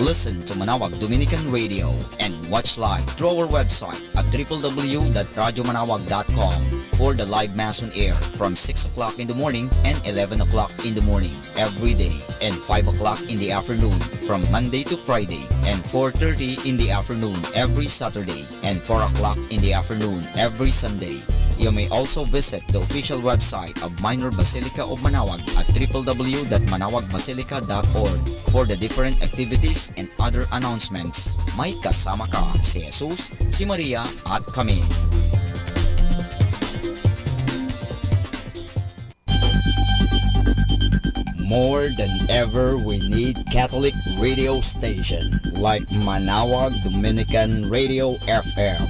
Listen to Manaoag Dominican Radio and watch live through our website at www.radiomanawag.com for the live Mass on air from 6 o'clock in the morning and 11 o'clock in the morning every day and 5 o'clock in the afternoon from Monday to Friday and 4:30 in the afternoon every Saturday and 4 o'clock in the afternoon every Sunday. You may also visit the official website of Minor Basilica of Manaoag at www.manawagbasilica.org for the different activities and other announcements. May kasama ka si Jesus, si Maria at kami. More than ever, we need Catholic radio station like Manaoag Dominican Radio FM.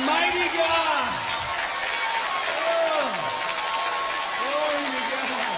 Almighty God. Oh, glory to God.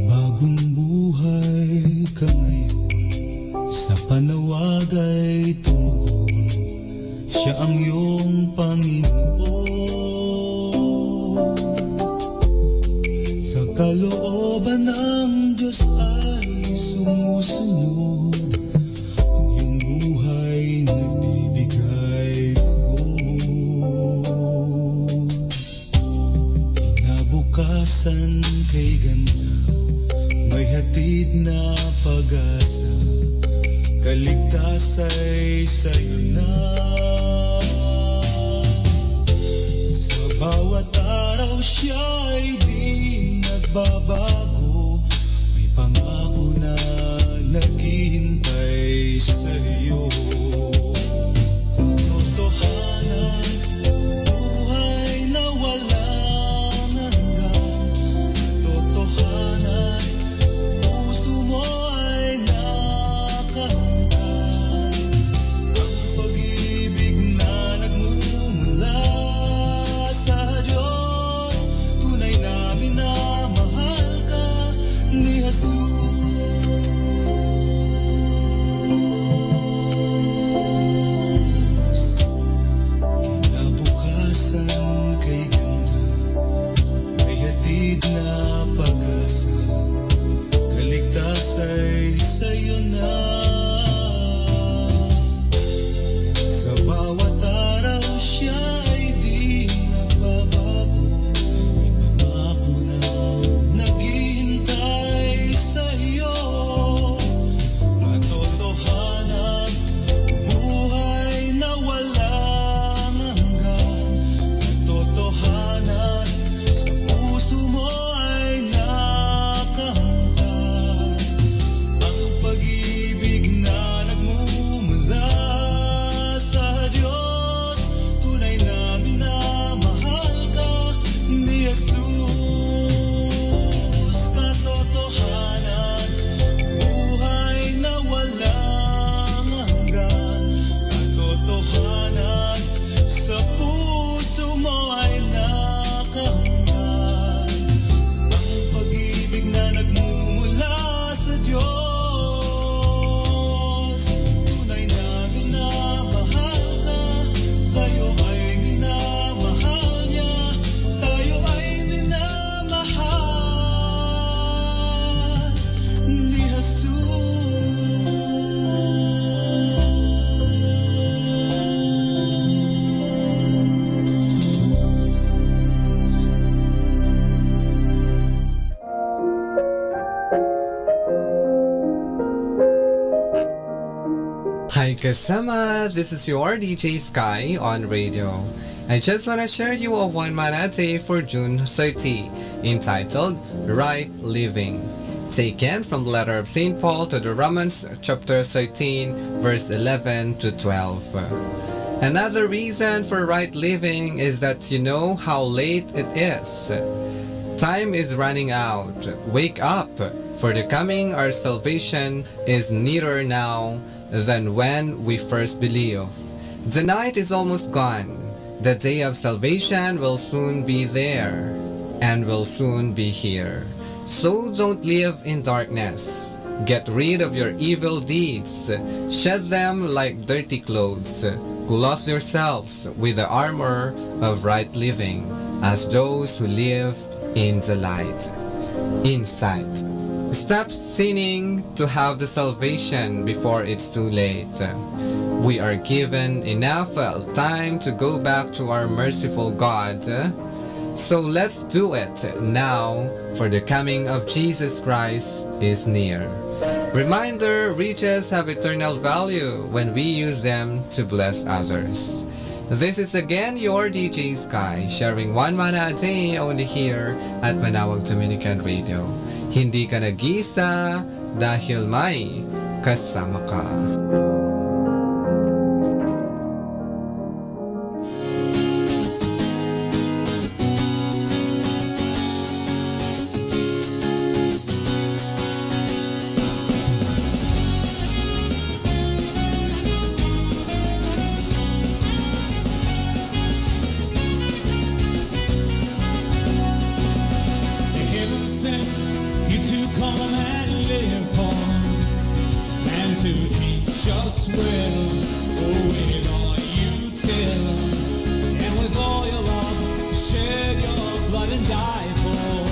Bagong buhay ka ngayon, sa panawag ay tumugon, siya ang iyong Panginoon. Sa kalooban ng Diyos ay sumusunod, ang iyong buhay nagbibigay bugon. Kinabukasan kay ganda, may hatid na pag-asa, kaligtas ay sa'yo na. Sa bawat araw siya ay di nagbabago, may pangako na naghihintay sa'yo. Katotohanan, buhay na walang hanggan, katotohanan, puso mo ay nakahanggan. Ang pag-ibig na nagmumula sa Diyos, tunay na minamahal ka ni Jesus. Kinabukasan kay ganda, may hatid na pag-asa, kaligtas ay sa'yo na. Sa bawat araw siya ay di nagbabago, may pangako na naghihintay sa'yo. Katotohanan, buhay na walang hanggan, katotohanan, sa puso mo ay nakahanggan. Ang pag-ibig na nagmumula sa Diyos, tunay na minamahal ka ni Jesus. Katotohanan, buhay na walang hanggan, katotohanan, sa puso mo ay nakahanggan. Ang pag-ibig na nagmumula sa Diyos, tunay na minamahal ka, tayo ay minamahal niya, tayo ay minamahal ni Jesus. Hi kasama, this is your DJ Sky on radio. I just want to share you a one mana day for June 30, entitled Right Living, taken from the letter of St. Paul to the Romans chapter 13 verse 11 to 12. Another reason for right living is that you know how late it is. Time is running out. Wake up, for the coming our salvation is nearer now than when we first believed. The night is almost gone. The day of salvation will soon be there and will soon be here. So don't live in darkness. Get rid of your evil deeds. Shed them like dirty clothes. Clothe yourselves with the armor of right living as those who live in the light. Insight. Stop sinning to have the salvation before it's too late. We are given enough time to go back to our merciful God. So let's do it now, for the coming of Jesus Christ is near. Reminder, riches have eternal value when we use them to bless others. This is again your DJ Sky, sharing one mana a day only here at Manawag Dominican Radio. Hindi ka nag-iisa dahil may kasama ka. Heaven sent you to come and live on and to teach us well. Oh, with all you tell and with all your love, shed your blood and die for.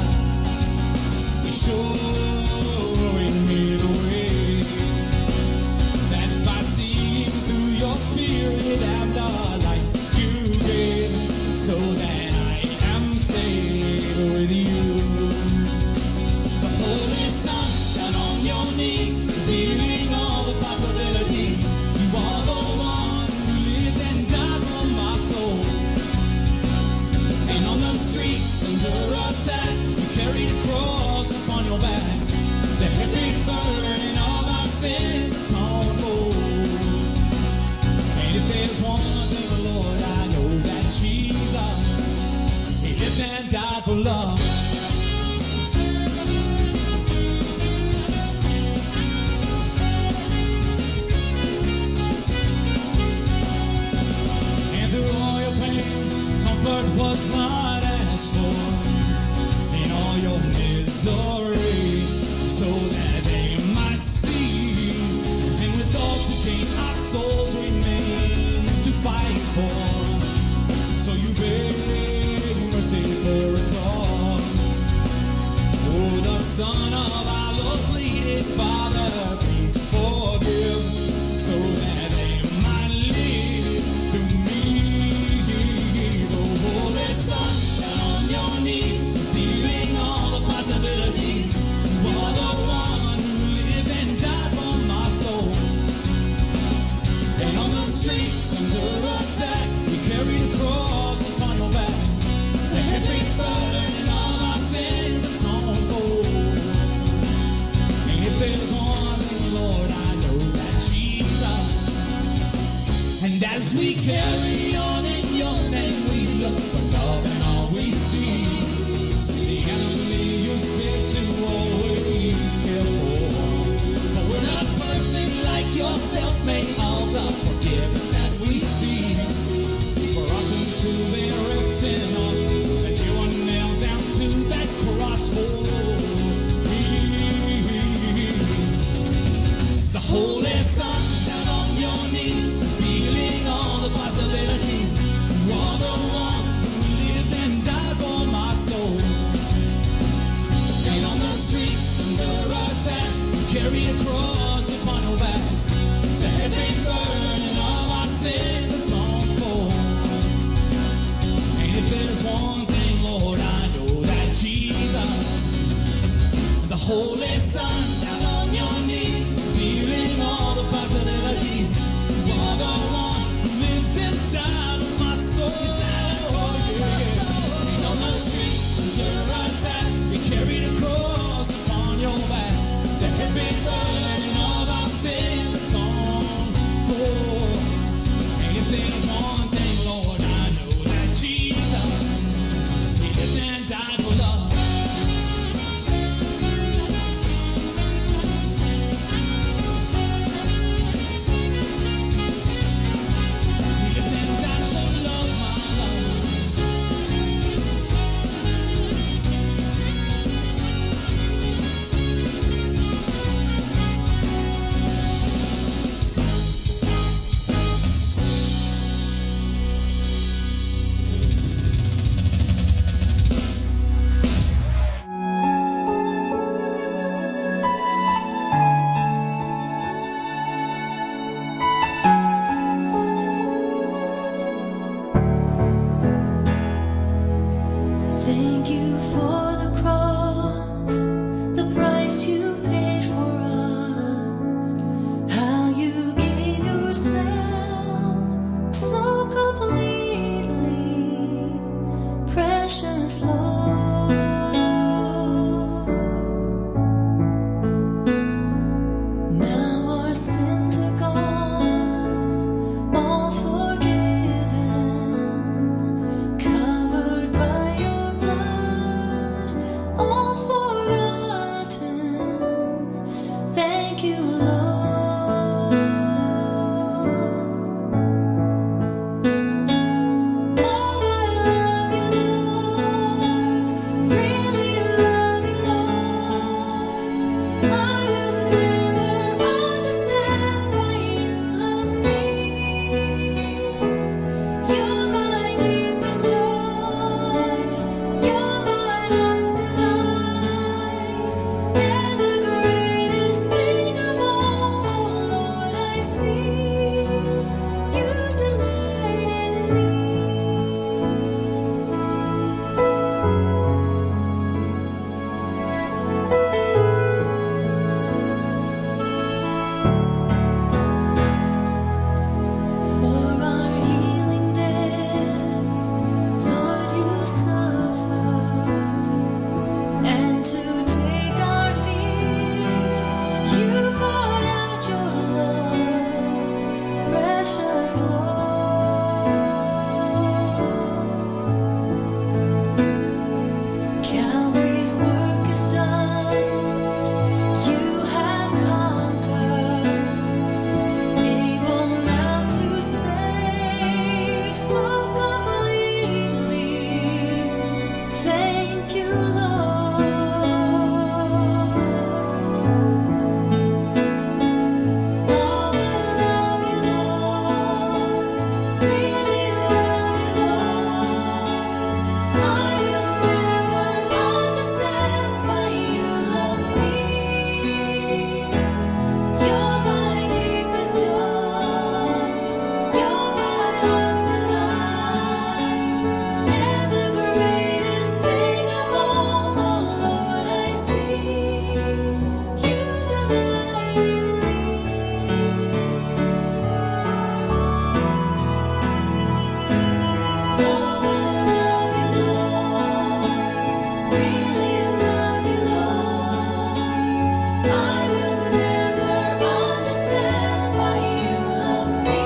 Showing me the way that by seeing through your spirit and the light you gave, so that I am saved with you. The Holy Son, down on your knees, revealing all the possibilities. You are the one who lived and died for my soul. And on the streets under attack, you carried a cross upon your back. The heavy burden of our sins atoned for. And if there's one thing, Lord, I know that Jesus, He lived and died for love. And through all your pain, comfort was not asked for. In all your misery, so that they might see. And with all to gain, our souls remain to fight for. So you beg mercy for us all. Oh, the Son of our Lord pleaded, Father, please forgive, so that they might live through me. The Holy Son, down on your knees, feeling all the possibilities. You are the one who lived and died for my soul. And on the streets under attack, you carried a cross upon your back. The heavy burden of our sins atoned for. And if there's one thing, Lord, I know that Jesus. And as we carry on in your name, we look for love and all we see. The enemy you said to always care for. But we're not perfect like yourself, may all the forgiveness that we see. For our sins to be written off, that you were nailed down to that cross for me. The Holy Son, down on your knees, feeling all the possibilities. You are the one who lived and died for my soul. And on the streets under attack, you carried a cross upon your back. The heavy burden of our sins atoned for. And if there's one thing, Lord, I know that Jesus, the Holy Son, down on your knees, feeling all the possibilities. You are the one who lived and died for my soul. And on the streets under attack, you carried a cross upon your back. The heavy burden of our sins atoned for. And if there's one thing, Lord, I know that Jesus, He lived and died for love. He lived and died for love, my love. Thank you for the cross, the price you paid for us, how you gave yourself so completely, precious Lord. Calvary's work is done. You have conquered, able now to save so completely. Thank you, Lord. Oh, I love you, Lord. Really love you, Lord. I will never understand why you love me. You're my deepest joy. You're my heart's delight. And the greatest thing of all, oh Lord, I see. You delight in me. Oh, I love you, Lord. Really love you, Lord. I will never understand why you love me.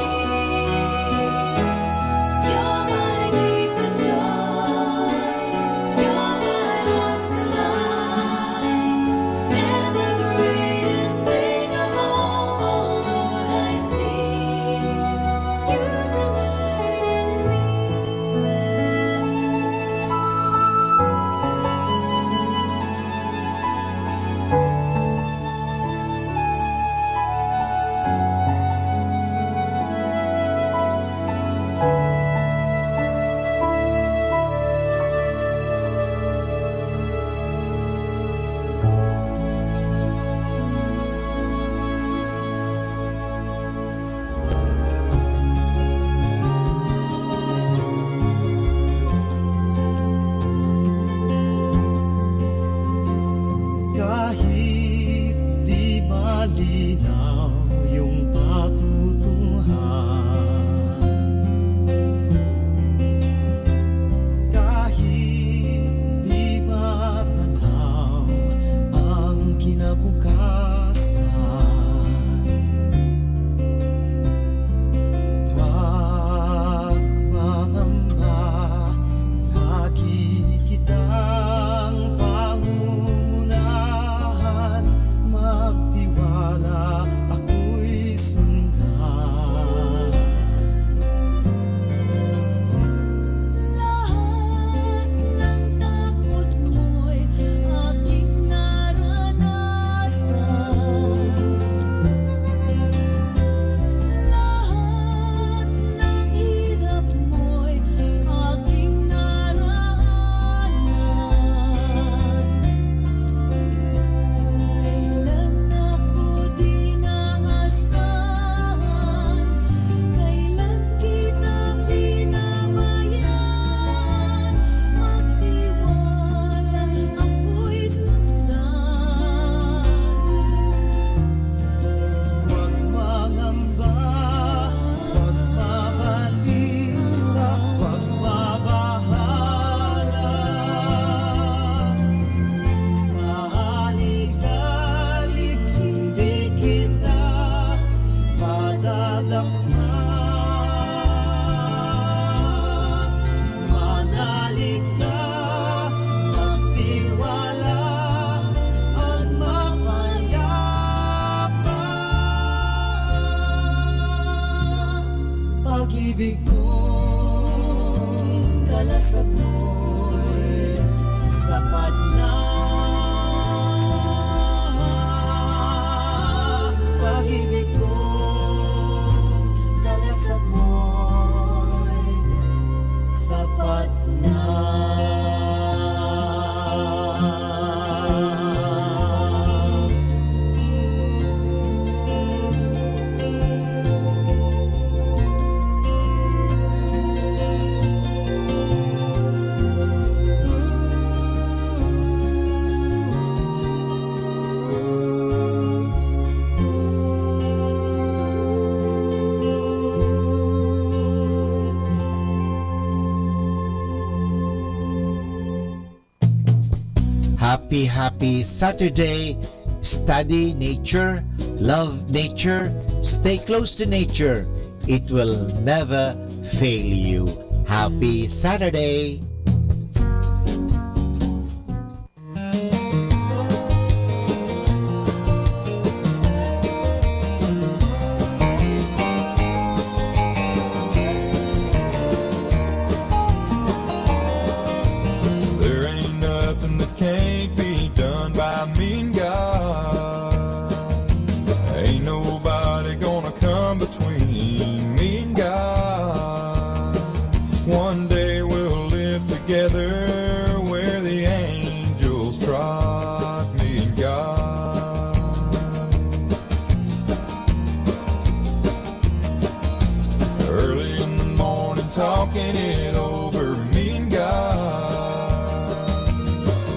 You're my deepest joy. You're my heart's delight. And the greatest thing of all, oh Lord, I see. You delight in me. Kahit di malinaw yung patutunguhan, kahit di matanaw ang kinabukasan, wag mangamba, lagi kitang pangunahan, magtiwala, ako'y sundan. Lahat ng takot mo'y aking naranasan. Lahat ng hirap mo'y aking naraanan. Kailan ako di naasahan, kailan kita pinabayaan, magtiwala, ako'y sundan. Huwag mangamba, huwag mabalisa, huwag mabahala. Sa halik-halik, hindi kita madadakma. Manalig ka, magtiwala, at mapayapa. Pag-ibig kong dalasag mo'y sapat na. Pag-ibig kong dalasag mo'y sapat na. Happy Saturday. Study nature, love nature, stay close to nature. It will never fail you. Happy Saturday.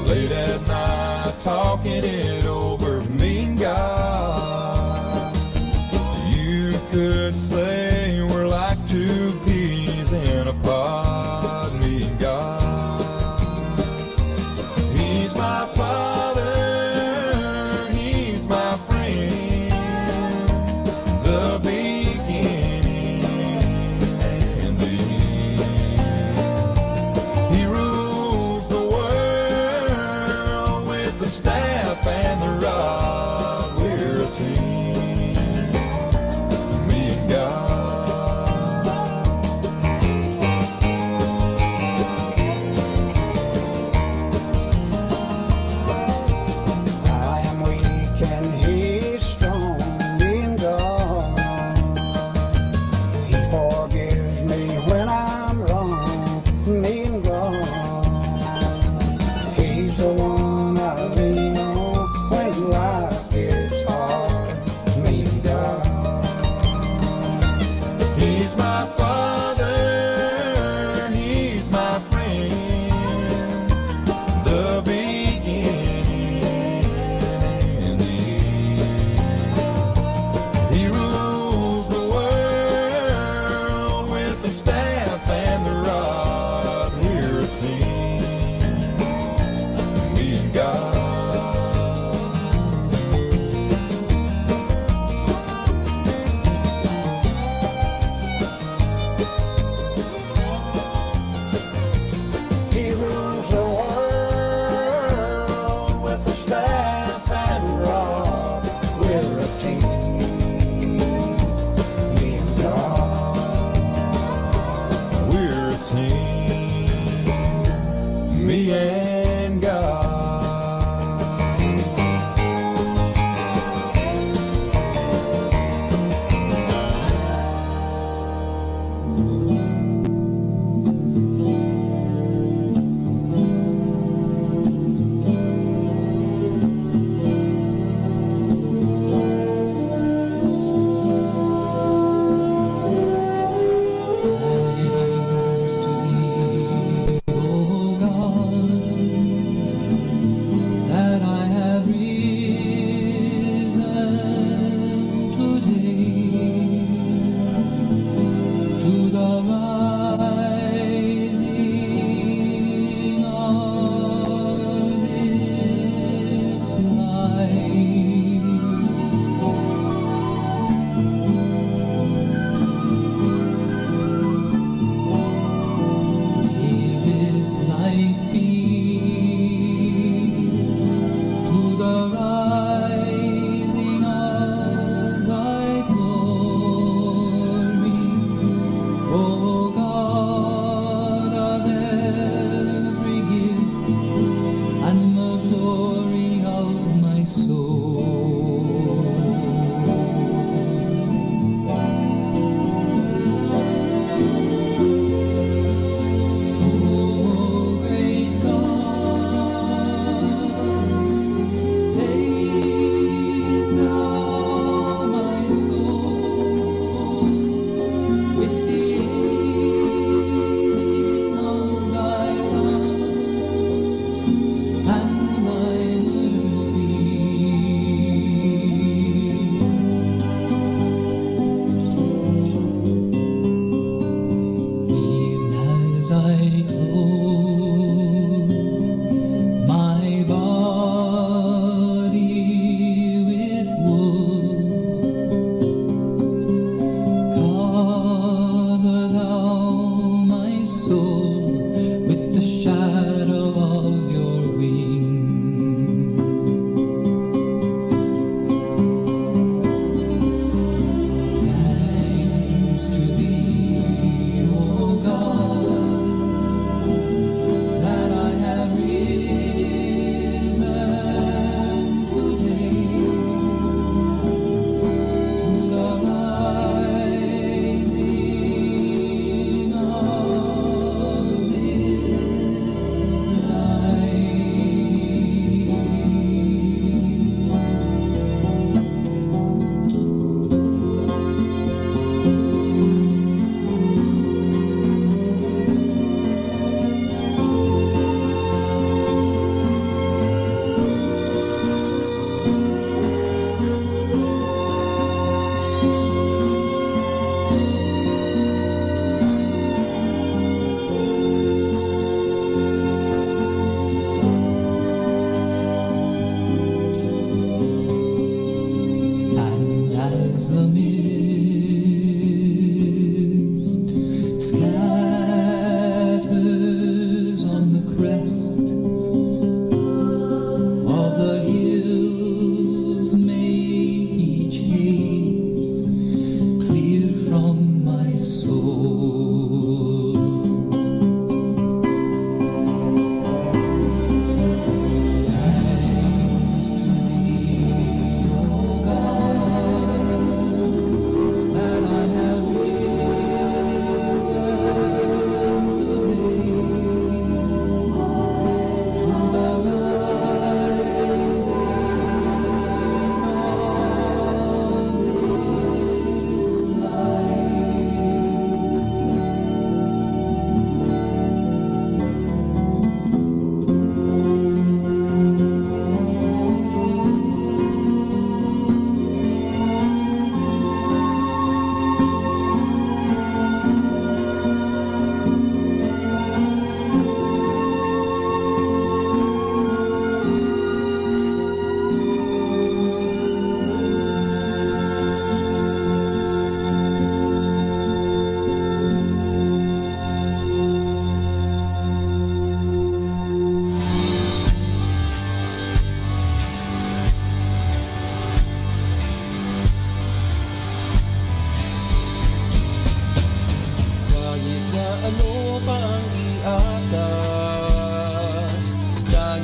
late at night talking it over, me and God. You could say we're like two peas in a pod, me and God. He's my Father, He's my friend, the beginning and the end. He rules the world with the staff and the rod. We're a team, me and God. I am weak and He's strong in God. He forgives me when I'm wrong, me and God. He's the one I lean on when life gets hard, me and God. He's my Father, He's my friend, the beginning and the end. He rules the world with the staff and the rod. We're a team, me and God. He rules the world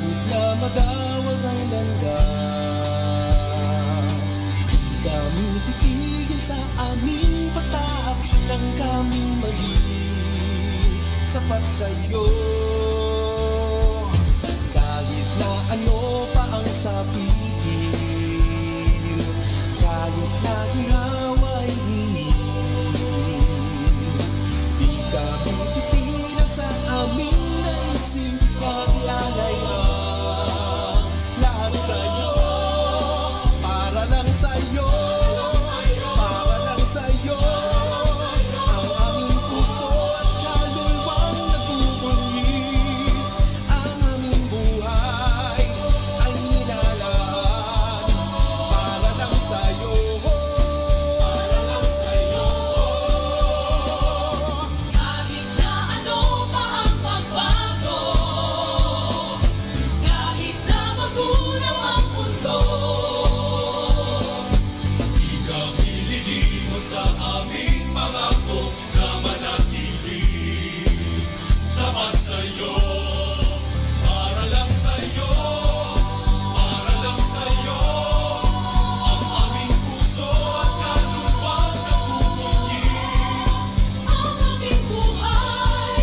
kahit na madawag ang landas. Di kami titigil sa aming patak nang kami maging sapat sa'yo. Kahit na ano pa ang sabihin, kahit na ginhawa'y hingin, di kami titinag sa aming naisip, kakialay ang lahat sa'yo. Para lang sa'yo, para lang sa'yo, ang aming puso at kaluluwang nagbubunyi. Ang aming buhay ay nilalaan para lang sa'yo, para lang sa'yo. Kahit na ano pa ang pagbago, kahit na magunaw ang mundo, Di kami lilimot sa aming pangako na manatili tapat sa'yo. Para lang sa'yo, para lang sa'yo, ang aming puso at kaluluwang nagbubunyi. ang aming buhay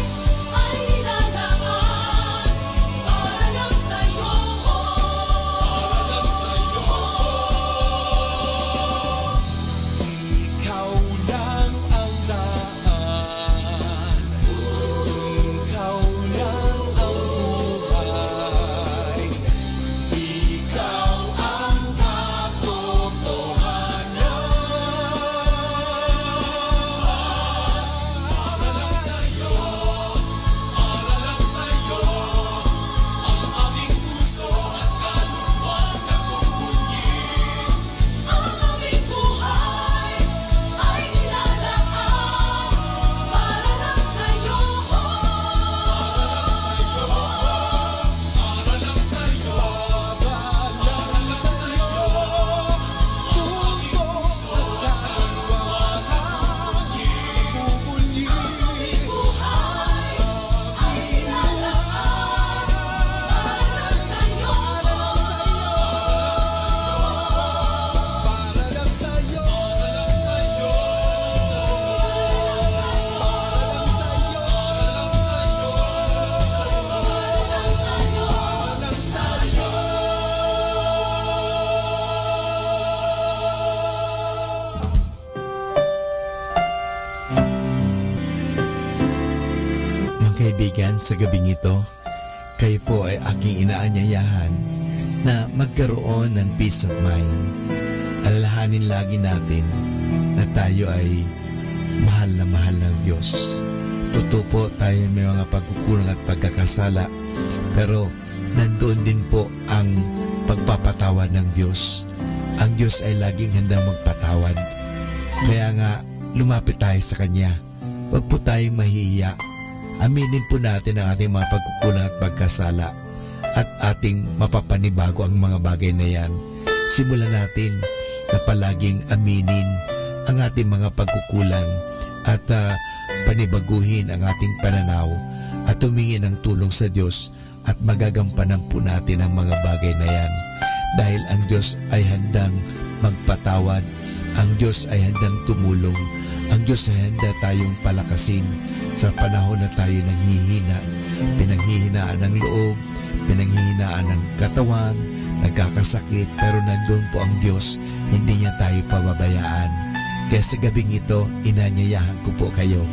ay nilalaan para lang sa'yo. Para lang sa'yo. Ikaw lang ang daan, ikaw lang ang buhay, ikaw ang katotohanan. Para lang sa'yo, para lang sa'yo, ang aming puso at kaluluwang nagbubunyi. Ang aming buhay ay nilalaan para lang sa'yo. Para lang sa'yo, para lang sa'yo, ang aming puso at kaluluwang nagbubunyi. Mga kaibigan, sa gabing ito, kayo po ay aking inaanyayahan na magkaroon ng peace of mind. Alalahanin lagi natin na tayo ay mahal na mahal ng Diyos. Totoo po tayo may mga pagkukulang at pagkakasala, pero nandoon din po ang pagpapatawad ng Diyos. Ang Diyos ay laging handang magpatawad. Kaya nga, lumapit tayo sa Kanya. Huwag po tayong mahihiya. Aminin po natin ang ating mga pagkukulang at pagkasala at ating mapapanibago ang mga bagay na yan. Simulan natin na palaging aminin ang ating mga pagkukulang at panibaguhin ang ating pananaw at humingi ng tulong sa Diyos at magagampanan po natin ang mga bagay na yan. Dahil ang Diyos ay handang magpatawad, ang Diyos ay handang tumulong, ang Diyos ay handa tayong palakasin sa panahon na tayo nanghihina, pinanghihinaan ng loob, pinanghihinaan ng katawan, nagkakasakit, pero nandun po ang Diyos, hindi niya tayo pababayaan. Kaya sa gabing ito, inanyayahan ko po kayo,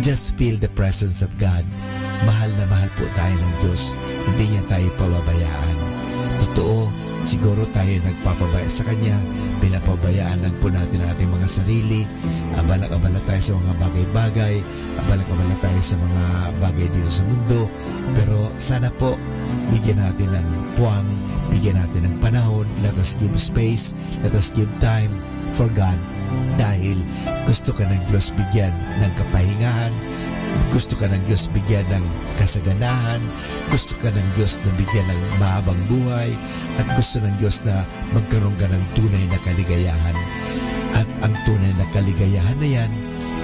just feel the presence of God. Mahal na mahal po tayo ng Diyos, hindi niya tayo pababayaan. Totoo, siguro tayo nagpapabaya sa Kanya, pinapabayaan lang po natin ang ating mga sarili, abala-abala tayo sa mga bagay-bagay, abala-abala tayo sa mga bagay dito sa mundo, pero sana po, bigyan natin ng puwang, bigyan natin ng panahon, let us give space, let us give time for God, dahil gusto ka ng Diyos bigyan ng kapahingahan, gusto ka ng Diyos bigyan ng kasaganahan, gusto ka ng Diyos na bigyan ng mahabang buhay, at gusto ng Diyos na magkaroon ka ng tunay na kaligayahan. At ang tunay na kaligayahan na yan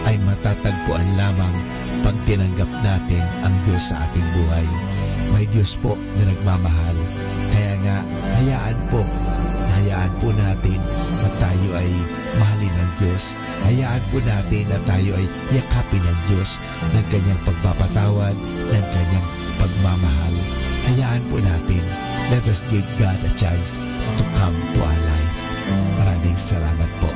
ay matatagpuan lamang pag tinanggap natin ang Diyos sa ating buhay. may Diyos po na nagmamahal. Kaya nga, hayaan po natin na tayo ay mahalin ng Diyos. Hayaan po natin na tayo ay yakapin ng Diyos ng kanyang pagpapatawad, ng kanyang pagmamahal. Hayaan po natin. Let us give God a chance to come to our life. Maraming salamat po.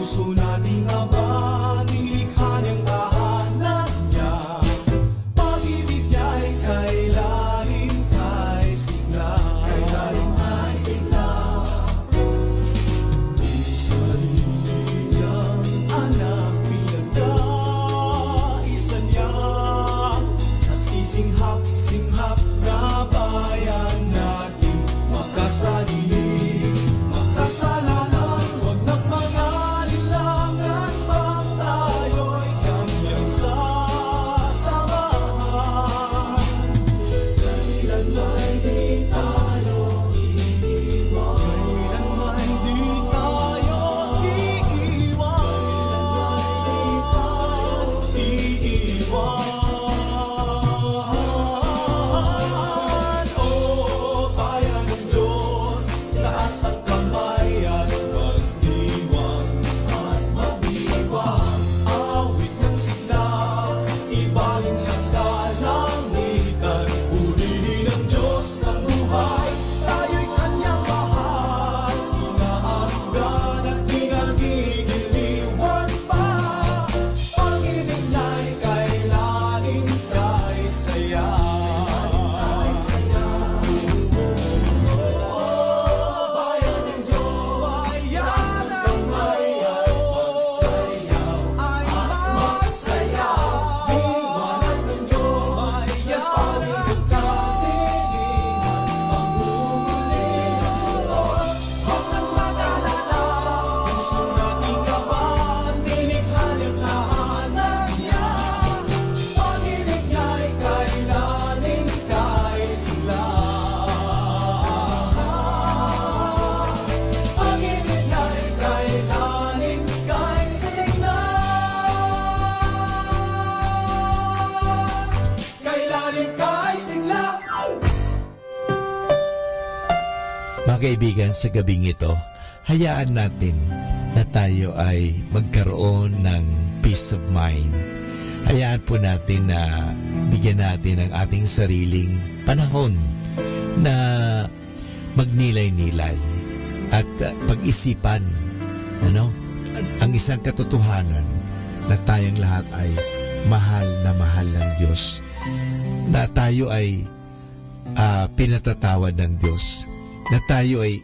puso nating Ama, nilikha niyang tahanan niya. Pag-ibig niya'y kailalim, kay sigla. Kailalim, kay sigla. Sarili niyang anak, pinagkaisa niya. Sa sisinghap-singhap na bayan natin makasarili. Makasalanan, huwag nang mga lilangan, pag tayo'y kanyang sasamahan. Kailan may di tayo iiwan. Kailan may di tayo iiwan. O bayan ng Diyos, taas ang kamay at magdiwang at magdiwang. Awit ng sigla, ibalin sa kalangitan. Purihin ang Diyos ng buhay, tayo'y kanyang mahal. Inaanggan at pinagigiliwan pa. Pag-ibig na'y kailalim, kay saya. Bayan ng Diyos, taas ang kamay at magsayaw at magsayaw. Liwanag ng Diyos, nagpaling ang katinginan, manghuli ang Diyos. Huwag nang mag-alala, puso nating Ama, nilikha niyang tahanan niya. Pag-ibig niya'y kailalim, kay sigla. Pag-ibig niya'y kailalim, kay sigla. Kailalim, kay sigla. Mga kaibigan, sa gabing ito, hayaan natin na tayo ay magkaroon ng peace of mind. Hayaan po natin na bigyan natin ang ating sariling panahon na magnilay-nilay at pag-isipan ang isang katotohanan na tayong lahat ay mahal ng Diyos, na tayo ay pinatatawad ng Diyos, na tayo ay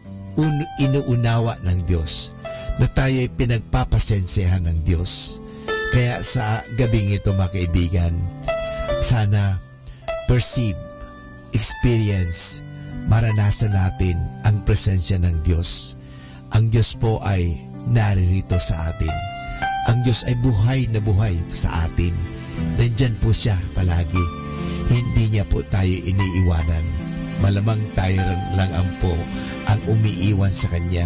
inuunawa ng Diyos, na tayo ay pinagpapasensyahan ng Diyos. Kaya sa gabing ito, mga kaibigan, sana perceive, experience, maranasan natin ang presensya ng Diyos. Ang Diyos po ay naririto sa atin. Ang Diyos ay buhay na buhay sa atin. Nandyan po siya palagi. Hindi niya po tayo iniiwanan. Malamang tayo lang ang umiiwan sa Kanya.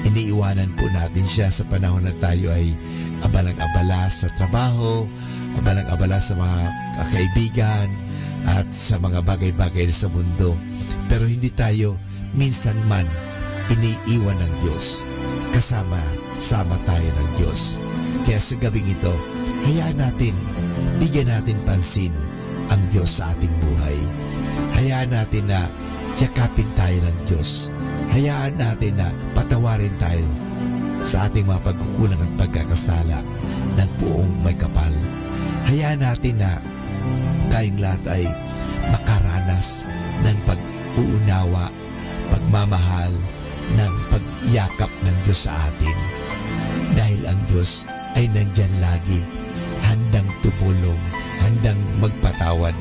Iniiwanan po natin siya sa panahon na tayo ay abalang-abala sa trabaho, abalang-abala sa mga kaibigan at sa mga bagay-bagay sa mundo. Pero hindi tayo minsan man iniiwan ng Diyos. Kasama tayo ng Diyos. Kaya sa gabing ito, hayaan natin, bigyan natin pansin ang Diyos sa ating buhay. Hayaan natin na tiyakapin tayo ng Diyos. Hayaan natin na patawarin tayo sa ating mga pagkukulang at pagkakasala ng buong may kapal. Hayaan natin na tayong lahat ay makaranas ng pag-uunawa, pagmamahal, ng pagyakap ng Diyos sa atin. Dahil ang Diyos ay nandyan lagi, handang tumulong, handang magpatawad,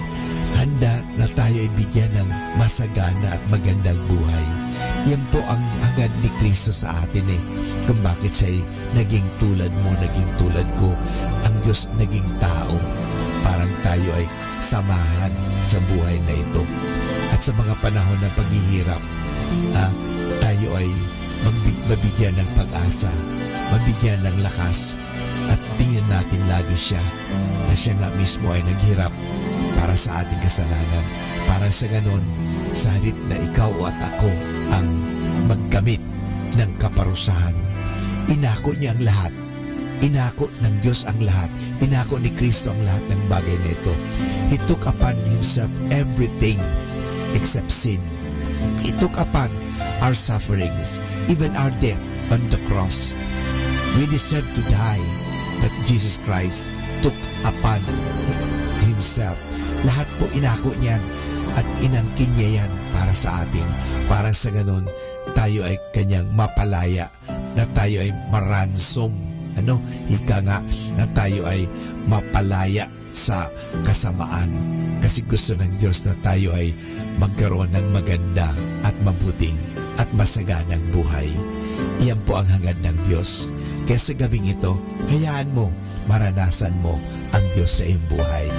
handa na tayo ay bigyan ng masagana at magandang buhay. Yan po ang hangad ni Kristo sa atin kung bakit siya naging tulad mo, naging tulad ko. Ang Diyos naging tao, parang tayo ay samahan sa buhay na ito. At sa mga panahon ng paghihirap, tayo ay mabigyan ng pag-asa, mabigyan ng lakas, at tingnan natin lagi siya na siya nga mismo ay naghirap para sa ating kasalanan, para sa ganon, sa halip na ikaw at ako ang magkamit ng kaparusahan. Inako niya ang lahat. Inako ng Diyos ang lahat. Inako ni Kristo ang lahat ng bagay na ito. He took upon Himself everything except sin. He took upon our sufferings, even our death on the cross. We deserve to die, but Jesus Christ took upon Himself. Lahat po inako niyan at inangkin niya yan para sa atin. Para sa ganun, tayo ay kanyang mapalaya, na tayo ay maransom. Ika nga, na tayo ay mapalaya sa kasamaan. Kasi gusto ng Diyos na tayo ay magkaroon ng maganda at mabuting at masaganang buhay. Iyan po ang hangad ng Diyos. Kaya sa gabing ito, hayaan mo, maranasan mo ang Diyos sa iyong buhay.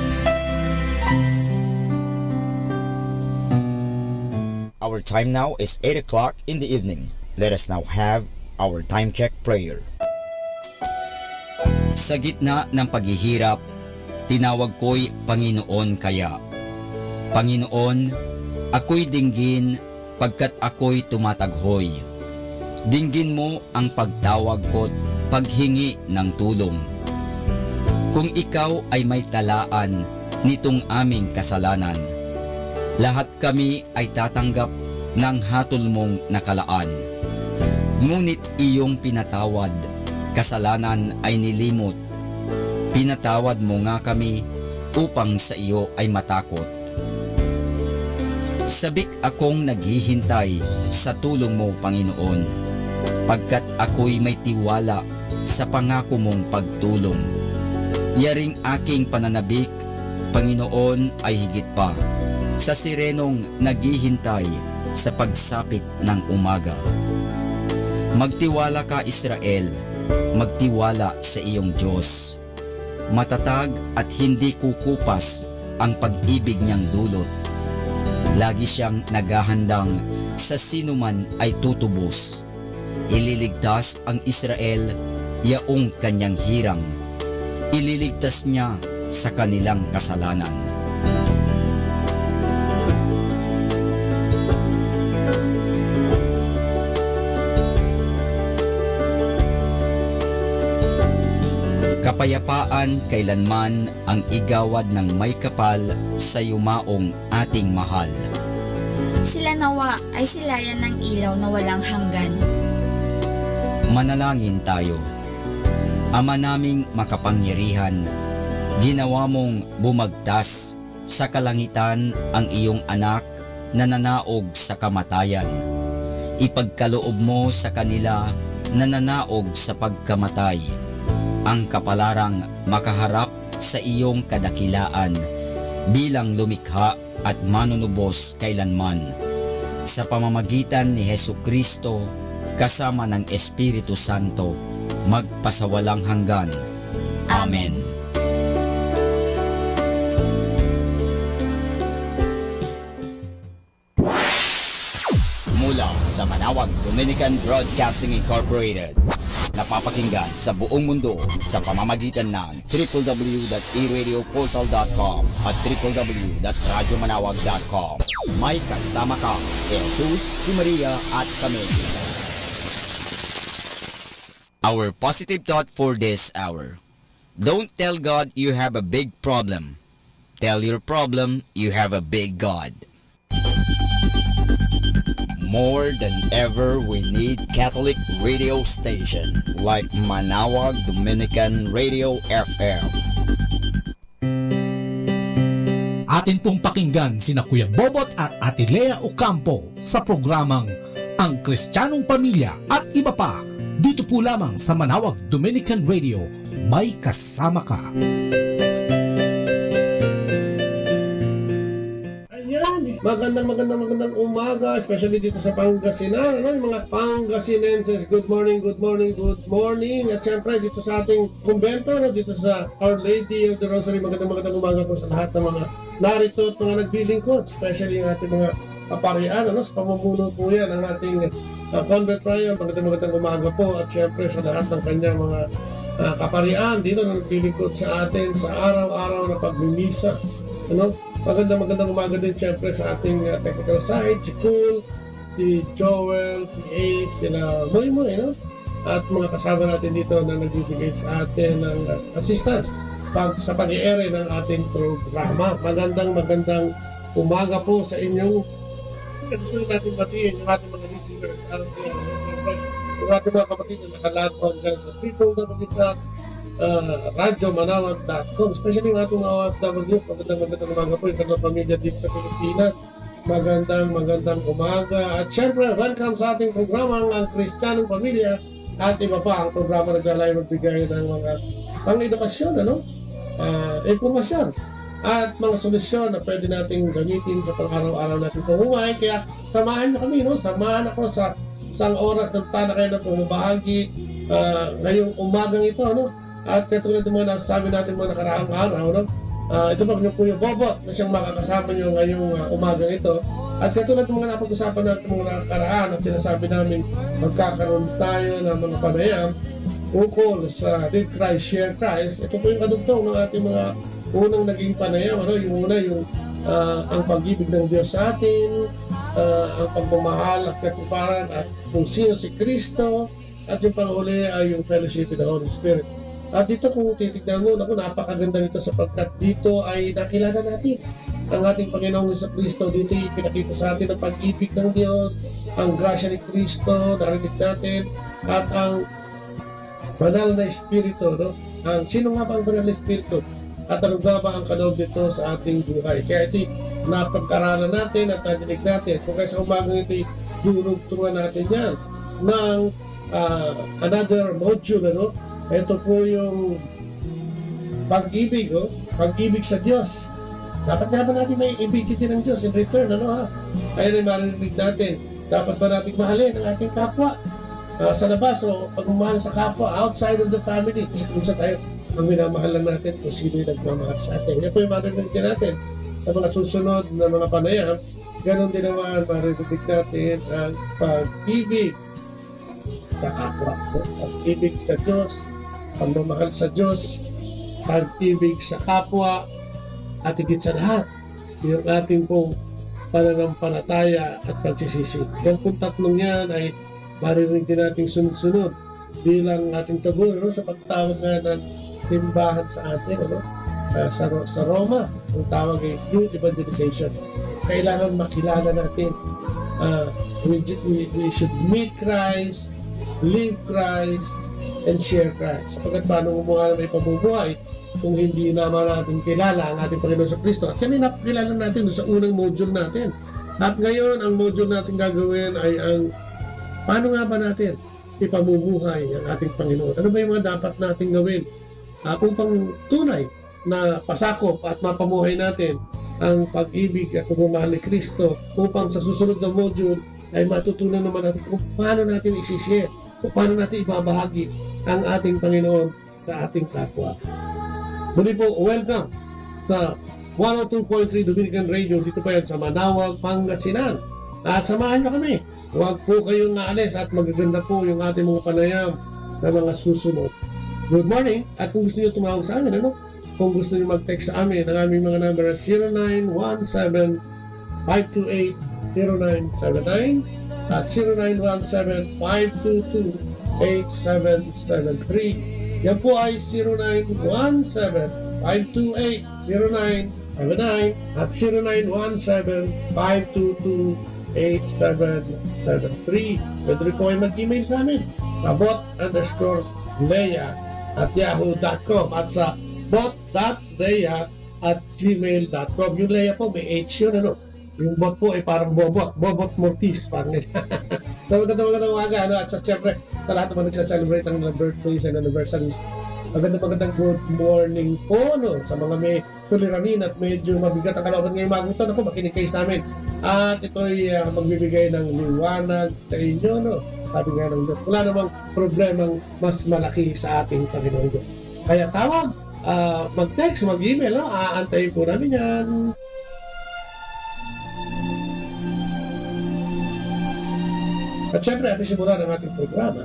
Our time now is 8 o'clock in the evening. Let us now have our time check prayer. Sa gitna ng paghihirap, tinawag ko'y Panginoon kaya. Panginoon, ako'y dinggin pagkat ako'y tumataghoy. Dinggin mo ang pagtawag ko't paghingi ng tulong. Kung ikaw ay may talaan nitong aming kasalanan, lahat kami ay tatanggap ng hatol mong nakalaan. Ngunit iyong pinatawad, kasalanan ay nilimot. Pinatawad mo nga kami upang sa iyo ay matakot. Sabik akong naghihintay sa tulong mo, Panginoon, pagkat ako'y may tiwala sa pangako mong pagtulong. Yaring aking pananabik, Panginoon, ay higit pa sa sirenong naghihintay sa pagsapit ng umaga. Magtiwala ka, Israel, magtiwala sa iyong Diyos. Matatag at hindi kukupas ang pag-ibig niyang dulot. Lagi siyang naghahandang sa sinuman ay tutubos. Ililigtas ang Israel, yaong kanyang hirang. Ililigtas niya sa kanilang kasalanan. Kapayapaan kailanman ang igawad ng may kapal sa yumaong ating mahal. Sila nawa ay silayan ng ilaw na walang hanggan. Manalangin tayo. Ama naming makapangyarihan, ginawa mong bumagtas sa kalangitan ang iyong anak na nanaog sa kamatayan. Ipagkaloob mo sa kanila na nanaog sa pagkamatay ang kapalarang makaharap sa iyong kadakilaan bilang lumikha at manunubos kailanman. Sa pamamagitan ni Hesukristo kasama ng Espiritu Santo, magpasawalang hanggan. Amen. Mula sa Manawag Dominican Broadcasting Incorporated, napapakinggan sa buong mundo sa pamamagitan ng www.eradioportal.com at www.radyomanawag.com. May kasama ka si Jesus, si Maria at kami. Our positive thought for this hour: don't tell God you have a big problem. Tell your problem you have a big God. More than ever, we need Catholic radio station like Manawag Dominican Radio FM. Atin pong pakinggan sina Kuya Bobot at Ate Lea Ocampo sa programang Ang Kristiyanong Pamilya at iba pa, dito po lamang sa Manawag Dominican Radio. May kasama ka. Magandang umaga, especially dito sa Pangasinan, yung mga Pangasinenses, good morning. At siyempre dito sa ating kumbento, dito sa Our Lady of the Rosary, magandang umaga po sa lahat ng mga narito at mga naglilingkod, especially yung ating mga kaparian, sa pamumuno po yan ang ating convent prior, magandang umaga po, at siyempre sa lahat ng kanyang mga kaparian dito na naglilingkod sa atin sa araw-araw na pagmimisa, Magandang umaga din siyempre sa ating technical side, si Cool, si Joel, si Ace, sila Moy, at mga kasama natin dito na nagbibigay sa atin ng assistance sa pag-i-ere ng ating programa. Magandang umaga po sa inyong gusto natin batiin yung ating mga listeners. yung ating mga kapatid na nakalaan po hanggang sa www.radyomanawag.com, especially yung ating mga OFW. Magandang umaga po yung kanilang pamilya dito sa Pilipinas. Magandang umaga. At syempre, welcome sa ating programa ang Kristiyanong Pamilya at iba pa ang programa naglalay magbigay ng mga pang-edukasyon, informasyon at mga solusyon na pwede nating gamitin sa pang-araw-araw natin pamumuhay. Kaya samahan niyo kami, samahan ako sa isang oras ng talakay na pumabahagi ngayong umagang ito, At katulad ng mga nasasabi natin mga nakaraang araw, ito pa po yung Bobot na siyang makakasama nyo ngayong umagang ito. At katulad ng mga napag-usapan natin mga nakaraan at sinasabi namin magkakaroon tayo ng mga panayam ukol sa Live Christ, Share Christ. Ito po yung kadugtong ng ating mga unang naging panayam. Yung una, ang pag-ibig ng Diyos sa atin, ang pagmamahal at katuparan at kung sino si Kristo, at yung panghuli ay yung fellowship with the Holy Spirit. At dito kung titignan mo, napakaganda nito sapagkat dito ay nakilala natin ang ating Panginoong sa Kristo. Dito ay pinakita sa atin ang pag-ibig ng Diyos, ang grasya ni Kristo, narinig natin, at ang banal na Espiritu. Ang sino nga ba ang banal na Espiritu? At ano ba ang kaloob nito sa ating buhay? Kaya ito napag-aralan natin at narinig natin. Kung kaya sa umagang ito, durugtungan natin yan ng another module, Ito po yung pag-ibig, pag-ibig sa Diyos. Dapat natin may ibig din ng Diyos in return, Kaya rin marinig natin, dapat ba natin mahalin ang ating kapwa sa labas o pagmamahal sa kapwa outside of the family. Kung sa tayo, ang minamahal lang natin kung sino yung nagmamahal sa atin. Yan po yung marinig natin sa mga susunod na mga panayam. Ganon din naman marinig natin ang pag-ibig sa kapwa. Pag-ibig sa Diyos, pagmamahal sa Diyos, pag-ibig sa kapwa, at higit sa lahat, yung ating pong pananampalataya at pagsisisi. Yung pong tatlong yan ay maririnig din natin sunod-sunod bilang ating tabor sa pagtawag nga ng simbahan sa atin, sa Roma, ang tawag ay New Evangelization. Kailangan makilala natin, we should meet Christ, live Christ, and share Christ. Sapagkat paano gumawa na may pamumuhay kung hindi naman natin kilala ang ating Panginoon sa Kristo. At yan ay napakilala natin sa unang module natin. At ngayon, ang module natin gagawin ay ang paano nga ba natin ipamumuhay ang ating Panginoon. Ano ba yung mga dapat natin gawin upang tunay na pasakop at mapamuhay natin ang pag-ibig at pagmamahal ni Kristo upang sa susunod na module ay matutunan naman natin kung paano natin isishare, kung paano natin ibabahagi ang ating Panginoon sa ating kapwa. Muli po, welcome sa 102.3 Dominican Radio. Dito pa yan sa Manawag, Pangasinan. At samahan nyo kami. Huwag po kayong naalis at magaganda po yung ating mga panayam na mga susunod. Good morning. At kung gusto nyo tumawag sa amin, kung gusto nyo mag-text sa amin, ang aming mga number is 0917-528-0979 at 0917-522-8773. Yan po ay 0917-528-0979 at 0917-522-8773. Pwede po ay mag-email sa amin sa bot_leia@yahoo.com at sa bot.leia@gmail.com. Yung Leia po, may H yun, Yung bot po ay parang Bobot Mortis, parang magandang umaga, at siyempre, sa lahat naman nagsaselebrate ng birthdays and anniversaries. Magandang good morning po, sa mga may suliranin at medyo mabigat ang kalooban ngayong umaga ito, makinig kayo sa amin. At ito'y magbibigay ng liwanag sa inyo, Sabi nga ng Diyos, wala namang problemang mas malaki sa ating Panginoon Diyos. Kaya tawag, mag-text, mag-email, aantayin po namin yan. At syempre, ating simulan ang ating programa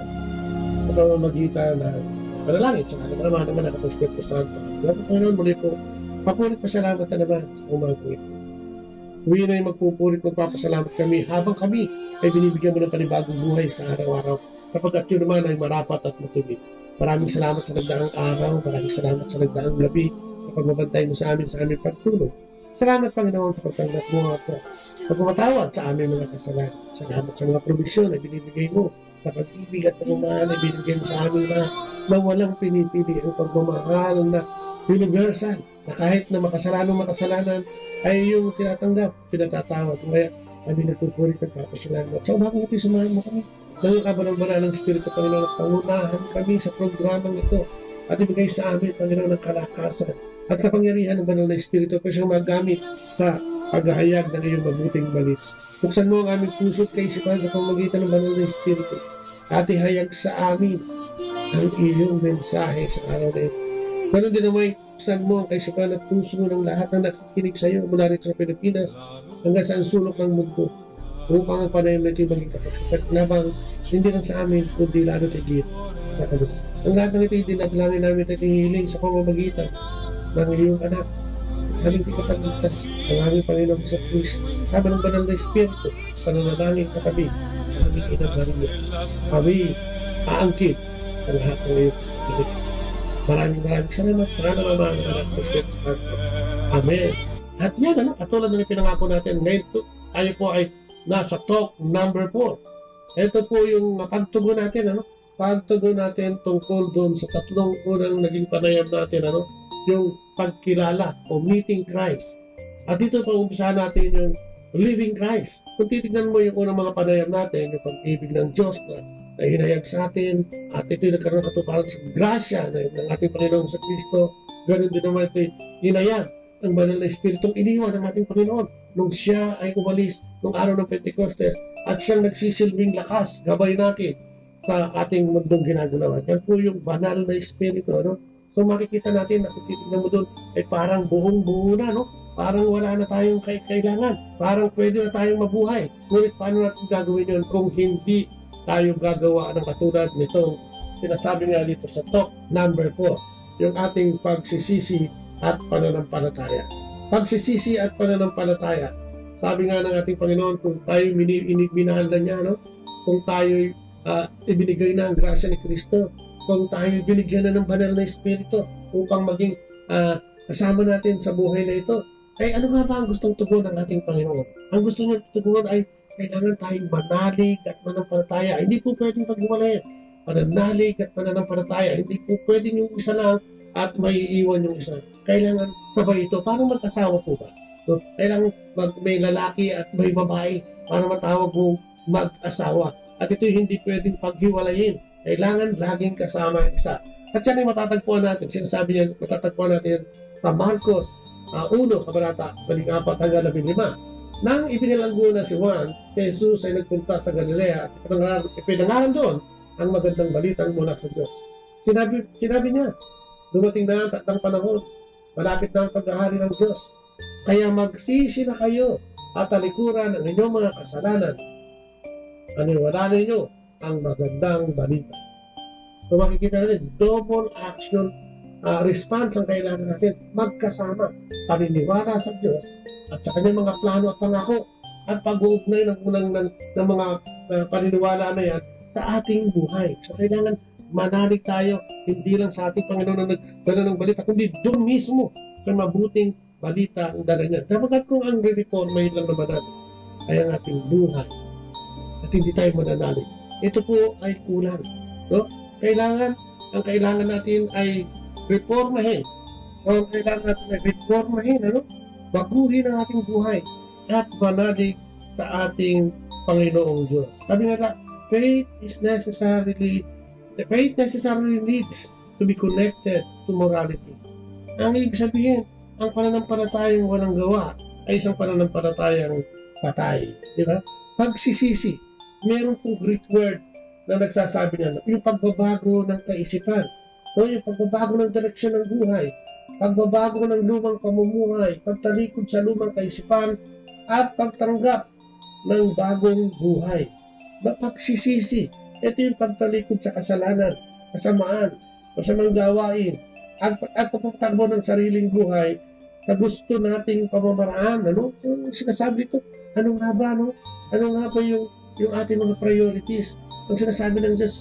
sa pamamagitan ng panalangin sa ating naman ng Espiritu Santo. Kaya po Panginoon, muli po, papulit pasalamat na naman sa umaga ito. Huwag na yung magpupulit, magpapasalamat kami habang kami ay binibigyan mo ng panibagong buhay sa araw-araw. Kapag yun naman ay marapat at matuloy. Maraming salamat sa nagdaang araw, maraming salamat sa nagdaang gabi, sa pagbabantay mo sa amin aming pagtulog. Salamat, Panginoon, sa pagtanggap mo at pagpamatawad sa aming mga kasalanan. Salamat sa mga probisyon na binibigay mo na pag-ibig at pagmamahal na binigyan sa amin na walang pinipili ang pagmamahal na universal, na kahit na makasalanan ay yung tinatanggap, pinatatawad. Kaya kami nagpupuri at papasalamat. Sa umaga ito, sumahan mo kami. Nang kabanang-banal ng Espiritu, Panginoon, at pangunahan kami sa programang ito at ibigay sa amin, Panginoon, ng kalakasan at kapangyarihan ng banal na Espiritu para siyang magamit sa paghahayag ng iyong mabuting balit. Buksan mo ang aming puso at kaisipan sa pamamagitan ng banal na Espiritu at ihayag sa amin ang iyong mensahe sa araw na ito. Ganon din naman, buksan mo ang kaisipan at puso ng lahat ng nakikinig sa iyo mula rito sa Pilipinas hanggang sa sulok ng mundo upang ang panayam na ito maging kapagpaglabang hindi lang sa amin kundi lalo tigit sa kanila. Ang lahat ng ito ay dinaglangin namin at hihiling sa pamamagitan ng iyong anak, aming ikapagligtas, ang aming Panginoong sa Kristo, sama ng banal na Espiritu, pananalangin katabi, ang aming Inang Maria. Kami aangkin ang lahat ng iyong pilit. Maraming salamat sa kanan ng mga anak ng Espiritu Santo. Amen. At yan, katulad ng pinangako natin, ngayon tayo po ay nasa talk number 4. Ito po yung pagtugon natin, pagtugon natin tungkol doon sa tatlong unang naging panayam natin, yung pagkilala o meeting Christ. At dito pa umpisahan natin yung living Christ. Kung titignan mo yung unang mga panayam natin, yung pag-ibig ng Diyos na hinayag sa atin, at ito'y nagkaroon katuparan sa grasya ng ating Panginoong sa Kristo, ganoon din naman ito'y hinayag ang banal na Espiritong iniwan ng ating Panginoon nung siya ay umalis nung araw ng Pentecostes at siyang nagsisilbing lakas, gabay natin sa ating mundong ginagalawan. Yan po yung banal na Espiritu, So makikita natin, titignan mo doon, ay parang buong-buo na, Parang wala na tayong kailangan. Parang pwede na tayong mabuhay. Ngunit paano natin gagawin yun kung hindi tayo gagawa ng katulad nitong sinasabi nga dito sa talk number 4, yung ating pagsisisi at pananampalataya. Pagsisisi at pananampalataya. Sabi nga ng ating Panginoon, kung tayo minahal na niya, kung tayo ibinigay na ang grasya ni Kristo, kung tayo binigyan na ng banal na Espiritu upang maging kasama natin sa buhay na ito, ay ano nga ba ang gustong tugon ng ating Panginoon? Ang gusto niya tugon ay kailangan tayong manalig at mananampalataya. Hindi po pwedeng paghiwalayan. Mananalig at mananampalataya. Hindi po pwedeng yung isa lang at may iiwan yung isa. Kailangan sabay ito. Paano mag-asawa po ba? So, kailangan may lalaki at may babae para matawag mo mag-asawa. At ito'y hindi pwedeng paghiwalayin. Kailangan laging kasama ang isa. At yan ay matatagpuan natin. Sinasabi niya, matatagpuan natin sa Marcos 1, kabanata 4-15. Nang ipinalanggo na si Juan, si Jesus ay nagpunta sa Galilea at ipinangaral doon ang magandang balitang mula sa Diyos. Sinabi niya, dumating na ang takdang panahon, malapit na ang paghahari ng Diyos. Kaya magsisi na kayo at talikuran ang inyong mga kasalanan. Aniwala ninyo ang magandang balita. So makikita natin, double action response ang kailangan natin. Magkasama, paniniwala sa Diyos at sa kanyang mga plano at pangako at pag-uugnay ng mga paniniwala na yan sa ating buhay. So kailangan manalig tayo, hindi lang sa ating Panginoon na nagdala ng balita, kundi doon mismo sa mabuting balita ang dala niya. Dapat kung ang reformay lang naman natin ay ang ating buhay at hindi tayo mananalig, ito po ay kulang. So, ang kailangan natin ay reformahin. So, ang kailangan natin ay reformahin, baguhin ang ating buhay at manalig sa ating Panginoong Diyos. Sabi nga, faith necessarily needs to be connected to morality. Ang ibig sabihin, ang pananampalatayang walang gawa ay isang pananampalatayang patay. Di ba? Pagsisisi, meron pong Greek word na nagsasabi niya, yung pagbabago ng kaisipan, yung pagbabago ng direksyon ng buhay, pagbabago ng lumang pamumuhay, pagtalikod sa lumang kaisipan, at pagtanggap ng bagong buhay. Pagsisisi, ito yung pagtalikod sa kasalanan, kasamaan, masamang gawain, at pagpatakbo ng sariling buhay sa gusto nating pamamaraan. Yung sinasabi ito, ano nga ba yung ating mga priorities? Ang sinasabi ng Diyos,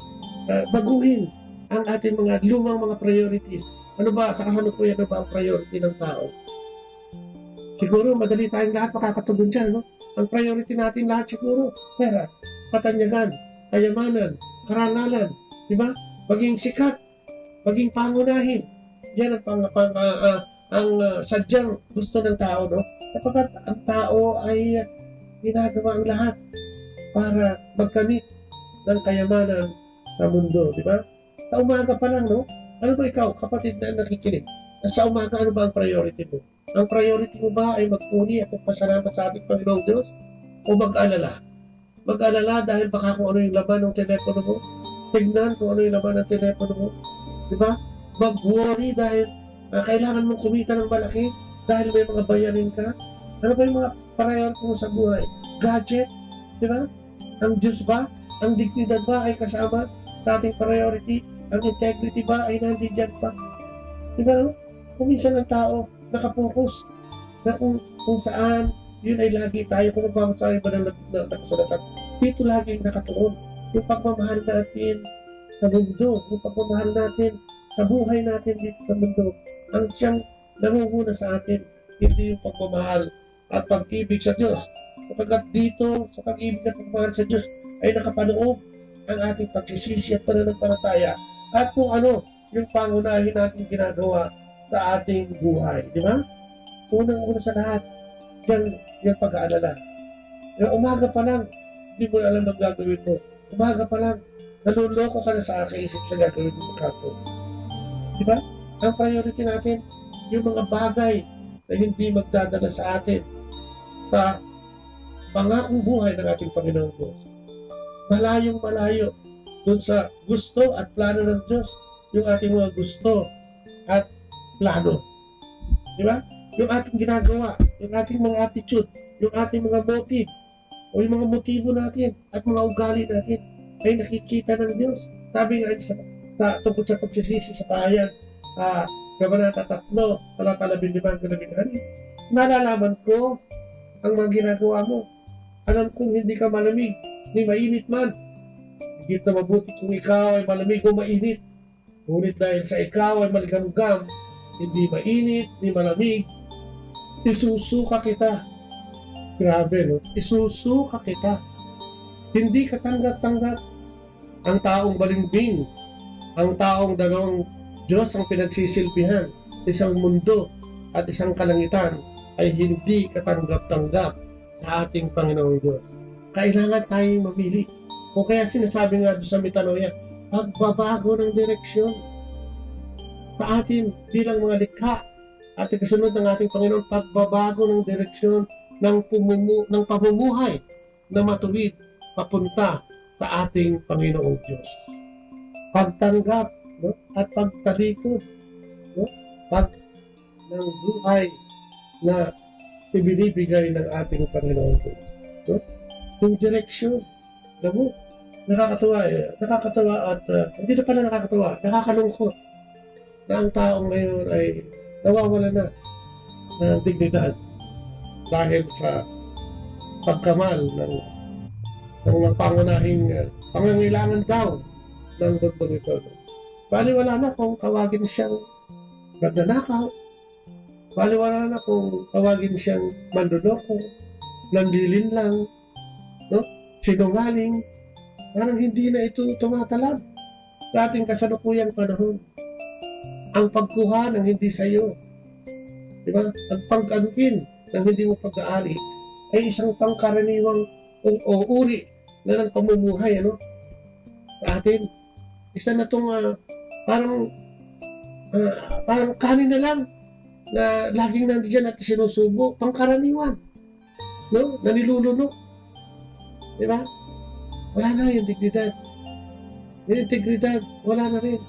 baguhin ang ating mga lumang mga priorities. Ano ba, sa kasalukuyan na ba ang priority ng tao? Siguro, madali tayong lahat makakatugon dyan, Ang priority natin lahat siguro, pera, katanyagan, kayamanan, karangalan, di ba? Maging sikat, maging pangunahin. Yan ang sadyang gusto ng tao, no? Kapag ang tao ay ginagawa ang lahat para magkamit ng kayamanan sa mundo, di ba? Sa umaga pa lang, no? Ano ba ikaw, kapatid na nakikinig? Sa umaga, ano ba ang priority mo? Ang priority mo ba ay magpuni at magpasalamat sa ating Panginoong Diyos? O mag-alala? Mag-alala dahil baka kung ano yung laman ng telepono mo? Tignan kung ano yung laman ng telepono mo? Di ba? Mag-worry dahil kailangan mong kumita ng malaki dahil may mga bayarin ka? Ano ba yung mga priority mo sa buhay? Gadget? Di ba? Ang Diyos ba? Ang dignidad ba ay kasama sa ating priority? Ang integrity ba ay nandiyan pa? Di ba? Kung minsan ang tao nakapokus na kung saan yun ay lagi tayo kung magmamasa iba ng nakasulatan. Dito lagi nakatuon yung pagmamahal natin sa mundo, yung pagmamahal natin sa buhay natin dito sa mundo. Ang siyang namumuna sa atin, hindi yung pagmamahal at pag-ibig sa Diyos. Kapag dito sa pag-ibig at pagmamahal sa Diyos ay nakapanoob ang ating pagsisisi at pananampalataya at kung ano yung pangunahin natin ginagawa sa ating buhay. Di ba? Unang-una sa lahat, yung pag-aalala. Yung umaga pa lang, hindi mo alam ang gagawin mo. Umaga pa lang, naluloko ka na sa kaisip sa gagawin mo kapo. Di ba? Ang priority natin, yung mga bagay na hindi magdadala sa atin sa pangakong buhay ng ating Panginoong Diyos. Malayong malayo dun sa gusto at plano ng Diyos, yung ating mga gusto at plano. Di ba? Yung ating ginagawa, yung ating mga attitude, yung ating mga motive, o yung mga motibo natin at mga ugali natin ay nakikita ng Diyos. Sabi nga sa tungkol sa pagsisisi sa pahayan, Kabanata 3, talata 15-16, nalalaman ko ang mga ginagawa mo. Alam kong hindi ka malamig, ni mainit man. Higit na mabuti kung ikaw ay malamig o mainit. Ngunit dahil sa ikaw ay maligamgam, hindi mainit, ni malamig, isusuka kita. Grabe, no? Isusuka kita. Hindi ka tanggap-tanggap. Ang taong balimbing, ang taong dalawang Diyos ang pinagsisilbihan, isang mundo at isang kalangitan, ay hindi katanggap-tanggap sa ating Panginoong Diyos. Kailangan tayong mamili. O kaya sinasabi nga doon sa Metanoia, pagbabago ng direksyon sa atin bilang mga likha at kasunod ng ating Panginoon, pagbabago ng direksyon ng pamumuhay na matuwid papunta sa ating Panginoong Diyos. Pagtanggap, no? At pagtalikod, no? Pag ng buhay na ibinibigay ng ating Panginoong Diyos. No? Yung direksyon, alam mo, nakakatawa at hindi na pala nakakatawa, nakakalungkot na ang taong ngayon ay nawawala na ng dignidad dahil sa pagkamal ng mga pangunahing pangangailangan daw ng mundong ito. Baliwala na kung tawagin siyang magnanakaw, baliwala na kung tawagin siyang manloloko, nandilin lang, no? Sinungaling. Parang hindi na ito tumatalab sa ating kasalukuyang panahon. Ang pagkuha ng hindi sa iyo, di ba? Ang pag-anuin ng hindi mo pag-aari ay isang pangkaraniwang o uri na ng pamumuhay, ano? Sa atin, isa na itong parang kanin na lang na laging nandiyan at sinusubo, pangkaraniwan, no? Nanilulunok, di ba? Wala na yung dignidad, yung integridad, wala na rin.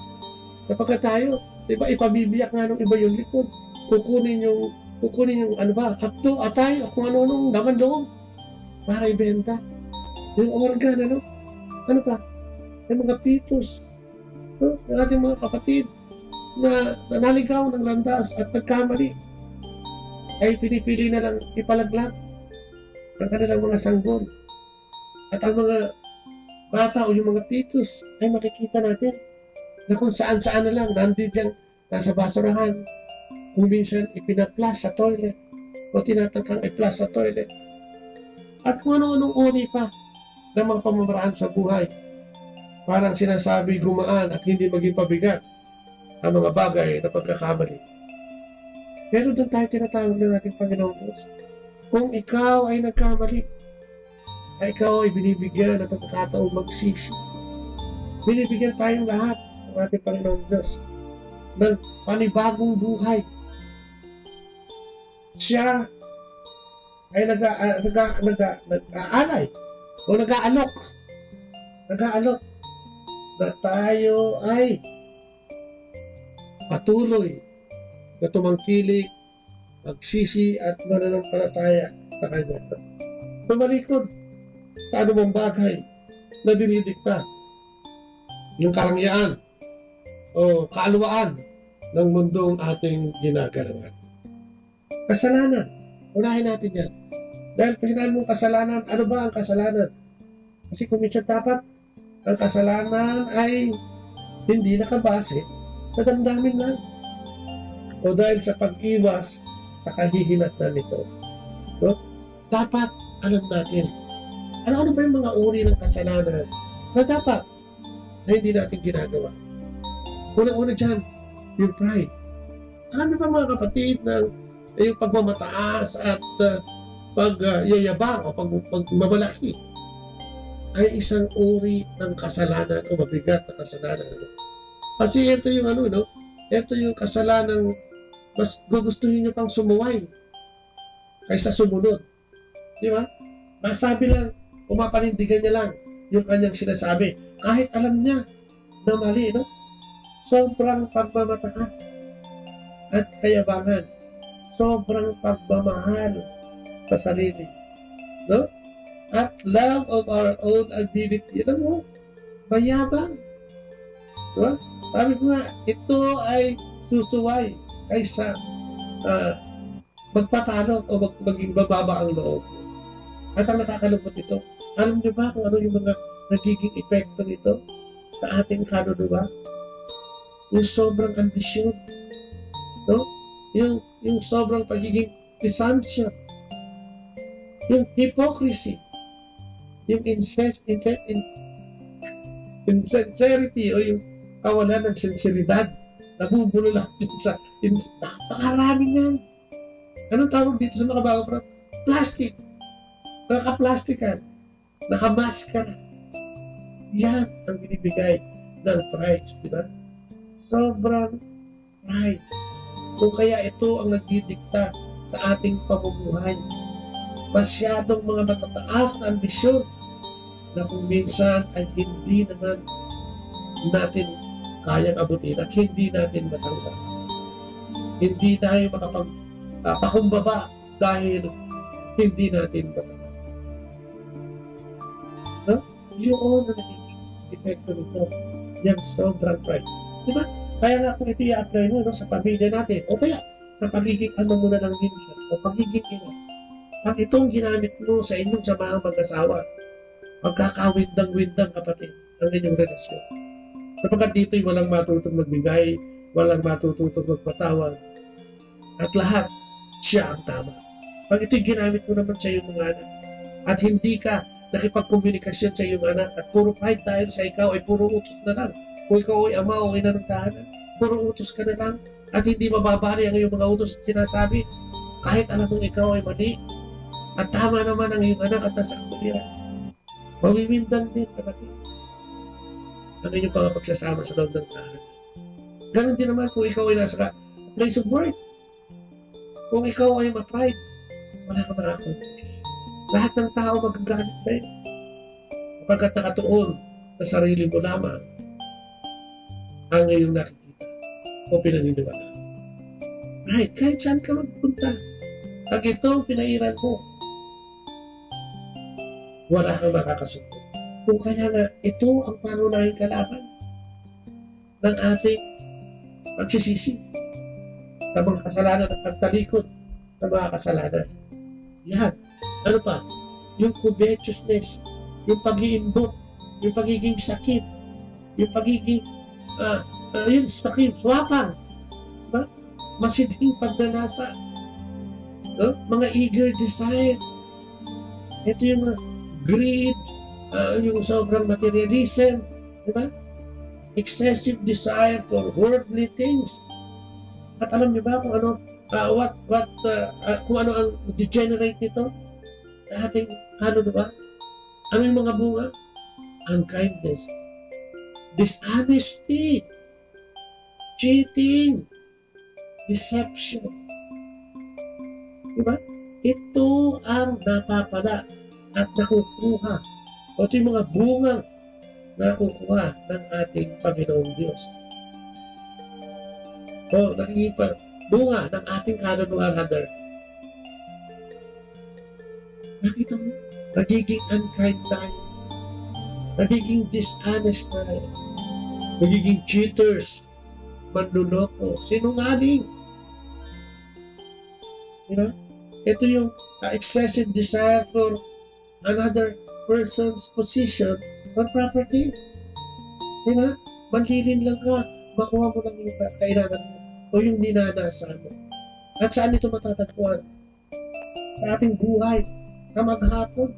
Kapag tayo, di ba, ipabibiyak nga nung iba yung likod, kukunin yung ano ba, hapto, atay, kung ano-anong laman loob para ibenta. Yung organ, ano pa, yung mga pitos, no? Yung ating mga kapatid na naligaw ng landas at nagkamali ay pinipili na lang ipalaglag ang kanilang mga sanggol. At ang mga bata o yung mga pitos ay makikita natin na kung saan-saan na lang nandiyan, nasa basurahan, kung minsan ipinaplas sa toilet o tinatangkang iplas sa toilet. At kung ano-anong uri pa ng mga pamamaraan sa buhay parang sinasabi gumaan at hindi maging pabigat ang mga bagay na pagkakamali. Pero doon tayo tinatawag ng ating Panginoong Diyos. Kung ikaw ay nagkamali, ay ikaw ay binibigyan ng pagkakataong magsisi. Binibigyan tayong lahat ng ating Panginoong Diyos ng panibagong buhay. Siya ay nag-aalay o nag-aalok na tayo ay patuloy na tumangkilik, magsisi at mananampalataya sa Kanya. Tumalikod sa anumang bagay na dinidikta ng karangyaan o kaaluwaan ng mundong ating ginagalawan. Kasalanan. Unahin natin yan. Dahil kung sinabi mong kasalanan, ano ba ang kasalanan? Kasi kung minsan dapat, ang kasalanan ay hindi nakabase sa damdamin lang. O dahil sa pag-iwas sa kahihinatnan nito. No? Dapat alam natin, ano ba yung mga uri ng kasalanan na dapat na hindi natin ginagawa. Una-una dyan, yung pride. Alam niyo ba mga kapatid na yung pagmamataas at pagyayabang o pagmamalaki ay isang uri ng kasalanan o mabigat na kasalanan. Kasi ito yung ito yung kasalanan mas gugustuhin nyo pang sumuway kaysa sumunod. Di ba? Masabi lang, umapanindigan niya lang yung kanyang sinasabi. Kahit alam niya na mali, no? Sobrang pagmamataas at kayabangan. Sobrang pagmamahal sa sarili. No? At love of our own ability. Alam mo, mayabang. Diba? Sabi ko nga, ito ay susuway kaysa magpatalo o maging bababa ang loob. At ang nakakalungkot ito, alam niyo ba kung ano yung mga nagiging epekto nito sa ating kaluluwa? Yung sobrang ambisyon. No? Yung sobrang pagiging presumption, yung hypocrisy, yung insincerity o yung kawalan ng sinseridad, nabubulol lang dyan sa napakarami yan. Anong tawag dito sa mga bago? Plastic. Nakaplastikan. Nakamaska. Yan ang binibigay ng pride. Diba? Sobrang pride. Kung kaya ito ang nagdidikta sa ating pamumuhay. Masyadong mga matataas na ambisyon na kung minsan ay hindi naman natin kayang abutin at hindi natin matanggap. Hindi tayo makapagpakumbaba dahil hindi natin matanggap. No? Yun na nagiging epekto nito. Yung sobrang pride. Diba? Kaya nga kung ito i-apply mo sa pamilya natin o kaya sa pagiging ano mo na ng minsan o pagiging ina. Pag itong ginamit mo sa inyong samaang mag-asawa, magkakawindang-windang kapatid ang inyong relasyon. Sapagkat dito'y walang matutong magbigay, walang matutong magpatawad, at lahat siya ang tama. Pag ito'y ginamit mo naman sa iyong mga anak, at hindi ka nakipagkomunikasyon sa iyong anak, at puro pride dahil sa ikaw ay puro utos na lang. Kung ikaw ay ama o ina ng tahanan, puro utos ka na lang, at hindi mababari ang iyong mga utos at sinasabi, kahit alam mong ikaw ay mali, at tama naman ang iyong anak at nasa katuliran. Mawiwindang din, kapatid. Ano yung mga pagsasama sa loob ng tahanan? Ganon din naman kung ikaw ay nasa place of work. Kung ikaw ay ma-pride, wala ka makakontrol. Lahat ng tao magagalit sa iyo. Kapagkat nakatuon sa sarili mo lamang ang iyong nakikita o pinaniniwala. Kahit saan ka magpunta, pag ito ang pinairan mo, wala kang makakasunod. Kung kaya nga, ito ang pangunahing kalaban ng ating pagsisisi sa mga kasalanan at pagtalikod sa mga kasalanan. Yan. Ano pa? Yung covetousness, yung pag-iimbok, yung pagiging sakit, yung pagiging yun, sakit, swapang, diba? Masidhing pagnanasa, no? Mga eager desire. Ito yung mga greed, yung sobrang materialism, Diba? Excessive desire for worldly things. At alam niyo ba kung ano, kung ano ang degenerate nito sa ating, diba? Ano yung mga bunga? Unkindness, dishonesty, cheating, deception. Diba? Ito ang napapala at nakukuha. O ito yung mga bungang nakukuha ng ating Panginoong Diyos. O nakikita, bunga ng ating karunungan, Father. Nakita mo, nagiging unkind tayo. Nagiging dishonest tayo. Nagiging cheaters, manluloko, sinungaling. Diba? Ito yung excessive desire for another person's position or property. Diba? Manlilin lang ka, makuha mo lang yung kailangan mo o yung dinadasal mo. At saan ito matatagpuan? Sa ating buhay, sa maghapon,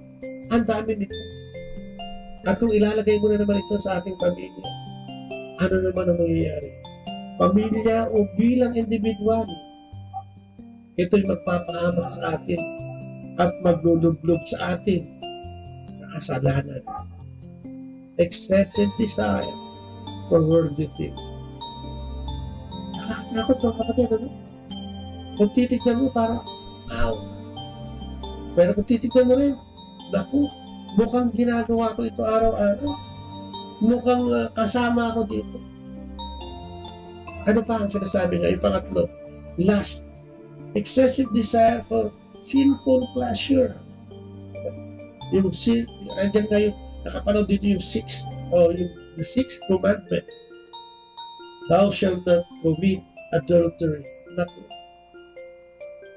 ang dami nito. At kung ilalagay mo na naman ito sa ating pamilya, ano naman ang mangyayari? Pamilya o bilang individual, ito'y magpapahamak sa atin at maglulublob sa atin sa kasalanan. Excessive desire for worldly things. Nakakatakot mga kapatid, ano? Kung titignan mo, parang, ow. Pero kung titignan mo rin, naku, mukhang ginagawa ko ito araw-araw. Mukhang kasama ako dito. Ano pa ang sinasabi niya? Yung pangatlo, lust. Excessive desire for sinful pleasure. Yung andyan nga yung nakapanood dito yung the sixth commandment. Thou shalt not commit adultery. Naku.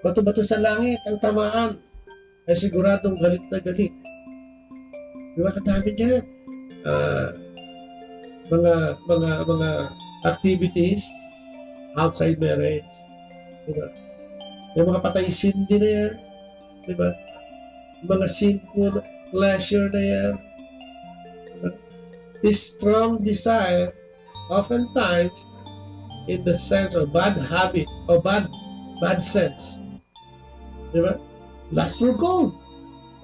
Bato-bato sa langit ang tamaan ay siguradong galit na galit. Diba kadami niyan? Mga activities outside marriage. Diba? Yung mga patay sindi na yan. Diba? Mga sinful pleasure na yan. Diba? This strong desire, oftentimes, in the sense of bad habit or bad sense. Diba? Lust for gold.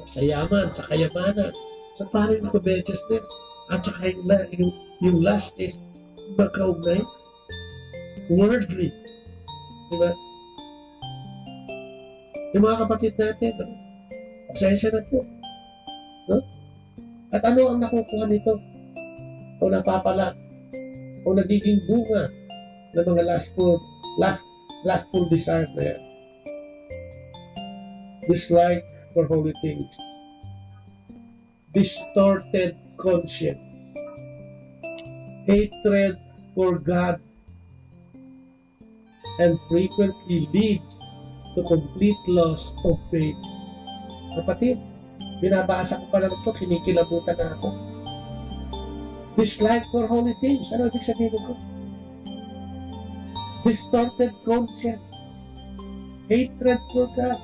Sa yaman, sa kayamanan. So, parang yung covetousness at saka yung lust is magkaugnay. Worldly. Diba? Yung mga kapatid natin, pasensya na po. No? At ano ang nakukuha nito? O napapala? O nagiging bunga ng mga lustful desires na yan? Dislike for holy things. Distorted conscience. Hatred for God. And frequently leads to complete loss of faith. Kapatid, binabasa ko pa lang ito, kinikilabutan na ako. Dislike for holy things. Ano ibig sabihin ko? Distorted conscience. Hatred for God.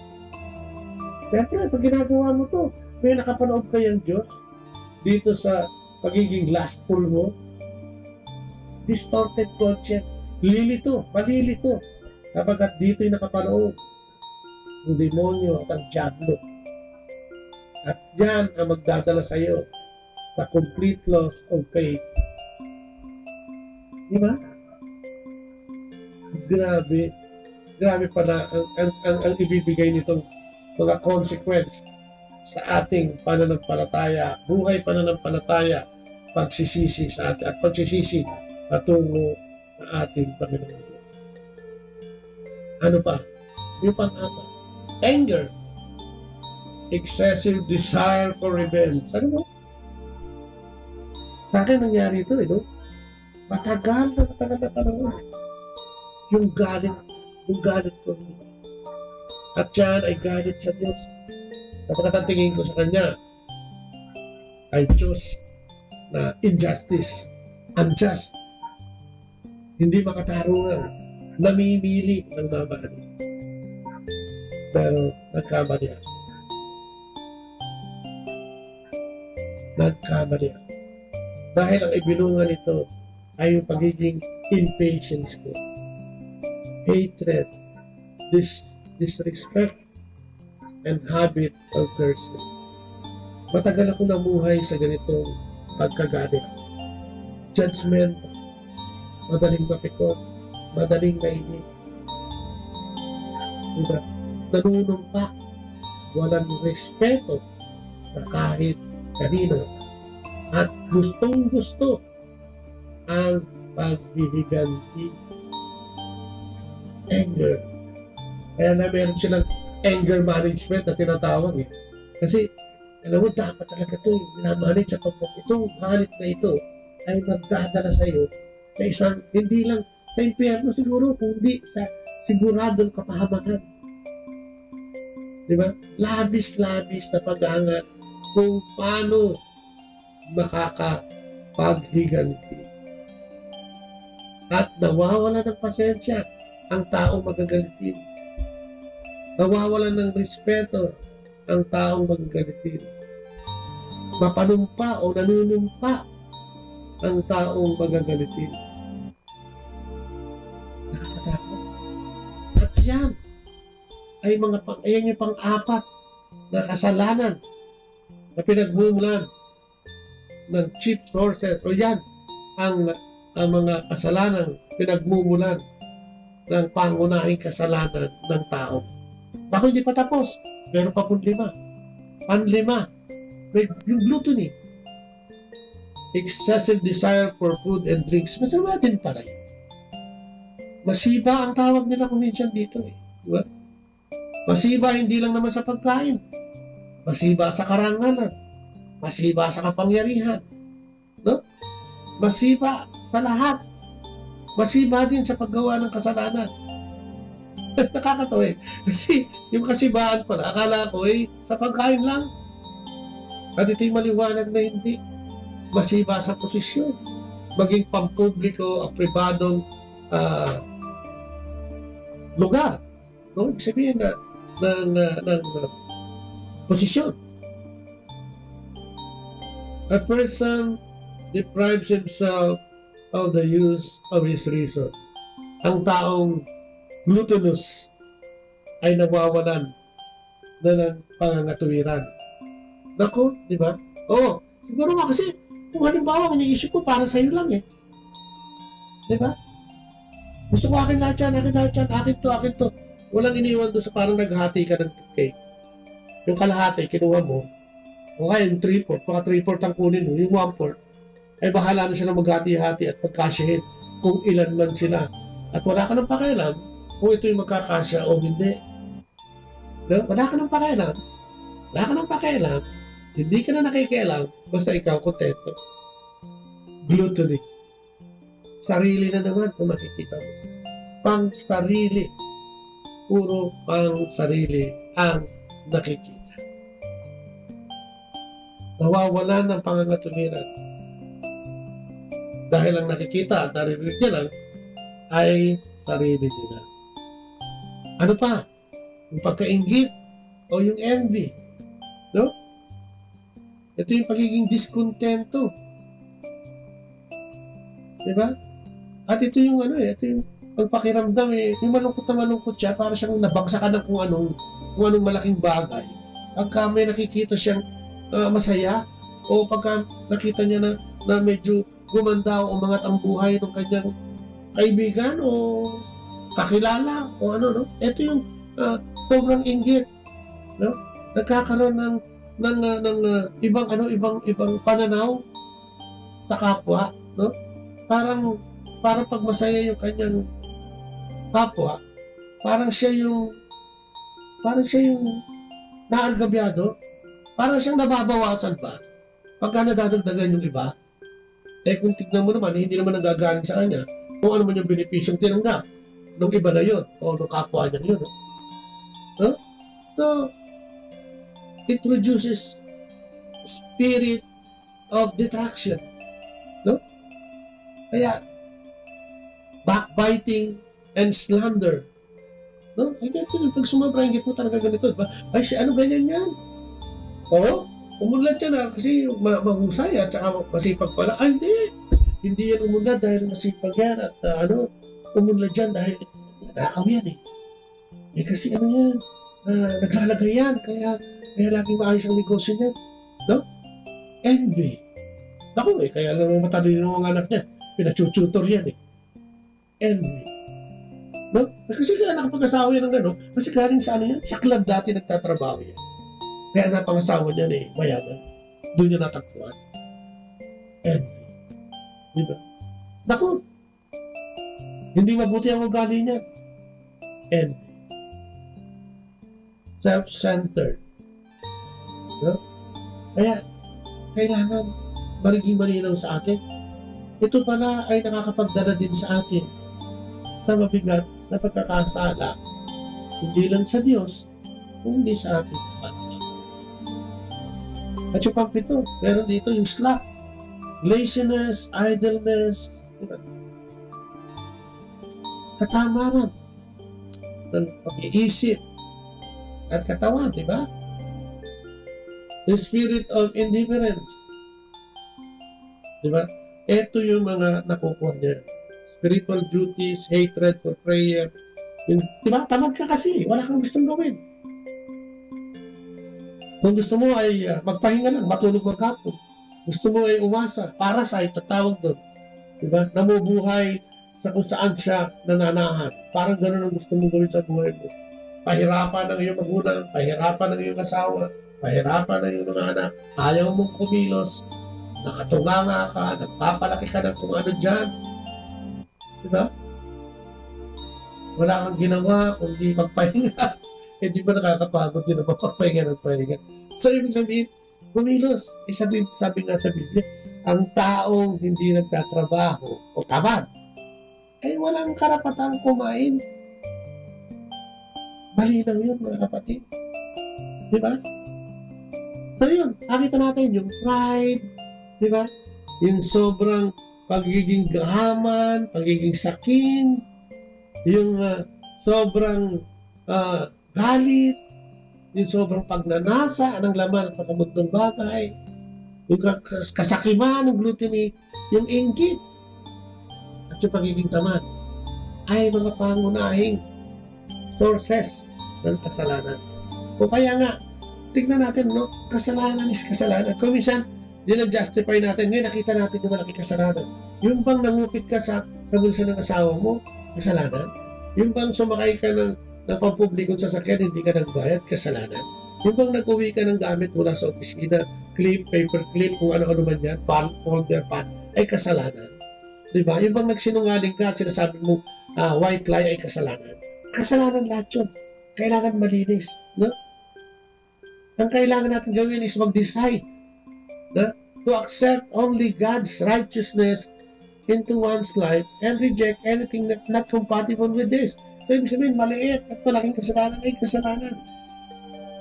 Siyempre, pag ginagawa mo to, may nakapanood kayang Diyos dito sa pagiging lustful mo. Distorted conscience. Malilito. Sabagat dito'y nakapanood ang demonyo at ang diablo. At yan ang magdadala sa iyo sa complete loss of faith. Diba? Grabe pala ang ibibigay nitong mga consequence sa ating pananampalataya, buhay pananampalataya, pagsisisi sa atin at pagsisisi patungo sa ating Panginoon. Ano pa? Yung pang-apat. Anger. Excessive desire for revenge. Ano ba? Sa akin nangyari ito, no? Matagal na panahon. Yung galit ko. At yan ay galit sa Diyos. Sapagkat ang tingin ko sa Kanya ay Diyos na injustice, unjust, hindi makatarungan, namimili ng mamahali. Pero nagkamali ako. Dahil ang ibinunga nito ay yung pagiging impatience ko. Hatred, disrespect, and habit of cursing. Matagal ako namuhay sa ganitong pagkagalit. Judgment, madaling mapikot, madaling mainit. Diba? Nanunumpa, walang respeto sa kahit kanino. At gustong-gusto ang paghihiganti. Anger. Kaya na meron silang anger management na tinatawag eh. Kasi, alam mo, dapat talaga ito, minamanage sa pagpag itong galit na ito ay magdadala sa iyo sa isang, hindi lang sa impyerno siguro, kundi sa siguradong kapahamakan. Diba? Labis-labis na pag-aangat kung paano makakapaghiganti. At nawawala ng pasensya ang taong magagalitin. Nawawalan ng respeto ang taong magagalitin. Mapanumpa o nanunumpa ang taong magagalitin. Nakakatakot. At yan ay ayan yung pang-apat na kasalanan na pinagmumulan ng chief sources. O yan ang mga kasalanan pinagmumulan ng pangunahing kasalanan ng tao. Bako hindi pa tapos. Meron pa pong 5. Panlima, yung gluttony. Excessive desire for food and drinks. Masama din pala yun. Masiba ang tawag nila kung minsan dito eh. Diba? Masiba hindi lang naman sa pagkain. Masiba sa karangalan. Masiba sa kapangyarihan. No? Masiba sa lahat. Masiba din sa paggawa ng kasalanan. Nakakatawa eh. Kasi yung kasibaan pala, akala ko eh, sa pagkain lang. At ito'y maliwanag na hindi. Masiba sa posisyon. Maging pampubliko, ang pribadong lugar. No? Ibig sabihin na ng posisyon. A person deprives himself of the use of his reason. Ang taong gluttonous ay nawawalan na ng pangangatuwiran. Naku, di ba? Oo, siguro nga kasi kung halimbawa, iniisip ko para sa'yo lang eh. Di ba? Gusto ko akin lahat yan, akin to. Walang iniwan doon sa parang naghati ka ng cake. Yung kalahati, kinuha mo. O kaya yung 3/4, baka 3/4 ang kunin mo, yung 1/4. Ay bahala na sila maghati-hati at magkasyahin kung ilan man sila. At wala ka ng pakialam kung ito'y magkakasya o hindi. No? Wala ka ng pakialam. Hindi ka na nakikialam, basta ikaw kontento. Gluttony. Sarili na naman kung makikita mo. Pang-sarili. Puro pang-sarili ang nakikita. Nawawalan ng pangangatuwiran. Dahil ang nakikita at naririnig niya lang ay sarili nila. Ano pa? Yung pagkainggit o yung envy. No? Ito yung pagiging diskontento. Diba? At ito yung ito yung pagpakiramdam eh. Yung malungkot siya, para siyang nabagsakan ng kung anong malaking bagay. Pagka may nakikita siyang masaya, o pagka nakita niya na medyo gumanda o umangat ang buhay ng kanyang kaibigan o kakilala o no? Ito yung sobrang inggit, no? Nagkakaroon ng ibang pananaw sa kapwa, no? Parang pag masaya yung kanyang kapwa, parang siya yung naalgabyado, parang siyang nababawasan pa pagka nadadagdagan yung iba. Eh kung tignan mo naman, hindi naman nagagaling sa kanya kung ano man yung benepisyong tinanggap ng iba na yun o ng kapwa niya yun. No? So, it produces spirit of detraction. No? Kaya, backbiting and slander. No? Ay, pag sumabra, ingit mo talaga ganito. Diba? Ay, ano ganyan yan? Oo? Umunlad yan kasi mahusay at saka masipag pala. Ay, hindi. Hindi yan umunlad dahil masipag yan at umunlad yan dahil nakaw yan eh. Kasi ano yan, naglalagay yan, kaya laging maayos ang negosyo niya. No? Envy. Naku kaya lang matalino ng mga anak niya. Pinachututor yan eh. Envy. No? Kasi kaya nakapag-asawa yan ng gano'n, kasi galing sa ano yan, sa club dati nagtatrabaho yan. Kaya napangasawa niya eh, mayaman. Doon niya natagpuan. Envy. Diba? Naku, hindi mabuti ang ugali niya. Envy. Self-centered. No? Kaya, kailangan magiging malinaw sa atin. Ito pala ay nakakapagdala din sa atin sa mabigat na pagkakasala, hindi lang sa Diyos, kundi sa ating kapatid. At yung pang-pito, meron dito yung slack, laziness, idleness, katamaran, ng pag-iisip, at katawan, di ba? The spirit of indifference. Di ba? Ito yung mga nakukuha niya. Spiritual duties, hatred for prayer. Di ba? Tamad ka kasi. Wala kang gustong gawin. Kung gusto mo ay magpahinga lang, matulog maghapon. Gusto mo ay umasa, para sa itatawag doon. Di ba? Namubuhay sa kung saan siya nananahan. Parang gano'n ang gusto mong gawin sa buhay mo. Pahirapan ng iyong magulang, pahirapan ng iyong asawa, pahirapan ng iyong mga anak, ayaw mong kumilos, nakatunganga ka, nagpapalaki ka ng kung ano dyan. Diba? Wala kang ginawa, kundi magpahinga. Hindi ba nakakapagod din ang magpahinga ng pahinga? So, ibig sabihin, kumilos. Sabi nga sa Biblia, ang taong hindi nagtatrabaho o tamad, ay walang karapatang kumain. Malinaw yun, mga kapatid. Diba? So yun, nakita natin yung pride, diba? Yung sobrang pagiging gahaman, pagiging sakin, yung sobrang galit, yung sobrang pagnanasa ng laman at pagkamundong bagay, yung kasakiman ng gluttony, yung inggit, at yung pagiging tamad, ay mga pangunahing sources ng kasalanan. O kaya nga, tignan natin, no? Kasalanan is kasalanan. Kung minsan, dinajustify natin, ngayon nakita natin yung malaki kasalanan. Yung bang nangupit ka sa bulsa ng asawa mo, kasalanan. Yung bang sumakay ka ng pampublikong sasakyan, hindi ka nagbayad, kasalanan. Yung bang nag-uwi ka ng gamit mula sa opisina, clip, paper clip, kung ano-ano man yan, folder, pads, ay kasalanan. Diba? Yung bang nagsinungaling ka at sinasabi mo, white lie ay kasalanan. Kasalanan lahat yun. Kailangan malinis. No? Ang kailangan natin gawin is mag-decide to accept only God's righteousness into one's life and reject anything that not compatible with this. So, ibig sabihin, maliit at malaking kasalanan ay kasalanan.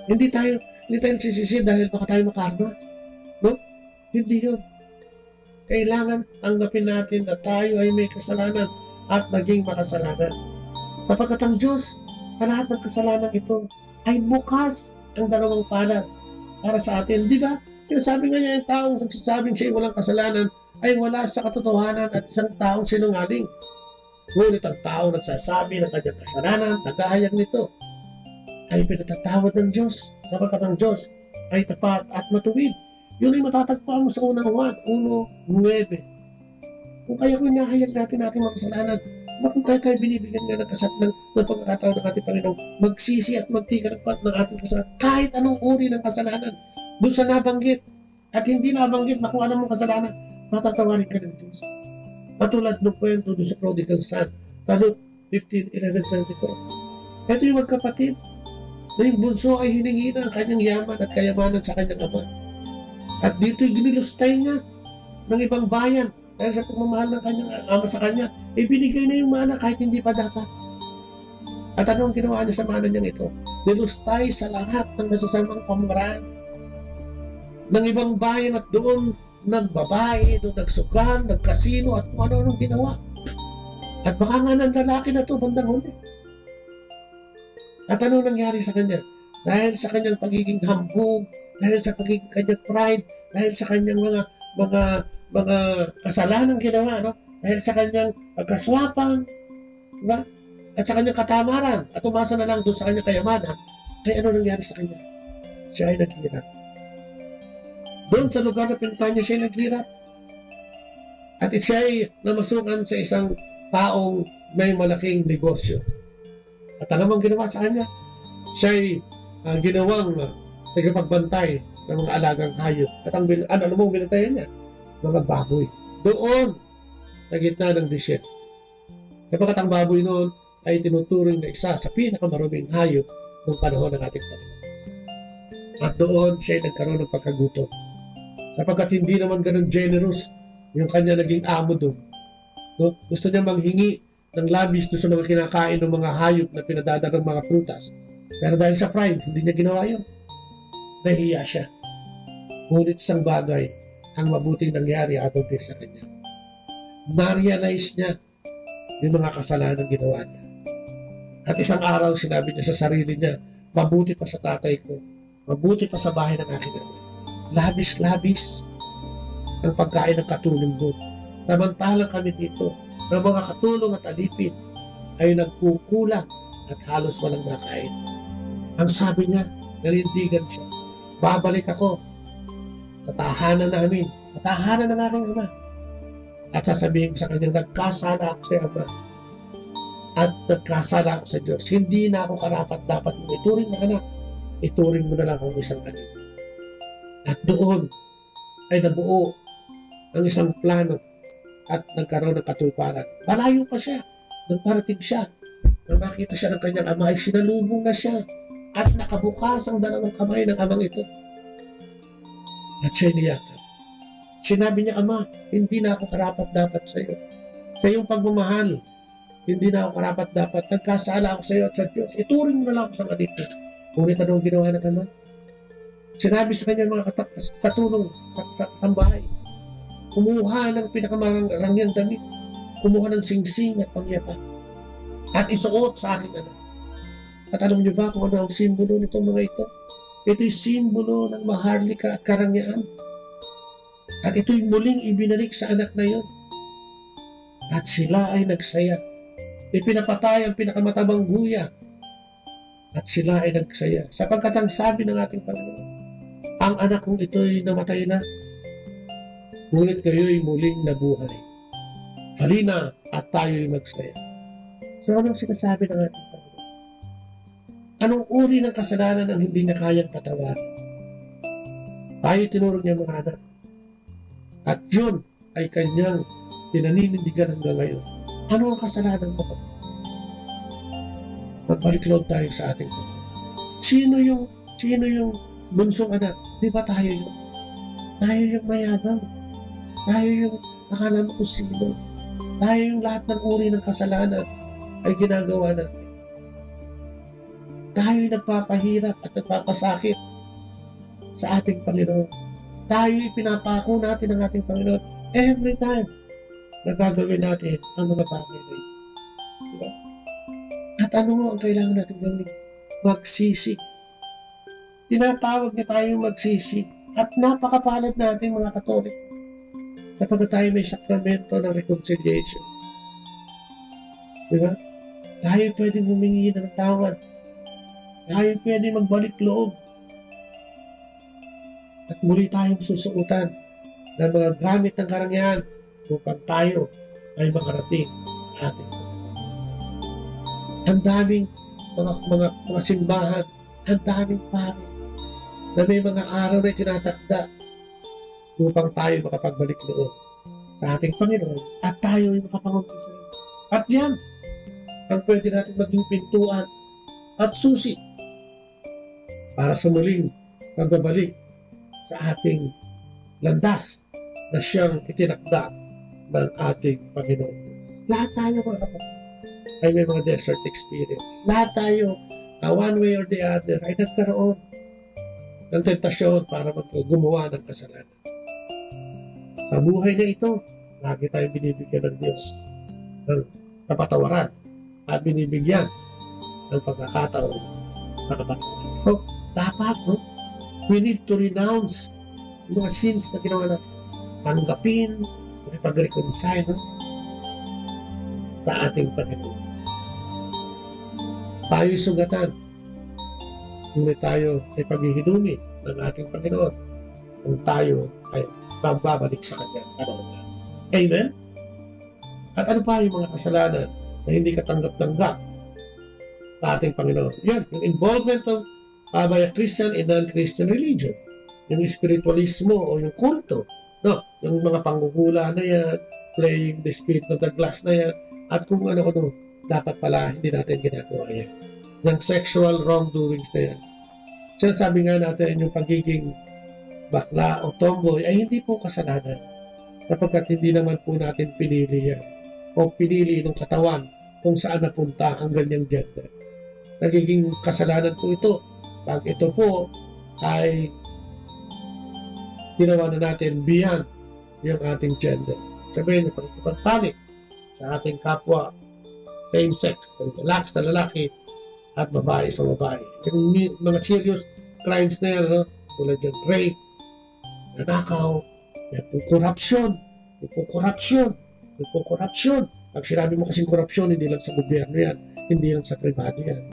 Hindi tayo nagsisisi dahil baka tayo makarma. No? Hindi yun. Kailangan tanggapin natin na tayo ay may kasalanan at naging makasalanan. Sapagkat ang Diyos, sa lahat ng kasalanan ito, ay bukas ang dalawang palad para sa atin. Di ba? Sinasabi nga niya, yung taong nagsasabing siya walang kasalanan ay wala sa katotohanan at isang taong sinungaling. Ngunit ang taong nagsasabi ng kanyang kasalanan, nagahayag nito, ay pinatatawad ng Diyos. Sapagkat ang Diyos ay tapat at matuwid. Yun ay matatagpuan mo sa unang Juan 1:9. Kung kaya kung inahayag natin ating mga kasalanan, kung kaya binibigyan nga ng pagkakataon ng ating Panginoon, magsisi at magtikan ng ating kasalanan, kahit anong uri ng kasalanan, doon sa nabanggit, at hindi nabanggit na kung anong kasalanan, matatawarin ka ng Diyos. Matulad ng kwento doon sa prodigal son, sa Luke 15:11-24. Ito yung magkapatid, na yung bunso ay hiningi na ang kanyang yaman at kayamanan sa kanyang ama. At dito'y ginilustay niya ng ibang bayan, dahil sa pagmamahal ng kanyang ama sa kanya, binigay na yung mana kahit hindi pa dapat. At anong ginawa niya sa mana niyang ito? Nilustay sa lahat ng masasamang pamaraan ng ibang bayan at doon nagbabae, doon nagsugal, nagkasino at kung ano-anong ginawa. At baka nga ng lalaki na ito bandang huli. At anong nangyari sa kanya? dahil sa kanyang pagiging hambog, dahil sa pagiging kanyang pride, dahil sa kanyang mga kasalanang ginawa, no? Dahil sa kanyang pagkaswapang, diba? At sa kanyang katamaran, at umasa na lang doon sa kanyang kayamanan, ay ano nangyari sa kanya? Siya ay naghirap. Doon sa lugar na pinuntahan niya, siya ay naghirap. At siya ay namasukan sa isang taong may malaking negosyo. At alam mo ang ginawa sa kanya? Siya ay ginawang tagapagbantay ng mga alagang hayop. At ano mo ang binantayan niya? Mga baboy. Doon, sa gitna ng desert. Kapagkat ang baboy noon ay tinuturing na isa sa pinakamaruming hayop ng panahon ng ating Panginoon. At doon siya ay nagkaroon ng pagkagutom. Kapagkat hindi naman ganun generous yung kanya naging amo doon. No? Gusto niya manghingi ng labis doon sa mga kinakain ng mga hayop na pinadadala ng mga prutas. Pero dahil sa pride, hindi niya ginawa yun. Nahiya siya. Ngunit isang bagay ang mabuting nangyari ato sa kanya. Na-realize niya yung mga kasalanan ginawa niya. At isang araw sinabi niya sa sarili niya, mabuti pa sa tatay ko, mabuti pa sa bahay ng aking ama. Labis-labis ang pagkain ng katulong doon. Samantalang kami dito, ng mga katulong at alipin ay nagkukulang at halos walang makain. Ang sabi niya, nanindigan siya, babalik ako sa tahanan namin, sa tahanan ng aking ama. At sasabihin sa kanyang, nagkasala ako sa ama. At nagkasala ako sa Diyos. Hindi na ako karapat-dapat mong ituring na anak. Ituring mo na lang akong isang anak. At doon ay nabuo ang isang plano at nagkaroon ng katuparan. Malayo pa siya. Nang parating siya, nang makita siya ng kanyang ama, ay sinalubong na siya. At nakabukas ang dalawang kamay ng amang ito. At siya niyakap. Sinabi niya, Ama, hindi na ako karapat-dapat sa iyo. Sa iyong pagmamahal, hindi na ako karapat-dapat. Nagkasala ako sa iyo at sa Diyos. Ituring mo na lang ako sa kanito. Ngunit anong ginawa ng ama? Sinabi sa kanya mga katulong sa bahay. Kumuha ng pinakamarangyang damit. Kumuha ng singsing at pangyapak. At isuot sa aking anak. At alam niyo ba kung ano ang simbolo nito mga ito? Ito'y simbolo ng maharlika at karangyaan. At ito'y muling ibinalik sa anak na yun. At sila ay nagsaya. Ipinapatay ang pinakamatabang guya. At sila ay nagsaya. Sapagkat ang sabi ng ating Panginoon, ang anak kong ito'y namatay na, ngunit kayo'y muling nabuhay. Halina at tayo'y magsaya. So anong sinasabi ng ating Panginoon? Anong uri ng kasalanan ang hindi niya kayang patawarin? Tayo tinurog niya mga anak. At yun ay kanyang pinaninindigan hanggang ngayon. Ano ang kasalanan mo? Magbalik loob tayo sa ating Panginoon. Sino yung bunsong anak? Di ba tayo yun? Tayo yung mayabang. Tayo yung akala mo kung sino. Tayo yung lahat ng uri ng kasalanan ay ginagawa natin. Tayo yung nagpapahirap at nagpapasakit sa ating Panginoon. Tayo yung pinapako natin ng ating Panginoon every time na gagawin natin ang mga bagay na ito. Diba? At ano ang kailangan natin gawin? Magsisi. Tinatawag niya tayong magsisi. At napakapalad natin mga Katolik kapag tayo may sakramento ng reconciliation. Diba? Tayo pwedeng humingi ng tawad. Tayo pwedeng magbalik loob. At muli tayong susuotan ng mga gamit ng karangyaan upang tayo ay makarating sa ating Panginoon. Ang daming mga simbahan, ang daming pari na may mga araw na tinatakda upang tayo makapagbalik loob sa ating Panginoon at tayo ay makapangumpisa. At yan ang pwede natin maging pintuan at susi para sa muling pagbabalik sa ating landas na siyang itinakda ng ating Panginoon. Lahat tayo mga kapatid ay may mga desert experience. Lahat tayo, one way or the other, ay nagkaroon ng tentasyon para gumawa ng kasalanan. Sa buhay na ito, lagi tayong binibigyan ng Diyos ng kapatawaran at binibigyan ng pagkakataon So, dapat, no? We need to renounce yung mga sins na ginawa natin. Tanggapin, pag-reconcile, no? Sa ating Panginoon. Tayo'y sugatan. Ngunit tayo ay paghihinumi ng ating Panginoon kung tayo ay babalik sa Kanya. Amen? At ano pa yung mga kasalanan na hindi katanggap-tanggap sa ating Panginoon? Yan, yung involvement of by a Christian in non-Christian religion. Yung spiritualismo o yung kulto. No? Yung mga panggugula na yan, playing the spirit of the glass na yan, at kung ano-ano, dapat pala hindi natin ginagawa yan. Yung sexual wrongdoings na yan. Sinasabi nga natin yung pagiging bakla o tomboy ay hindi po kasalanan. Kapagkat hindi naman po natin pinili yan o pinili ng katawan kung saan napunta ang ganyang gender. Nagiging kasalanan po ito pag ito po ay ginawa na natin beyond yung ating gender. Sabihin, pagpapanik sa ating kapwa same sex, lalaki sa lalaki at babae sa babae. Yung mga serious crimes na yan, no? Tulad yung rape, nanakaw, yung korupsyon. Pag sinabi mo kasing korupsyon, hindi lang sa gobyerno yan, hindi lang sa pribado yan.